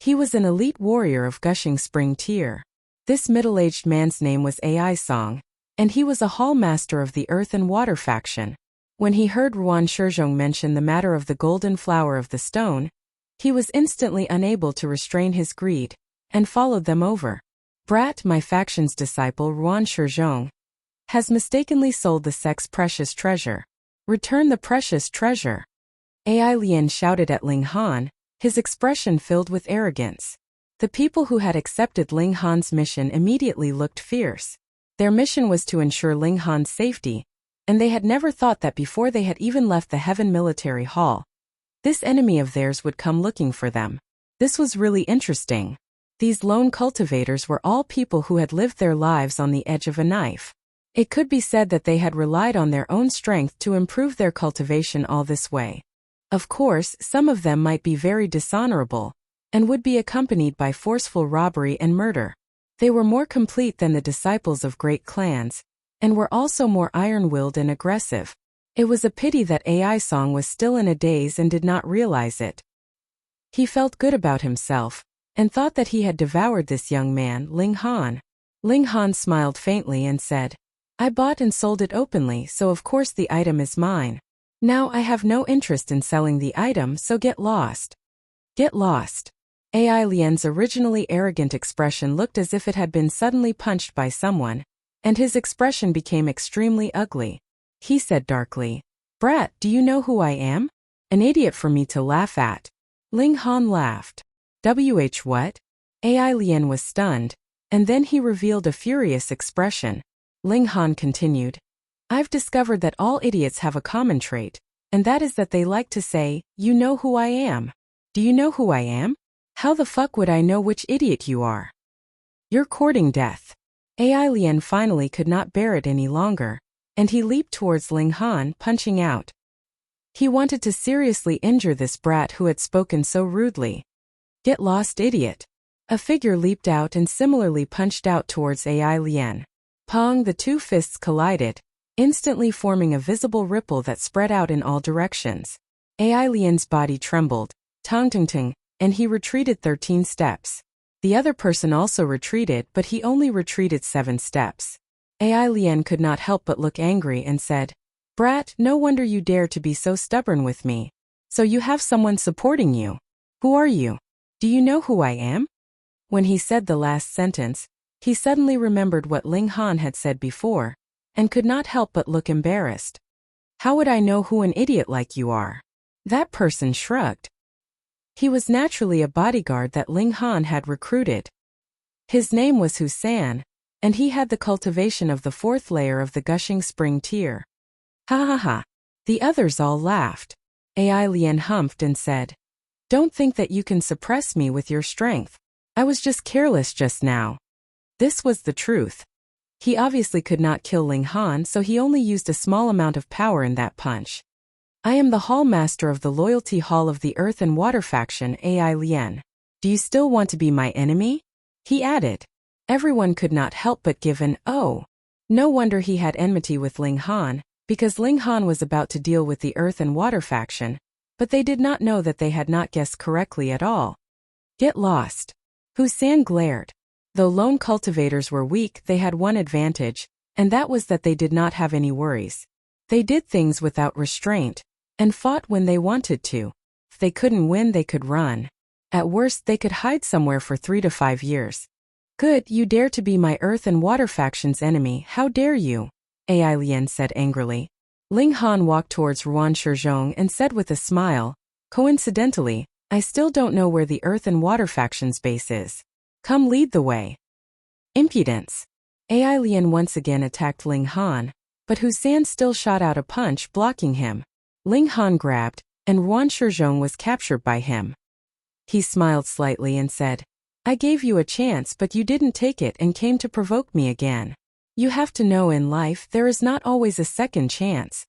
Speaker 1: He was an elite warrior of Gushing Spring tier. This middle-aged man's name was Ai Song, and he was a hall master of the Earth and Water faction. When he heard Ruan Shizhong mention the matter of the golden flower of the stone, he was instantly unable to restrain his greed, and followed them over. Brat, my faction's disciple Ruan Shizhong, has mistakenly sold the sect's precious treasure. Return the precious treasure. Ai Lian shouted at Ling Han, his expression filled with arrogance. The people who had accepted Ling Han's mission immediately looked fierce. Their mission was to ensure Ling Han's safety, and they had never thought that before they had even left the Heaven Military Hall, this enemy of theirs would come looking for them. This was really interesting. These lone cultivators were all people who had lived their lives on the edge of a knife. It could be said that they had relied on their own strength to improve their cultivation all this way. Of course, some of them might be very dishonorable, and would be accompanied by forceful robbery and murder. They were more complete than the disciples of great clans, and were also more iron-willed and aggressive. It was a pity that Ai Song was still in a daze and did not realize it. He felt good about himself, and thought that he had devoured this young man, Ling Han. Ling Han smiled faintly and said, I bought and sold it openly, so of course the item is mine. Now I have no interest in selling the item, so get lost. Get lost. Ai Lian's originally arrogant expression looked as if it had been suddenly punched by someone, and his expression became extremely ugly. He said darkly, Brat, do you know who I am? An idiot for me to laugh at. Ling Han laughed. What? Ai Lian was stunned, and then he revealed a furious expression. Ling Han continued, I've discovered that all idiots have a common trait, and that is that they like to say, you know who I am. Do you know who I am? How the fuck would I know which idiot you are? You're courting death. Ai Lian finally could not bear it any longer, and he leaped towards Ling Han, punching out. He wanted to seriously injure this brat who had spoken so rudely. Get lost, idiot. A figure leaped out and similarly punched out towards Ai Lian. Pong, the 2 fists collided, instantly forming a visible ripple that spread out in all directions. Ai Lian's body trembled, tong-ting-ting, and he retreated 13 steps. The other person also retreated, but he only retreated 7 steps. Ai Lian could not help but look angry and said, Brat, no wonder you dare to be so stubborn with me. So you have someone supporting you. Who are you? Do you know who I am? When he said the last sentence, he suddenly remembered what Ling Han had said before, and could not help but look embarrassed. How would I know who an idiot like you are? That person shrugged. He was naturally a bodyguard that Ling Han had recruited. His name was Husan, and he had the cultivation of the 4th layer of the Gushing Spring tier. Ha ha ha. The others all laughed. Ai Lian humphed and said, Don't think that you can suppress me with your strength. I was just careless just now. This was the truth. He obviously could not kill Ling Han, so he only used a small amount of power in that punch. I am the Hall Master of the Loyalty Hall of the Earth and Water faction, Ai Lian. Do you still want to be my enemy? He added. Everyone could not help but give an oh. No wonder he had enmity with Ling Han, because Ling Han was about to deal with the Earth and Water faction, but they did not know that they had not guessed correctly at all. Get lost. Husan glared. Though lone cultivators were weak, they had one advantage, and that was that they did not have any worries. They did things without restraint, and fought when they wanted to. If they couldn't win, they could run. At worst, they could hide somewhere for 3 to 5 years. Good, you dare to be my Earth and Water faction's enemy, how dare you? Ai Lian said angrily. Ling Han walked towards Ruan Shizhong and said with a smile, Coincidentally, I still don't know where the Earth and Water faction's base is. Come lead the way. Impudence. Ai Lian once again attacked Ling Han, but Husan still shot out a punch blocking him. Ling Han grabbed, and Ruan Shizhong was captured by him. He smiled slightly and said, I gave you a chance but you didn't take it and came to provoke me again. You have to know in life there is not always a second chance.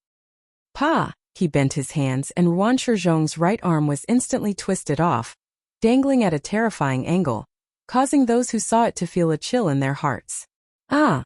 Speaker 1: Pa! He bent his hands and Ruan Shizhong's right arm was instantly twisted off, dangling at a terrifying angle. causing those who saw it to feel a chill in their hearts. Ah!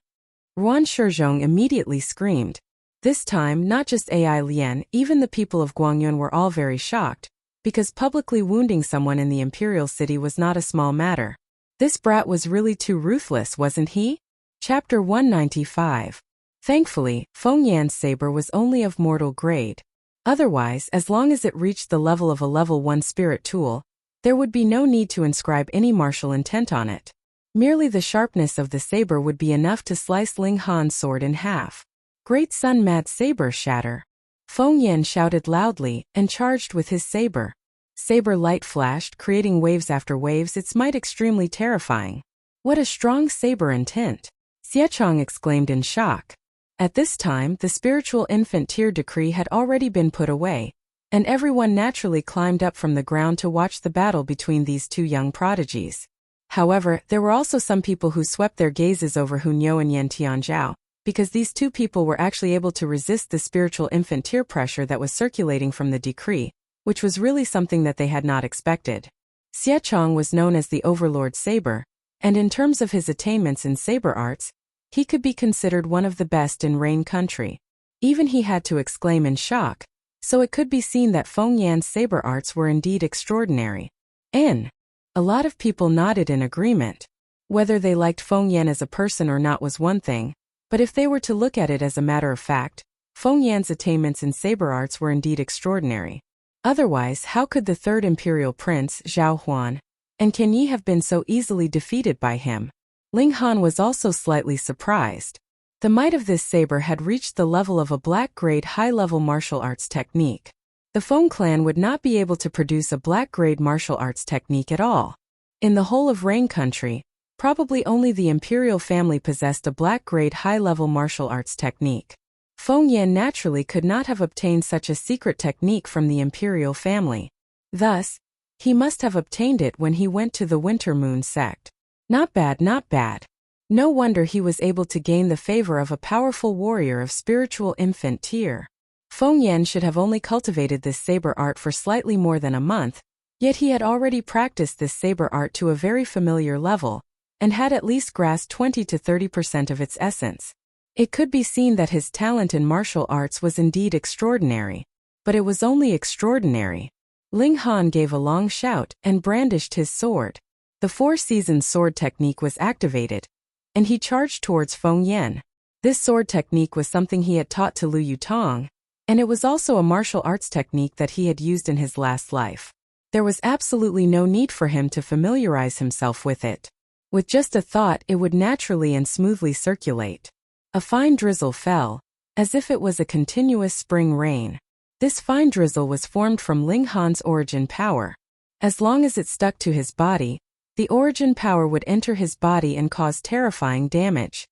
Speaker 1: Ruan Shizhong immediately screamed. This time, not just Ai Lian, even the people of Guangyun were all very shocked, because publicly wounding someone in the imperial city was not a small matter. This brat was really too ruthless, wasn't he? Chapter 195. Thankfully, Feng Yan's saber was only of mortal grade. Otherwise, as long as it reached the level of a level 1 spirit tool, there would be no need to inscribe any martial intent on it. Merely the sharpness of the saber would be enough to slice Ling Han's sword in half. Great Sun Mad Saber Shatter! Feng Yan shouted loudly and charged with his saber. Saber light flashed, creating waves after waves, its might extremely terrifying. What a strong saber intent! Xiechong exclaimed in shock. At this time, the spiritual infant tier decree had already been put away, and everyone naturally climbed up from the ground to watch the battle between these two young prodigies. However, there were also some people who swept their gazes over Hunyou and Yan Tianzhao, because these two people were actually able to resist the spiritual infant tier pressure that was circulating from the decree, which was really something that they had not expected. Xiechong was known as the Overlord Saber, and in terms of his attainments in saber arts, he could be considered one of the best in Rain Country. Even he had to exclaim in shock, so it could be seen that Feng Yan's saber arts were indeed extraordinary. A lot of people nodded in agreement. Whether they liked Feng Yan as a person or not was one thing, but if they were to look at it as a matter of fact, Feng Yan's attainments in saber arts were indeed extraordinary. Otherwise, how could the third imperial prince, Zhao Huan, and Qin Yi have been so easily defeated by him? Ling Han was also slightly surprised. The might of this saber had reached the level of a black-grade high-level martial arts technique. The Feng clan would not be able to produce a black-grade martial arts technique at all. In the whole of Rain Country, probably only the imperial family possessed a black-grade high-level martial arts technique. Feng Yan naturally could not have obtained such a secret technique from the imperial family. Thus, he must have obtained it when he went to the Winter Moon sect. Not bad, not bad. No wonder he was able to gain the favor of a powerful warrior of spiritual infant tier. Feng Yan should have only cultivated this saber art for slightly more than a month, yet he had already practiced this saber art to a very familiar level, and had at least grasped 20 to 30% of its essence. It could be seen that his talent in martial arts was indeed extraordinary. But it was only extraordinary. Ling Han gave a long shout and brandished his sword. The four-season sword technique was activated, and he charged towards Feng Yan. This sword technique was something he had taught to Lu Yutong, and it was also a martial arts technique that he had used in his last life. There was absolutely no need for him to familiarize himself with it. With just a thought, it would naturally and smoothly circulate. A fine drizzle fell, as if it was a continuous spring rain. This fine drizzle was formed from Ling Han's origin power. As long as it stuck to his body, the origin power would enter his body and cause terrifying damage.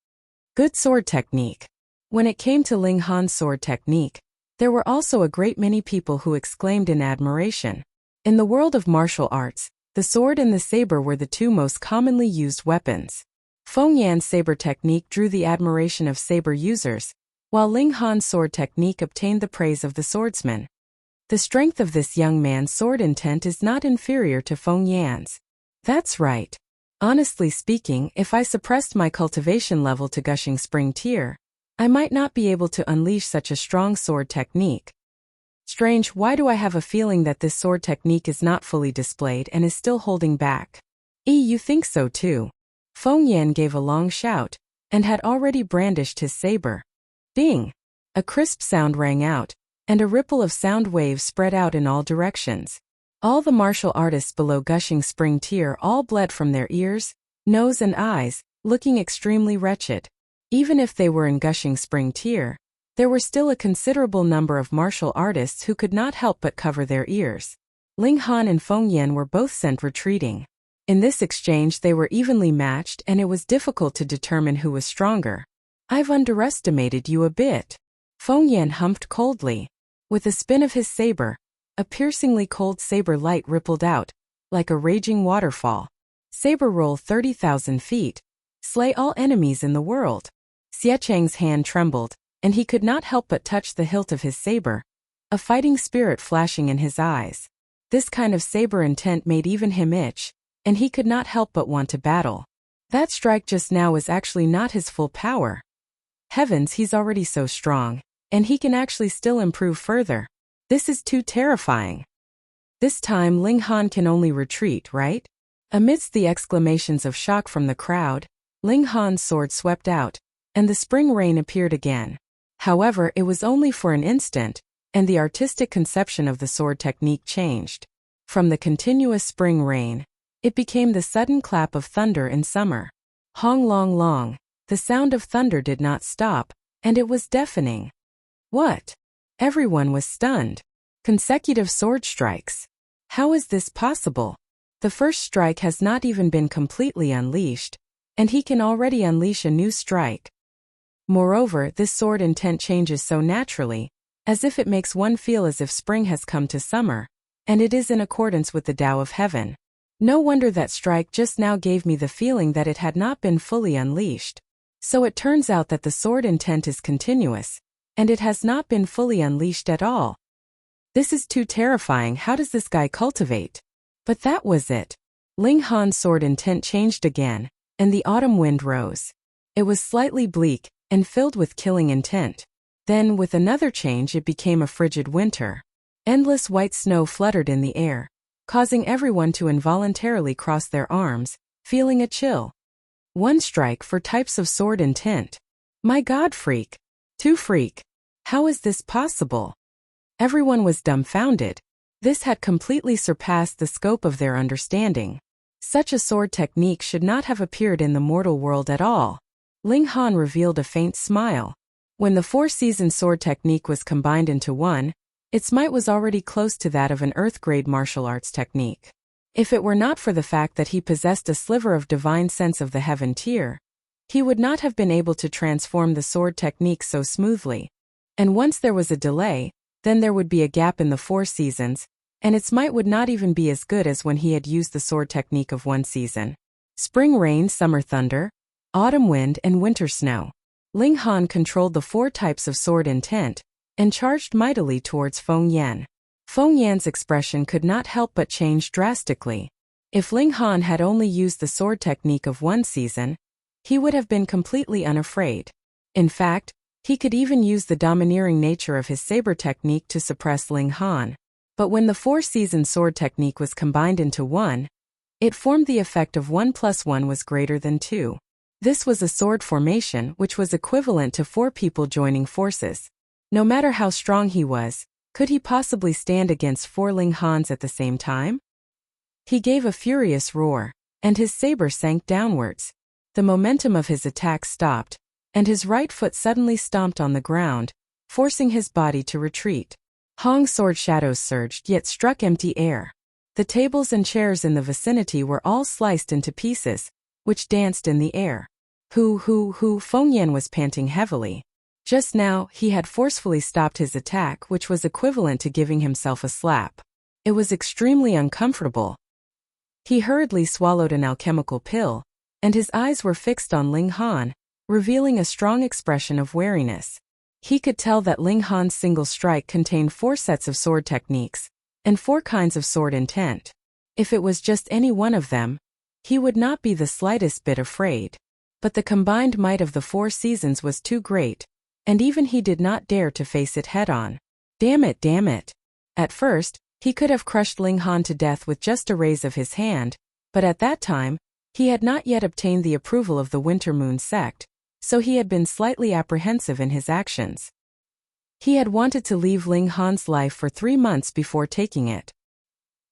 Speaker 1: Good sword technique. When it came to Ling Han's sword technique, there were also a great many people who exclaimed in admiration. In the world of martial arts, the sword and the saber were the two most commonly used weapons. Feng Yan's saber technique drew the admiration of saber users, while Ling Han's sword technique obtained the praise of the swordsman. The strength of this young man's sword intent is not inferior to Feng Yan's. That's right. Honestly speaking, if I suppressed my cultivation level to gushing spring tier, I might not be able to unleash such a strong sword technique. Strange, why do I have a feeling that this sword technique is not fully displayed and is still holding back? You think so too? Feng Yan gave a long shout, and had already brandished his saber. Bing! A crisp sound rang out, and a ripple of sound waves spread out in all directions. All the martial artists below gushing spring tier all bled from their ears, nose and eyes, looking extremely wretched. Even if they were in gushing spring tier, there were still a considerable number of martial artists who could not help but cover their ears. Ling Han and Feng Yan were both sent retreating. In this exchange they were evenly matched and it was difficult to determine who was stronger. I've underestimated you a bit. Feng Yan humphed coldly. With a spin of his saber, a piercingly cold saber light rippled out, like a raging waterfall. Saber roll 30,000 feet. Slay all enemies in the world. Xiecheng's hand trembled, and he could not help but touch the hilt of his saber, a fighting spirit flashing in his eyes. This kind of saber intent made even him itch. and he could not help but want to battle. That strike just now was actually not his full power. Heavens, he's already so strong, and he can actually still improve further. This is too terrifying. This time Ling Han can only retreat, right? Amidst the exclamations of shock from the crowd, Ling Han's sword swept out, and the spring rain appeared again. However, it was only for an instant, and the artistic conception of the sword technique changed. From the continuous spring rain, it became the sudden clap of thunder in summer. Hong long long, the sound of thunder did not stop, and it was deafening. What? Everyone was stunned. Consecutive sword strikes. How is this possible? The first strike has not even been completely unleashed, and he can already unleash a new strike. Moreover, this sword intent changes so naturally, as if it makes one feel as if spring has come to summer, and it is in accordance with the Tao of heaven. No wonder that strike just now gave me the feeling that it had not been fully unleashed. So it turns out that the sword intent is continuous, and it has not been fully unleashed at all. This is too terrifying. How does this guy cultivate? But that was it. Ling Han's sword intent changed again, and the autumn wind rose. It was slightly bleak, and filled with killing intent. Then, with another change, it became a frigid winter. Endless white snow fluttered in the air, causing everyone to involuntarily cross their arms, feeling a chill. One strike for types of sword intent. My God, freak. Two freak. How is this possible? Everyone was dumbfounded. This had completely surpassed the scope of their understanding. Such a sword technique should not have appeared in the mortal world at all. Ling Han revealed a faint smile. When the four-season sword technique was combined into one, its might was already close to that of an earth-grade martial arts technique. If it were not for the fact that he possessed a sliver of divine sense of the heaven tier, he would not have been able to transform the sword technique so smoothly. And once there was a delay, then there would be a gap in the 4 seasons, and its might would not even be as good as when he had used the sword technique of 1 season. Spring rain, summer thunder, autumn wind, and winter snow. Ling Han controlled the 4 types of sword intent, and charged mightily towards Feng Yan. Feng Yan's expression could not help but change drastically. If Ling Han had only used the sword technique of 1 season, he would have been completely unafraid. In fact, he could even use the domineering nature of his saber technique to suppress Ling Han. But when the 4-season sword technique was combined into one, it formed the effect of 1 + 1 was greater than 2. This was a sword formation which was equivalent to 4 people joining forces. No matter how strong he was, could he possibly stand against 4 Ling Hans at the same time? He gave a furious roar, and his saber sank downwards. The momentum of his attack stopped, and his right foot suddenly stomped on the ground, forcing his body to retreat. Hong's sword shadows surged yet struck empty air. The tables and chairs in the vicinity were all sliced into pieces, which danced in the air. Feng Yan was panting heavily. Just now, he had forcefully stopped his attack, which was equivalent to giving himself a slap. It was extremely uncomfortable. He hurriedly swallowed an alchemical pill, and his eyes were fixed on Ling Han, revealing a strong expression of wariness. He could tell that Ling Han's single strike contained 4 sets of sword techniques, and 4 kinds of sword intent. If it was just any one of them, he would not be the slightest bit afraid. But the combined might of the 4 seasons was too great, and even he did not dare to face it head-on. Damn it. At first, he could have crushed Ling Han to death with just a raise of his hand, but at that time, he had not yet obtained the approval of the Winter Moon sect, so he had been slightly apprehensive in his actions. He had wanted to leave Ling Han's life for 3 months before taking it.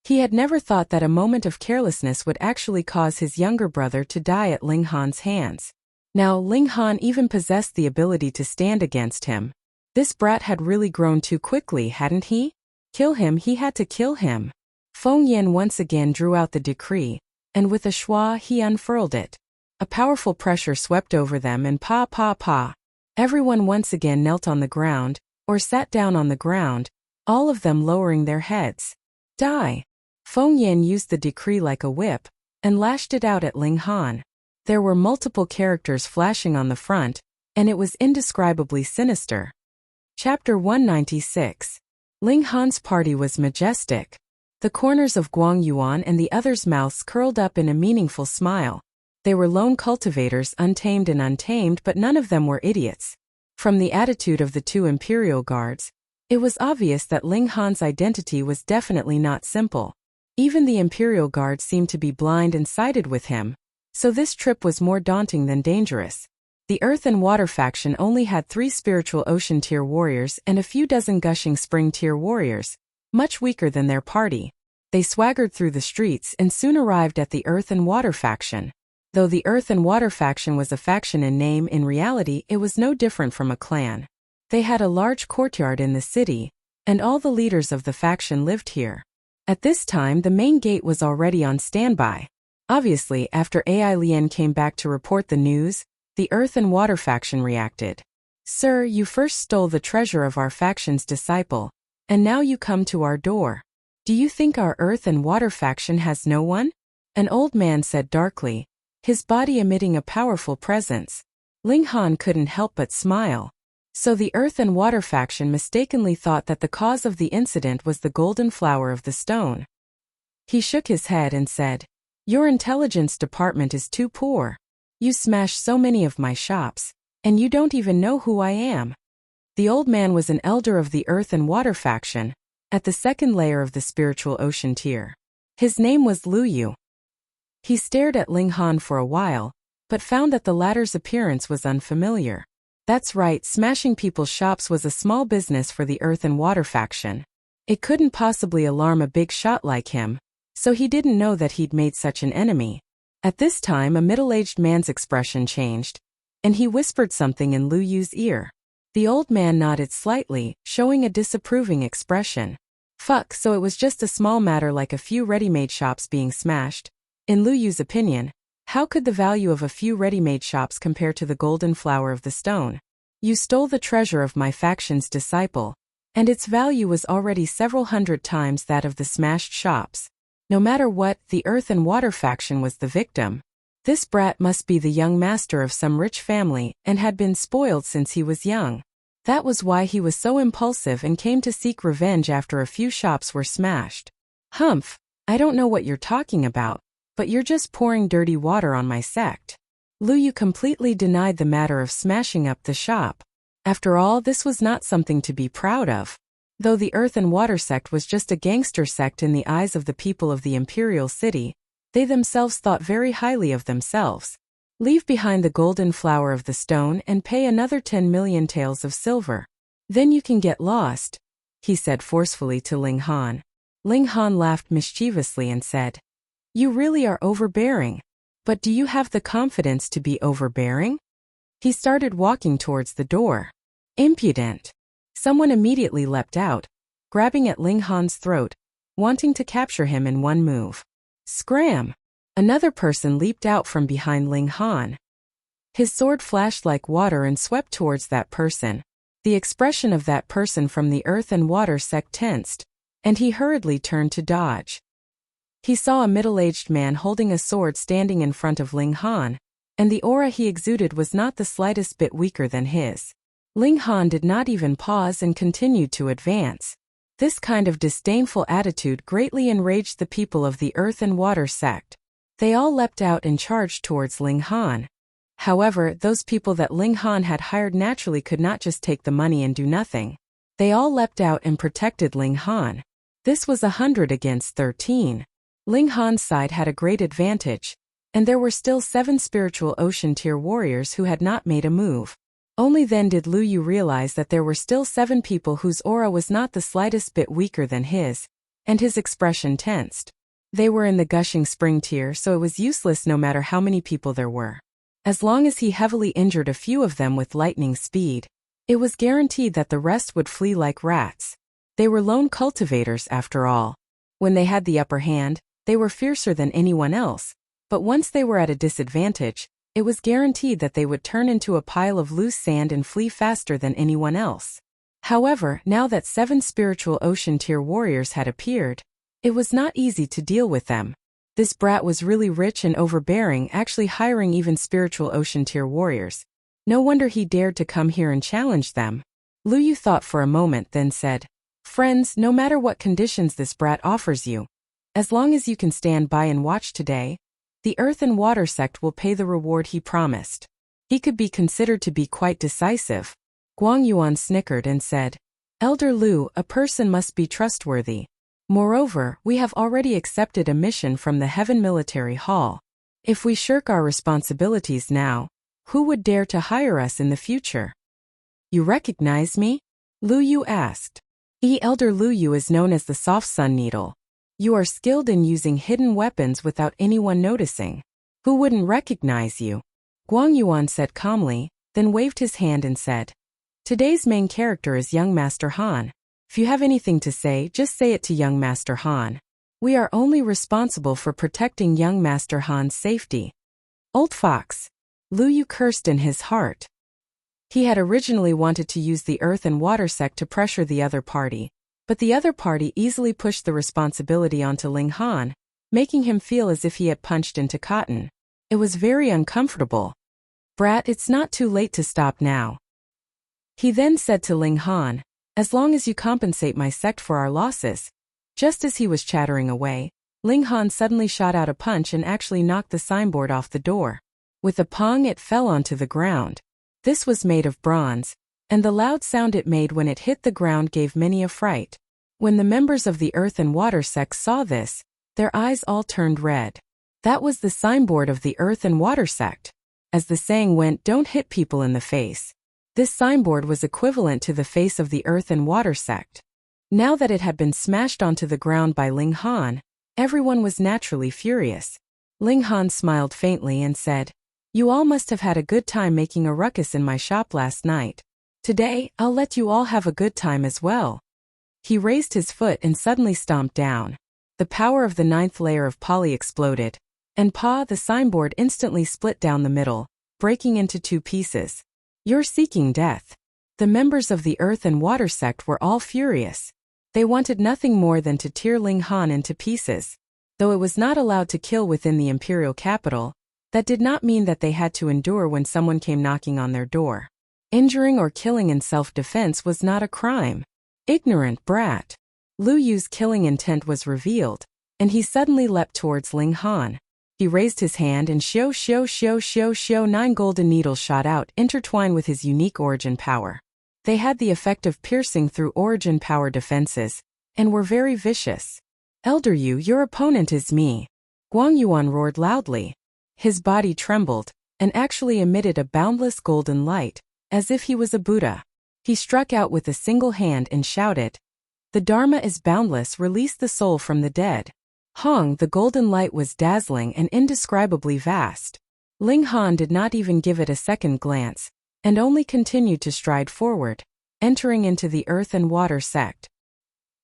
Speaker 1: He had never thought that a moment of carelessness would actually cause his younger brother to die at Ling Han's hands. Now Ling Han even possessed the ability to stand against him. This brat had really grown too quickly, hadn't he? Kill him, he had to kill him. Feng Yan once again drew out the decree, and with a schwa he unfurled it. A powerful pressure swept over them and pa. Everyone once again knelt on the ground, or sat down on the ground, all of them lowering their heads. Die! Feng Yan used the decree like a whip, and lashed it out at Ling Han. There were multiple characters flashing on the front, and it was indescribably sinister. Chapter 196. Ling Han's party was majestic. The corners of Guang Yuan and the others' mouths curled up in a meaningful smile. They were lone cultivators, untamed and untamed, but none of them were idiots. From the attitude of the two imperial guards, it was obvious that Ling Han's identity was definitely not simple. Even the imperial guard seemed to be blind and sided with him, so this trip was more daunting than dangerous. The Earth and Water faction only had 3 spiritual ocean tier warriors and a few dozen gushing spring tier warriors, much weaker than their party. They swaggered through the streets and soon arrived at the Earth and Water faction. Though the Earth and Water faction was a faction in name, in reality it was no different from a clan. They had a large courtyard in the city, and all the leaders of the faction lived here. At this time the main gate was already on standby. Obviously, after Ai Lian came back to report the news, the Earth and Water faction reacted. "Sir, you first stole the treasure of our faction's disciple, and now you come to our door. Do you think our Earth and Water faction has no one?" An old man said darkly, his body emitting a powerful presence. Ling Han couldn't help but smile. So the Earth and Water faction mistakenly thought that the cause of the incident was the golden flower of the stone. He shook his head and said, "Your intelligence department is too poor. You smashed so many of my shops, and you don't even know who I am." The old man was an elder of the Earth and Water faction, at the second layer of the spiritual ocean tier. His name was Lu Yu. He stared at Ling Han for a while, but found that the latter's appearance was unfamiliar. That's right, smashing people's shops was a small business for the Earth and Water faction. It couldn't possibly alarm a big shot like him, so he didn't know that he'd made such an enemy. At this time a middle-aged man's expression changed, and he whispered something in Lu Yu's ear. The old man nodded slightly, showing a disapproving expression. Fuck, so it was just a small matter like a few ready-made shops being smashed. In Lu Yu's opinion, how could the value of a few ready-made shops compare to the golden flower of the stone? You stole the treasure of my faction's disciple, and its value was already several hundred times that of the smashed shops. No matter what, the Earth and Water faction was the victim. This brat must be the young master of some rich family and had been spoiled since he was young. That was why he was so impulsive and came to seek revenge after a few shops were smashed. Humph, I don't know what you're talking about, but you're just pouring dirty water on my sect. Lu Yu completely denied the matter of smashing up the shop. After all, this was not something to be proud of. Though the Earth and Water sect was just a gangster sect in the eyes of the people of the Imperial City, they themselves thought very highly of themselves. Leave behind the golden flower of the stone and pay another 10 million taels of silver. Then you can get lost, he said forcefully to Ling Han. Ling Han laughed mischievously and said, "You really are overbearing. But do you have the confidence to be overbearing?" He started walking towards the door. Impudent. Someone immediately leapt out, grabbing at Ling Han's throat, wanting to capture him in one move. Scram! Another person leaped out from behind Ling Han. His sword flashed like water and swept towards that person. The expression of that person from the Earth and Water sect tensed, and he hurriedly turned to dodge. He saw a middle-aged man holding a sword standing in front of Ling Han, and the aura he exuded was not the slightest bit weaker than his. Ling Han did not even pause and continued to advance. This kind of disdainful attitude greatly enraged the people of the Earth and Water sect. They all leapt out and charged towards Ling Han. However, those people that Ling Han had hired naturally could not just take the money and do nothing. They all leapt out and protected Ling Han. This was 100 against 13. Ling Han's side had a great advantage, and there were still 7 spiritual ocean tier warriors who had not made a move. Only then did Lu Yu realize that there were still 7 people whose aura was not the slightest bit weaker than his, and his expression tensed. They were in the gushing spring tier, so it was useless no matter how many people there were. As long as he heavily injured a few of them with lightning speed, it was guaranteed that the rest would flee like rats. They were lone cultivators after all. When they had the upper hand, they were fiercer than anyone else, but once they were at a disadvantage, it was guaranteed that they would turn into a pile of loose sand and flee faster than anyone else. However, now that 7 spiritual ocean tier warriors had appeared, it was not easy to deal with them. This brat was really rich and overbearing, actually hiring even spiritual ocean tier warriors. No wonder he dared to come here and challenge them. Lu Yu thought for a moment, then said, Friends, no matter what conditions this brat offers you, as long as you can stand by and watch today, the Earth and Water sect will pay the reward he promised. He could be considered to be quite decisive. Guang Yuan snickered and said, Elder Lu, a person must be trustworthy. Moreover, we have already accepted a mission from the Heaven Military Hall. If we shirk our responsibilities now, who would dare to hire us in the future? You recognize me? Lu Yu asked. Elder Lu Yu is known as the Soft Sun Needle. You are skilled in using hidden weapons without anyone noticing. Who wouldn't recognize you? Guang Yuan said calmly, then waved his hand and said, Today's main character is young Master Han. If you have anything to say, just say it to young Master Han. We are only responsible for protecting young Master Han's safety. Old fox. Lu Yu cursed in his heart. He had originally wanted to use the Earth and Water sect to pressure the other party, but the other party easily pushed the responsibility onto Ling Han, making him feel as if he had punched into cotton. It was very uncomfortable. Brat, it's not too late to stop now. He then said to Ling Han, as long as you compensate my sect for our losses. Just as he was chattering away, Ling Han suddenly shot out a punch and actually knocked the signboard off the door. With a pong, it fell onto the ground. This was made of bronze, and the loud sound it made when it hit the ground gave many a fright. When the members of the Earth and Water sects saw this, their eyes all turned red. That was the signboard of the Earth and Water sect. As the saying went, don't hit people in the face. This signboard was equivalent to the face of the Earth and Water sect. Now that it had been smashed onto the ground by Ling Han, everyone was naturally furious. Ling Han smiled faintly and said, You all must have had a good time making a ruckus in my shop last night. Today, I'll let you all have a good time as well. He raised his foot and suddenly stomped down. The power of the 9th layer of Poly exploded, and the signboard instantly split down the middle, breaking into 2 pieces. You're seeking death. The members of the Earth and Water sect were all furious. They wanted nothing more than to tear Ling Han into pieces. Though it was not allowed to kill within the imperial capital, that did not mean that they had to endure when someone came knocking on their door. Injuring or killing in self-defense was not a crime. Ignorant brat. Lu Yu's killing intent was revealed, and he suddenly leapt towards Ling Han. He raised his hand and 9 golden needles shot out, intertwined with his unique origin power. They had the effect of piercing through origin power defenses, and were very vicious. Elder Yu, your opponent is me. Guang Yuan roared loudly. His body trembled, and actually emitted a boundless golden light, as if he was a Buddha. He struck out with a single hand and shouted, The Dharma is boundless, release the soul from the dead. The golden light was dazzling and indescribably vast. Ling Han did not even give it a second glance, and only continued to stride forward, entering into the Earth and Water sect.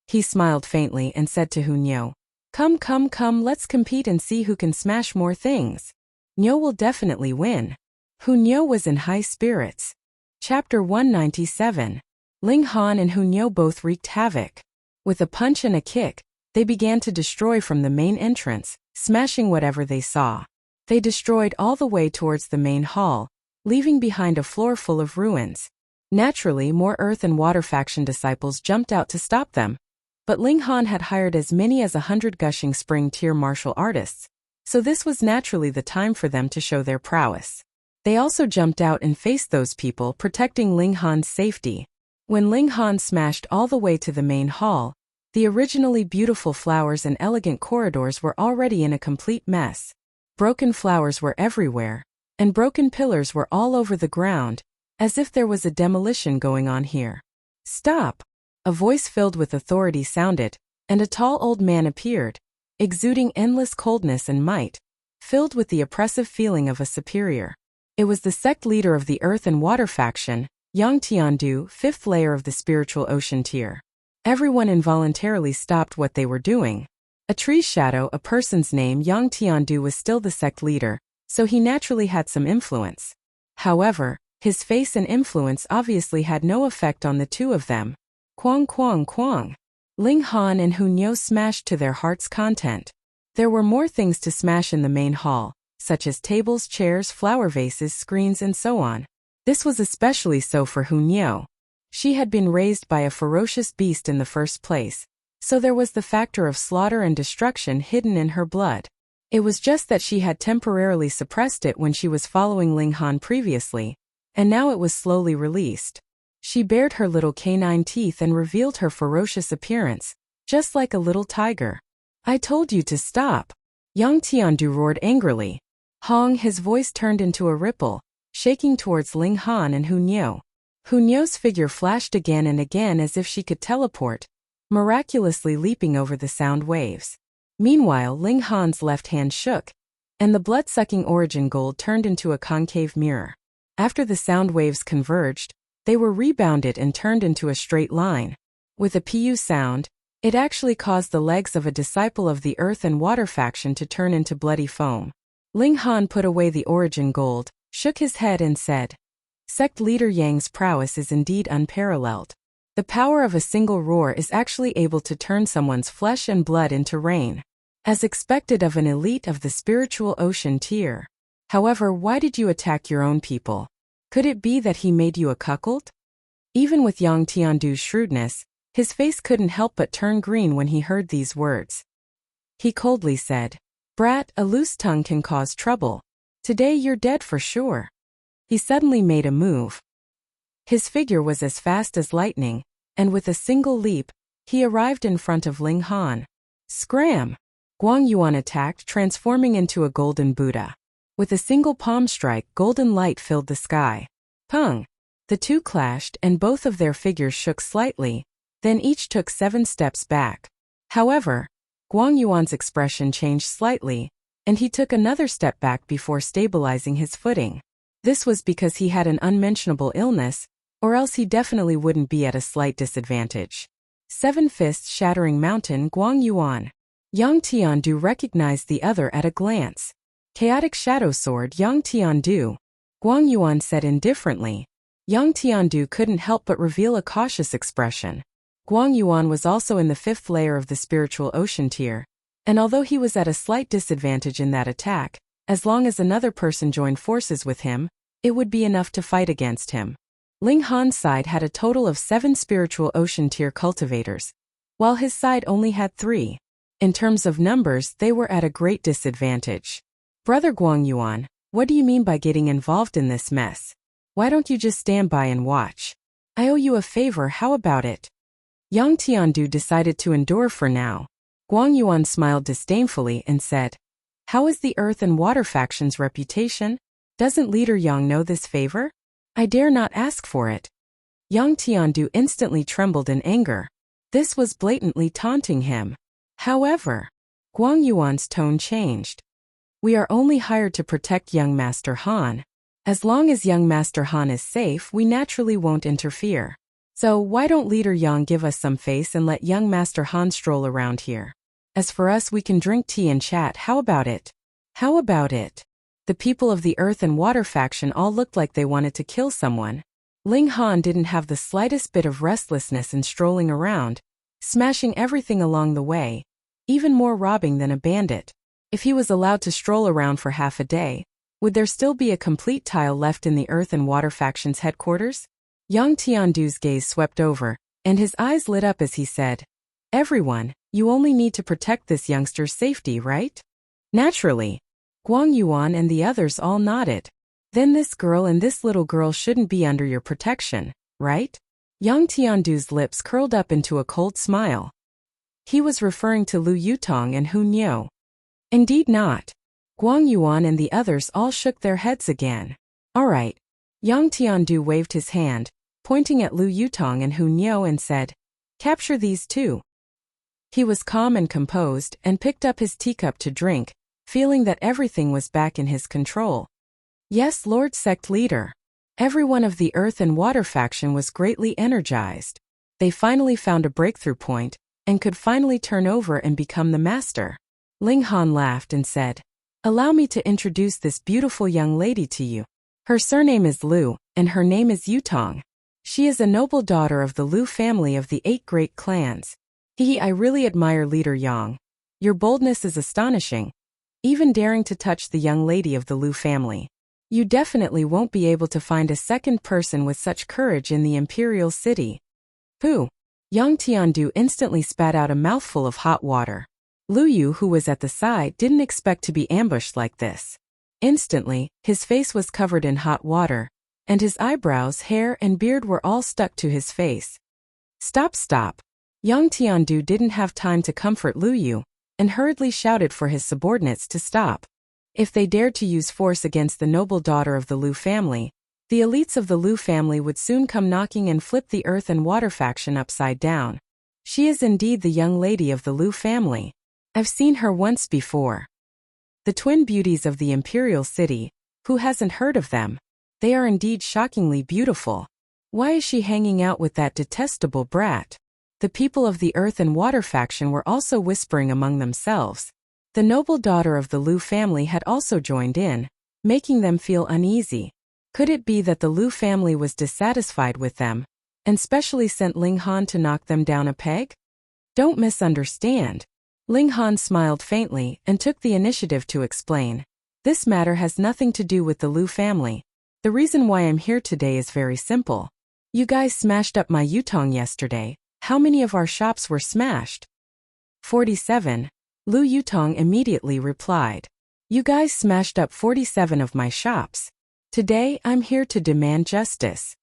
Speaker 1: He smiled faintly and said to Hunyo, Come, let's compete and see who can smash more things. Nyo will definitely win. Hunyo was in high spirits. Chapter 197. Ling Han and Hunyo both wreaked havoc. With a punch and a kick, they began to destroy from the main entrance, smashing whatever they saw. They destroyed all the way towards the main hall, leaving behind a floor full of ruins. Naturally, more Earth and Water faction disciples jumped out to stop them. But Ling Han had hired as many as 100 gushing spring tier martial artists, so this was naturally the time for them to show their prowess. They also jumped out and faced those people, protecting Ling Han's safety. When Ling Han smashed all the way to the main hall, the originally beautiful flowers and elegant corridors were already in a complete mess. Broken flowers were everywhere, and broken pillars were all over the ground, as if there was a demolition going on here. Stop! A voice filled with authority sounded, and a tall old man appeared, exuding endless coldness and might, filled with the oppressive feeling of a superior. It was the sect leader of the Earth and Water faction, Yang Tiandu, 5th layer of the spiritual ocean tier. Everyone involuntarily stopped what they were doing. A tree's shadow, a person's name, Yang Tiandu was still the sect leader, so he naturally had some influence. However, his face and influence obviously had no effect on the two of them. Quang. Ling Han and Hunyo smashed to their heart's content. There were more things to smash in the main hall, such as tables, chairs, flower vases, screens, and so on. This was especially so for Hunyo. She had been raised by a ferocious beast in the first place, so there was the factor of slaughter and destruction hidden in her blood. It was just that she had temporarily suppressed it when she was following Ling Han previously, and now it was slowly released. She bared her little canine teeth and revealed her ferocious appearance, just like a little tiger. "I told you to stop!" Yang Tiandu roared angrily. Hong, his voice turned into a ripple, shaking towards Ling Han and Hu Niu. Hu Niu's figure flashed again and again as if she could teleport, miraculously leaping over the sound waves. Meanwhile, Ling Han's left hand shook, and the blood-sucking origin gold turned into a concave mirror. After the sound waves converged, they were rebounded and turned into a straight line. With a pu sound, it actually caused the legs of a disciple of the Earth and Water faction to turn into bloody foam. Ling Han put away the origin gold, shook his head and said, "Sect leader Yang's prowess is indeed unparalleled. The power of a single roar is actually able to turn someone's flesh and blood into rain, as expected of an elite of the spiritual ocean tier. However, why did you attack your own people? Could it be that he made you a cuckold?" Even with Yang Tiandu's shrewdness, his face couldn't help but turn green when he heard these words. He coldly said, "Brat, a loose tongue can cause trouble. Today you're dead for sure." He suddenly made a move. His figure was as fast as lightning, and with a single leap, he arrived in front of Ling Han. Scram! Guang Yuan attacked, transforming into a golden Buddha. With a single palm strike, golden light filled the sky. Pung! The two clashed, and both of their figures shook slightly, then each took 7 steps back. However, Guang Yuan's expression changed slightly, and he took another step back before stabilizing his footing. This was because he had an unmentionable illness, or else he definitely wouldn't be at a slight disadvantage. 7 fists shattering mountain Guang Yuan. Yang Tiandu recognized the other at a glance. Chaotic shadow sword Yang Tiandu. Guang Yuan said indifferently. Yang Tiandu couldn't help but reveal a cautious expression. Guang Yuan was also in the 5th layer of the spiritual ocean tier, and although he was at a slight disadvantage in that attack, as long as another person joined forces with him, it would be enough to fight against him. Ling Han's side had a total of 7 spiritual ocean tier cultivators, while his side only had 3. In terms of numbers, they were at a great disadvantage. "Brother Guang Yuan, what do you mean by getting involved in this mess? Why don't you just stand by and watch? I owe you a favor, how about it?" Yang Tiandu decided to endure for now. Guang Yuan smiled disdainfully and said, "How is the Earth and Water faction's reputation? Doesn't Leader Yang know this favor? I dare not ask for it." Yang Tiandu instantly trembled in anger. This was blatantly taunting him. However, Guang Yuan's tone changed. "We are only hired to protect young Master Han. As long as young Master Han is safe, we naturally won't interfere. So why don't Leader Yang give us some face and let young Master Han stroll around here? As for us, we can drink tea and chat, how about it?" How about it? The people of the Earth and Water faction all looked like they wanted to kill someone. Ling Han didn't have the slightest bit of restlessness in strolling around, smashing everything along the way, even more robbing than a bandit. If he was allowed to stroll around for half a day, would there still be a complete tile left in the Earth and Water faction's headquarters? Yang Tiandu's gaze swept over, and his eyes lit up as he said, "Everyone, you only need to protect this youngster's safety, right?" Naturally. Guang Yuan and the others all nodded. "Then this girl and this little girl shouldn't be under your protection, right?" Yang Tiandu's lips curled up into a cold smile. He was referring to Lu Yutong and Hu Niu. "Indeed not." Guang Yuan and the others all shook their heads again. "All right." Yang Tiandu waved his hand, pointing at Lu Yutong and Hu Niu and said, "Capture these two." He was calm and composed and picked up his teacup to drink, feeling that everything was back in his control. Yes, Lord Sect Leader. Everyone of the Earth and Water faction was greatly energized. They finally found a breakthrough point, and could finally turn over and become the master. Ling Han laughed and said, "Allow me to introduce this beautiful young lady to you. Her surname is Lu, and her name is Yutong. She is a noble daughter of the Lu family of the 8 great clans. I really admire Leader Yang. Your boldness is astonishing, even daring to touch the young lady of the Lu family. You definitely won't be able to find a second person with such courage in the imperial city. Pooh! Yang Tiandu instantly spat out a mouthful of hot water. Lu Yu, who was at the side, didn't expect to be ambushed like this. Instantly, his face was covered in hot water, and his eyebrows, hair, and beard were all stuck to his face. Stop, stop! Yang Tiandu didn't have time to comfort Lu Yu, and hurriedly shouted for his subordinates to stop. If they dared to use force against the noble daughter of the Lu family, the elites of the Lu family would soon come knocking and flip the earth and water faction upside down. She is indeed the young lady of the Lu family. I've seen her once before. The twin beauties of the imperial city, who hasn't heard of them? They are indeed shockingly beautiful. Why is she hanging out with that detestable brat? The people of the earth and water faction were also whispering among themselves. The noble daughter of the Lu family had also joined in, making them feel uneasy. Could it be that the Lu family was dissatisfied with them, and specially sent Ling Han to knock them down a peg? Don't misunderstand. Ling Han smiled faintly and took the initiative to explain. This matter has nothing to do with the Lu family. The reason why I'm here today is very simple. You guys smashed up my yutong yesterday. How many of our shops were smashed? 47. Lu Yutong immediately replied. You guys smashed up 47 of my shops. Today, I'm here to demand justice.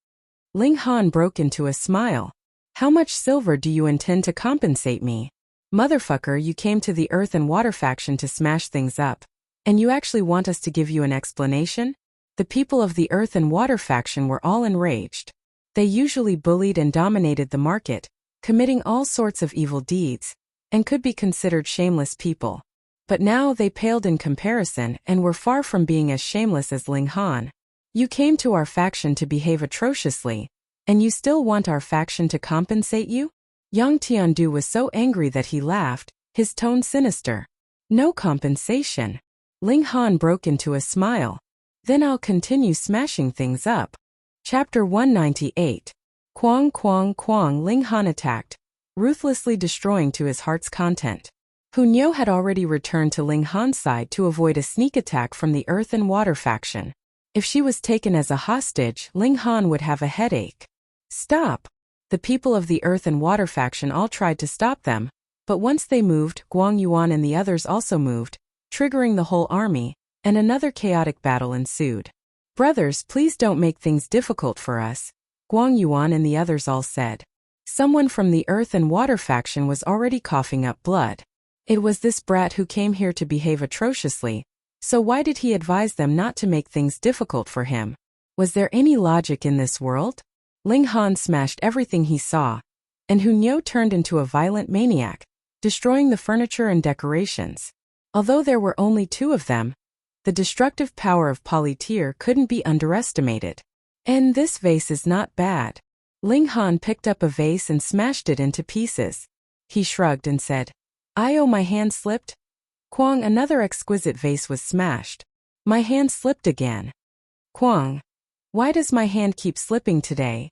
Speaker 1: Ling Han broke into a smile. How much silver do you intend to compensate me? Motherfucker, you came to the earth and water faction to smash things up. And you actually want us to give you an explanation? The people of the earth and water faction were all enraged. They usually bullied and dominated the market, committing all sorts of evil deeds, and could be considered shameless people. But now they paled in comparison and were far from being as shameless as Ling Han. You came to our faction to behave atrociously, and you still want our faction to compensate you? Yang Tiandu was so angry that he laughed, his tone sinister. No compensation. Ling Han broke into a smile. Then I'll continue smashing things up. Chapter 198. Quang Quang Quang. Ling Han attacked, ruthlessly destroying to his heart's content. Hunyao had already returned to Ling Han's side to avoid a sneak attack from the earth and water faction. If she was taken as a hostage, Ling Han would have a headache. Stop! The people of the earth and water faction all tried to stop them, but once they moved, Guang Yuan and the others also moved, triggering the whole army, and another chaotic battle ensued. Brothers, please don't make things difficult for us, Guang Yuan and the others all said. Someone from the earth and water faction was already coughing up blood. It was this brat who came here to behave atrociously, so why did he advise them not to make things difficult for him? Was there any logic in this world? Ling Han smashed everything he saw, and Hunyao turned into a violent maniac, destroying the furniture and decorations. Although there were only 2 of them, the destructive power of Polytear couldn't be underestimated. And this vase is not bad. Ling Han picked up a vase and smashed it into pieces. He shrugged and said, my hand slipped. Quang, another exquisite vase was smashed. My hand slipped again. Quang, why does my hand keep slipping today?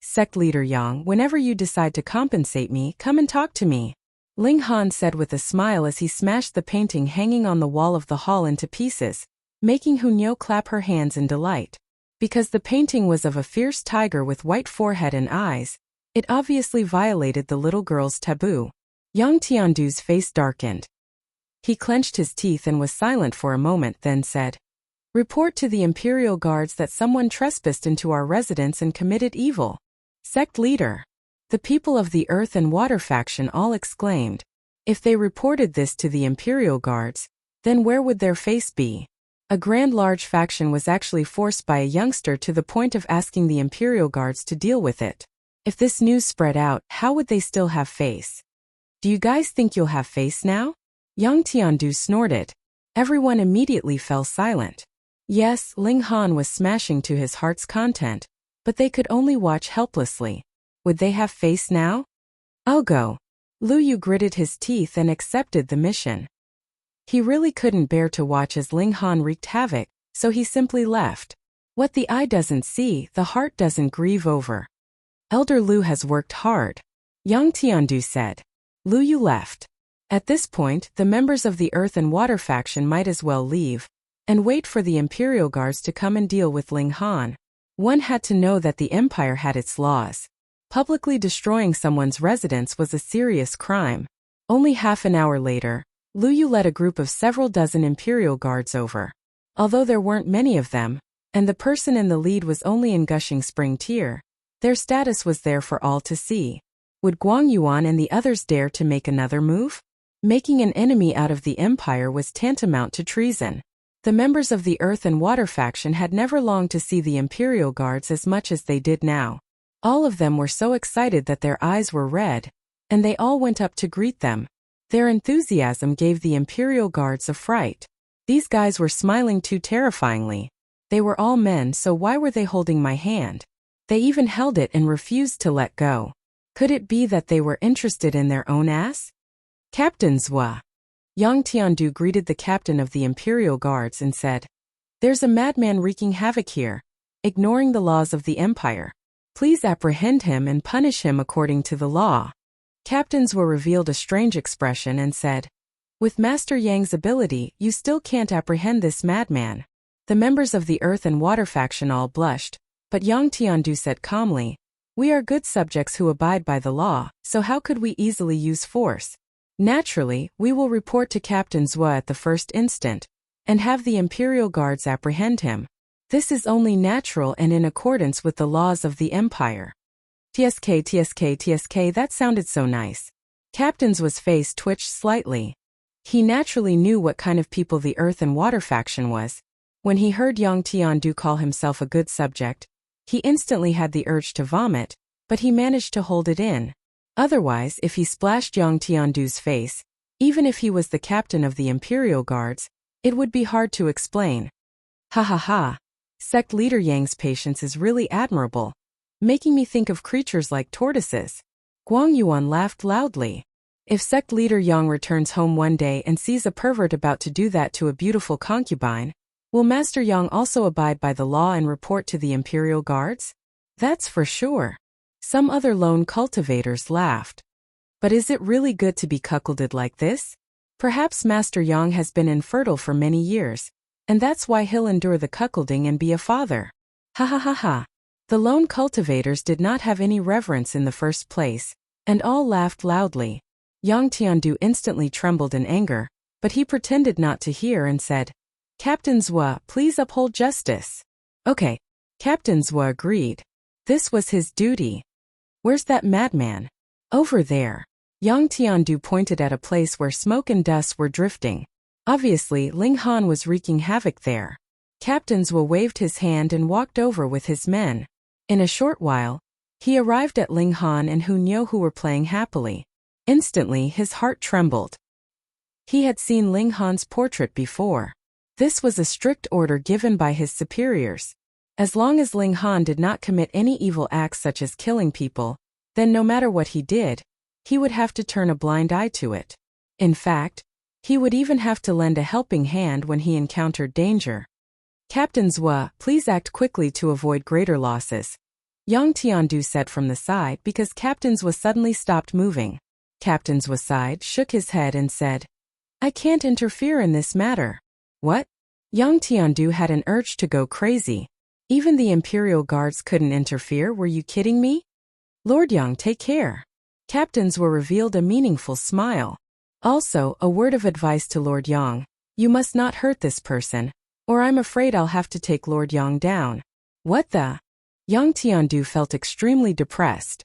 Speaker 1: Sect leader Yang, whenever you decide to compensate me, come and talk to me. Ling Han said with a smile as he smashed the painting hanging on the wall of the hall into pieces, making Hunyao clap her hands in delight. Because the painting was of a fierce tiger with white forehead and eyes, it obviously violated the little girl's taboo. Yang Tiandu's face darkened. He clenched his teeth and was silent for a moment, then said, Report to the Imperial Guards that someone trespassed into our residence and committed evil. Sect leader. The people of the earth and water faction all exclaimed. If they reported this to the Imperial Guards, then where would their face be? A grand large faction was actually forced by a youngster to the point of asking the Imperial Guards to deal with it. If this news spread out, how would they still have face? Do you guys think you'll have face now? Yang Tiandu snorted. Everyone immediately fell silent. Yes, Ling Han was smashing to his heart's content, but they could only watch helplessly. Would they have face now? I'll go. Lu Yu gritted his teeth and accepted the mission. He really couldn't bear to watch as Ling Han wreaked havoc, so he simply left. What the eye doesn't see, the heart doesn't grieve over. Elder Lu has worked hard, Yang Tiandu said. Lu Yu left. At this point, the members of the Earth and Water faction might as well leave, and wait for the imperial guards to come and deal with Ling Han. One had to know that the empire had its laws. Publicly destroying someone's residence was a serious crime. Only half an hour later, Lu Yu led a group of several dozen imperial guards over. Although there weren't many of them, and the person in the lead was only in Gushing Spring tier, their status was there for all to see. Would Guang Yuan and the others dare to make another move? Making an enemy out of the empire was tantamount to treason. The members of the Earth and Water faction had never longed to see the imperial guards as much as they did now. All of them were so excited that their eyes were red, and they all went up to greet them. Their enthusiasm gave the imperial guards a fright. These guys were smiling too terrifyingly. They were all men, so why were they holding my hand? They even held it and refused to let go. Could it be that they were interested in their own ass? Captain Zhua. Yang Tiandu greeted the captain of the imperial guards and said, "There's a madman wreaking havoc here, ignoring the laws of the empire. Please apprehend him and punish him according to the law." Captain Zhua revealed a strange expression and said, "With Master Yang's ability, you still can't apprehend this madman." The members of the Earth and Water faction all blushed, but Yang Tiandu said calmly, "We are good subjects who abide by the law, so how could we easily use force? Naturally, we will report to Captain Zhua at the first instant, and have the imperial guards apprehend him. This is only natural and in accordance with the laws of the empire." TSK, that sounded so nice. Captain Zhua's face twitched slightly. He naturally knew what kind of people the Earth and Water faction was. When he heard Yang Tiandu call himself a good subject, he instantly had the urge to vomit, but he managed to hold it in. Otherwise, if he splashed Yang Tiandu's face, even if he was the captain of the imperial guards, it would be hard to explain. Ha ha ha. Sect leader Yang's patience is really admirable, making me think of creatures like tortoises. Guang Yuan laughed loudly. If sect leader Yang returns home one day and sees a pervert about to do that to a beautiful concubine, will Master Yang also abide by the law and report to the imperial guards? That's for sure. Some other lone cultivators laughed. But is it really good to be cuckolded like this? Perhaps Master Yang has been infertile for many years, and that's why he'll endure the cuckolding and be a father. Ha ha ha ha. The lone cultivators did not have any reverence in the first place, and all laughed loudly. Yang Tiandu instantly trembled in anger, but he pretended not to hear and said, "Captain Zhua, please uphold justice." Okay. Captain Zhua agreed. This was his duty. "Where's that madman?" "Over there." Yang Tiandu pointed at a place where smoke and dust were drifting. Obviously, Ling Han was wreaking havoc there. Captain Zhua waved his hand and walked over with his men. In a short while, he arrived at Ling Han and Hu Niu, who were playing happily. Instantly, his heart trembled. He had seen Ling Han's portrait before. This was a strict order given by his superiors. As long as Ling Han did not commit any evil acts such as killing people, then no matter what he did, he would have to turn a blind eye to it. In fact, he would even have to lend a helping hand when he encountered danger. "Captain Zhua, please act quickly to avoid greater losses," Yang Tiandu said from the side because Captain Zhua suddenly stopped moving. Captain Zhua sighed, shook his head and said, "I can't interfere in this matter." "What?" Yang Tiandu had an urge to go crazy. Even the imperial guards couldn't interfere, were you kidding me? "Lord Yang, take care." Captain Zhua revealed a meaningful smile. "Also, a word of advice to Lord Yang. You must not hurt this person, or I'm afraid I'll have to take Lord Yang down." "What the?" Yang Tiandu felt extremely depressed.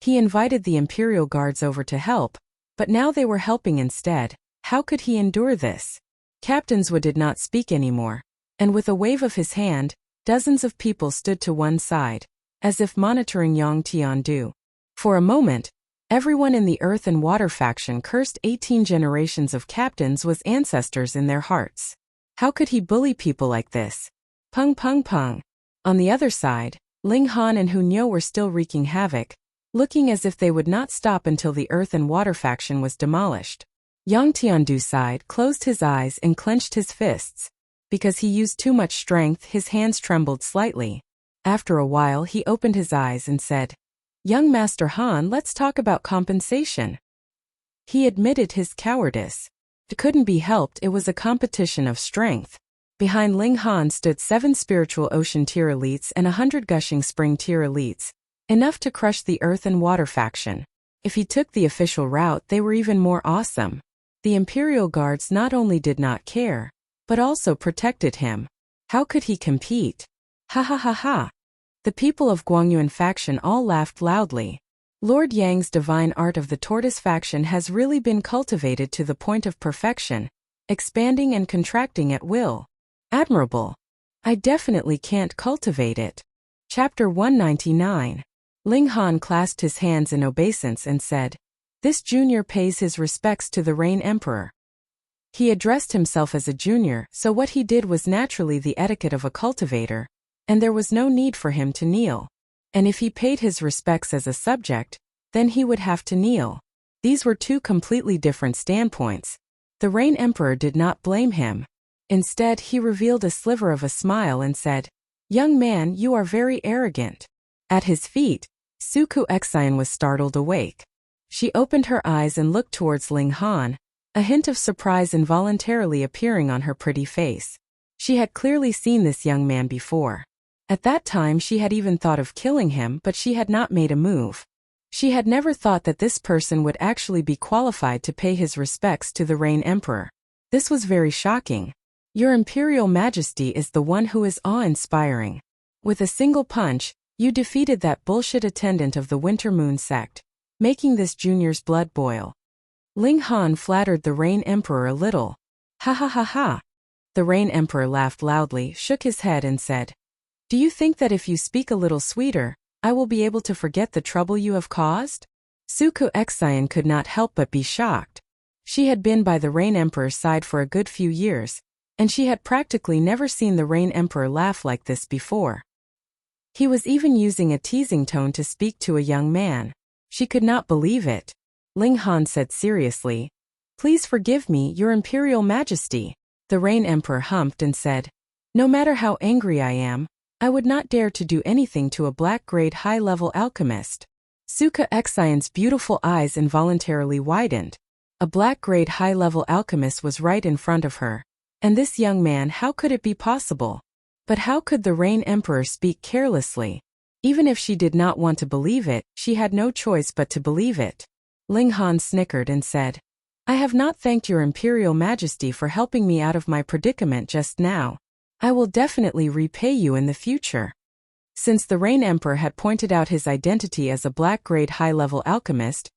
Speaker 1: He invited the imperial guards over to help, but now they were helping instead. How could he endure this? Captain Zhua did not speak anymore, and with a wave of his hand, dozens of people stood to one side, as if monitoring Yang Tiandu. For a moment, everyone in the Earth and Water faction cursed 18 generations of Captain Zhua's ancestors in their hearts. How could he bully people like this? Pung pung pung. On the other side, Ling Han and Hu Niu were still wreaking havoc, looking as if they would not stop until the Earth and Water faction was demolished. Yang Tiandu sighed, closed his eyes and clenched his fists. Because he used too much strength, his hands trembled slightly. After a while, he opened his eyes and said, "Young Master Han, let's talk about compensation." He admitted his cowardice. It couldn't be helped, it was a competition of strength. Behind Ling Han stood 7 spiritual ocean tier elites and 100 gushing spring tier elites, enough to crush the earth and water faction. If he took the official route, they were even more awesome. The Imperial Guards not only did not care, but also protected him. How could he compete? Ha ha ha ha. The people of Guangyuan faction all laughed loudly. Lord Yang's divine art of the tortoise faction has really been cultivated to the point of perfection, expanding and contracting at will. Admirable. I definitely can't cultivate it. Chapter 199. Ling Han clasped his hands in obeisance and said, "This junior pays his respects to the Rain Emperor." He addressed himself as a junior, so what he did was naturally the etiquette of a cultivator, and there was no need for him to kneel. And if he paid his respects as a subject, then he would have to kneel. These were 2 completely different standpoints. The Rain Emperor did not blame him. Instead, he revealed a sliver of a smile and said, "Young man, you are very arrogant." At his feet, Suku Exian was startled awake. She opened her eyes and looked towards Ling Han, a hint of surprise involuntarily appearing on her pretty face. She had clearly seen this young man before. At that time she had even thought of killing him, but she had not made a move. She had never thought that this person would actually be qualified to pay his respects to the Rain Emperor. This was very shocking. Your Imperial Majesty is the one who is awe-inspiring. With a single punch, you defeated that bullshit attendant of the Winter Moon sect, making this junior's blood boil. Ling Han flattered the Rain Emperor a little. Ha ha ha ha. The Rain Emperor laughed loudly, shook his head and said, "Do you think that if you speak a little sweeter, I will be able to forget the trouble you have caused?" Suku Exian could not help but be shocked. She had been by the Rain Emperor's side for a good few years, and she had practically never seen the Rain Emperor laugh like this before. He was even using a teasing tone to speak to a young man. She could not believe it. Ling Han said seriously, "Please forgive me, Your Imperial Majesty." The Rain Emperor humped and said, "No matter how angry I am, I would not dare to do anything to a black-grade high-level alchemist." Suka Exian's beautiful eyes involuntarily widened. A black-grade high-level alchemist was right in front of her. And this young man, how could it be possible? But how could the Rain Emperor speak carelessly? Even if she did not want to believe it, she had no choice but to believe it. Ling Han snickered and said, "I have not thanked Your Imperial Majesty for helping me out of my predicament just now. I will definitely repay you in the future." Since the Rain Emperor had pointed out his identity as a black-grade high-level alchemist,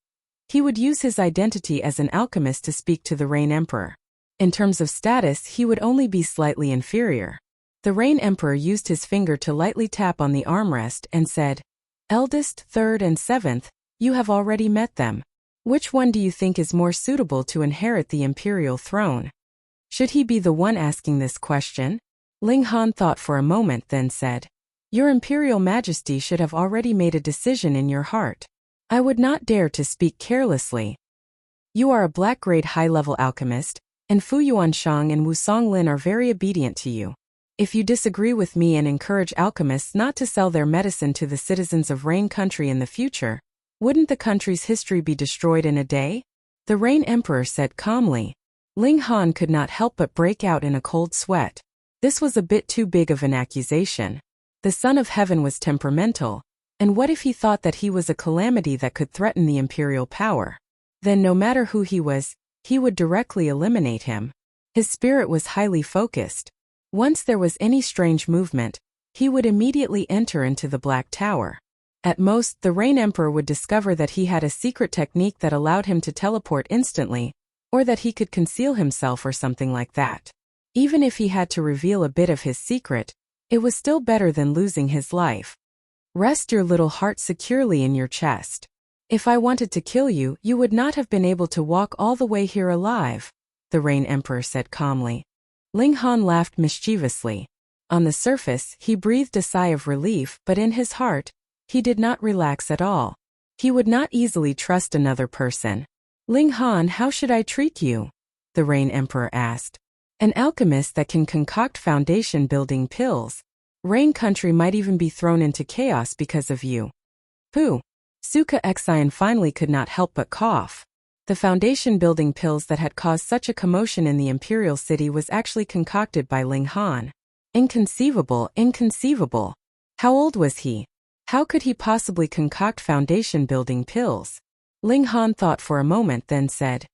Speaker 1: he would use his identity as an alchemist to speak to the Rain Emperor. In terms of status, he would only be slightly inferior. The Rain Emperor used his finger to lightly tap on the armrest and said, "Eldest, 3rd and 7th, you have already met them. Which one do you think is more suitable to inherit the imperial throne?" Should he be the one asking this question? Ling Han thought for a moment, then said, "Your Imperial Majesty should have already made a decision in your heart. I would not dare to speak carelessly. You are a black-grade high-level alchemist, and Fu Yuanshang and Wu Songlin are very obedient to you. If you disagree with me and encourage alchemists not to sell their medicine to the citizens of Rain Country in the future, wouldn't the country's history be destroyed in a day?" The Rain Emperor said calmly. Ling Han could not help but break out in a cold sweat. This was a bit too big of an accusation. The Son of Heaven was temperamental, and what if he thought that he was a calamity that could threaten the imperial power? Then no matter who he was, he would directly eliminate him. His spirit was highly focused. Once there was any strange movement, he would immediately enter into the Black Tower. At most, the Rain Emperor would discover that he had a secret technique that allowed him to teleport instantly, or that he could conceal himself or something like that. Even if he had to reveal a bit of his secret, it was still better than losing his life. Rest your little heart securely in your chest. If I wanted to kill you, you would not have been able to walk all the way here alive, the Rain Emperor said calmly. Ling Han laughed mischievously. On the surface, he breathed a sigh of relief, but in his heart, he did not relax at all. He would not easily trust another person. "Ling Han, how should I treat you?" the Rain Emperor asked. "An alchemist that can concoct foundation-building pills. Rain Country might even be thrown into chaos because of you." "Who?" Suka Exian finally could not help but cough. The foundation-building pills that had caused such a commotion in the imperial city was actually concocted by Ling Han. Inconceivable, inconceivable. How old was he? How could he possibly concoct foundation-building pills? Ling Han thought for a moment, then said,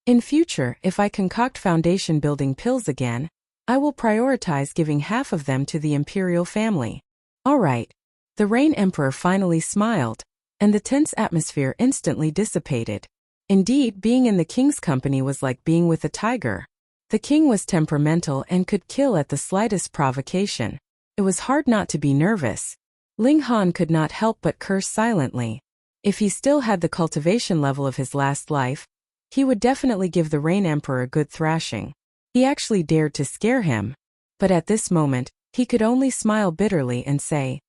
Speaker 1: "In future, if I concoct foundation-building pills again, I will prioritize giving half of them to the imperial family." All right. The Rain Emperor finally smiled, and the tense atmosphere instantly dissipated. Indeed, being in the king's company was like being with a tiger. The king was temperamental and could kill at the slightest provocation. It was hard not to be nervous. Ling Han could not help but curse silently. If he still had the cultivation level of his last life, he would definitely give the Rain Emperor a good thrashing. He actually dared to scare him. But at this moment, he could only smile bitterly and say,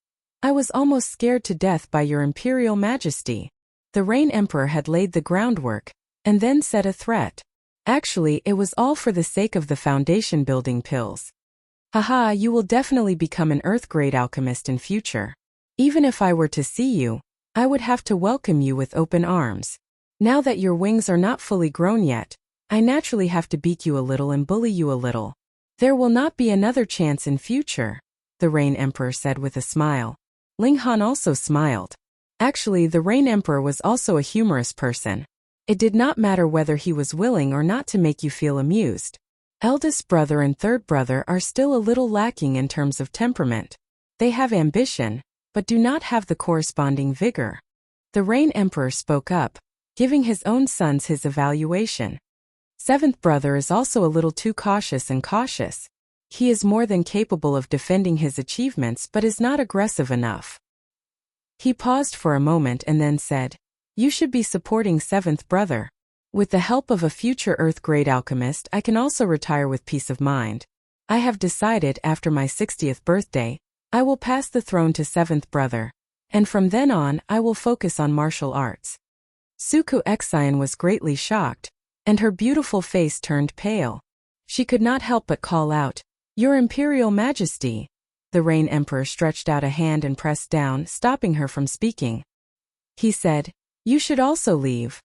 Speaker 1: "I was almost scared to death by your Imperial Majesty." The Rain Emperor had laid the groundwork, and then said a threat. Actually, it was all for the sake of the foundation-building pills. Haha, you will definitely become an Earth-grade alchemist in future. Even if I were to see you, I would have to welcome you with open arms. Now that your wings are not fully grown yet, I naturally have to beat you a little and bully you a little. There will not be another chance in future, the Rain Emperor said with a smile. Ling Han also smiled. Actually, the Rain Emperor was also a humorous person. It did not matter whether he was willing or not to make you feel amused. Eldest brother and third brother are still a little lacking in terms of temperament. They have ambition, but do not have the corresponding vigor. The Rain Emperor spoke up, giving his own sons his evaluation. Seventh brother is also a little too cautious and cautious. He is more than capable of defending his achievements but is not aggressive enough. He paused for a moment and then said, "You should be supporting seventh brother. With the help of a future Earth-grade alchemist, I can also retire with peace of mind. I have decided after my 60th birthday, I will pass the throne to seventh brother, and from then on I will focus on martial arts." Suku Exion was greatly shocked, and her beautiful face turned pale. She could not help but call out, "Your Imperial Majesty!" The Rain Emperor stretched out a hand and pressed down, stopping her from speaking. He said, "You should also leave."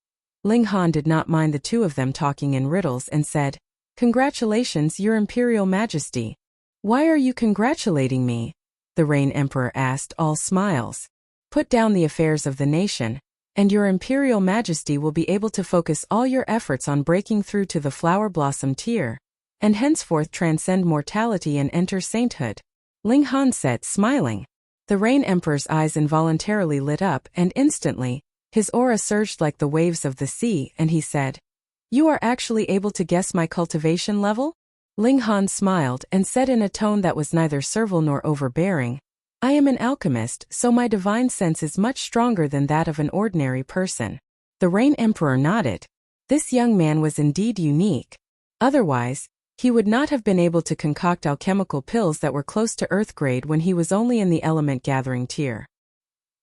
Speaker 1: Ling Han did not mind the two of them talking in riddles and said, "Congratulations, Your Imperial Majesty." "Why are you congratulating me?" the Rain Emperor asked, all smiles. "Put down the affairs of the nation, and Your Imperial Majesty will be able to focus all your efforts on breaking through to the Flower Blossom tier, and henceforth transcend mortality and enter sainthood," Ling Han said, smiling. The Rain Emperor's eyes involuntarily lit up, and instantly, his aura surged like the waves of the sea, and he said, "You are actually able to guess my cultivation level?" Ling Han smiled and said in a tone that was neither servile nor overbearing, "I am an alchemist, so my divine sense is much stronger than that of an ordinary person." The Rain Emperor nodded. This young man was indeed unique. Otherwise, he would not have been able to concoct alchemical pills that were close to Earth grade when he was only in the element gathering tier.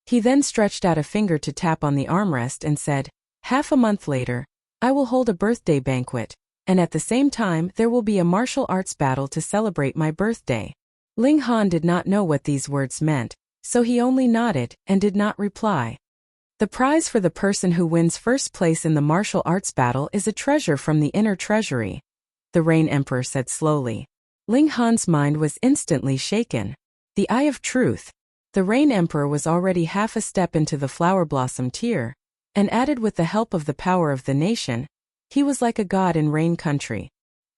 Speaker 1: He then stretched out a finger to tap on the armrest and said, "Half a month later, I will hold a birthday banquet, and at the same time there will be a martial arts battle to celebrate my birthday." Ling Han did not know what these words meant, so he only nodded and did not reply. The prize for the person who wins first place in the martial arts battle is a treasure from the inner treasury, the Rain Emperor said slowly. Ling Han's mind was instantly shaken. The Eye of Truth. The Rain Emperor was already half a step into the Flower Blossom tier, and added with the help of the power of the nation, he was like a god in Rain Country.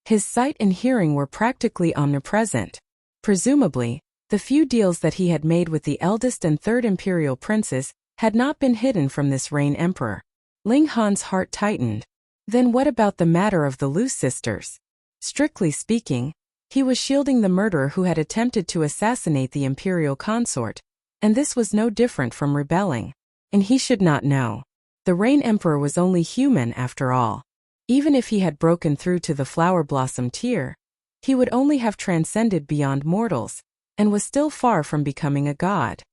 Speaker 1: His sight and hearing were practically omnipresent. Presumably, the few deals that he had made with the eldest and third imperial princes had not been hidden from this Rain Emperor. Ling Han's heart tightened. Then what about the matter of the Lu sisters? Strictly speaking, he was shielding the murderer who had attempted to assassinate the imperial consort, and this was no different from rebelling. And he should not know. The Rain Emperor was only human after all. Even if he had broken through to the Flower Blossom tier, he would only have transcended beyond mortals, and was still far from becoming a god.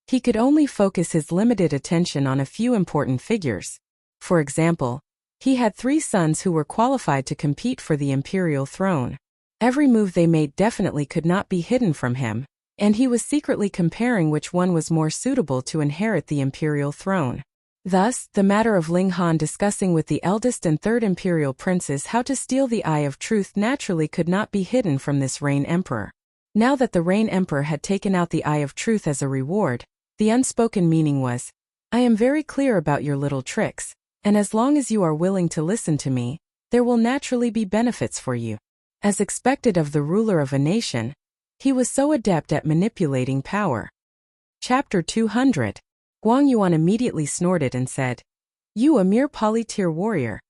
Speaker 1: He could only focus his limited attention on a few important figures. For example, he had 3 sons who were qualified to compete for the imperial throne. Every move they made definitely could not be hidden from him, and he was secretly comparing which one was more suitable to inherit the imperial throne. Thus, the matter of Ling Han discussing with the eldest and third imperial princes how to steal the Eye of Truth naturally could not be hidden from this Rain Emperor. Now that the Rain Emperor had taken out the Eye of Truth as a reward, the unspoken meaning was, I am very clear about your little tricks, and as long as you are willing to listen to me, there will naturally be benefits for you. As expected of the ruler of a nation, he was so adept at manipulating power. Chapter 200. Guang Yuan immediately snorted and said, You, a mere poly-tier warrior,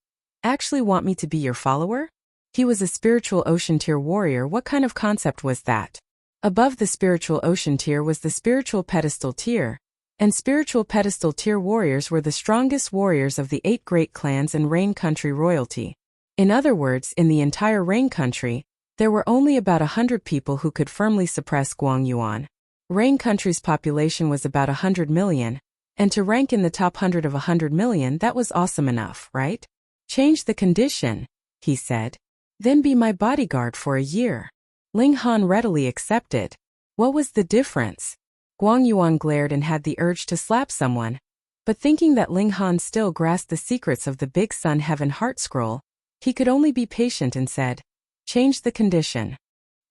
Speaker 1: actually want me to be your follower? He was a spiritual ocean tier warrior. What kind of concept was that? Above the spiritual ocean tier was the spiritual pedestal tier, and spiritual pedestal tier warriors were the strongest warriors of the 8 great clans and Rain Country royalty. In other words, in the entire Rain Country, there were only about 100 people who could firmly suppress Guang Yuan. Rain Country's population was about 100 million, and to rank in the top 100 of 100 million, that was awesome enough, right? Change the condition, he said. Then be my bodyguard for a year. Ling Han readily accepted. What was the difference? Guang Yuan glared and had the urge to slap someone, but thinking that Ling Han still grasped the secrets of the Big Sun Heaven Heart Scroll, he could only be patient and said, Change the condition.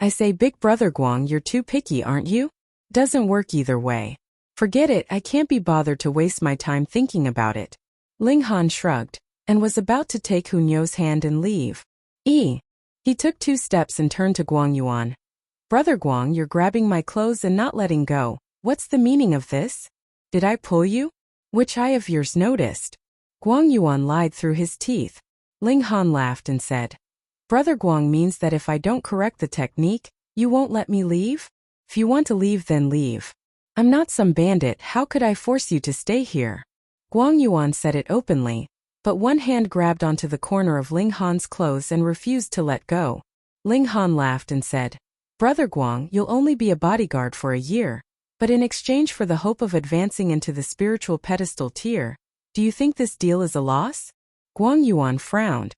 Speaker 1: I say, Big Brother Guang, you're too picky, aren't you? Doesn't work either way. Forget it, I can't be bothered to waste my time thinking about it. Ling Han shrugged, and was about to take Hu Nyo's hand and leave. He took 2 steps and turned to Guang Yuan. Brother Guang, you're grabbing my clothes and not letting go. What's the meaning of this? Did I pull you? Which eye of yours noticed? Guang Yuan lied through his teeth. Ling Han laughed and said, Brother Guang means that if I don't correct the technique, you won't let me leave? If you want to leave, then leave. I'm not some bandit, how could I force you to stay here? Guang Yuan said it openly, but one hand grabbed onto the corner of Ling Han's clothes and refused to let go. Ling Han laughed and said, Brother Guang, you'll only be a bodyguard for a year, but in exchange for the hope of advancing into the spiritual pedestal tier, do you think this deal is a loss? Guang Yuan frowned.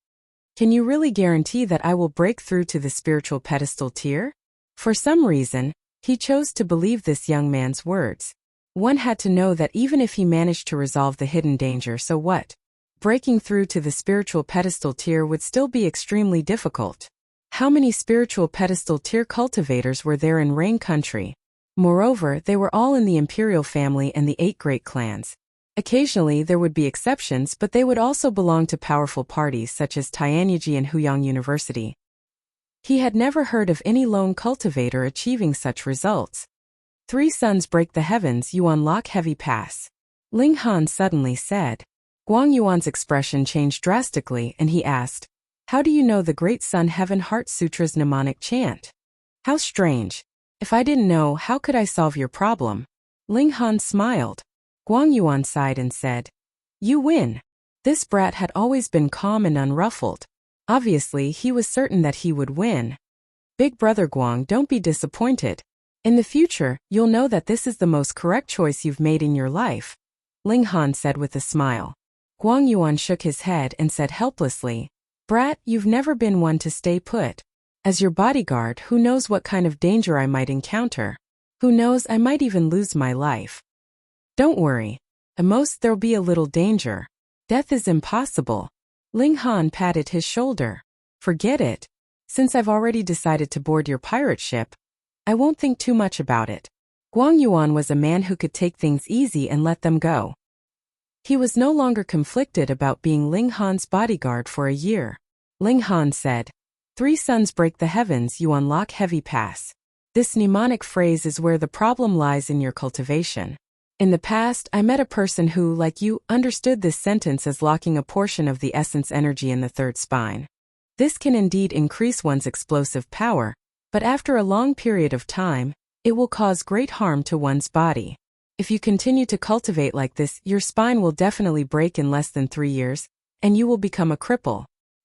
Speaker 1: Can you really guarantee that I will break through to the spiritual pedestal tier? For some reason, he chose to believe this young man's words. One had to know that even if he managed to resolve the hidden danger, so what? Breaking through to the spiritual pedestal tier would still be extremely difficult. How many spiritual pedestal tier cultivators were there in Rain Country? Moreover, they were all in the imperial family and the 8 great clans. Occasionally there would be exceptions, but they would also belong to powerful parties such as Tianyi and Huyang University. He had never heard of any lone cultivator achieving such results. 3 suns break the heavens, you unlock heavy pass. Ling Han suddenly said. Guang Yuan's expression changed drastically and he asked, How do you know the Great Sun Heaven Heart Sutra's mnemonic chant? How strange. If I didn't know, how could I solve your problem? Ling Han smiled. Guang Yuan sighed and said, You win. This brat had always been calm and unruffled. Obviously, he was certain that he would win. Big Brother Guang, don't be disappointed. In the future, you'll know that this is the most correct choice you've made in your life, Ling Han said with a smile. Guang Yuan shook his head and said helplessly, Brat, you've never been one to stay put. As your bodyguard, who knows what kind of danger I might encounter? Who knows, I might even lose my life. Don't worry. At most there'll be a little danger. Death is impossible. Ling Han patted his shoulder. Forget it. Since I've already decided to board your pirate ship, I won't think too much about it. Guang Yuan was a man who could take things easy and let them go. He was no longer conflicted about being Ling Han's bodyguard for a year. Ling Han said, 3 suns break the heavens, you unlock heavy pass. This mnemonic phrase is where the problem lies in your cultivation. In the past, I met a person who, like you, understood this sentence as locking a portion of the essence energy in the 3rd spine. This can indeed increase one's explosive power, but after a long period of time, it will cause great harm to one's body. If you continue to cultivate like this, your spine will definitely break in less than 3 years, and you will become a cripple.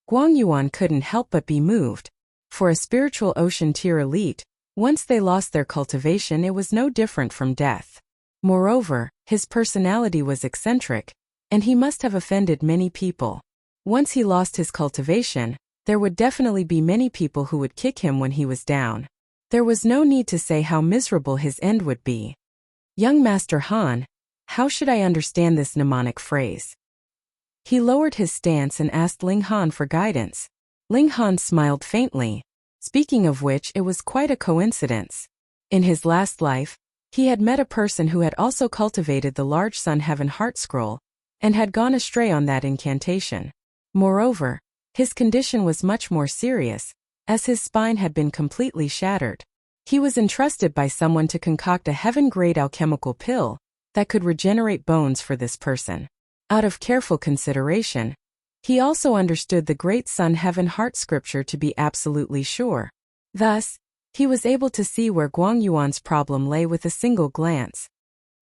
Speaker 1: Guang Yuan couldn't help but be moved. For a spiritual ocean tier elite, once they lost their cultivation, it was no different from death. Moreover, his personality was eccentric, and he must have offended many people. Once he lost his cultivation, there would definitely be many people who would kick him when he was down. There was no need to say how miserable his end would be. Young Master Han, How should I understand this mnemonic phrase? He lowered his stance and asked Ling Han for guidance. Ling Han smiled faintly. Speaking of which, it was quite a coincidence. In his last life, he had met a person who had also cultivated the large Sun Heaven Heart Scroll, and had gone astray on that incantation. Moreover, his condition was much more serious, as his spine had been completely shattered. He was entrusted by someone to concoct a heaven-grade alchemical pill that could regenerate bones for this person. Out of careful consideration, he also understood the great Sun Heaven Heart scripture to be absolutely sure. Thus, he was able to see where Guang Yuan's problem lay with a single glance.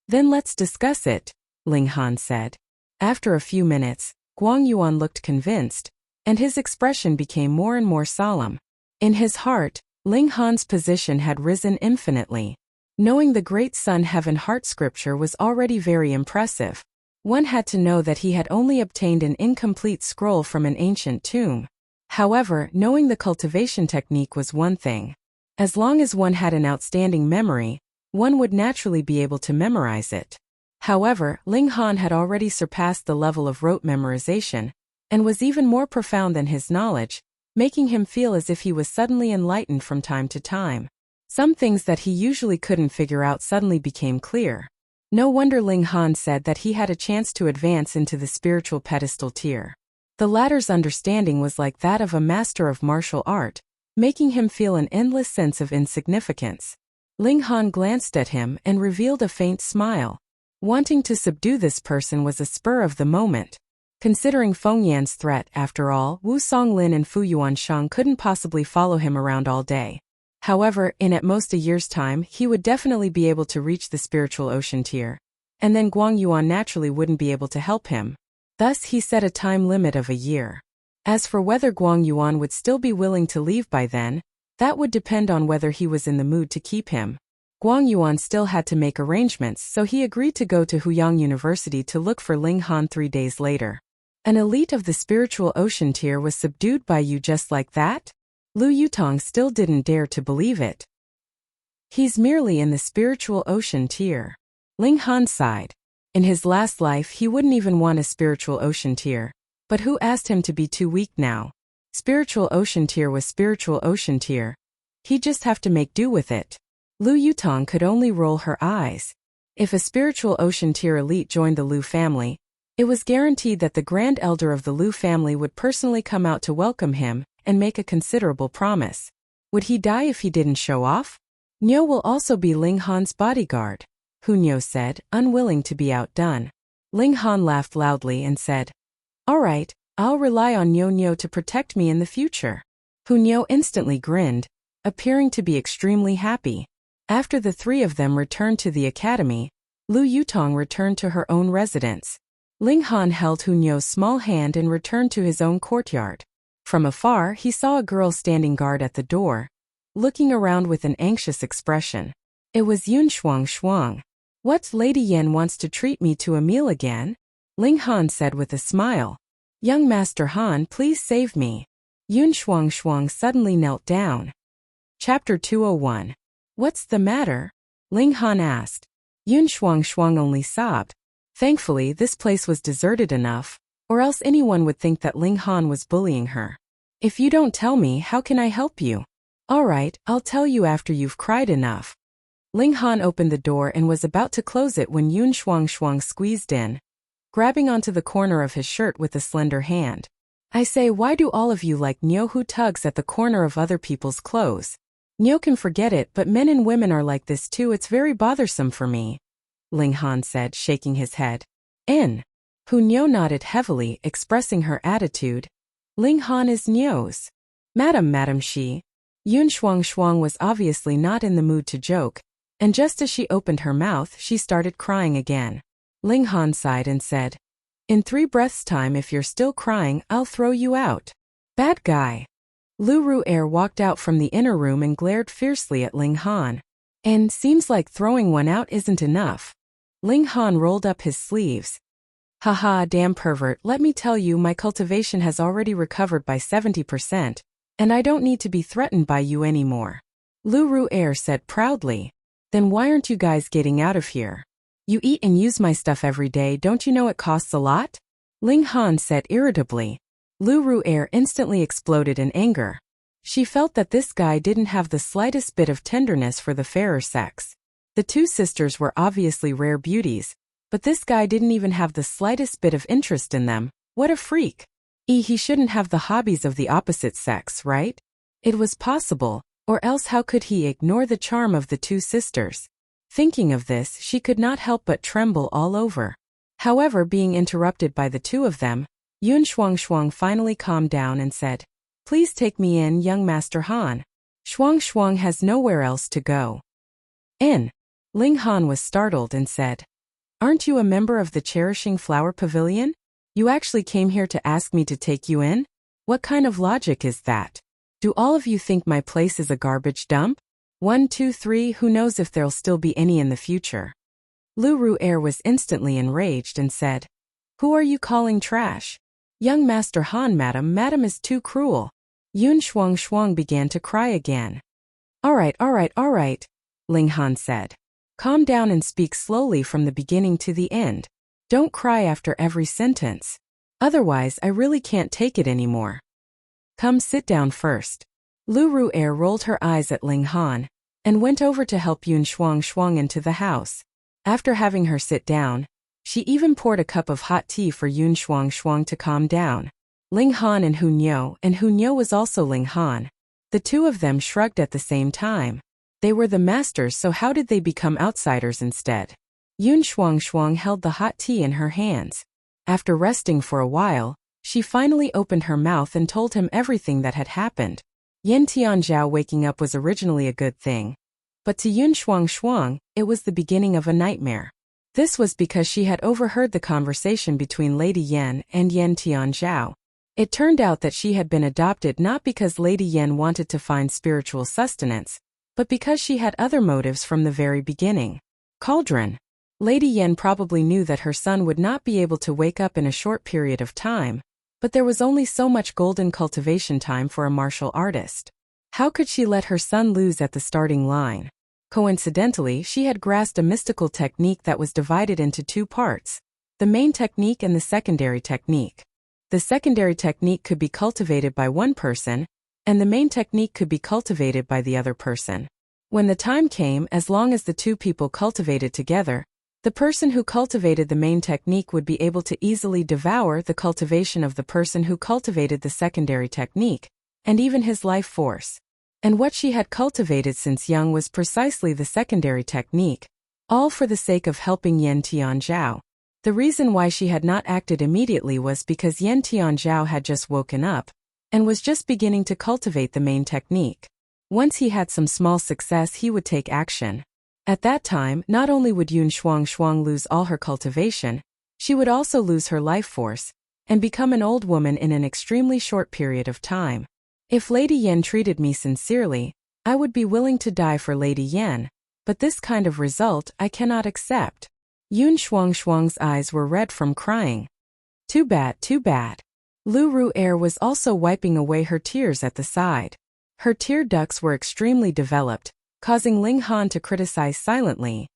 Speaker 1: Then let's discuss it, Ling Han said. After a few minutes, Guang Yuan looked convinced, and his expression became more and more solemn. In his heart, Ling Han's position had risen infinitely. Knowing the great Sun Heaven Heart scripture was already very impressive. One had to know that he had only obtained an incomplete scroll from an ancient tomb. However, knowing the cultivation technique was one thing. As long as one had an outstanding memory, one would naturally be able to memorize it. However, Ling Han had already surpassed the level of rote memorization, and was even more profound than his knowledge, making him feel as if he was suddenly enlightened from time to time. Some things that he usually couldn't figure out suddenly became clear. No wonder Ling Han said that he had a chance to advance into the spiritual pedestal tier. The latter's understanding was like that of a master of martial art, making him feel an endless sense of insignificance. Ling Han glanced at him and revealed a faint smile. Wanting to subdue this person was a spur of the moment. Considering Feng Yan's threat, after all, Wu Songlin and Fu Yuanshang couldn't possibly follow him around all day. However, in at most a year's time, he would definitely be able to reach the spiritual ocean tier. And then Guang Yuan naturally wouldn't be able to help him. Thus he set a time limit of a year. As for whether Guang Yuan would still be willing to leave by then, that would depend on whether he was in the mood to keep him. Guang Yuan still had to make arrangements, so he agreed to go to Huyang University to look for Ling Han 3 days later. An elite of the spiritual ocean tier was subdued by you just like that? Lu Yutong still didn't dare to believe it. He's merely in the spiritual ocean tier. Ling Han sighed. In his last life he wouldn't even want a spiritual ocean tier. But who asked him to be too weak now? Spiritual ocean tier was spiritual ocean tier. He'd just have to make do with it. Lu Yutong could only roll her eyes. If a spiritual ocean tier elite joined the Lu family, it was guaranteed that the Grand Elder of the Lu family would personally come out to welcome him and make a considerable promise. Would he die if he didn't show off? Niu will also be Ling Han's bodyguard, Hu Niu said, unwilling to be outdone. Ling Han laughed loudly and said, "All right, I'll rely on Niu to protect me in the future." Hu Niu instantly grinned, appearing to be extremely happy. After the three of them returned to the academy, Lu Yutong returned to her own residence. Ling Han held Hu Niu's small hand and returned to his own courtyard. From afar, he saw a girl standing guard at the door, looking around with an anxious expression. It was Yun Shuang. "What, Lady Yan wants to treat me to a meal again?" Ling Han said with a smile. "Young Master Han, please save me." Yun Shuang suddenly knelt down. Chapter 201. "What's the matter?" Ling Han asked. Yun Shuang only sobbed. Thankfully, this place was deserted enough, or else anyone would think that Ling Han was bullying her. "If you don't tell me, how can I help you?" "All right, I'll tell you after you've cried enough." Ling Han opened the door and was about to close it when Yun Shuang squeezed in, grabbing onto the corner of his shirt with a slender hand. "I say, why do all of you like Niu who tugs at the corner of other people's clothes? Niu can forget it, but men and women are like this too. It's very bothersome for me," Ling Han said, shaking his head. Hu Niu nodded heavily, expressing her attitude. "Ling Han is Niu's." Madam she." Yun Shuang was obviously not in the mood to joke, and just as she opened her mouth, she started crying again. Ling Han sighed and said, "In 3 breaths' time, if you're still crying, I'll throw you out." "Bad guy." Lu Ru'er walked out from the inner room and glared fiercely at Ling Han. "And seems like throwing one out isn't enough." Ling Han rolled up his sleeves. "Haha, damn pervert, let me tell you, my cultivation has already recovered by 70%, and I don't need to be threatened by you anymore," Lu Ru'er said proudly. "Then why aren't you guys getting out of here?" You eat and use my stuff every day, don't you know it costs a lot? Ling Han said irritably. Lu Ru'er instantly exploded in anger. She felt that this guy didn't have the slightest bit of tenderness for the fairer sex. The two sisters were obviously rare beauties, but this guy didn't even have the slightest bit of interest in them. What a freak. He shouldn't have the hobbies of the opposite sex, right? It was possible, or else how could he ignore the charm of the two sisters? Thinking of this, she could not help but tremble all over. However, being interrupted by the two of them, Yun Shuang finally calmed down and said, "Please take me in, young Master Han. Shuang has nowhere else to go." In. Ling Han was startled and said, "Aren't you a member of the Cherishing Flower Pavilion? You actually came here to ask me to take you in? What kind of logic is that? Do all of you think my place is a garbage dump? 1, 2, 3, who knows if there'll still be any in the future?" Lu Ru'er was instantly enraged and said, "Who are you calling trash? Young Master Han, madam is too cruel." Yun Shuang began to cry again. All right, Ling Han said. "Calm down and speak slowly from the beginning to the end. Don't cry after every sentence. Otherwise, I really can't take it anymore. Come sit down first." Lu Ru'er rolled her eyes at Ling Han and went over to help Yun Shuang into the house. After having her sit down, she even poured a cup of hot tea for Yun Shuang to calm down. Ling Han and Hunyo was also Ling Han. The two of them shrugged at the same time. They were the masters, so how did they become outsiders instead? Yun Shuang held the hot tea in her hands. After resting for a while, she finally opened her mouth and told him everything that had happened. Yan Tianzhao waking up was originally a good thing. But to Yun Shuang, it was the beginning of a nightmare. This was because she had overheard the conversation between Lady Yan and Yan Tianzhao. It turned out that she had been adopted not because Lady Yan wanted to find spiritual sustenance, but because she had other motives from the very beginning. Cauldron. Lady Yan probably knew that her son would not be able to wake up in a short period of time, but there was only so much golden cultivation time for a martial artist. How could she let her son lose at the starting line? Coincidentally, she had grasped a mystical technique that was divided into two parts, the main technique and the secondary technique. The secondary technique could be cultivated by one person, and the main technique could be cultivated by the other person. When the time came, as long as the two people cultivated together, the person who cultivated the main technique would be able to easily devour the cultivation of the person who cultivated the secondary technique, and even his life force. And what she had cultivated since young was precisely the secondary technique, all for the sake of helping Yan Tianzhao. The reason why she had not acted immediately was because Yan Tianzhao had just woken up, and was just beginning to cultivate the main technique. Once he had some small success, he would take action. At that time, not only would Yun Shuang lose all her cultivation, she would also lose her life force, and become an old woman in an extremely short period of time. If Lady Yan treated me sincerely, I would be willing to die for Lady Yan, but this kind of result I cannot accept. Yun Shuang's eyes were red from crying. Too bad. Lu Ru'er was also wiping away her tears at the side. Her tear ducts were extremely developed, causing Ling Han to criticize silently.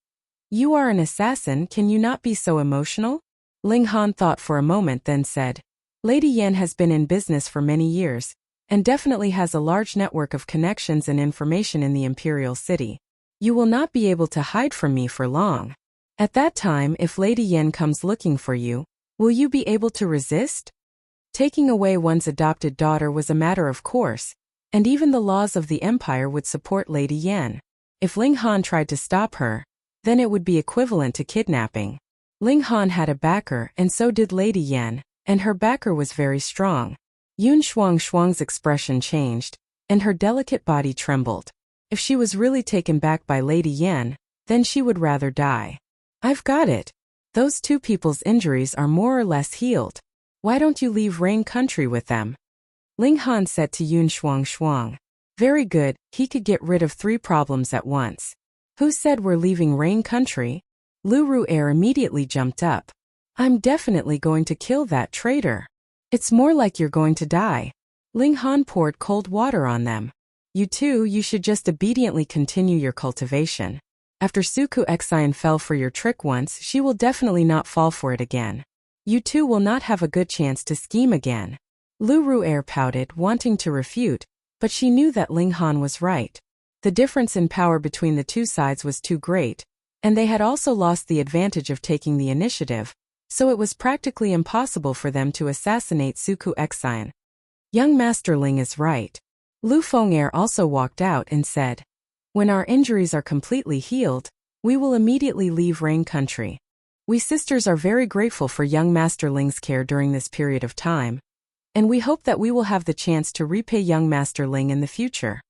Speaker 1: "You are an assassin, can you not be so emotional?" Ling Han thought for a moment, then said, "Lady Yan has been in business for many years, and definitely has a large network of connections and information in the imperial city. You will not be able to hide from me for long. At that time, if Lady Yan comes looking for you, will you be able to resist?" Taking away one's adopted daughter was a matter of course, and even the laws of the empire would support Lady Yan. If Ling Han tried to stop her, then it would be equivalent to kidnapping. Ling Han had a backer, and so did Lady Yan, and her backer was very strong. Yun Shuang's expression changed, and her delicate body trembled. If she was really taken back by Lady Yan, then she would rather die. "I've got it. Those two people's injuries are more or less healed. Why don't you leave Rain Country with them?" Ling Han said to Yun Shuang. "Very good, he could get rid of 3 problems at once." "Who said we're leaving Rain Country?" Lu Ru'er immediately jumped up. "I'm definitely going to kill that traitor. It's more like you're going to die." Ling Han poured cold water on them. You should just obediently continue your cultivation. After Suku Exian fell for your trick once, she will definitely not fall for it again. You two will not have a good chance to scheme again. Lu Ru'er pouted, wanting to refute, but she knew that Ling Han was right. The difference in power between the two sides was too great, and they had also lost the advantage of taking the initiative, so it was practically impossible for them to assassinate Suku Exian. Young Master Ling is right. Lu Feng'er also walked out and said, when our injuries are completely healed, we will immediately leave Rain Country. We sisters are very grateful for young Master Ling's care during this period of time, and we hope that we will have the chance to repay young Master Ling in the future.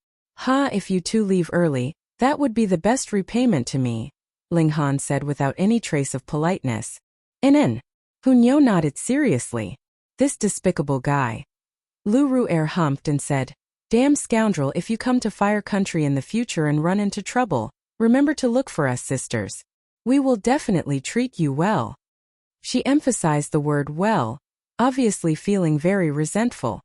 Speaker 1: If you two leave early, that would be the best repayment to me, Ling Han said without any trace of politeness. Nen. Hunyo nodded seriously. This despicable guy. Lu Ru'er humped and said, damn scoundrel, if you come to Fire Country in the future and run into trouble, remember to look for us sisters. We will definitely treat you well. She emphasized the word well, obviously feeling very resentful.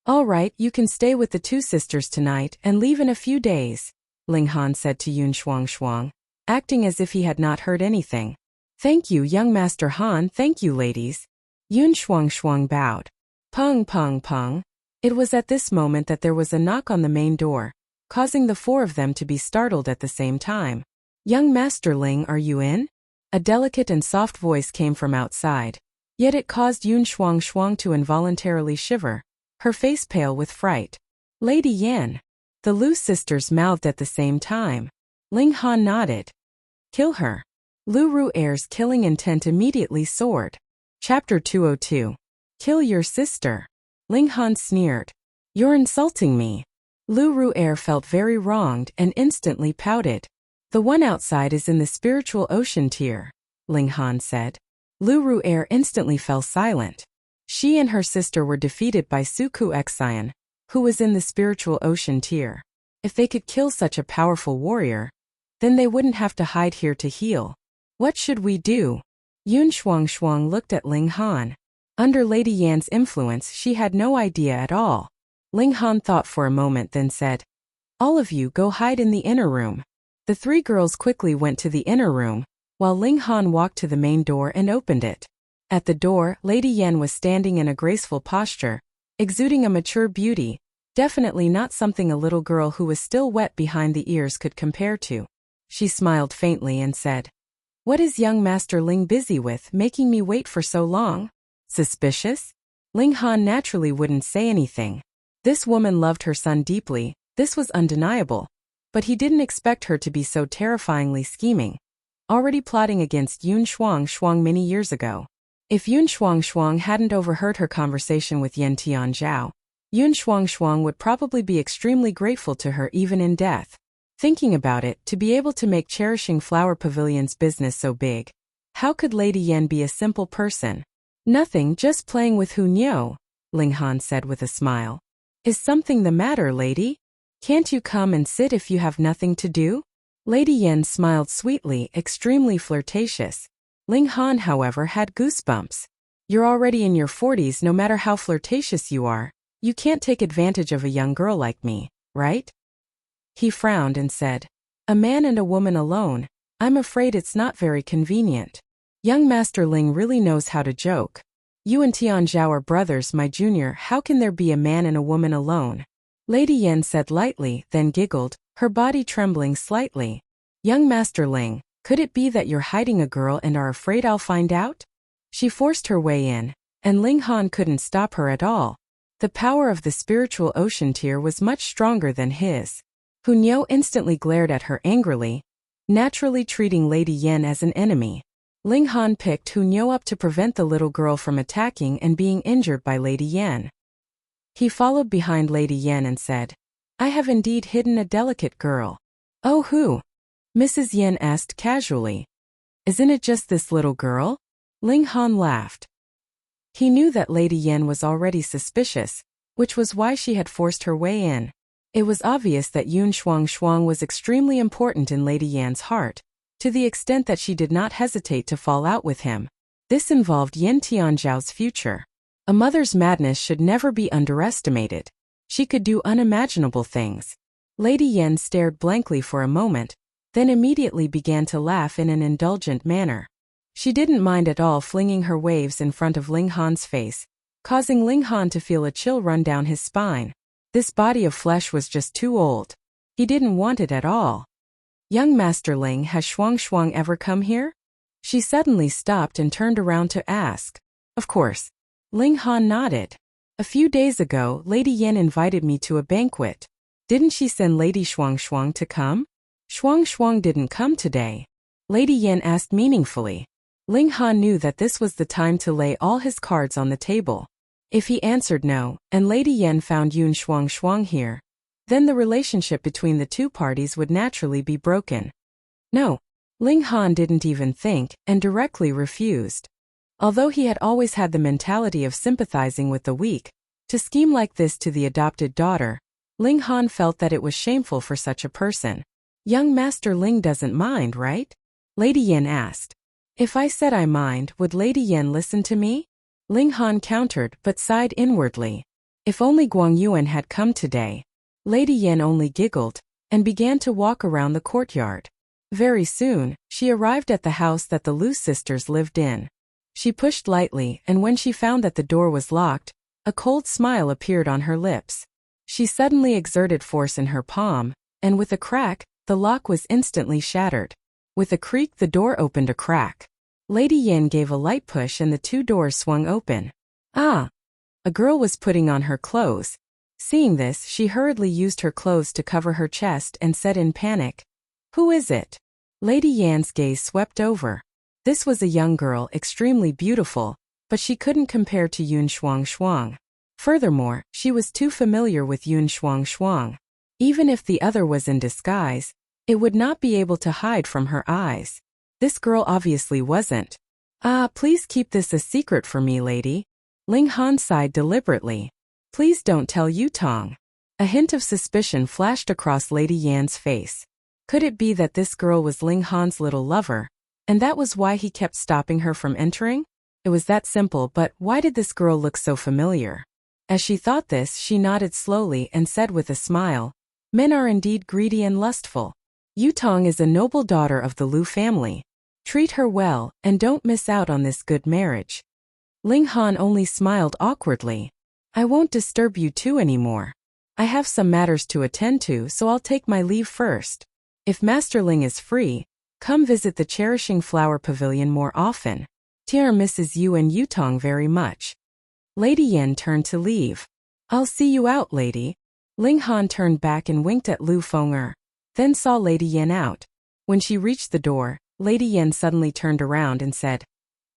Speaker 1: All right, you can stay with the two sisters tonight and leave in a few days, Ling Han said to Yun Shuang, acting as if he had not heard anything. Thank you, young Master Han, thank you, ladies. Yun Shuang bowed. Pung pung pung. It was at this moment that there was a knock on the main door, causing the four of them to be startled at the same time. Young Master Ling, are you in? A delicate and soft voice came from outside, yet it caused Yun Shuang to involuntarily shiver, her face pale with fright. Lady Yan. The Lu sisters mouthed at the same time. Ling Han nodded. Kill her. Lu Ru'er's killing intent immediately soared. Chapter 202. Kill your sister. Ling Han sneered. You're insulting me. Lu Ru'er felt very wronged and instantly pouted. The one outside is in the spiritual ocean tier, Ling Han said. Lu Ru'er instantly fell silent. She and her sister were defeated by Suku Exian, who was in the spiritual ocean tier. If they could kill such a powerful warrior, then they wouldn't have to hide here to heal. What should we do? Yun Shuang looked at Ling Han. Under Lady Yan's influence, she had no idea at all. Ling Han thought for a moment, then said, all of you go hide in the inner room. The three girls quickly went to the inner room, while Ling Han walked to the main door and opened it. At the door, Lady Yan was standing in a graceful posture, exuding a mature beauty, definitely not something a little girl who was still wet behind the ears could compare to. She smiled faintly and said, what is young Master Ling busy with, making me wait for so long? Suspicious? Ling Han naturally wouldn't say anything. This woman loved her son deeply, this was undeniable. But he didn't expect her to be so terrifyingly scheming. Already plotting against Yun Shuang many years ago. If Yun Shuang hadn't overheard her conversation with Yen Tianzhao, Yun Shuang would probably be extremely grateful to her even in death. Thinking about it, to be able to make Cherishing Flower Pavilion's business so big. How could Lady Yan be a simple person? Nothing, just playing with Hunyo, Ling Han said with a smile. Is something the matter, lady? Can't you come and sit if you have nothing to do? Lady Yan smiled sweetly, extremely flirtatious. Ling Han, however, had goosebumps. You're already in your 40s, no matter how flirtatious you are. You can't take advantage of a young girl like me, right? He frowned and said, a man and a woman alone, I'm afraid it's not very convenient. Young Master Ling really knows how to joke. You and Tianzhao are brothers, my junior, how can there be a man and a woman alone? Lady Yan said lightly, then giggled, her body trembling slightly. Young Master Ling, could it be that you're hiding a girl and are afraid I'll find out? She forced her way in, and Ling Han couldn't stop her at all. The power of the spiritual ocean tier was much stronger than his. Hunyo instantly glared at her angrily, naturally treating Lady Yan as an enemy. Ling Han picked Hunyo up to prevent the little girl from attacking and being injured by Lady Yan. He followed behind Lady Yan and said, I have indeed hidden a delicate girl. Oh, who? Mrs. Yan asked casually. Isn't it just this little girl? Ling Han laughed. He knew that Lady Yan was already suspicious, which was why she had forced her way in. It was obvious that Yun Shuang was extremely important in Lady Yan's heart, to the extent that she did not hesitate to fall out with him. This involved Yen Tianzhao's future. A mother's madness should never be underestimated. She could do unimaginable things. Lady Yan stared blankly for a moment, then immediately began to laugh in an indulgent manner. She didn't mind at all flinging her waves in front of Ling Han's face, causing Ling Han to feel a chill run down his spine. This body of flesh was just too old. He didn't want it at all. Young Master Ling, has Shuang ever come here? She suddenly stopped and turned around to ask. Of course. Ling Han nodded. A few days ago, Lady Yan invited me to a banquet. Didn't she send Lady Shuang to come? Shuang didn't come today. Lady Yan asked meaningfully. Ling Han knew that this was the time to lay all his cards on the table. If he answered no, and Lady Yan found Yun Shuang here, then the relationship between the two parties would naturally be broken. No. Ling Han didn't even think, and directly refused. Although he had always had the mentality of sympathizing with the weak, to scheme like this to the adopted daughter, Ling Han felt that it was shameful for such a person. Young Master Ling doesn't mind, right? Lady Yan asked. If I said I mind, would Lady Yan listen to me? Ling Han countered but sighed inwardly. If only Guang Yuan had come today. Lady Yan only giggled, and began to walk around the courtyard. Very soon, she arrived at the house that the Lu sisters lived in. She pushed lightly, and when she found that the door was locked, a cold smile appeared on her lips. She suddenly exerted force in her palm, and with a crack, the lock was instantly shattered. With a creak, the door opened a crack. Lady Yan gave a light push and the two doors swung open. Ah! A girl was putting on her clothes. Seeing this, she hurriedly used her clothes to cover her chest and said in panic, Who is it? Lady Yan's gaze swept over. This was a young girl, extremely beautiful, but she couldn't compare to Yun Shuang. Furthermore, she was too familiar with Yun Shuang. Even if the other was in disguise, it would not be able to hide from her eyes. This girl obviously wasn't. Ah, please keep this a secret for me, lady. Ling Han sighed deliberately. Please don't tell Yutong. A hint of suspicion flashed across Lady Yan's face. Could it be that this girl was Ling Han's little lover, and that was why he kept stopping her from entering? It was that simple, but why did this girl look so familiar? As she thought this, she nodded slowly and said with a smile, Men are indeed greedy and lustful. Yutong is a noble daughter of the Lu family. Treat her well, and don't miss out on this good marriage. Ling Han only smiled awkwardly. I won't disturb you two anymore. I have some matters to attend to, so I'll take my leave first. If Master Ling is free, come visit the Cherishing Flower Pavilion more often. Tier misses you and Yutong very much. Lady Yan turned to leave. I'll see you out, lady. Ling Han turned back and winked at Lu Feng'er, then saw Lady Yan out. When she reached the door, Lady Yan suddenly turned around and said,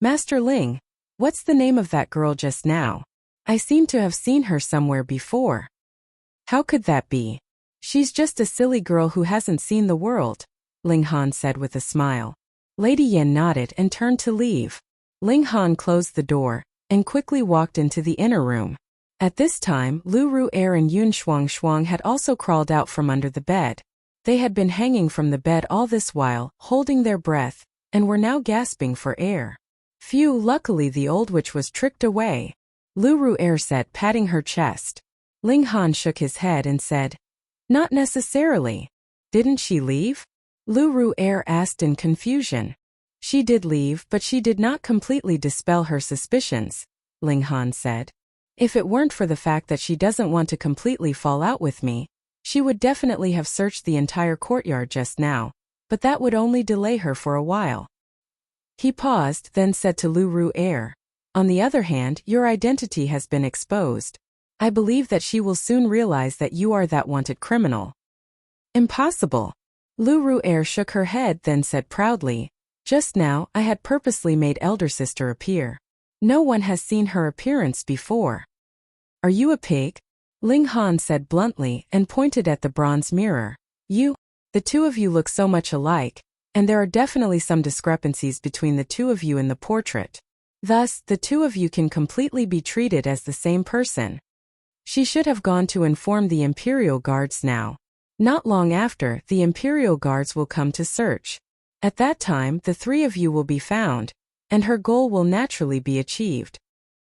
Speaker 1: Master Ling, what's the name of that girl just now? I seem to have seen her somewhere before. How could that be? She's just a silly girl who hasn't seen the world, Ling Han said with a smile. Lady Yan nodded and turned to leave. Ling Han closed the door and quickly walked into the inner room. At this time, Lu Ru'er and Yun Shuang had also crawled out from under the bed. They had been hanging from the bed all this while, holding their breath, and were now gasping for air. Phew, luckily the old witch was tricked away, Lu Ru'er said, patting her chest. Ling Han shook his head and said, Not necessarily. Didn't she leave? Lu Ru'er asked in confusion. She did leave, but she did not completely dispel her suspicions, Ling Han said. If it weren't for the fact that she doesn't want to completely fall out with me, she would definitely have searched the entire courtyard just now, but that would only delay her for a while. He paused, then said to Lu Ru'er, On the other hand, your identity has been exposed. I believe that she will soon realize that you are that wanted criminal. Impossible. Lu Ru'er shook her head, then said proudly, Just now, I had purposely made elder sister appear. No one has seen her appearance before. Are you a pig? Ling Han said bluntly and pointed at the bronze mirror. The two of you look so much alike, and there are definitely some discrepancies between the two of you in the portrait. Thus, the two of you can completely be treated as the same person. She should have gone to inform the Imperial Guards now. Not long after, the Imperial Guards will come to search. At that time, the three of you will be found, and her goal will naturally be achieved.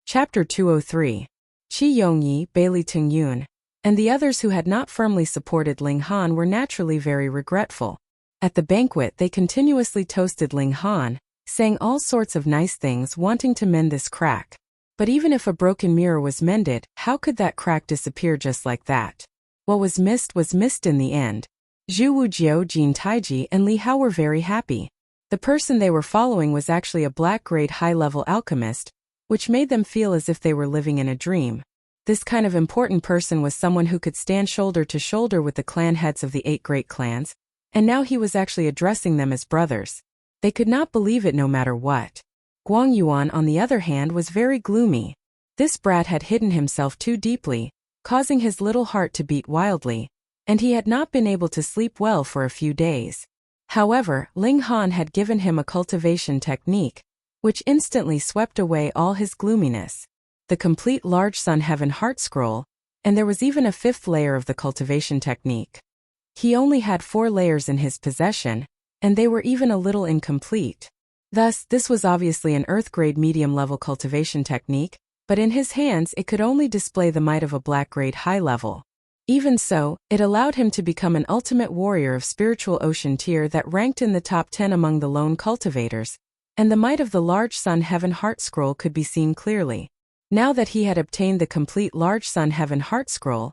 Speaker 1: Chapter 203. Qi Yongyi, Bailey Tingyun, and the others who had not firmly supported Ling Han were naturally very regretful. At the banquet they continuously toasted Ling Han, saying all sorts of nice things wanting to mend this crack. But even if a broken mirror was mended, how could that crack disappear just like that? What was missed in the end. Zhu Wujiao, Jin Taiji and Li Hao were very happy. The person they were following was actually a black-grade high-level alchemist, which made them feel as if they were living in a dream. This kind of important person was someone who could stand shoulder to shoulder with the clan heads of the 8 great clans, and now he was actually addressing them as brothers. They could not believe it no matter what. Guang Yuan, on the other hand, was very gloomy. This brat had hidden himself too deeply, causing his little heart to beat wildly, and he had not been able to sleep well for a few days. However, Ling Han had given him a cultivation technique, which instantly swept away all his gloominess. The complete large Sun Heaven Heart Scroll, and there was even a 5th layer of the cultivation technique. He only had 4 layers in his possession, and they were even a little incomplete. Thus, this was obviously an Earth-grade medium-level cultivation technique, but in his hands it could only display the might of a black-grade high-level. Even so, it allowed him to become an ultimate warrior of spiritual ocean tier that ranked in the top 10 among the lone cultivators, and the might of the large Sun Heaven Heart Scroll could be seen clearly. Now that he had obtained the complete large Sun Heaven Heart Scroll,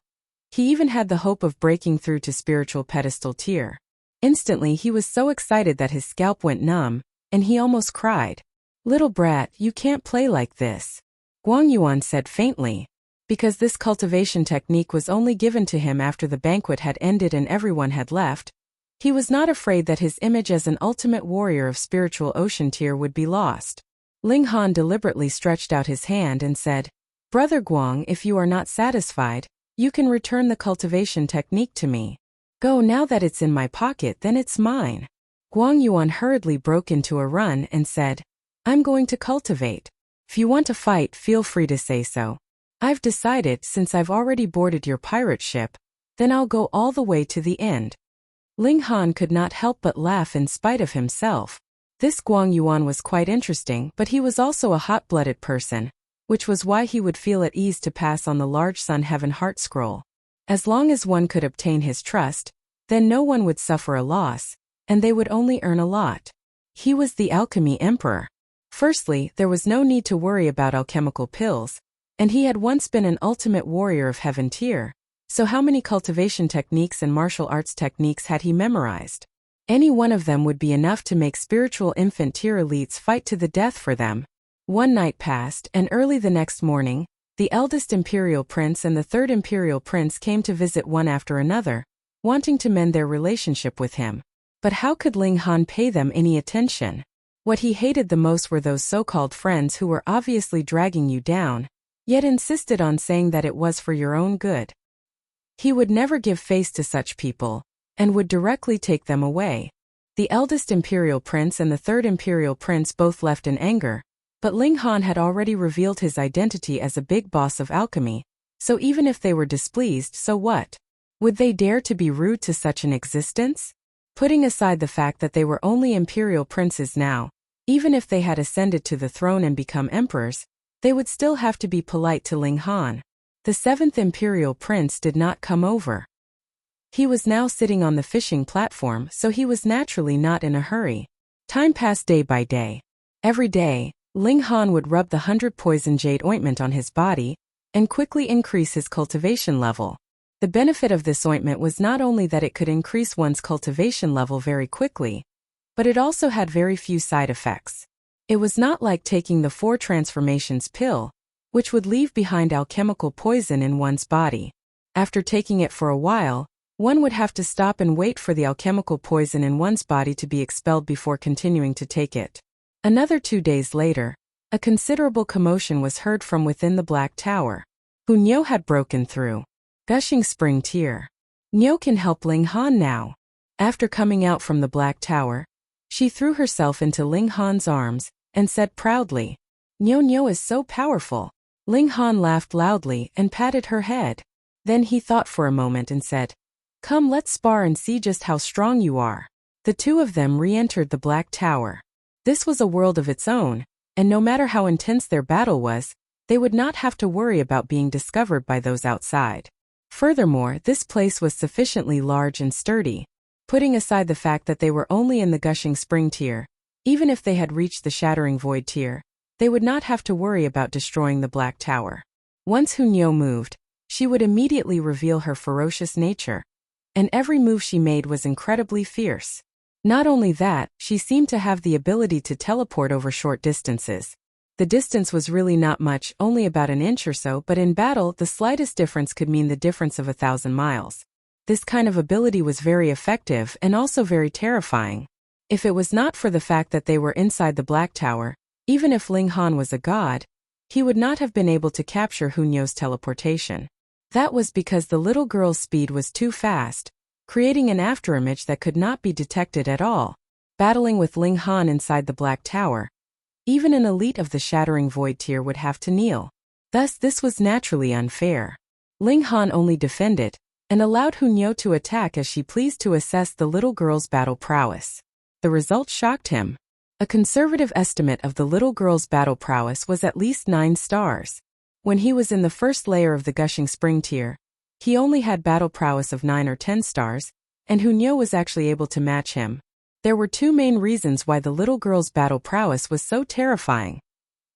Speaker 1: he even had the hope of breaking through to spiritual pedestal tier. Instantly he was so excited that his scalp went numb, and he almost cried. "Little brat, you can't play like this," Guang Yuan said faintly. Because this cultivation technique was only given to him after the banquet had ended and everyone had left, he was not afraid that his image as an ultimate warrior of spiritual ocean tier would be lost. Ling Han deliberately stretched out his hand and said, "Brother Guang, if you are not satisfied, you can return the cultivation technique to me. Go, now that it's in my pocket, then it's mine." Guang Yuan hurriedly broke into a run and said, "I'm going to cultivate. If you want to fight, feel free to say so. I've decided, since I've already boarded your pirate ship, then I'll go all the way to the end." Ling Han could not help but laugh in spite of himself. This Guang Yuan was quite interesting, but he was also a hot-blooded person, which was why he would feel at ease to pass on the large Sun Heaven Heart Scroll. As long as one could obtain his trust, then no one would suffer a loss, and they would only earn a lot. He was the Alchemy Emperor. Firstly, there was no need to worry about alchemical pills, and he had once been an ultimate warrior of heaven tier, so how many cultivation techniques and martial arts techniques had he memorized? Any one of them would be enough to make spiritual infant tier elites fight to the death for them. One night passed, and early the next morning, the eldest imperial prince and the 3rd imperial prince came to visit one after another, wanting to mend their relationship with him. But how could Ling Han pay them any attention? What he hated the most were those so-called friends who were obviously dragging you down, yet insisted on saying that it was for your own good. He would never give face to such people, and would directly take them away. The eldest imperial prince and the 3rd imperial prince both left in anger, but Ling Han had already revealed his identity as a big boss of alchemy, so even if they were displeased, so what? Would they dare to be rude to such an existence? Putting aside the fact that they were only imperial princes now, even if they had ascended to the throne and become emperors, they would still have to be polite to Ling Han. The 7th imperial prince did not come over. He was now sitting on the fishing platform, so he was naturally not in a hurry. Time passed day by day. Every day, Ling Han would rub the 100 poison jade ointment on his body, and quickly increase his cultivation level. The benefit of this ointment was not only that it could increase one's cultivation level very quickly, but it also had very few side effects. It was not like taking the 4 transformations pill, which would leave behind alchemical poison in one's body. After taking it for a while, one would have to stop and wait for the alchemical poison in one's body to be expelled before continuing to take it. Another 2 days later, a considerable commotion was heard from within the Black Tower. Niu had broken through. Gushing spring tear. Niu can help Ling Han now. After coming out from the Black Tower, she threw herself into Ling Han's arms, and said proudly, "Niu is so powerful." Ling Han laughed loudly and patted her head. Then he thought for a moment and said, "Come, let's spar and see just how strong you are." The 2 of them re-entered the Black Tower. This was a world of its own, and no matter how intense their battle was, they would not have to worry about being discovered by those outside. Furthermore, this place was sufficiently large and sturdy. Putting aside the fact that they were only in the gushing spring tier, even if they had reached the shattering void tier, they would not have to worry about destroying the Black Tower. Once Hunyo moved, she would immediately reveal her ferocious nature, and every move she made was incredibly fierce. Not only that, she seemed to have the ability to teleport over short distances. The distance was really not much, only about an inch or so, but in battle, the slightest difference could mean the difference of 1,000 miles. This kind of ability was very effective and also very terrifying. If it was not for the fact that they were inside the Black Tower, even if Ling Han was a god, he would not have been able to capture Hunyo's teleportation. That was because the little girl's speed was too fast, creating an afterimage that could not be detected at all. Battling with Ling Han inside the Black Tower, even an elite of the Shattering Void tier would have to kneel. Thus this was naturally unfair. Ling Han only defended, and allowed Hunyo to attack as she pleased to assess the little girl's battle prowess. The result shocked him. A conservative estimate of the little girl's battle prowess was at least 9 stars. When he was in the first layer of the Gushing Spring tier, he only had battle prowess of 9 or 10 stars, and Hunyo was actually able to match him. There were 2 main reasons why the little girl's battle prowess was so terrifying: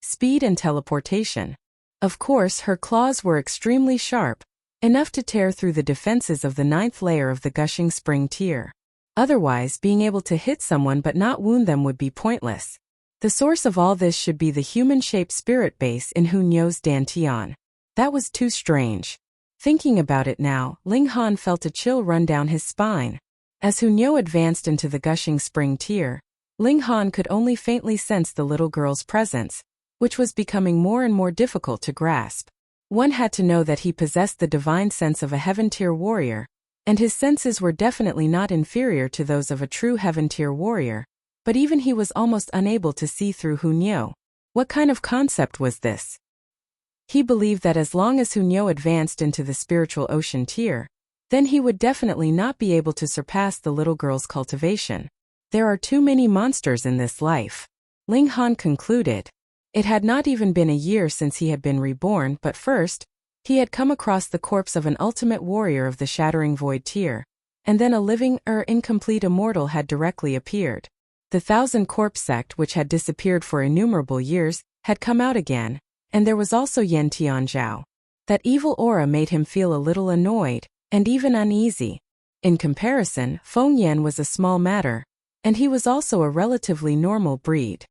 Speaker 1: speed and teleportation. Of course, her claws were extremely sharp, enough to tear through the defenses of the 9th layer of the Gushing Spring tier. Otherwise, being able to hit someone but not wound them would be pointless. The source of all this should be the human-shaped spirit base in Hunyo's dantian. That was too strange. Thinking about it now, Ling Han felt a chill run down his spine. As Hunyo advanced into the Gushing Spring tier, Ling Han could only faintly sense the little girl's presence, which was becoming more and more difficult to grasp. One had to know that he possessed the divine sense of a heaven-tier warrior, and his senses were definitely not inferior to those of a true heaven-tier warrior, but even he was almost unable to see through Hunyo. What kind of concept was this? He believed that as long as Hunyo advanced into the spiritual ocean tier, then he would definitely not be able to surpass the little girl's cultivation. There are too many monsters in this life, Ling Han concluded. It had not even been a year since he had been reborn, but first, he had come across the corpse of an ultimate warrior of the Shattering Void tier, and then a living, incomplete immortal had directly appeared. The Thousand Corpse sect, which had disappeared for innumerable years, had come out again, and there was also Yen Tianzhao. That evil aura made him feel a little annoyed, and even uneasy. In comparison, Feng Yan was a small matter, and he was also a relatively normal breed.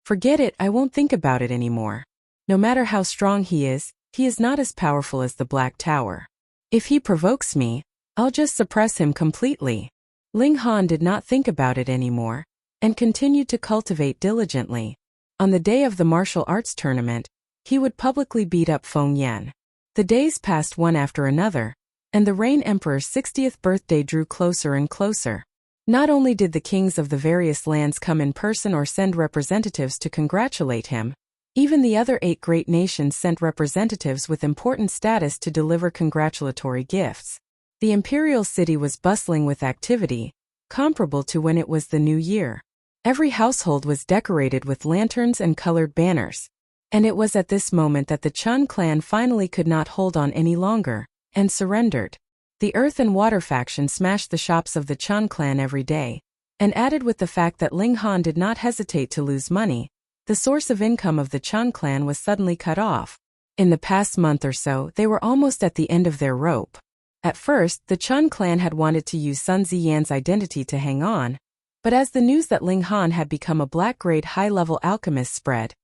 Speaker 1: Forget it, I won't think about it anymore. No matter how strong he is not as powerful as the Black Tower. If he provokes me, I'll just suppress him completely. Ling Han did not think about it anymore, and continued to cultivate diligently. On the day of the martial arts tournament, he would publicly beat up Feng Yan. The days passed one after another, and the Rain Emperor's 60th birthday drew closer and closer. Not only did the kings of the various lands come in person or send representatives to congratulate him, even the other 8 great nations sent representatives with important status to deliver congratulatory gifts. The imperial city was bustling with activity, comparable to when it was the new year. Every household was decorated with lanterns and colored banners. And it was at this moment that the Chun clan finally could not hold on any longer, and surrendered. The Earth and Water faction smashed the shops of the Chun clan every day, and added with the fact that Ling Han did not hesitate to lose money, the source of income of the Chun clan was suddenly cut off. In the past month or so, they were almost at the end of their rope. At first, the Chun clan had wanted to use Sun Ziyan's identity to hang on, but as the news that Ling Han had become a black-grade high-level alchemist spread,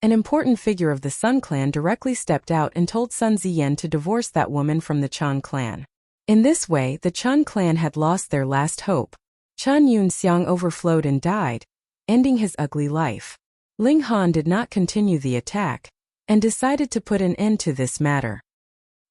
Speaker 1: an important figure of the Sun clan directly stepped out and told Sun Ziyan to divorce that woman from the Chun clan. In this way, the Chun clan had lost their last hope. Chun Yunxiang overflowed and died, ending his ugly life. Ling Han did not continue the attack, and decided to put an end to this matter.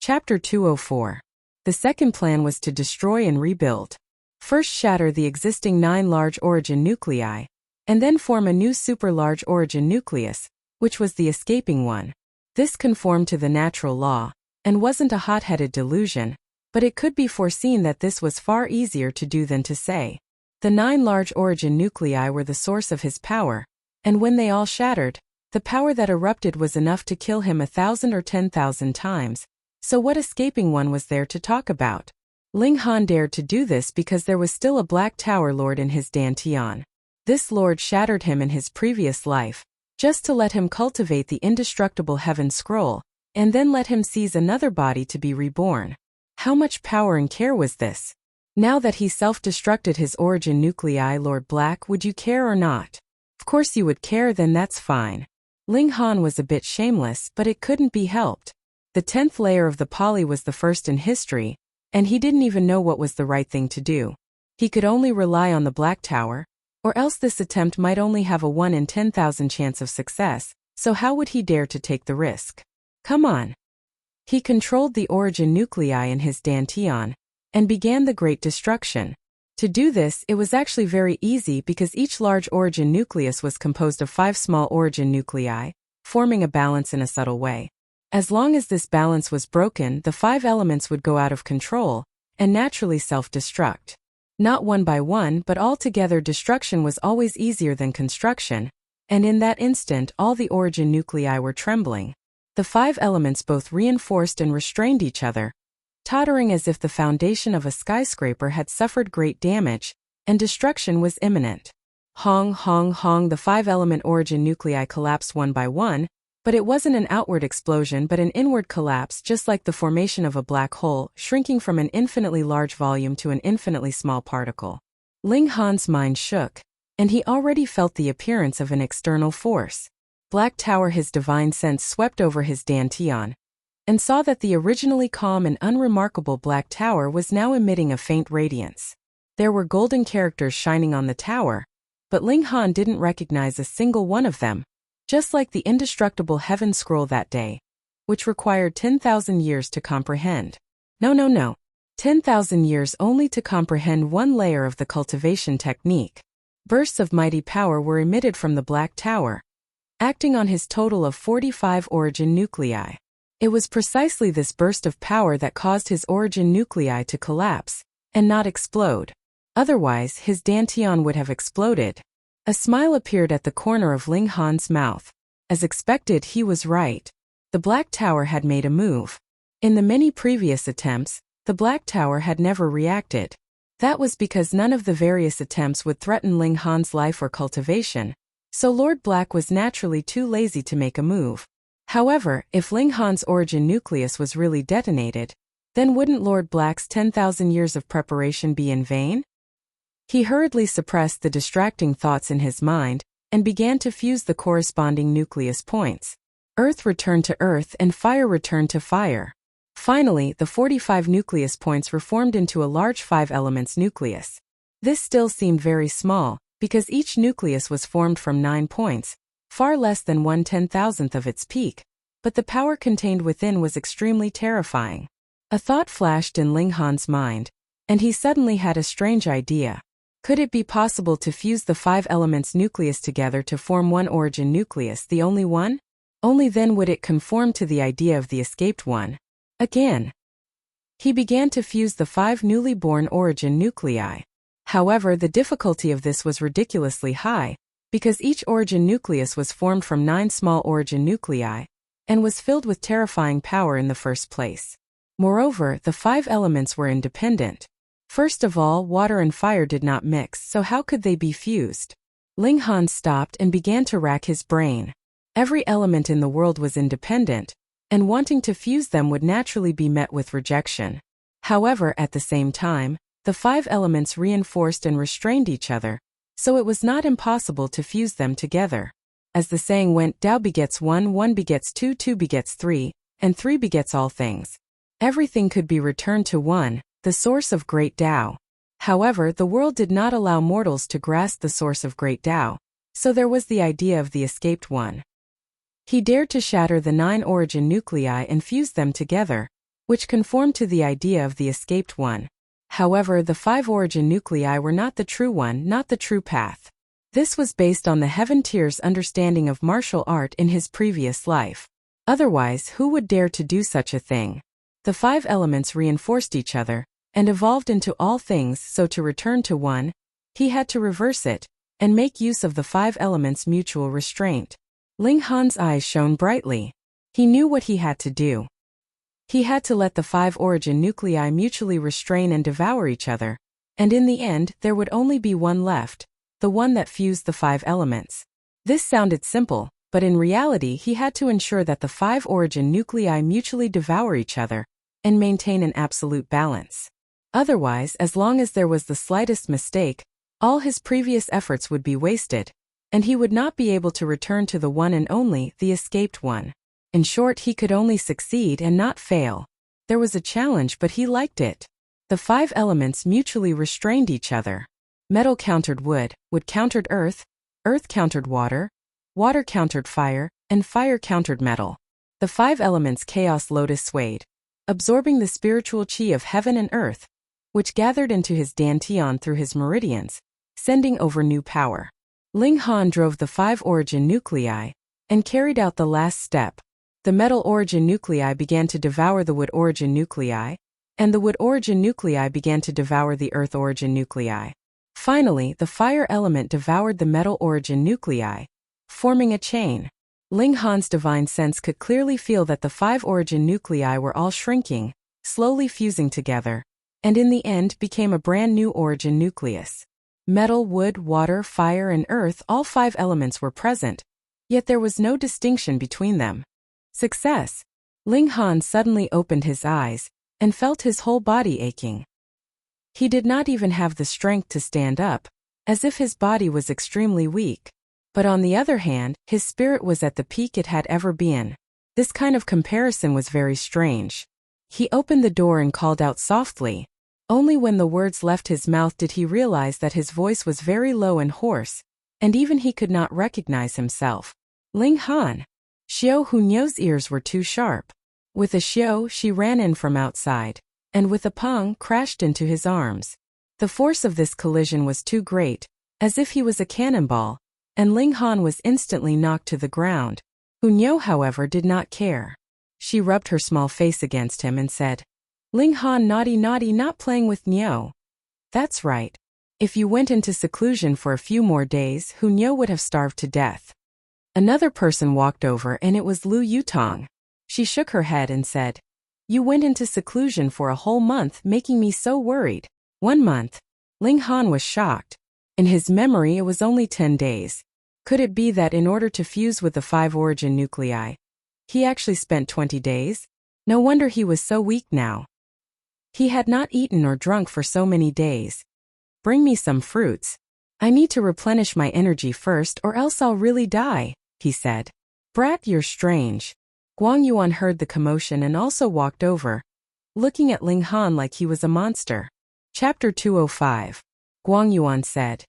Speaker 1: Chapter 204. The second plan was to destroy and rebuild. First shatter the existing 9 large origin nuclei, and then form a new super-large origin nucleus, which was the escaping one. This conformed to the natural law, and wasn't a hot-headed delusion, but it could be foreseen that this was far easier to do than to say. The 9 large origin nuclei were the source of his power, and when they all shattered, the power that erupted was enough to kill him 1,000 or 10,000 times, so what escaping one was there to talk about? Ling Han dared to do this because there was still a Black Tower Lord in his dantian. This lord shattered him in his previous life, just to let him cultivate the indestructible Heaven Scroll, and then let him seize another body to be reborn. How much power and care was this? Now that he self-destructed his origin nuclei, Lord Black, would you care or not? Of course you would care, then that's fine. Ling Han was a bit shameless, but it couldn't be helped. The 10th layer of the poly was the first in history, and he didn't even know what was the right thing to do. He could only rely on the Black Tower, or else this attempt might only have a 1 in 10,000 chance of success, so how would he dare to take the risk? Come on. He controlled the origin nuclei in his dantian, and began the Great Destruction. To do this, it was actually very easy because each large origin nucleus was composed of 5 small origin nuclei, forming a balance in a subtle way. As long as this balance was broken, the 5 elements would go out of control, and naturally self-destruct. Not one by one, but all together. Destruction was always easier than construction, and in that instant all the origin nuclei were trembling. The 5 elements both reinforced and restrained each other, tottering as if the foundation of a skyscraper had suffered great damage, and destruction was imminent. Hong, hong, hong, the 5-element origin nuclei collapsed one by one, but it wasn't an outward explosion but an inward collapse, just like the formation of a black hole, shrinking from an infinitely large volume to an infinitely small particle. Ling Han's mind shook, and he already felt the appearance of an external force. Black Tower, his divine sense swept over his dantian, and saw that the originally calm and unremarkable Black Tower was now emitting a faint radiance. There were golden characters shining on the tower, but Ling Han didn't recognize a single one of them, just like the indestructible Heaven Scroll that day, which required 10,000 years to comprehend. No. 10,000 years only to comprehend one layer of the cultivation technique. Bursts of mighty power were emitted from the Black Tower, acting on his total of 45 origin nuclei. It was precisely this burst of power that caused his origin nuclei to collapse, and not explode. Otherwise, his dantian would have exploded. A smile appeared at the corner of Ling Han's mouth. As expected, he was right. The Black Tower had made a move. In the many previous attempts, the Black Tower had never reacted. That was because none of the various attempts would threaten Ling Han's life or cultivation, so Lord Black was naturally too lazy to make a move. However, if Ling Han's origin nucleus was really detonated, then wouldn't Lord Black's 10,000 years of preparation be in vain? He hurriedly suppressed the distracting thoughts in his mind, and began to fuse the corresponding nucleus points. Earth returned to earth and fire returned to fire. Finally, the 45 nucleus points were formed into a large 5 elements nucleus. This still seemed very small, because each nucleus was formed from 9 points, far less than 1/10,000th of its peak, but the power contained within was extremely terrifying. A thought flashed in Ling Han's mind, and he suddenly had a strange idea. Could it be possible to fuse the 5 elements nucleus together to form one origin nucleus, the only one? Only then would it conform to the idea of the escaped one. Again, he began to fuse the 5 newly born origin nuclei. However, the difficulty of this was ridiculously high, because each origin nucleus was formed from 9 small origin nuclei, and was filled with terrifying power in the first place. Moreover, the 5 elements were independent. First of all, water and fire did not mix, so how could they be fused? Ling Han stopped and began to rack his brain. Every element in the world was independent, and wanting to fuse them would naturally be met with rejection. However, at the same time, the 5 elements reinforced and restrained each other, so it was not impossible to fuse them together. As the saying went, Tao begets 1, 1 begets 2, 2 begets 3, and 3 begets all things. Everything could be returned to 1, the source of great Tao. However, the world did not allow mortals to grasp the source of great Tao, so there was the idea of the escaped one. He dared to shatter the 9 origin nuclei and fuse them together, which conformed to the idea of the escaped one. However, the 5 origin nuclei were not the true one, not the true path. This was based on the Heaven Tier's understanding of martial art in his previous life. Otherwise, who would dare to do such a thing? The 5 elements reinforced each other, and evolved into all things, so to return to one, he had to reverse it, and make use of the 5 elements' mutual restraint. Ling Han's eyes shone brightly. He knew what he had to do. He had to let the 5 origin nuclei mutually restrain and devour each other, and in the end there would only be one left, the one that fused the 5 elements. This sounded simple, but in reality he had to ensure that the 5 origin nuclei mutually devour each other and maintain an absolute balance. Otherwise, as long as there was the slightest mistake, all his previous efforts would be wasted, and he would not be able to return to the one and only, the escaped one. In short, he could only succeed and not fail. There was a challenge, but he liked it. The 5 elements mutually restrained each other. Metal countered wood, wood countered earth, earth countered water, water countered fire, and fire countered metal. The 5 elements chaos lotus swayed, absorbing the spiritual chi of heaven and earth, which gathered into his dantian through his meridians, sending over new power. Ling Han drove the 5 origin nuclei and carried out the last step. The metal origin nuclei began to devour the wood origin nuclei, and the wood origin nuclei began to devour the earth origin nuclei. Finally, the fire element devoured the metal origin nuclei, forming a chain. Ling Han's divine sense could clearly feel that the 5 origin nuclei were all shrinking, slowly fusing together, and in the end became a brand new origin nucleus. Metal, wood, water, fire, and earth, all 5 elements were present, yet there was no distinction between them. Success! Ling Han suddenly opened his eyes and felt his whole body aching. He did not even have the strength to stand up, as if his body was extremely weak. But on the other hand, his spirit was at the peak it had ever been. This kind of comparison was very strange. He opened the door and called out softly. Only when the words left his mouth did he realize that his voice was very low and hoarse, and even he could not recognize himself. Ling Han. Xiao Hunyo's ears were too sharp. With a xiao, she ran in from outside, and with a pang crashed into his arms. The force of this collision was too great, as if he was a cannonball, and Ling Han was instantly knocked to the ground. Hunyo, however, did not care. She rubbed her small face against him and said, "Ling Han, naughty, not playing with Nyo." "That's right. If you went into seclusion for a few more days, Hunyo would have starved to death." Another person walked over, and it was Lu Yutong. She shook her head and said, "You went into seclusion for a whole month, making me so worried." 1 month? Ling Han was shocked. In his memory it was only 10 days. Could it be that in order to fuse with the 5 origin nuclei, he actually spent 20 days? No wonder he was so weak now. He had not eaten or drunk for so many days. "Bring me some fruits. I need to replenish my energy first or else I'll really die," he said. "Brat, you're strange." Guang Yuan heard the commotion and also walked over, looking at Ling Han like he was a monster. Chapter 205. Guang Yuan said,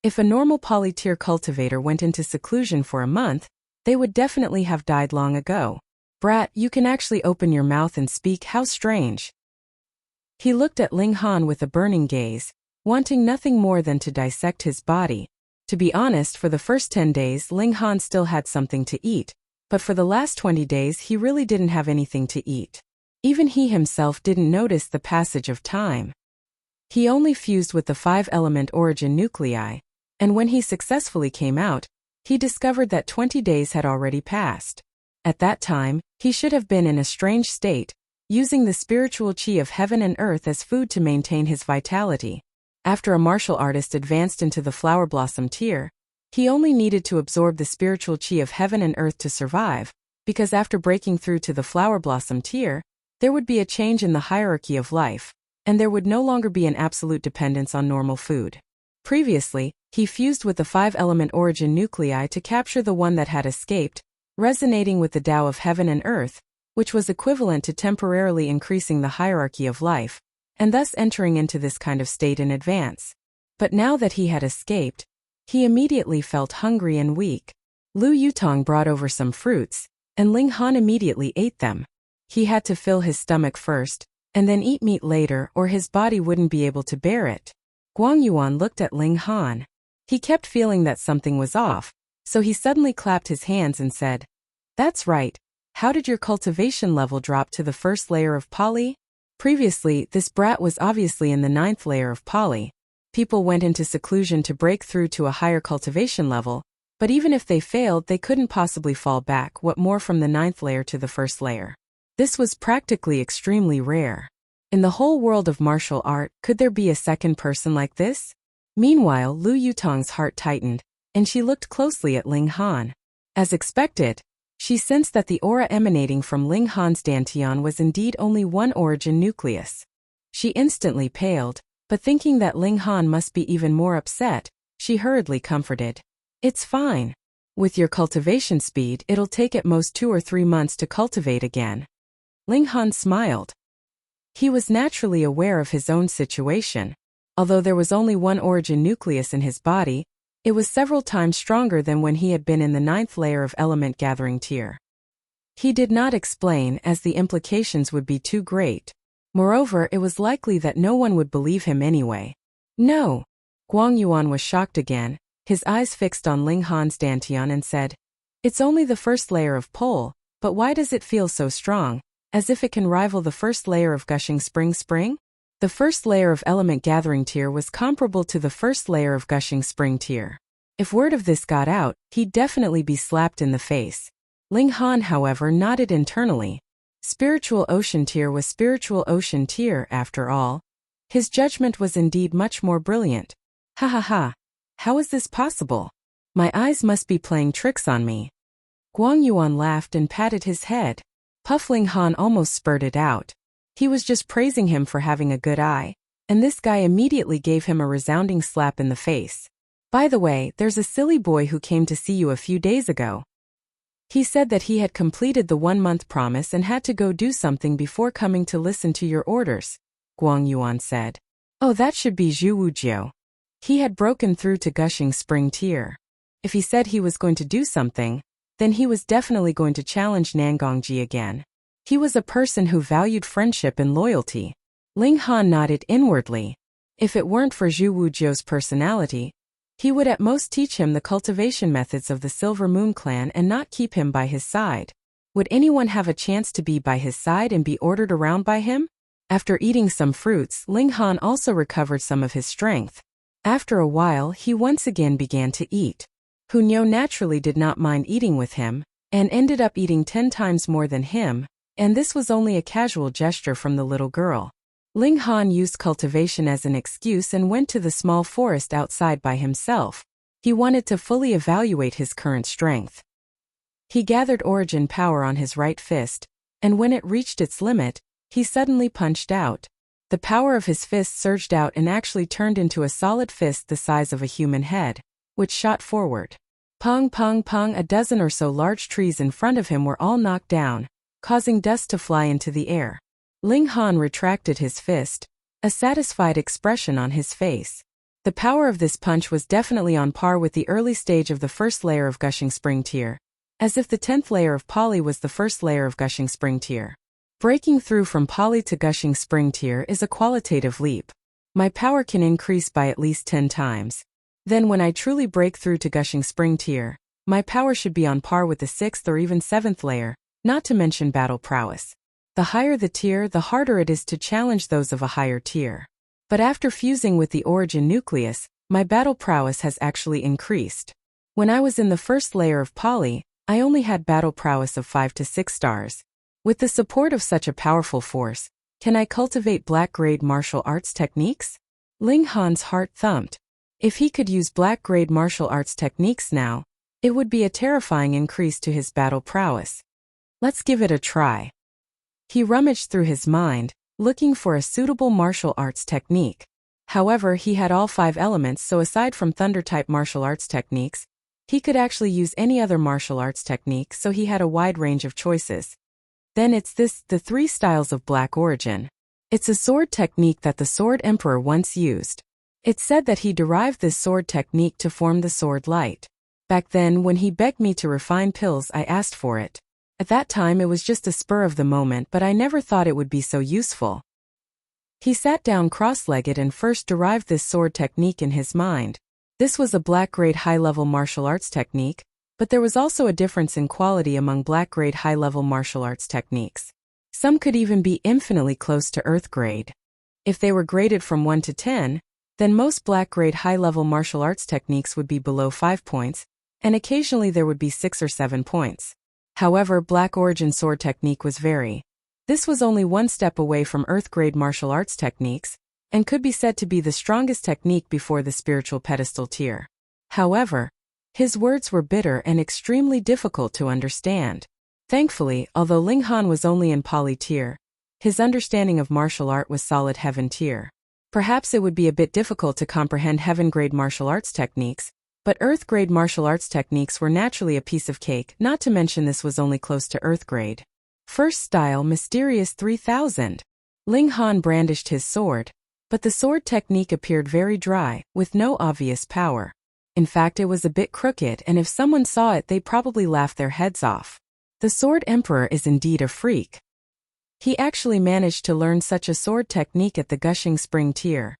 Speaker 1: "If a normal polytier cultivator went into seclusion for a month, they would definitely have died long ago. Brat, you can actually open your mouth and speak, how strange." He looked at Ling Han with a burning gaze, wanting nothing more than to dissect his body. To be honest, for the first 10 days Ling Han still had something to eat, but for the last 20 days he really didn't have anything to eat. Even he himself didn't notice the passage of time. He only fused with the 5-element origin nuclei, and when he successfully came out, he discovered that 20 days had already passed. At that time, he should have been in a strange state, using the spiritual chi of heaven and earth as food to maintain his vitality. After a martial artist advanced into the flower blossom tier, he only needed to absorb the spiritual chi of heaven and earth to survive, because after breaking through to the flower blossom tier, there would be a change in the hierarchy of life, and there would no longer be an absolute dependence on normal food. Previously, he fused with the 5-element origin nuclei to capture the one that had escaped, resonating with the Tao of heaven and earth, which was equivalent to temporarily increasing the hierarchy of life, and thus entering into this kind of state in advance. But now that he had escaped, he immediately felt hungry and weak. Lu Yutong brought over some fruits, and Ling Han immediately ate them. He had to fill his stomach first, and then eat meat later, or his body wouldn't be able to bear it. Guang Yuan looked at Ling Han. He kept feeling that something was off, so he suddenly clapped his hands and said, "That's right. How did your cultivation level drop to the 1st layer of poly?" Previously, this brat was obviously in the 9th layer of poly. People went into seclusion to break through to a higher cultivation level, but even if they failed, they couldn't possibly fall back, what more from the 9th layer to the 1st layer. This was practically extremely rare. In the whole world of martial art, could there be a second person like this? Meanwhile, Lu Yutong's heart tightened, and she looked closely at Ling Han. As expected, she sensed that the aura emanating from Ling Han's dantian was indeed only one origin nucleus. She instantly paled, but thinking that Ling Han must be even more upset, she hurriedly comforted. It's fine. With your cultivation speed, it'll take at most 2 or 3 months to cultivate again. Ling Han smiled. He was naturally aware of his own situation. Although there was only one origin nucleus in his body, it was several times stronger than when he had been in the 9th layer of element gathering tier. He did not explain, as the implications would be too great. Moreover, it was likely that no one would believe him anyway. No. Guang Yuan was shocked again, his eyes fixed on Ling Han's dantian and said, "It's only the 1st layer of pole, but why does it feel so strong, as if it can rival the 1st layer of gushing spring? The 1st layer of element gathering tier was comparable to the 1st layer of gushing spring tier. If word of this got out, he'd definitely be slapped in the face." Ling Han, however, nodded internally. Spiritual ocean tier was spiritual ocean tier, after all. His judgment was indeed much more brilliant. Ha ha ha. How is this possible? My eyes must be playing tricks on me. Guang Yuan laughed and patted his head. Puff Ling Han almost spurted out. He was just praising him for having a good eye, and this guy immediately gave him a resounding slap in the face. By the way, there's a silly boy who came to see you a few days ago. He said that he had completed the 1-month promise and had to go do something before coming to listen to your orders, Guang Yuan said. Oh, that should be Zhu Wujiu. He had broken through to gushing spring tier. If he said he was going to do something, then he was definitely going to challenge Nangongji again. He was a person who valued friendship and loyalty. Ling Han nodded inwardly. If it weren't for Zhu Wujiu's personality, he would at most teach him the cultivation methods of the Silver Moon clan and not keep him by his side. Would anyone have a chance to be by his side and be ordered around by him? After eating some fruits, Ling Han also recovered some of his strength. After a while, he once again began to eat. Hunyo naturally did not mind eating with him, and ended up eating 10 times more than him, and this was only a casual gesture from the little girl. Ling Han used cultivation as an excuse and went to the small forest outside by himself. He wanted to fully evaluate his current strength. He gathered origin power on his right fist, and when it reached its limit, he suddenly punched out. The power of his fist surged out and actually turned into a solid fist the size of a human head, which shot forward. Pong pong pong, a dozen or so large trees in front of him were all knocked down, causing dust to fly into the air. Ling Han retracted his fist, a satisfied expression on his face. The power of this punch was definitely on par with the early stage of the 1st layer of gushing spring tier, as if the 10th layer of poly was the 1st layer of gushing spring tier. Breaking through from poly to gushing spring tier is a qualitative leap. My power can increase by at least 10 times. Then when I truly break through to gushing spring tier, my power should be on par with the 6th or even 7th layer, not to mention battle prowess. The higher the tier, the harder it is to challenge those of a higher tier. But after fusing with the origin nucleus, my battle prowess has actually increased. When I was in the 1st layer of poly, I only had battle prowess of 5 to 6 stars. With the support of such a powerful force, can I cultivate black-grade martial arts techniques? Ling Han's heart thumped. If he could use black-grade martial arts techniques now, it would be a terrifying increase to his battle prowess. Let's give it a try. He rummaged through his mind, looking for a suitable martial arts technique. However, he had all 5 elements, so aside from thunder-type martial arts techniques, he could actually use any other martial arts technique, so he had a wide range of choices. Then it's the 3 styles of black origin. It's a sword technique that the Sword Emperor once used. It's said that he derived this sword technique to form the sword light. Back then, when he begged me to refine pills, I asked for it. At that time it was just a spur of the moment, but I never thought it would be so useful. He sat down cross-legged and first derived this sword technique in his mind. This was a black-grade high-level martial arts technique, but there was also a difference in quality among black-grade high-level martial arts techniques. Some could even be infinitely close to Earth grade. If they were graded from 1 to 10, then most black-grade high-level martial arts techniques would be below 5 points, and occasionally there would be 6 or 7 points. However, black origin sword technique was very This was only one step away from Earth-grade martial arts techniques, and could be said to be the strongest technique before the spiritual pedestal tier. However, his words were bitter and extremely difficult to understand. Thankfully, although Ling Han was only in Poly tier, his understanding of martial art was solid Heaven tier. Perhaps it would be a bit difficult to comprehend Heaven-grade martial arts techniques, but Earth-grade martial arts techniques were naturally a piece of cake, not to mention this was only close to Earth-grade. First style, Mysterious 3000. Ling Han brandished his sword, but the sword technique appeared very dry, with no obvious power. In fact, it was a bit crooked, and if someone saw it, they'd probably laugh their heads off. The Sword Emperor is indeed a freak. He actually managed to learn such a sword technique at the Gushing Spring tier.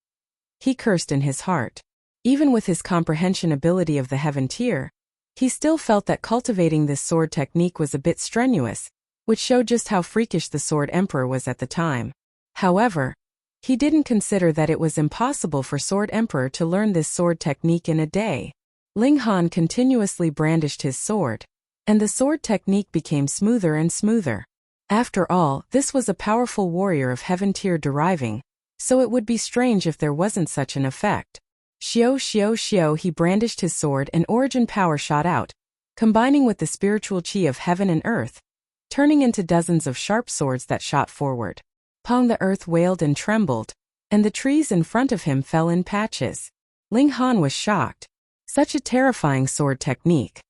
Speaker 1: He cursed in his heart. Even with his comprehension ability of the Heaven tier, he still felt that cultivating this sword technique was a bit strenuous, which showed just how freakish the Sword Emperor was at the time. However, he didn't consider that it was impossible for Sword Emperor to learn this sword technique in a day. Ling Han continuously brandished his sword, and the sword technique became smoother and smoother. After all, this was a powerful warrior of Heaven tier deriving, so it would be strange if there wasn't such an effect. Xiao xiao xiao, he brandished his sword and origin power shot out, combining with the spiritual chi of heaven and earth, turning into dozens of sharp swords that shot forward. Pong, the earth wailed and trembled, and the trees in front of him fell in patches. Ling Han was shocked. Such a terrifying sword technique.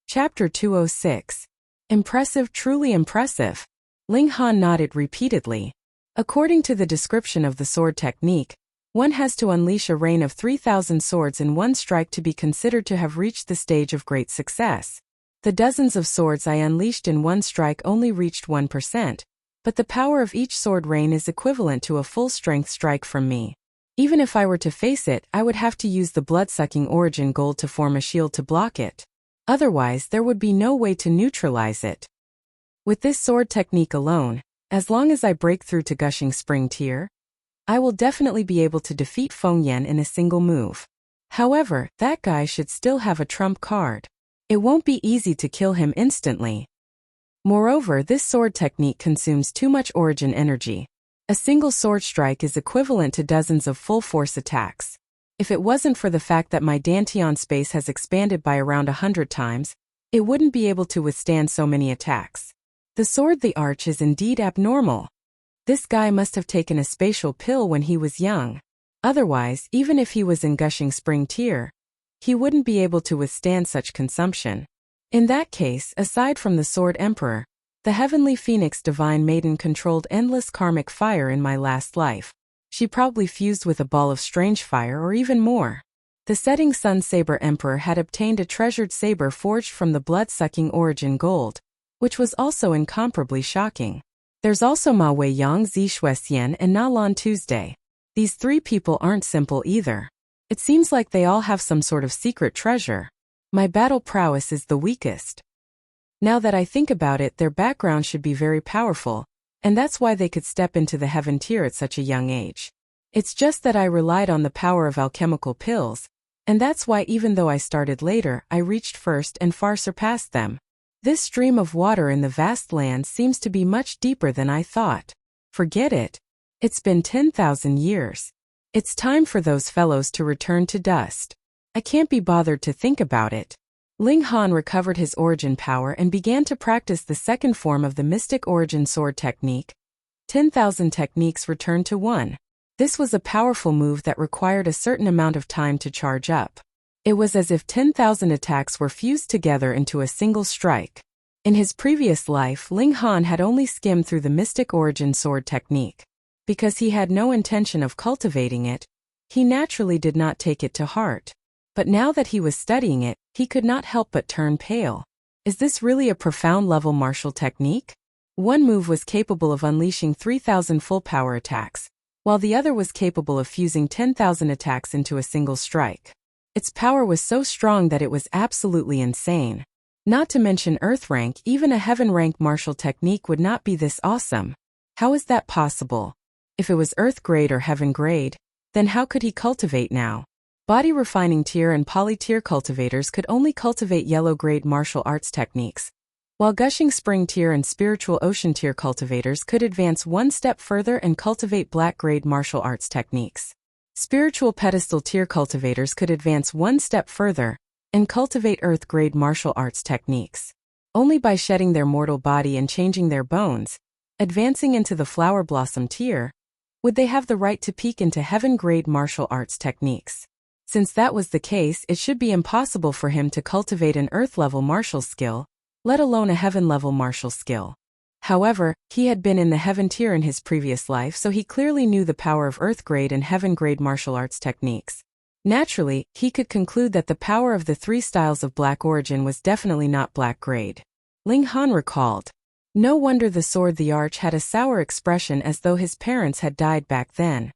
Speaker 1: Chapter 206. Impressive, truly impressive. Ling Han nodded repeatedly. According to the description of the sword technique, one has to unleash a rain of 3,000 swords in one strike to be considered to have reached the stage of great success. The dozens of swords I unleashed in one strike only reached 1%, but the power of each sword rain is equivalent to a full-strength strike from me. Even if I were to face it, I would have to use the blood-sucking origin gold to form a shield to block it. Otherwise, there would be no way to neutralize it. With this sword technique alone, as long as I break through to Gushing Spring tier, I will definitely be able to defeat Feng Yan in a single move. However, that guy should still have a trump card. It won't be easy to kill him instantly. Moreover, this sword technique consumes too much origin energy. A single sword strike is equivalent to dozens of full-force attacks. If it wasn't for the fact that my Dantian space has expanded by around 100 times, it wouldn't be able to withstand so many attacks. The sword the arch is indeed abnormal. This guy must have taken a spatial pill when he was young. Otherwise, even if he was in Gushing Spring tier, he wouldn't be able to withstand such consumption. In that case, aside from the Sword Emperor, the Heavenly Phoenix Divine Maiden controlled endless karmic fire in my last life. She probably fused with a ball of strange fire or even more. The Setting Sun Saber Emperor had obtained a treasured saber forged from the blood-sucking origin gold, which was also incomparably shocking. There's also Ma Wei Yang, Zi Shuexian, and Na Lan Tuesday. These three people aren't simple either. It seems like they all have some sort of secret treasure. My battle prowess is the weakest. Now that I think about it, their background should be very powerful, and that's why they could step into the Heaven tier at such a young age. It's just that I relied on the power of alchemical pills, and that's why even though I started later, I reached first and far surpassed them. This stream of water in the vast land seems to be much deeper than I thought. Forget it. It's been 10,000 years. It's time for those fellows to return to dust. I can't be bothered to think about it. Ling Han recovered his origin power and began to practice the second form of the Mystic Origin Sword technique. 10,000 techniques returned to one. This was a powerful move that required a certain amount of time to charge up. It was as if 10,000 attacks were fused together into a single strike. In his previous life, Ling Han had only skimmed through the Mystic Origin Sword technique. Because he had no intention of cultivating it, he naturally did not take it to heart. But now that he was studying it, he could not help but turn pale. Is this really a profound level martial technique? One move was capable of unleashing 3,000 full power attacks, while the other was capable of fusing 10,000 attacks into a single strike. Its power was so strong that it was absolutely insane. Not to mention Earth rank, even a Heaven rank martial technique would not be this awesome. How is that possible? If it was Earth grade or Heaven grade, then how could he cultivate now? Body refining tier and poly tier cultivators could only cultivate yellow grade martial arts techniques, while Gushing Spring Tier and Spiritual Ocean Tier cultivators could advance one step further and cultivate black-grade martial arts techniques. Spiritual Pedestal Tier cultivators could advance one step further and cultivate earth-grade martial arts techniques. Only by shedding their mortal body and changing their bones, advancing into the Flower Blossom Tier, would they have the right to peek into heaven-grade martial arts techniques. Since that was the case, it should be impossible for him to cultivate an earth-level martial skill, let alone a heaven-level martial skill. However, he had been in the heaven tier in his previous life, so he clearly knew the power of earth-grade and heaven-grade martial arts techniques. Naturally, he could conclude that the power of the three styles of black origin was definitely not black-grade. Ling Han recalled. No wonder the sword the arch had a sour expression, as though his parents had died back then.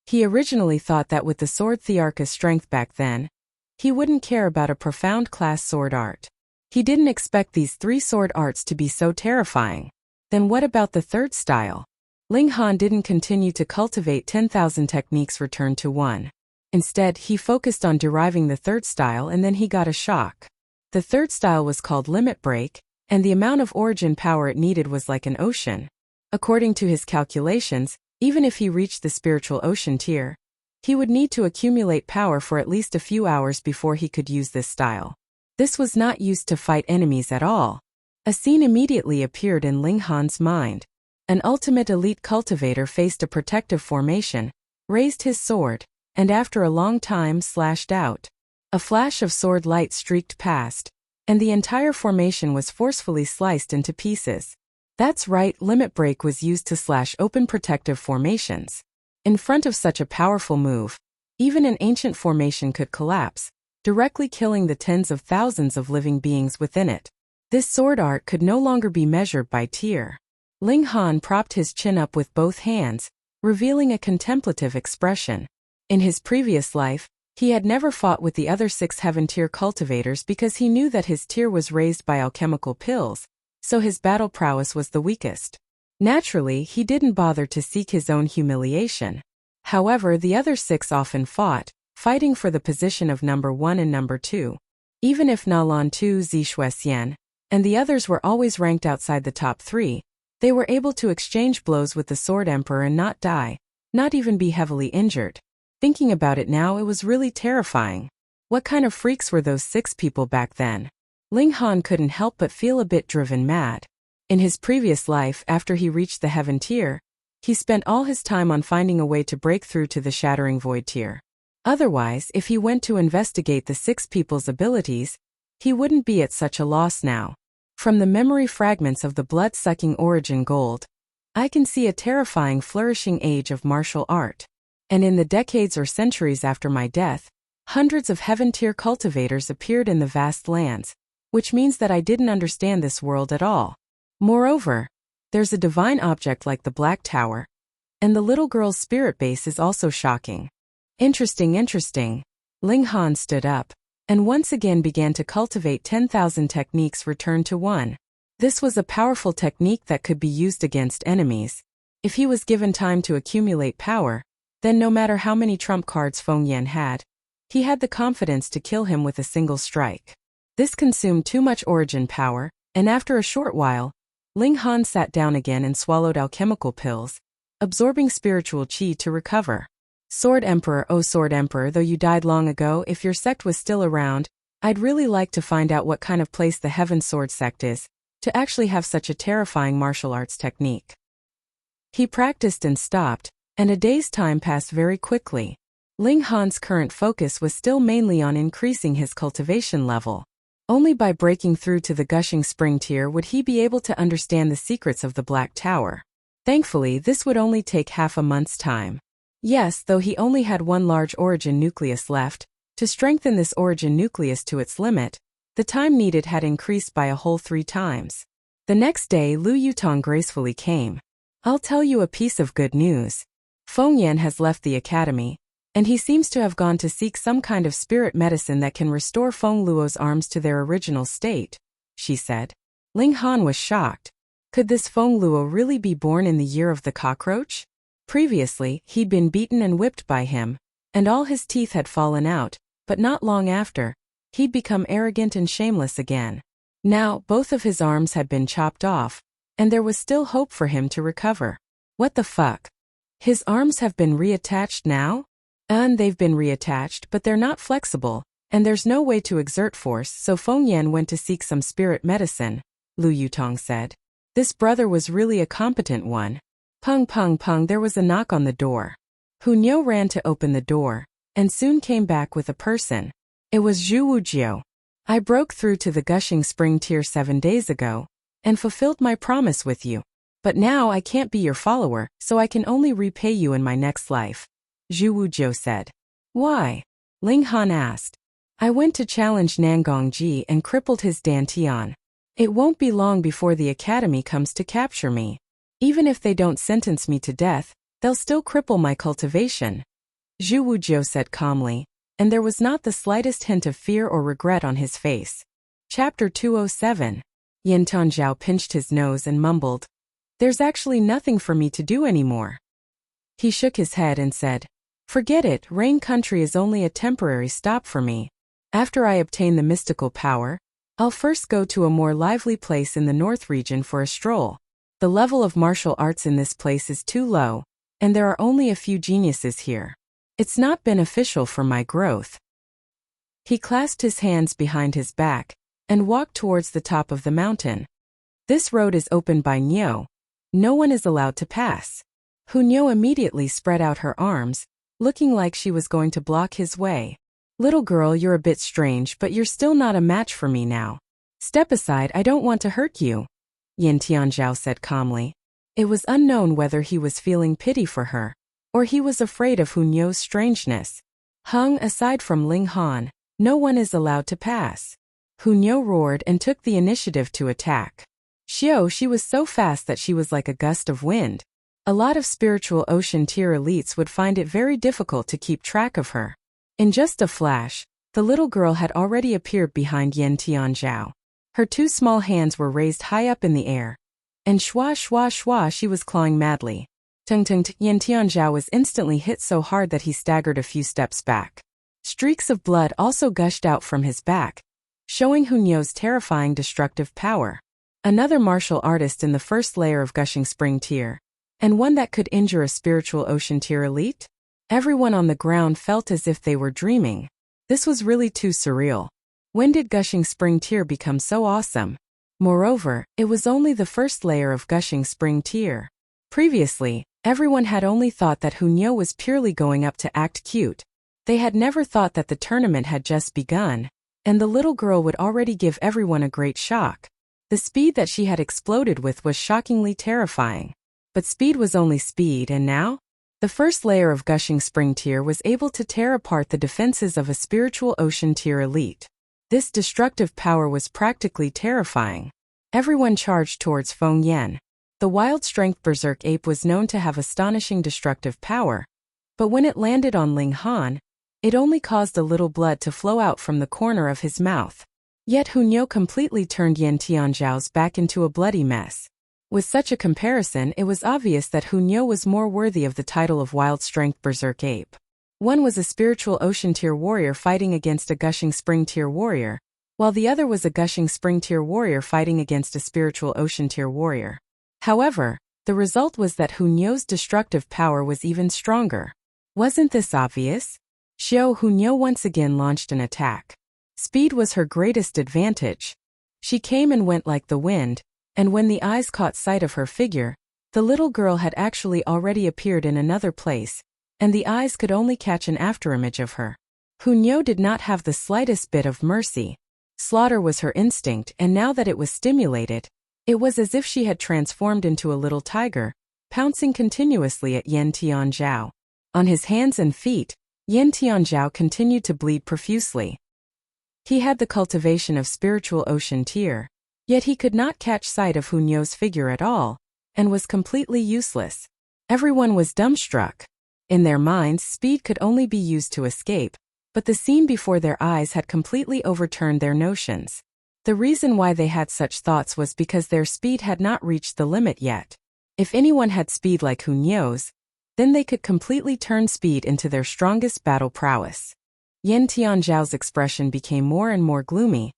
Speaker 1: He originally thought that with the sword Thearch's strength back then, he wouldn't care about a profound class sword art. He didn't expect these three sword arts to be so terrifying. Then what about the third style? Ling Han didn't continue to cultivate 10,000 techniques returned to 1. Instead, he focused on deriving the third style, and then he got a shock. The third style was called Limit Break, and the amount of origin power it needed was like an ocean. According to his calculations, even if he reached the Spiritual Ocean Tier, he would need to accumulate power for at least a few hours before he could use this style. This was not used to fight enemies at all. A scene immediately appeared in Ling Han's mind. An ultimate elite cultivator faced a protective formation, raised his sword, and after a long time slashed out. A flash of sword light streaked past, and the entire formation was forcefully sliced into pieces. That's right, Limit Break was used to slash open protective formations. In front of such a powerful move, even an ancient formation could collapse, directly killing the tens of thousands of living beings within it. This sword art could no longer be measured by tier. Ling Han propped his chin up with both hands, revealing a contemplative expression. In his previous life, he had never fought with the other 6 heaven tier cultivators because he knew that his tier was raised by alchemical pills, so his battle prowess was the weakest. Naturally, he didn't bother to seek his own humiliation. However, the other 6 often fought, fighting for the position of number 1 and number 2. Even if Nalan Tu Zishuesian and the others were always ranked outside the top 3, they were able to exchange blows with the Sword Emperor and not die, not even be heavily injured. Thinking about it now, it was really terrifying. What kind of freaks were those 6 people back then? Ling Han couldn't help but feel a bit driven mad. In his previous life, after he reached the heaven tier, he spent all his time on finding a way to break through to the Shattering Void tier. Otherwise, if he went to investigate the 6 people's abilities, he wouldn't be at such a loss now. From the memory fragments of the blood-sucking origin gold, I can see a terrifying flourishing age of martial art. And in the decades or centuries after my death, hundreds of heaven-tier cultivators appeared in the vast lands, which means that I didn't understand this world at all. Moreover, there's a divine object like the Black Tower, and the little girl's spirit base is also shocking. Interesting. Ling Han stood up, and once again began to cultivate 10,000 techniques returned to 1. This was a powerful technique that could be used against enemies. If he was given time to accumulate power, then no matter how many trump cards Feng Yan had, he had the confidence to kill him with a single strike. This consumed too much origin power, and after a short while, Ling Han sat down again and swallowed alchemical pills, absorbing spiritual qi to recover. Sword Emperor, oh Sword Emperor, though you died long ago, if your sect was still around, I'd really like to find out what kind of place the Heaven Sword sect is, to actually have such a terrifying martial arts technique. He practiced and stopped, and a day's time passed very quickly. Ling Han's current focus was still mainly on increasing his cultivation level. Only by breaking through to the Gushing Spring tier would he be able to understand the secrets of the Black Tower. Thankfully, this would only take half a month's time. Yes, though he only had 1 large origin nucleus left, to strengthen this origin nucleus to its limit, the time needed had increased by a whole 3 times. The next day, Lu Yutong gracefully came. I'll tell you a piece of good news. Feng Yan has left the academy, and he seems to have gone to seek some kind of spirit medicine that can restore Feng Luo's arms to their original state, she said. Ling Han was shocked. Could this Feng Luo really be born in the year of the cockroach? Previously, he'd been beaten and whipped by him, and all his teeth had fallen out, but not long after, he'd become arrogant and shameless again. Now, both of his arms had been chopped off, and there was still hope for him to recover. What the fuck? His arms have been reattached now? And they've been reattached, but they're not flexible, and there's no way to exert force, so Feng Yan went to seek some spirit medicine, Lu Yutong said. This brother was really a competent one. Pung pung pung, there was a knock on the door. Hu Niu ran to open the door, and soon came back with a person. It was Zhu Wujiu. I broke through to the Gushing Spring Tier 7 days ago, and fulfilled my promise with you. But now I can't be your follower, so I can only repay you in my next life. Zhu Wujiu said. Why? Ling Han asked. I went to challenge Nangongji and crippled his Dantian. It won't be long before the academy comes to capture me. Even if they don't sentence me to death, they'll still cripple my cultivation. Zhu Wujiu said calmly, and there was not the slightest hint of fear or regret on his face. Chapter 207. Yin Tanzhao pinched his nose and mumbled. There's actually nothing for me to do anymore. He shook his head and said, Forget it, Rain Country is only a temporary stop for me. After I obtain the mystical power, I'll first go to a more lively place in the north region for a stroll. The level of martial arts in this place is too low, and there are only a few geniuses here. It's not beneficial for my growth. He clasped his hands behind his back, and walked towards the top of the mountain. This road is opened by Niu. No one is allowed to pass. Hu Niu immediately spread out her arms, looking like she was going to block his way. Little girl, you're a bit strange, but you're still not a match for me now. Step aside, I don't want to hurt you. Yin Tianzhao said calmly. It was unknown whether he was feeling pity for her, or he was afraid of Hu Niu's strangeness. Aside from Ling Han, no one is allowed to pass. Hu Niu roared and took the initiative to attack. She was so fast that she was like a gust of wind. A lot of spiritual ocean tier elites would find it very difficult to keep track of her. In just a flash, the little girl had already appeared behind Yin Tianzhao. Her two small hands were raised high up in the air, and shwa shwa shwa she was clawing madly. Tung tung Yin Tianzhao was instantly hit so hard that he staggered a few steps back. Streaks of blood also gushed out from his back, showing Hu Niu's terrifying destructive power. Another martial artist in the first layer of Gushing Spring Tier, and one that could injure a spiritual ocean tier elite? Everyone on the ground felt as if they were dreaming. This was really too surreal. When did Gushing Spring Tier become so awesome? Moreover, it was only the first layer of Gushing Spring Tier. Previously, everyone had only thought that Hu Niu was purely going up to act cute. They had never thought that the tournament had just begun, and the little girl would already give everyone a great shock. The speed that she had exploded with was shockingly terrifying. But speed was only speed, and now? The first layer of Gushing Spring Tier was able to tear apart the defenses of a spiritual ocean tier elite. This destructive power was practically terrifying. Everyone charged towards Feng Yan. The wild strength berserk ape was known to have astonishing destructive power, but when it landed on Ling Han, it only caused a little blood to flow out from the corner of his mouth. Yet Hu Niu completely turned Yin Tianzhao's back into a bloody mess. With such a comparison, it was obvious that Hu Niu was more worthy of the title of Wild Strength Berserk Ape. One was a spiritual ocean tier warrior fighting against a Gushing Spring Tier warrior, while the other was a Gushing Spring Tier warrior fighting against a spiritual ocean tier warrior. However, the result was that Hu Niu's destructive power was even stronger. Wasn't this obvious? Hu Niu once again launched an attack. Speed was her greatest advantage. She came and went like the wind, and when the eyes caught sight of her figure, the little girl had actually already appeared in another place, and the eyes could only catch an afterimage of her. Hu Niu did not have the slightest bit of mercy. Slaughter was her instinct, and now that it was stimulated, it was as if she had transformed into a little tiger, pouncing continuously at Yin Tianzhao. On his hands and feet, Yin Tianzhao continued to bleed profusely. He had the cultivation of spiritual ocean tier, yet he could not catch sight of Hu Niu's figure at all, and was completely useless. Everyone was dumbstruck. In their minds, speed could only be used to escape, but the scene before their eyes had completely overturned their notions. The reason why they had such thoughts was because their speed had not reached the limit yet. If anyone had speed like Hu Niu's, then they could completely turn speed into their strongest battle prowess. Yin Tianzhao's expression became more and more gloomy,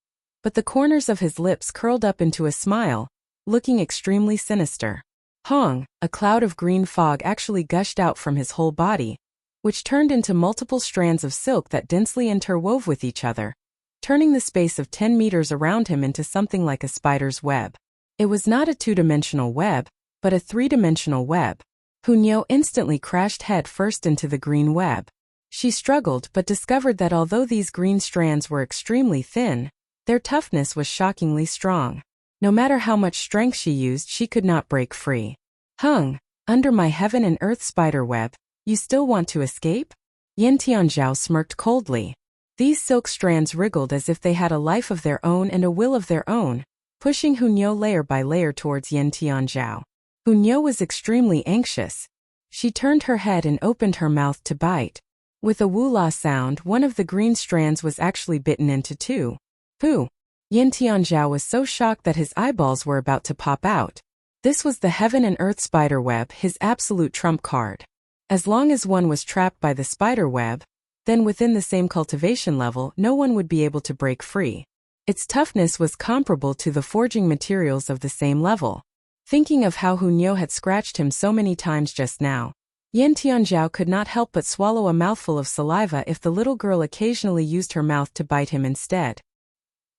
Speaker 1: but the corners of his lips curled up into a smile, looking extremely sinister. Hong, a cloud of green fog actually gushed out from his whole body, which turned into multiple strands of silk that densely interwove with each other, turning the space of 10 meters around him into something like a spider's web. It was not a two-dimensional web, but a three-dimensional web. Hunyo instantly crashed head first into the green web. She struggled but discovered that although these green strands were extremely thin, their toughness was shockingly strong. No matter how much strength she used, she could not break free. Hung, under my heaven and earth spiderweb, you still want to escape? Yin Tianzhao smirked coldly. These silk strands wriggled as if they had a life of their own and a will of their own, pushing Hunyo layer by layer towards Yin Tianzhao. Hunyo was extremely anxious. She turned her head and opened her mouth to bite. With a woo-la sound, one of the green strands was actually bitten into two. Pooh! Yin Tianzhao was so shocked that his eyeballs were about to pop out. This was the heaven and earth spiderweb, his absolute trump card. As long as one was trapped by the spiderweb, then within the same cultivation level, no one would be able to break free. Its toughness was comparable to the forging materials of the same level. Thinking of how Hunyo had scratched him so many times just now, Yin Tianzhao could not help but swallow a mouthful of saliva if the little girl occasionally used her mouth to bite him instead.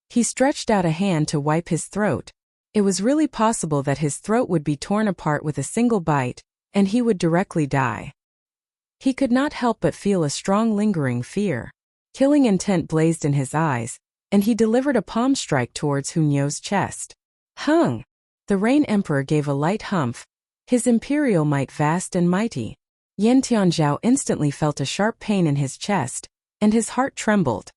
Speaker 1: He stretched out a hand to wipe his throat. It was really possible that his throat would be torn apart with a single bite, and he would directly die. He could not help but feel a strong lingering fear. Killing intent blazed in his eyes, and he delivered a palm strike towards Hunyo's chest. Hung! The Rain Emperor gave a light humph, his imperial might vast and mighty. Yin Tianzhao instantly felt a sharp pain in his chest, and his heart trembled.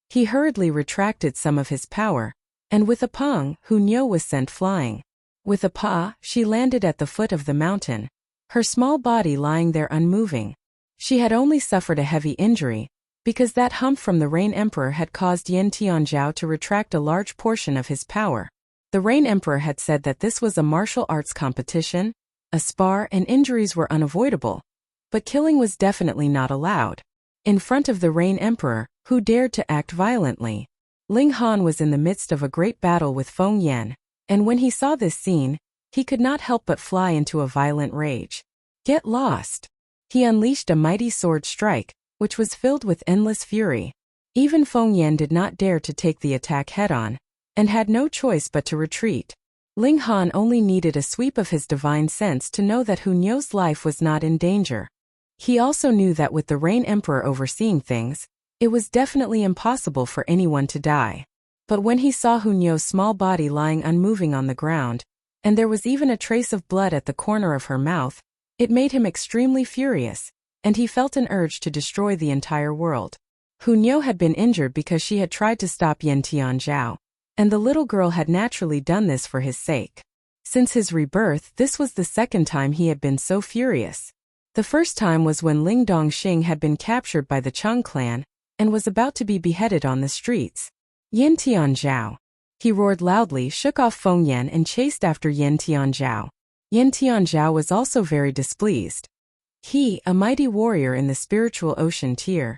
Speaker 1: He hurriedly retracted some of his power, and with a pong, Hunyo was sent flying. With a paw, she landed at the foot of the mountain, her small body lying there unmoving. She had only suffered a heavy injury, because that hump from the Rain Emperor had caused Yin Tianzhao to retract a large portion of his power. The Rain Emperor had said that this was a martial arts competition, a spar, and injuries were unavoidable. But killing was definitely not allowed. In front of the Rain Emperor, who dared to act violently? Ling Han was in the midst of a great battle with Feng Yan, and when he saw this scene, he could not help but fly into a violent rage. Get lost! He unleashed a mighty sword strike, which was filled with endless fury. Even Feng Yan did not dare to take the attack head-on, and had no choice but to retreat. Ling Han only needed a sweep of his divine sense to know that Hunyo's life was not in danger. He also knew that with the Rain Emperor overseeing things, it was definitely impossible for anyone to die. But when he saw Hunyo's small body lying unmoving on the ground, and there was even a trace of blood at the corner of her mouth, it made him extremely furious, and he felt an urge to destroy the entire world. Hunyo had been injured because she had tried to stop Yin Tianzhao, and the little girl had naturally done this for his sake. Since his rebirth, this was the second time he had been so furious. The first time was when Ling Dongxing had been captured by the Cheng clan, and was about to be beheaded on the streets. Yin Tianzhao! He roared loudly, shook off Feng Yan and chased after Yin Tianzhao. Yin Tianzhao was also very displeased. He, a mighty warrior in the spiritual ocean tier,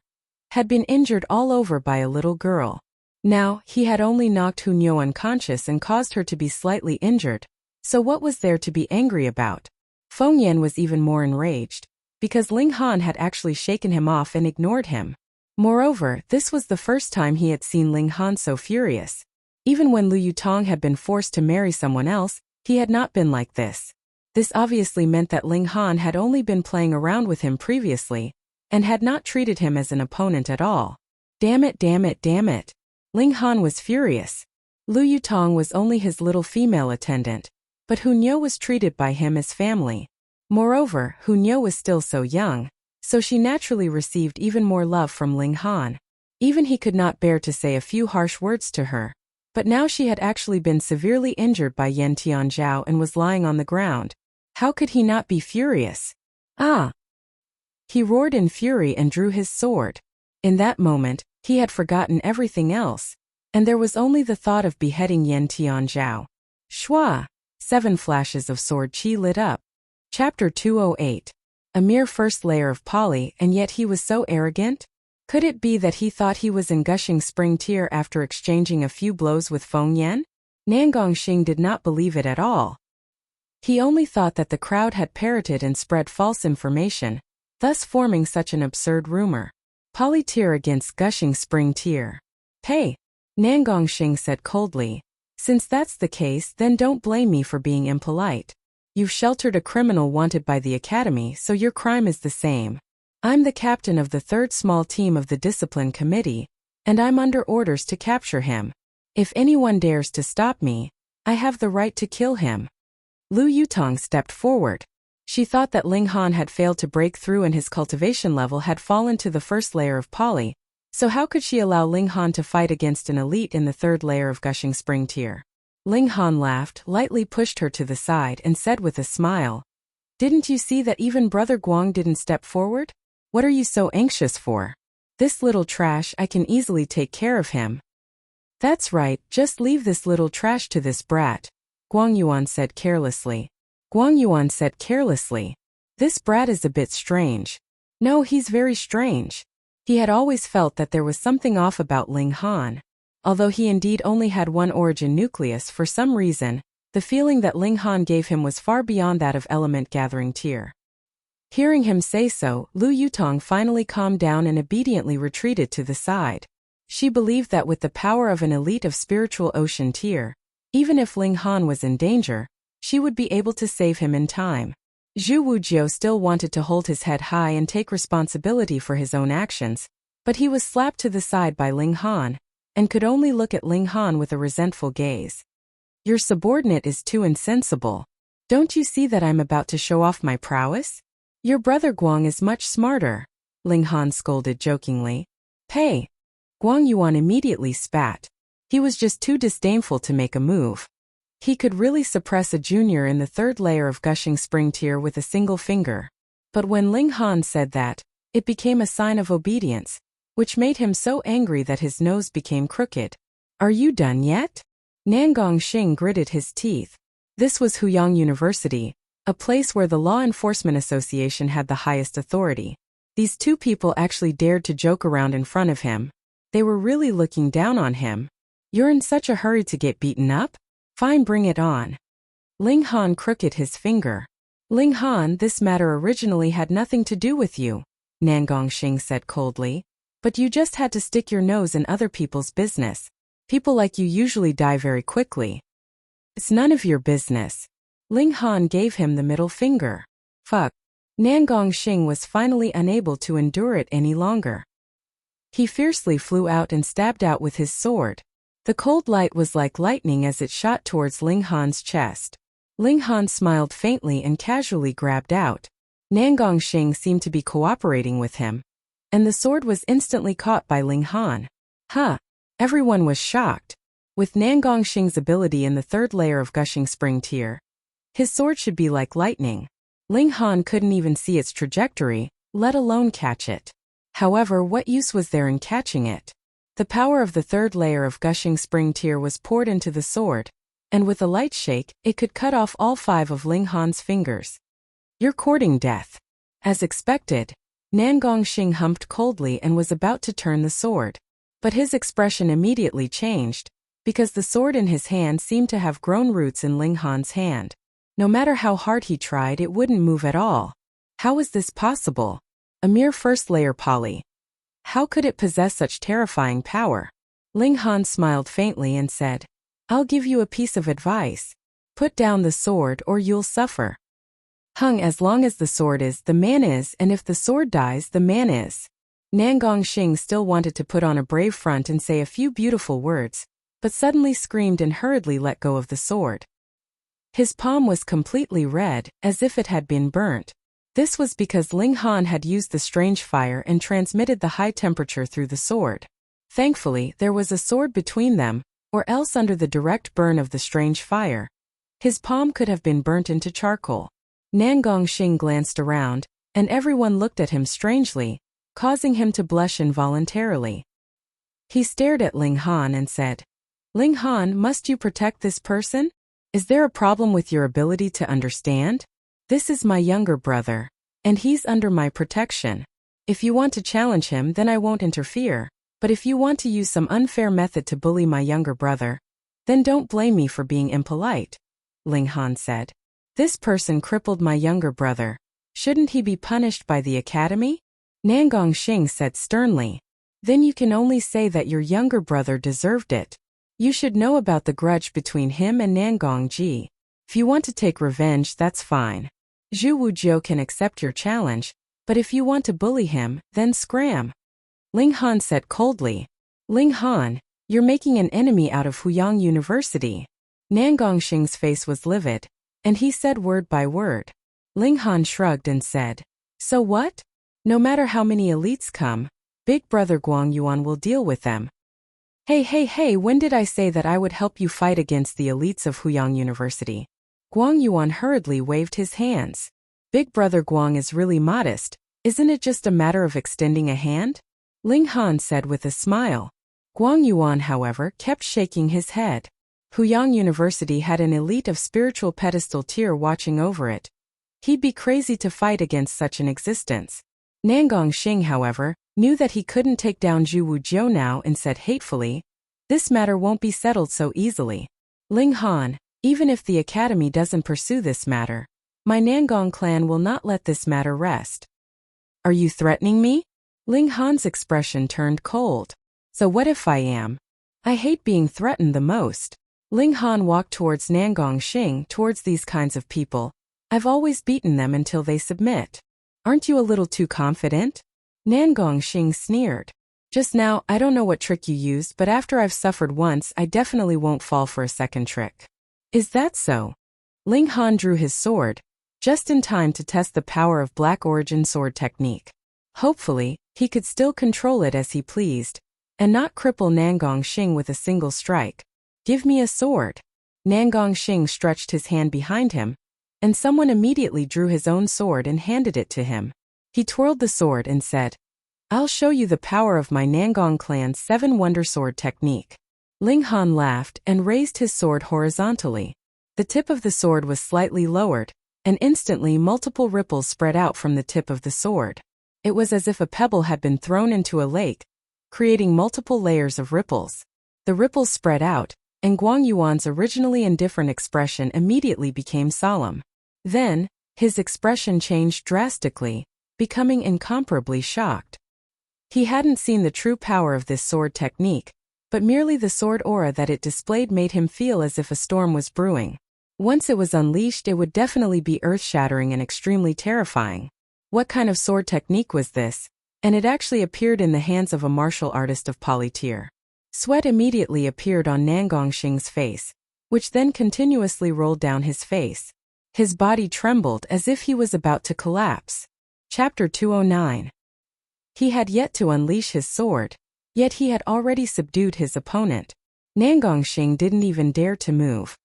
Speaker 1: had been injured all over by a little girl. Now, he had only knocked Hunyo unconscious and caused her to be slightly injured, so what was there to be angry about? Feng Yan was even more enraged, because Ling Han had actually shaken him off and ignored him. Moreover, this was the first time he had seen Ling Han so furious. Even when Lu Yutong had been forced to marry someone else, he had not been like this. This obviously meant that Ling Han had only been playing around with him previously, and had not treated him as an opponent at all. Damn it, damn it, damn it. Ling Han was furious. Lu Yutong was only his little female attendant, but Hunyo was treated by him as family. Moreover, Hunyo was still so young, so she naturally received even more love from Ling Han. Even he could not bear to say a few harsh words to her. But now she had actually been severely injured by Yin Tianzhao and was lying on the ground. How could he not be furious? Ah! He roared in fury and drew his sword. In that moment, he had forgotten everything else, and there was only the thought of beheading Yin Tianzhao. Shwa! 7 flashes of sword chi lit up. Chapter 208. A mere first layer of poly, and yet he was so arrogant? Could it be that he thought he was in gushing spring tear after exchanging a few blows with Feng Yan? Nangongxing did not believe it at all. He only thought that the crowd had parroted and spread false information, thus forming such an absurd rumor. Polytear against gushing spring tear. Hey, Nangongxing said coldly. Since that's the case, then don't blame me for being impolite. You've sheltered a criminal wanted by the Academy, so your crime is the same. I'm the captain of the third small team of the discipline committee, and I'm under orders to capture him. If anyone dares to stop me, I have the right to kill him. Lu Yutong stepped forward. She thought that Ling Han had failed to break through and his cultivation level had fallen to the first layer of poly, so how could she allow Ling Han to fight against an elite in the third layer of gushing spring tear? Ling Han laughed, lightly pushed her to the side and said with a smile, "Didn't you see that even Brother Guang didn't step forward? What are you so anxious for? This little trash, I can easily take care of him." "That's right, just leave this little trash to this brat," Guang Yuan said carelessly. Guang Yuan said carelessly. "This brat is a bit strange." No, he's very strange. He had always felt that there was something off about Ling Han. Although he indeed only had one origin nucleus, for some reason, the feeling that Ling Han gave him was far beyond that of element gathering tear. Hearing him say so, Lu Yutong finally calmed down and obediently retreated to the side. She believed that with the power of an elite of spiritual ocean tier, even if Ling Han was in danger, she would be able to save him in time. Zhu Wujiu still wanted to hold his head high and take responsibility for his own actions, but he was slapped to the side by Ling Han, and could only look at Ling Han with a resentful gaze. "Your subordinate is too insensible. Don't you see that I'm about to show off my prowess? Your brother Guang is much smarter," Ling Han scolded jokingly. "Hey!" Guang Yuan immediately spat. He was just too disdainful to make a move. He could really suppress a junior in the third layer of gushing spring tear with a single finger. But when Ling Han said that, it became a sign of obedience, which made him so angry that his nose became crooked. "Are you done yet?" Nangongxing gritted his teeth. This was Huyang University, a place where the Law Enforcement Association had the highest authority. These two people actually dared to joke around in front of him. They were really looking down on him. "You're in such a hurry to get beaten up? Fine, bring it on." Ling Han crooked his finger. "Ling Han, this matter originally had nothing to do with you," Nangongxing said coldly. "But you just had to stick your nose in other people's business. People like you usually die very quickly." "It's none of your business." Ling Han gave him the middle finger. "Fuck." Nangongxing was finally unable to endure it any longer. He fiercely flew out and stabbed out with his sword. The cold light was like lightning as it shot towards Ling Han's chest. Ling Han smiled faintly and casually grabbed out. Nangongxing seemed to be cooperating with him, and the sword was instantly caught by Ling Han. Huh! Everyone was shocked. With Nangongxing's ability in the third layer of gushing spring tear, his sword should be like lightning. Ling Han couldn't even see its trajectory, let alone catch it. However, what use was there in catching it? The power of the third layer of gushing spring tear was poured into the sword, and with a light shake, it could cut off all 5 of Ling Han's fingers. "You're courting death." As expected, Nangongxing humped coldly and was about to turn the sword. But his expression immediately changed, because the sword in his hand seemed to have grown roots in Ling Han's hand. No matter how hard he tried, it wouldn't move at all. How was this possible? A mere first layer poly. How could it possess such terrifying power? Ling Han smiled faintly and said, "I'll give you a piece of advice. Put down the sword or you'll suffer." Hung, as long as the sword is, the man is, and if the sword dies, the man is. Nangongxing still wanted to put on a brave front and say a few beautiful words, but suddenly screamed and hurriedly let go of the sword. His palm was completely red, as if it had been burnt. This was because Ling Han had used the strange fire and transmitted the high temperature through the sword. Thankfully, there was a sword between them, or else under the direct burn of the strange fire, his palm could have been burnt into charcoal. Nangongxing glanced around, and everyone looked at him strangely, causing him to blush involuntarily. He stared at Ling Han and said, "Ling Han, must you protect this person? Is there a problem with your ability to understand? This is my younger brother, and he's under my protection. If you want to challenge him, then I won't interfere. But if you want to use some unfair method to bully my younger brother, then don't blame me for being impolite, Ling Han said. This person crippled my younger brother. Shouldn't he be punished by the academy? Nan Gongxing said sternly. Then you can only say that your younger brother deserved it. You should know about the grudge between him and Nan Gongji. If you want to take revenge, that's fine. Zhu Wujiu can accept your challenge, but if you want to bully him, then scram. Ling Han said coldly. Ling Han, you're making an enemy out of Huyang University. Nan Gongxing's face was livid, and he said word by word. Ling Han shrugged and said, so what? No matter how many elites come, Big Brother Guang Yuan will deal with them. Hey, when did I say that I would help you fight against the elites of Huyang University? Guang Yuan hurriedly waved his hands. Big Brother Guang is really modest, isn't it just a matter of extending a hand? Ling Han said with a smile. Guang Yuan, however, kept shaking his head. Huyang University had an elite of spiritual pedestal tier watching over it. He'd be crazy to fight against such an existence. Nan Gongxing, however, knew that he couldn't take down Zhu Wujiu now and said hatefully, this matter won't be settled so easily. Ling Han, even if the academy doesn't pursue this matter, my Nangong clan will not let this matter rest. Are you threatening me? Ling Han's expression turned cold. So what if I am? I hate being threatened the most. Ling Han walked towards Nan Gongxing, towards these kinds of people. I've always beaten them until they submit. Aren't you a little too confident? Nan Gongxing sneered. Just now, I don't know what trick you used, but after I've suffered once, I definitely won't fall for a second trick. Is that so? Ling Han drew his sword, just in time to test the power of Black Origin sword technique. Hopefully, he could still control it as he pleased, and not cripple Nan Gongxing with a single strike. Give me a sword. Nan Gongxing stretched his hand behind him, and someone immediately drew his own sword and handed it to him. He twirled the sword and said, I'll show you the power of my Nangong clan's 7 Wonder Sword technique. Ling Han laughed and raised his sword horizontally. The tip of the sword was slightly lowered, and instantly multiple ripples spread out from the tip of the sword. It was as if a pebble had been thrown into a lake, creating multiple layers of ripples. The ripples spread out, and Guang Yuan's originally indifferent expression immediately became solemn. Then, his expression changed drastically, becoming incomparably shocked. He hadn't seen the true power of this sword technique, but merely the sword aura that it displayed made him feel as if a storm was brewing. Once it was unleashed, it would definitely be earth-shattering and extremely terrifying. What kind of sword technique was this? And it actually appeared in the hands of a martial artist of polytier. Sweat immediately appeared on Nan Gongxing's face, which then continuously rolled down his face. His body trembled as if he was about to collapse. Chapter 209. He had yet to unleash his sword, yet he had already subdued his opponent. Nan Gongxing didn't even dare to move.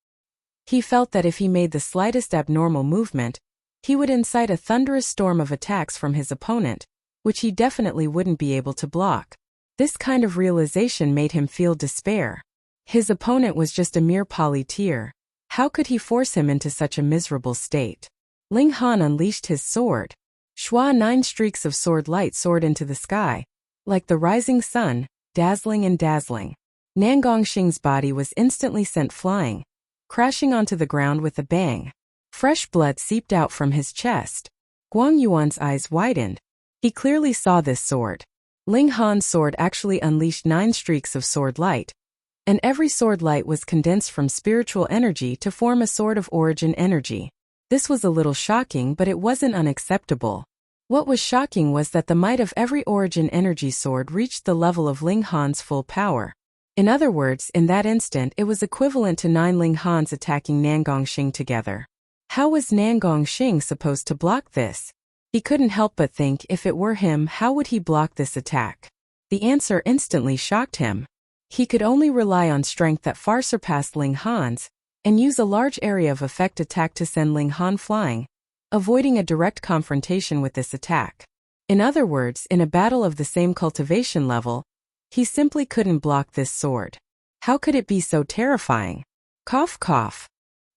Speaker 1: He felt that if he made the slightest abnormal movement, he would incite a thunderous storm of attacks from his opponent, which he definitely wouldn't be able to block. This kind of realization made him feel despair. His opponent was just a mere polytier. How could he force him into such a miserable state? Ling Han unleashed his sword. Shua 9 streaks of sword light soared into the sky, like the rising sun, dazzling and dazzling. Nan Gongxing's body was instantly sent flying, crashing onto the ground with a bang. Fresh blood seeped out from his chest. Guang Yuan's eyes widened. He clearly saw this sword. Ling Han's sword actually unleashed 9 streaks of sword light, and every sword light was condensed from spiritual energy to form a sword of origin energy. This was a little shocking, but it wasn't unacceptable. What was shocking was that the might of every origin energy sword reached the level of Ling Han's full power. In other words, in that instant, it was equivalent to 9 Ling Hans attacking Nan Gongxing together. How was Nan Gongxing supposed to block this? He couldn't help but think, if it were him, how would he block this attack? The answer instantly shocked him. He could only rely on strength that far surpassed Ling Han's, and use a large area of effect attack to send Ling Han flying, avoiding a direct confrontation with this attack. In other words, in a battle of the same cultivation level, he simply couldn't block this sword. How could it be so terrifying? Cough cough.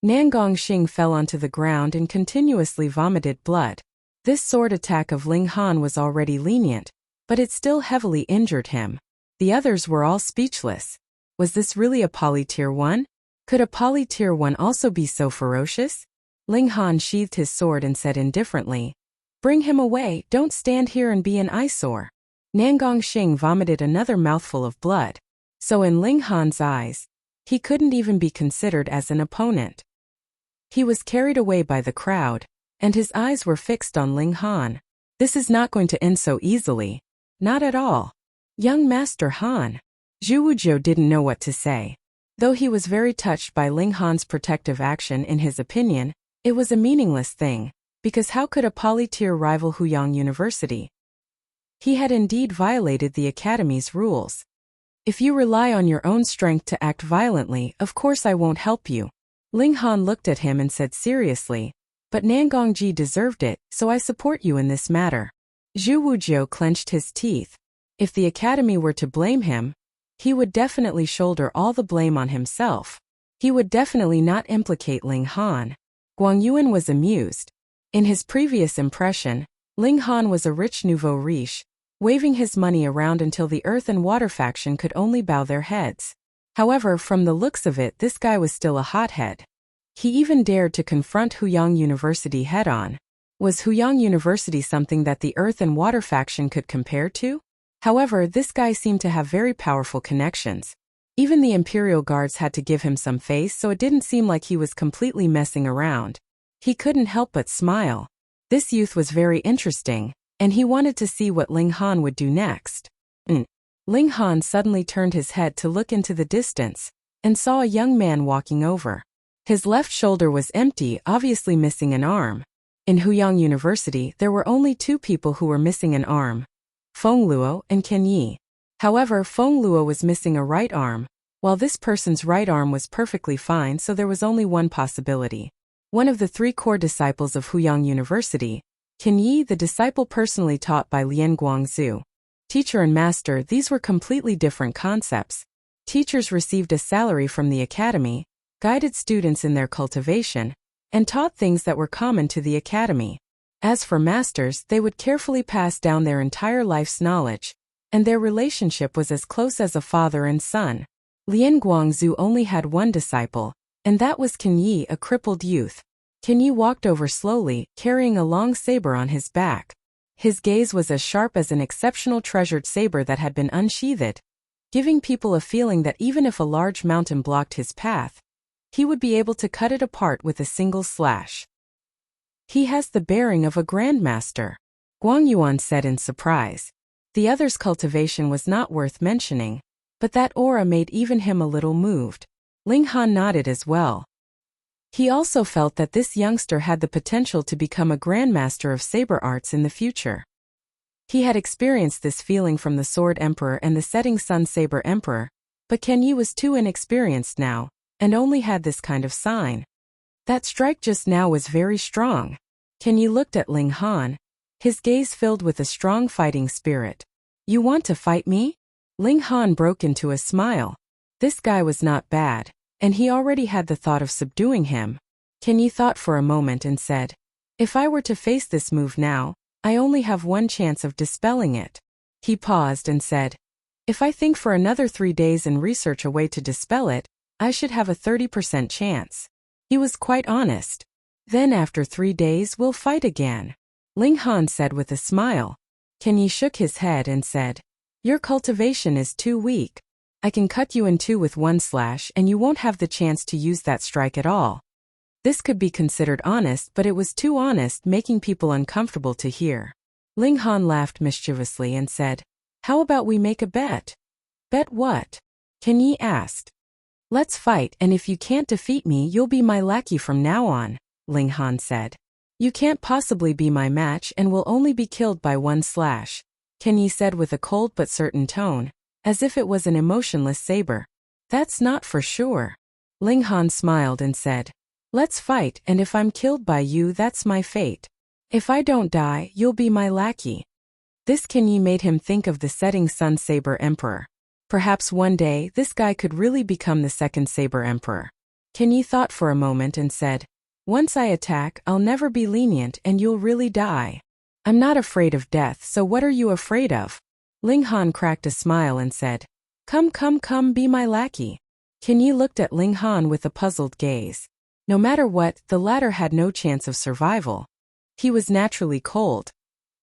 Speaker 1: Nan Gongxing fell onto the ground and continuously vomited blood. This sword attack of Ling Han was already lenient, but it still heavily injured him. The others were all speechless. Was this really a Poly Tier 1? Could a Poly Tier 1 also be so ferocious? Ling Han sheathed his sword and said indifferently, "Bring him away, don't stand here and be an eyesore." Nangong Xing vomited another mouthful of blood. So in Ling Han's eyes, he couldn't even be considered as an opponent. He was carried away by the crowd, and his eyes were fixed on Ling Han. This is not going to end so easily. Not at all. Young Master Han. Zhu Wujiu didn't know what to say. Though he was very touched by Ling Han's protective action, in his opinion, it was a meaningless thing, because how could a Poly-tier rival Huyang University? He had indeed violated the Academy's rules. If you rely on your own strength to act violently, of course I won't help you. Ling Han looked at him and said seriously, "But Nangongji deserved it, so I support you in this matter." Zhu Wujiu clenched his teeth. If the Academy were to blame him, he would definitely shoulder all the blame on himself. He would definitely not implicate Ling Han. Guang Yuan was amused. In his previous impression, Ling Han was a rich nouveau riche, waving his money around until the Earth and Water faction could only bow their heads. However, from the looks of it, this guy was still a hothead. He even dared to confront Huyang University head-on. Was Huyang University something that the Earth and Water faction could compare to? However, this guy seemed to have very powerful connections. Even the Imperial Guards had to give him some face, so it didn't seem like he was completely messing around. He couldn't help but smile. This youth was very interesting, and he wanted to see what Ling Han would do next. Ling Han suddenly turned his head to look into the distance, and saw a young man walking over. His left shoulder was empty, obviously missing an arm. In Huyang University, there were only two people who were missing an arm: Feng Luo and Ken Yi. However, Feng Luo was missing a right arm, while this person's right arm was perfectly fine, so there was only one possibility. One of the three core disciples of Huyang University, Ken Yi, the disciple personally taught by Lian Guangzhu. Teacher and master, these were completely different concepts. Teachers received a salary from the academy, guided students in their cultivation, and taught things that were common to the academy. As for masters, they would carefully pass down their entire life's knowledge, and their relationship was as close as a father and son. Lian Guangzhu only had one disciple, and that was Ken Yi, a crippled youth. Ken Yi walked over slowly, carrying a long saber on his back. His gaze was as sharp as an exceptional treasured saber that had been unsheathed, giving people a feeling that even if a large mountain blocked his path, he would be able to cut it apart with a single slash. He has the bearing of a grandmaster, Guang Yuan said in surprise. The other's cultivation was not worth mentioning, but that aura made even him a little moved. Ling Han nodded as well. He also felt that this youngster had the potential to become a grandmaster of saber arts in the future. He had experienced this feeling from the Sword Emperor and the Setting Sun Saber Emperor, but Ken Yi was too inexperienced now, and only had this kind of sign. That strike just now was very strong. Ken Yi looked at Ling Han, his gaze filled with a strong fighting spirit. "You want to fight me?" Ling Han broke into a smile. This guy was not bad, and he already had the thought of subduing him. Ken Yi thought for a moment and said, "If I were to face this move now, I only have one chance of dispelling it." He paused and said, "If I think for another 3 days and research a way to dispel it, I should have a 30% chance." He was quite honest. "Then after 3 days we'll fight again," Ling Han said with a smile. Ken Yi shook his head and said, "Your cultivation is too weak. I can cut you in two with one slash and you won't have the chance to use that strike at all." This could be considered honest, but it was too honest, making people uncomfortable to hear. Ling Han laughed mischievously and said, "How about we make a bet?" "Bet what?" Ken Yi asked. "Let's fight, and if you can't defeat me, you'll be my lackey from now on," Ling Han said. "You can't possibly be my match and will only be killed by one slash," Ken Yi said with a cold but certain tone, as if it was an emotionless saber. "That's not for sure." Ling Han smiled and said, "Let's fight, and if I'm killed by you, that's my fate. If I don't die, you'll be my lackey." This Ken Yi made him think of the Setting Sun Saber Emperor. Perhaps one day this guy could really become the second Saber Emperor. Ken Yi thought for a moment and said, "Once I attack, I'll never be lenient and you'll really die." I'm not afraid of death, so what are you afraid of? Ling Han cracked a smile and said, Come, come, come, be my lackey. Kin Yi looked at Ling Han with a puzzled gaze. No matter what, the latter had no chance of survival. He was naturally cold.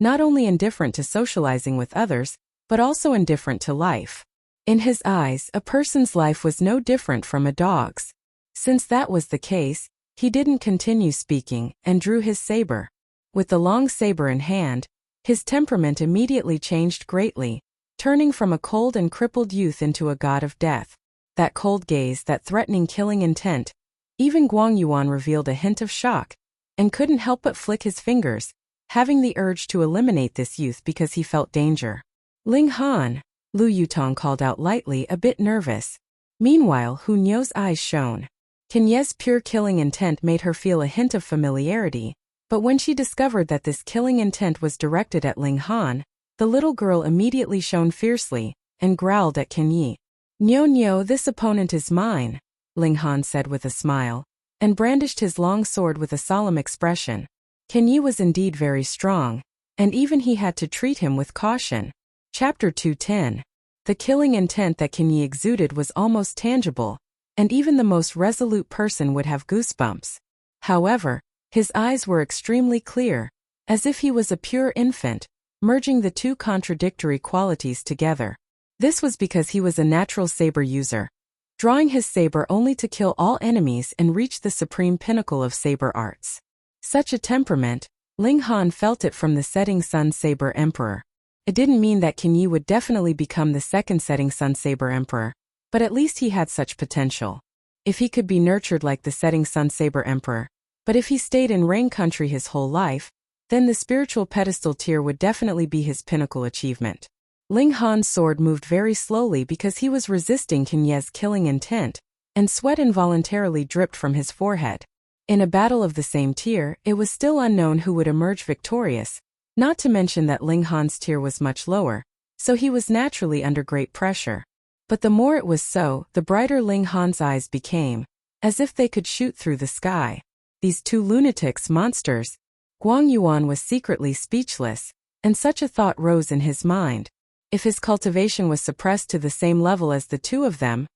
Speaker 1: Not only indifferent to socializing with others, but also indifferent to life. In his eyes, a person's life was no different from a dog's. Since that was the case, he didn't continue speaking and drew his saber. With the long saber in hand, his temperament immediately changed greatly, turning from a cold and crippled youth into a god of death. That cold gaze, that threatening killing intent. Even Guang Yuan revealed a hint of shock, and couldn't help but flick his fingers, having the urge to eliminate this youth because he felt danger. Ling Han, Lu Yutong called out lightly, a bit nervous. Meanwhile, Hu Niu's eyes shone. Kin Ye's pure killing intent made her feel a hint of familiarity, but when she discovered that this killing intent was directed at Ling Han, the little girl immediately shone fiercely, and growled at Kin Yi. Niu, this opponent is mine, Ling Han said with a smile, and brandished his long sword with a solemn expression. Kin Yi was indeed very strong, and even he had to treat him with caution. Chapter 210. The killing intent that Kin Yi exuded was almost tangible, and even the most resolute person would have goosebumps. However, his eyes were extremely clear, as if he was a pure infant, merging the two contradictory qualities together. This was because he was a natural saber user, drawing his saber only to kill all enemies and reach the supreme pinnacle of saber arts. Such a temperament, Ling Han felt it from the setting sun saber emperor. It didn't mean that Kin Yi would definitely become the second setting sun saber emperor, but at least he had such potential. If he could be nurtured like the setting sun saber emperor, but if he stayed in Rain country his whole life, then the spiritual pedestal tier would definitely be his pinnacle achievement. Ling Han's sword moved very slowly because he was resisting Kin Ye's killing intent, and sweat involuntarily dripped from his forehead. In a battle of the same tier, it was still unknown who would emerge victorious, not to mention that Ling Han's tier was much lower, so he was naturally under great pressure. But the more it was so, the brighter Ling Han's eyes became, as if they could shoot through the sky. These two lunatics, monsters. Guang Yuan was secretly speechless, and such a thought rose in his mind. If his cultivation was suppressed to the same level as the two of them,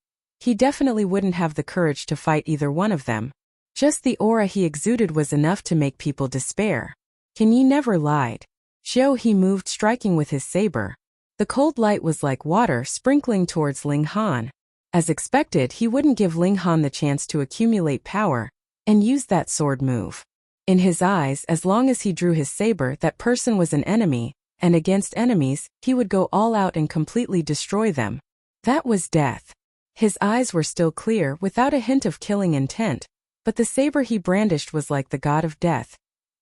Speaker 1: he definitely wouldn't have the courage to fight either one of them. Just the aura he exuded was enough to make people despair. Kin Yi never lied. Xiao he moved, striking with his saber. The cold light was like water sprinkling towards Ling Han. As expected, he wouldn't give Ling Han the chance to accumulate power, and use that sword move. In his eyes, as long as he drew his saber, that person was an enemy, and against enemies, he would go all out and completely destroy them. That was death. His eyes were still clear, without a hint of killing intent, but the saber he brandished was like the god of death,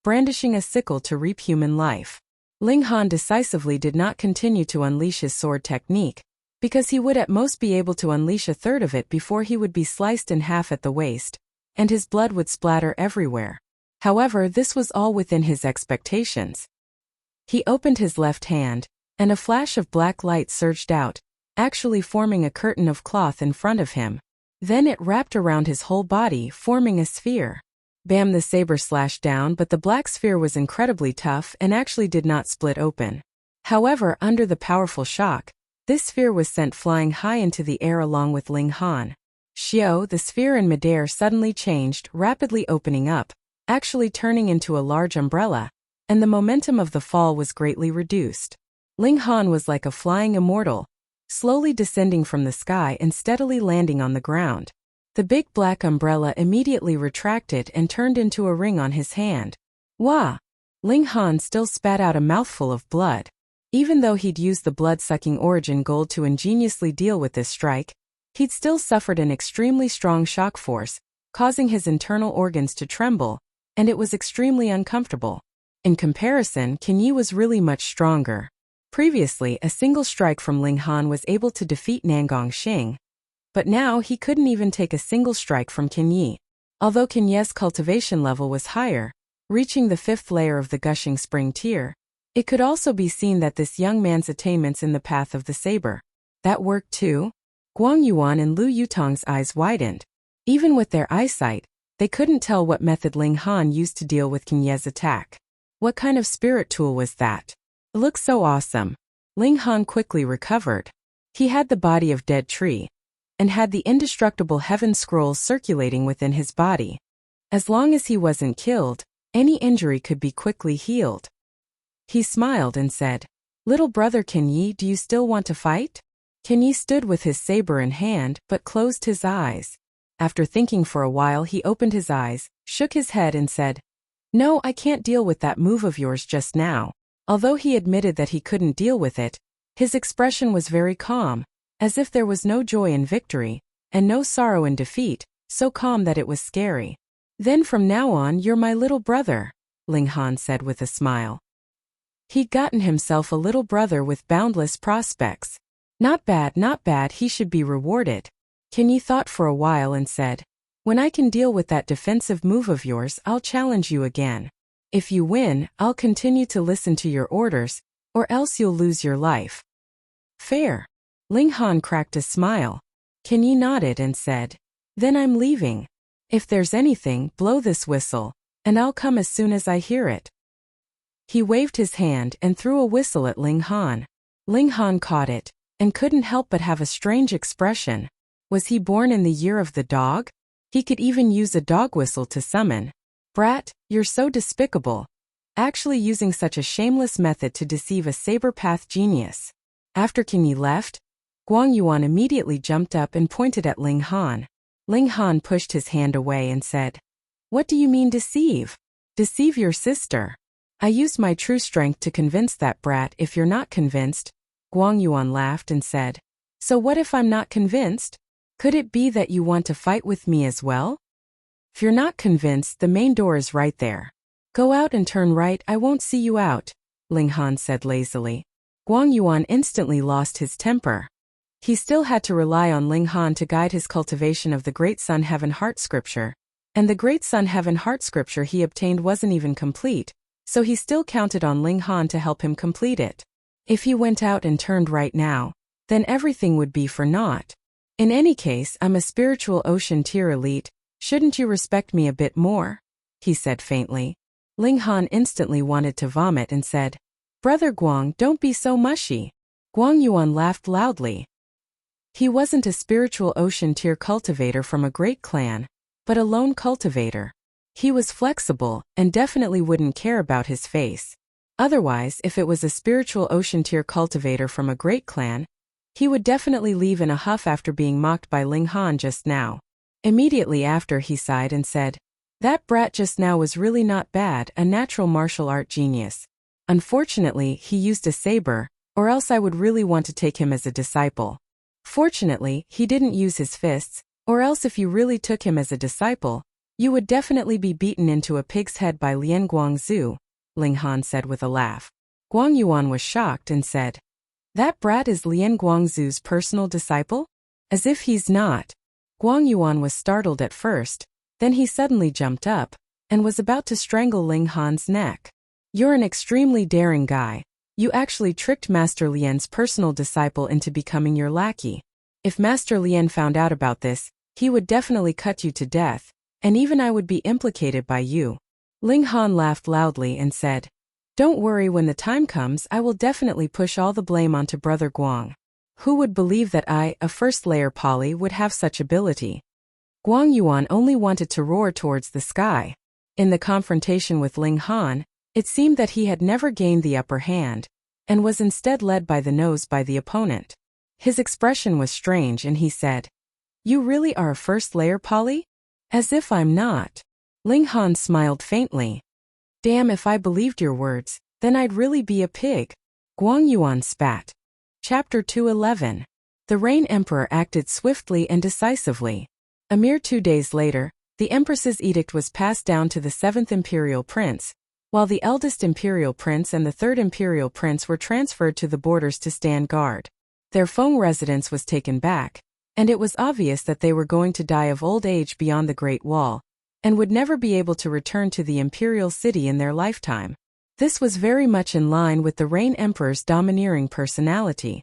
Speaker 1: brandishing a sickle to reap human life. Ling Han decisively did not continue to unleash his sword technique, because he would at most be able to unleash a third of it before he would be sliced in half at the waist, and his blood would splatter everywhere. However, this was all within his expectations. He opened his left hand, and a flash of black light surged out, actually forming a curtain of cloth in front of him. Then it wrapped around his whole body, forming a sphere. Bam! The saber slashed down, but the black sphere was incredibly tough and actually did not split open. However, under the powerful shock, this sphere was sent flying high into the air along with Ling Han. Xiao, the sphere in midair suddenly changed, rapidly opening up, actually turning into a large umbrella, and the momentum of the fall was greatly reduced. Ling Han was like a flying immortal, slowly descending from the sky and steadily landing on the ground. The big black umbrella immediately retracted and turned into a ring on his hand. Wah! Ling Han still spat out a mouthful of blood. Even though he'd used the blood-sucking origin gold to ingeniously deal with this strike, he'd still suffered an extremely strong shock force, causing his internal organs to tremble, and it was extremely uncomfortable. In comparison, Kin Yi was really much stronger. Previously, a single strike from Ling Han was able to defeat Nangong Xing, but now he couldn't even take a single strike from Kin Yi. Although Kin Ye's cultivation level was higher, reaching the 5th layer of the gushing spring tier, it could also be seen that this young man's attainments in the path of the saber. That worked too? Guang Yuan and Lu Yutong's eyes widened. Even with their eyesight, they couldn't tell what method Ling Han used to deal with Kin Ye's attack. What kind of spirit tool was that? It looks so awesome. Ling Han quickly recovered. He had the body of dead tree, and had the indestructible heaven scrolls circulating within his body. As long as he wasn't killed, any injury could be quickly healed. He smiled and said, "Little brother Can Yi, do you still want to fight?" Can Yi stood with his saber in hand but closed his eyes. After thinking for a while, he opened his eyes, shook his head and said, "No, I can't deal with that move of yours just now." Although he admitted that he couldn't deal with it, his expression was very calm, as if there was no joy in victory, and no sorrow in defeat, so calm that it was scary. "Then from now on you're my little brother," Ling Han said with a smile. He'd gotten himself a little brother with boundless prospects. Not bad, not bad, he should be rewarded. Can Yi thought for a while and said, "When I can deal with that defensive move of yours, I'll challenge you again. If you win, I'll continue to listen to your orders, or else you'll lose your life." "Fair." Ling Han cracked a smile. Can Yi nodded and said, "Then I'm leaving. If there's anything, blow this whistle, and I'll come as soon as I hear it." He waved his hand and threw a whistle at Ling Han. Ling Han caught it, and couldn't help but have a strange expression. Was he born in the year of the dog? He could even use a dog whistle to summon. "Brat, you're so despicable. Actually using such a shameless method to deceive a saber path genius." After Can Yi left, Guang Yuan immediately jumped up and pointed at Ling Han. Ling Han pushed his hand away and said, "What do you mean deceive? Deceive your sister? I used my true strength to convince that brat. If you're not convinced," Guang Yuan laughed and said, "So what if I'm not convinced? Could it be that you want to fight with me as well? If you're not convinced, the main door is right there. Go out and turn right, I won't see you out," Ling Han said lazily. Guang Yuan instantly lost his temper. He still had to rely on Ling Han to guide his cultivation of the Great Sun Heaven Heart Scripture, and the Great Sun Heaven Heart Scripture he obtained wasn't even complete, so he still counted on Ling Han to help him complete it. If he went out and turned right now, then everything would be for naught. "In any case, I'm a spiritual ocean tier elite, shouldn't you respect me a bit more?" he said faintly. Ling Han instantly wanted to vomit and said, "Brother Guang, don't be so mushy." Guang Yuan laughed loudly. He wasn't a spiritual ocean tier cultivator from a great clan, but a lone cultivator. He was flexible, and definitely wouldn't care about his face. Otherwise, if it was a spiritual ocean tier cultivator from a great clan, he would definitely leave in a huff after being mocked by Ling Han just now. Immediately after, he sighed and said, "That brat just now was really not bad, a natural martial art genius. Unfortunately, he used a saber, or else I would really want to take him as a disciple. Fortunately, he didn't use his fists, or else if you really took him as a disciple, you would definitely be beaten into a pig's head by Lian Guangzhu," Ling Han said with a laugh. Guang Yuan was shocked and said, "That brat is Lian Guangzhu's personal disciple? As if he's not." Guang Yuan was startled at first, then he suddenly jumped up, and was about to strangle Ling Han's neck. "You're an extremely daring guy. You actually tricked Master Lian's personal disciple into becoming your lackey. If Master Lian found out about this, he would definitely cut you to death, and even I would be implicated by you." Ling Han laughed loudly and said, "Don't worry, when the time comes, I will definitely push all the blame onto Brother Guang. Who would believe that I, a first-layer poly, would have such ability?" Guang Yuan only wanted to roar towards the sky. In the confrontation with Ling Han, it seemed that he had never gained the upper hand, and was instead led by the nose by the opponent. His expression was strange and he said, "You really are a first-layer poly? As if I'm not." Ling Han smiled faintly. "Damn, if I believed your words, then I'd really be a pig." Guang Yuan spat. Chapter 211. The Rain Emperor acted swiftly and decisively. A mere 2 days later, the Empress's edict was passed down to the 7th Imperial Prince, while the eldest Imperial Prince and the 3rd Imperial Prince were transferred to the borders to stand guard. Their Feng residence was taken back, and it was obvious that they were going to die of old age beyond the Great Wall, and would never be able to return to the Imperial City in their lifetime. This was very much in line with the Rain Emperor's domineering personality.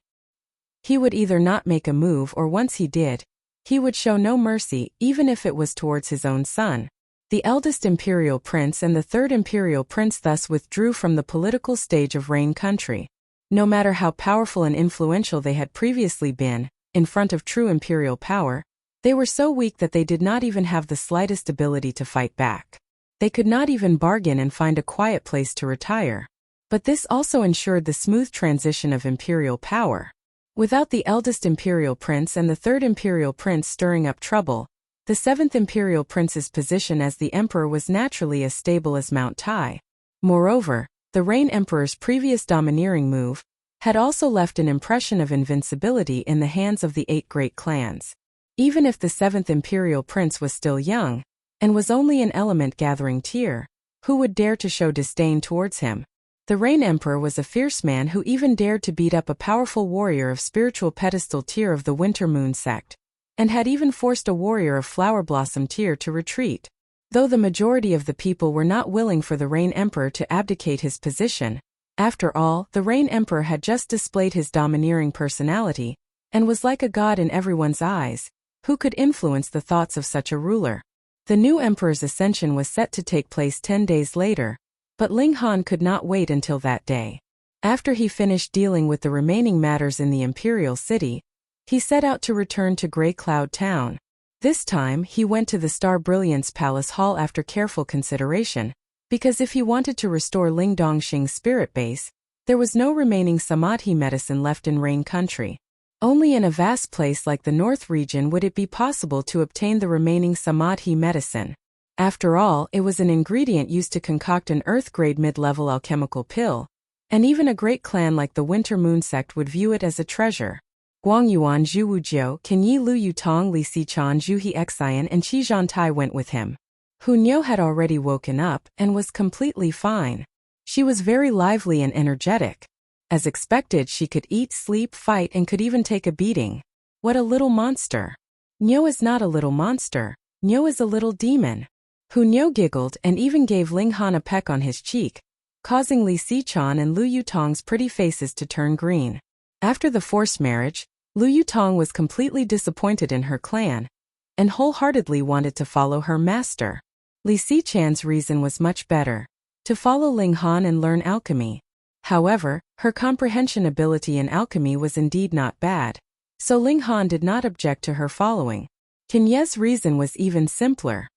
Speaker 1: He would either not make a move, or once he did, he would show no mercy, even if it was towards his own son. The eldest imperial prince and the third imperial prince thus withdrew from the political stage of Rain country. No matter how powerful and influential they had previously been, in front of true imperial power, they were so weak that they did not even have the slightest ability to fight back. They could not even bargain and find a quiet place to retire. But this also ensured the smooth transition of imperial power. Without the eldest imperial prince and the third imperial prince stirring up trouble, the seventh imperial prince's position as the emperor was naturally as stable as Mount Tai. Moreover, the Rain emperor's previous domineering move had also left an impression of invincibility in the hands of the 8 great clans. Even if the seventh imperial prince was still young, and was only an element-gathering tier, who would dare to show disdain towards him? The Rain emperor was a fierce man who even dared to beat up a powerful warrior of spiritual pedestal tier of the Winter Moon sect, and had even forced a warrior of Flower Blossom tier to retreat. Though the majority of the people were not willing for the Rain emperor to abdicate his position, after all, the Rain emperor had just displayed his domineering personality, and was like a god in everyone's eyes. Who could influence the thoughts of such a ruler? The new emperor's ascension was set to take place 10 days later, but Ling Han could not wait until that day. After he finished dealing with the remaining matters in the imperial city, he set out to return to Grey Cloud Town. This time he went to the Star Brilliance Palace Hall after careful consideration, because if he wanted to restore Ling Dongxing's spirit base, there was no remaining Samadhi medicine left in Rain country. Only in a vast place like the North region would it be possible to obtain the remaining Samadhi medicine. After all, it was an ingredient used to concoct an Earth-grade mid-level alchemical pill, and even a great clan like the Winter Moon sect would view it as a treasure. Guangyuan Zhu Wujiu, Kenyi Lu Yutong Li Sichan Zhu He Xian and Qi Zhantai went with him. Hu Niu had already woken up and was completely fine. She was very lively and energetic. As expected, she could eat, sleep, fight, and could even take a beating. What a little monster. Niu is not a little monster. Niu is a little demon. Hu Niu giggled and even gave Ling Han a peck on his cheek, causing Li Sichan and Lu Yutong's pretty faces to turn green. After the forced marriage, Lu Yutong was completely disappointed in her clan, and wholeheartedly wanted to follow her master. Li Sichan's reason was much better, to follow Ling Han and learn alchemy. However, her comprehension ability in alchemy was indeed not bad, so Ling Han did not object to her following. Kin Ye's reason was even simpler.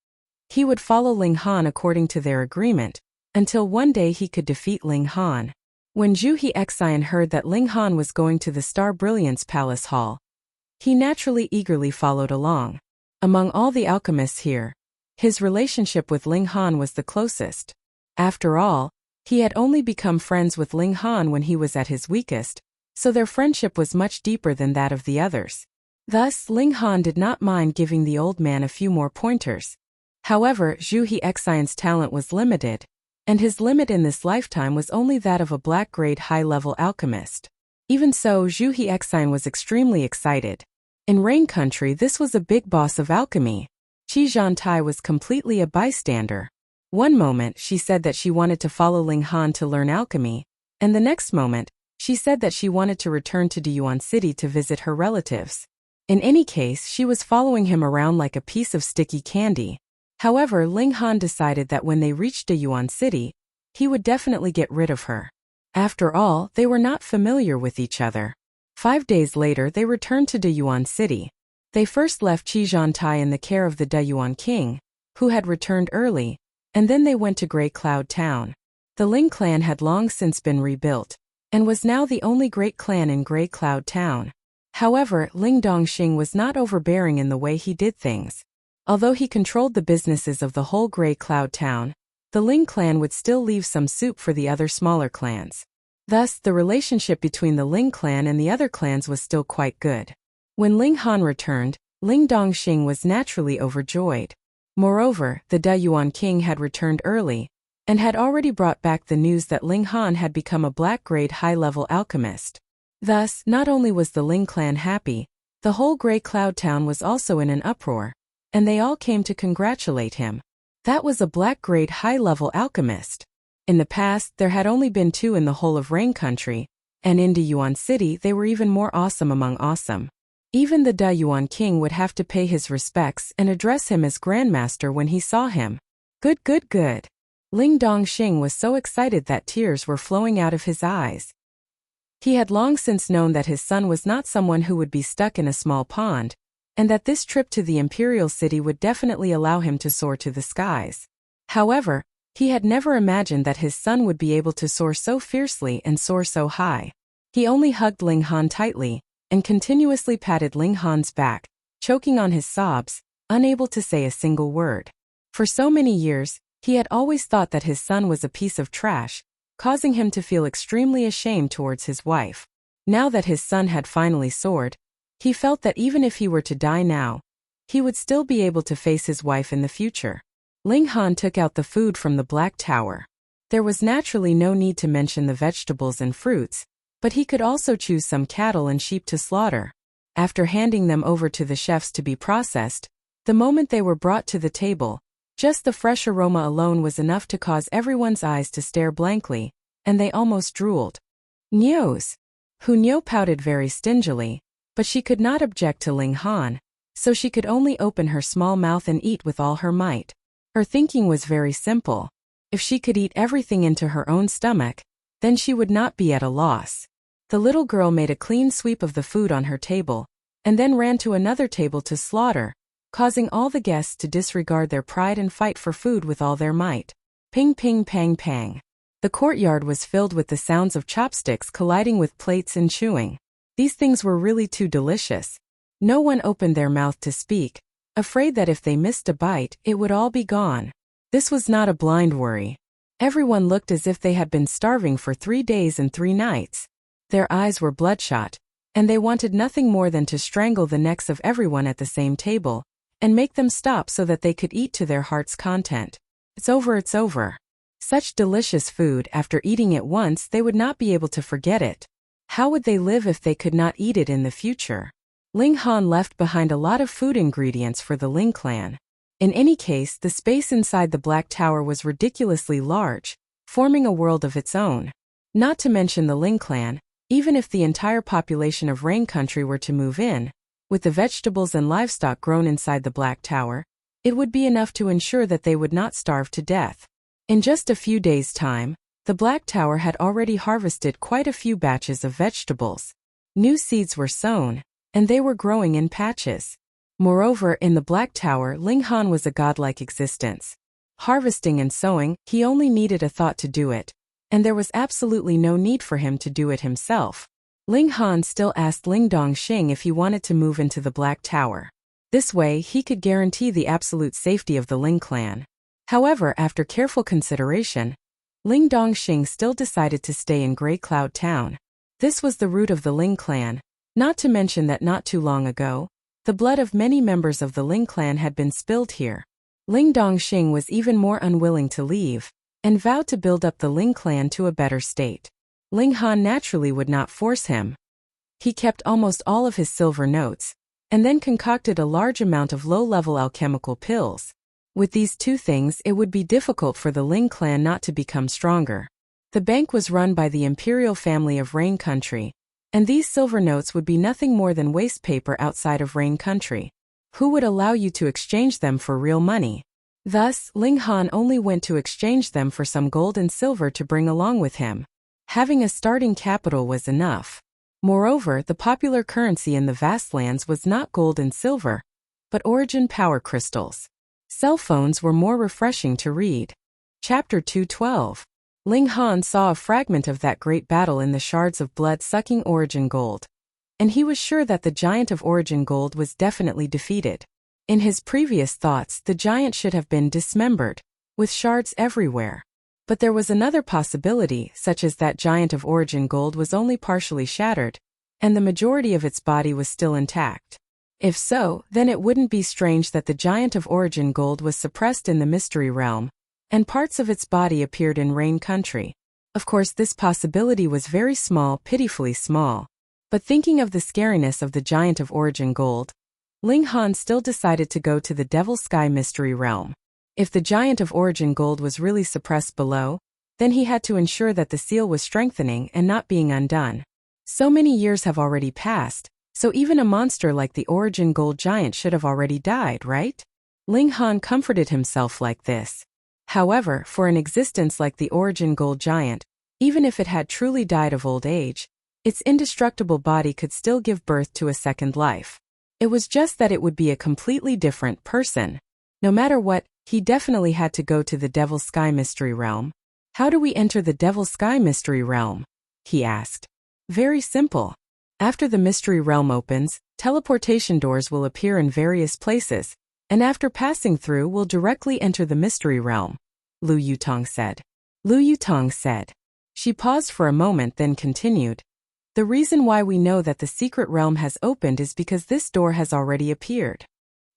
Speaker 1: He would follow Ling Han according to their agreement, until one day he could defeat Ling Han. When Zhu He Xian heard that Ling Han was going to the Star Brilliance Palace Hall, he naturally eagerly followed along. Among all the alchemists here, his relationship with Ling Han was the closest. After all, he had only become friends with Ling Han when he was at his weakest, so their friendship was much deeper than that of the others. Thus, Ling Han did not mind giving the old man a few more pointers. However, Zhu He Xian's talent was limited, and his limit in this lifetime was only that of a black-grade high-level alchemist. Even so, Zhu He Xian was extremely excited. In Rain country, this was a big boss of alchemy. Qi Zhantai was completely a bystander. One moment, she said that she wanted to follow Ling Han to learn alchemy, and the next moment, she said that she wanted to return to Deyuan City to visit her relatives. In any case, she was following him around like a piece of sticky candy. However, Ling Han decided that when they reached Deyuan City, he would definitely get rid of her. After all, they were not familiar with each other. 5 days later, they returned to Deyuan City. They first left Qi Zhantai in the care of the Deyuan king, who had returned early, and then they went to Grey Cloud Town. The Ling clan had long since been rebuilt, and was now the only great clan in Grey Cloud Town. However, Ling Dongxing was not overbearing in the way he did things. Although he controlled the businesses of the whole Grey Cloud Town, the Ling clan would still leave some soup for the other smaller clans. Thus, the relationship between the Ling clan and the other clans was still quite good. When Ling Han returned, Ling Dongxing was naturally overjoyed. Moreover, the Deyuan king had returned early, and had already brought back the news that Ling Han had become a black-grade high-level alchemist. Thus, not only was the Ling clan happy, the whole Grey Cloud Town was also in an uproar, and they all came to congratulate him. That was a black-grade high-level alchemist. In the past, there had only been 2 in the whole of Rain country, and in Deyuan City they were even more awesome among awesome. Even the Deyuan king would have to pay his respects and address him as Grandmaster when he saw him. Good, good, good. Ling Dongxing was so excited that tears were flowing out of his eyes. He had long since known that his son was not someone who would be stuck in a small pond, and that this trip to the imperial city would definitely allow him to soar to the skies. However, he had never imagined that his son would be able to soar so fiercely and soar so high. He only hugged Ling Han tightly, and continuously patted Ling Han's back, choking on his sobs, unable to say a single word. For so many years, he had always thought that his son was a piece of trash, causing him to feel extremely ashamed towards his wife. Now that his son had finally soared, he felt that even if he were to die now, he would still be able to face his wife in the future. Ling Han took out the food from the Black Tower. There was naturally no need to mention the vegetables and fruits, but he could also choose some cattle and sheep to slaughter. After handing them over to the chefs to be processed, the moment they were brought to the table, just the fresh aroma alone was enough to cause everyone's eyes to stare blankly, and they almost drooled. Nios! Hunyo pouted very stingily, but she could not object to Ling Han, so she could only open her small mouth and eat with all her might. Her thinking was very simple. If she could eat everything into her own stomach, then she would not be at a loss. The little girl made a clean sweep of the food on her table, and then ran to another table to slaughter, causing all the guests to disregard their pride and fight for food with all their might. Ping ping pang pang. The courtyard was filled with the sounds of chopsticks colliding with plates and chewing. These things were really too delicious. No one opened their mouth to speak, afraid that if they missed a bite, it would all be gone. This was not a blind worry. Everyone looked as if they had been starving for 3 days and 3 nights. Their eyes were bloodshot, and they wanted nothing more than to strangle the necks of everyone at the same table, and make them stop so that they could eat to their heart's content. It's over, it's over. Such delicious food, after eating it once they would not be able to forget it. How would they live if they could not eat it in the future? Ling Han left behind a lot of food ingredients for the Ling clan. In any case, the space inside the Black Tower was ridiculously large, forming a world of its own. Not to mention the Ling clan, even if the entire population of Rain Country were to move in, with the vegetables and livestock grown inside the Black Tower, it would be enough to ensure that they would not starve to death. In just a few days' time, the Black Tower had already harvested quite a few batches of vegetables. New seeds were sown, and they were growing in patches. Moreover, in the Black Tower, Ling Han was a godlike existence. Harvesting and sowing, he only needed a thought to do it, and there was absolutely no need for him to do it himself. Ling Han still asked Ling Dongxing if he wanted to move into the Black Tower. This way, he could guarantee the absolute safety of the Ling clan. However, after careful consideration, Ling Dongxing still decided to stay in Grey Cloud Town. This was the root of the Ling clan, not to mention that not too long ago, the blood of many members of the Ling clan had been spilled here. Ling Dongxing was even more unwilling to leave, and vowed to build up the Ling clan to a better state. Ling Han naturally would not force him. He kept almost all of his silver notes, and then concocted a large amount of low-level alchemical pills. With these two things, it would be difficult for the Ling clan not to become stronger. The bank was run by the imperial family of Rain Country, and these silver notes would be nothing more than waste paper outside of Rain Country. Who would allow you to exchange them for real money? Thus, Ling Han only went to exchange them for some gold and silver to bring along with him. Having a starting capital was enough. Moreover, the popular currency in the vast lands was not gold and silver, but origin power crystals. Cell phones were more refreshing to read. Chapter 212. Ling Han saw a fragment of that great battle in the shards of blood-sucking origin gold, and he was sure that the giant of origin gold was definitely defeated. In his previous thoughts, the giant should have been dismembered, with shards everywhere. But there was another possibility, such as that giant of origin gold was only partially shattered, and the majority of its body was still intact. If so, then it wouldn't be strange that the giant of origin gold was suppressed in the mystery realm, and parts of its body appeared in Rain Country. Of course, this possibility was very small, pitifully small. But thinking of the scariness of the giant of origin gold, Ling Han still decided to go to the Devil's Sky mystery realm. If the giant of origin gold was really suppressed below, then he had to ensure that the seal was strengthening and not being undone. So many years have already passed, so even a monster like the origin gold giant should have already died, right? Ling Han comforted himself like this. However, for an existence like the Origin Gold Giant, even if it had truly died of old age, its indestructible body could still give birth to a second life. It was just that it would be a completely different person. No matter what, he definitely had to go to the Devil's Sky Mystery Realm. How do we enter the Devil's Sky Mystery Realm? He asked. Very simple. After the Mystery Realm opens, teleportation doors will appear in various places, and after passing through we'll directly enter the Mystery Realm, Lu Yutong said. Lu Yutong said. She paused for a moment then continued. The reason why we know that the secret realm has opened is because this door has already appeared.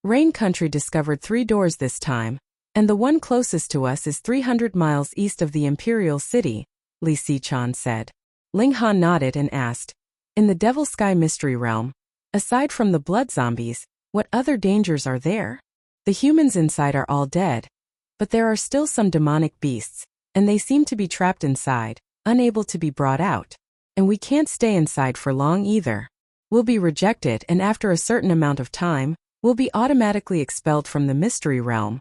Speaker 1: Rain Country discovered 3 doors this time, and the one closest to us is 300 miles east of the Imperial City, Li Sichan said. Ling Han nodded and asked, in the Devil's Sky Mystery Realm, aside from the blood zombies, what other dangers are there? The humans inside are all dead, but there are still some demonic beasts, and they seem to be trapped inside, unable to be brought out. And we can't stay inside for long either. We'll be rejected, and after a certain amount of time, we'll be automatically expelled from the Mystery Realm,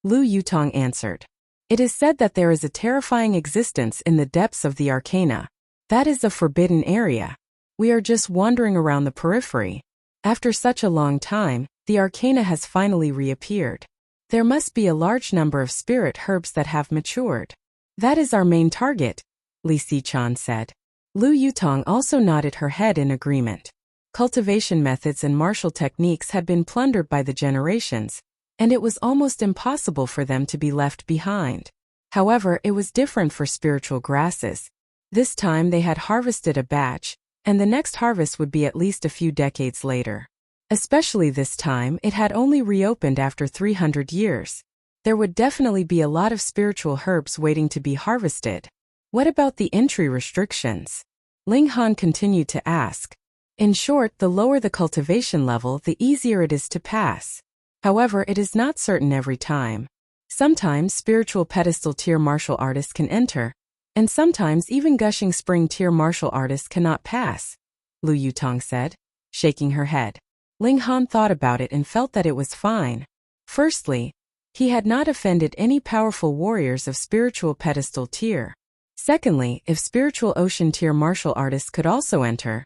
Speaker 1: Lu Yutong answered. It is said that there is a terrifying existence in the depths of the Arcana. That is a forbidden area. We are just wandering around the periphery. After such a long time, the Arcana has finally reappeared. There must be a large number of spirit herbs that have matured. That is our main target, Li Sichan said. Lu Yutong also nodded her head in agreement. Cultivation methods and martial techniques had been plundered by the generations, and it was almost impossible for them to be left behind. However, it was different for spiritual grasses. This time they had harvested a batch, and the next harvest would be at least a few decades later. Especially this time, it had only reopened after 300 years. There would definitely be a lot of spiritual herbs waiting to be harvested. What about the entry restrictions? Ling Han continued to ask. In short, the lower the cultivation level, the easier it is to pass. However, it is not certain every time. Sometimes spiritual pedestal tier martial artists can enter, and sometimes even gushing spring tier martial artists cannot pass, Lu Yutong said, shaking her head. Ling Han thought about it and felt that it was fine. Firstly, he had not offended any powerful warriors of spiritual pedestal tier. Secondly, if spiritual ocean tier martial artists could also enter,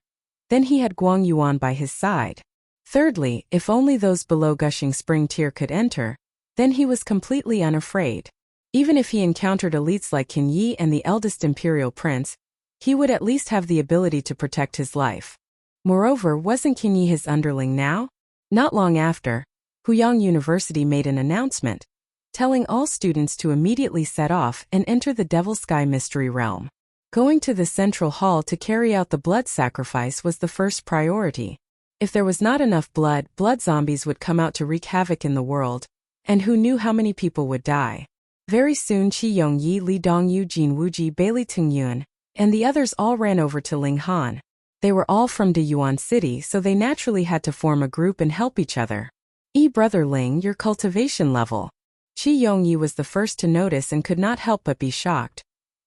Speaker 1: then he had Guang Yuan by his side. Thirdly, if only those below gushing spring tier could enter, then he was completely unafraid. Even if he encountered elites like Qin Yi and the eldest imperial prince, he would at least have the ability to protect his life. Moreover, wasn't Qin Yi his underling now? Not long after, Huyang University made an announcement, telling all students to immediately set off and enter the Devil's Sky Mystery Realm. Going to the central hall to carry out the blood sacrifice was the first priority. If there was not enough blood zombies would come out to wreak havoc in the world, and who knew how many people would die. Very soon Qi Yongyi, Li Dongyu, Jin Wuji, Bailey Tingyun, and the others all ran over to Ling Han. They were all from De Yuan City, so they naturally had to form a group and help each other. Brother Ling, your cultivation level. Qi Yongyi was the first to notice and could not help but be shocked.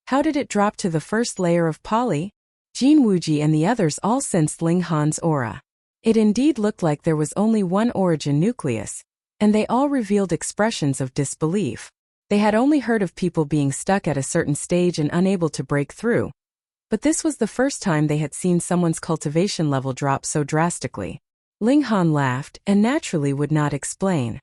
Speaker 1: How did it drop to the first layer of poly? Jin Wuji and the others all sensed Ling Han's aura. It indeed looked like there was only one origin nucleus, and they all revealed expressions of disbelief. They had only heard of people being stuck at a certain stage and unable to break through. But this was the first time they had seen someone's cultivation level drop so drastically. Ling Han laughed and naturally would not explain.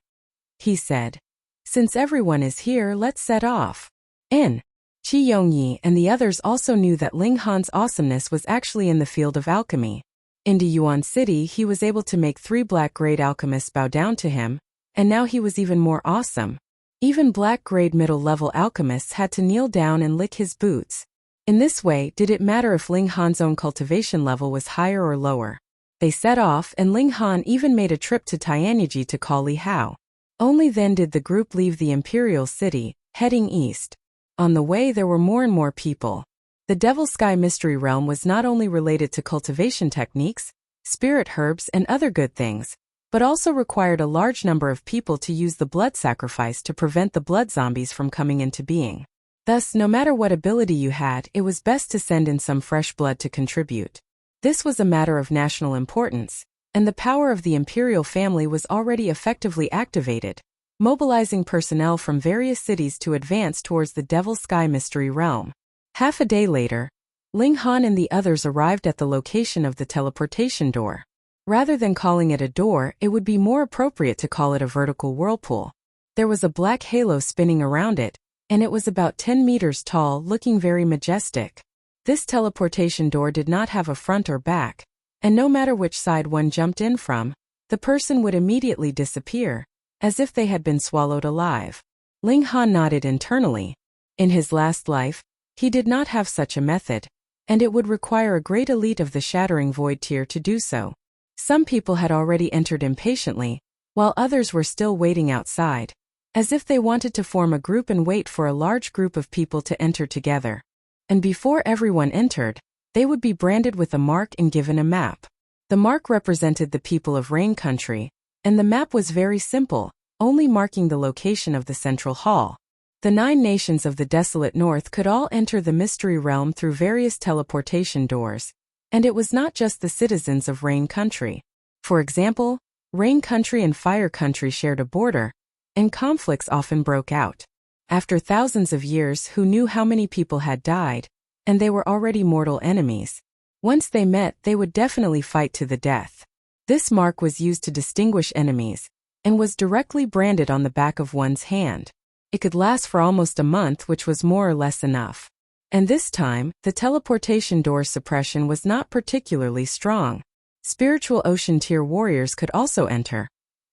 Speaker 1: He said, since everyone is here, let's set off. Qi Yongyi and the others also knew that Ling Han's awesomeness was actually in the field of alchemy. In De Yuan City, he was able to make 3 black-grade alchemists bow down to him, and now he was even more awesome. Even black-grade middle-level alchemists had to kneel down and lick his boots. In this way, did it matter if Ling Han's own cultivation level was higher or lower? They set off, and Ling Han even made a trip to Tianyi to call Li Hao. Only then did the group leave the Imperial City, heading east. On the way there were more and more people. The Devil's Sky Mystery Realm was not only related to cultivation techniques, spirit herbs and other good things, but also required a large number of people to use the blood sacrifice to prevent the blood zombies from coming into being. Thus, no matter what ability you had, it was best to send in some fresh blood to contribute. This was a matter of national importance, and the power of the imperial family was already effectively activated. mobilizing personnel from various cities to advance towards the Devil Sky Mystery Realm. Half a day later, Ling Han and the others arrived at the location of the teleportation door. Rather than calling it a door, it would be more appropriate to call it a vertical whirlpool. There was a black halo spinning around it, and it was about 10 meters tall, looking very majestic. This teleportation door did not have a front or back, and no matter which side one jumped in from, the person would immediately disappear, as if they had been swallowed alive. Ling Han nodded internally. In his last life, he did not have such a method, and it would require a great elite of the Shattering Void tier to do so. Some people had already entered impatiently, while others were still waiting outside, as if they wanted to form a group and wait for a large group of people to enter together. And before everyone entered, they would be branded with a mark and given a map. The mark represented the people of Rain Country, and the map was very simple, only marking the location of the central hall. The 9 nations of the desolate north could all enter the mystery realm through various teleportation doors, and it was not just the citizens of Rain Country. For example, Rain Country and Fire Country shared a border, and conflicts often broke out. After thousands of years, who knew how many people had died, and they were already mortal enemies. Once they met, they would definitely fight to the death. This mark was used to distinguish enemies, and was directly branded on the back of one's hand. It could last for almost a month, which was more or less enough. And this time, the teleportation door suppression was not particularly strong. Spiritual Ocean Tier warriors could also enter,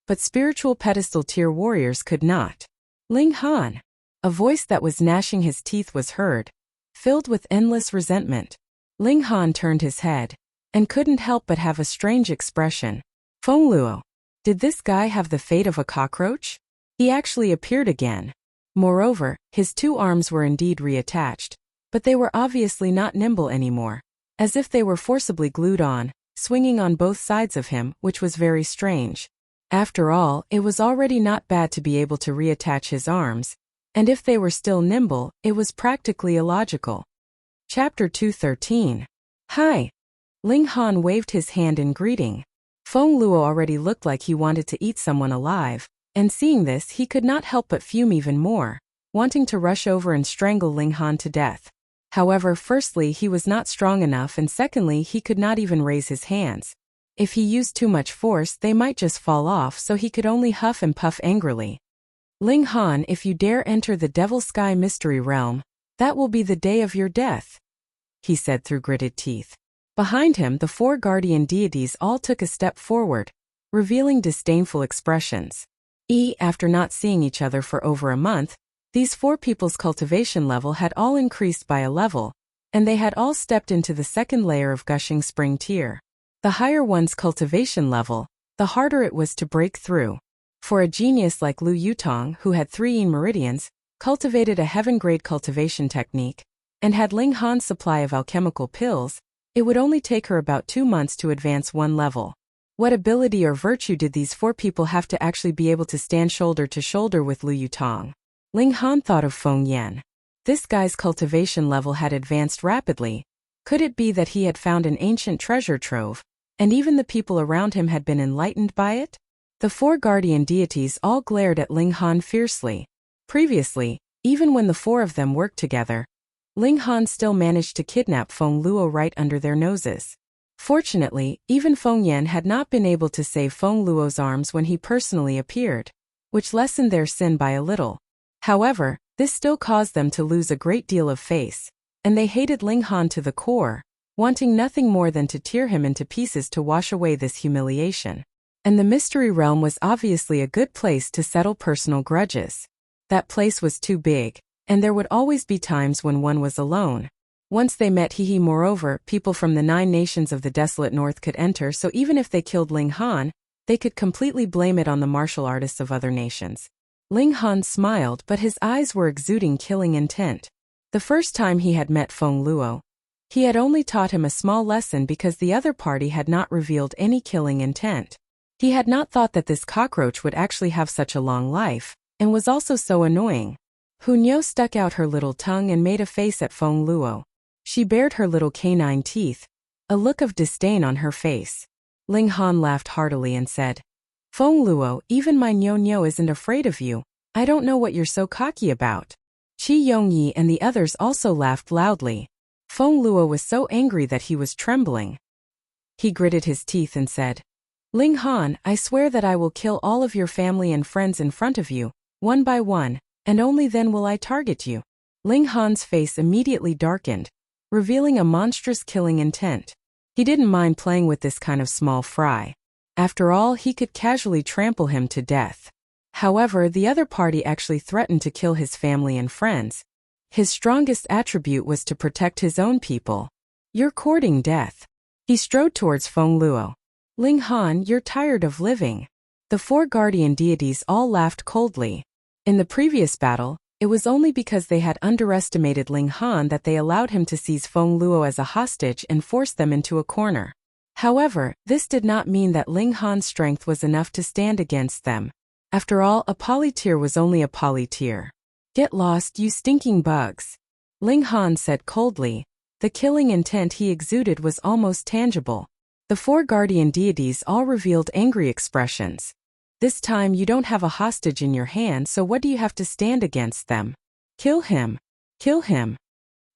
Speaker 1: but Spiritual Pedestal Tier warriors could not. Ling Han. A voice that was gnashing his teeth was heard, filled with endless resentment. Ling Han turned his head, and couldn't help but have a strange expression. Feng Luo. Did this guy have the fate of a cockroach? He actually appeared again. Moreover, his 2 arms were indeed reattached, but they were obviously not nimble anymore, as if they were forcibly glued on, swinging on both sides of him, which was very strange. After all, it was already not bad to be able to reattach his arms, and if they were still nimble, it was practically illogical. Chapter 213. Hi. Ling Han waved his hand in greeting. Feng Luo already looked like he wanted to eat someone alive, and seeing this he could not help but fume even more, wanting to rush over and strangle Ling Han to death. However, firstly, he was not strong enough, and secondly, he could not even raise his hands. If he used too much force, they might just fall off, so he could only huff and puff angrily. Ling Han, if you dare enter the Devil Sky Mystery Realm, that will be the day of your death, he said through gritted teeth. Behind him, the 4 guardian deities all took a step forward, revealing disdainful expressions. After not seeing each other for over a month, these 4 people's cultivation level had all increased by a level, and they had all stepped into the 2nd layer of Gushing Spring tier. The higher one's cultivation level, the harder it was to break through. For a genius like Lu Yutong, who had 3 meridians, cultivated a heaven-grade cultivation technique, and had Ling Han's supply of alchemical pills, it would only take her about 2 months to advance 1 level. What ability or virtue did these 4 people have to actually be able to stand shoulder to shoulder with Lu Yutong? Ling Han thought of Feng Yan. This guy's cultivation level had advanced rapidly. Could it be that he had found an ancient treasure trove, and even the people around him had been enlightened by it? The 4 guardian deities all glared at Ling Han fiercely. Previously, even when the 4 of them worked together, Ling Han still managed to kidnap Feng Luo right under their noses. Fortunately, even Feng Yan had not been able to save Feng Luo's arms when he personally appeared, which lessened their sin by a little. However, this still caused them to lose a great deal of face, and they hated Ling Han to the core, wanting nothing more than to tear him into pieces to wash away this humiliation. And the mystery realm was obviously a good place to settle personal grudges. That place was too big, and there would always be times when one was alone. Once they met moreover, people from the 9 nations of the desolate north could enter, so even if they killed Ling Han, they could completely blame it on the martial artists of other nations. Ling Han smiled, but his eyes were exuding killing intent. The first time he had met Feng Luo, he had only taught him a small lesson because the other party had not revealed any killing intent. He had not thought that this cockroach would actually have such a long life, and was also so annoying. Hunyo stuck out her little tongue and made a face at Feng Luo. She bared her little canine teeth, a look of disdain on her face. Ling Han laughed heartily and said, Feng Luo, even my Nyo isn't afraid of you. I don't know what you're so cocky about. Qi Yongyi and the others also laughed loudly. Feng Luo was so angry that he was trembling. He gritted his teeth and said, Ling Han, I swear that I will kill all of your family and friends in front of you, one by one, and only then will I target you. Ling Han's face immediately darkened, revealing a monstrous killing intent. He didn't mind playing with this kind of small fry. After all, he could casually trample him to death. However, the other party actually threatened to kill his family and friends. His strongest attribute was to protect his own people. You're courting death. He strode towards Feng Luo. Ling Han, you're tired of living. The four guardian deities all laughed coldly. In the previous battle, it was only because they had underestimated Ling Han that they allowed him to seize Feng Luo as a hostage and force them into a corner. However, this did not mean that Ling Han's strength was enough to stand against them. After all, a polytear was only a polytear. Get lost, you stinking bugs. Ling Han said coldly. The killing intent he exuded was almost tangible. The four guardian deities all revealed angry expressions. This time you don't have a hostage in your hand, so what do you have to stand against them? Kill him. Kill him.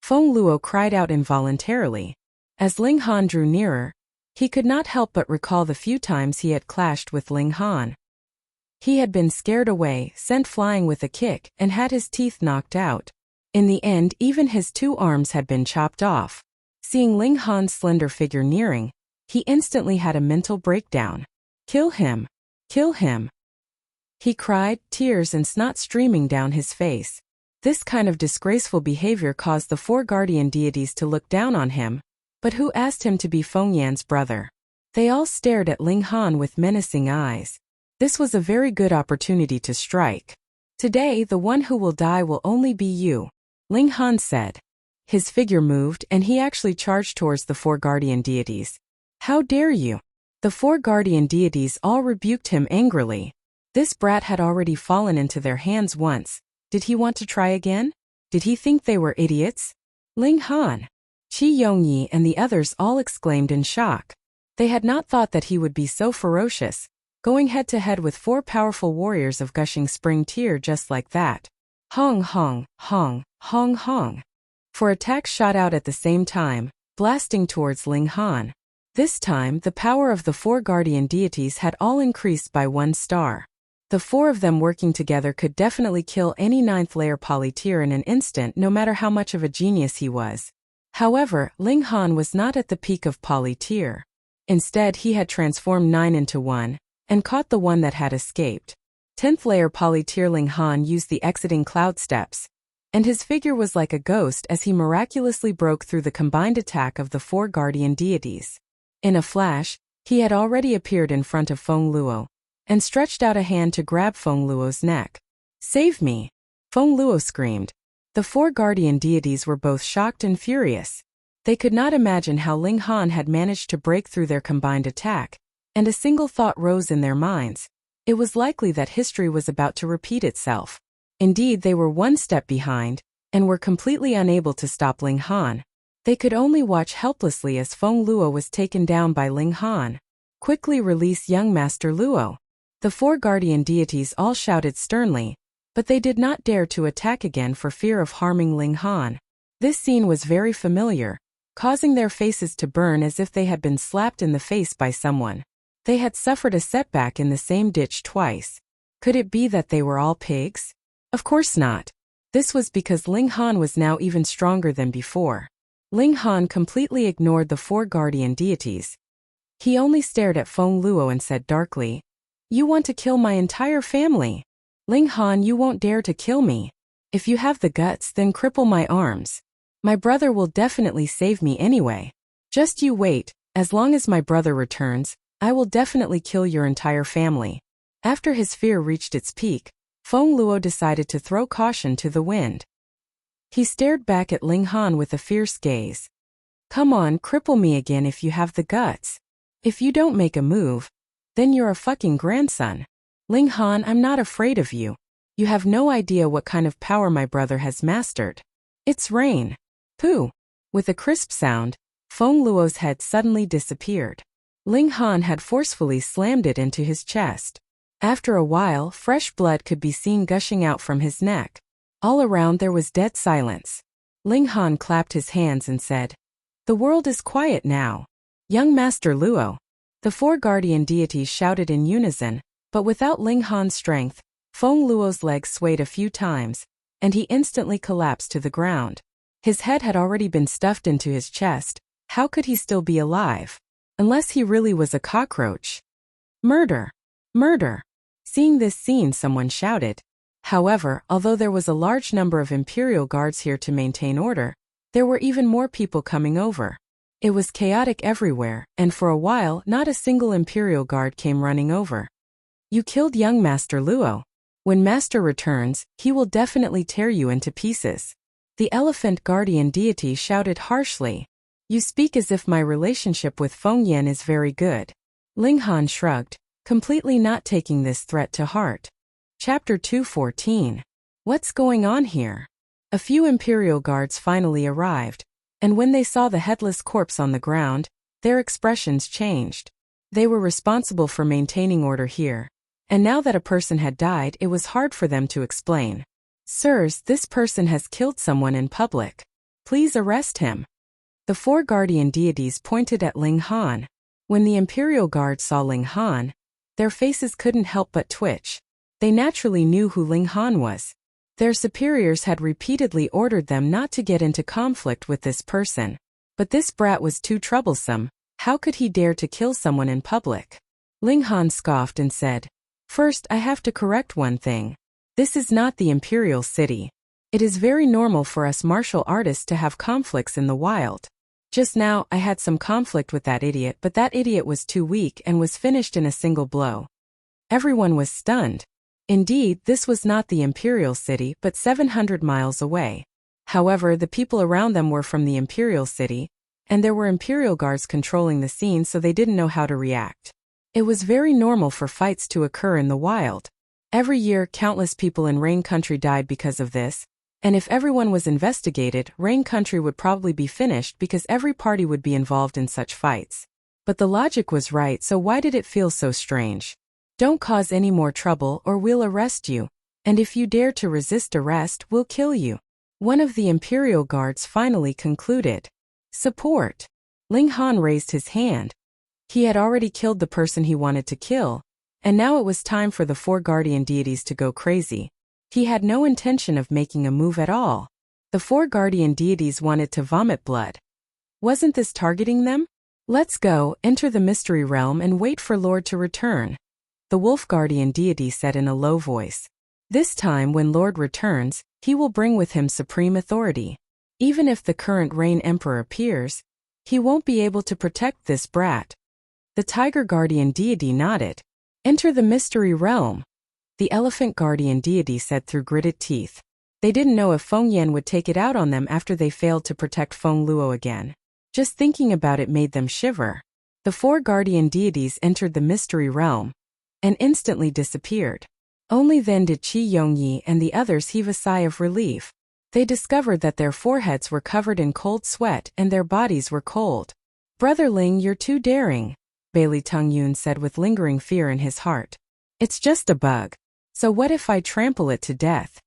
Speaker 1: Feng Luo cried out involuntarily. As Ling Han drew nearer, he could not help but recall the few times he had clashed with Ling Han. He had been scared away, sent flying with a kick, and had his teeth knocked out. In the end, even his 2 arms had been chopped off. Seeing Ling Han's slender figure nearing, he instantly had a mental breakdown. Kill him. Kill him. He cried, tears and snot streaming down his face. This kind of disgraceful behavior caused the four guardian deities to look down on him. But who asked him to be Feng Yan's brother? They all stared at Ling Han with menacing eyes. This was a very good opportunity to strike. Today, the one who will die will only be you, Ling Han said. His figure moved and he actually charged towards the four guardian deities. How dare you? The four guardian deities all rebuked him angrily. This brat had already fallen into their hands once. Did he want to try again? Did he think they were idiots? Ling Han, Qi Yongyi and the others all exclaimed in shock. They had not thought that he would be so ferocious, going head-to-head with 4 powerful warriors of gushing spring tear just like that. Hong hong, hong, hong hong. 4 attacks shot out at the same time, blasting towards Ling Han. This time, the power of the 4 guardian deities had all increased by 1 star. The 4 of them working together could definitely kill any 9th layer polytear in an instant, no matter how much of a genius he was. However, Ling Han was not at the peak of polytear. Instead, he had transformed 9 into 1, and caught the one that had escaped. 10th layer polytear Ling Han used the exiting cloud steps, and his figure was like a ghost as he miraculously broke through the combined attack of the 4 guardian deities. In a flash, he had already appeared in front of Feng Luo, and stretched out a hand to grab Feng Luo's neck. Save me! Feng Luo screamed. The 4 guardian deities were both shocked and furious. They could not imagine how Ling Han had managed to break through their combined attack, and a single thought rose in their minds. It was likely that history was about to repeat itself. Indeed, they were 1 step behind, and were completely unable to stop Ling Han. They could only watch helplessly as Feng Luo was taken down by Ling Han. Quickly release young Master Luo. The 4 guardian deities all shouted sternly, but they did not dare to attack again for fear of harming Ling Han. This scene was very familiar, causing their faces to burn as if they had been slapped in the face by someone. They had suffered a setback in the same ditch twice. Could it be that they were all pigs? Of course not. This was because Ling Han was now even stronger than before. Ling Han completely ignored the 4 guardian deities. He only stared at Feng Luo and said darkly, "You want to kill my entire family? Ling Han, you won't dare to kill me. If you have the guts, then cripple my arms. My brother will definitely save me anyway. Just you wait, as long as my brother returns, I will definitely kill your entire family." After his fear reached its peak, Feng Luo decided to throw caution to the wind. He stared back at Ling Han with a fierce gaze. "Come on, cripple me again if you have the guts. If you don't make a move, then you're a fucking grandson. Ling Han, I'm not afraid of you. You have no idea what kind of power my brother has mastered. It's rain." Pooh! With a crisp sound, Feng Luo's head suddenly disappeared. Ling Han had forcefully slammed it into his chest. After a while, fresh blood could be seen gushing out from his neck. All around there was dead silence. Ling Han clapped his hands and said, "The world is quiet now. Young Master Luo." The four guardian deities shouted in unison, but without Ling Han's strength, Feng Luo's legs swayed a few times, and he instantly collapsed to the ground. His head had already been stuffed into his chest. How could he still be alive? Unless he really was a cockroach. Murder! Murder! Seeing this scene, someone shouted. However, although there was a large number of Imperial guards here to maintain order, there were even more people coming over. It was chaotic everywhere, and for a while not a single Imperial guard came running over. "You killed young Master Luo. When Master returns, he will definitely tear you into pieces." The elephant guardian deity shouted harshly. "You speak as if my relationship with Feng Yan is very good." Ling Han shrugged, completely not taking this threat to heart. Chapter 214. What's going on here? A few Imperial guards finally arrived, and when they saw the headless corpse on the ground, their expressions changed. They were responsible for maintaining order here, and now that a person had died, it was hard for them to explain. "Sirs, this person has killed someone in public. Please arrest him." The four guardian deities pointed at Ling Han. When the Imperial guards saw Ling Han, their faces couldn't help but twitch. They naturally knew who Ling Han was. Their superiors had repeatedly ordered them not to get into conflict with this person. But this brat was too troublesome. How could he dare to kill someone in public? Ling Han scoffed and said, "First, I have to correct one thing. This is not the Imperial City. It is very normal for us martial artists to have conflicts in the wild. Just now, I had some conflict with that idiot, but that idiot was too weak and was finished in a single blow." Everyone was stunned. Indeed, this was not the Imperial City, but 700 miles away. However, the people around them were from the Imperial City, and there were Imperial guards controlling the scene, so they didn't know how to react. It was very normal for fights to occur in the wild. Every year, countless people in Rain Country died because of this, and if everyone was investigated, Rain Country would probably be finished because every party would be involved in such fights. But the logic was right, so why did it feel so strange? "Don't cause any more trouble or we'll arrest you, and if you dare to resist arrest, we'll kill you." One of the Imperial guards finally concluded. "Support." Ling Han raised his hand. He had already killed the person he wanted to kill, and now it was time for the four guardian deities to go crazy. He had no intention of making a move at all. The four guardian deities wanted to vomit blood. Wasn't this targeting them? "Let's go, enter the mystery realm and wait for Lord to return," the wolf guardian deity said in a low voice. "This time when Lord returns, he will bring with him supreme authority. Even if the current Rain Emperor appears, he won't be able to protect this brat." The tiger guardian deity nodded. "Enter the mystery realm," the elephant guardian deity said through gritted teeth. They didn't know if Feng Yan would take it out on them after they failed to protect Feng Luo again. Just thinking about it made them shiver. The four guardian deities entered the mystery realm and instantly disappeared. Only then did Qi Yongyi and the others heave a sigh of relief. They discovered that their foreheads were covered in cold sweat and their bodies were cold. "Brother Ling, you're too daring," Bailey Tongyun said with lingering fear in his heart. "It's just a bug. So what if I trample it to death?"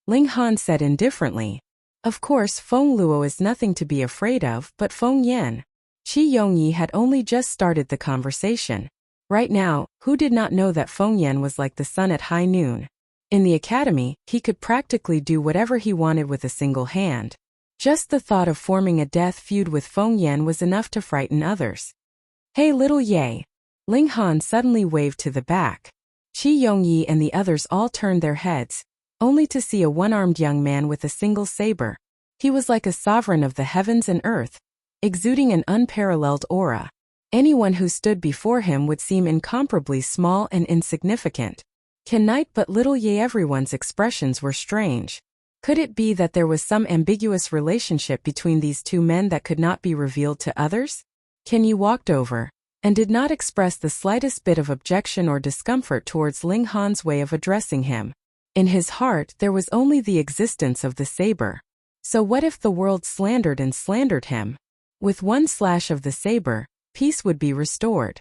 Speaker 1: Ling Han said indifferently. Of course, Feng Luo is nothing to be afraid of, but Feng Yan. Qi Yongyi had only just started the conversation. Right now, who did not know that Feng Yan was like the sun at high noon? In the academy, he could practically do whatever he wanted with a single hand. Just the thought of forming a death feud with Feng Yan was enough to frighten others. "Hey little Ye!" Ling Han suddenly waved to the back. Qi Yongyi and the others all turned their heads, only to see a one-armed young man with a single saber. He was like a sovereign of the heavens and earth, exuding an unparalleled aura. Anyone who stood before him would seem incomparably small and insignificant. Can Knight but little Ye? Everyone's expressions were strange. Could it be that there was some ambiguous relationship between these two men that could not be revealed to others? Ken Yi walked over, and did not express the slightest bit of objection or discomfort towards Ling Han's way of addressing him. In his heart there was only the existence of the saber. So what if the world slandered and slandered him? With one slash of the saber, peace would be restored.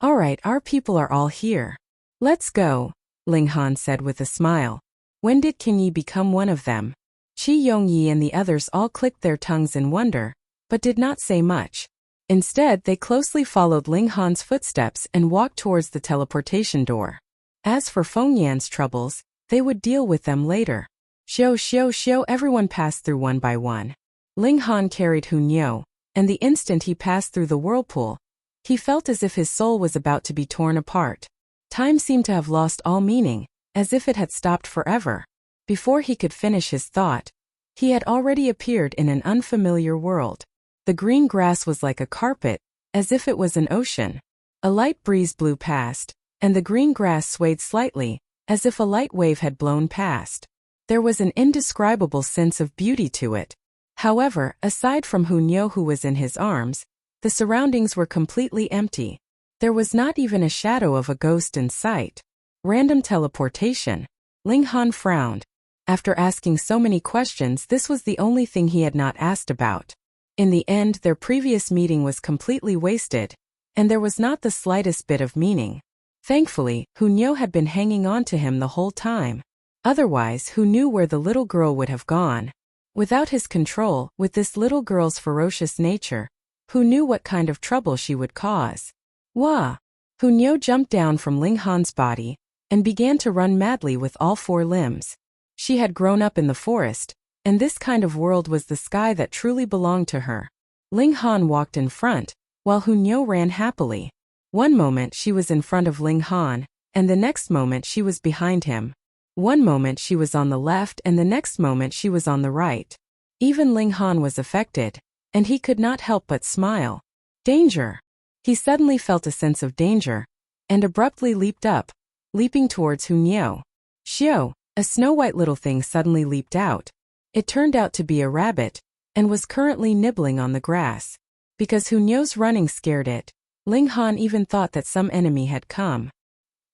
Speaker 1: "Alright, our people are all here. Let's go, Ling Han said with a smile. When did King Yi become one of them? Qi Yongyi and the others all clicked their tongues in wonder, but did not say much. Instead, they closely followed Ling Han's footsteps and walked towards the teleportation door. As for Feng Yan's troubles, they would deal with them later. Xiao, everyone passed through one by one. Ling Han carried Hunyou, and the instant he passed through the whirlpool, he felt as if his soul was about to be torn apart. Time seemed to have lost all meaning, as if it had stopped forever. Before he could finish his thought, he had already appeared in an unfamiliar world. The green grass was like a carpet, as if it was an ocean. A light breeze blew past, and the green grass swayed slightly, as if a light wave had blown past. There was an indescribable sense of beauty to it. However, aside from Hunyou who was in his arms, the surroundings were completely empty. There was not even a shadow of a ghost in sight. Random teleportation. Ling Han frowned. After asking so many questions, this was the only thing he had not asked about. In the end, their previous meeting was completely wasted, and there was not the slightest bit of meaning. Thankfully, Hunyou had been hanging on to him the whole time. Otherwise, who knew where the little girl would have gone? Without his control, with this little girl's ferocious nature, who knew what kind of trouble she would cause? Wah! Hunyou jumped down from Ling Han's body and began to run madly with all four limbs. She had grown up in the forest, and this kind of world was the sky that truly belonged to her. Ling Han walked in front, while Hunyou ran happily. One moment she was in front of Ling Han, and the next moment she was behind him. One moment she was on the left and the next moment she was on the right. Even Ling Han was affected, and he could not help but smile. Danger! He suddenly felt a sense of danger, and abruptly leaped up, leaping towards Hunyou. Xiao, a snow-white little thing suddenly leaped out. It turned out to be a rabbit, and was currently nibbling on the grass. Because Hunyou's running scared it, Ling Han even thought that some enemy had come.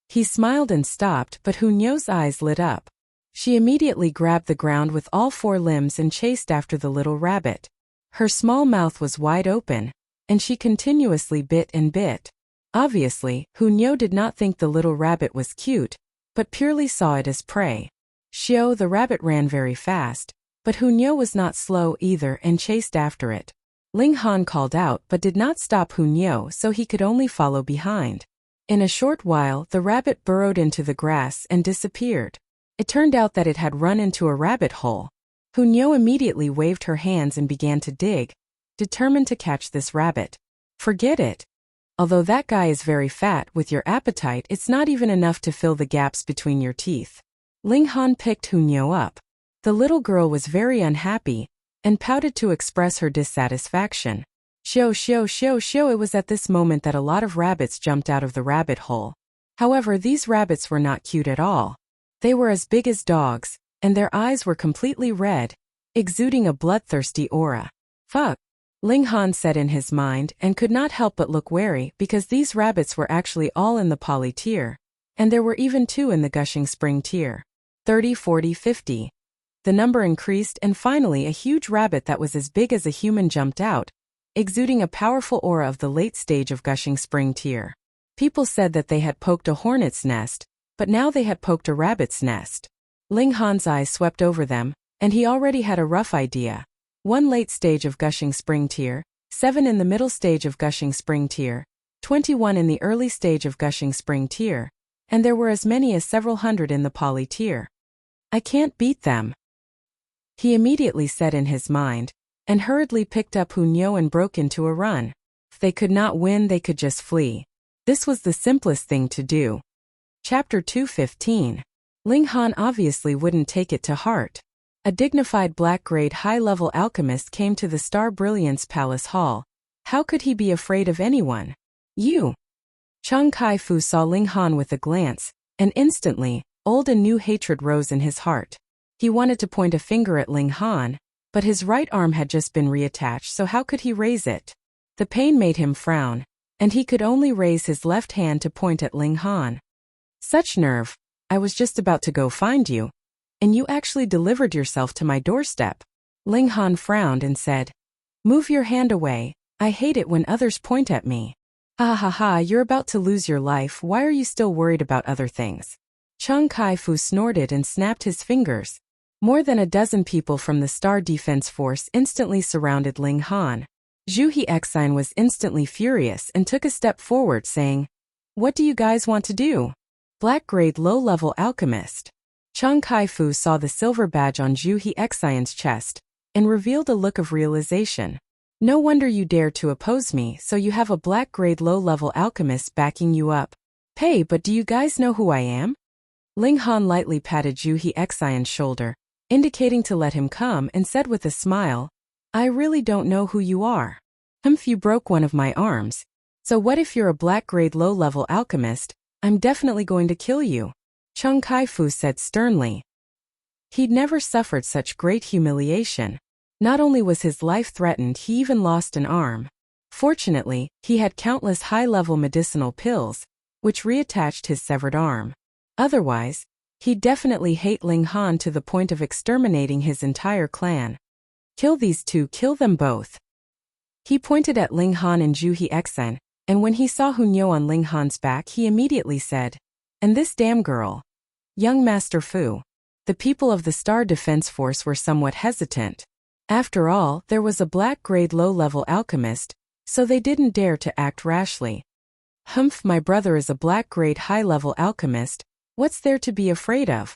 Speaker 1: He smiled and stopped, but Hunyou's eyes lit up. She immediately grabbed the ground with all four limbs and chased after the little rabbit. Her small mouth was wide open, and she continuously bit and bit. Obviously, Hunyou did not think the little rabbit was cute, but purely saw it as prey. Xiao the rabbit ran very fast, but Hunyou was not slow either and chased after it. Ling Han called out but did not stop Hunyou, so he could only follow behind. In a short while, the rabbit burrowed into the grass and disappeared. It turned out that it had run into a rabbit hole. Hunyou immediately waved her hands and began to dig, determined to catch this rabbit. Forget it. Although that guy is very fat, with your appetite it's not even enough to fill the gaps between your teeth. Ling Han picked Hunyou up. The little girl was very unhappy, and pouted to express her dissatisfaction. Xiao. It was at this moment that a lot of rabbits jumped out of the rabbit hole. However, these rabbits were not cute at all. They were as big as dogs, and their eyes were completely red, exuding a bloodthirsty aura. Fuck, Ling Han said in his mind and could not help but look wary because these rabbits were actually all in the poly tier, and there were even 2 in the gushing spring tier. 30, 40, 50. The number increased and finally a huge rabbit that was as big as a human jumped out, exuding a powerful aura of the late stage of gushing spring tier. People said that they had poked a hornet's nest, but now they had poked a rabbit's nest. Ling Han's eyes swept over them, and he already had a rough idea. 1 late stage of gushing spring tier, 7 in the middle stage of gushing spring tier, 21 in the early stage of gushing spring tier, and there were as many as several hundred in the poly tier. I can't beat them, he immediately said in his mind, and hurriedly picked up Hunyou and broke into a run. If they could not win, they could just flee. This was the simplest thing to do. Chapter 215. Ling Han obviously wouldn't take it to heart. A dignified black-grade high-level alchemist came to the Star Brilliance Palace Hall. How could he be afraid of anyone? You! Chang Kai-Fu saw Ling Han with a glance, and instantly, old and new hatred rose in his heart. He wanted to point a finger at Ling Han, but his right arm had just been reattached, so how could he raise it? The pain made him frown, and he could only raise his left hand to point at Ling Han. Such nerve! I was just about to go find you, and you actually delivered yourself to my doorstep. Ling Han frowned and said, "Move your hand away, I hate it when others point at me." Ha ha ha, you're about to lose your life, why are you still worried about other things? Chang Kai-fu snorted and snapped his fingers. More than a dozen people from the Star Defense Force instantly surrounded Ling Han. Zhu Hexin was instantly furious and took a step forward saying, "What do you guys want to do?" Black-grade low-level alchemist. Chang Kai-fu saw the silver badge on Zhu Hexin's chest and revealed a look of realization. No wonder you dare to oppose me, so you have a black-grade low-level alchemist backing you up. Hey, but do you guys know who I am? Ling Han lightly patted Zhu Hexin's shoulder, indicating to let him come, and said with a smile, "I really don't know who you are. You broke one of my arms. So what if you're a black-grade low-level alchemist? I'm definitely going to kill you," Chang Kai-fu said sternly. He'd never suffered such great humiliation. Not only was his life threatened, he even lost an arm. Fortunately, he had countless high-level medicinal pills, which reattached his severed arm. Otherwise, he'd definitely hate Ling Han to the point of exterminating his entire clan. "Kill these two, kill them both." He pointed at Ling Han and Zhu Hexin, and when he saw Hunyo on Ling Han's back, he immediately said, "And this damn girl." Young Master Fu. The people of the Star Defense Force were somewhat hesitant. After all, there was a black-grade low-level alchemist, so they didn't dare to act rashly. My brother is a black-grade high-level alchemist, what's there to be afraid of?"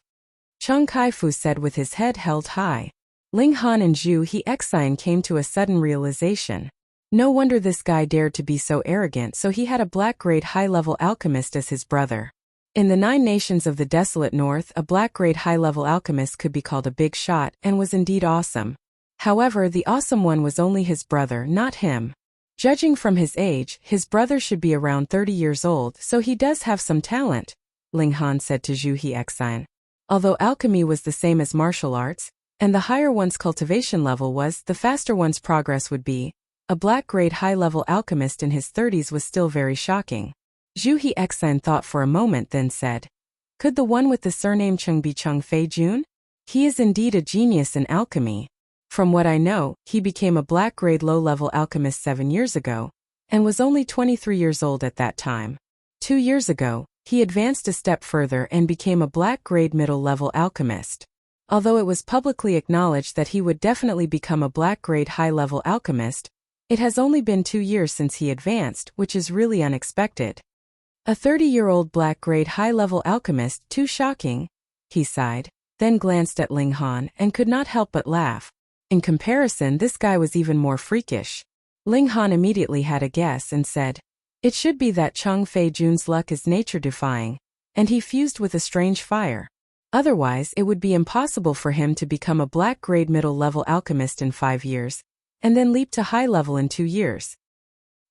Speaker 1: Chang Kai-fu said with his head held high. Ling Han and Zhu Hexin came to a sudden realization. No wonder this guy dared to be so arrogant, so he had a black-grade high-level alchemist as his brother. In the 9 nations of the desolate north, a black-grade high-level alchemist could be called a big shot, and was indeed awesome. However, the awesome one was only his brother, not him. Judging from his age, his brother should be around 30 years old, so he does have some talent, Ling Han said to Zhu Hexin. Although alchemy was the same as martial arts, and the higher one's cultivation level was, the faster one's progress would be, a black-grade high-level alchemist in his 30s was still very shocking. Zhu Hexin thought for a moment, then said, "Could the one with the surname Cheng be Cheng Fei Jun? He is indeed a genius in alchemy. From what I know, he became a black-grade low-level alchemist 7 years ago, and was only 23 years old at that time. 2 years ago, he advanced a step further and became a black-grade middle-level alchemist. Although it was publicly acknowledged that he would definitely become a black-grade high-level alchemist, it has only been 2 years since he advanced, which is really unexpected. A 30-year-old black-grade high-level alchemist, too shocking," he sighed, then glanced at Ling Han and could not help but laugh. In comparison, this guy was even more freakish. Ling Han immediately had a guess and said, "It should be that Cheng Fei Jun's luck is nature-defying, and he fused with a strange fire. Otherwise, it would be impossible for him to become a black-grade middle-level alchemist in 5 years, and then leap to high-level in 2 years."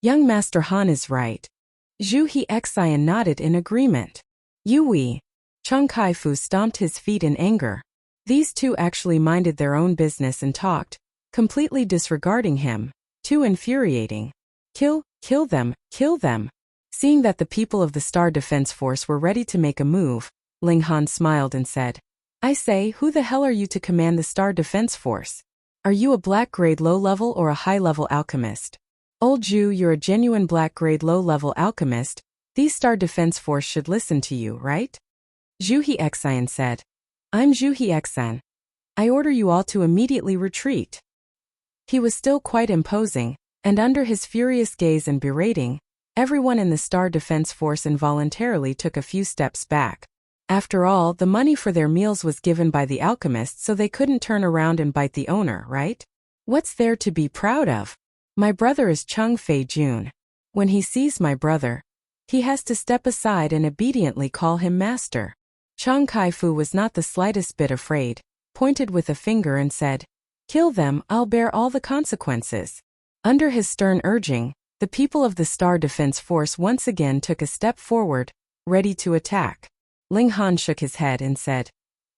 Speaker 1: Young Master Han is right. Zhu Hexin nodded in agreement. Yui. Chang Kai-fu stomped his feet in anger. These two actually minded their own business and talked, completely disregarding him. Too infuriating. Kill them, kill them. Seeing that the people of the Star Defense Force were ready to make a move, Ling Han smiled and said, "I say, who the hell are you to command the Star Defense Force? Are you a black-grade low-level or a high-level alchemist? Old Zhu, you're a genuine black-grade low-level alchemist. These Star Defense Force should listen to you, right?" Zhu Hexin said, "I'm Zhu Hexin. I order you all to immediately retreat." He was still quite imposing, and under his furious gaze and berating, everyone in the Star Defense Force involuntarily took a few steps back. After all, the money for their meals was given by the alchemist, so they couldn't turn around and bite the owner, right? What's there to be proud of? My brother is Cheng Fei Jun. When he sees my brother, he has to step aside and obediently call him master. Chang Kai-fu was not the slightest bit afraid, pointed with a finger and said, "Kill them, I'll bear all the consequences." Under his stern urging, the people of the Star Defense Force once again took a step forward, ready to attack. Ling Han shook his head and said,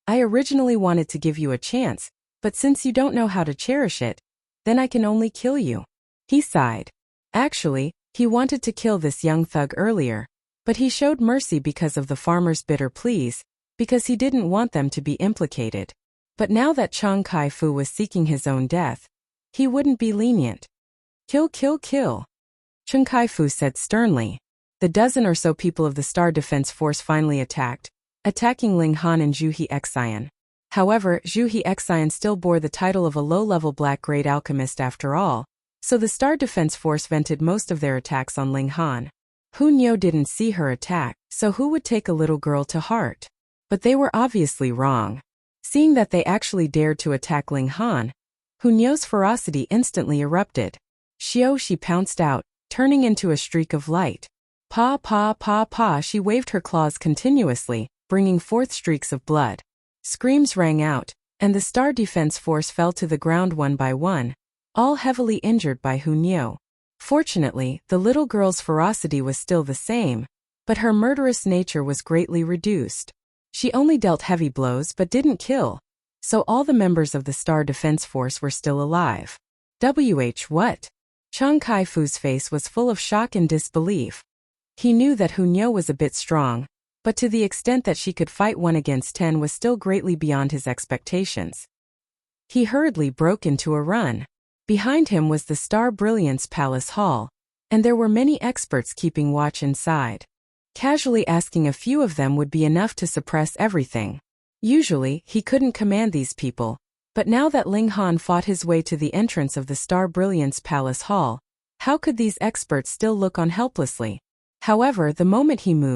Speaker 1: "I originally wanted to give you a chance, but since you don't know how to cherish it, then I can only kill you." He sighed. Actually, he wanted to kill this young thug earlier, but he showed mercy because of the farmer's bitter pleas, because he didn't want them to be implicated. But now that Chang Kai-fu was seeking his own death, he wouldn't be lenient. Kill, kill, kill. Chung Kai-fu said sternly. The dozen or so people of the Star Defense Force finally attacked, attacking Ling Han and Zhu He Xian. However, Zhu He Xian still bore the title of a low-level black-grade alchemist after all, so the Star Defense Force vented most of their attacks on Ling Han. Hu Niu didn't see her attack, so who would take a little girl to heart? But they were obviously wrong. Seeing that they actually dared to attack Ling Han, Hu Niu's ferocity instantly erupted. Xiao Shi pounced out, turning into a streak of light. Pa pa pa pa, she waved her claws continuously, bringing forth streaks of blood. Screams rang out, and the Star Defense Force fell to the ground one by one, all heavily injured by Hu Niu. Fortunately, the little girl's ferocity was still the same, but her murderous nature was greatly reduced. She only dealt heavy blows but didn't kill, so all the members of the Star Defense Force were still alive. What? Chung Kai-fu's face was full of shock and disbelief. He knew that Hu Niu was a bit strong, but to the extent that she could fight 1 against 10 was still greatly beyond his expectations. He hurriedly broke into a run. Behind him was the Star Brilliance Palace Hall, and there were many experts keeping watch inside. Casually asking a few of them would be enough to suppress everything. Usually, he couldn't command these people, but now that Ling Han fought his way to the entrance of the Star Brilliance Palace Hall, how could these experts still look on helplessly? However, the moment he moved,